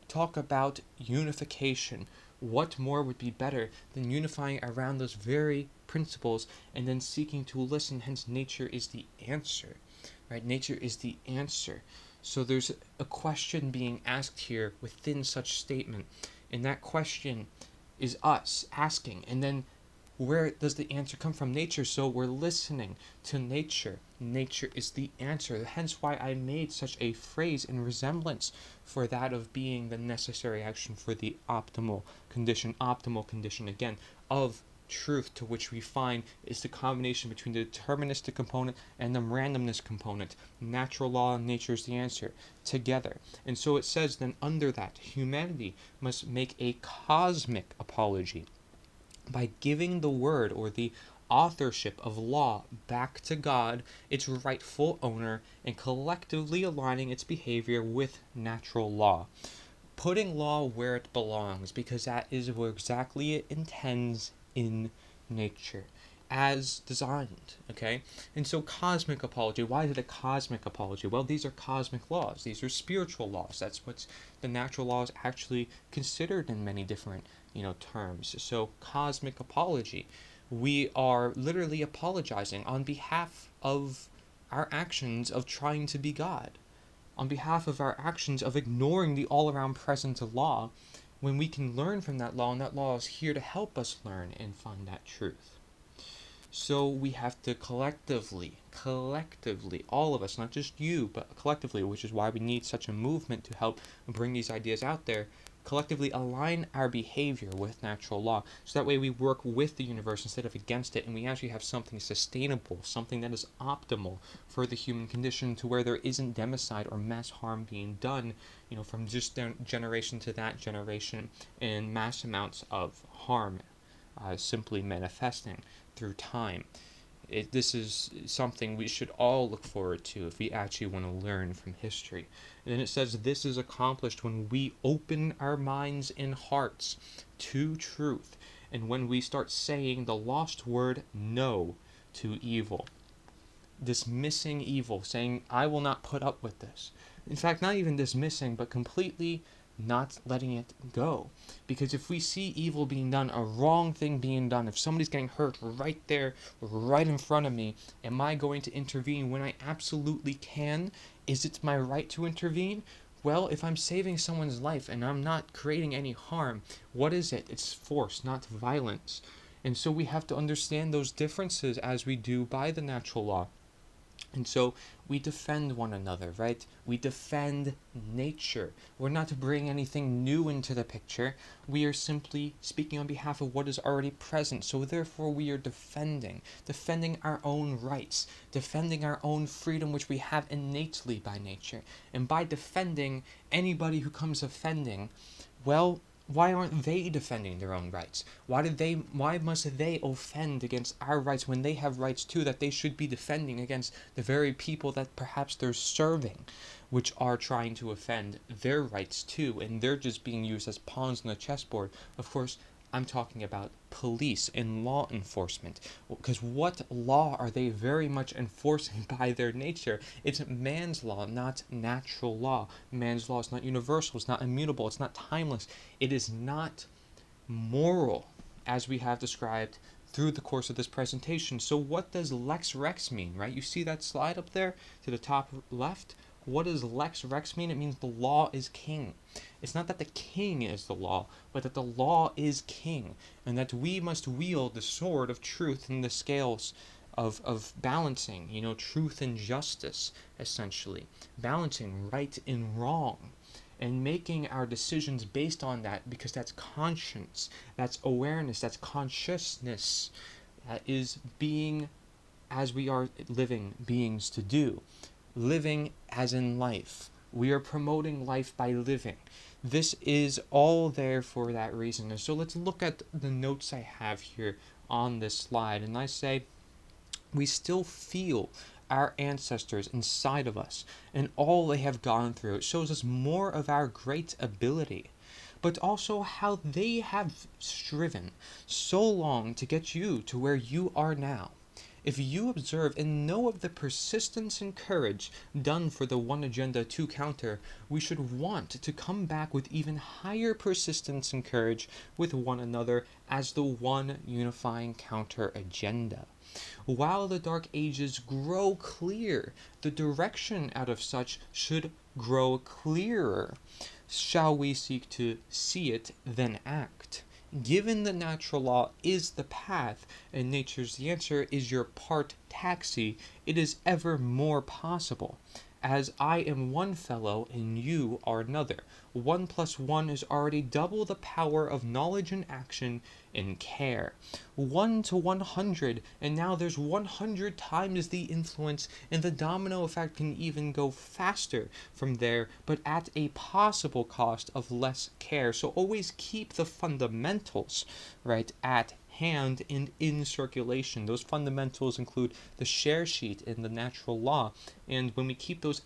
Talk about unification. What more would be better than unifying around those very principles and then seeking to listen? Hence, nature is the answer, right? Nature is the answer. So there's a question being asked here within such statement, and that question is us asking, and then where does the answer come from? Nature. So we're listening to nature. Nature is the answer. Hence why I made such a phrase in resemblance for that of being the necessary action for the optimal condition again of truth, to which we find is the combination between the deterministic component and the randomness component. Natural law and nature is the answer together. And so it says then under that, humanity must make a cosmic apology by giving the word or the authorship of law back to God, its rightful owner, and collectively aligning its behavior with natural law. Putting law where it belongs, because that is where exactly it intends in nature, as designed, okay? And so cosmic apology, why is it a cosmic apology? Well, these are cosmic laws. These are spiritual laws. That's what the natural law is actually considered in many different, terms. So cosmic apology, we are literally apologizing on behalf of our actions of trying to be God, on behalf of our actions of ignoring the all-around presence of law, when we can learn from that law, and that law is here to help us learn and find that truth. So we have to collectively, all of us, not just you, but collectively, which is why we need such a movement to help bring these ideas out there, collectively align our behavior with natural law. So that way we work with the universe instead of against it, and we actually have something sustainable, something that is optimal for the human condition, to where there isn't democide or mass harm being done, from just generation to that generation, and mass amounts of harm simply manifesting through time. This is something we should all look forward to if we actually want to learn from history. And then it says this is accomplished when we open our minds and hearts to truth, and when we start saying the lost word no to evil. Dismissing evil, saying, I will not put up with this. In fact, not even dismissing, but completely not letting it go. Because if we see evil being done, a wrong thing being done, if somebody's getting hurt right there, right in front of me, am I going to intervene when I absolutely can? Is it my right to intervene? Well, if I'm saving someone's life and I'm not creating any harm, what is it? It's force, not violence. And so we have to understand those differences as we do by the natural law. And so we defend one another, right? We defend nature. We're not to bring anything new into the picture. We are simply speaking on behalf of what is already present. So therefore we are defending our own rights, defending our own freedom, which we have innately by nature. And by defending anybody who comes offending, well, why aren't they defending their own rights? Why must they offend against our rights when they have rights too that they should be defending against the very people that perhaps they're serving, which are trying to offend their rights too, and they're just being used as pawns on the chessboard. Of course, I'm talking about police and law enforcement. Because what law are they very much enforcing by their nature? It's man's law, not natural law. Man's law is not universal, it's not immutable, it's not timeless. It is not moral, as we have described through the course of this presentation. So what does Lex Rex mean, right? You see that slide up there to the top left? What does Lex Rex mean? It means the law is king. It's not that the king is the law, but that the law is king, and that we must wield the sword of truth in the scales of balancing, truth and justice, essentially. Balancing right and wrong, and making our decisions based on that, because that's conscience, that's awareness, that's consciousness, that is being as we are living beings to do. Living as in life. We are promoting life by living. This is all there for that reason. And so let's look at the notes I have here on this slide. And I say, we still feel our ancestors inside of us and all they have gone through. It shows us more of our great ability, but also how they have striven so long to get you to where you are now. If you observe and know of the persistence and courage done for the one agenda to counter, we should want to come back with even higher persistence and courage with one another as the one unifying counter agenda. While the Dark Ages grow clear, the direction out of such should grow clearer. Shall we seek to see it, then act? Given the natural law is the path, and nature's the answer is your part taxi, it is ever more possible. As I am one fellow and you are another, 1 + 1 is already double the power of knowledge and action and care. 1 to 100, and now there's 100 times the influence, and the domino effect can even go faster from there, but at a possible cost of less care. So always keep the fundamentals, right, at hand and in circulation. Those fundamentals include the share sheet and the natural law, and when we keep those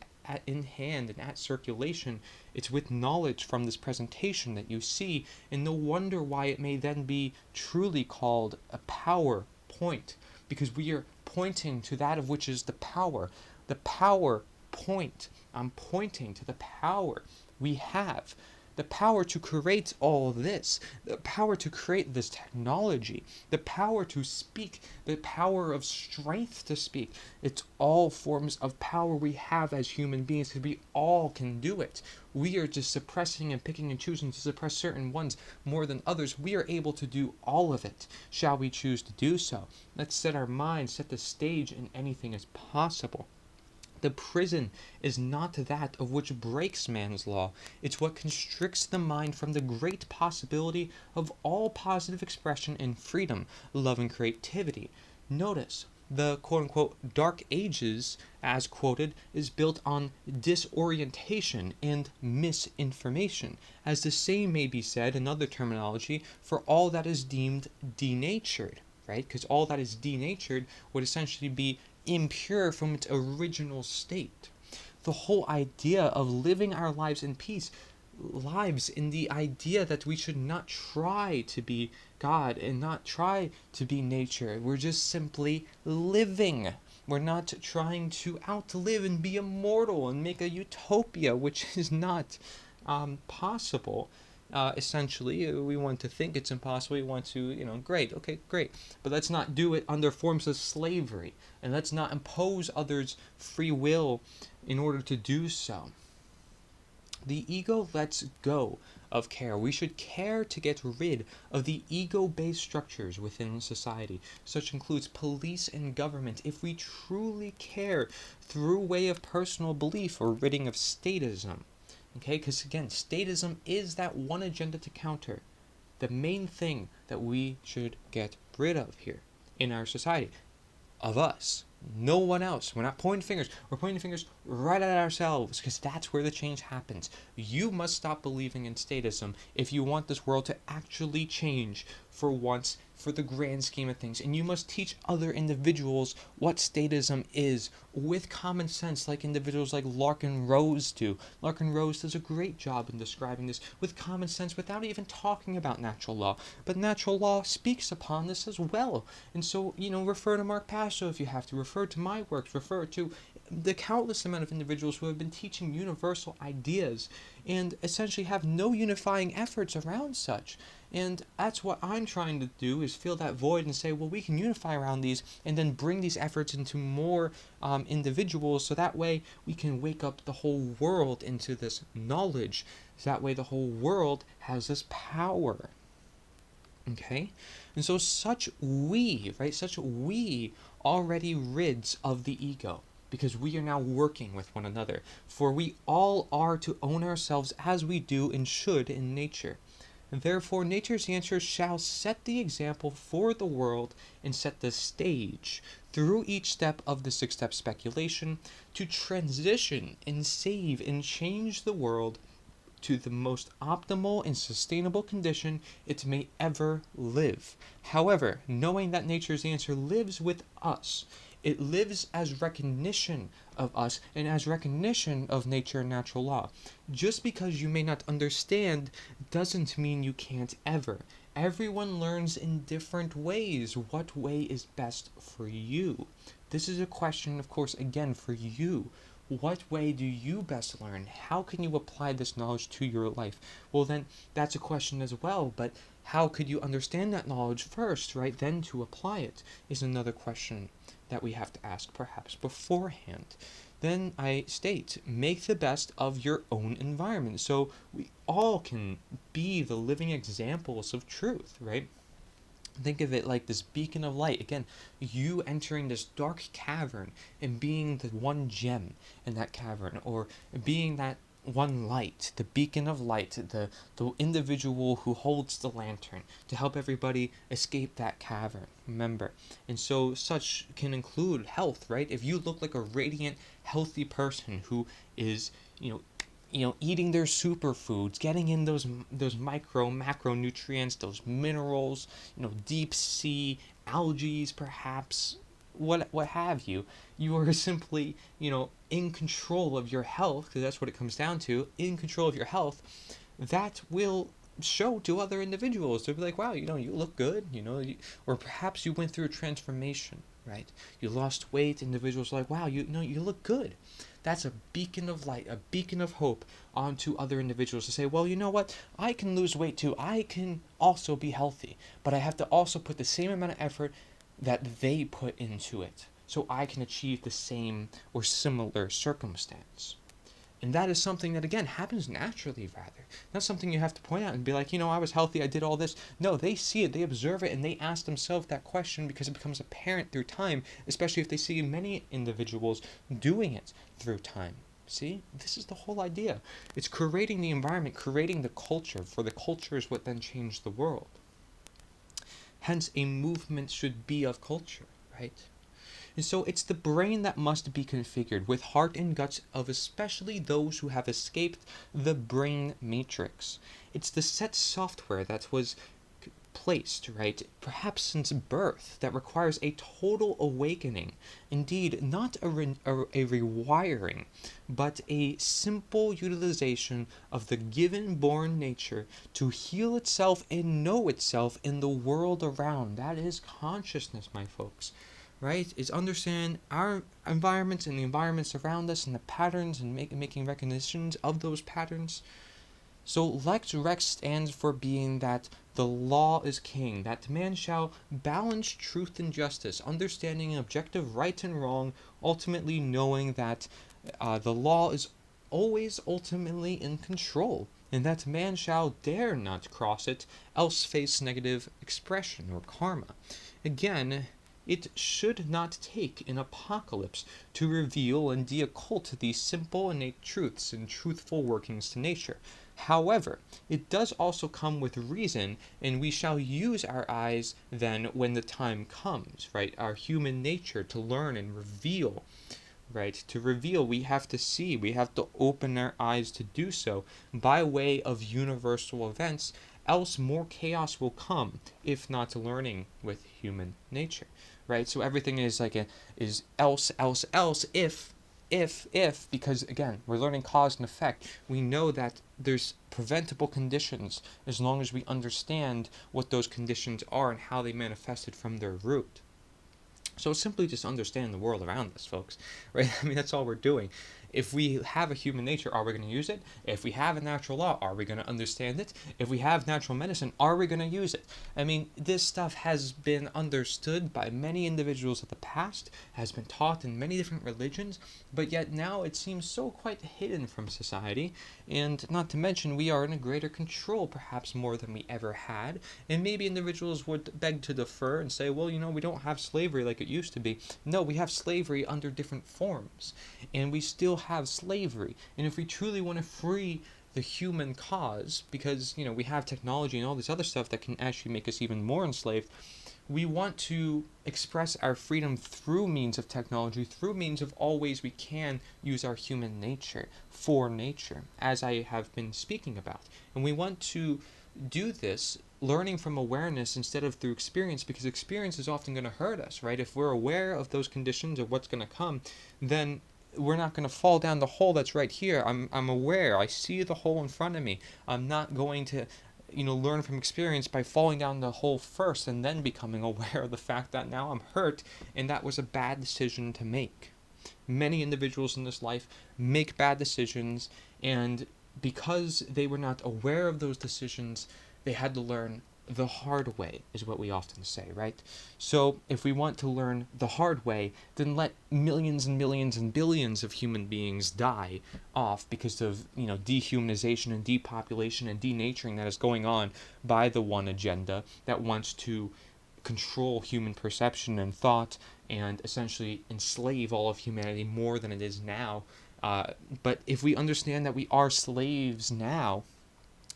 in hand and at circulation, it's with knowledge from this presentation that you see, and no wonder why it may then be truly called a power point, because we are pointing to that of which is the power point. I'm pointing to the power we have, the power to create all this, the power to create this technology, the power to speak, the power of strength to speak. It's all forms of power we have as human beings, because we all can do it. We are just suppressing and picking and choosing to suppress certain ones more than others. We are able to do all of it, shall we choose to do so. Let's set our minds, set the stage, and anything is possible. The prison is not that of which breaks man's law. It's what constricts the mind from the great possibility of all positive expression and freedom, love, and creativity. Notice, the quote-unquote Dark Ages, as quoted, is built on disorientation and misinformation, as the same may be said in other terminology for all that is deemed denatured, right? Because all that is denatured would essentially be impure from its original state. The whole idea of living our lives in peace lives in the idea that we should not try to be God and not try to be nature. We're just simply living. We're not trying to outlive and be immortal and make a utopia, which is not possible. Essentially, we want to think it's impossible. We want to, great, but let's not do it under forms of slavery, and let's not impose others' free will in order to do so. The ego lets go of care. We should care to get rid of the ego-based structures within society. Such includes police and government. If we truly care through way of personal belief or ridding of statism, okay, because again, statism is that one agenda to counter. The main thing that we should get rid of here in our society, of us, no one else. We're not pointing fingers. We're pointing fingers right at ourselves, because that's where the change happens. You must stop believing in statism if you want this world to actually change for once for the grand scheme of things, and you must teach other individuals what statism is with common sense, like individuals like Larkin Rose do. Larkin Rose does a great job in describing this with common sense without even talking about natural law. But natural law speaks upon this as well. And so, refer to Mark Passio if you have to, refer to my works, refer to the countless amount of individuals who have been teaching universal ideas and essentially have no unifying efforts around such. And that's what I'm trying to do, is fill that void and say, well, we can unify around these and then bring these efforts into more individuals, so that way we can wake up the whole world into this knowledge. So that way the whole world has this power. Okay? And so such we already rids of the ego, because we are now working with one another. For we all are to own ourselves as we do and should in nature. And therefore nature's answer shall set the example for the world and set the stage through each step of the 6-step speculation to transition and save and change the world to the most optimal and sustainable condition it may ever live. However, knowing that nature's answer lives with us, it lives as recognition of us and as recognition of nature and natural law. Just because you may not understand doesn't mean you can't ever. Everyone learns in different ways. What way is best for you? This is a question, of course, again, for you. What way do you best learn? How can you apply this knowledge to your life? Well, then, that's a question as well, but how could you understand that knowledge first, right? Then to apply it is another question that we have to ask perhaps beforehand. Then I state, make the best of your own environment. So we all can be the living examples of truth, right? Think of it like this beacon of light. Again, you entering this dark cavern and being the one gem in that cavern, or being that one light, the beacon of light, the individual who holds the lantern to help everybody escape that cavern. Remember, and so such can include health, right? If you look like a radiant, healthy person who is, eating their superfoods, getting in those micro macronutrients, those minerals, deep sea algae, perhaps, what have you. You are simply, in control of your health, because that's what it comes down to, in control of your health. That will show to other individuals. They'll be like, wow, you look good, or perhaps you went through a transformation, right? You lost weight. Individuals are like, wow, you look good. That's a beacon of light, a beacon of hope onto other individuals to say, well, you know what? I can lose weight too. I can also be healthy, but I have to also put the same amount of effort that they put into it, so I can achieve the same or similar circumstance. And that is something that, again, happens naturally, rather. Not something you have to point out and be like, I was healthy, I did all this. No, they see it, they observe it, and they ask themselves that question because it becomes apparent through time, especially if they see many individuals doing it through time. See? This is the whole idea. It's creating the environment, creating the culture, for the culture is what then changed the world. Hence, a movement should be of culture, right? And so it's the brain that must be configured with heart and guts of especially those who have escaped the brain matrix. It's the set software that was placed, right, perhaps since birth, that requires a total awakening. Indeed, not a rewiring, but a simple utilization of the given born nature to heal itself and know itself in the world around. That is consciousness, my folks. Right, is understand our environments and the environments around us and the patterns and making recognitions of those patterns. So Lex Rex stands for being that the law is king, that man shall balance truth and justice, understanding objective right and wrong, ultimately knowing that the law is always ultimately in control, and that man shall dare not cross it, else face negative expression or karma. Again, it should not take an apocalypse to reveal and de-occult these simple innate truths and truthful workings to nature. However, it does also come with reason, and we shall use our eyes then when the time comes, right? Our human nature to learn and reveal, right? To reveal, we have to see, we have to open our eyes to do so by way of universal events else more chaos will come if not learning with human nature, right? So everything is like is else, if, because again, we're learning cause and effect. We know that there's preventable conditions as long as we understand what those conditions are and how they manifested from their root. So simply just understand the world around us, folks, right? I mean, that's all we're doing. If we have a human nature, are we going to use it? If we have a natural law, are we going to understand it? If we have natural medicine, are we going to use it? I mean, this stuff has been understood by many individuals of the past, has been taught in many different religions, but yet now it seems so quite hidden from society. And not to mention, we are in a greater control, perhaps more than we ever had. And maybe individuals would beg to defer and say, well, we don't have slavery like it used to be. No, we have slavery under different forms. And we still have slavery. And if we truly want to free the human cause, because we have technology and all this other stuff that can actually make us even more enslaved, we want to express our freedom through means of technology, through means of all ways we can use our human nature for nature, as I have been speaking about. And we want to do this learning from awareness instead of through experience, because experience is often going to hurt us, right? If we're aware of those conditions of what's going to come, then we're not going to fall down the hole that's right here. I'm aware. I see the hole in front of me. I'm not going to learn from experience by falling down the hole first and then becoming aware of the fact that now I'm hurt and that was a bad decision to make. Many individuals in this life make bad decisions, and because they were not aware of those decisions, they had to learn the hard way, is what we often say, right? So if we want to learn the hard way, then let millions and millions and billions of human beings die off because of dehumanization and depopulation and denaturing that is going on by the one agenda that wants to control human perception and thought and essentially enslave all of humanity more than it is now. But if we understand that we are slaves now,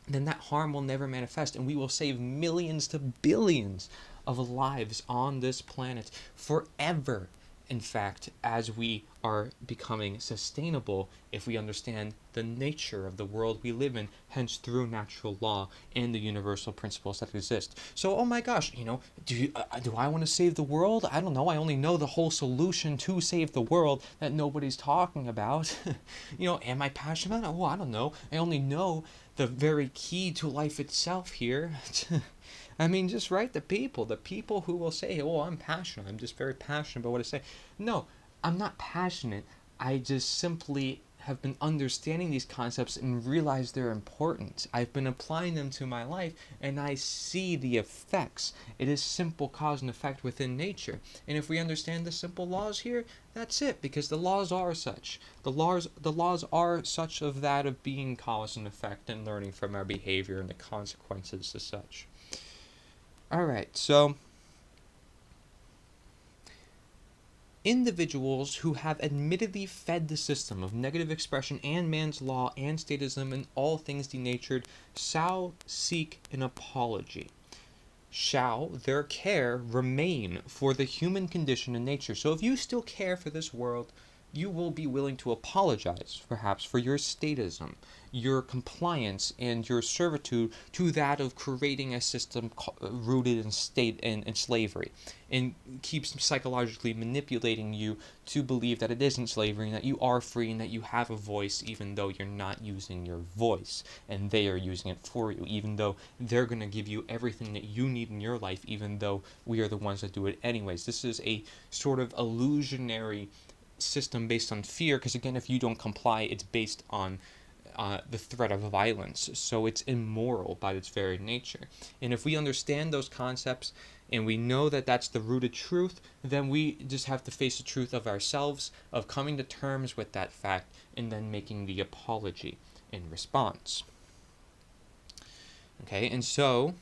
then that harm will never manifest, and we will save millions to billions of lives on this planet forever. In fact, as we are becoming sustainable, if we understand the nature of the world we live in, hence through natural law and the universal principles that exist. So, oh my gosh, do I want to save the world? I don't know. I only know the whole solution to save the world that nobody's talking about. Am I passionate? Oh, I don't know. I only know the very key to life itself here. I mean, just write the people who will say, oh, I'm passionate. I'm just very passionate about what I say. No, I'm not passionate. I just simply have been understanding these concepts and realize they're important. I've been applying them to my life and I see the effects. It is simple cause and effect within nature. And if we understand the simple laws here, that's it, because the laws are such. The laws are such of that of being cause and effect and learning from our behavior and the consequences as such. Alright, so individuals who have admittedly fed the system of negative expression and man's law and statism and all things denatured shall seek an apology. Shall their care remain for the human condition and nature. So if you still care for this world, you will be willing to apologize, perhaps, for your statism, your compliance, and your servitude to that of creating a system rooted in slavery, and keeps psychologically manipulating you to believe that it isn't slavery, and that you are free, and that you have a voice, even though you're not using your voice, and they are using it for you, even though they're going to give you everything that you need in your life, even though we are the ones that do it anyways. This is a sort of illusionary system based on fear, because again, if you don't comply, it's based on the threat of violence, so it's immoral by its very nature. And if we understand those concepts and we know that that's the rooted truth, then we just have to face the truth of ourselves, of coming to terms with that fact, and then making the apology in response. Okay, and so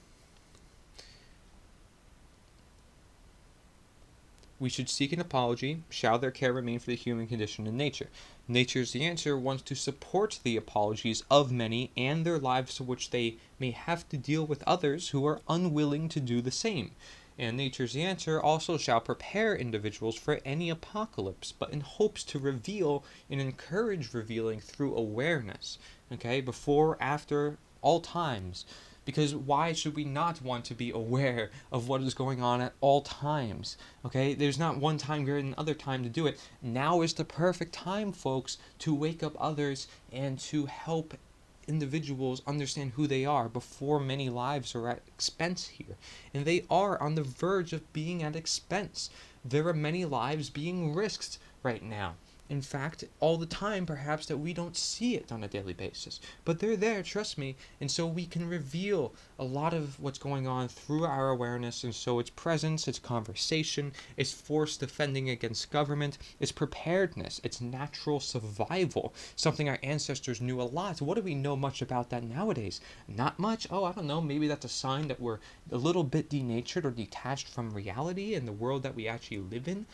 we should seek an apology. Shall their care remain for the human condition and nature? Nature's the answer wants to support the apologies of many and their lives, to which they may have to deal with others who are unwilling to do the same. And nature's the answer also shall prepare individuals for any apocalypse, but in hopes to reveal and encourage revealing through awareness. Okay, before, after, all times. Because why should we not want to be aware of what is going on at all times? Okay, there's not one time greater than other time to do it. Now is the perfect time, folks, to wake up others and to help individuals understand who they are before many lives are at expense here. And they are on the verge of being at expense. There are many lives being risked right now. In fact, all the time, perhaps, that we don't see it on a daily basis. But they're there, trust me, and so we can reveal a lot of what's going on through our awareness, and so it's presence, it's conversation, it's force defending against government, it's preparedness, it's natural survival, something our ancestors knew a lot. What do we know much about that nowadays? Not much. Oh, I don't know, maybe that's a sign that we're a little bit denatured or detached from reality and the world that we actually live in,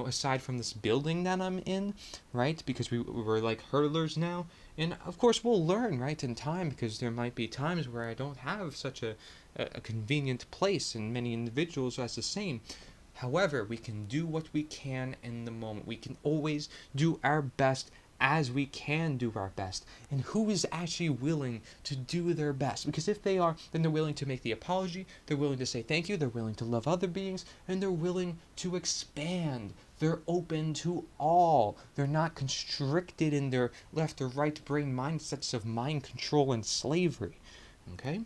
aside from this building that I'm in, right? Because we're like hurlers now. And of course we'll learn, right, in time, because there might be times where I don't have such a convenient place, and many individuals as the same. However, we can do what we can in the moment. We can always do our best as we can do our best. And who is actually willing to do their best? Because if they are, then they're willing to make the apology, they're willing to say thank you, they're willing to love other beings, and they're willing to expand. They're open to all. They're not constricted in their left or right brain mindsets of mind control and slavery. Okay?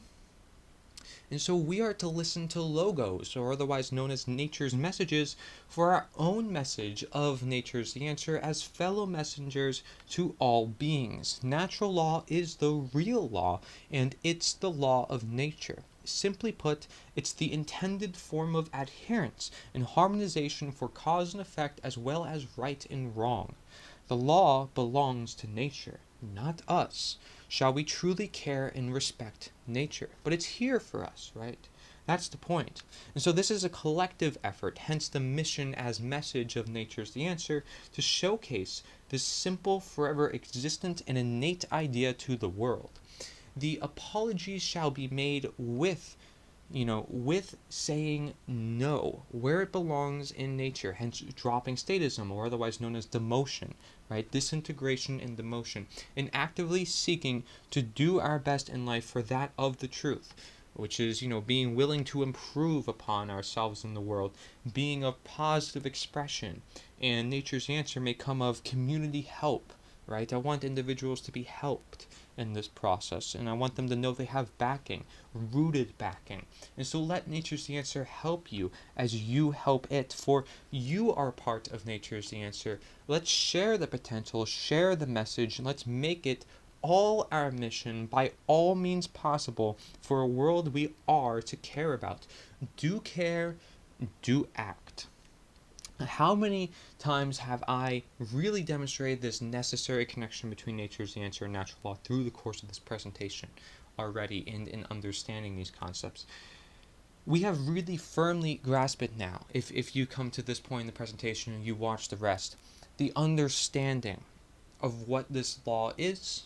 And so we are to listen to logos, or otherwise known as nature's messages, for our own message of nature's the answer as fellow messengers to all beings. Natural law is the real law, and it's the law of nature. Simply put, it's the intended form of adherence and harmonization for cause and effect as well as right and wrong. The law belongs to nature, not us. Shall we truly care and respect nature? But it's here for us, right? That's the point. And so this is a collective effort, hence the mission as message of Nature's the Answer, to showcase this simple, forever existent and innate idea to the world. The apologies shall be made with saying no where it belongs in nature, hence dropping statism, or otherwise known as demotion, right? Disintegration and demotion, and actively seeking to do our best in life for that of the truth, which is, being willing to improve upon ourselves in the world, being of positive expression. And Nature's Answer may come of community help, right? I want individuals to be helped in this process, and I want them to know they have backing, rooted backing. And so let Nature's the Answer help you as you help it, for you are part of Nature's the Answer. Let's share the potential, share the message, and let's make it all our mission by all means possible for a world we are to care about. Do care, do act. How many times have I really demonstrated this necessary connection between Nature's the Answer and natural law through the course of this presentation already, and in understanding these concepts? We have really firmly grasped it now. If you come to this point in the presentation and you watch the rest, the understanding of what this law is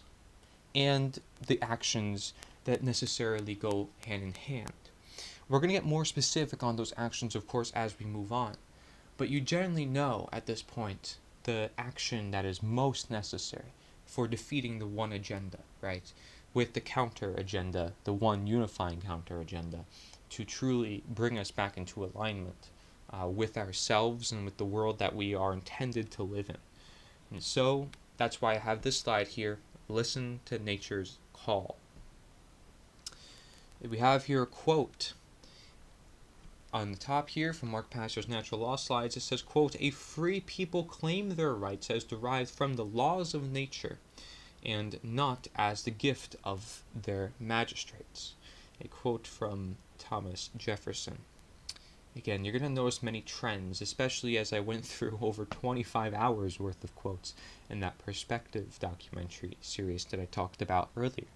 and the actions that necessarily go hand in hand. We're going to get more specific on those actions, of course, as we move on. But you generally know at this point the action that is most necessary for defeating the one agenda, right? With the counter agenda, the one unifying counter agenda, to truly bring us back into alignment with ourselves and with the world that we are intended to live in. And so that's why I have this slide here. Listen to nature's call. We have here a quote on the top here from Mark Passio's Natural Law slides. It says, quote, "A free people claim their rights as derived from the laws of nature and not as the gift of their magistrates." A quote from Thomas Jefferson. Again, you're going to notice many trends, especially as I went through over 25 hours worth of quotes in that Perspective documentary series that I talked about earlier.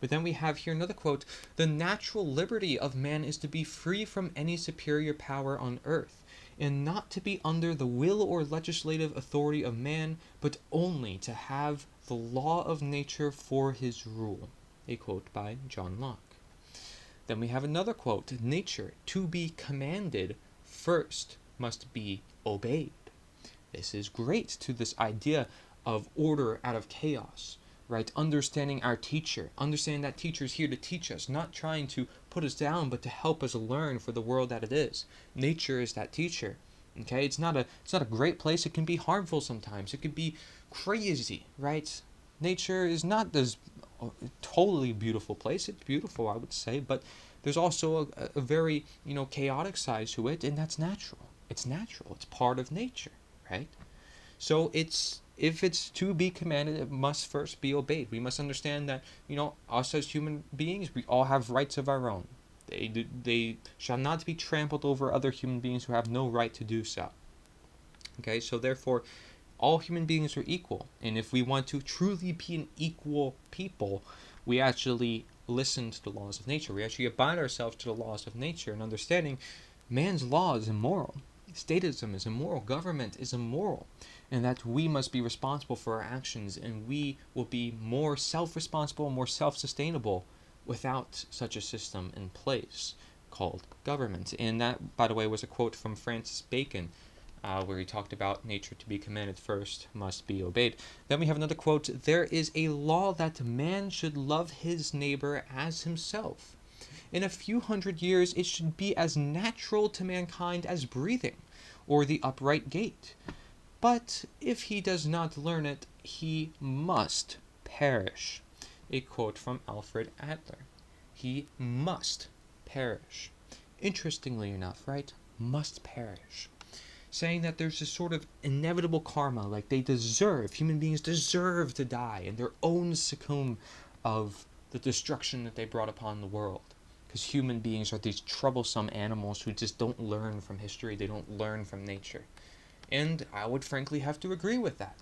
But then we have here another quote: "The natural liberty of man is to be free from any superior power on earth, and not to be under the will or legislative authority of man, but only to have the law of nature for his rule." A quote by John Locke. Then we have another quote: "Nature, to be commanded, first must be obeyed." This is great to this idea of order out of chaos. right? Understanding our teacher, understanding that teacher is here to teach us, not trying to put us down, but to help us learn for the world that it is. Nature is that teacher. Okay, it's not a great place. It can be harmful sometimes. It can be crazy, right? Nature is not this totally beautiful place. It's beautiful, I would say, but there's also a very, chaotic side to it, and that's natural. It's natural. It's part of nature, right? So if it's to be commanded, it must first be obeyed. We must understand that, us as human beings, we all have rights of our own. They shall not be trampled over other human beings who have no right to do so. Okay, so therefore, all human beings are equal. And if we want to truly be an equal people, we actually listen to the laws of nature. We actually abide ourselves to the laws of nature and understanding man's law is immoral. Statism is immoral. Government is immoral. And that we must be responsible for our actions, and we will be more self-responsible, more self-sustainable without such a system in place called government. And that, by the way, was a quote from Francis Bacon, where he talked about nature to be commanded first must be obeyed. Then we have another quote: there is a law that man should love his neighbor as himself. In a few hundred years it should be as natural to mankind as breathing, or the upright gait. But if he does not learn it, he must perish. A quote from Alfred Adler. He must perish. Interestingly enough, right? Must perish. Saying that there's this sort of inevitable karma, like human beings deserve to die in their own succumb of the destruction that they brought upon the world. Because human beings are these troublesome animals who just don't learn from history, they don't learn from nature. And I would frankly have to agree with that.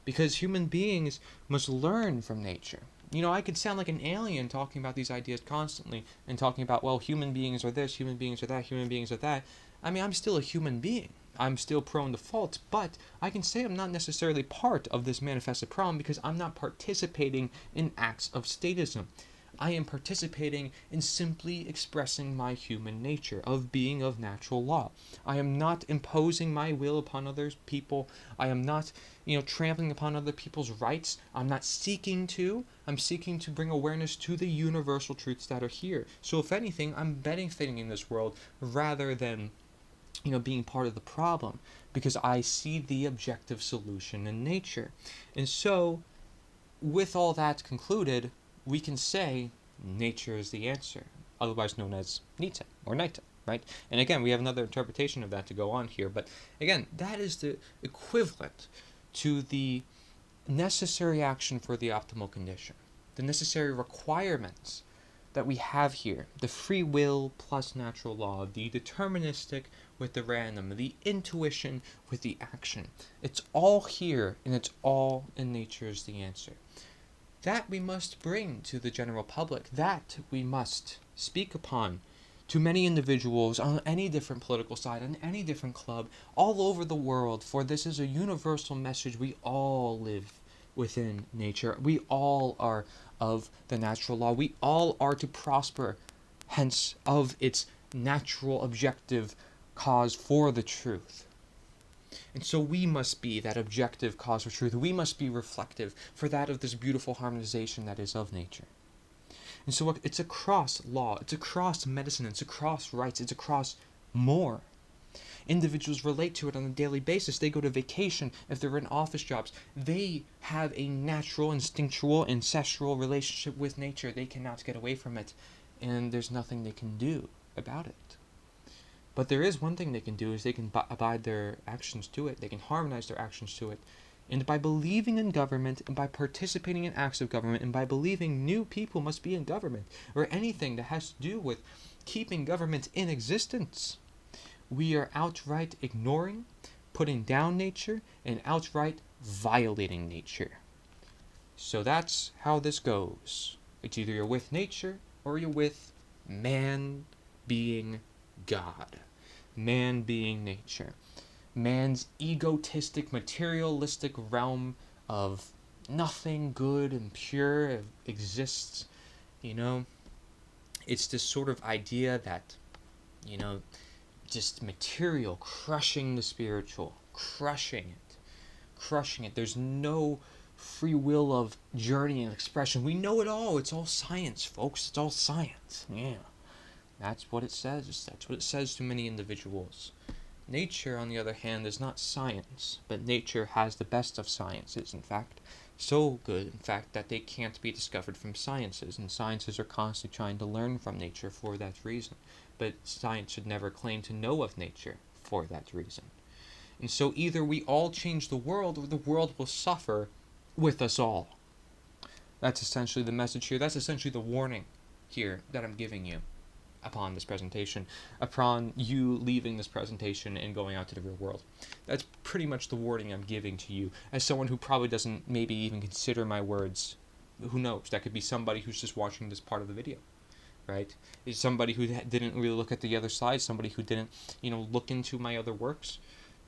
Because human beings must learn from nature. I could sound like an alien talking about these ideas constantly and talking about, well, human beings are this, human beings are that, human beings are that. I mean, I'm still a human being. I'm still prone to faults, but I can say I'm not necessarily part of this manifested problem because I'm not participating in acts of statism. I am participating in simply expressing my human nature of being of natural law. I am not imposing my will upon other people. I am not, trampling upon other people's rights. I'm not seeking to. I'm seeking to bring awareness to the universal truths that are here. So if anything, I'm benefiting in this world rather than, being part of the problem, because I see the objective solution in nature. And so, with all that concluded, we can say nature is the answer, otherwise known as nita or nita, right? And again, we have another interpretation of that to go on here, but again, that is the equivalent to the necessary action for the optimal condition, the necessary requirements that we have here: the free will plus natural law, the deterministic with the random, the intuition with the action. It's all here, and it's all in nature is the answer. That we must bring to the general public. That we must speak upon to many individuals on any different political side, on any different club, all over the world, for this is a universal message. We all live within nature. We all are of the natural law. We all are to prosper, hence of its natural objective cause for the truth. And so we must be that objective cause for truth. We must be reflective for that of this beautiful harmonization that is of nature. And so it's across law, it's across medicine, it's across rights, it's across more. Individuals relate to it on a daily basis. They go to vacation. If they're in office jobs, they have a natural, instinctual, ancestral relationship with nature. They cannot get away from it, and there's nothing they can do about it. But there is one thing they can do, is they can abide their actions to it. They can harmonize their actions to it. And by believing in government, and by participating in acts of government, and by believing new people must be in government, or anything that has to do with keeping government in existence, we are outright ignoring, putting down nature, and outright violating nature. So that's how this goes. It's either you're with nature, or you're with man being God. Man being nature. Man's egotistic, materialistic realm of nothing good and pure exists. It's this sort of idea that, just material crushing the spiritual, crushing it. There's no free will of journey and expression. We know it all. It's all science, folks. It's all science. Yeah. That's what it says. That's what it says to many individuals. Nature, on the other hand, is not science, but nature has the best of sciences, in fact. So good, in fact, that they can't be discovered from sciences, and sciences are constantly trying to learn from nature for that reason. But science should never claim to know of nature for that reason. And so either we all change the world, or the world will suffer with us all. That's essentially the message here. That's essentially the warning here that I'm giving you upon this presentation, upon you leaving this presentation and going out to the real world. That's pretty much the warning I'm giving to you, as someone who probably doesn't maybe even consider my words. Who knows? That could be somebody who's just watching this part of the video, right? Is somebody who didn't really look at the other side, somebody who didn't, look into my other works,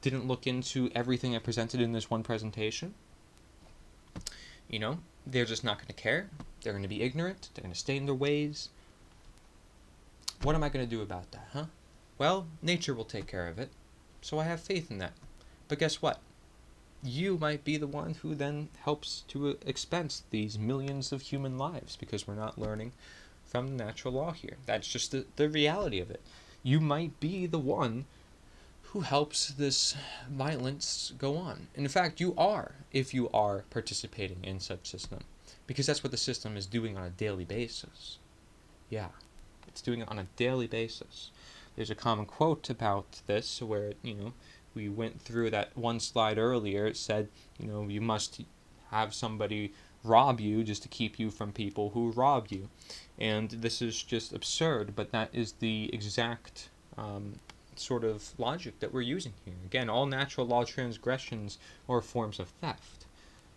didn't look into everything I presented in this one presentation. They're just not going to care. They're going to be ignorant. They're going to stay in their ways. What am I going to do about that, huh? Well, nature will take care of it, so I have faith in that. But guess what? You might be the one who then helps to expense these millions of human lives, because we're not learning from the natural law here. That's just the reality of it. You might be the one who helps this violence go on. And in fact, you are, if you are participating in such system, because that's what the system is doing on a daily basis. Yeah. It's doing it on a daily basis. There's a common quote about this where, we went through that one slide earlier. It said, you must have somebody rob you just to keep you from people who rob you. And this is just absurd, but that is the exact sort of logic that we're using here. Again, all natural law transgressions are forms of theft.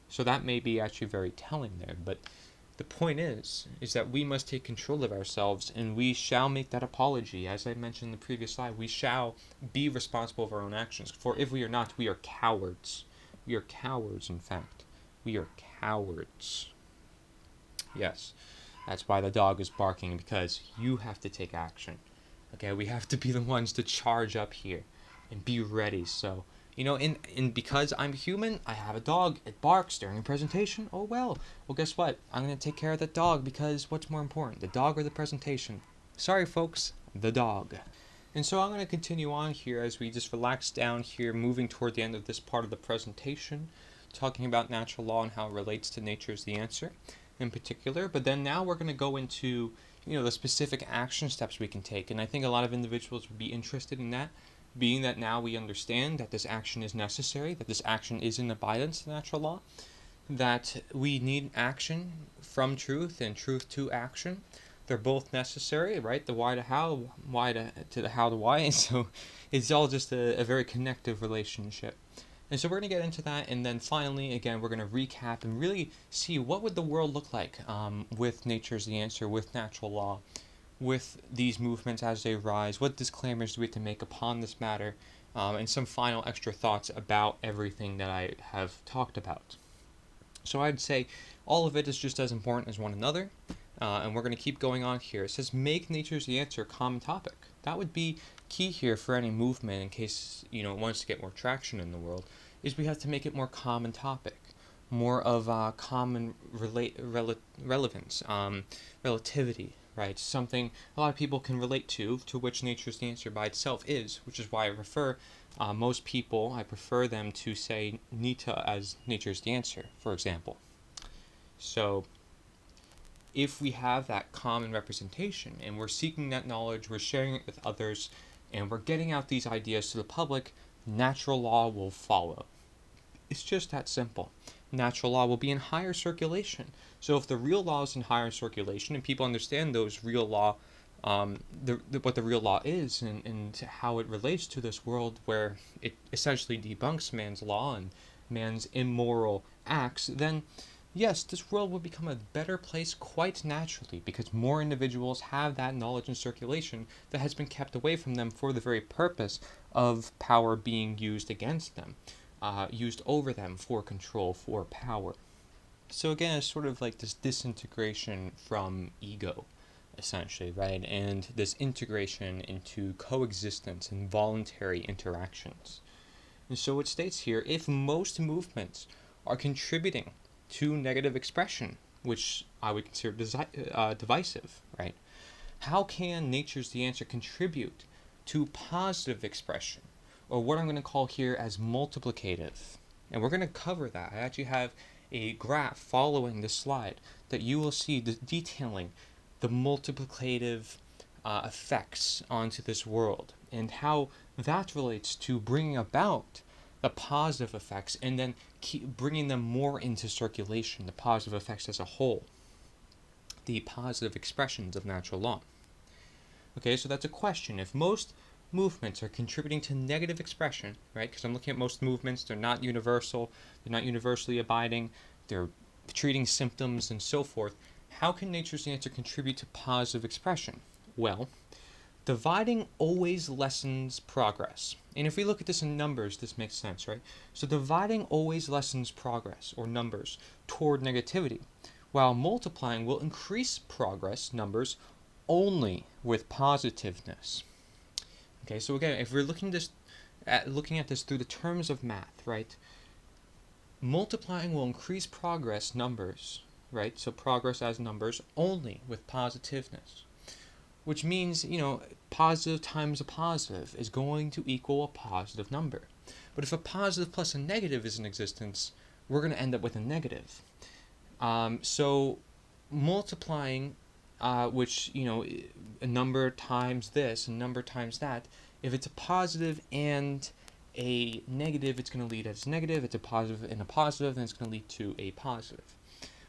So that may be actually very telling there, but the point is that we must take control of ourselves, and we shall make that apology. As I mentioned in the previous slide, we shall be responsible for our own actions. For if we are not, we are cowards. We are cowards, in fact. We are cowards. Yes, that's why the dog is barking, because you have to take action. Okay, we have to be the ones to charge up here and be ready. So, and because I'm human, I have a dog. It barks during a presentation. Oh, well, guess what? I'm going to take care of that dog, because what's more important, the dog or the presentation? Sorry, folks, the dog. And so I'm going to continue on here as we just relax down here, moving toward the end of this part of the presentation, talking about natural law and how it relates to Nature is the Answer in particular. But then now we're going to go into, the specific action steps we can take. And I think a lot of individuals would be interested in that, being that now we understand that this action is necessary, that this action is in abidance to natural law, that we need action from truth and truth to action. They're both necessary, right? The why to how, why to the how to why. And so it's all just a very connective relationship. And so we're going to get into that, and then finally, again, we're going to recap and really see what would the world look like with Nature's the Answer, with natural law, with these movements as they rise, what disclaimers do we have to make upon this matter, and some final extra thoughts about everything that I have talked about. So I'd say all of it is just as important as one another, and we're going to keep going on here. It says, make Nature's the Answer a common topic. That would be key here for any movement in case, it wants to get more traction in the world, is we have to make it more common topic, more of common relevance, relativity, right? Something a lot of people can relate to which Nature's the Answer by itself is, which is why I refer most people, I prefer them to say nita as Nature's the Answer, for example. So if we have that common representation and we're seeking that knowledge, we're sharing it with others, and we're getting out these ideas to the public, natural law will follow. It's just that simple. Natural law will be in higher circulation. So if the real law is in higher circulation and people understand those real law, what the real law is and how it relates to this world where it essentially debunks man's law and man's immoral acts, then yes, this world will become a better place quite naturally, because more individuals have that knowledge in circulation that has been kept away from them for the very purpose of power being used against them, used over them for control, for power. So again, it's sort of like this disintegration from ego, essentially, right? And this integration into coexistence and voluntary interactions. And so it states here, if most movements are contributing to negative expression, which I would consider divisive, right? How can Nature's the Answer contribute to positive expression, or what I'm going to call here as multiplicative? And we're going to cover that. I actually have a graph following this slide that you will see detailing the multiplicative effects onto this world and how that relates to bringing about the positive effects and then keep bringing them more into circulation, the positive effects as a whole, the positive expressions of natural law. Okay, so that's a question. If most movements are contributing to negative expression, right, because I'm looking at most movements, they're not universal, they're not universally abiding, they're treating symptoms and so forth, how can Nature's Answer contribute to positive expression? Well, dividing always lessens progress. And if we look at this in numbers, this makes sense, right? So dividing always lessens progress, or numbers, toward negativity, while multiplying will increase progress, numbers, only with positiveness. Okay, so again, if we're looking at this through the terms of math, right? Multiplying will increase progress, numbers, right? So progress as numbers, only with positiveness. Which means, positive times a positive is going to equal a positive number. But if a positive plus a negative is in existence, we're going to end up with a negative. So multiplying, which, a number times this, a number times that, if it's a positive and a negative, it's going to lead as negative. It's a positive and a positive, then it's going to lead to a positive.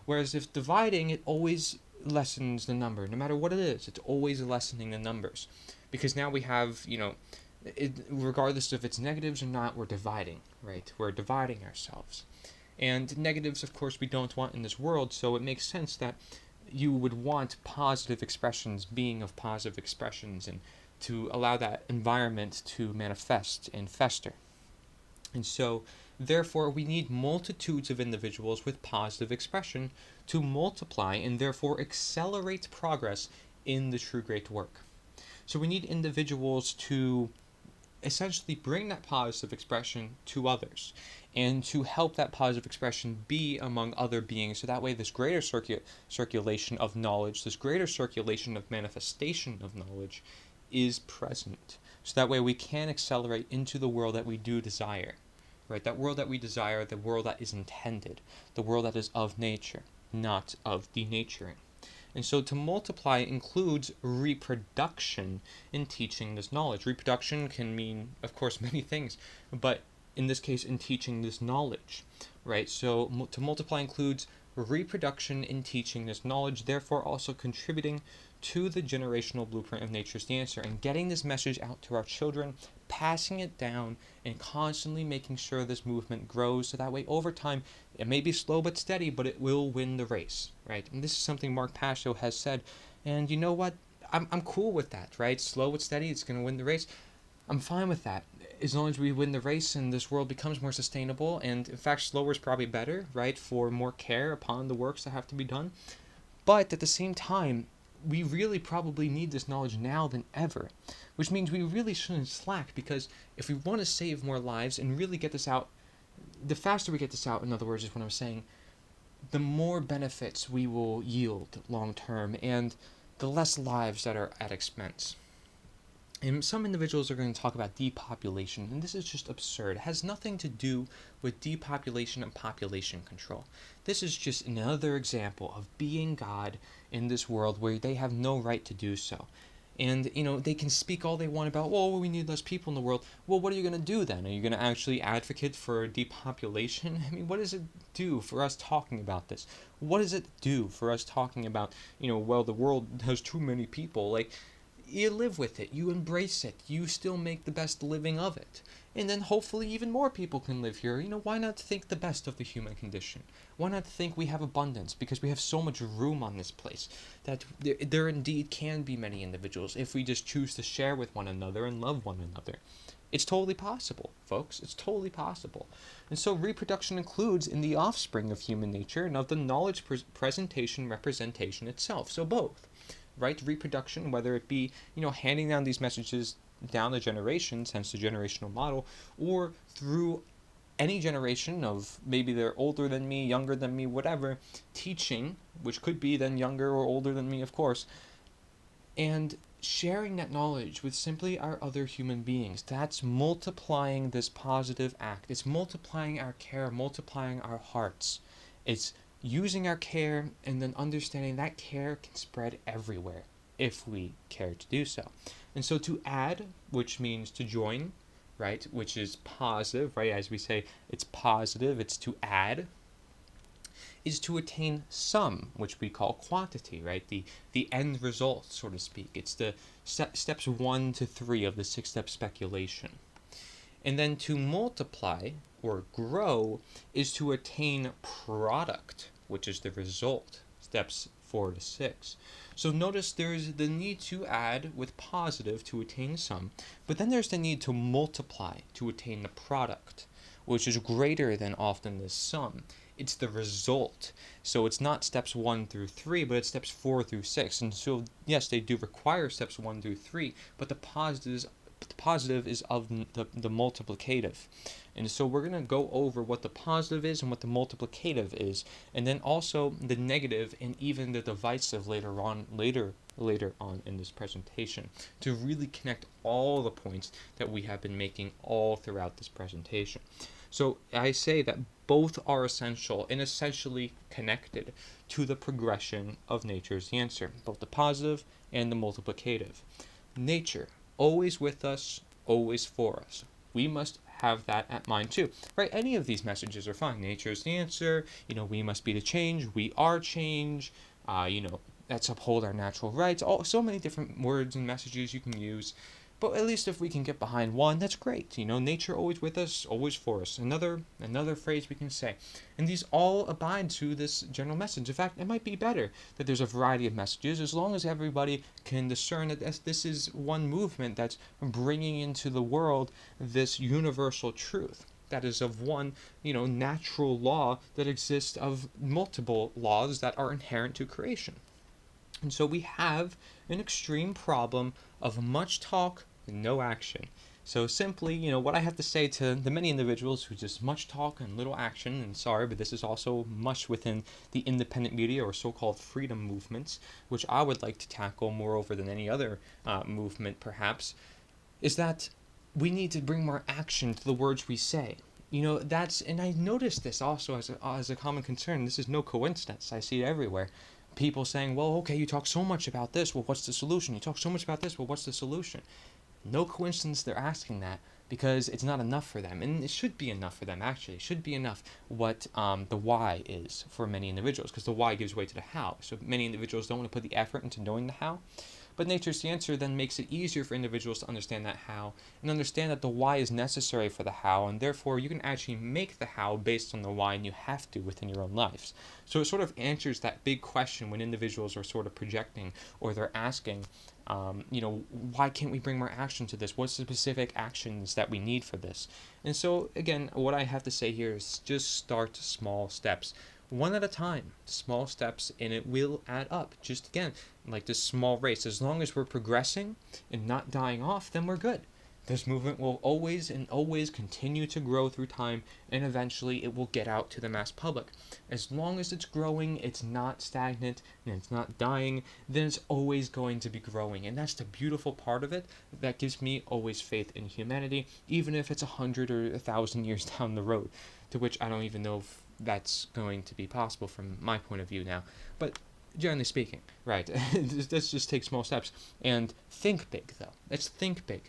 Whereas if dividing, it always lessens the number. No matter what it is, it's always lessening the numbers. Because now we have, regardless if it's negatives or not, we're dividing, right? We're dividing ourselves. And negatives, of course, we don't want in this world, so it makes sense that you would want positive expressions being of positive expressions and to allow that environment to manifest and fester. And so, therefore, we need multitudes of individuals with positive expression to multiply and therefore accelerate progress in the true great work. So we need individuals to essentially bring that positive expression to others and to help that positive expression be among other beings, so that way this greater circulation of knowledge, this greater circulation of manifestation of knowledge is present. So that way we can accelerate into the world that we do desire, right? That world that we desire, the world that is intended, the world that is of nature, not of denaturing. And so to multiply includes reproduction in teaching this knowledge. Reproduction can mean, of course, many things, but in this case, in teaching this knowledge, right? So to multiply includes reproduction in teaching this knowledge, therefore also contributing to the generational blueprint of Nature's the Answer and getting this message out to our children, passing it down, and constantly making sure this movement grows, so that way over time it may be slow but steady, but it will win the race, right? And this is something Mark Passio has said, and you know what? I'm cool with that, right? Slow but steady, it's going to win the race. I'm fine with that, as long as we win the race and this world becomes more sustainable, and in fact slower is probably better, right, for more care upon the works that have to be done. But at the same time, we really probably need this knowledge now than ever, which means we really shouldn't slack, because if we want to save more lives and really get this out, the faster we get this out, in other words, is what I'm saying, the more benefits we will yield long term and the less lives that are at expense. And some individuals are going to talk about depopulation, and this is just absurd. It has nothing to do with depopulation and population control. This is just another example of being God in this world where they have no right to do so. And, they can speak all they want about, well, we need less people in the world. Well, what are you going to do then? Are you going to actually advocate for depopulation? I mean, what does it do for us talking about this? What does it do for us talking about, well, the world has too many people? Like, you live with it, you embrace it, you still make the best living of it. And then hopefully even more people can live here. Why not think the best of the human condition? Why not think we have abundance, because we have so much room on this place that there indeed can be many individuals if we just choose to share with one another and love one another. It's totally possible, folks. It's totally possible. And so reproduction includes in the offspring of human nature and of the knowledge presentation representation itself. So both. Right, reproduction, whether it be, handing down these messages down the generations, hence the generational model, or through any generation of, maybe they're older than me, younger than me, whatever, teaching, which could be then younger or older than me, of course, and sharing that knowledge with simply our other human beings. That's multiplying this positive act. It's multiplying our care, multiplying our hearts. It's using our care and then understanding that care can spread everywhere if we care to do so. And so to add, which means to join, right, which is positive, right, as we say, it's positive, it's to add, is to attain some, which we call quantity, right? The end result, so to speak. It's the steps 1 to 3 of the 6-step speculation. And then to multiply or grow is to attain product, which is the result, steps 4 to 6. So notice there's the need to add with positive to attain some, but then there's the need to multiply to attain the product, which is greater than often the sum. It's the result. So it's not steps 1 through 3, but it's steps 4 through 6. And so, yes, they do require steps 1 through 3, but the positive is of the multiplicative. And so we're going to go over what the positive is and what the multiplicative is, and then also the negative and even the divisive later on in this presentation, to really connect all the points that we have been making all throughout this presentation. So I say that both are essential and essentially connected to the progression of nature's answer, both the positive and the multiplicative. Nature, always with us, always for us. We must have that at mind too, right? Any of these messages are fine. Nature's the answer, we must be the change, we are change, let's uphold our natural rights, so many different words and messages you can use. But at least if we can get behind one, that's great. Nature always with us, always for us. Another phrase we can say. And these all abide to this general message. In fact, it might be better that there's a variety of messages, as long as everybody can discern that this is one movement that's bringing into the world this universal truth. That is of one, natural law that exists of multiple laws that are inherent to creation. And so we have an extreme problem of much talk and no action. So simply, what I have to say to the many individuals who just much talk and little action, and sorry, but this is also much within the independent media or so-called freedom movements, which I would like to tackle moreover than any other movement perhaps, is that we need to bring more action to the words we say. And I noticed this also as a common concern. This is no coincidence. I see it everywhere. People saying, well, okay, you talk so much about this, well, what's the solution? You talk so much about this, well, what's the solution? No coincidence they're asking that, because it's not enough for them. And it should be enough for them, actually. It should be enough what the why is for many individuals, because the why gives way to the how. So many individuals don't want to put the effort into knowing the how. But nature's the answer then makes it easier for individuals to understand that how, and understand that the why is necessary for the how, and therefore you can actually make the how based on the why, and you have to within your own lives. So it sort of answers that big question when individuals are sort of projecting, or they're asking, why can't we bring more action to this? What's the specific actions that we need for this? And so, again, what I have to say here is just start small steps. One at a time, small steps, and it will add up. Just again, like this small race, as long as we're progressing and not dying off, then we're good. This movement will always and always continue to grow through time, and eventually it will get out to the mass public. As long as it's growing, it's not stagnant, and it's not dying, then it's always going to be growing. And that's the beautiful part of it that gives me always faith in humanity, even if it's 100 or 1,000 years down the road, to which I don't even know if that's going to be possible from my point of view now. But generally speaking, right, let's just take small steps and think big, though. Let's think big.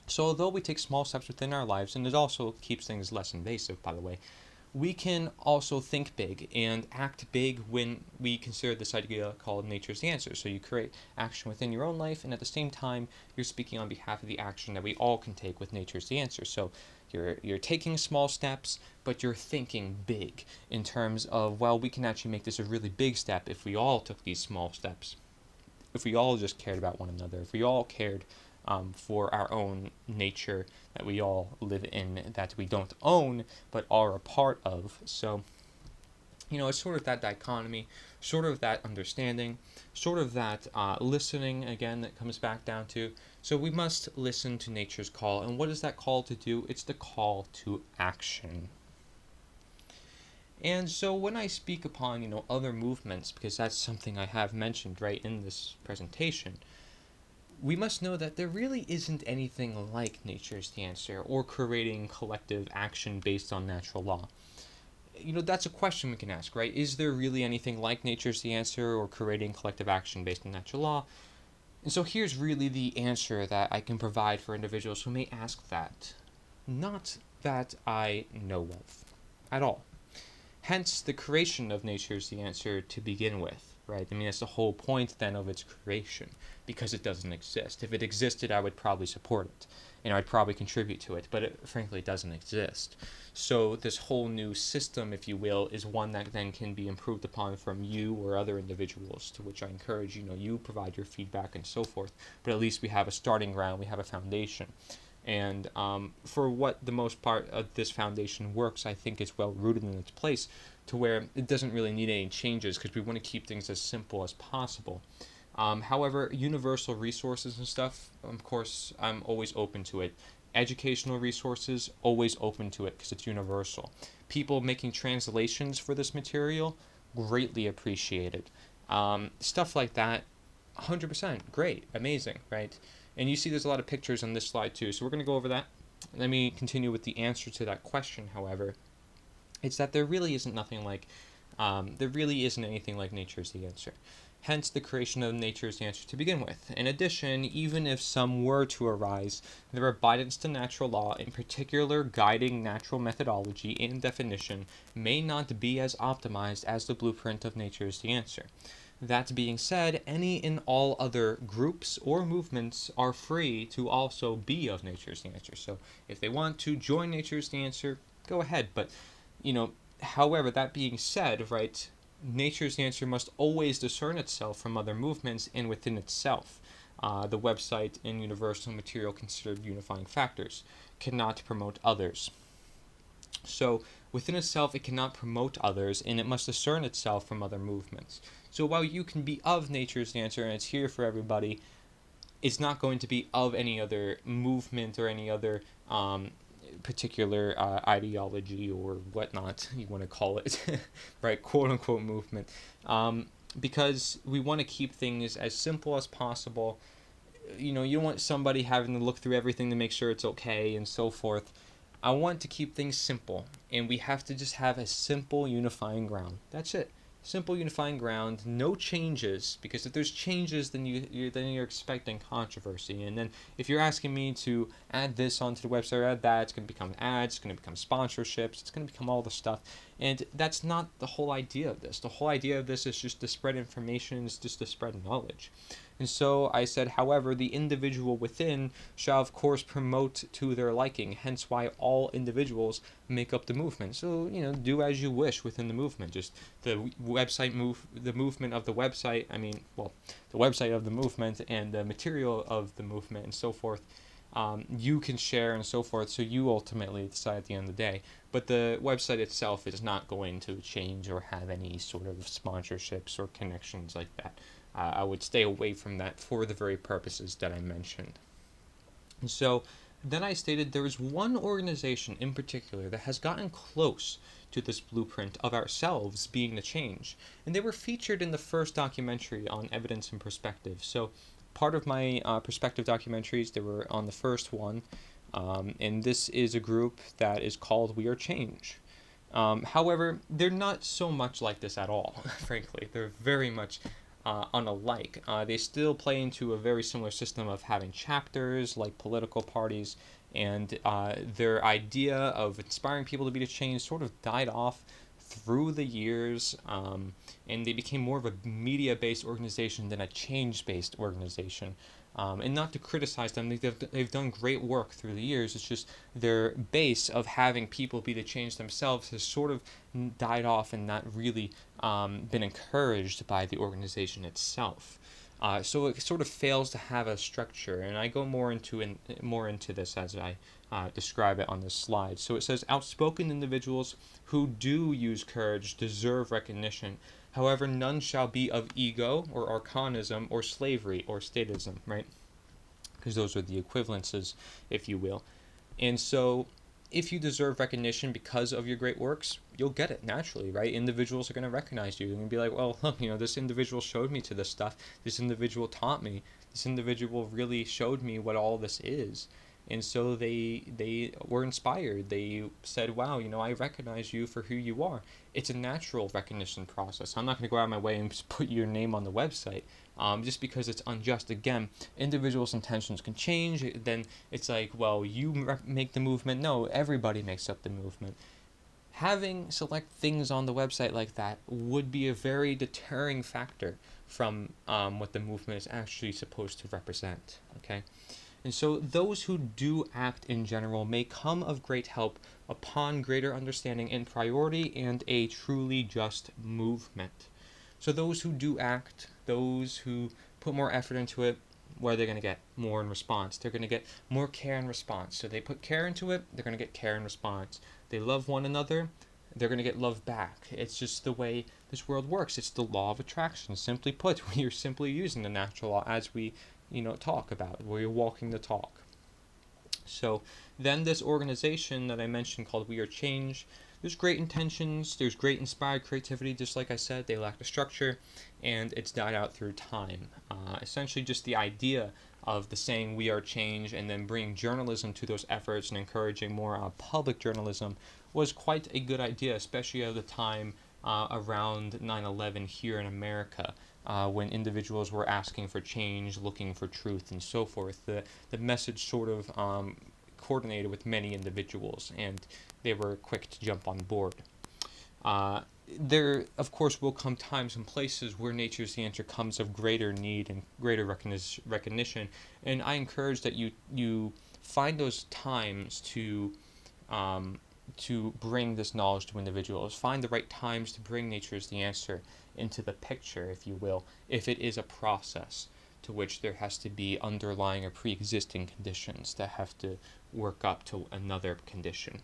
So although we take small steps within our lives, and it also keeps things less invasive, by the way, we can also think big and act big when we consider this idea called nature's answer. So you create action within your own life, and at the same time, you're speaking on behalf of the action that we all can take with nature's the answer. So you're taking small steps, but you're thinking big in terms of, well, we can actually make this a really big step if we all took these small steps. If we all just cared about one another, if we all cared for our own nature that we all live in, that we don't own, but are a part of. So, it's sort of that dichotomy, sort of that understanding, sort of that listening, again, that comes back down to. So we must listen to nature's call. And what is that call to do? It's the call to action. And so when I speak upon, other movements, because that's something I have mentioned right in this presentation, we must know that there really isn't anything like nature's the answer or creating collective action based on natural law. That's a question we can ask, right? Is there really anything like nature's the answer or creating collective action based on natural law? And so here's really the answer that I can provide for individuals who may ask that. Not that I know of at all. Hence, the creation of nature is the answer to begin with, right? I mean, that's the whole point then of its creation, because it doesn't exist. If it existed, I would probably support it, and I'd probably contribute to it, but it frankly doesn't exist. So this whole new system, if you will, is one that then can be improved upon from you or other individuals, to which I encourage, you provide your feedback and so forth, but at least we have a starting ground, we have a foundation. And for what the most part of this foundation works, I think it's well rooted in its place to where it doesn't really need any changes because we want to keep things as simple as possible. However, universal resources and stuff, of course, I'm always open to it. Educational resources, always open to it because it's universal. People making translations for this material, greatly appreciated. Stuff like that, 100%, great, amazing, right? And you see there's a lot of pictures on this slide too, so we're going to go over that. Let me continue with the answer to that question, however. It's that there really isn't anything like nature is the answer. Hence, the creation of nature is the answer to begin with. In addition, even if some were to arise, their abidance to natural law, in particular guiding natural methodology and definition, may not be as optimized as the blueprint of nature is the answer. That being said, any and all other groups or movements are free to also be of nature's the answer. So if they want to join nature's the answer, go ahead. But, however, that being said, right, nature's the answer must always discern itself from other movements and within itself. The website and universal material considered unifying factors cannot promote others. So within itself, it cannot promote others, and it must discern itself from other movements. So while you can be of nature's the answer and it's here for everybody, it's not going to be of any other movement or any other particular ideology or whatnot you want to call it, right? Quote unquote movement. Because we want to keep things as simple as possible. You don't want somebody having to look through everything to make sure it's okay and so forth. I want to keep things simple, and we have to just have a simple unifying ground. That's it. Simple unifying ground, no changes, because if there's changes, then you're expecting controversy. And then if you're asking me to add this onto the website or add that, it's going to become ads, it's going to become sponsorships, it's going to become all the stuff. And that's not the whole idea of this. The whole idea of this is just to spread information, it's just to spread knowledge. And so I said, however, the individual within shall of course promote to their liking, hence why all individuals make up the movement. So, do as you wish within the movement. Just the movement of the website, the website of the movement and the material of the movement and so forth, you can share and so forth, so you ultimately decide at the end of the day. But the website itself is not going to change or have any sort of sponsorships or connections like that. I would stay away from that for the very purposes that I mentioned. And so then I stated there is one organization in particular that has gotten close to this blueprint of ourselves being the change. And they were featured in the first documentary on evidence and perspective. So part of my perspective documentaries, they were on the first one. And this is a group that is called We Are Change. However, they're not so much like this at all, frankly. They're very much unalike. They still play into a very similar system of having chapters like political parties, and their idea of inspiring people to be to change sort of died off through the years, and they became more of a media-based organization than a change-based organization. And not to criticize them, they've done great work through the years. It's just their base of having people be the change themselves has sort of died off and not really been encouraged by the organization itself. So it sort of fails to have a structure, and I go more into this as I describe it on this slide. So it says, outspoken individuals who do use courage deserve recognition. However, none shall be of ego or arcanism or slavery or statism, right? because those are the equivalences, if you will. And so if you deserve recognition because of your great works, you'll get it naturally, right? Individuals are going to recognize you and be like, well, look, this individual showed me to this stuff. This individual taught me. This individual really showed me what all this is. And so they were inspired. They said, wow, I recognize you for who you are. It's a natural recognition process. I'm not going to go out of my way and just put your name on the website just because it's unjust. Again, individuals' intentions can change. Then it's like, well, you make the movement. No, everybody makes up the movement. Having select things on the website like that would be a very deterring factor from what the movement is actually supposed to represent. Okay. And so those who do act in general may come of great help upon greater understanding and priority and a truly just movement. So those who do act, those who put more effort into it, what are they going to get? More in response. They're going to get more care in response. So they put care into it, they're going to get care in response. They love one another, they're going to get love back. It's just the way this world works. It's the law of attraction. Simply put, we are simply using the natural law as we talk about, where you're walking the talk. So then this organization that I mentioned called We Are Change, there's great intentions, there's great inspired creativity, just like I said, they lack the structure, and it's died out through time. Essentially just the idea of the saying We Are Change and then bringing journalism to those efforts and encouraging more public journalism was quite a good idea, especially at the time around 9/11 here in America. When individuals were asking for change, looking for truth, and so forth. The message sort of coordinated with many individuals, and they were quick to jump on board. There, of course, will come times and places where nature's the answer comes of greater need and greater recognition, and I encourage that you find those times to bring this knowledge to individuals. Find the right times to bring nature's the answer into the picture, if you will, if it is a process to which there has to be underlying or pre-existing conditions that have to work up to another condition.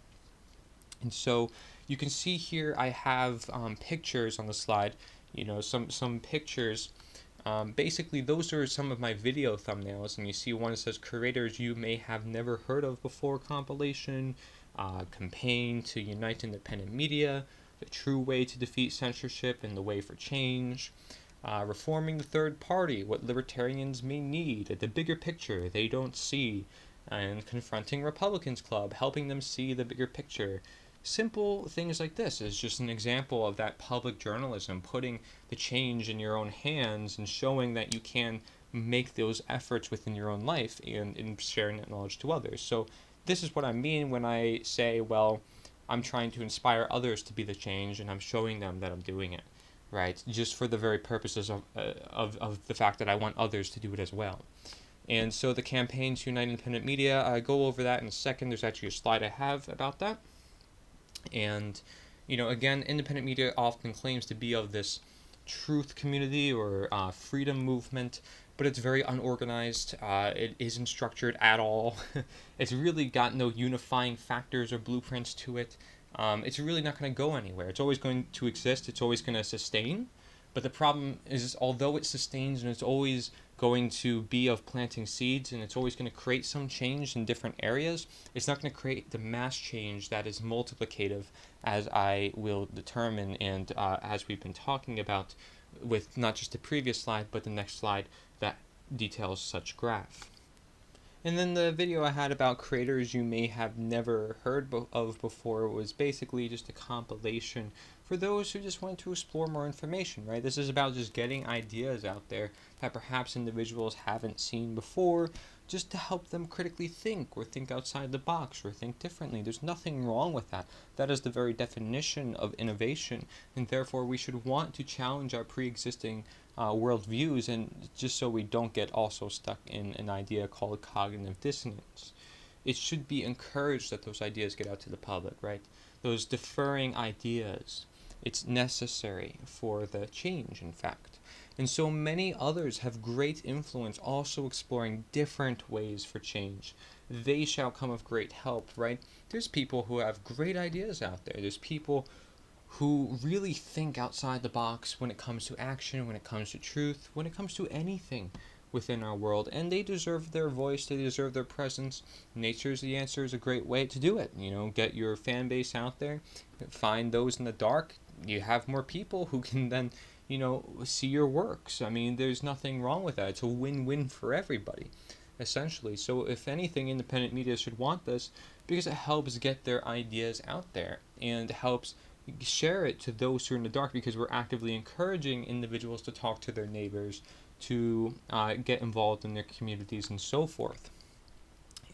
And so you can see here I have pictures on the slide, some pictures. Basically, those are some of my video thumbnails, and you see one that says Creators You May Have Never Heard of Before compilation, campaign to unite independent media, the true way to defeat censorship and the way for change, reforming the third party, what libertarians may need, the bigger picture they don't see, and confronting Republicans Club, helping them see the bigger picture. Simple things like this is just an example of that public journalism, putting the change in your own hands and showing that you can make those efforts within your own life and in sharing that knowledge to others. So this is what I mean when I say, well, I'm trying to inspire others to be the change, and I'm showing them that I'm doing it, right? Just for the very purposes of the fact that I want others to do it as well. And so the campaign to unite independent media, I go over that in a second. There's actually a slide I have about that. And, again, independent media often claims to be of this truth community or freedom movement, but it's very unorganized. It isn't structured at all. It's really got no unifying factors or blueprints to it. It's really not going to go anywhere. It's always going to exist. It's always going to sustain. But the problem is, although it sustains and it's always going to be of planting seeds and it's always going to create some change in different areas, it's not going to create the mass change that is multiplicative, as I will determine and as we've been talking about with not just the previous slide, but the next slide that details such graph. And then the video I had about creators you may have never heard of before was basically just a compilation for those who just want to explore more information, right? This is about just getting ideas out there that perhaps individuals haven't seen before, just to help them critically think or think outside the box or think differently. There's nothing wrong with that. That is the very definition of innovation, and therefore we should want to challenge our pre-existing worldviews, and just so we don't get also stuck in an idea called cognitive dissonance. It should be encouraged that those ideas get out to the public, right? Those differing ideas. It's necessary for the change, in fact. And so many others have great influence also exploring different ways for change. They shall come of great help, right? There's people who have great ideas out there. There's people who really think outside the box when it comes to action, when it comes to truth, when it comes to anything. within our world, and they deserve their voice, they deserve their presence. Nature's the Answer is a great way to do it. Get your fan base out there, find those in the dark. You have more people who can then, see your works. I mean, there's nothing wrong with that. It's a win-win for everybody, essentially. So if anything, independent media should want this because it helps get their ideas out there and helps share it to those who are in the dark, because we're actively encouraging individuals to talk to their neighbors, to get involved in their communities and so forth.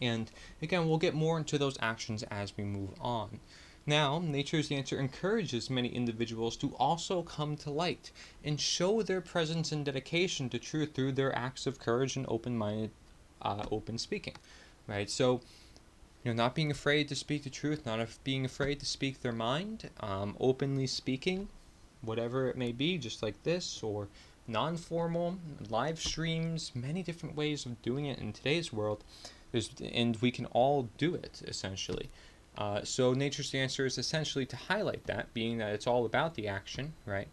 And again, we'll get more into those actions as we move on. Now, Nature's the Answer encourages many individuals to also come to light and show their presence and dedication to truth through their acts of courage and open-minded, open speaking, right? So, not being afraid to speak the truth, not being afraid to speak their mind, openly speaking, whatever it may be, just like this, or non-formal, live streams, many different ways of doing it in today's world, and we can all do it, essentially. So Nature's the Answer is essentially to highlight that, being that it's all about the action, right?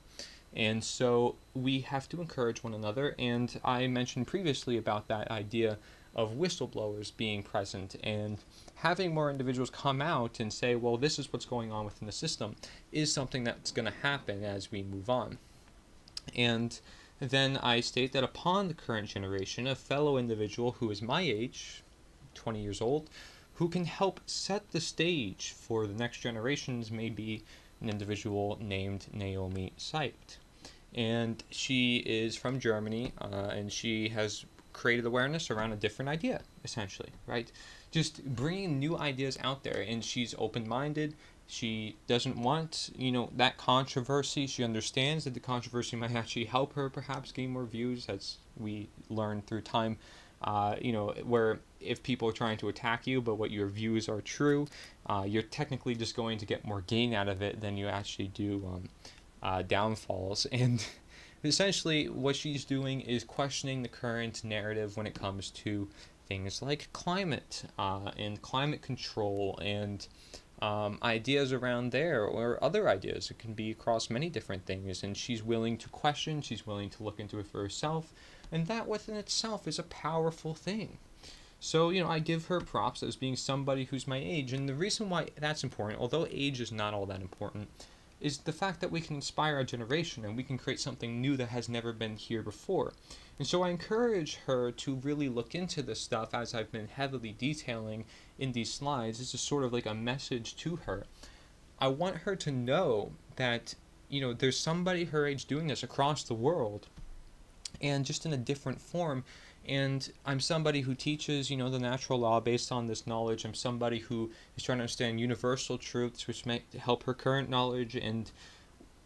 And so we have to encourage one another, and I mentioned previously about that idea of whistleblowers being present and having more individuals come out and say, well, this is what's going on within the system, is something that's going to happen as we move on. And then I state that upon the current generation, a fellow individual who is my age, 20 years old, who can help set the stage for the next generations may be an individual named Naomi Seibt. And she is from Germany, and she has created awareness around a different idea, essentially, right? Just bringing new ideas out there, and she's open-minded. She doesn't want, that controversy. She understands that the controversy might actually help her perhaps gain more views, as we learned through time, where if people are trying to attack you, but what your views are true, you're technically just going to get more gain out of it than you actually do downfalls. And essentially what she's doing is questioning the current narrative when it comes to things like climate and climate control and ideas around there, or other ideas. It can be across many different things, and she's willing to question, she's willing to look into it for herself, and that within itself is a powerful thing. So, I give her props as being somebody who's my age, and the reason why that's important, although age is not all that important, is the fact that we can inspire our generation and we can create something new that has never been here before. And so I encourage her to really look into this stuff, as I've been heavily detailing in these slides. This is sort of like a message to her. I want her to know that, there's somebody her age doing this across the world, and just in a different form. And I'm somebody who teaches, the natural law based on this knowledge. I'm somebody who is trying to understand universal truths, which may help her current knowledge. And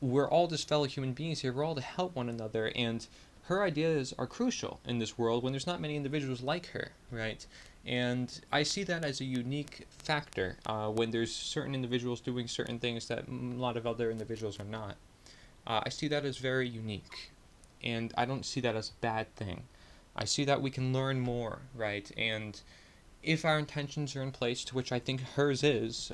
we're all just fellow human beings here. We're all to help one another. And her ideas are crucial in this world when there's not many individuals like her, right? And I see that as a unique factor when there's certain individuals doing certain things that a lot of other individuals are not. I see that as very unique. And I don't see that as a bad thing. I see that we can learn more, right? And if our intentions are in place, to which I think hers is,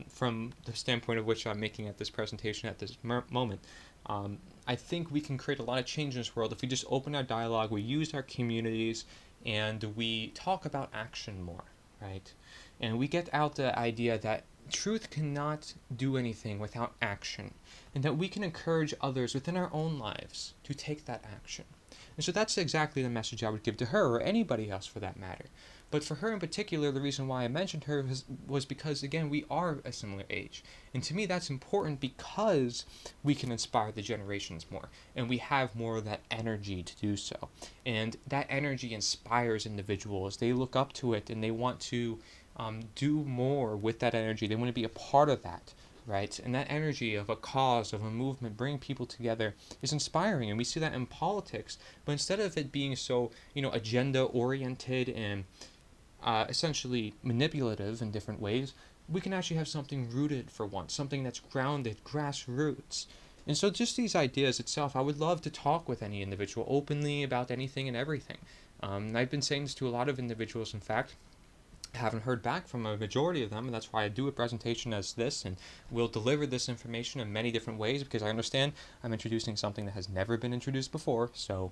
from the standpoint of which I'm making at this presentation at this moment, I think we can create a lot of change in this world if we just open our dialogue, we use our communities, and we talk about action more, right? And we get out the idea that truth cannot do anything without action, and that we can encourage others within our own lives to take that action. And so that's exactly the message I would give to her, or anybody else for that matter. But for her in particular, the reason why I mentioned her was because, again, we are a similar age. And to me, that's important because we can inspire the generations more, and we have more of that energy to do so. And that energy inspires individuals. They look up to it, and they want to do more with that energy. They want to be a part of that, right? And that energy of a cause, of a movement, bringing people together is inspiring. And we see that in politics. But instead of it being so, agenda-oriented and essentially manipulative in different ways, we can actually have something rooted for once, something that's grounded, grassroots. And so just these ideas itself, I would love to talk with any individual openly about anything and everything. I've been saying this to a lot of individuals, in fact. I haven't heard back from a majority of them, and that's why I do a presentation as this, and we'll deliver this information in many different ways, because I understand I'm introducing something that has never been introduced before. So,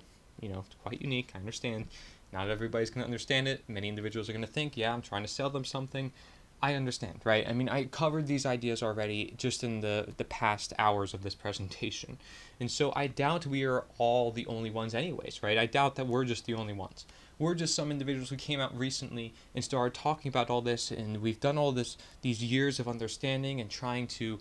quite unique. I understand. Not everybody's going to understand it. Many individuals are going to think, yeah, I'm trying to sell them something. I understand, right? I mean, I covered these ideas already just in the past hours of this presentation. And so I doubt we are all the only ones anyways, right? I doubt that we're just the only ones. We're just some individuals who came out recently and started talking about all this, and we've done all these years of understanding and trying to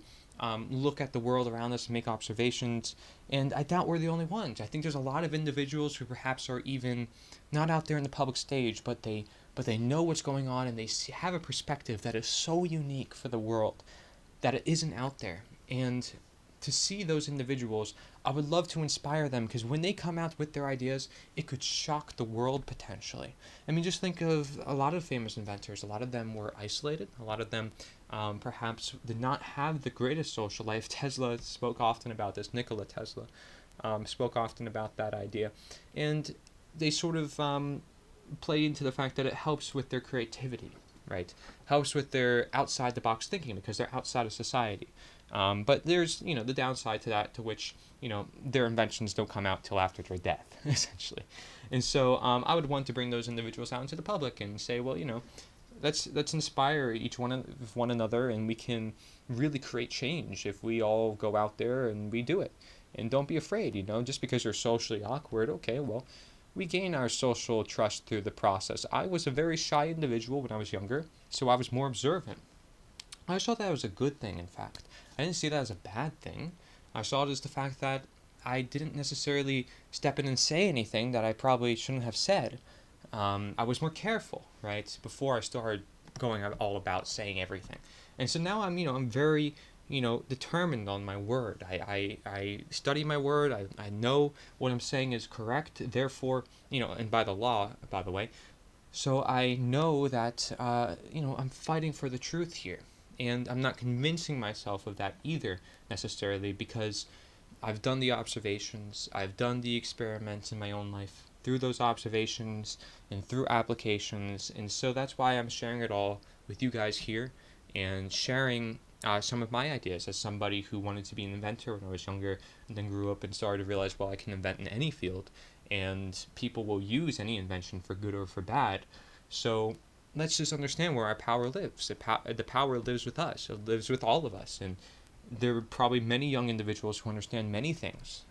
look at the world around us and make observations. And I doubt we're the only ones. I think there's a lot of individuals who perhaps are even not out there in the public stage, but they know what's going on, and they have a perspective that is so unique for the world that it isn't out there. And to see those individuals, I would love to inspire them, because when they come out with their ideas, it could shock the world potentially. I mean, just think of a lot of famous inventors. A lot of them were isolated. A lot of them perhaps did not have the greatest social life. Tesla spoke often about this. Nikola Tesla spoke often about that idea. And they sort of play into the fact that it helps with their creativity, right? Helps with their outside the box thinking, because they're outside of society. But there's, the downside to that, to which, their inventions don't come out till after their death, essentially. And so I would want to bring those individuals out into the public and say, well, let's inspire each one of one another, and we can really create change if we all go out there and we do it. And don't be afraid, just because you're socially awkward, okay, well, we gain our social trust through the process. I was a very shy individual when I was younger, so I was more observant. I saw that as a good thing, in fact. I didn't see that as a bad thing. I saw it as the fact that I didn't necessarily step in and say anything that I probably shouldn't have said. I was more careful, right, before I started going all about saying everything. And so now I'm very, determined on my word. I study my word. I know what I'm saying is correct. Therefore, and by the law, by the way, so I know that, I'm fighting for the truth here. And I'm not convincing myself of that either, necessarily, because I've done the observations, I've done the experiments in my own life through those observations and through applications. And so that's why I'm sharing it all with you guys here, and sharing some of my ideas as somebody who wanted to be an inventor when I was younger, and then grew up and started to realize, well, I can invent in any field, and people will use any invention for good or for bad. So let's just understand where our power lives. The power lives with us. It lives with all of us. And there are probably many young individuals who understand many things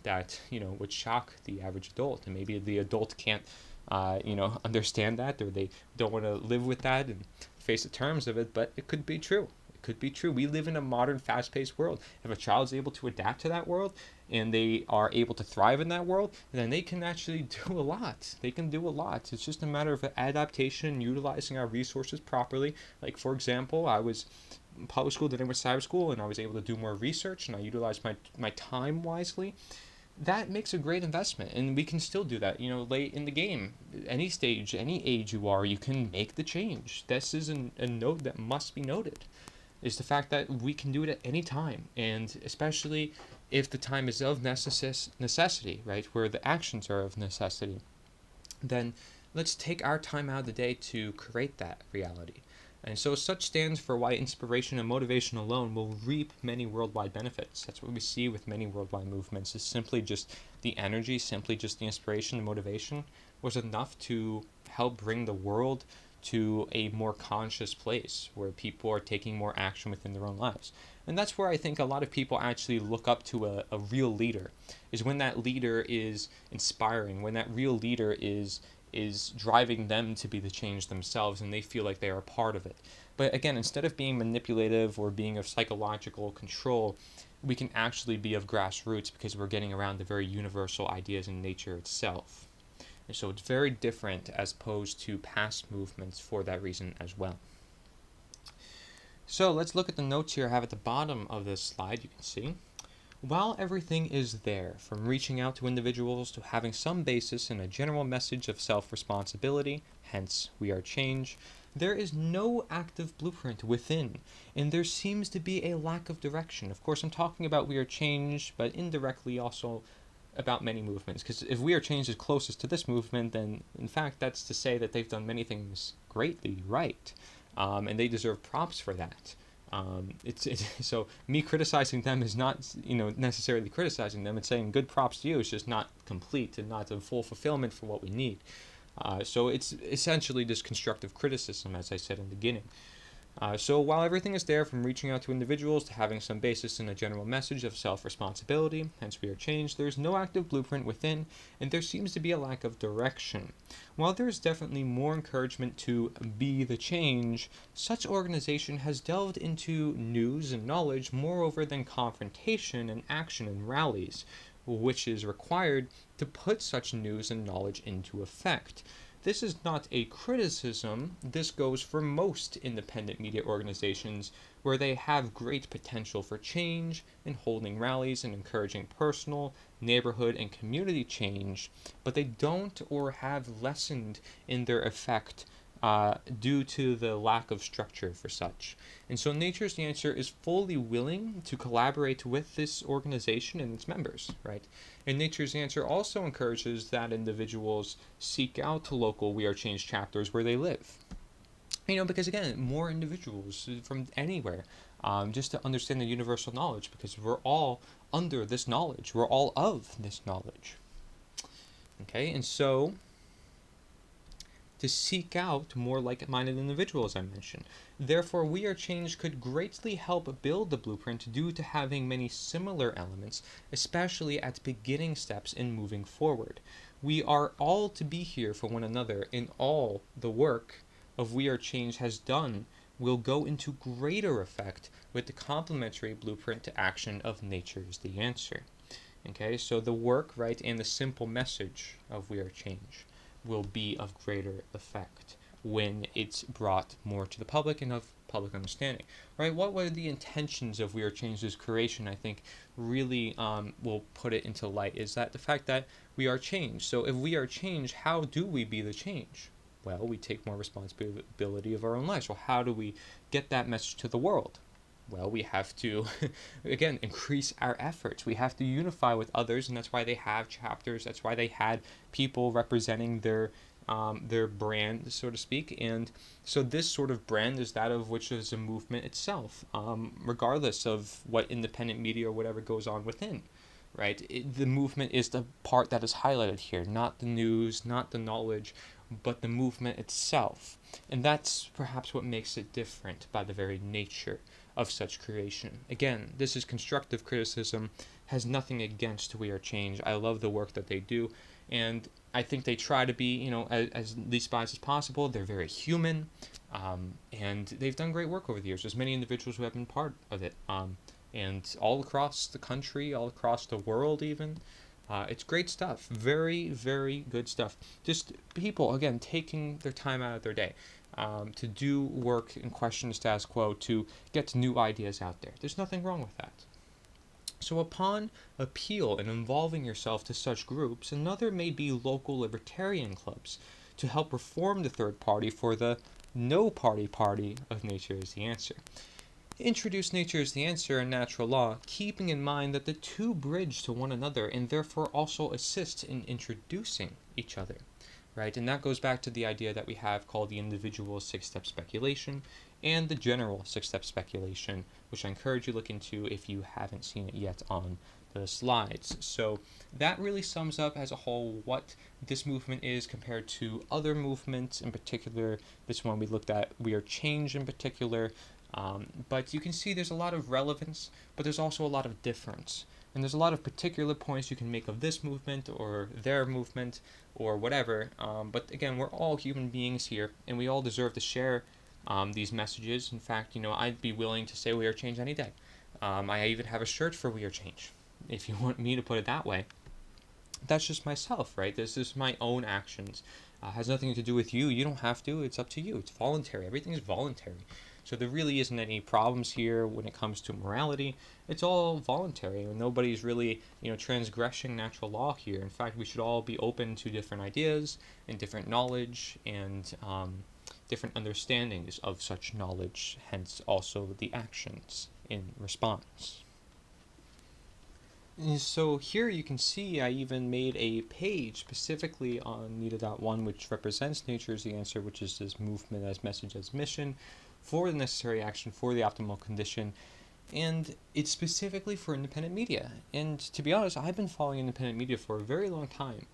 that, would shock the average adult. And maybe the adult can't, understand that, or they don't want to live with that and face the terms of it, but it could be true. Could be true. We live in a modern, fast-paced world. If a child is able to adapt to that world, and they are able to thrive in that world, then they can actually do a lot. They can do a lot. It's just a matter of adaptation, utilizing our resources properly. Like, for example, I was in public school, then I went to cyber school, and I was able to do more research, and I utilized my time wisely. That makes a great investment, and we can still do that. Late in the game, any stage, any age you are, you can make the change. This is a note that must be noted, is the fact that we can do it at any time, and especially if the time is of necessity, right, where the actions are of necessity, then let's take our time out of the day to create that reality. And so such stands for why inspiration and motivation alone will reap many worldwide benefits. That's what we see with many worldwide movements, is simply just the energy, simply just the inspiration and motivation was enough to help bring the world to a more conscious place where people are taking more action within their own lives. And that's where I think a lot of people actually look up to a real leader, is when that leader is inspiring, when that real leader is driving them to be the change themselves, and they feel like they are a part of it. But again, instead of being manipulative or being of psychological control, we can actually be of grassroots, because we're getting around the very universal ideas in nature itself. And so it's very different as opposed to past movements for that reason as well. So let's look at the notes here I have at the bottom of this slide. You can see, while everything is there, from reaching out to individuals to having some basis in a general message of self-responsibility, hence we are change, there is no active blueprint within, and there seems to be a lack of direction. Of course, I'm talking about we are change, but indirectly also about many movements, because if we are change is closest to this movement, then in fact that's to say that they've done many things greatly right, and they deserve props for that. So me criticizing them is not, necessarily criticizing them. It's saying good props to you. It's just not complete and not in full fulfillment for what we need. So it's essentially just constructive criticism, as I said in the beginning. So while everything is there, from reaching out to individuals to having some basis in a general message of self-responsibility, hence we are changed, there's no active blueprint within, and there seems to be a lack of direction. While there is definitely more encouragement to be the change, such organization has delved into news and knowledge moreover than confrontation and action and rallies, which is required to put such news and knowledge into effect. This is not a criticism. This goes for most independent media organizations where they have great potential for change in holding rallies and encouraging personal, neighborhood, and community change, but they don't or have lessened in their effect due to the lack of structure for such. And so Nature's the Answer is fully willing to collaborate with this organization and its members, right? And Nature's Answer also encourages that individuals seek out local We Are Change chapters where they live. Because again, more individuals from anywhere, just to understand the universal knowledge, because we're all under this knowledge. We're all of this knowledge. Okay, and so to seek out more like-minded individuals, I mentioned. Therefore, We Are Change could greatly help build the blueprint due to having many similar elements, especially at beginning steps in moving forward. We are all to be here for one another, and all the work of We Are Change has done will go into greater effect with the complementary blueprint to action of Nature is the Answer. Okay, so the work, right, and the simple message of We Are Change will be of greater effect when it's brought more to the public and of public understanding, right? What were the intentions of We Are Change's creation? I think really will put it into light is that the fact that we are change. So if we are change, how do we be the change? Well, we take more responsibility of our own lives. Well, how do we get that message to the world? Well, we have to, again, increase our efforts. We have to unify with others, and that's why they have chapters. That's why they had people representing their brand, so to speak. And so this sort of brand is that of which is a movement itself, regardless of what independent media or whatever goes on within, right? The movement is the part that is highlighted here, not the news, not the knowledge, but the movement itself. And that's perhaps what makes it different by the very nature of such creation. Again, this is constructive criticism, has nothing against We Are Change. I love the work that they do, and I think they try to be, as least biased as possible. They're very human, and they've done great work over the years. There's many individuals who have been part of it, and all across the country, all across the world even. It's great stuff. Very, very good stuff. Just people, again, taking their time out of their day to do work and question the status quo, to get new ideas out there. There's nothing wrong with that. So upon appeal and involving yourself to such groups, another may be local libertarian clubs to help reform the third party for the no party of Nature is the Answer. Introduce Nature is the Answer and natural law, keeping in mind that the two bridge to one another and therefore also assist in introducing each other, right? And that goes back to the idea that we have called the individual six-step speculation and the general six-step speculation, which I encourage you to look into if you haven't seen it yet on the slides. So that really sums up as a whole what this movement is compared to other movements, in particular this one we looked at, We Are Change in particular. But you can see there's a lot of relevance, but there's also a lot of difference. And there's a lot of particular points you can make of this movement or their movement or whatever. But again, we're all human beings here, and we all deserve to share these messages. In fact, I'd be willing to say We Are Change any day. I even have a shirt for We Are Change, if you want me to put it that way. That's just myself, right? This is my own actions. Has nothing to do with you. You don't have to. It's up to you. It's voluntary. Everything is voluntary. So there really isn't any problems here when it comes to morality. It's all voluntary, and nobody's really, transgressing natural law here. In fact, we should all be open to different ideas and different knowledge and different understandings of such knowledge, hence also the actions in response. And so here you can see I even made a page specifically on nita.1, which represents Nature is the Answer, which is this movement as message as mission, for the necessary action for the optimal condition. And it's specifically for independent media. And to be honest, I've been following independent media for a very long time.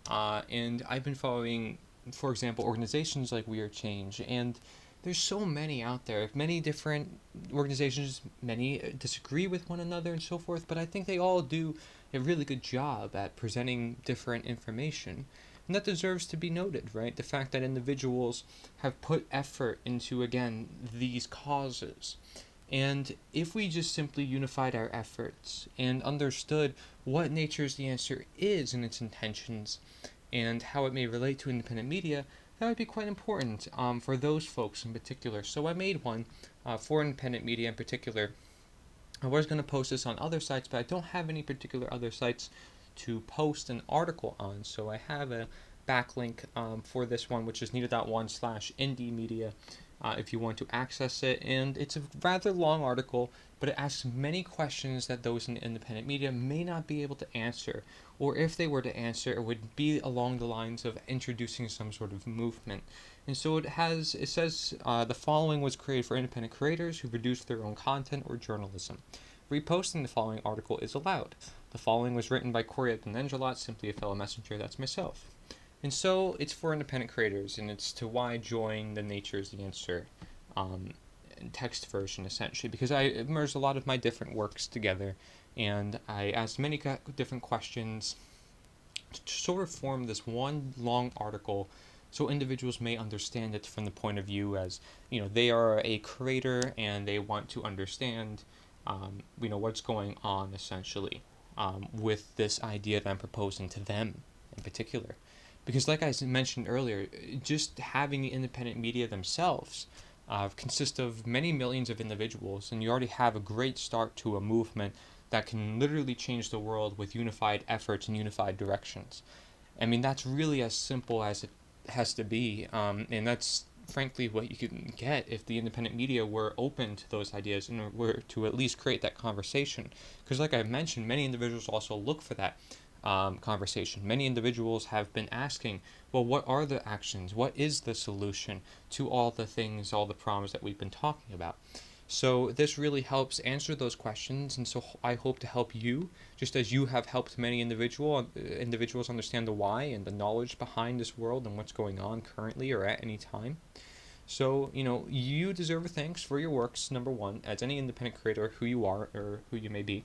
And I've been following, for example, organizations like We Are Change. And there's so many out there, many different organizations, many disagree with one another and so forth, but I think they all do a really good job at presenting different information. And that deserves to be noted, right? The fact that individuals have put effort into, again, these causes. And if we just simply unified our efforts and understood what Nature's the Answer is and its intentions and how it may relate to independent media, that would be quite important for those folks in particular. So I made one for independent media in particular. I was going to post this on other sites, but I don't have any particular other sites to post an article on. So I have a backlink for this one, which is nita.1/indiemedia if you want to access it. And it's a rather long article, but it asks many questions that those in the independent media may not be able to answer. Or if they were to answer, it would be along the lines of introducing some sort of movement. And so it says the following was created for independent creators who produce their own content or journalism. Reposting the following article is allowed. The following was written by Cory Edmund Endrulat, simply a fellow messenger, that's myself. And so it's for independent creators, and it's to why join the Nature's the Answer text version, essentially, because I merged a lot of my different works together, and I asked many different questions to sort of form this one long article so individuals may understand it from the point of view as, they are a creator and they want to understand, what's going on, essentially, with this idea that I'm proposing to them in particular. Because like I mentioned earlier, just having the independent media themselves consist of many millions of individuals, and you already have a great start to a movement that can literally change the world with unified efforts and unified directions. I mean, that's really as simple as it has to be, and that's frankly what you can get if the independent media were open to those ideas and were to at least create that conversation. Because like I mentioned, many individuals also look for that conversation. Many individuals have been asking, well, what are the actions? What is the solution to all the things, all the problems that we've been talking about? So this really helps answer those questions, and so I hope to help you, just as you have helped many individuals understand the why and the knowledge behind this world and what's going on currently or at any time. So, you deserve a thanks for your works, number one, as any independent creator who you are or who you may be.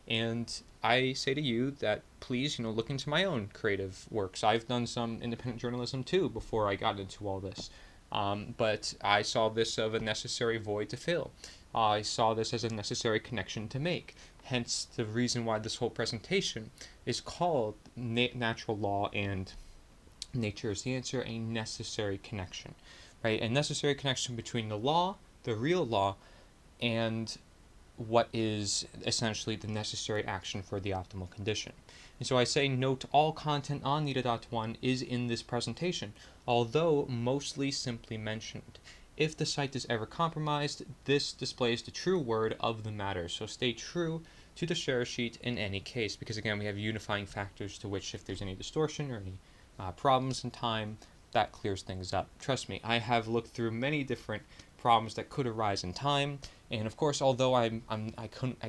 And I say to you that please, look into my own creative works. I've done some independent journalism too before I got into all this. But I saw this as a necessary void to fill. I saw this as a necessary connection to make. Hence the reason why this whole presentation is called Natural Law and Nature is the Answer, a necessary connection. Right? A necessary connection between the law, the real law, and what is essentially the necessary action for the optimal condition. And so I say note all content on nita.1 is in this presentation, although mostly simply mentioned. If the site is ever compromised, this displays the true word of the matter, so stay true to the share sheet in any case, because again we have unifying factors to which if there's any distortion or any problems in time, that clears things up. Trust me, I have looked through many different problems that could arise in time, and of course, although I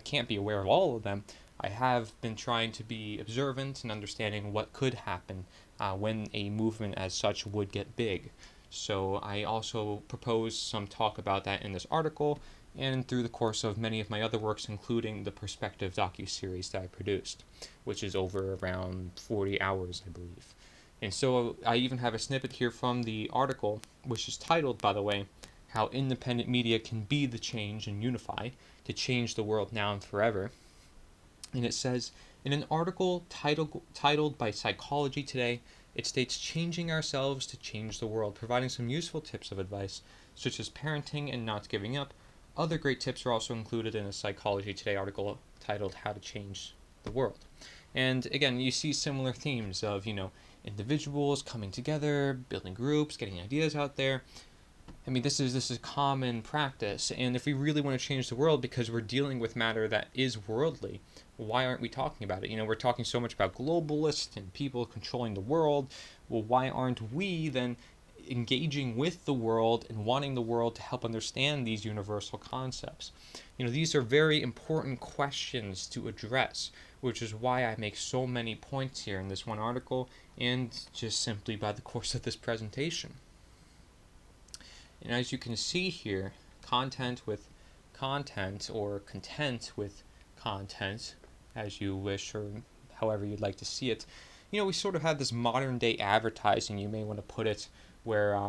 can't be aware of all of them, I have been trying to be observant and understanding what could happen when a movement as such would get big. So I also propose some talk about that in this article and through the course of many of my other works, including the Perspective docuseries that I produced, which is over around 40 hours, I believe. And so I even have a snippet here from the article, which is titled, by the way, How Independent Media Can Be the Change and Unify to Change the World Now and Forever. And it says, in an article titled by Psychology Today, it states changing ourselves to change the world, providing some useful tips of advice, such as parenting and not giving up. Other great tips are also included in a Psychology Today article titled How to Change the World. And again, you see similar themes of, individuals coming together, building groups, getting ideas out there. I mean, this is common practice, and if we really want to change the world because we're dealing with matter that is worldly, why aren't we talking about it? We're talking so much about globalists and people controlling the world. Well, why aren't we then engaging with the world and wanting the world to help understand these universal concepts. These are very important questions to address, which is why I make so many points here in this one article and just simply by the course of this presentation. And as you can see here, content with content, or content with content, as you wish, or however you'd like to see it, we sort of have this modern day advertising, you may want to put it, where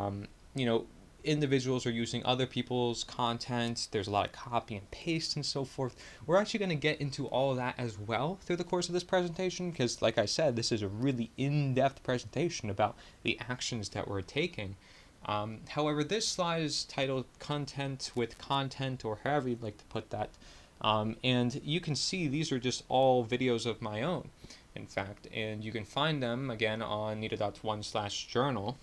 individuals are using other people's content. There's a lot of copy and paste and so forth. We're actually going to get into all of that as well through the course of this presentation, because like I said, this is a really in-depth presentation about the actions that we're taking. However, this slide is titled Content with Content, or however you'd like to put that. And you can see these are just all videos of my own, in fact, and you can find them again on nita.one/journal.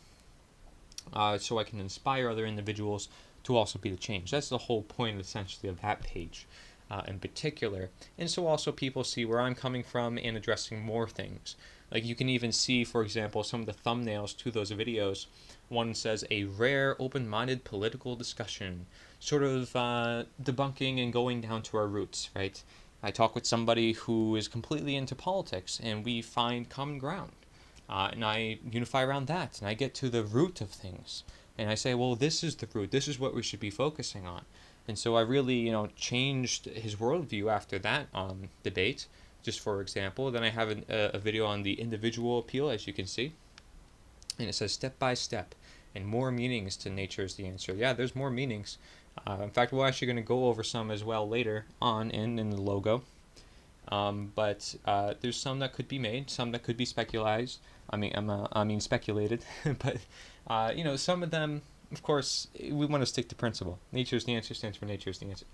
So I can inspire other individuals to also be the change. That's the whole point, essentially, of that page in particular. And so also people see where I'm coming from and addressing more things. Like you can even see, for example, some of the thumbnails to those videos. One says, a rare, open-minded political discussion, sort of debunking and going down to our roots, right? I talk with somebody who is completely into politics, and we find common ground. And I unify around that, and I get to the root of things. And I say, well, this is the root. This is what we should be focusing on. And so I really, changed his worldview after that debate, just for example. Then I have a video on the individual appeal, as you can see. And it says, step by step, and more meanings to nature is the answer. Yeah, there's more meanings. In fact, we're actually going to go over some as well later on in the logo. But there's some that could be made, some that could be speculated. But some of them, of course, we want to stick to principle. Nature is the answer stands for nature is the answer.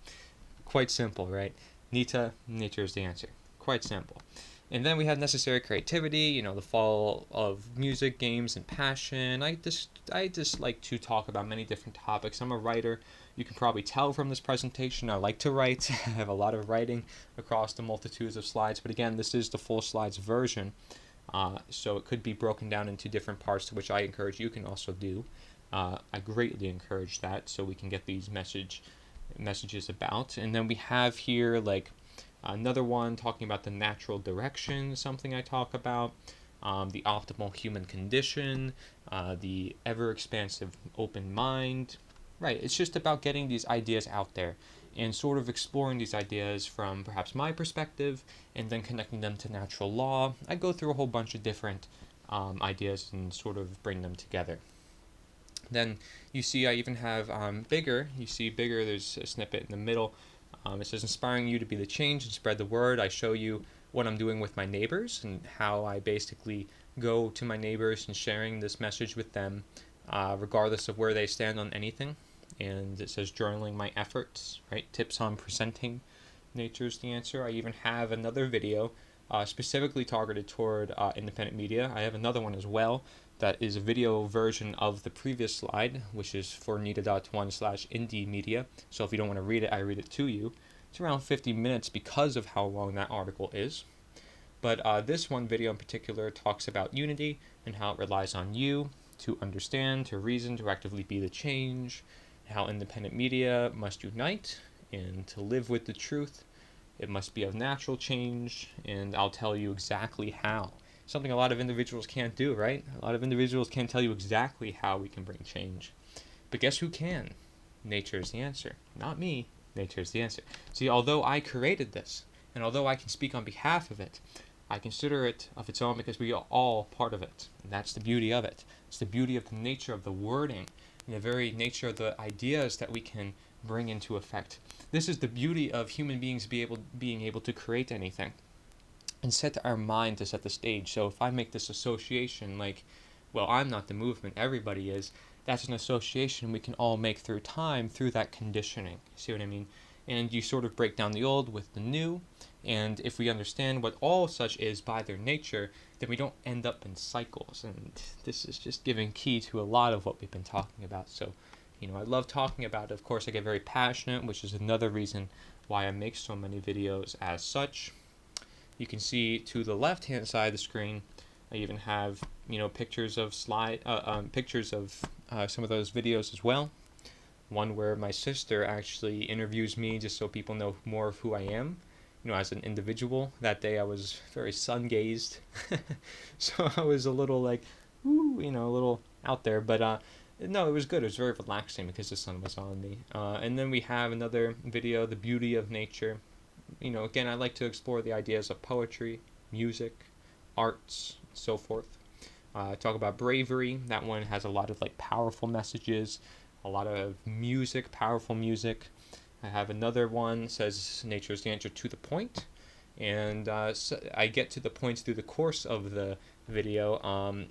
Quite simple, right? Nita, nature is the answer. Quite simple. And then we have necessary creativity, the fall of music, games, and passion. I just like to talk about many different topics. I'm a writer. You can probably tell from this presentation I like to write. I have a lot of writing across the multitudes of slides. But again, this is the full slides version. So it could be broken down into different parts, which I encourage you can also do. I greatly encourage that, so we can get these messages about. And then we have here like another one talking about the natural direction, something I talk about, the optimal human condition, the ever-expansive open mind. Right, it's just about getting these ideas out there and sort of exploring these ideas from perhaps my perspective and then connecting them to natural law. I go through a whole bunch of different ideas and sort of bring them together. Then you see I even have bigger. You see bigger, there's a snippet in the middle. It says, inspiring you to be the change and spread the word. I show you what I'm doing with my neighbors and how I basically go to my neighbors and sharing this message with them, regardless of where they stand on anything. And it says, journaling my efforts, right? Tips on presenting nature's the answer. I even have another video specifically targeted toward independent media. I have another one as well that is a video version of the previous slide, which is for nita.one/indie media. So if you don't want to read it, I read it to you. It's around 50 minutes because of how long that article is. But this one video in particular talks about unity and how it relies on you to understand, to reason, to actively be the change, how independent media must unite and to live with the truth. It must be of natural change, and I'll tell you exactly how. Something a lot of individuals can't do, right? A lot of individuals can't tell you exactly how we can bring change. But guess who can? Nature is the answer. Not me. Nature is the answer. See, although I created this, and although I can speak on behalf of it, I consider it of its own because we are all part of it. And that's the beauty of it. It's the beauty of the nature of the wording and the very nature of the ideas that we can bring into effect. This is the beauty of human beings being able to create anything and set our mind to set the stage. So if I make this association like, well, I'm not the movement, everybody is, that's an association we can all make through time, through that conditioning. See what I mean? And you sort of break down the old with the new, and if we understand what all such is by their nature, then we don't end up in cycles. And this is just giving key to a lot of what we've been talking about. So, I love talking about it. Of course, I get very passionate, which is another reason why I make so many videos as such. You can see to the left-hand side of the screen, I even have, pictures of some of those videos as well. One where my sister actually interviews me just so people know more of who I am, as an individual. That day I was very sun-gazed, so I was a little like, ooh, a little out there, but no, it was good. It was very relaxing because the sun was on me. And then we have another video, The Beauty of Nature. Again, I like to explore the ideas of poetry, music, arts, so forth. Talk about bravery. That one has a lot of powerful messages, a lot of music, powerful music. I have another one, says nature is the answer to the point. And so I get to the points through the course of the video,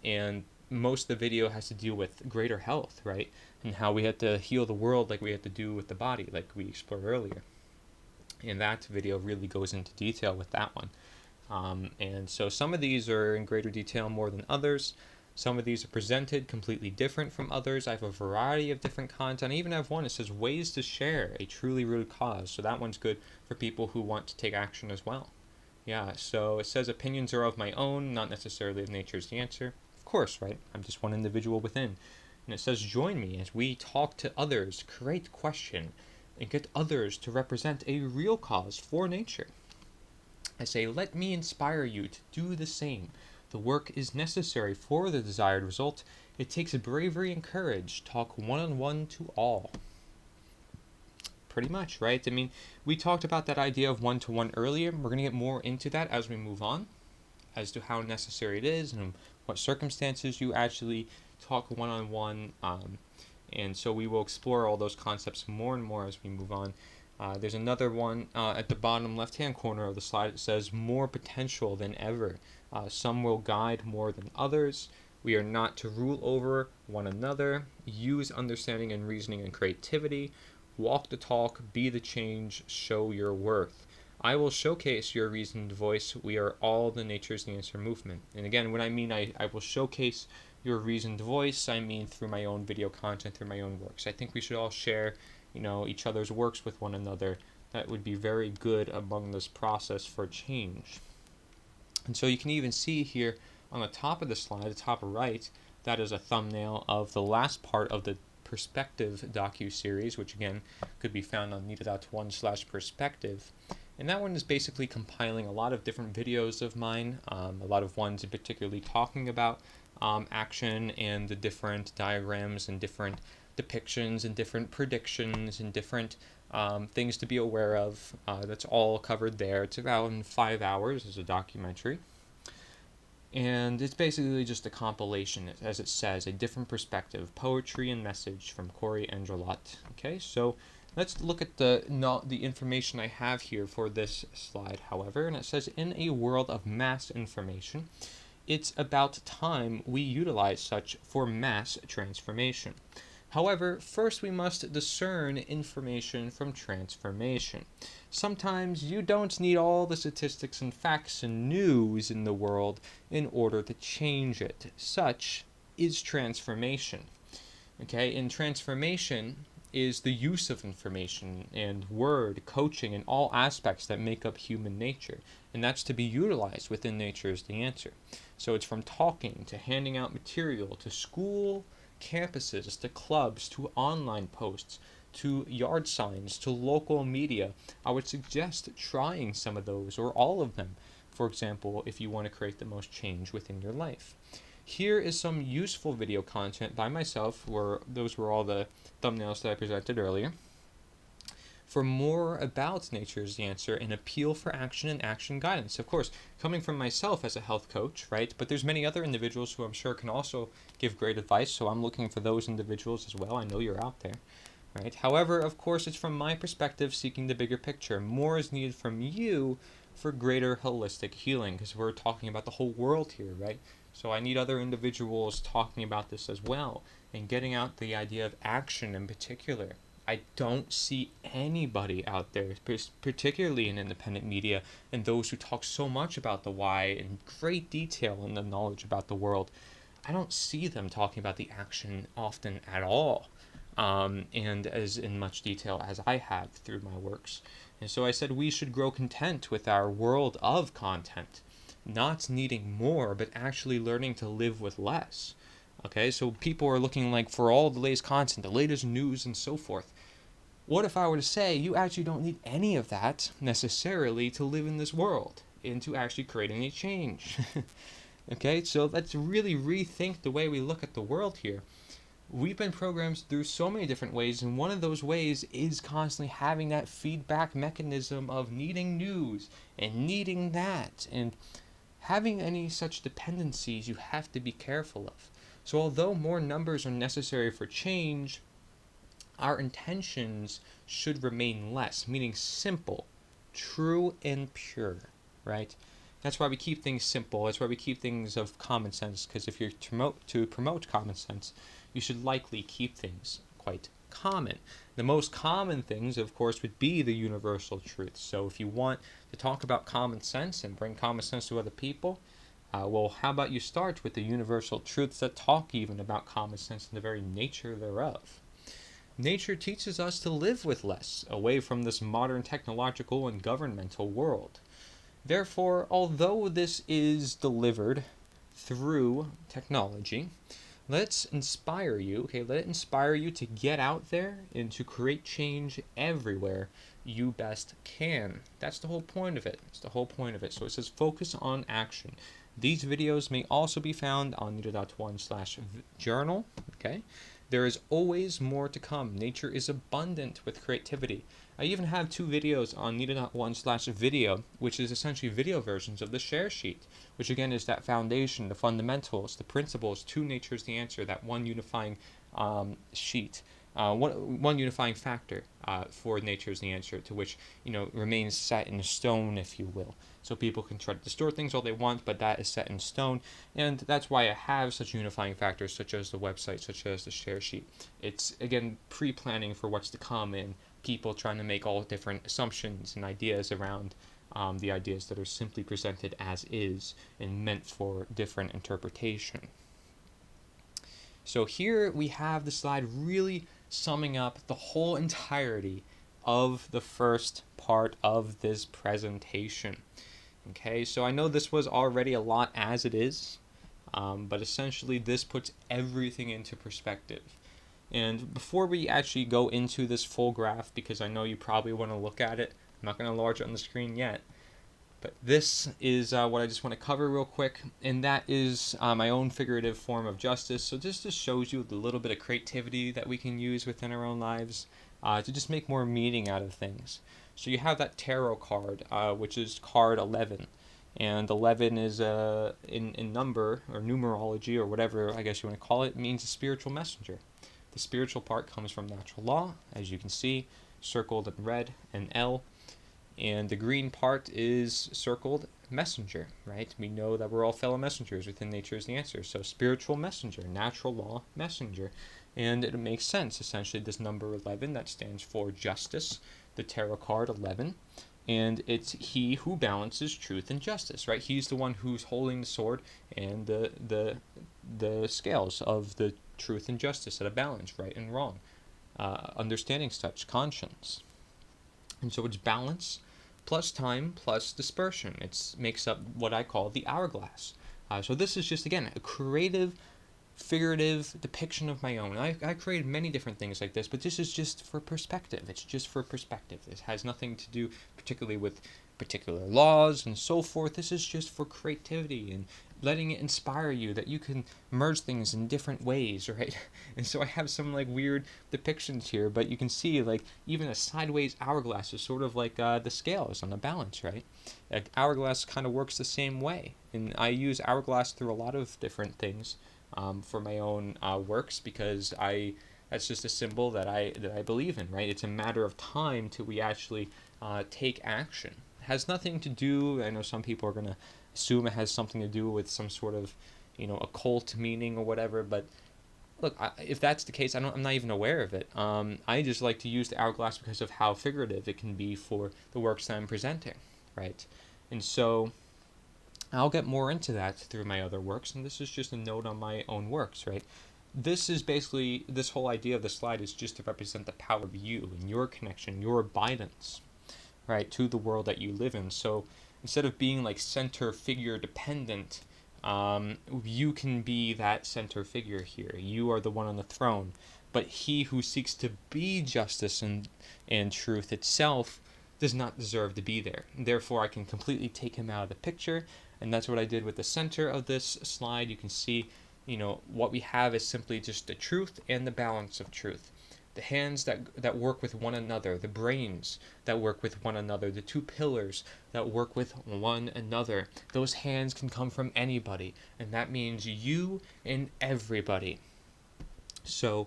and most of the video has to deal with greater health, right? And how we have to heal the world like we had to do with the body, like we explored earlier. And that video really goes into detail with that one. And so some of these are in greater detail more than others. Some of these are presented completely different from others. I have a variety of different content. I even have one that says ways to share a truly root cause. So that one's good for people who want to take action as well. Yeah, so it says opinions are of my own, not necessarily of nature's the answer. Of course, right? I'm just one individual within. And it says join me as we talk to others, create question, and get others to represent a real cause for nature. I say, let me inspire you to do the same. The work is necessary for the desired result. It takes bravery and courage. Talk one-on-one to all. Pretty much, right? I mean, we talked about that idea of one-to-one earlier. We're going to get more into that as we move on, as to how necessary it is and what circumstances you actually talk one-on-one. And so we will explore all those concepts more and more as we move on. There's another one at the bottom left-hand corner of the slide. It says more potential than ever. Some will guide more than others. We are not to rule over one another. Use understanding and reasoning and creativity. Walk the talk, be the change, show your worth. I will showcase your reasoned voice. We are all the Nature's the Answer movement. And again, when I mean I will showcase your reasoned voice, I mean through my own video content, through my own works. I think we should all share each other's works with one another. That would be very good among this process for change. And so you can even see here on the top of the slide, the top right, that is a thumbnail of the last part of the Perspective docu-series, which again could be found on nita.one/perspective. And that one is basically compiling a lot of different videos of mine, a lot of ones particularly talking about action and the different diagrams and different depictions and different predictions and different things to be aware of. That's all covered there. It's about 5 hours as a documentary. And it's basically just a compilation, as it says, a different perspective, poetry and message from Cory Edmund. Okay, so let's look at the information I have here for this slide, however. And it says, in a world of mass information, it's about time we utilize such for mass transformation. However, first we must discern information from transformation. Sometimes you don't need all the statistics and facts and news in the world in order to change it. Such is transformation. Okay, and transformation is the use of information and word, coaching, and all aspects that make up human nature. And that's to be utilized within Nature is the Answer. So it's from talking to handing out material to school campuses, to clubs, to online posts, to yard signs, to local media. I would suggest trying some of those or all of them, for example, if you want to create the most change within your life. Here is some useful video content by myself, where those were all the thumbnails that I presented earlier. For more about Nature is the Answer, an appeal for action and action guidance. Of course, coming from myself as a health coach, right? But there's many other individuals who I'm sure can also give great advice, so I'm looking for those individuals as well. I know you're out there, right? However, of course, it's from my perspective, seeking the bigger picture. More is needed from you for greater holistic healing, because we're talking about the whole world here, right? So I need other individuals talking about this as well, and getting out the idea of action in particular. I don't see anybody out there, particularly in independent media, and those who talk so much about the why in great detail and the knowledge about the world. I don't see them talking about the action often at all, and as in much detail as I have through my works. And so I said we should grow content with our world of content. not needing more, but actually learning to live with less. Okay, so people are looking like for all the latest content, the latest news, and so forth. What if I were to say you actually don't need any of that necessarily to live in this world and to actually create any change? Okay, so let's really rethink the way we look at the world here. We've been programmed through so many different ways, and one of those ways is constantly having that feedback mechanism of needing news and needing that, and having any such dependencies you have to be careful of. So although more numbers are necessary for change, our intentions should remain less, meaning simple, true, and pure, right? That's why we keep things simple. That's why we keep things of common sense, because if you're to promote common sense, you should likely keep things quite common. The most common things, of course, would be the universal truths. So if you want to talk about common sense and bring common sense to other people, well, how about you start with the universal truths that talk even about common sense and the very nature thereof? Nature teaches us to live with less, away from this modern technological and governmental world. Therefore, although this is delivered through technology, let's inspire you, okay, let it inspire you to get out there and to create change everywhere you best can. That's the whole point of it. It's the whole point of it. So it says focus on action. These videos may also be found on nita.one/journal, okay? There is always more to come. Nature is abundant with creativity. I even have 2 videos on nita.one/video, which is essentially video versions of the share sheet, which again is that foundation, the fundamentals, the principles to Nature's the Answer, that one unifying sheet, one unifying factor for Nature's the Answer, to which remains set in stone, if you will. So people can try to distort things all they want, but that is set in stone, and that's why I have such unifying factors, such as the website, such as the share sheet. It's again pre-planning for what's to come, and people trying to make all different assumptions and ideas around the ideas that are simply presented as is and meant for different interpretation. So here we have the slide really summing up the whole entirety of the first part of this presentation. Okay, so I know this was already a lot as it is, but essentially this puts everything into perspective. And before we actually go into this full graph, because I know you probably want to look at it, I'm not going to enlarge it on the screen yet, but this is what I just want to cover real quick, and that is my own figurative form of justice. So this just shows you the little bit of creativity that we can use within our own lives to just make more meaning out of things. So you have that tarot card, which is card 11. And 11 is in number or numerology or whatever I guess you want to call it, means a spiritual messenger. The spiritual part comes from natural law, as you can see, circled in red and L. And the green part is circled messenger, right? We know that we're all fellow messengers within Nature is the Answer. So spiritual messenger, natural law messenger. And it makes sense, essentially, this number 11, that stands for justice, the tarot card 11. And it's he who balances truth and justice, right? He's the one who's holding the sword and the scales of the truth and justice at a balance, right and wrong, understanding such conscience. And so it's balance plus time plus dispersion. It makes up what I call the hourglass. So this is just, again, a creative, figurative depiction of my own. I created many different things like this, but this is just for perspective. It's just for perspective. It has nothing to do particularly with particular laws and so forth. This is just for creativity and letting it inspire you that you can merge things in different ways, right? And so I have some like weird depictions here, but you can see like even a sideways hourglass is sort of like the scales on the balance, right? Like hourglass kind of works the same way, and I use hourglass through a lot of different things for my own works, because that's just a symbol that I believe in, right? It's a matter of time till we actually take action. It has nothing to do, I know some people are going to assume it has something to do with some sort of, occult meaning or whatever, but look, if that's the case, I'm not even aware of it. I just like to use the hourglass because of how figurative it can be for the works that I'm presenting, right? And so I'll get more into that through my other works, and this is just a note on my own works, right? This is basically, this whole idea of the slide is just to represent the power of you and your connection, your abidance, right, to the world that you live in. So instead of being like center figure dependent, you can be that center figure here. You are the one on the throne. But he who seeks to be justice and truth itself does not deserve to be there. Therefore, I can completely take him out of the picture, and that's what I did with the center of this slide. You can see, what we have is simply just the truth and the balance of truth. The hands that work with one another, the brains that work with one another, the two pillars that work with one another. Those hands can come from anybody, and that means you and everybody. So,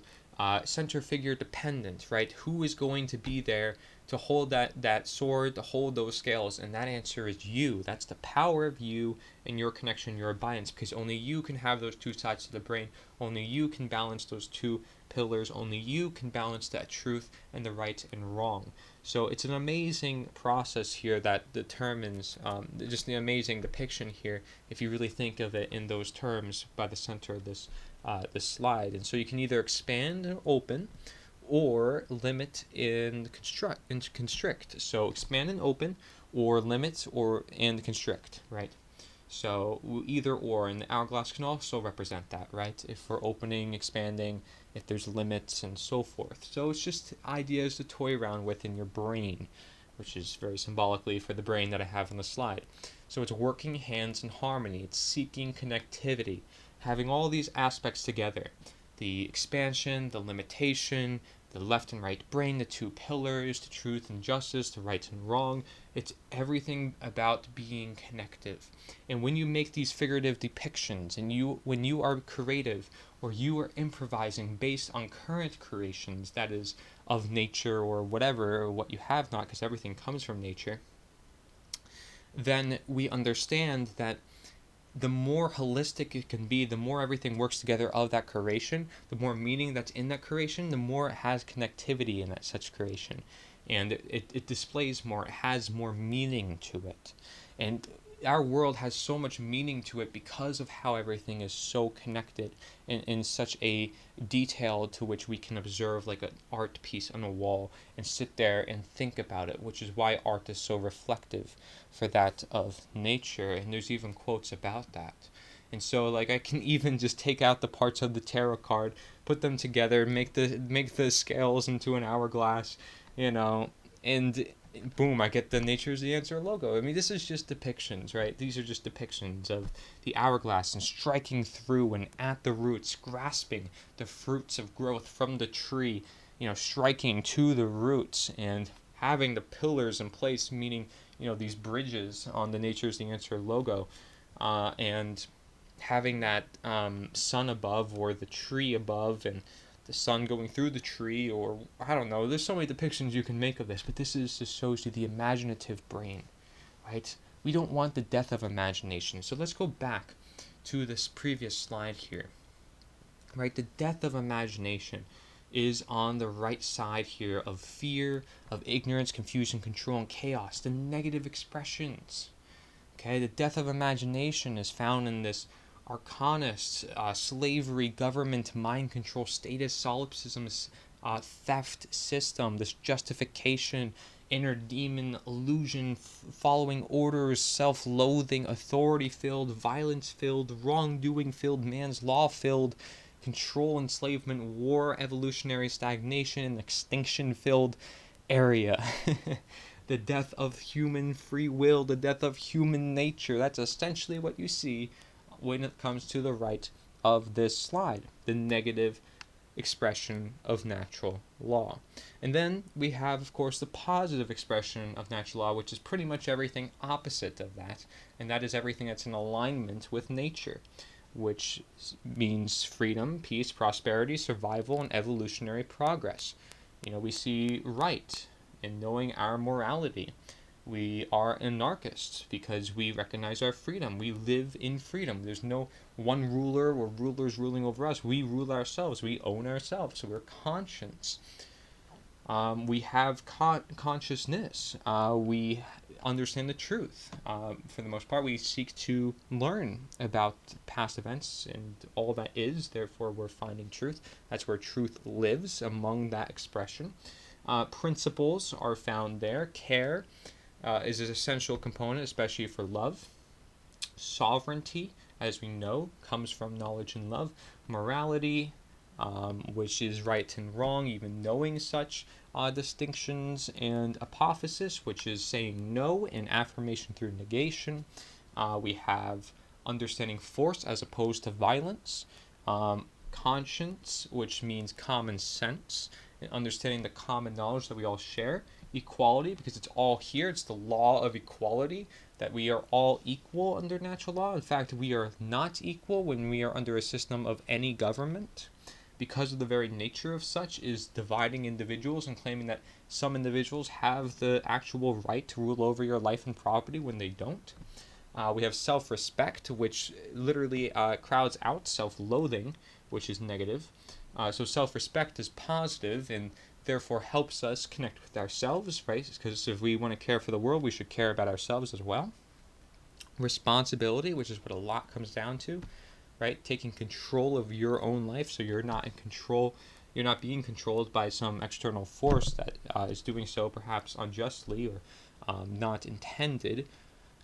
center figure dependent, right? Who is going to be there to hold that sword, to hold those scales? And that answer is you. That's the power of you and your connection, your abundance, because only you can have those two sides of the brain. Only you can balance those two pillars. Only you can balance that truth and the right and wrong. So it's an amazing process here that determines just the amazing depiction here, if you really think of it in those terms, by the center of this slide. And so you can either expand and open, or limit and constrict. So expand and open, or limit and constrict, right? So either or, and the hourglass can also represent that, right? If we're opening, expanding, if there's limits and so forth. So it's just ideas to toy around with in your brain, which is very symbolically for the brain that I have on the slide. So it's working hands in harmony. It's seeking connectivity, having all these aspects together. The expansion, the limitation, the left and right brain, the two pillars, the truth and justice, the right and wrong. It's everything about being connective. And when you make these figurative depictions, and when you are creative, or you are improvising based on current creations, that is, of nature or whatever, or what you have not, because everything comes from nature, then we understand that the more holistic it can be, the more everything works together of that creation, the more meaning that's in that creation, the more it has connectivity in that such creation. And it displays more, it has more meaning to it. And our world has so much meaning to it because of how everything is so connected in such a detail to which we can observe like an art piece on a wall and sit there and think about it, which is why art is so reflective for that of nature. And there's even quotes about that. And so like I can even just take out the parts of the tarot card, put them together, make the scales into an hourglass, and boom, I get the Nature is the Answer logo. I mean, this is just depictions, right? These are just depictions of the hourglass and striking through and at the roots, grasping the fruits of growth from the tree, striking to the roots, and having the pillars in place, meaning, these bridges on the Nature is the Answer logo, and having that sun above, or the tree above, and the sun going through the tree, or I don't know, there's so many depictions you can make of this, but this just shows you the imaginative brain, right? We don't want the death of imagination. So let's go back to this previous slide here, right? The death of imagination is on the right side here of fear, of ignorance, confusion, control, and chaos, the negative expressions. Okay, the death of imagination is found in this arcanist, slavery, government, mind control, status, solipsism, theft system, this justification, inner demon, illusion, following orders, self-loathing, authority-filled, violence-filled, wrongdoing-filled, man's law-filled, control, enslavement, war, evolutionary stagnation, and extinction-filled area. The death of human free will, the death of human nature. That's essentially what you see when it comes to the right of this slide, the negative expression of natural law. And then we have, of course, the positive expression of natural law, which is pretty much everything opposite of that, and that is everything that's in alignment with nature, which means freedom, peace, prosperity, survival, and evolutionary progress. We see right in knowing our morality. We are anarchists because we recognize our freedom. We live in freedom. There's no one ruler or rulers ruling over us. We rule ourselves. We own ourselves. So we're conscious. We have consciousness. We understand the truth. For the most part, we seek to learn about past events and all that is. Therefore, we're finding truth. That's where truth lives, among that expression. Principles are found there. Care, is an essential component, especially for love. Sovereignty, as we know, comes from knowledge and love. Morality, which is right and wrong, even knowing such distinctions. And apophasis, which is saying no, and affirmation through negation. We have understanding force as opposed to violence. Conscience, which means common sense, and understanding the common knowledge that we all share. Equality, because it's all here, it's the law of equality, that we are all equal under natural law. In fact, we are not equal when we are under a system of any government, because of the very nature of such is dividing individuals and claiming that some individuals have the actual right to rule over your life and property when they don't. We have self-respect, which literally crowds out self-loathing, which is negative. So self-respect is positive and therefore helps us connect with ourselves, right? Because if we want to care for the world, we should care about ourselves as well. Responsibility, which is what a lot comes down to, right? Taking control of your own life, so you're not in control, you're not being controlled by some external force that is doing so perhaps unjustly or not intended.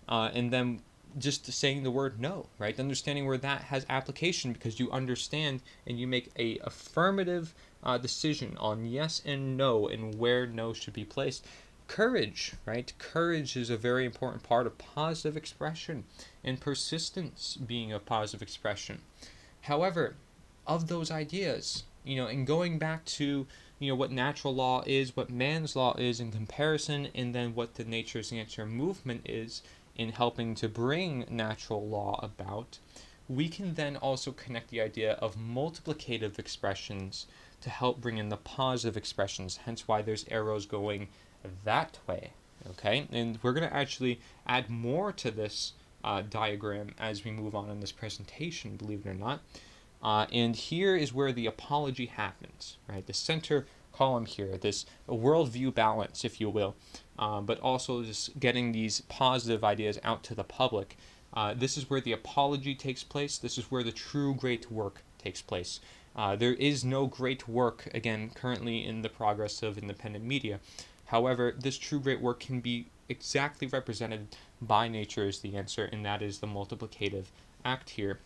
And then just saying the word no, right? Understanding where that has application, because you understand and you make a affirmative decision on yes and no and where no should be placed. Courage, right? Courage is a very important part of positive expression, and persistence being a positive expression. However, of those ideas, and going back to what natural law is, what man's law is in comparison, and then what the Nature's Answer movement is in helping to bring natural law about, we can then also connect the idea of multiplicative expressions to help bring in the positive expressions, hence why there's arrows going that way. Okay, and we're going to actually add more to this diagram as we move on in this presentation, believe it or not. And here is where the apology happens, right? The center column here, this worldview balance, if you will, but also just getting these positive ideas out to the public. This is where the apology takes place. This is where the true great work takes place. There is no great work, again, currently in the progress of independent media. However, this true great work can be exactly represented by Nature as the answer, and that is the multiplicative act here,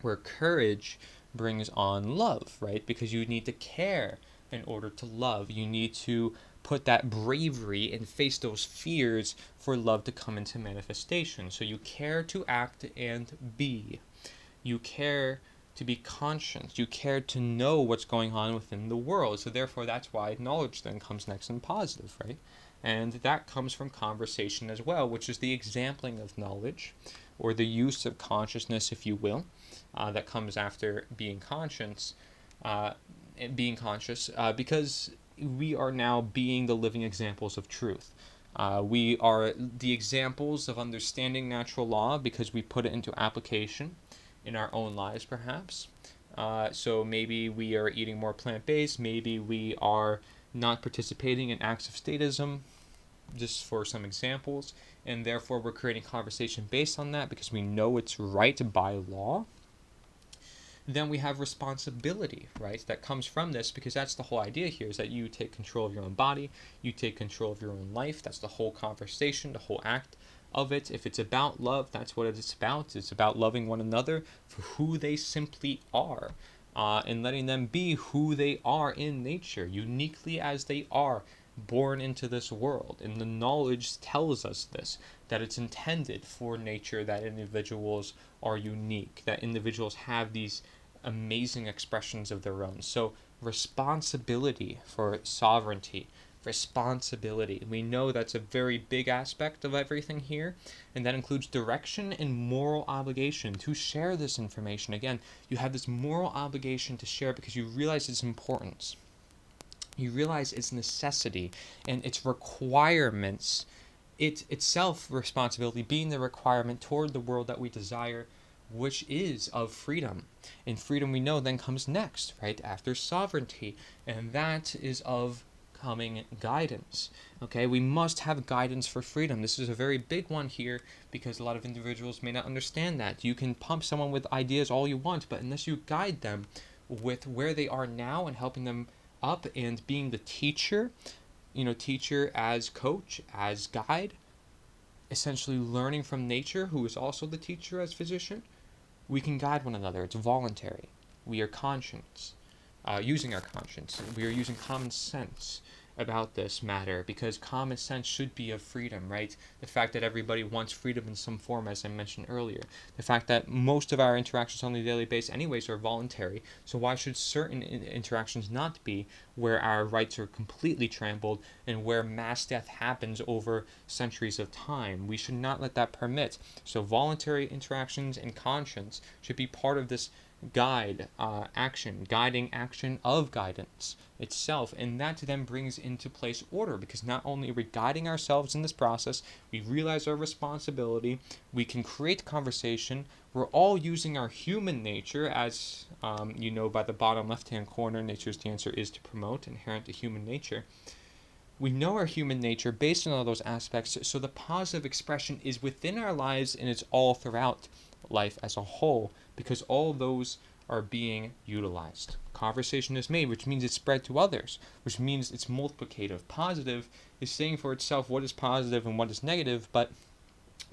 where courage brings on love, right? Because you need to care in order to love. You need to put that bravery and face those fears for love to come into manifestation. So you care to act and be. You care to be conscious. You care to know what's going on within the world. So therefore, that's why knowledge then comes next in positive, right? And that comes from conversation as well, which is the exampling of knowledge, or the use of consciousness, if you will, that comes after being conscious, because we are now being the living examples of truth. We are the examples of understanding natural law because we put it into application in our own lives, perhaps. So maybe we are eating more plant-based, maybe we are not participating in acts of statism, just for some examples, and therefore we're creating conversation based on that because we know it's right by law. Then we have responsibility, right? That comes from this, because that's the whole idea here, is that you take control of your own body, you take control of your own life. That's the whole conversation, the whole act of it. If it's about love, that's what it's about. It's about loving one another for who they simply are, and letting them be who they are in nature, uniquely as they are, born into this world. And the knowledge tells us this, that it's intended for nature, that individuals are unique, that individuals have these amazing expressions of their own. So responsibility for sovereignty, responsibility. We know that's a very big aspect of everything here, and that includes direction and moral obligation to share this information. Again, you have this moral obligation to share because you realize its importance. You realize its necessity and its requirements, it itself, responsibility being the requirement toward the world that we desire, which is of freedom. And freedom, we know, then comes next, right after sovereignty, and that is of coming guidance. Okay, we must have guidance for freedom. This is a very big one here because a lot of individuals may not understand that. You can pump someone with ideas all you want, but unless you guide them with where they are now and helping them up and being the teacher, teacher as coach, as guide, essentially learning from nature, who is also the teacher as physician, we can guide one another. It's voluntary. We are using our conscience. We are using common sense about this matter, because common sense should be of freedom, right? The fact that everybody wants freedom in some form, as I mentioned earlier. The fact that most of our interactions on a daily basis anyways are voluntary. So why should certain interactions not be, where our rights are completely trampled and where mass death happens over centuries of time? We should not let that permit. So voluntary interactions and conscience should be part of this guiding action of guidance itself, and that then brings into place order, because not only are we guiding ourselves in this process, we realize our responsibility, we can create conversation, we're all using our human nature, as you know by the bottom left hand corner, nature's the answer is to promote, inherent to human nature. We know our human nature based on all those aspects, so the positive expression is within our lives and it's all throughout life as a whole, because all those are being utilized. Conversation is made, which means it's spread to others, which means it's multiplicative. Positive is saying for itself what is positive and what is negative, but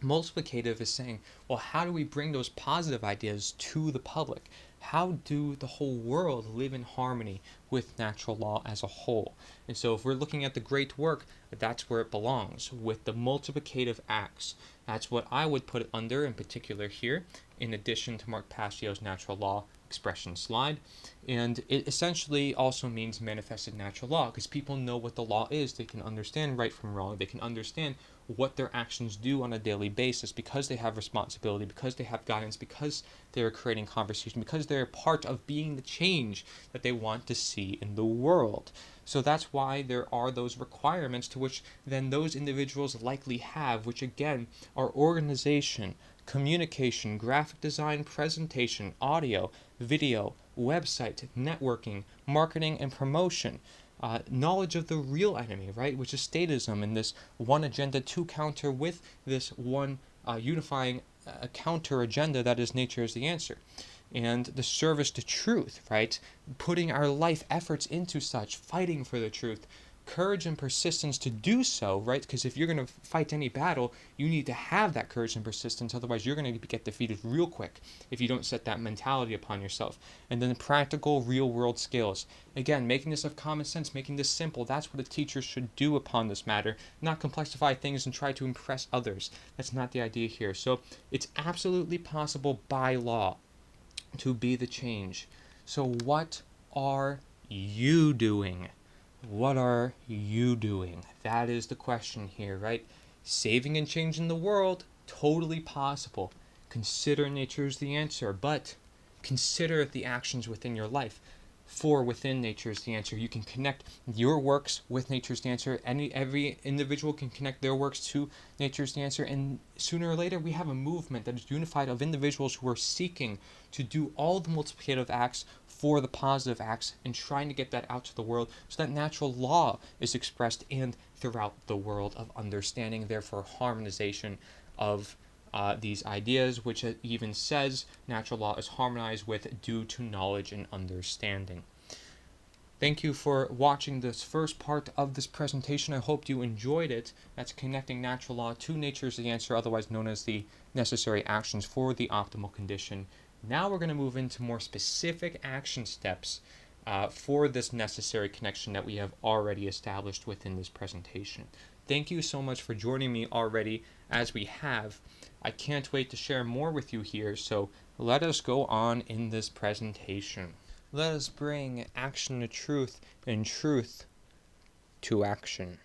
multiplicative is saying, well, how do we bring those positive ideas to the public? How do the whole world live in harmony with natural law as a whole? And so if we're looking at the great work, that's where it belongs, with the multiplicative acts. That's what I would put it under in particular here, in addition to Mark Passio's natural law expression slide. And it essentially also means manifested natural law, because people know what the law is. They can understand right from wrong. They can understand what their actions do on a daily basis, because they have responsibility, because they have guidance, because they're creating conversation, because they're part of being the change that they want to see in the world. So that's why there are those requirements to which then those individuals likely have, which again are organization, communication, graphic design, presentation, audio, video, website, networking, marketing, and promotion. Knowledge of the real enemy, right, which is statism, and this one agenda to counter with this one unifying counter agenda that is nature is the answer. And the service to truth, right, putting our life efforts into such, fighting for the truth, courage and persistence to do so, right? Because if you're going to fight any battle, you need to have that courage and persistence. Otherwise, you're going to get defeated real quick if you don't set that mentality upon yourself. And then practical, real-world skills. Again, making this of common sense, making this simple. That's what a teacher should do upon this matter, not complexify things and try to impress others. That's not the idea here. So it's absolutely possible by law to be the change. So what are you doing? What are you doing? That is the question here, right? Saving and changing the world, totally possible. Consider nature is the answer, but consider the actions within your life. For within nature is the answer. You can connect your works with nature's the answer. Every individual can connect their works to nature's the answer, and sooner or later we have a movement that is unified of individuals who are seeking to do all the multiplicative acts for the positive acts and trying to get that out to the world so that natural law is expressed and throughout the world of understanding, therefore harmonization of these ideas, which it even says natural law is harmonized with due to knowledge and understanding. Thank you for watching this first part of this presentation. I hope you enjoyed it. That's connecting natural law to nature's the answer, otherwise known as the necessary actions for the optimal condition. Now we're going to move into more specific action steps for this necessary connection that we have already established within this presentation. Thank you so much for joining me already, as we have. I can't wait to share more with you here, so let us go on in this presentation. Let us bring action to truth and truth to action.